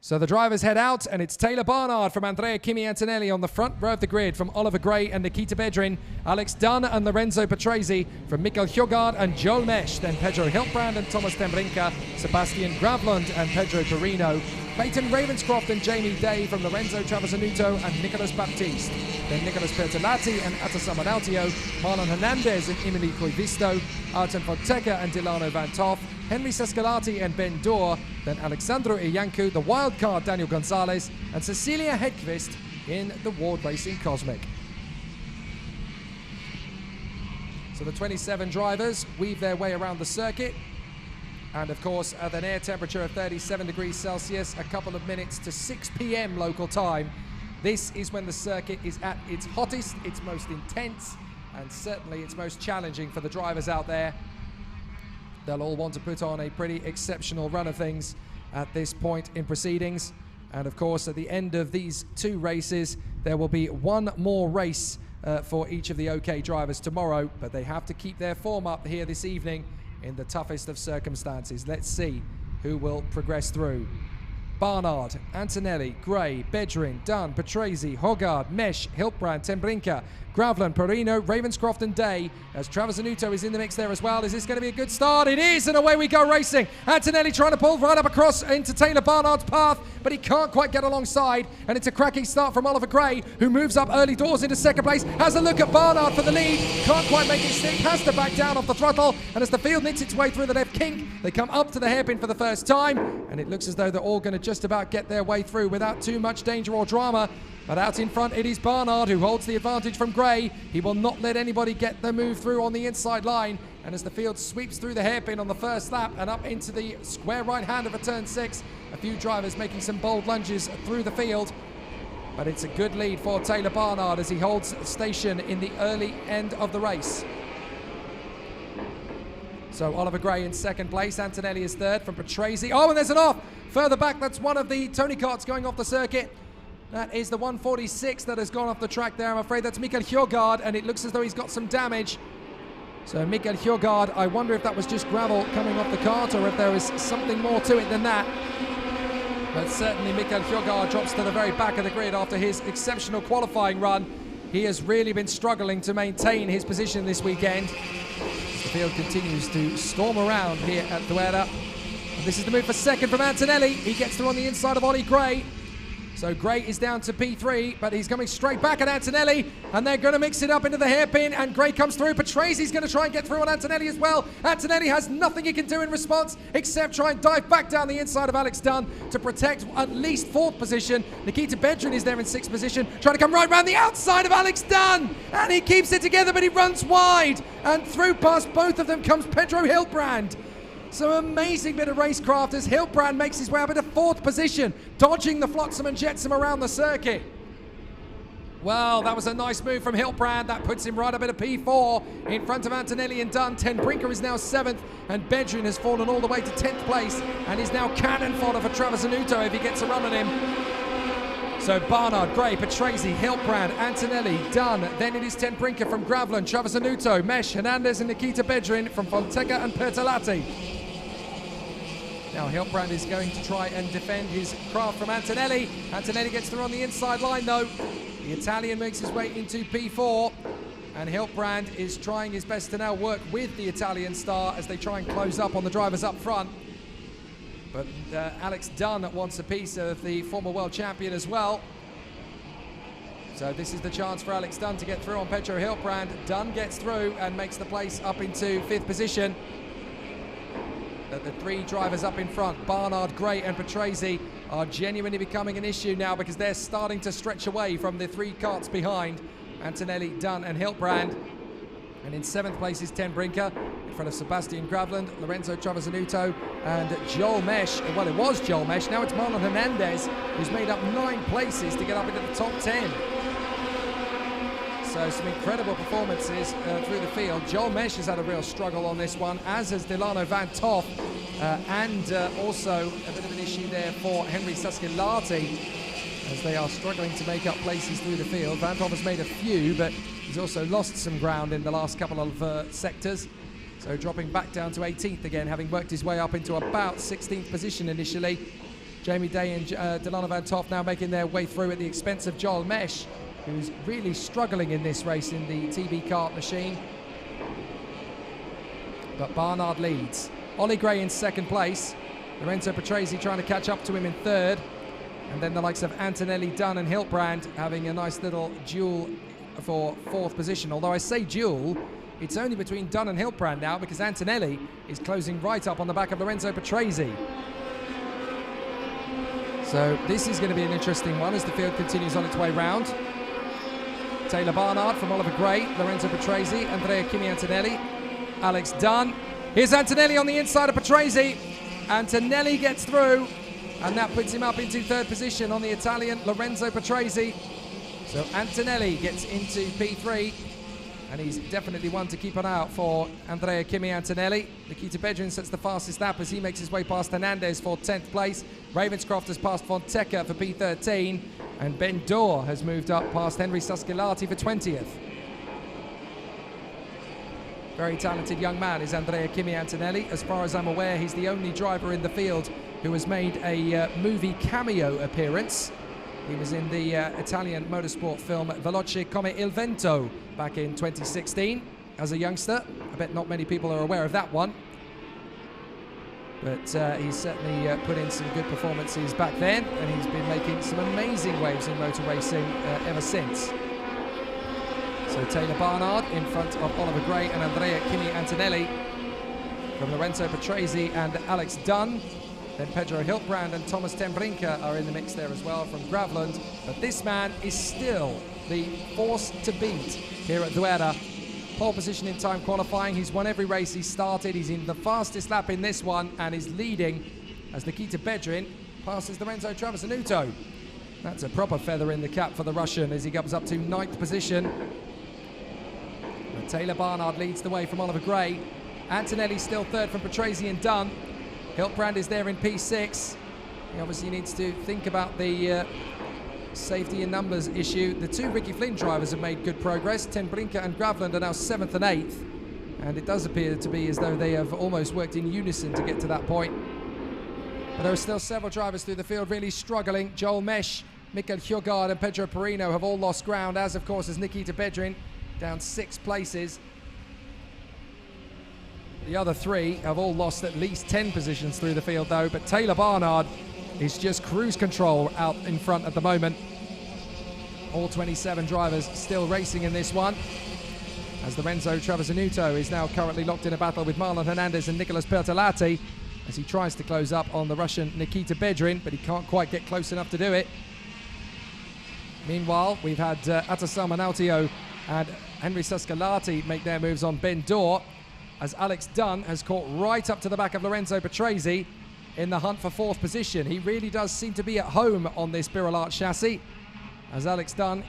So the drivers head out, and it's Taylor Barnard from Andrea Kimi Antonelli on the front row of the grid from Oliver Gray and Nikita Bedrin, Alex Dunn and Lorenzo Patrese from Mikael Hjorgaard and Joel Mesh, then Pedro Hiltbrand and Thomas Tembrinka, Sebastian Gravlund and Pedro Perino, Clayton Ravenscroft and Jamie Day from Lorenzo Travasanuto and Nicolas Baptiste, then Nicolas Bertolatti and Atasama Daltio, Marlon Hernandez and Emily Koivisto, Artem Fonseca and Delano Van Toff, Henry Sascalati and Ben Dorr, then Alexandro Iancu, the wildcard Daniel Gonzalez, and Cecilia Hedqvist in the Ward Racing Cosmic. So the 27 drivers weave their way around the circuit, and of course at an air temperature of 37 degrees Celsius, a couple of minutes to 6 p.m. local time. This is when the circuit is at its hottest, its most intense, and certainly its most challenging for the drivers out there. They'll all want to put on a pretty exceptional run of things at this point in proceedings. And of course, at the end of these two races, there will be one more race for each of the OK drivers tomorrow, but they have to keep their form up here this evening in the toughest of circumstances. Let's see who will progress through. Barnard, Antonelli, Gray, Bedrin, Dunn, Patrese, Hjorgaard, Mesh, Hiltbrand, Tembrinka, Gravlund, Perino, Ravenscroft and Day, as Travasanuto is in the mix there as well. Is this going to be a good start? It is, and away we go racing. Antonelli trying to pull right up across into Taylor Barnard's path, but he can't quite get alongside, and it's a cracking start from Oliver Gray, who moves up early doors into second place, has a look at Barnard for the lead, can't quite make it stick, has to back down off the throttle, and as the field knits its way through the left kink, they come up to the hairpin for the first time, and it looks as though they're all going to just about get their way through without too much danger or drama. But out in front, it is Barnard who holds the advantage from Gray. He will not let anybody get the move through on the inside line. And as the field sweeps through the hairpin on the first lap and up into the square right hand of a turn 6, a few drivers making some bold lunges through the field. But it's a good lead for Taylor Barnard as he holds station in the early end of the race. So Oliver Gray in second place, Antonelli is third from Patrese. Oh, and there's an off! Further back, that's one of the Tony karts going off the circuit. That is the 146 that has gone off the track there. I'm afraid that's Mikael Hjorgaard, and it looks as though he's got some damage. So Mikael Hjorgaard, I wonder if that was just gravel coming off the kart or if there is something more to it than that. But certainly Mikael Hjorgaard drops to the very back of the grid after his exceptional qualifying run. He has really been struggling to maintain his position this weekend. The field continues to storm around here at Zuera. And this is the move for second from Antonelli. He gets through on the inside of Ollie Gray. So Gray is down to P3, but he's coming straight back at Antonelli, and they're going to mix it up into the hairpin, and Gray comes through. Patrese's going to try and get through on Antonelli as well. Antonelli has nothing he can do in response except try and dive back down the inside of Alex Dunn to protect at least 4th position. Nikita Bedrin is there in 6th position, trying to come right round the outside of Alex Dunn, and he keeps it together, but he runs wide, and through past both of them comes Pedro Hiltbrand. So amazing bit of racecraft as Hiltbrand makes his way up into 4th position, dodging the flotsam and jetsam around the circuit. Well, that was a nice move from Hiltbrand. That puts him right up into P4 in front of Antonelli and Dunn. Tembrinka is now 7th, and Bedrin has fallen all the way to 10th place and is now cannon fodder for Travasanuto if he gets a run on him. So Barnard, Gray, Patrese, Hiltbrand, Antonelli, Dunn. Then it is Tembrinka from Gravlund, Travasanuto, Mesh, Hernandez and Nikita Bedrin from Fonseca and Bertolatti. Now Hiltbrand is going to try and defend his craft from Antonelli. Antonelli gets through on the inside line though. The Italian makes his way into P4. And Hiltbrand is trying his best to now work with the Italian star as they try and close up on the drivers up front. But Alex Dunn wants a piece of the former world champion as well. So this is the chance for Alex Dunn to get through on Pedro Hiltbrand. Dunn gets through and makes the place up into 5th position. The 3 drivers up in front, Barnard, Gray and Patrese, are genuinely becoming an issue now because they're starting to stretch away from the 3 karts behind, Antonelli, Dunn and Hiltbrand. And in 7th place is Tembrinka, in front of Sebastian Gravlund, Lorenzo Travasanuto and Joel Mesh. Well, it was Joel Mesh, now it's Marlon Hernandez, who's made up 9 places to get up into the top 10. So some incredible performances through the field. Joel Mesh has had a real struggle on this one, as has Delano Van Toff, and also a bit of an issue there for Henry Sascalati, as they are struggling to make up places through the field. Van Toff has made a few, but he's also lost some ground in the last couple of sectors. So dropping back down to 18th again, having worked his way up into about 16th position initially. Jamie Day and Delano Van Toff now making their way through at the expense of Joel Mesh, who's really struggling in this race in the TB kart machine. But Barnard leads. Ollie Gray in second place. Lorenzo Petresi trying to catch up to him in third. And then the likes of Antonelli, Dunn and Hiltbrand having a nice little duel for fourth position. Although I say duel, it's only between Dunn and Hiltbrand now because Antonelli is closing right up on the back of Lorenzo Petresi. So this is going to be an interesting one as the field continues on its way round. Taylor Barnard from Oliver Gray, Lorenzo Petresi, Andrea Kimi Antonelli, Alex Dunn. Here's Antonelli on the inside of Petresi. Antonelli gets through, and that puts him up into third position on the Italian Lorenzo Petresi. So Antonelli gets into P3, and he's definitely one to keep an eye out for Andrea Kimi Antonelli. Nikita Bedrin sets the fastest lap as he makes his way past Hernandez for 10th place. Ravenscroft has passed Fonteca for P13, and Ben Dorr has moved up past Henry Suscalati for 20th. Very talented young man is Andrea Kimi Antonelli. As far as I'm aware, he's the only driver in the field who has made a movie cameo appearance. He was in the Italian motorsport film Veloce come il vento back in 2016 as a youngster. I bet not many people are aware of that one. But he's certainly put in some good performances back then, and he's been making some amazing waves in motor racing ever since. So Taylor Barnard in front of Oliver Gray and Andrea Kimi Antonelli. From Lorenzo Petresi and Alex Dunn. Then Pedro Hiltbrand and Thomas ten Brinke are in the mix there as well from Gravland. But this man is still the force to beat here at Zuera. Pole position in time qualifying. He's won every race he's started. He's in the fastest lap in this one and is leading as Nikita Bedrin passes Lorenzo Travasanuto. That's a proper feather in the cap for the Russian as he comes up to 9th position. And Taylor Barnard leads the way from Oliver Gray. Antonelli still third from Petresi and Dunn. Hiltbrand is there in P6. He obviously needs to think about the safety in numbers issue. The two Ricky Flynn drivers have made good progress. Ten Brinke and Gravland are now 7th and 8th. And it does appear to be as though they have almost worked in unison to get to that point. But there are still several drivers through the field really struggling. Joel Mesh, Mikael Hjorgaard and Pedro Perino have all lost ground, as of course as Nikita Bedrin, down 6 places. The other 3 have all lost at least 10 positions through the field though, but Taylor Barnard is just cruise control out in front at the moment. All 27 drivers still racing in this one, as Lorenzo Travasanuto is now currently locked in a battle with Marlon Hernandez and Nicolas Bertolatti as he tries to close up on the Russian Nikita Bedrin, but he can't quite get close enough to do it. Meanwhile, we've had Atasal Manautio and Henry Suscalati make their moves on Ben Dorr, as Alex Dunn has caught right up to the back of Lorenzo Petresi in the hunt for 4th position. He really does seem to be at home on this Birolart chassis. As Alex Dunn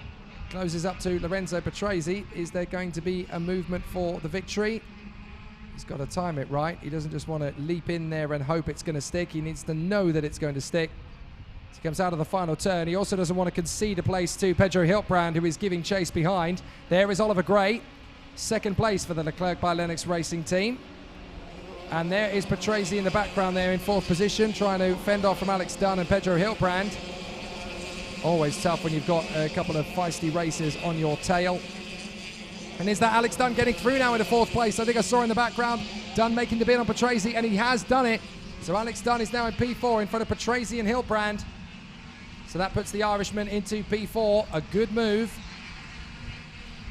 closes up to Lorenzo Petresi, is there going to be a movement for the victory? He's got to time it right. He doesn't just want to leap in there and hope it's going to stick. He needs to know that it's going to stick. As he comes out of the final turn, he also doesn't want to concede a place to Pedro Hiltbrand, who is giving chase behind. There is Oliver Gray. 2nd place for the Leclerc by Lennox Racing team. And there is Petresi in the background there in 4th position, trying to fend off from Alex Dunn and Pedro Hiltbrand. Always tough when you've got a couple of feisty racers on your tail. And is that Alex Dunn getting through now into 4th place? I think I saw in the background Dunn making the bid on Petresi, and he has done it. So Alex Dunn is now in P4 in front of Petresi and Hiltbrand. So that puts the Irishman into P4, a good move.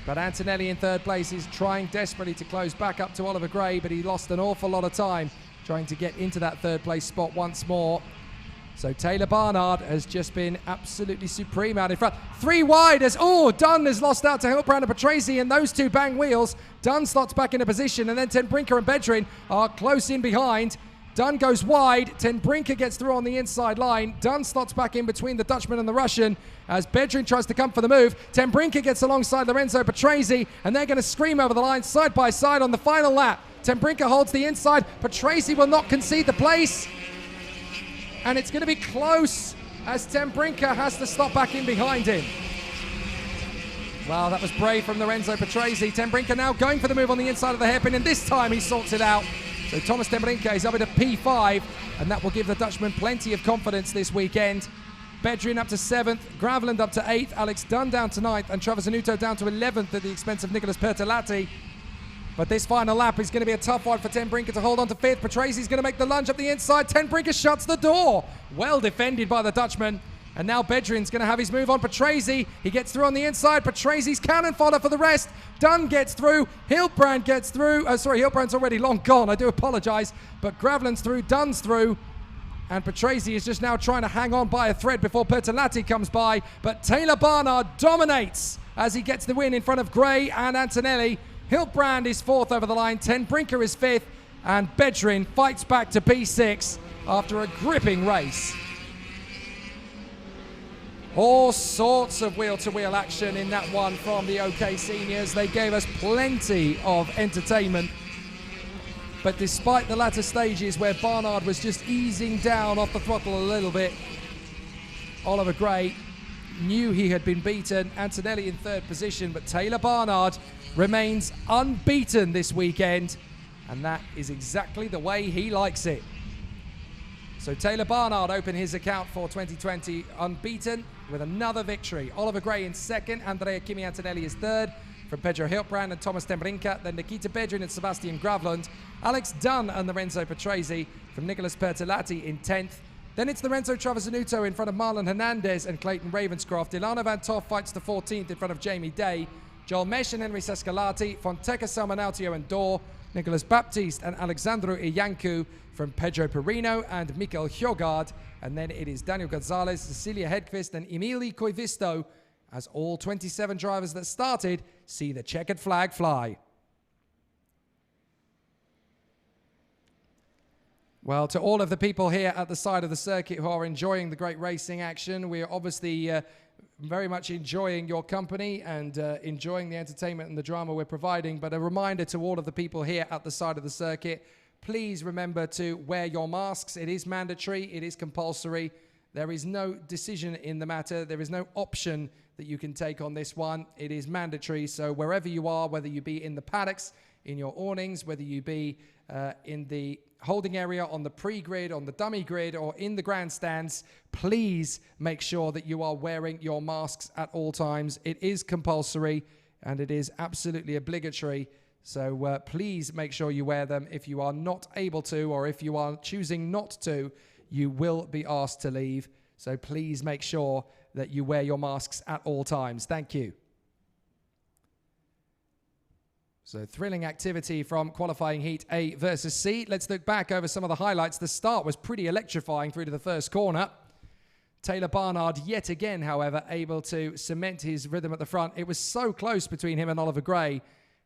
But Antonelli in 3rd place is trying desperately to close back up to Oliver Gray, but he lost an awful lot of time trying to get into that 3rd place spot once more. So Taylor Barnard has just been absolutely supreme out in front. 3 wide as, Dunn has lost out to Hiltbrand and Petresi, and those 2 bang wheels. Dunn slots back into position, and then ten Brinke and Bedrin are close in behind. Dunn goes wide, ten Brinke gets through on the inside line. Dunn slots back in between the Dutchman and the Russian as Bedrin tries to come for the move. Ten Brinke gets alongside Lorenzo Petresi, and they're going to scream over the line side by side on the final lap. Ten Brinke holds the inside. Petresi will not concede the place, and it's going to be close as ten Brinke has to stop back in behind him. Wow, that was brave from Lorenzo Petresi. Ten Brinke now going for the move on the inside of the hairpin, and this time he sorts it out. So Thomas Tembrinka is up into P5, and that will give the Dutchman plenty of confidence this weekend. Bedrin up to 7th, Graveland up to 8th, Alex Dunn down to 9th, and Travis Zanuto down to 11th at the expense of Nicholas Pertolatti. But this final lap is going to be a tough one for Tembrinka to hold on to 5th. Patrese going to make the lunge up the inside. Tembrinka shuts the door. Well defended by the Dutchman. And now Bedrin's going to have his move on Patrese. He gets through on the inside. Patrese's cannon fodder for the rest. Dunn gets through. Hiltbrand gets through. Hiltbrand's already long gone. I do apologize. But Graveland's through. Dunn's through. And Patrese is just now trying to hang on by a thread before Pertolatti comes by. But Taylor Barnard dominates as he gets the win in front of Gray and Antonelli. Hiltbrand is 4th over the line. Tembrinka is 5th. And Bedrin fights back to P6 after a gripping race. All sorts of wheel-to-wheel action in that one from the OK Seniors. They gave us plenty of entertainment. But despite the latter stages where Barnard was just easing down off the throttle a little bit, Oliver Gray knew he had been beaten. Antonelli in 3rd position, but Taylor Barnard remains unbeaten this weekend. And that is exactly the way he likes it. So Taylor Barnard opened his account for 2020 unbeaten with another victory. Oliver Gray in 2nd, Andrea Kimi Antonelli is 3rd, from Pedro Hiltbrand and Thomas Tembrinka, then Nikita Bedrin and Sebastian Graveland, Alex Dunn and Lorenzo Patrese from Nicholas Pertolatti in 10th. Then it's Lorenzo Travasanuto in front of Marlon Hernandez and Clayton Ravenscroft. Ilana Van Toff fights the 14th in front of Jamie Day. Joel Mesh and Henry Sescalati, Fonteca Salmanautio and Dor, Nicholas Baptiste and Alexandru Iancu from Pedro Perino and Mikael Hjogard. And then it is Daniel Gonzalez, Cecilia Hedqvist and Emili Koivisto as all 27 drivers that started see the checkered flag fly. Well, to all of the people here at the side of the circuit who are enjoying the great racing action, we are obviously very much enjoying your company and enjoying the entertainment and the drama we're providing. But a reminder to all of the people here at the side of the circuit, please remember to wear your masks. It is mandatory. It is compulsory. There is no decision in the matter. There is no option that you can take on this one. It is mandatory. So wherever you are, whether you be in the paddocks, in your awnings, whether you be in the holding area, on the pre-grid, on the dummy grid, or in the grandstands, please make sure that you are wearing your masks at all times. It is compulsory and it is absolutely obligatory. So please make sure you wear them. If you are not able to, or if you are choosing not to, you will be asked to leave. So please make sure that you wear your masks at all times. Thank you. So thrilling activity from qualifying heat A versus C. Let's look back over some of the highlights. The start was pretty electrifying through to the first corner. Taylor Barnard yet again, however, able to cement his rhythm at the front. It was so close between him and Oliver Gray.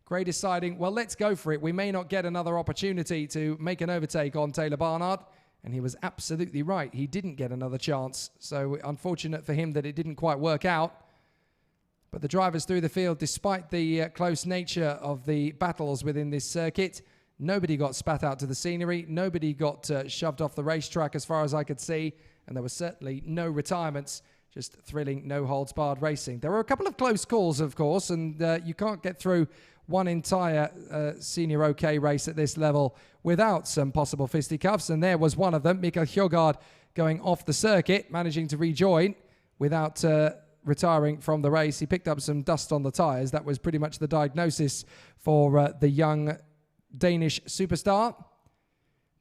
Gray deciding, well, let's go for it. We may not get another opportunity to make an overtake on Taylor Barnard. And he was absolutely right. He didn't get another chance. So unfortunate for him that it didn't quite work out. But the drivers through the field, despite the close nature of the battles within this circuit, nobody got spat out to the scenery. Nobody got shoved off the racetrack as far as I could see. And there were certainly no retirements. Just thrilling, no-holds-barred racing. There were a couple of close calls, of course, and you can't get through one entire senior OK race at this level without some possible fisticuffs. And there was one of them, Mikael Hjogard going off the circuit, managing to rejoin without retiring from the race. He picked up some dust on the tyres. That was pretty much the diagnosis for the young Danish superstar.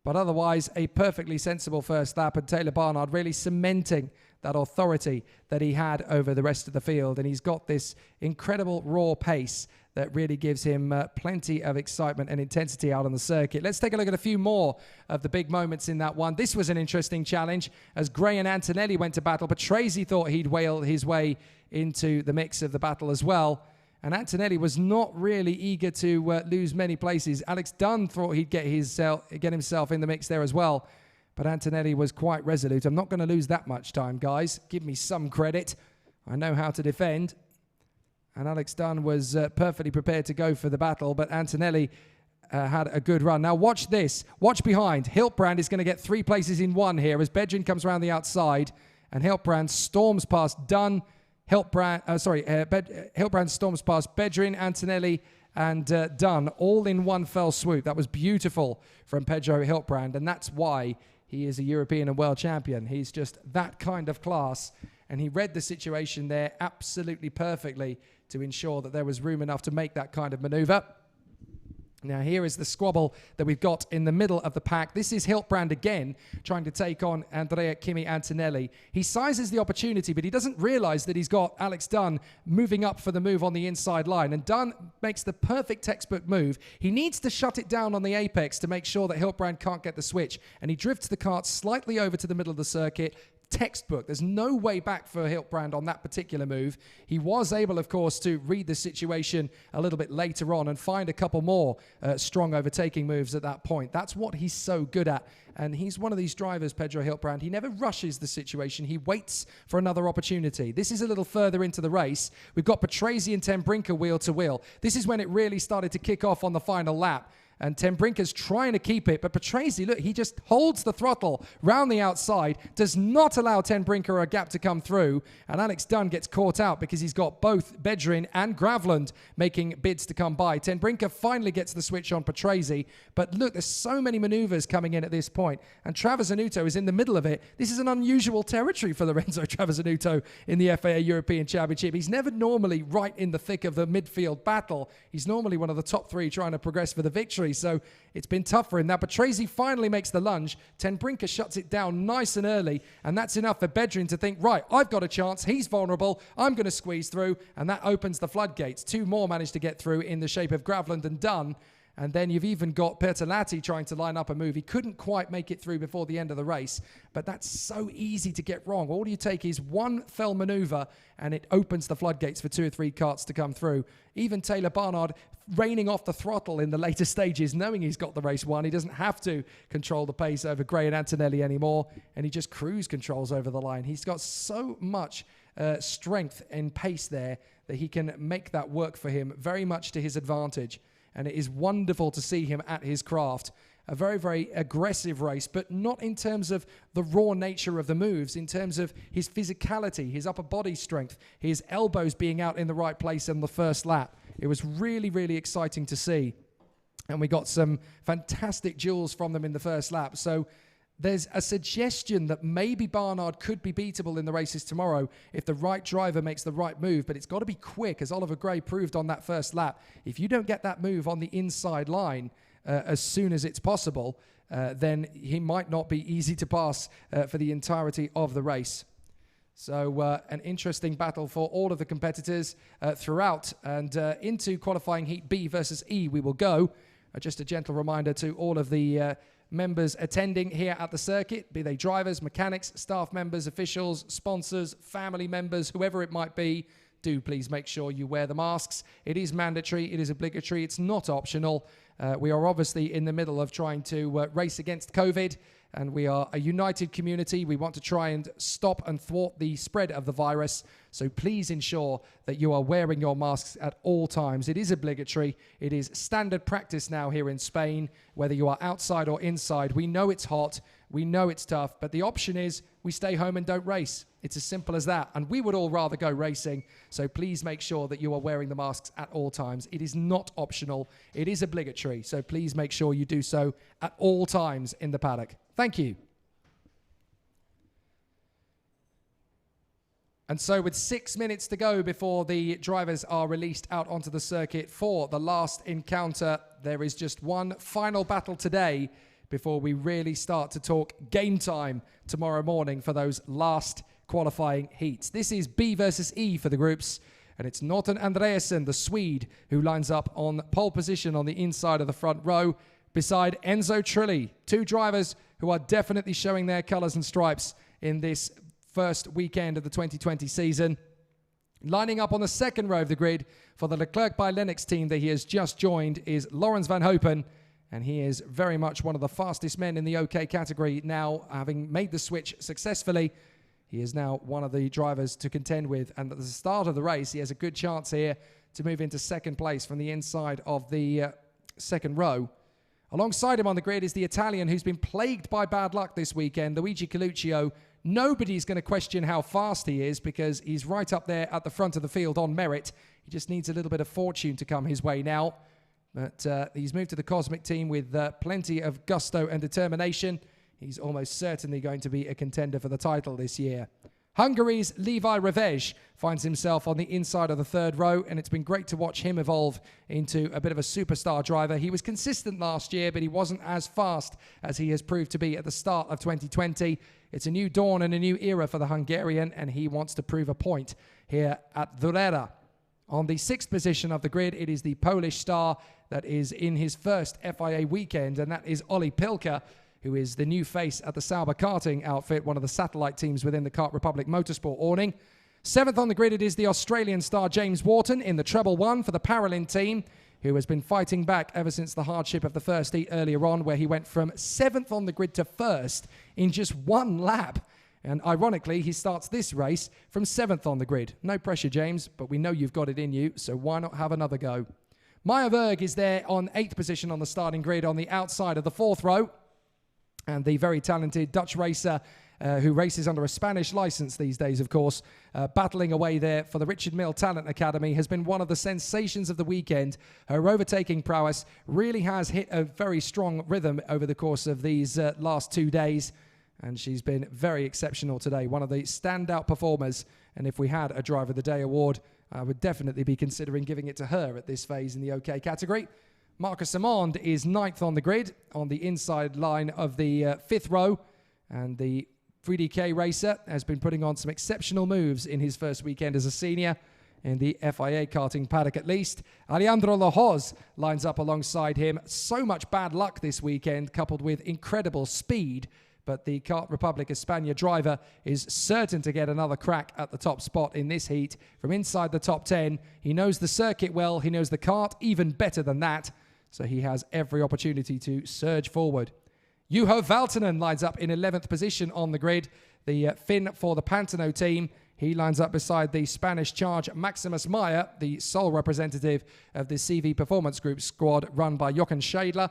But otherwise, a perfectly sensible first lap, and Taylor Barnard really cementing that authority that he had over the rest of the field. And he's got this incredible raw pace that really gives him plenty of excitement and intensity out on the circuit. Let's take a look at a few more of the big moments in that one. This was an interesting challenge as Gray and Antonelli went to battle, but Tracy thought he'd whale his way into the mix of the battle as well. And Antonelli was not really eager to lose many places. Alex Dunn thought he'd get himself in the mix there as well. But Antonelli was quite resolute. I'm not going to lose that much time, guys. Give me some credit. I know how to defend. And Alex Dunn was perfectly prepared to go for the battle, but Antonelli had a good run. Now watch this. Watch behind. Hiltbrand is going to get 3 places in one here as Bedrin comes around the outside, and Hiltbrand storms past Dunn. Hiltbrand storms past Bedrin, Antonelli, and done all in one fell swoop. That was beautiful from Pedro Hiltbrand, and that's why he is a European and world champion. He's just that kind of class, and he read the situation there absolutely perfectly to ensure that there was room enough to make that kind of maneuver. Now here is the squabble that we've got in the middle of the pack. This is Hiltbrand again trying to take on Andrea Kimi Antonelli. He sizes the opportunity, but he doesn't realize that he's got Alex Dunn moving up for the move on the inside line. And Dunn makes the perfect textbook move. He needs to shut it down on the apex to make sure that Hiltbrand can't get the switch. And he drifts the kart slightly over to the middle of the circuit. Textbook. There's no way back for Hiltbrand on that particular move. He was able, of course, to read the situation a little bit later on and find a couple more strong overtaking moves at that point. That's what he's so good at. And he's one of these drivers, Pedro Hiltbrand. He never rushes the situation. He waits for another opportunity. This is a little further into the race. We've got Patrese and Ten Brinker wheel to wheel. This is when it really started to kick off on the final lap. And Ten Brinker's trying to keep it, but Patrese, look, he just holds the throttle round the outside, does not allow Ten Brinker a gap to come through, and Alex Dunn gets caught out because he's got both Bedrin and Gravland making bids to come by. Ten Brinker finally gets the switch on Patrese, but look, there's so many maneuvers coming in at this point, and Travasanuto is in the middle of it. This is an unusual territory for Lorenzo Travasanuto in the FIA European Championship. He's never normally right in the thick of the midfield battle. He's normally one of the top three trying to progress for the victory. So it's been tough for him. Now, Patrese finally makes the lunge. Ten Brinker shuts it down nice and early, and that's enough for Bedrin to think, right, I've got a chance. He's vulnerable. I'm going to squeeze through, and that opens the floodgates. Two more managed to get through in the shape of Gravland and Dunn. And then you've even got Bertolatti trying to line up a move. He couldn't quite make it through before the end of the race, but that's so easy to get wrong. All you take is one fell maneuver, and it opens the floodgates for two or three karts to come through. Even Taylor Barnard reining off the throttle in the later stages, knowing he's got the race won. He doesn't have to control the pace over Gray and Antonelli anymore, and he just cruise controls over the line. He's got so much strength and pace there that he can make that work for him very much to his advantage. And it is wonderful to see him at his craft. A very, very aggressive race, but not in terms of the raw nature of the moves, in terms of his physicality, his upper body strength, his elbows being out in the right place in the first lap. It was really, really exciting to see. And we got some fantastic duels from them in the first lap. So there's a suggestion that maybe Barnard could be beatable in the races tomorrow if the right driver makes the right move, but it's got to be quick, as Oliver Gray proved on that first lap. If you don't get that move on the inside line as soon as it's possible, then he might not be easy to pass for the entirety of the race. So an interesting battle for all of the competitors throughout, and into qualifying Heat B versus E we will go. Just a gentle reminder to all of the members attending here at the circuit, be they drivers, mechanics, staff members, officials, sponsors, family members, whoever it might be, do please make sure you wear the masks. It is mandatory, it is obligatory, it's not optional. We are obviously in the middle of trying to race against COVID, and we are a united community. We want to try and stop and thwart the spread of the virus. So please ensure that you are wearing your masks at all times. It is obligatory. It is standard practice now here in Spain, whether you are outside or inside. We know it's hot. We know it's tough. But the option is we stay home and don't race. It's as simple as that. And we would all rather go racing. So please make sure that you are wearing the masks at all times. It is not optional. It is obligatory. So please make sure you do so at all times in the paddock. Thank you. And so with 6 minutes to go before the drivers are released out onto the circuit for the last encounter, there is just one final battle today before we really start to talk game time tomorrow morning for those last qualifying heats. This is B versus E for the groups, and it's Norton Andreasen, the Swede, who lines up on pole position on the inside of the front row beside Enzo Trilli, two drivers who are definitely showing their colours and stripes in this first weekend of the 2020 season. Lining up on the second row of the grid for the Leclerc by Lennox team that he has just joined is Lawrence Van Hopen, and he is very much one of the fastest men in the OK category now, having made the switch successfully. He is now one of the drivers to contend with, and at the start of the race, he has a good chance here to move into second place from the inside of the second row. Alongside him on the grid is the Italian who's been plagued by bad luck this weekend, Luigi Coluccio, Nobody's going to question how fast he is because he's right up there at the front of the field on merit. He just needs a little bit of fortune to come his way now. But he's moved to the Cosmic team with plenty of gusto and determination. He's almost certainly going to be a contender for the title this year. Hungary's Levi Revej finds himself on the inside of the third row, and it's been great to watch him evolve into a bit of a superstar driver. He was consistent last year, but he wasn't as fast as he has proved to be at the start of 2020. It's a new dawn and a new era for the Hungarian, and he wants to prove a point here at Zuera. On the 6th position of the grid, it is the Polish star that is in his first FIA weekend, and that is Oli Pilka, who is the new face at the FIA Karting outfit, one of the satellite teams within the Kart Republic Motorsport awning. 7th on the grid, it is the Australian star James Wharton in the treble one for the Paralin team, who has been fighting back ever since the hardship of the first heat earlier on, where he went from 7th on the grid to 1st in just one lap. And ironically, he starts this race from 7th on the grid. No pressure, James, but we know you've got it in you, so why not have another go? Meyer Berg is there on 8th position on the starting grid on the outside of the 4th row. And the very talented Dutch racer who races under a Spanish license these days, of course, battling away there for the Richard Mille Talent Academy, has been one of the sensations of the weekend. Her overtaking prowess really has hit a very strong rhythm over the course of these last 2 days. And she's been very exceptional today, one of the standout performers. And if we had a Driver of the Day award, I would definitely be considering giving it to her at this phase in the OK category. Marcus Amond is 9th on the grid on the inside line of the 5th row. And the 3DK racer has been putting on some exceptional moves in his first weekend as a senior in the FIA Karting paddock at least. Alejandro Lohoz lines up alongside him. So much bad luck this weekend coupled with incredible speed. But the Kart Republic España driver is certain to get another crack at the top spot in this heat from inside the top 10. He knows the circuit well. He knows the kart even better than that. So he has every opportunity to surge forward. Juho Valtonen lines up in 11th position on the grid. The Finn for the Pantano team. He lines up beside the Spanish charge Maximus Meyer, the sole representative of the CV Performance Group squad run by Jochen Scheidler.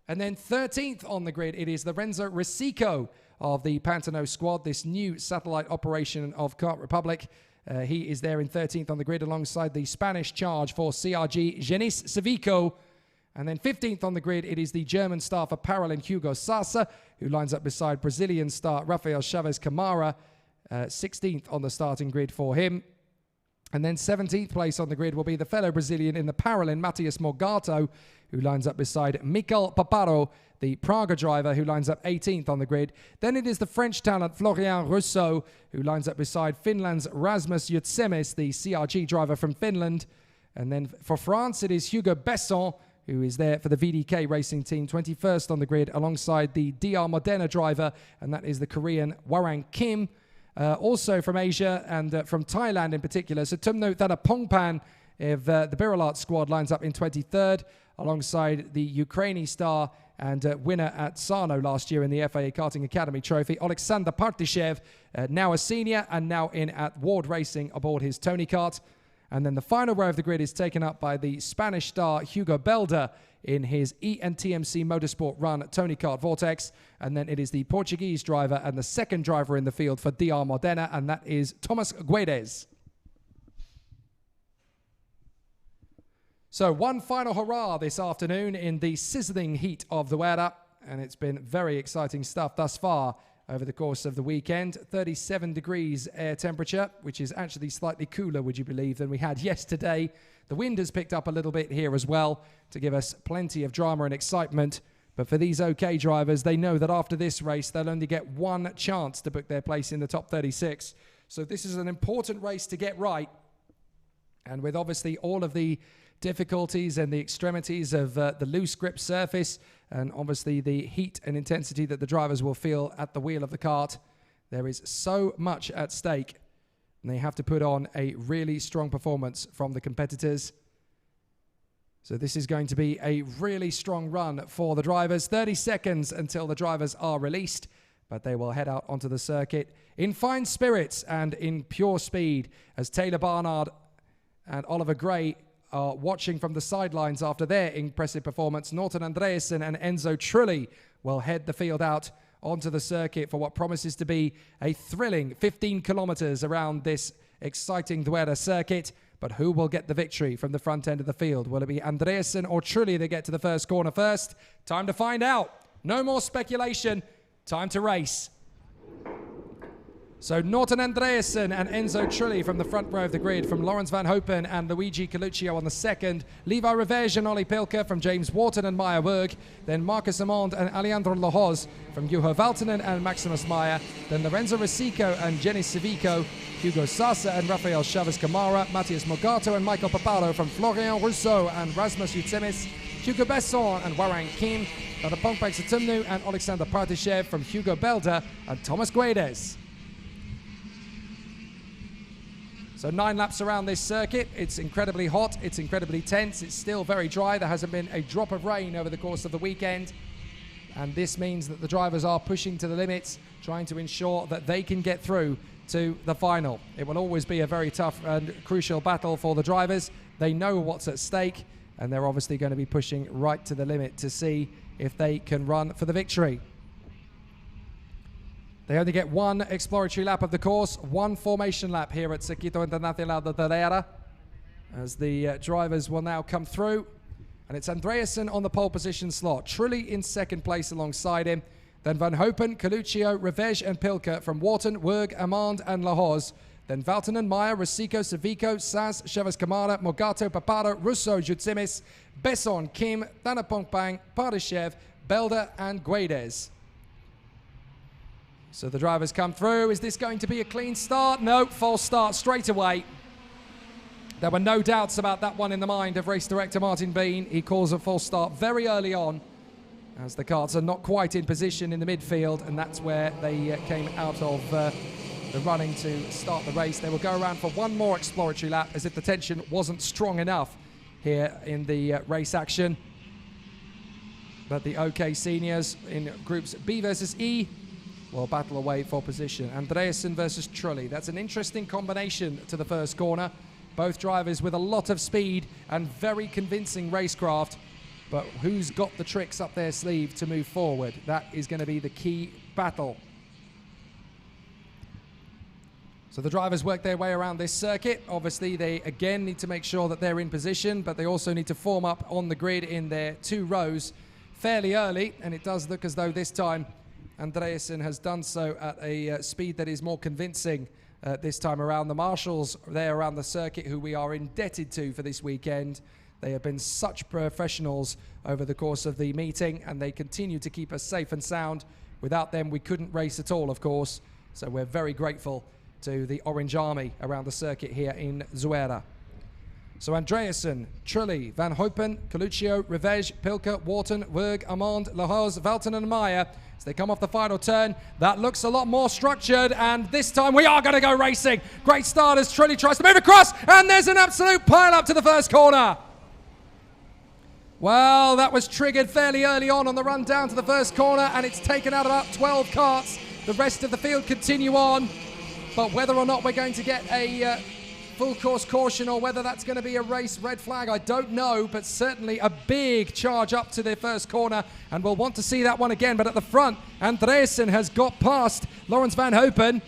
And then 13th on the grid, it is Lorenzo Risico of the Pantano squad, this new satellite operation of Kart Republic. He is there in 13th on the grid alongside the Spanish charge for CRG, Genis Savico. And then 15th on the grid, it is the German star for Paralin, Hugo Sasa, who lines up beside Brazilian star Rafael Chavez Camara. 16th on the starting grid for him. And then 17th place on the grid will be the fellow Brazilian in the Paralin, Matias Morgato, who lines up beside Mikel Paparo, the Praga driver, who lines up 18th on the grid. Then it is the French talent Florian Rousseau, who lines up beside Finland's Rasmus Jutsemis, the CRG driver from Finland. And then for France, it is Hugo Besson, who is there for the VDK racing team, 21st on the grid, alongside the DR Modena driver, and that is the Korean Warang Kim. Also from Asia and from Thailand in particular, Sutumno Thanapongpan of the Biralat squad lines up in 23rd, alongside the Ukrainian star and winner at Sarno last year in the FIA Karting Academy Trophy, Alexander Partishev, now a senior and now in at Ward Racing aboard his Tony Kart. And then the final row of the grid is taken up by the Spanish star Hugo Belda in his ENTMC Motorsport run Tony Kart Vortex. And then it is the Portuguese driver and the second driver in the field for DR Modena, and that is Thomas Guedes. So one final hurrah this afternoon in the sizzling heat of the Zuera, and it's been very exciting stuff thus far over the course of the weekend. 37 degrees air temperature, which is actually slightly cooler, would you believe, than we had yesterday. The wind has picked up a little bit here as well to give us plenty of drama and excitement. But for these OK drivers, they know that after this race, they'll only get one chance to book their place in the top 36. So this is an important race to get right. And with obviously all of the difficulties and the extremities of the loose grip surface, and obviously the heat and intensity that the drivers will feel at the wheel of the kart, there is so much at stake, and they have to put on a really strong performance from the competitors. So this is going to be a really strong run for the drivers. 30 seconds until the drivers are released, but they will head out onto the circuit in fine spirits and in pure speed as Taylor Barnard and Oliver Gray are watching from the sidelines after their impressive performance. Norton Andreasen and Enzo Trulli will head the field out onto the circuit for what promises to be a thrilling 15 kilometers around this exciting Zuera circuit. But who will get the victory from the front end of the field? Will it be Andreasen or Trulli that get to the first corner first? Time to find out. No more speculation. Time to race. So Norton Andreasen and Enzo Trulli from the front row of the grid, from Lawrence Van Hopen and Luigi Coluccio on the second, Levi Revege and Ollie Pilker from James Wharton and Meyer Berg, then Marcus Amand and Alejandro Lohoz from Juho Valtonen and Maximus Meyer, then Lorenzo Rosico and Jenny Civico, Hugo Sasa and Rafael Chavez Camara, Matthias Mogato and Michael Paparo from Florian Rousseau and Rasmus Utsemis, Hugo Besson and Warang Kim, Radapongpak Satumnu and Alexander Partishev from Hugo Belder and Thomas Guedes. So 9 laps around this circuit. It's incredibly hot, it's incredibly tense, it's still very dry. There hasn't been a drop of rain over the course of the weekend. And this means that the drivers are pushing to the limits, trying to ensure that they can get through to the final. It will always be a very tough and crucial battle for the drivers. They know what's at stake, and they're obviously going to be pushing right to the limit to see if they can run for the victory. They only get one exploratory lap of the course, one formation lap here at Circuito Internacional de Zuera, as the drivers will now come through. And it's Andreasen on the pole position slot, Trulli in second place alongside him, then Van Hopen, Coluccio, Revege and Pilker from Wharton, Werg, Amand and Lahoz, then Valtonen, Meyer, Rosico, Savico, Saz, Chavez Camara, Mogato, Paparo, Russo, Jutsimis, Besson, Kim, Danapongpang, Pardishev, Belder and Guedes. So the drivers come through. Is this going to be a clean start? No, false start straight away. There were no doubts about that one in the mind of race director Martin Bean. He calls a false start very early on, as the karts are not quite in position in the midfield, and that's where they came out of the running to start the race. They will go around for one more exploratory lap, as if the tension wasn't strong enough here in the race action. But the OK seniors in groups B versus E will battle away for position. Andreasen versus Trulli. That's an interesting combination to the first corner. Both drivers with a lot of speed and very convincing racecraft. But who's got the tricks up their sleeve to move forward? That is going to be the key battle. So the drivers work their way around this circuit. Obviously, they again need to make sure that they're in position, but they also need to form up on the grid in their 2 rows fairly early. And it does look as though this time Andreasen has done so at a speed that is more convincing this time around. The marshals there around the circuit, who we are indebted to for this weekend, they have been such professionals over the course of the meeting, and they continue to keep us safe and sound. Without them, we couldn't race at all, of course. So we're very grateful to the Orange Army around the circuit here in Zuera. So Andreasen, Trulli, Van Hopen, Coluccio, Revege, Pilker, Wharton, Werg, Amand, Lahoz, Valtonen and Meyer. As they come off the final turn, that looks a lot more structured, and this time we are going to go racing. Great start as Trulli tries to move across, and there's an absolute pile-up to the first corner. Well, that was triggered fairly early on the run down to the first corner, and it's taken out about 12 karts. The rest of the field continue on, but whether or not we're going to get a full course caution or whether that's going to be a race red flag, I don't know, but certainly a big charge up to their first corner, and we'll want to see that one again. But at the front, Andreasen has got past Lawrence Van Hopen,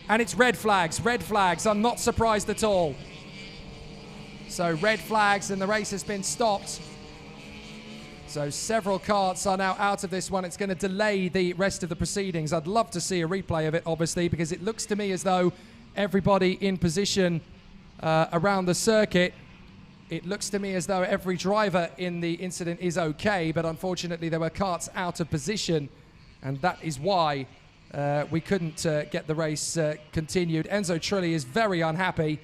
and it's red flags. Red flags. I'm not surprised at all. So red flags, and the race has been stopped. So several karts are now out of this one. It's going to delay the rest of the proceedings. I'd love to see a replay of it, obviously, because it looks to me as though everybody in position around the circuit, it looks to me as though every driver in the incident is okay, but unfortunately there were karts out of position, and that is why we couldn't get the race continued. Enzo Trulli is very unhappy.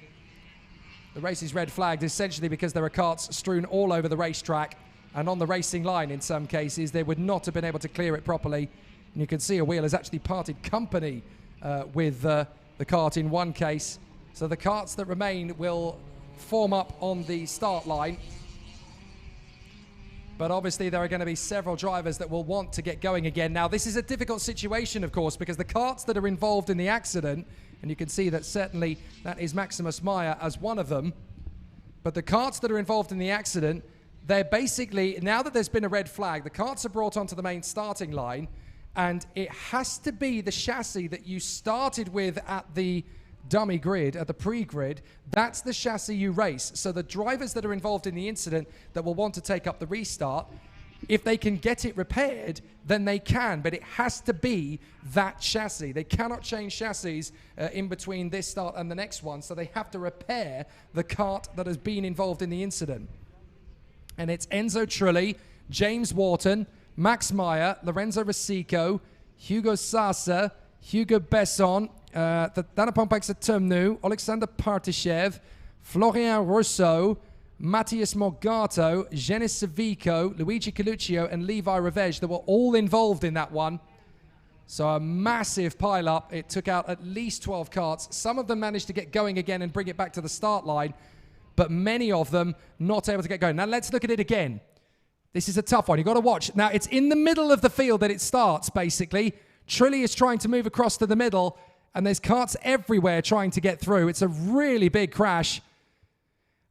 The race is red flagged essentially because there are karts strewn all over the racetrack, and on the racing line in some cases they would not have been able to clear it properly. And you can see a wheel has actually parted company with the kart in one case. So the karts that remain will form up on the start line. But obviously there are going to be several drivers that will want to get going again. Now this is a difficult situation, of course, because the karts that are involved in the accident, and you can see that certainly that is Maximus Meyer as one of them, but the karts that are involved in the accident, they're basically, now that there's been a red flag, the karts are brought onto the main starting line, And it has to be the chassis that you started with at the dummy grid, at the pre-grid. That's the chassis you race. So the drivers that are involved in the incident that will want to take up the restart, if they can get it repaired, then they can, but it has to be that chassis. They cannot change chassis in between this start and the next one, so they have to repair the kart that has been involved in the incident. And it's Enzo Trulli, James Wharton, Max Meyer, Lorenzo Rosico, Hugo Sasa, Hugo Besson, Danapompaxa Tumnu, Alexander Partishev, Florian Rousseau, Matthias Morgato, Genis Savico, Luigi Coluccio, and Levi Revege that were all involved in that one. So a massive pile-up. It took out at least 12 karts. Some of them managed to get going again and bring it back to the start line, but many of them not able to get going. Now let's look at it again. This is a tough one. You've got to watch. Now it's in the middle of the field that it starts, basically. Trulli is trying to move across to the middle, and there's karts everywhere trying to get through. It's a really big crash.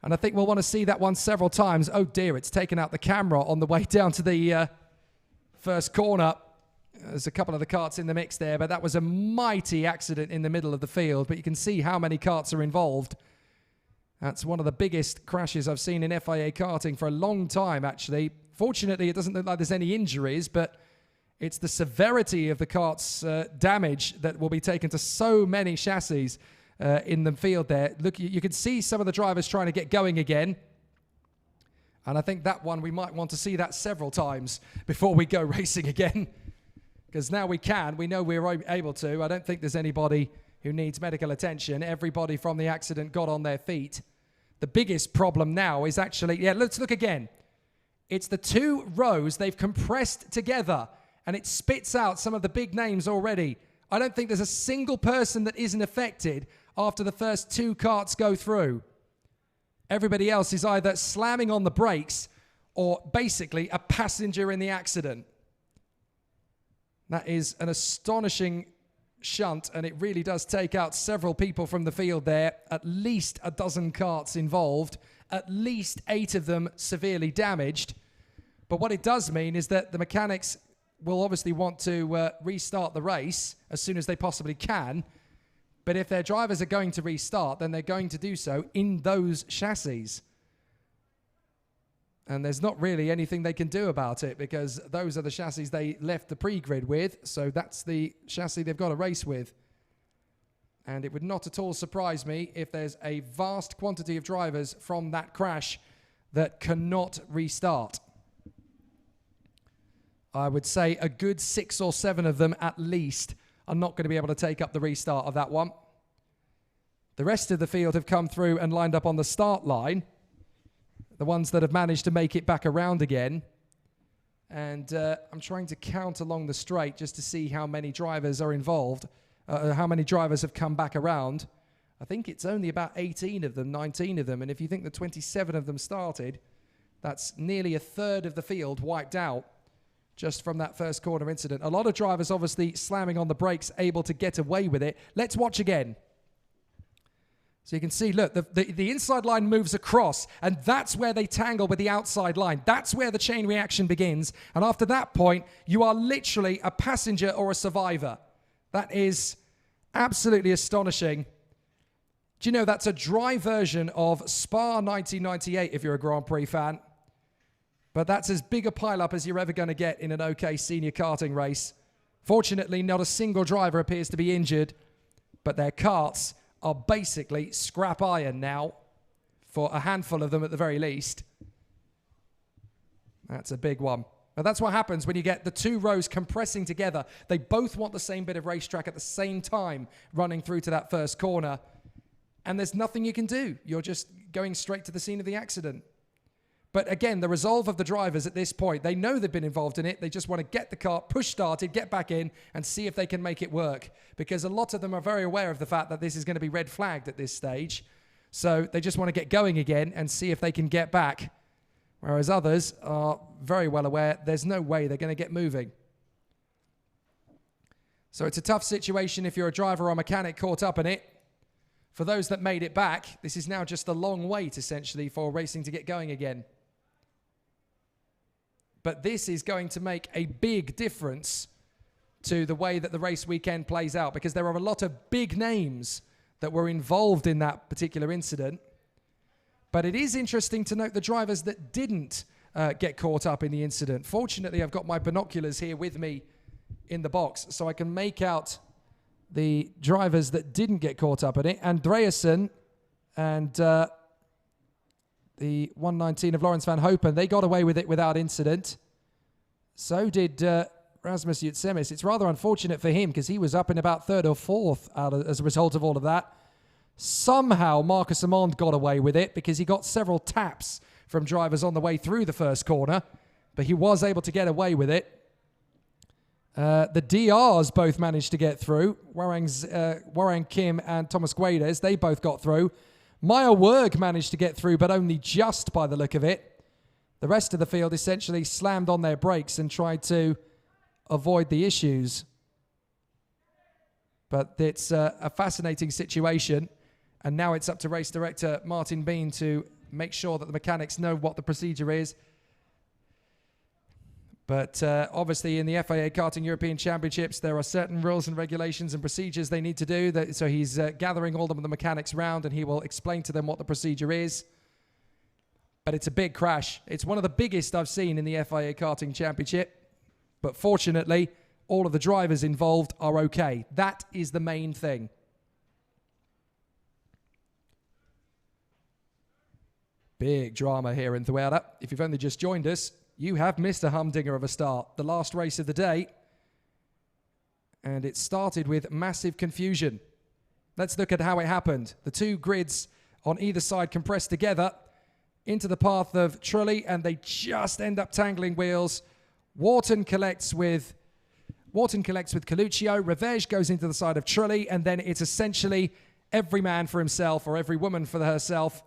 And I think we'll want to see that one several times. Oh dear, it's taken out the camera on the way down to the first corner. There's a couple of the karts in the mix there, but that was a mighty accident in the middle of the field. But you can see how many karts are involved. That's one of the biggest crashes I've seen in FIA karting for a long time, actually. Fortunately, it doesn't look like there's any injuries, but it's the severity of the kart's damage that will be taken to so many chassis in the field there. Look, you can see some of the drivers trying to get going again. And I think that one, we might want to see that several times before we go racing again. Because now we can. We know we're able to. I don't think there's anybody who needs medical attention. Everybody from the accident got on their feet. The biggest problem now is actually, yeah, let's look again. It's the two rows. They've compressed together. And it spits out some of the big names already. I don't think there's a single person that isn't affected after the first two karts go through. Everybody else is either slamming on the brakes or basically a passenger in the accident. That is an astonishing shunt, and it really does take out several people from the field there. At least a dozen karts involved, at least 8 of them severely damaged. But what it does mean is that the mechanics will obviously want to restart the race as soon as they possibly can. But if their drivers are going to restart, then they're going to do so in those chassis. And there's not really anything they can do about it because those are the chassis they left the pre-grid with. So that's the chassis they've got to race with. And it would not at all surprise me if there's a vast quantity of drivers from that crash that cannot restart. I would say a good 6 or 7 of them at least are not going to be able to take up the restart of that one. The rest of the field have come through and lined up on the start line. The ones that have managed to make it back around again. And I'm trying to count along the straight just to see how many drivers are involved, how many drivers have come back around. I think it's only about 18 of them, 19 of them. And if you think that 27 of them started, that's nearly a third of the field wiped out just from that first corner incident. A lot of drivers obviously slamming on the brakes, able to get away with it. Let's watch again. So you can see, look, the inside line moves across, and that's where they tangle with the outside line. That's where the chain reaction begins. And after that point, you are literally a passenger or a survivor. That is absolutely astonishing. Do you know that's a dry version of Spa 1998 if you're a Grand Prix fan? But that's as big a pile-up as you're ever going to get in an OK senior karting race. Fortunately, not a single driver appears to be injured, but their karts are basically scrap iron now, for a handful of them at the very least. That's a big one. Now that's what happens when you get the two rows compressing together. They both want the same bit of racetrack at the same time running through to that first corner. And there's nothing you can do. You're just going straight to the scene of the accident. But again, the resolve of the drivers at this point, they know they've been involved in it. They just want to get the car push started, get back in, and see if they can make it work. Because a lot of them are very aware of the fact that this is going to be red flagged at this stage. So they just want to get going again and see if they can get back. Whereas others are very well aware there's no way they're going to get moving. So it's a tough situation if you're a driver or mechanic caught up in it. For those that made it back, this is now just a long wait, essentially, for racing to get going again. But this is going to make a big difference to the way that the race weekend plays out, because there are a lot of big names that were involved in that particular incident. But it is interesting to note the drivers that didn't get caught up in the incident. Fortunately, I've got my binoculars here with me in the box, so I can make out the drivers that didn't get caught up in it. Andreasen and the 119 of Lawrence van Hopen, they got away with it without incident. So did Rasmus Jutsemis. It's rather unfortunate for him because he was up in about third or fourth as a result of all of that. Somehow Marcus Amond got away with it because he got several taps from drivers on the way through the first corner, but he was able to get away with it. The DRs both managed to get through. Warang Kim and Thomas Guedes, they both got through. Meyer Werg managed to get through, but only just by the look of it. The rest of the field essentially slammed on their brakes and tried to avoid the issues. But it's a fascinating situation. And now it's up to race director Martin Bean to make sure that the mechanics know what the procedure is. But obviously in the FIA Karting European Championships, there are certain rules and regulations and procedures they need to do. So he's gathering all of the mechanics round, and he will explain to them what the procedure is. But it's a big crash. It's one of the biggest I've seen in the FIA Karting Championship. But fortunately, all of the drivers involved are okay. That is the main thing. Big drama here in Zuera. If you've only just joined us, you have missed a humdinger of a start. The last race of the day. And it started with massive confusion. Let's look at how it happened. The two grids on either side compressed together into the path of Trulli, and they just end up tangling wheels. Wharton collects with Coluccio. Revege goes into the side of Trulli, and then it's essentially every man for himself or every woman for herself.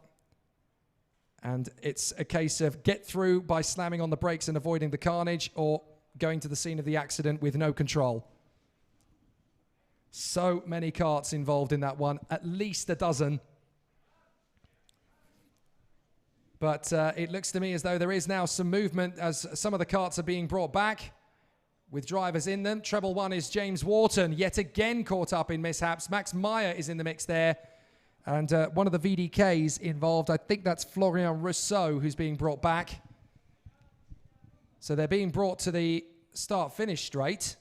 And it's a case of get through by slamming on the brakes and avoiding the carnage, or going to the scene of the accident with no control. So many karts involved in that one, at least a dozen. But it looks to me as though there is now some movement as some of the karts are being brought back with drivers in them. Treble one is James Wharton, yet again caught up in mishaps. Max Meyer is in the mix there. And one of the VDKs involved, I think that's Florian Rousseau, who's being brought back. So they're being brought to the start-finish straight.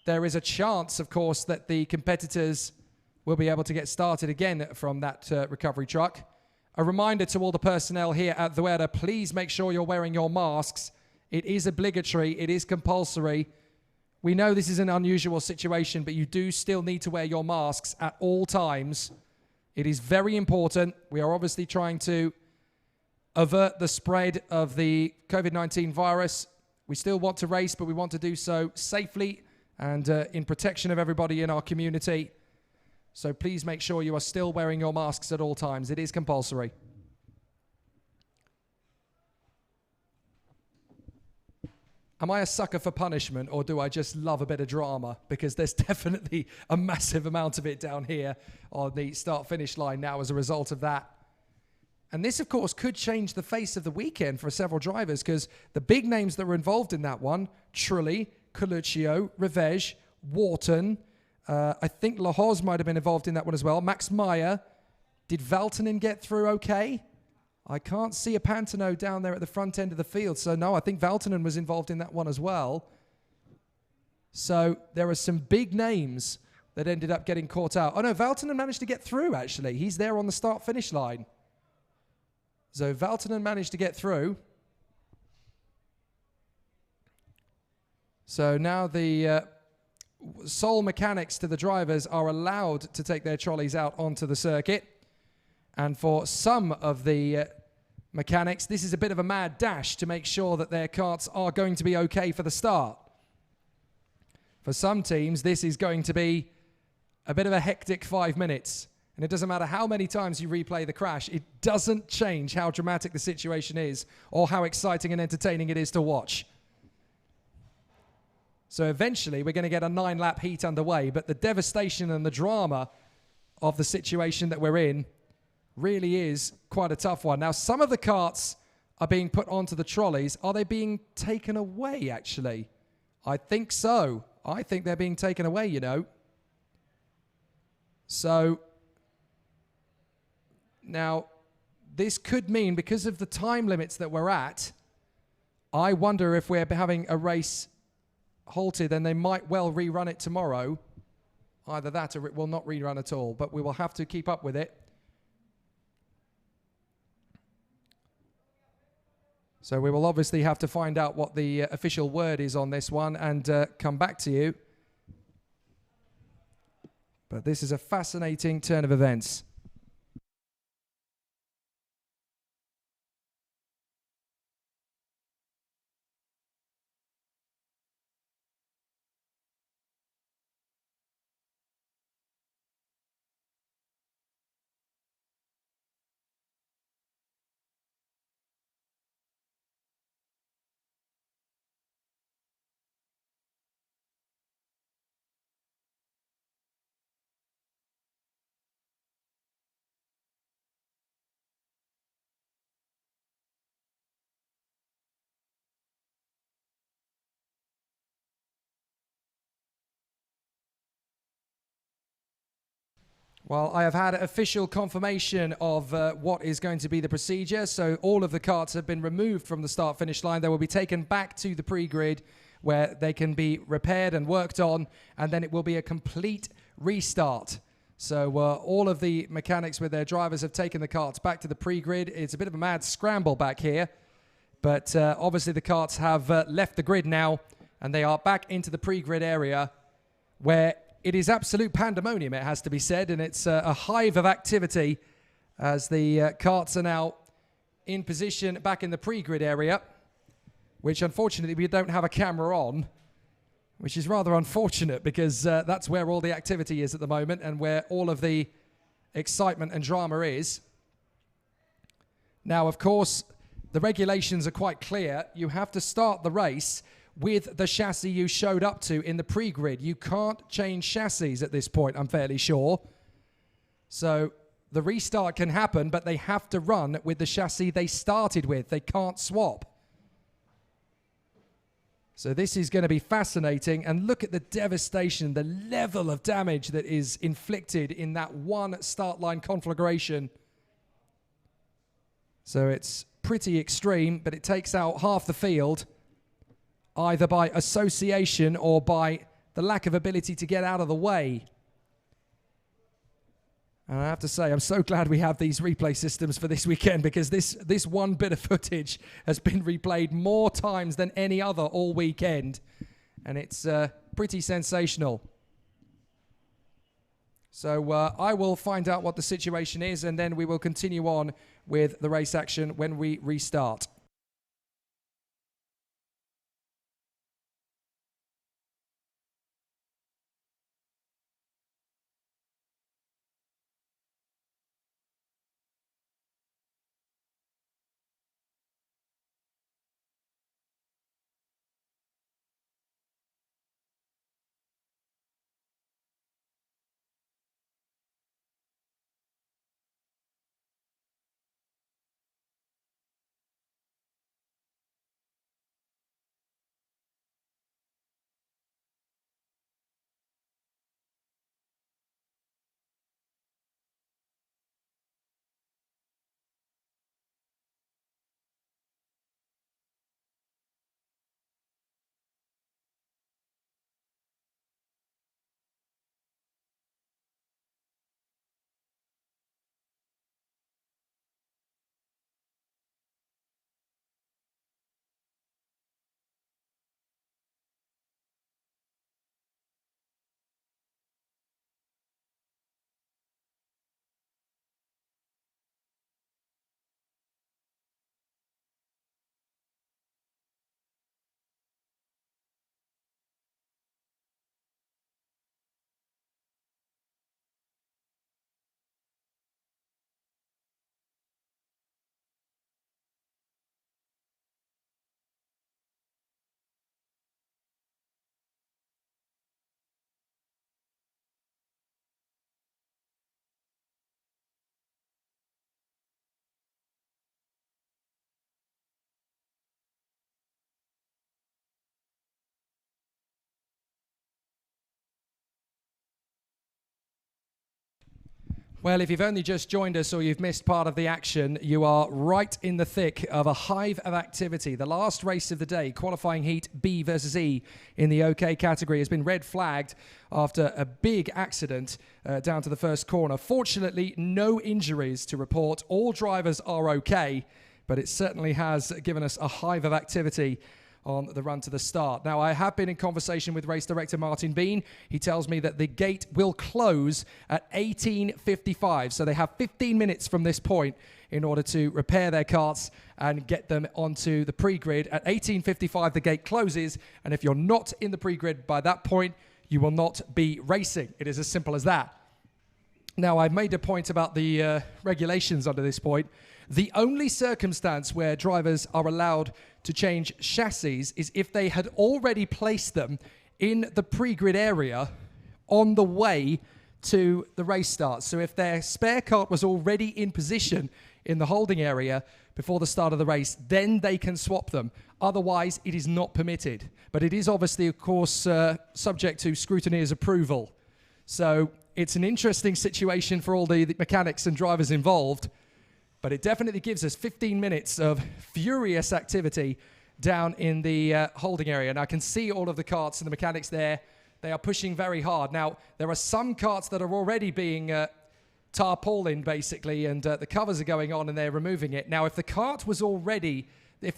There is a chance, of course, that the competitors will be able to get started again from that recovery truck. A reminder to all the personnel here at Zuera, please make sure you're wearing your masks. It is obligatory, it is compulsory. We know this is an unusual situation, but you do still need to wear your masks at all times. It is very important. We are obviously trying to avert the spread of the COVID-19 virus. We still want to race, but we want to do so safely and in protection of everybody in our community. So please make sure you are still wearing your masks at all times. It is compulsory. Am I a sucker for punishment, or do I just love a bit of drama? Because there's definitely a massive amount of it down here on the start-finish line now as a result of that. And this, of course, could change the face of the weekend for several drivers, because the big names that were involved in that one, Trulli, Coluccio, Revege, Wharton, I think Lahoz might have been involved in that one as well. Max Meyer. Did Valtonen get through okay? I can't see a Pantano down there at the front end of the field. So, no, I think Valtonen was involved in that one as well. So, there are some big names that ended up getting caught out. Oh, no, Valtonen managed to get through, actually. He's there on the start-finish line. So, Valtonen managed to get through. So, now the sole mechanics to the drivers are allowed to take their trolleys out onto the circuit. And for some of the mechanics, this is a bit of a mad dash to make sure that their karts are going to be okay for the start. For some teams, this is going to be a bit of a hectic 5 minutes. And it doesn't matter how many times you replay the crash, it doesn't change how dramatic the situation is or how exciting and entertaining it is to watch. So eventually, we're going to get a 9-lap heat underway, but the devastation and the drama of the situation that we're in really is quite a tough one. Now, some of the karts are being put onto the trolleys. Are they being taken away, actually? I think so. I think they're being taken away, you know. So now this could mean, because of the time limits that we're at, I wonder if we're having a race halted, and they might well rerun it tomorrow. Either that or it will not rerun at all, but we will have to keep up with it. So we will obviously have to find out what the official word is on this one and come back to you. But this is a fascinating turn of events. Well, I have had official confirmation of what is going to be the procedure. So all of the karts have been removed from the start-finish line. They will be taken back to the pre-grid where they can be repaired and worked on, and then it will be a complete restart. So all of the mechanics with their drivers have taken the karts back to the pre-grid. It's a bit of a mad scramble back here, but obviously the karts have left the grid now, and they are back into the pre-grid area where it is absolute pandemonium, it has to be said, and it's a hive of activity as the karts are now in position back in the pre-grid area, which unfortunately we don't have a camera on, which is rather unfortunate because that's where all the activity is at the moment and where all of the excitement and drama is. Now, of course, the regulations are quite clear. You have to start the race with the chassis you showed up to in the pre-grid. You can't change chassis at this point, I'm fairly sure. So the restart can happen, but they have to run with the chassis they started with. They can't swap. So this is going to be fascinating. And look at the devastation, the level of damage that is inflicted in that one start line conflagration. So it's pretty extreme, but it takes out half the field, either by association or by the lack of ability to get out of the way. And I have to say, I'm so glad we have these replay systems for this weekend, because this one bit of footage has been replayed more times than any other all weekend. And it's pretty sensational. So I will find out what the situation is, and then we will continue on with the race action when we restart. Well, if you've only just joined us or you've missed part of the action, you are right in the thick of a hive of activity. The last race of the day, qualifying heat B versus E in the OK category, has been red flagged after a big accident down to the first corner. Fortunately, no injuries to report. All drivers are okay, but it certainly has given us a hive of activity on the run to the start. Now, I have been in conversation with race director Martin Bean. He tells me that the gate will close at 18:55. So they have 15 minutes from this point in order to repair their karts and get them onto the pre-grid. At 18:55, the gate closes. And if you're not in the pre-grid by that point, you will not be racing. It is as simple as that. Now, I've made a point about the regulations under this point. The only circumstance where drivers are allowed to change chassis is if they had already placed them in the pre-grid area on the way to the race start. So if their spare kart was already in position in the holding area before the start of the race, then they can swap them. Otherwise, it is not permitted. But it is obviously, of course, subject to scrutineer's approval. So it's an interesting situation for all the mechanics and drivers involved. But it definitely gives us 15 minutes of furious activity down in the holding area. And I can see all of the karts and the mechanics there. They are pushing very hard. Now, there are some karts that are already being tarpaulined, basically, and the covers are going on and they're removing it. Now, if the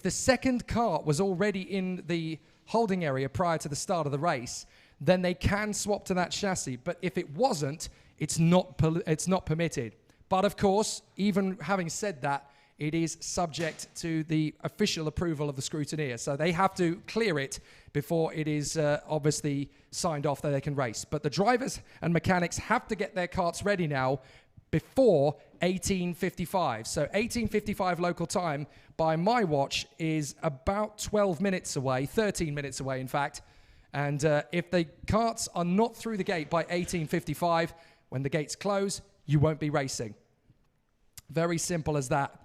second kart was already in the holding area prior to the start of the race, then they can swap to that chassis. But if it wasn't, it's not permitted. But of course, even having said that, it is subject to the official approval of the scrutineer. So they have to clear it before it is obviously signed off that they can race. But the drivers and mechanics have to get their karts ready now before 18:55. So 18:55 local time by my watch is about 12 minutes away, 13 minutes away in fact. And if the karts are not through the gate by 18:55, when the gates close, you won't be racing. Very simple as that.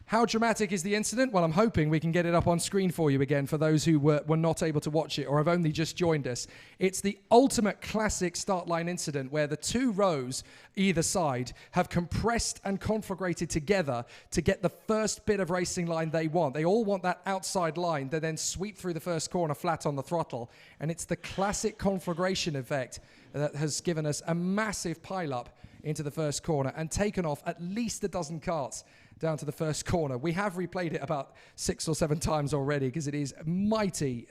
How dramatic is the incident? Well, I'm hoping we can get it up on screen for you again for those who were not able to watch it or have only just joined us. It's the ultimate classic start line incident where the two rows either side have compressed and conflagrated together to get the first bit of racing line they want. They all want that outside line. They then sweep through the first corner flat on the throttle. And it's the classic conflagration effect that has given us a massive pile-up into the first corner and taken off at least a dozen karts down to the first corner. We have replayed it about 6 or 7 times already because it is mighty.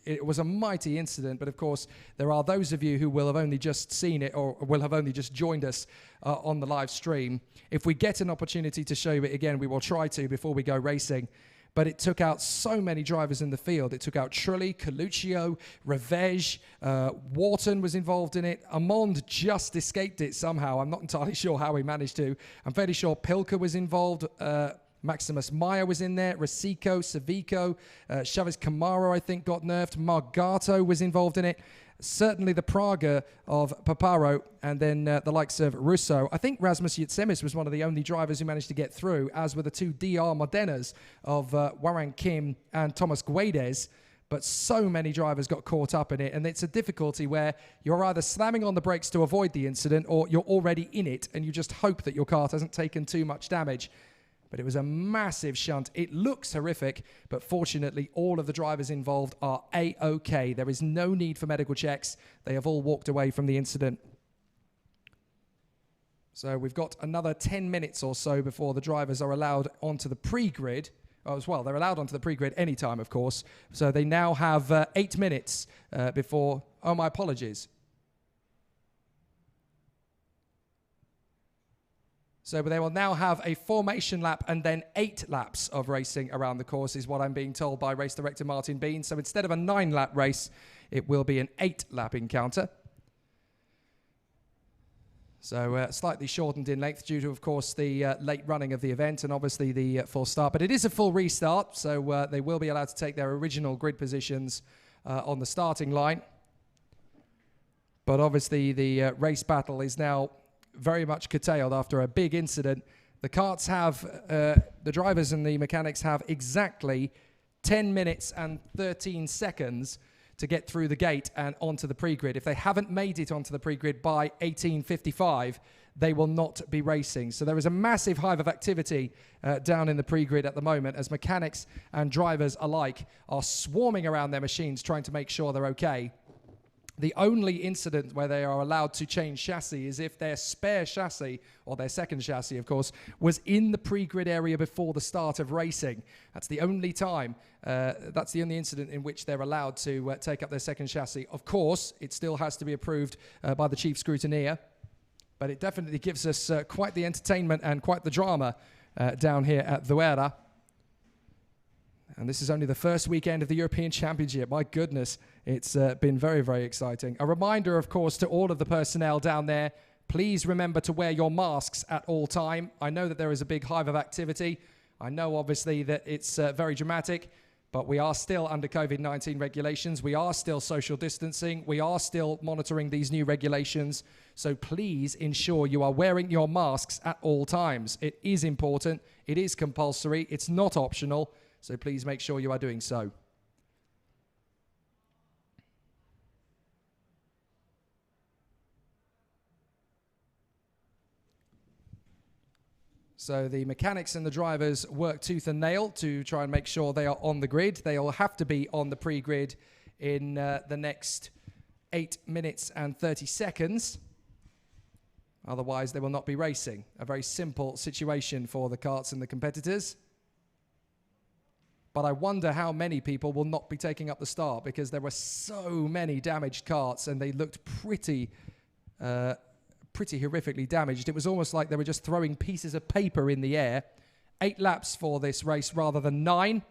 It was a mighty incident, but of course there are those of you who will have only just seen it or will have only just joined us on the live stream. If we get an opportunity to show you it again, we will try to before we go racing. But it took out so many drivers in the field. It took out Trulli, Coluccio, Revege, Wharton was involved in it. Amond just escaped it somehow. I'm not entirely sure how he managed to. I'm fairly sure Pilker was involved. Maximus Meyer was in there. Rosico, Savico, Chavez Camaro, I think, got nerfed. Margato was involved in it. Certainly the Praga of Paparo, and then the likes of Russo. I think Rasmus Yatsemis was one of the only drivers who managed to get through, as were the two DR Modenas of Warren Kim and Thomas Guedes. But so many drivers got caught up in it, and it's a difficulty where you're either slamming on the brakes to avoid the incident or you're already in it, and you just hope that your kart hasn't taken too much damage. But it was a massive shunt. It looks horrific, but fortunately, all of the drivers involved are A-OK. There is no need for medical checks. They have all walked away from the incident. So we've got another 10 minutes or so before the drivers are allowed onto the pre-grid. As well, they're allowed onto the pre-grid anytime, of course. So they now have 8 minutes before... Oh, my apologies. So they will now have a formation lap and then 8 laps of racing around the course is what I'm being told by race director Martin Bean. So instead of a 9-lap race, it will be an 8-lap encounter. So slightly shortened in length due to, of course, the late running of the event and obviously the full start. But it is a full restart, so they will be allowed to take their original grid positions on the starting line. But obviously the race battle is now very much curtailed after a big incident. The karts have, the drivers and the mechanics have exactly 10 minutes and 13 seconds to get through the gate and onto the pre-grid. If they haven't made it onto the pre-grid by 18:55, they will not be racing. So there is a massive hive of activity down in the pre-grid at the moment as mechanics and drivers alike are swarming around their machines trying to make sure they're okay. The only incident where they are allowed to change chassis is if their spare chassis, or their second chassis, of course, was in the pre-grid area before the start of racing. That's the only time, that's the only incident in which they're allowed to take up their second chassis. Of course, it still has to be approved by the chief scrutineer, but it definitely gives us quite the entertainment and quite the drama down here at Zuera. And this is only the first weekend of the European Championship. My goodness, it's been very, very exciting. A reminder, of course, to all of the personnel down there, please remember to wear your masks at all time. I know that there is a big hive of activity. I know, obviously, that it's very dramatic, but we are still under COVID-19 regulations. We are still social distancing. We are still monitoring these new regulations. So please ensure you are wearing your masks at all times. It is important. It is compulsory. It's not optional. So please make sure you are doing so. So the mechanics and the drivers work tooth and nail to try and make sure they are on the grid. They will have to be on the pre-grid in the next 8 minutes and 30 seconds. Otherwise, they will not be racing. A very simple situation for the karts and the competitors. But I wonder how many people will not be taking up the start because there were so many damaged karts and they looked pretty horrifically damaged. It was almost like they were just throwing pieces of paper in the air. 8 laps for this race rather than 9.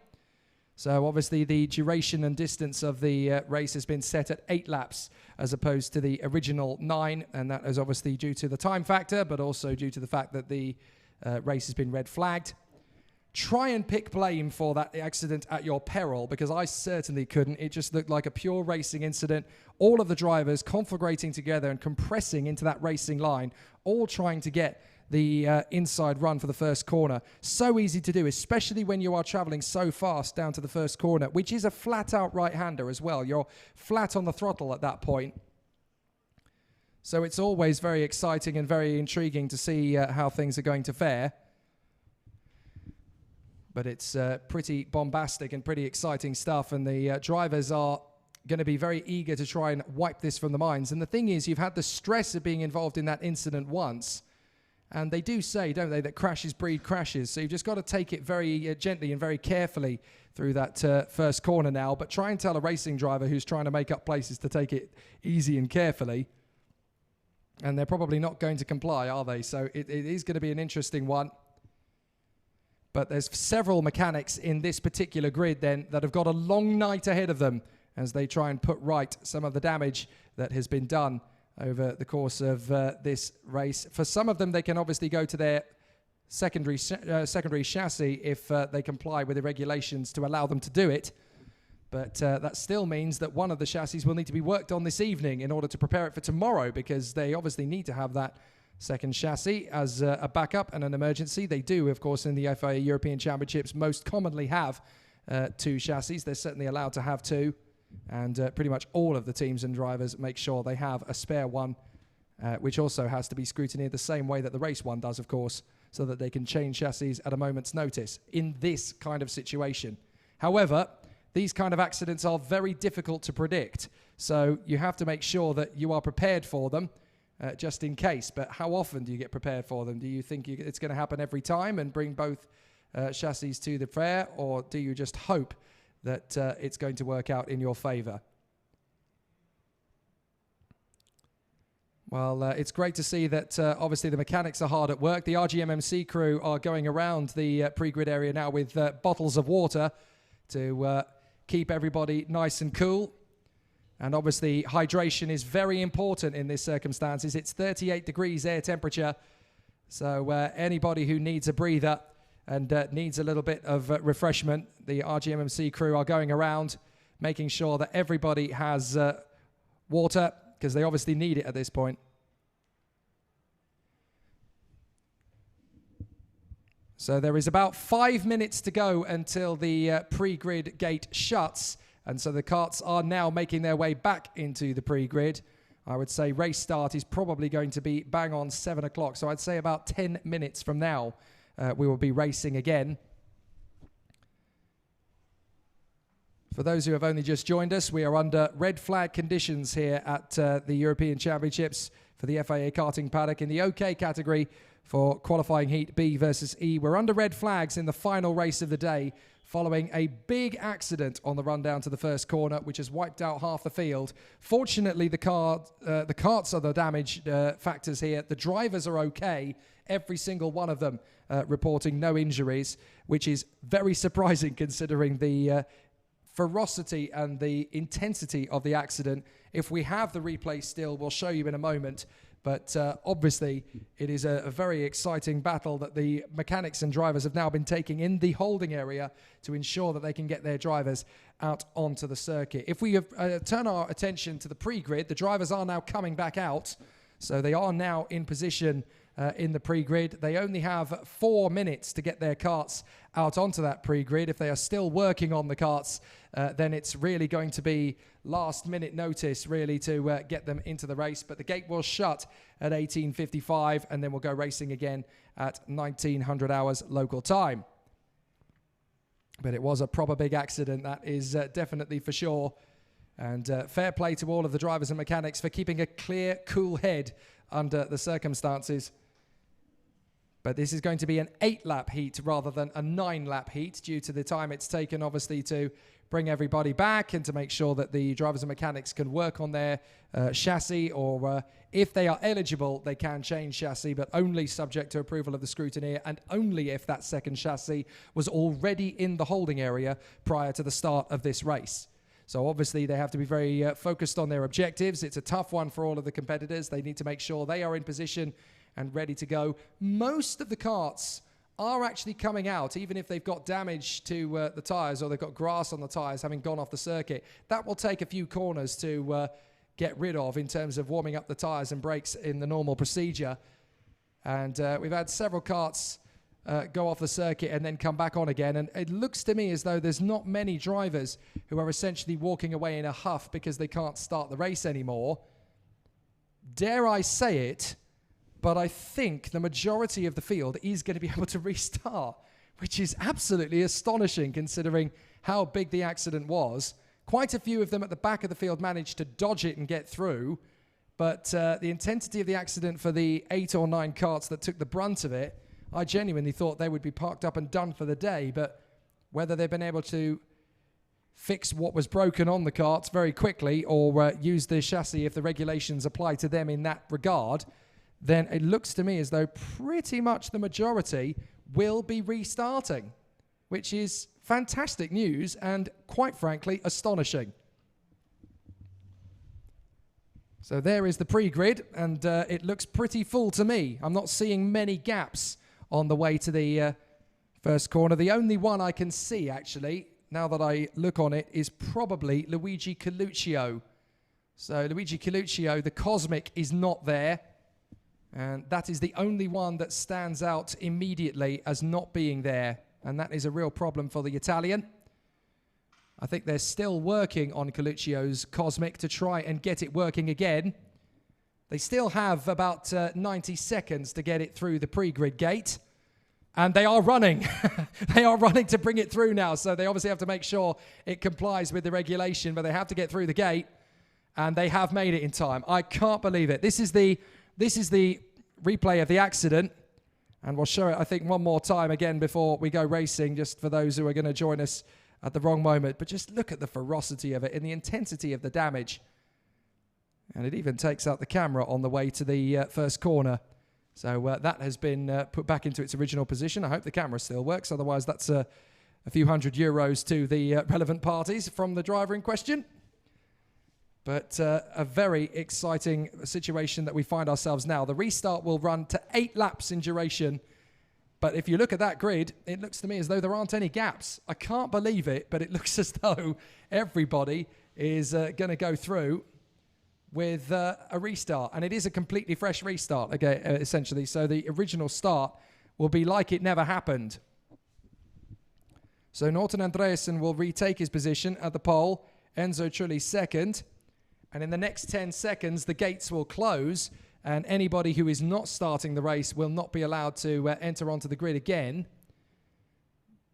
So obviously the duration and distance of the race has been set at 8 laps as opposed to the original 9. And that is obviously due to the time factor, but also due to the fact that the race has been red flagged. Try and pick blame for that accident at your peril, because I certainly couldn't. It just looked like a pure racing incident. All of the drivers conflagrating together and compressing into that racing line, all trying to get the inside run for the first corner. So easy to do, especially when you are traveling so fast down to the first corner, which is a flat-out right-hander as well. You're flat on the throttle at that point. So it's always very exciting and very intriguing to see how things are going to fare. But it's pretty bombastic and pretty exciting stuff, and the drivers are going to be very eager to try and wipe this from the minds. And the thing is, you've had the stress of being involved in that incident once, and they do say, don't they, that crashes breed crashes. So you've just got to take it very gently and very carefully through that first corner now. But try and tell a racing driver who's trying to make up places to take it easy and carefully. And they're probably not going to comply, are they? So it is going to be an interesting one. But there's several mechanics in this particular grid then that have got a long night ahead of them as they try and put right some of the damage that has been done over the course of this race. For some of them, they can obviously go to their secondary chassis if they comply with the regulations to allow them to do it. But that still means that one of the chassis will need to be worked on this evening in order to prepare it for tomorrow, because they obviously need to have that second chassis as a backup and an emergency. They do, of course, in the FIA European Championships most commonly have 2 chassis. They're certainly allowed to have 2, and pretty much all of the teams and drivers make sure they have a spare one, which also has to be scrutineered the same way that the race one does, of course, so that they can change chassis at a moment's notice in this kind of situation. However, these kind of accidents are very difficult to predict, so you have to make sure that you are prepared for them, just in case. But how often do you get prepared for them? Do you think it's going to happen every time and bring both chassis to the fair, or do you just hope that it's going to work out in your favour? Well, it's great to see that obviously the mechanics are hard at work. The RGMMC crew are going around the pre-grid area now with bottles of water to keep everybody nice and cool. And obviously, hydration is very important in these circumstances. It's 38 degrees air temperature. So anybody who needs a breather and needs a little bit of refreshment, the RGMMC crew are going around making sure that everybody has water, because they obviously need it at this point. So there is about 5 minutes to go until the pre-grid gate shuts. And so the karts are now making their way back into the pre-grid. I would say race start is probably going to be bang on 7 o'clock. So I'd say about 10 minutes from now, we will be racing again. For those who have only just joined us, we are under red flag conditions here at the European Championships for the FIA Karting paddock in the OK category for qualifying heat B versus E. We're under red flags in the final race of the day following a big accident on the run down to the first corner, which has wiped out half the field. Fortunately, the karts are the damage factors here. The drivers are okay, every single one of them reporting no injuries, which is very surprising considering the ferocity and the intensity of the accident. If we have the replay still, we'll show you in a moment. But obviously, it is a very exciting battle that the mechanics and drivers have now been taking in the holding area to ensure that they can get their drivers out onto the circuit. If we turn our attention to the pre-grid, the drivers are now coming back out. So they are now in position in the pre-grid. They only have 4 minutes to get their karts out onto that pre-grid. If they are still working on the karts, then it's really going to be last minute notice really to get them into the race. But the gate will shut at 18:55 and then we'll go racing again at 1900 hours local time. But it was a proper big accident, that is definitely for sure. And fair play to all of the drivers and mechanics for keeping a clear, cool head under the circumstances. But this is going to be an 8-lap heat rather than a 9-lap heat due to the time it's taken, obviously, to bring everybody back and to make sure that the drivers and mechanics can work on their chassis, or if they are eligible, they can change chassis, but only subject to approval of the scrutineer and only if that second chassis was already in the holding area prior to the start of this race. So obviously they have to be very focused on their objectives. It's a tough one for all of the competitors. They need to make sure they are in position and ready to go. Most of the karts are actually coming out, even if they've got damage to the tyres or they've got grass on the tyres having gone off the circuit. That will take a few corners to get rid of in terms of warming up the tyres and brakes in the normal procedure. And we've had several karts go off the circuit and then come back on again. And it looks to me as though there's not many drivers who are essentially walking away in a huff because they can't start the race anymore. Dare I say it, but I think the majority of the field is going to be able to restart, which is absolutely astonishing considering how big the accident was. Quite a few of them at the back of the field managed to dodge it and get through, but the intensity of the accident for the 8 or 9 karts that took the brunt of it, I genuinely thought they would be parked up and done for the day, but whether they've been able to fix what was broken on the karts very quickly or use the chassis if the regulations apply to them in that regard, then it looks to me as though pretty much the majority will be restarting, which is fantastic news and, quite frankly, astonishing. So there is the pre-grid, and it looks pretty full to me. I'm not seeing many gaps on the way to the first corner. The only one I can see, actually, now that I look on it, is probably Luigi Coluccio. So Luigi Coluccio, the Cosmic, is not there. And that is the only one that stands out immediately as not being there. And that is a real problem for the Italian. I think they're still working on Coluccio's Cosmic to try and get it working again. They still have about 90 seconds to get it through the pre-grid gate. And they are running. They are running to bring it through now. So they obviously have to make sure it complies with the regulation, but they have to get through the gate. And they have made it in time. I can't believe it. This is the replay of the accident, and we'll show it, I think, one more time again before we go racing, just for those who are going to join us at the wrong moment. But just look at the ferocity of it and the intensity of the damage. And it even takes out the camera on the way to the first corner. So that has been put back into its original position. I hope the camera still works. Otherwise, that's a few €100 to the relevant parties from the driver in question. But a very exciting situation that we find ourselves now. The restart will run to 8 laps in duration. But if you look at that grid, it looks to me as though there aren't any gaps. I can't believe it, but it looks as though everybody is going to go through with a restart. And it is a completely fresh restart, okay, essentially. So the original start will be like it never happened. So Norton Andreasen will retake his position at the pole. Enzo Trulli second. And in the next 10 seconds, the gates will close, and anybody who is not starting the race will not be allowed to enter onto the grid again.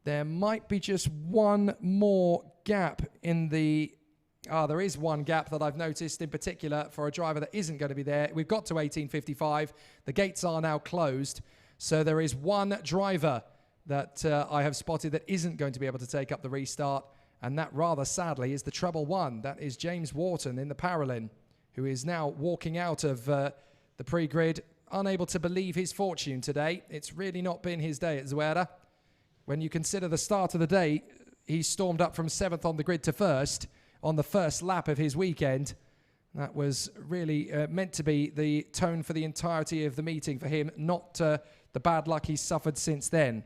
There might be just one more gap in the... there is one gap that I've noticed in particular for a driver that isn't going to be there. We've got to 18:55. The gates are now closed. So there is one driver that I have spotted that isn't going to be able to take up the restart. And that, rather sadly, is the treble one. That is James Wharton in the Paralyn, who is now walking out of the pre-grid, unable to believe his fortune today. It's really not been his day at Zuera. When you consider the start of the day, he stormed up from 7th on the grid to 1st on the first lap of his weekend. That was really meant to be the tone for the entirety of the meeting for him, not the bad luck he's suffered since then.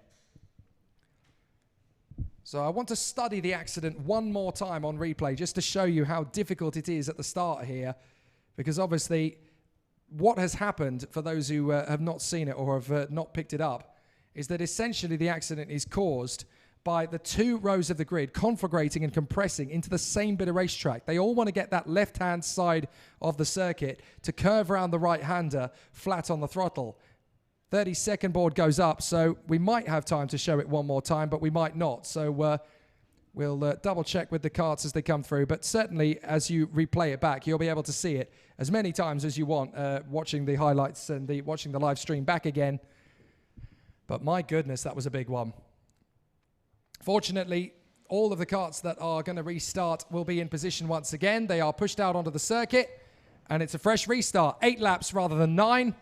So I want to study the accident one more time on replay just to show you how difficult it is at the start here, because obviously what has happened, for those who have not seen it or have not picked it up, is that essentially the accident is caused by the two rows of the grid conflagrating and compressing into the same bit of racetrack. They all want to get that left-hand side of the circuit to curve around the right-hander flat on the throttle. 30-second board goes up, so we might have time to show it one more time, but we might not. So we'll double-check with the karts as they come through. But certainly, as you replay it back, you'll be able to see it as many times as you want, watching the highlights and watching the live stream back again. But my goodness, that was a big one. Fortunately, all of the karts that are going to restart will be in position once again. They are pushed out onto the circuit, and it's a fresh restart. 8 laps rather than 9.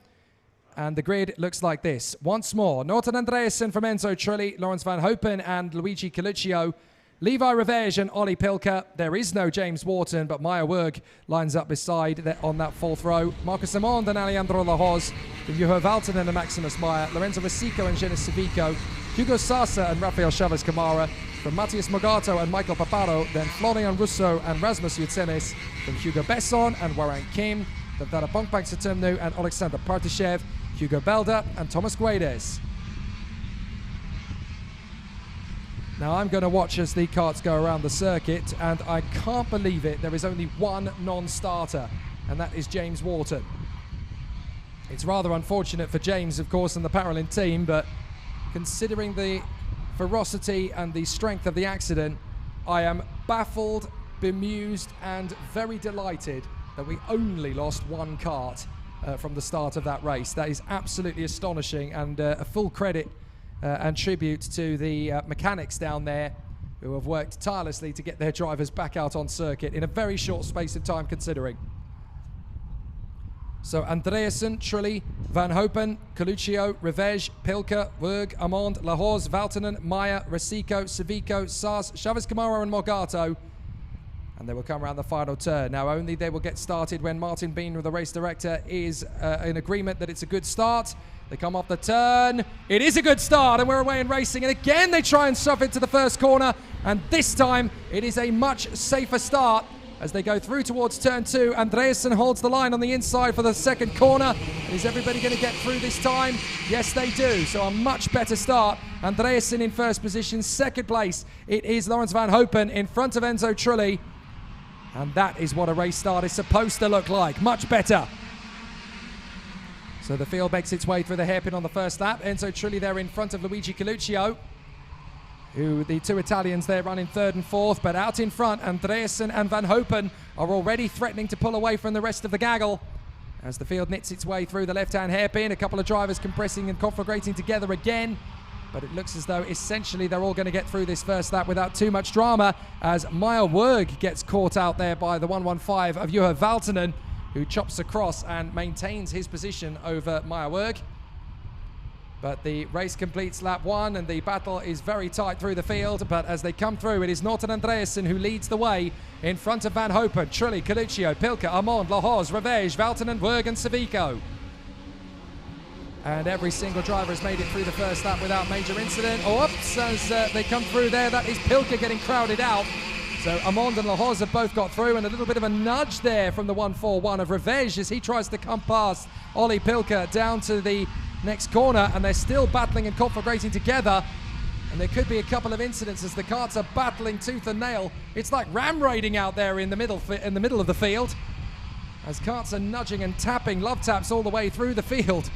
And the grid looks like this. Once more, Norton Andreasen from Enzo Trulli, Laurens van Hopen and Luigi Coluccio, Levi Revege and Ollie Pilker. There is no James Wharton, but Maya Wurg lines up beside on that 4th row. Marcus Amond and Alejandro Lahoz, Juho Valtonen and Maximus Meyer, Lorenzo Rosico and Genis Civico, Hugo Sasa and Rafael Chavez Camara, from Matthias Mogato and Michael Paparo, then Florian Russo and Rasmus Yutsenis, from Hugo Besson and Warren Kim, from Dara Pongpang Satumnu and Alexander Partashev, Hugo Belda and Thomas Guedes. Now I'm going to watch as the karts go around the circuit, and I can't believe it, there is only one non-starter, and that is James Wharton. It's rather unfortunate for James, of course, and the Paralyn team, but considering the ferocity and the strength of the accident, I am baffled, bemused, and very delighted that we only lost one kart from the start of that race. That is absolutely astonishing, and a full credit and tribute to the mechanics down there who have worked tirelessly to get their drivers back out on circuit in a very short space of time considering. So Andreasen, Trulli, Van Hopen, Coluccio, Revege, Pilker, Wurg, Amond, Lahoz, Valtonen, Meyer, Rosico, Civico, Sas, Chavez Camaro and Morgato. And they will come around the final turn. Now only they will get started when Martin Bean, the race director, is in agreement that it's a good start. They come off the turn. It is a good start, and we're away in racing. And again, they try and shove it to the first corner. And this time, it is a much safer start as they go through towards turn 2. Andreasen holds the line on the inside for the second corner. Is everybody going to get through this time? Yes, they do. So a much better start. Andreasen in first position. Second place, it is Laurens van Hopen in front of Enzo Trulli. And that is what a race start is supposed to look like. Much better. So the field makes its way through the hairpin on the first lap. Enzo Trulli there in front of Luigi Coluccio, who the two Italians there run in 3rd and 4th. But out in front, Andreasen and Van Hopen are already threatening to pull away from the rest of the gaggle as the field knits its way through the left-hand hairpin. A couple of drivers compressing and conflagrating together again. But it looks as though essentially they're all going to get through this first lap without too much drama, as Meyer Wurg gets caught out there by the 115 of Juho Valtonen, who chops across and maintains his position over Meyer Wurg. But the race completes lap 1, and the battle is very tight through the field. But as they come through, it is Norton Andreasen who leads the way in front of Van Hopen, Trulli, Coluccio, Pilker, Amond, Lahoz, Revege, Valtonen, Wurg and Civico. And every single driver has made it through the first lap without major incident. Oh, oops, as they come through there, that is Pilker getting crowded out. So Amond and Lahoz have both got through, and a little bit of a nudge there from the 141 of Revege as he tries to come past Ollie Pilker down to the next corner, and they're still battling and conflagrating together. And there could be a couple of incidents as the karts are battling tooth and nail. It's like ram raiding out there in the middle of the field. as karts are nudging and tapping, love taps all the way through the field.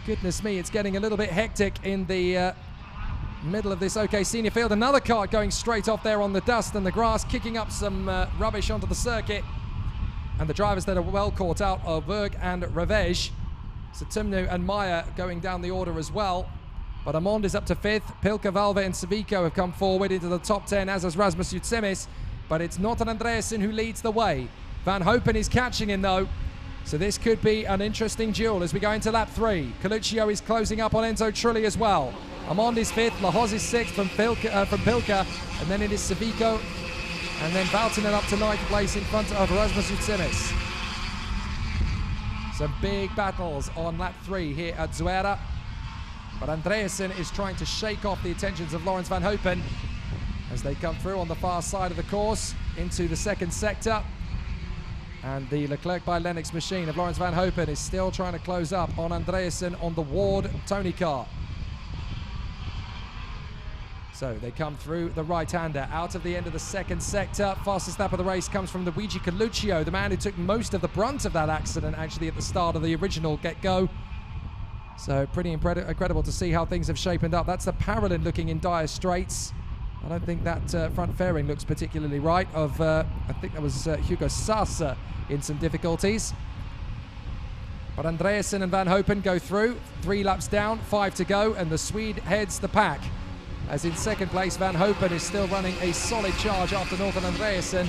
Goodness me, it's getting a little bit hectic in the middle of this OK Senior field. Another kart going straight off there on the dust and the grass, kicking up some rubbish onto the circuit. And the drivers that are well caught out are Berg and Revej. So Tumnu and Meyer going down the order as well. But Amond is up to 5th. Pilka, Valve and Savico have come forward into the top 10, as has Rasmus Jutsemis. But it's Norton Andreasen who leads the way. Van Hopen is catching him though. So this could be an interesting duel as we go into lap 3. Coluccio is closing up on Enzo Trulli as well. Amond is 5th, Lahoz is 6th from Pilka, and then it is Savico, and then Valtinen up to 9th place in front of Rasmus Jutsemis. Some big battles on lap 3 here at Zuera, but Andreasen is trying to shake off the attentions of Lawrence Van Hopen as they come through on the far side of the course into the second sector. And the Leclerc by Lennox machine of Lawrence Van Hopen is still trying to close up on Andreasen on the Ward Tony car. So they come through the right-hander out of the end of the second sector. Fastest lap of the race comes from Luigi Coluccio, the man who took most of the brunt of that accident actually at the start of the original get-go. So pretty incredible to see how things have shapen up. That's the Parolin looking in dire straits. I don't think that front fairing looks particularly right. I think that was Hugo Sasa in some difficulties. But Andreasen and Van Hopen go through. 3 laps down, 5 to go, and the Swede heads the pack. As in second place, Van Hopen is still running a solid charge after Norton Andreasen.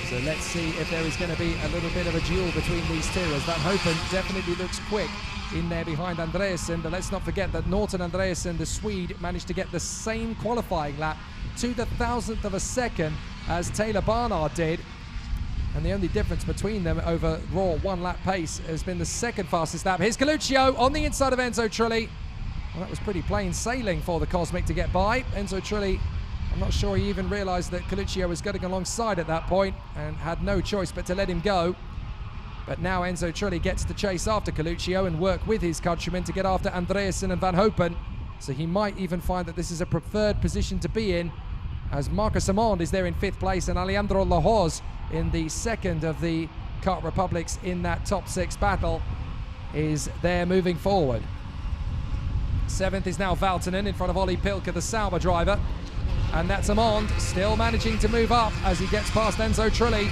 So let's see if there is going to be a little bit of a duel between these two, as Van Hopen definitely looks quick in there behind Andreasen. But let's not forget that Norton Andreasen, the Swede, managed to get the same qualifying lap to the 1,000th of a second as Taylor Barnard did. And the only difference between them over raw 1 lap pace has been the second fastest lap. Here's Coluccio on the inside of Enzo Trulli. Well, that was pretty plain sailing for the Cosmic to get by. Enzo Trulli, I'm not sure he even realised that Coluccio was getting alongside at that point and had no choice but to let him go. But now Enzo Trulli gets to chase after Coluccio and work with his countrymen to get after Andreasen and Van Hopen. So he might even find that this is a preferred position to be in, as Marcus Amond is there in 5th place and Alejandro Lahoz in the second of the Kart Republics in that top 6 battle is there moving forward. 7th is now Valtinen in front of Olli Pilka, the Sauber driver. And that's Amond still managing to move up as he gets past Enzo Trulli.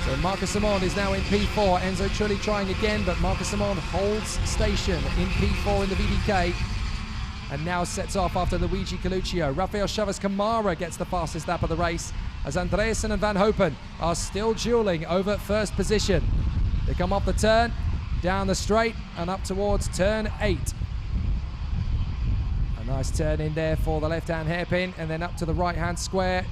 So Marcus Amond is now in P4. Enzo Trulli trying again, but Marcus Amond holds station in P4 in the VDK. And now sets off after Luigi Coluccio. Rafael Chaves-Camara gets the fastest lap of the race as Andreasen and Van Hopen are still dueling over first position. They come off the turn, down the straight and up towards turn 8. A nice turn in there for the left-hand hairpin and then up to the right-hand square.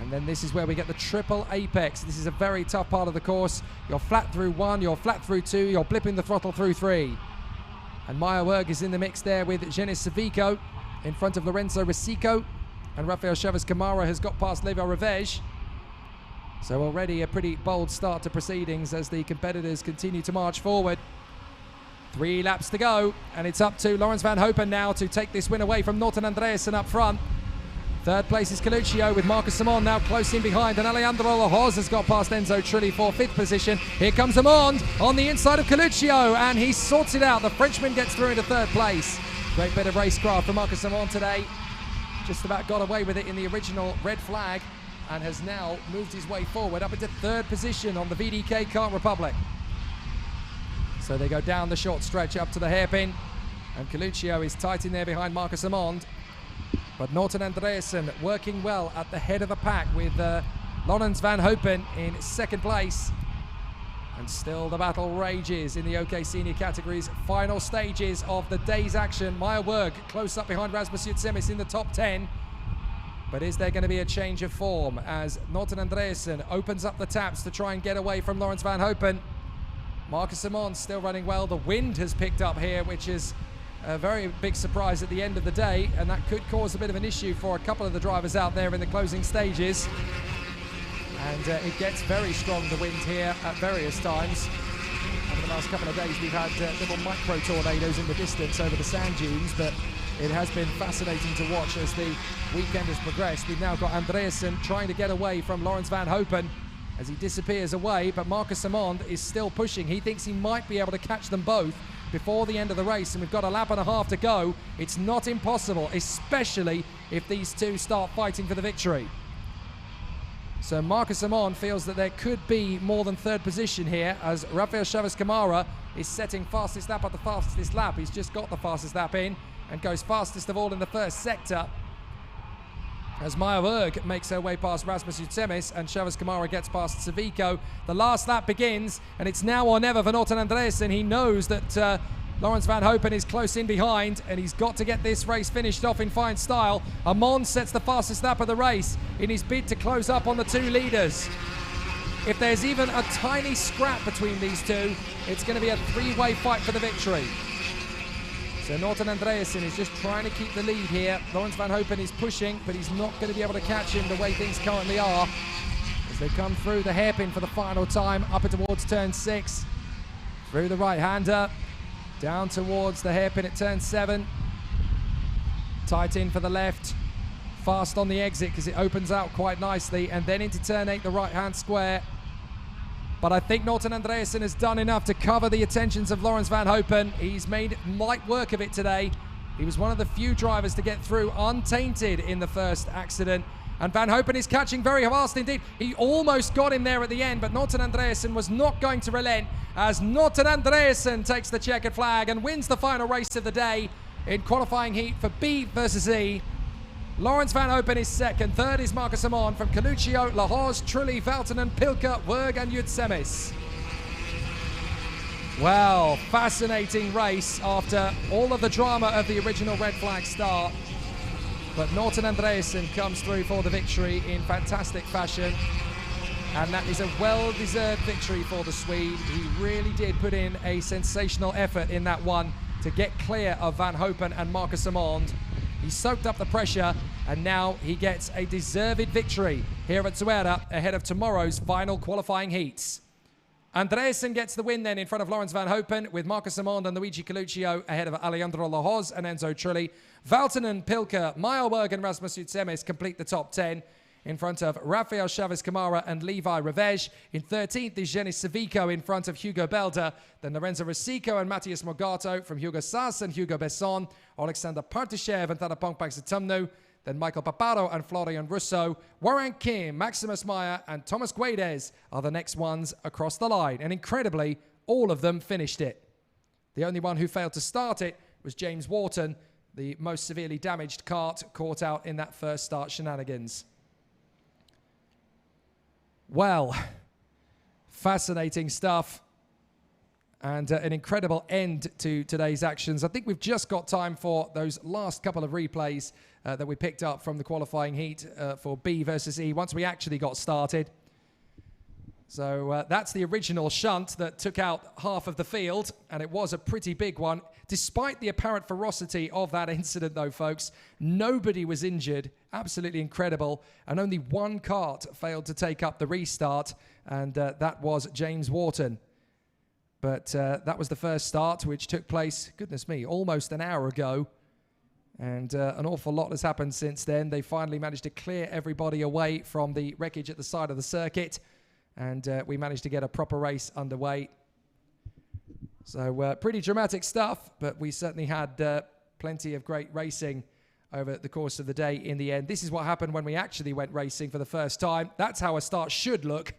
And then this is where we get the triple apex. This is a very tough part of the course. You're flat through 1, you're flat through 2, you're blipping the throttle through 3. And Meyer Werg is in the mix there with Genis Savico in front of Lorenzo Risico. And Rafael Chaves-Camara has got past Levo Revej. So already a pretty bold start to proceedings as the competitors continue to march forward. 3 laps to go, and it's up to Lawrence Van Hopen now to take this win away from Norton Andreasen up front. 3rd place is Coluccio with Marcus Amond now close in behind, and Alejandro Lahoz has got past Enzo Trulli for 5th position. Here comes Amond on the inside of Coluccio, and he sorts it out. The Frenchman gets through into 3rd place. Great bit of racecraft from Marcus Amond today. Just about got away with it in the original red flag and has now moved his way forward up into 3rd position on the VDK Kart Republic. So they go down the short stretch up to the hairpin, and Coluccio is tight in there behind Marcus Amond. But Norton Andreasen working well at the head of the pack with Lawrence Van Hopen in 2nd place. And still the battle rages in the OK Senior categories. Final stages of the day's action. Meyer Werg close up behind Rasmus Jutsemis in the top 10. But is there going to be a change of form as Norton Andreasen opens up the taps to try and get away from Lawrence Van Hopen? Marcus Amond still running well. The wind has picked up here, which is a very big surprise at the end of the day, and that could cause a bit of an issue for a couple of the drivers out there in the closing stages. And it gets very strong, the wind here, at various times. Over the last couple of days, we've had little micro tornadoes in the distance over the sand dunes, but it has been fascinating to watch as the weekend has progressed. We've now got Andreasen trying to get away from Lawrence Van Hopen, as he disappears away, but Marcus Amond is still pushing. He thinks he might be able to catch them both before the end of the race, and we've got a lap and a half to go. It's not impossible, especially if these two start fighting for the victory. So Marcus Amond feels that there could be more than third position here, as Rafael Chaves Camara is setting fastest lap at the fastest lap. He's just got the fastest lap in and goes fastest of all in the first sector, as Maya Berg makes her way past Rasmus Utsemis and Chaves Camara gets past Savico. The last lap begins, and it's now or never for Norton Andreasen. He knows that Laurens van Hopen is close in behind, and he's got to get this race finished off in fine style. Amond sets the fastest lap of the race in his bid to close up on the two leaders. If there's even a tiny scrap between these two, it's going to be a three-way fight for the victory. So Norton Andreasen is just trying to keep the lead here. Laurens van Hopen is pushing, but he's not going to be able to catch him the way things currently are, as they come through the hairpin for the final time, up towards turn 6, through the right-hander, down towards the hairpin at turn 7, tight in for the left, fast on the exit because it opens out quite nicely, and then into turn 8, the right-hand square. But I think Norton Andreasen has done enough to cover the attentions of Laurens van Hopen. He's made light work of it today. He was one of the few drivers to get through untainted in the first accident. And Van Hopen is catching very fast indeed. He almost got him there at the end, but Norton Andreasen was not going to relent, as Norton Andreasen takes the checkered flag and wins the final race of the day in qualifying heat for B versus E. Laurens van Hopen is second. Third is Marcus Amond from Coluccio, Lahoz, Trulli, Valtonen, Pilker, Werg and Utsemis. Well, fascinating race after all of the drama of the original red flag start. But Norton Andreasen comes through for the victory in fantastic fashion. And that is a well-deserved victory for the Swede. He really did put in a sensational effort in that one to get clear of Van Hopen and Marcus Amond. He soaked up the pressure, and now he gets a deserved victory here at Zuera ahead of tomorrow's final qualifying heats. Andreasen gets the win then in front of Laurens van Hopen, with Marcus Amond and Luigi Coluccio ahead of Alejandro Lahoz and Enzo Trulli. Valtonen, Pilker, Meilberg and Rasmus Utsemis complete the top 10 in front of Rafael Chaves Camara and Levi Revej. In 13th is Jenis Savico in front of Hugo Belder. Then Lorenzo Rosico and Matthias Morgato from Hugo Sass and Hugo Besson. Alexander Partashev and Tadapong Paxatumnu. Then Michael Paparo and Florian Russo. Warren Kim, Maximus Meyer and Thomas Guedes are the next ones across the line. And incredibly, all of them finished it. The only one who failed to start it was James Wharton, the most severely damaged kart caught out in that first start shenanigans. Well, fascinating stuff, and an incredible end to today's actions. I think we've just got time for those last couple of replays that we picked up from the qualifying heat for B versus E once we actually got started. So that's the original shunt that took out half of the field, and it was a pretty big one. Despite the apparent ferocity of that incident, though, folks, nobody was injured. Absolutely incredible. And only one kart failed to take up the restart, and that was James Wharton. But that was the first start, which took place, goodness me, almost an hour ago. And an awful lot has happened since then. They finally managed to clear everybody away from the wreckage at the side of the circuit. And we managed to get a proper race underway. So pretty dramatic stuff, but we certainly had plenty of great racing over the course of the day in the end. This is what happened when we actually went racing for the first time. That's how a start should look,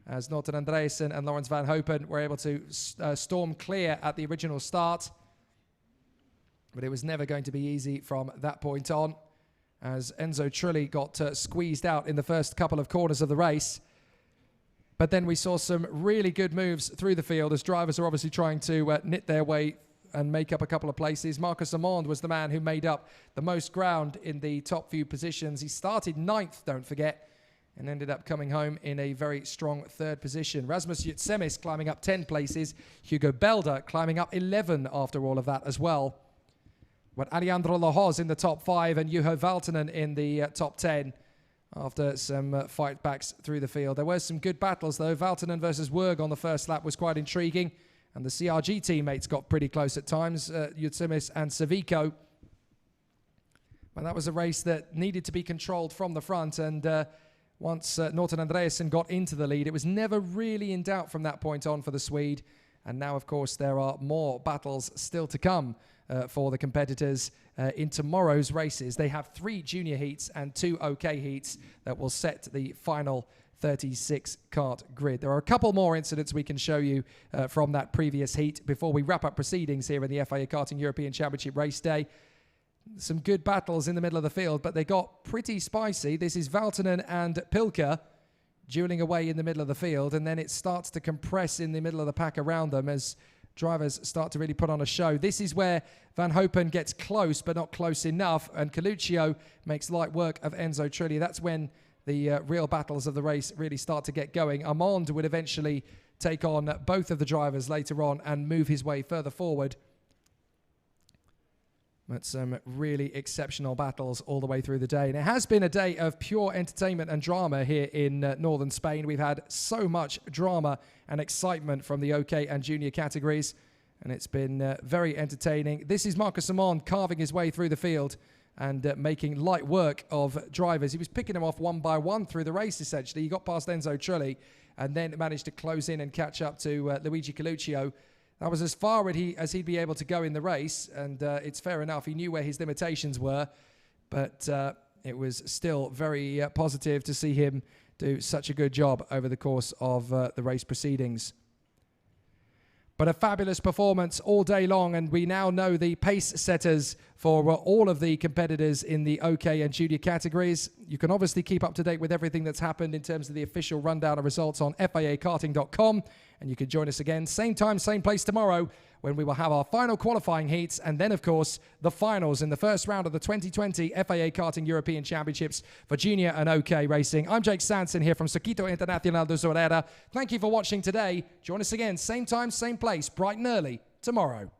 as Norton Andreasen and Laurens van Hopen were able to storm clear at the original start. But it was never going to be easy from that point on, as Enzo Trulli got squeezed out in the first couple of corners of the race. But then we saw some really good moves through the field as drivers are obviously trying to knit their way and make up a couple of places. Marcus Amond was the man who made up the most ground in the top few positions. He started 9th, don't forget, and ended up coming home in a very strong 3rd position. Rasmus Utsemis climbing up 10 places. Hugo Belder climbing up 11 after all of that as well. But Alejandro Lahoz in the top 5 and Juho Valtonen in the top 10. After some fight backs through the field. There were some good battles, though. Valtonen versus Werg on the first lap was quite intriguing. And the CRG teammates got pretty close at times, Utsemis and Savico. But that was a race that needed to be controlled from the front. And once Norton Andreasen got into the lead. It was never really in doubt from that point on for the Swede. And now, of course, there are more battles still to come for the competitors in tomorrow's races. They have 3 junior heats and 2 OK heats that will set the final 36 kart grid. There are a couple more incidents we can show you from that previous heat before we wrap up proceedings here in the FIA Karting European Championship race day. Some good battles in the middle of the field, but they got pretty spicy. This is Valtonen and Pilker dueling away in the middle of the field, and then it starts to compress in the middle of the pack around them as drivers start to really put on a show. This is where Van Hopen gets close, but not close enough, and Coluccio makes light work of Enzo Trilli. That's when the real battles of the race really start to get going. Armand would eventually take on both of the drivers later on and move his way further forward. But some really exceptional battles all the way through the day. And it has been a day of pure entertainment and drama here in northern Spain. We've had so much drama and excitement from the OK and junior categories. And it's been very entertaining. This is Marcus Simon carving his way through the field and making light work of drivers. He was picking them off one by one through the race, essentially. He got past Enzo Trilli and then managed to close in and catch up to Luigi Coluccio. That was as far as he'd be able to go in the race, and it's fair enough. He knew where his limitations were, but it was still very positive to see him do such a good job over the course of the race proceedings. But a fabulous performance all day long, and we now know the pace setters for all of the competitors in the OK and junior categories. You can obviously keep up to date with everything that's happened in terms of the official rundown of results on FIAKarting.com, and you can join us again, same time, same place tomorrow, when we will have our final qualifying heats, and then, of course, the finals in the first round of the 2020 FIA Karting European Championships for junior and OK racing. I'm Jake Sanson here from Circuito Internacional de Zuera. Thank you for watching today. Join us again, same time, same place, bright and early tomorrow.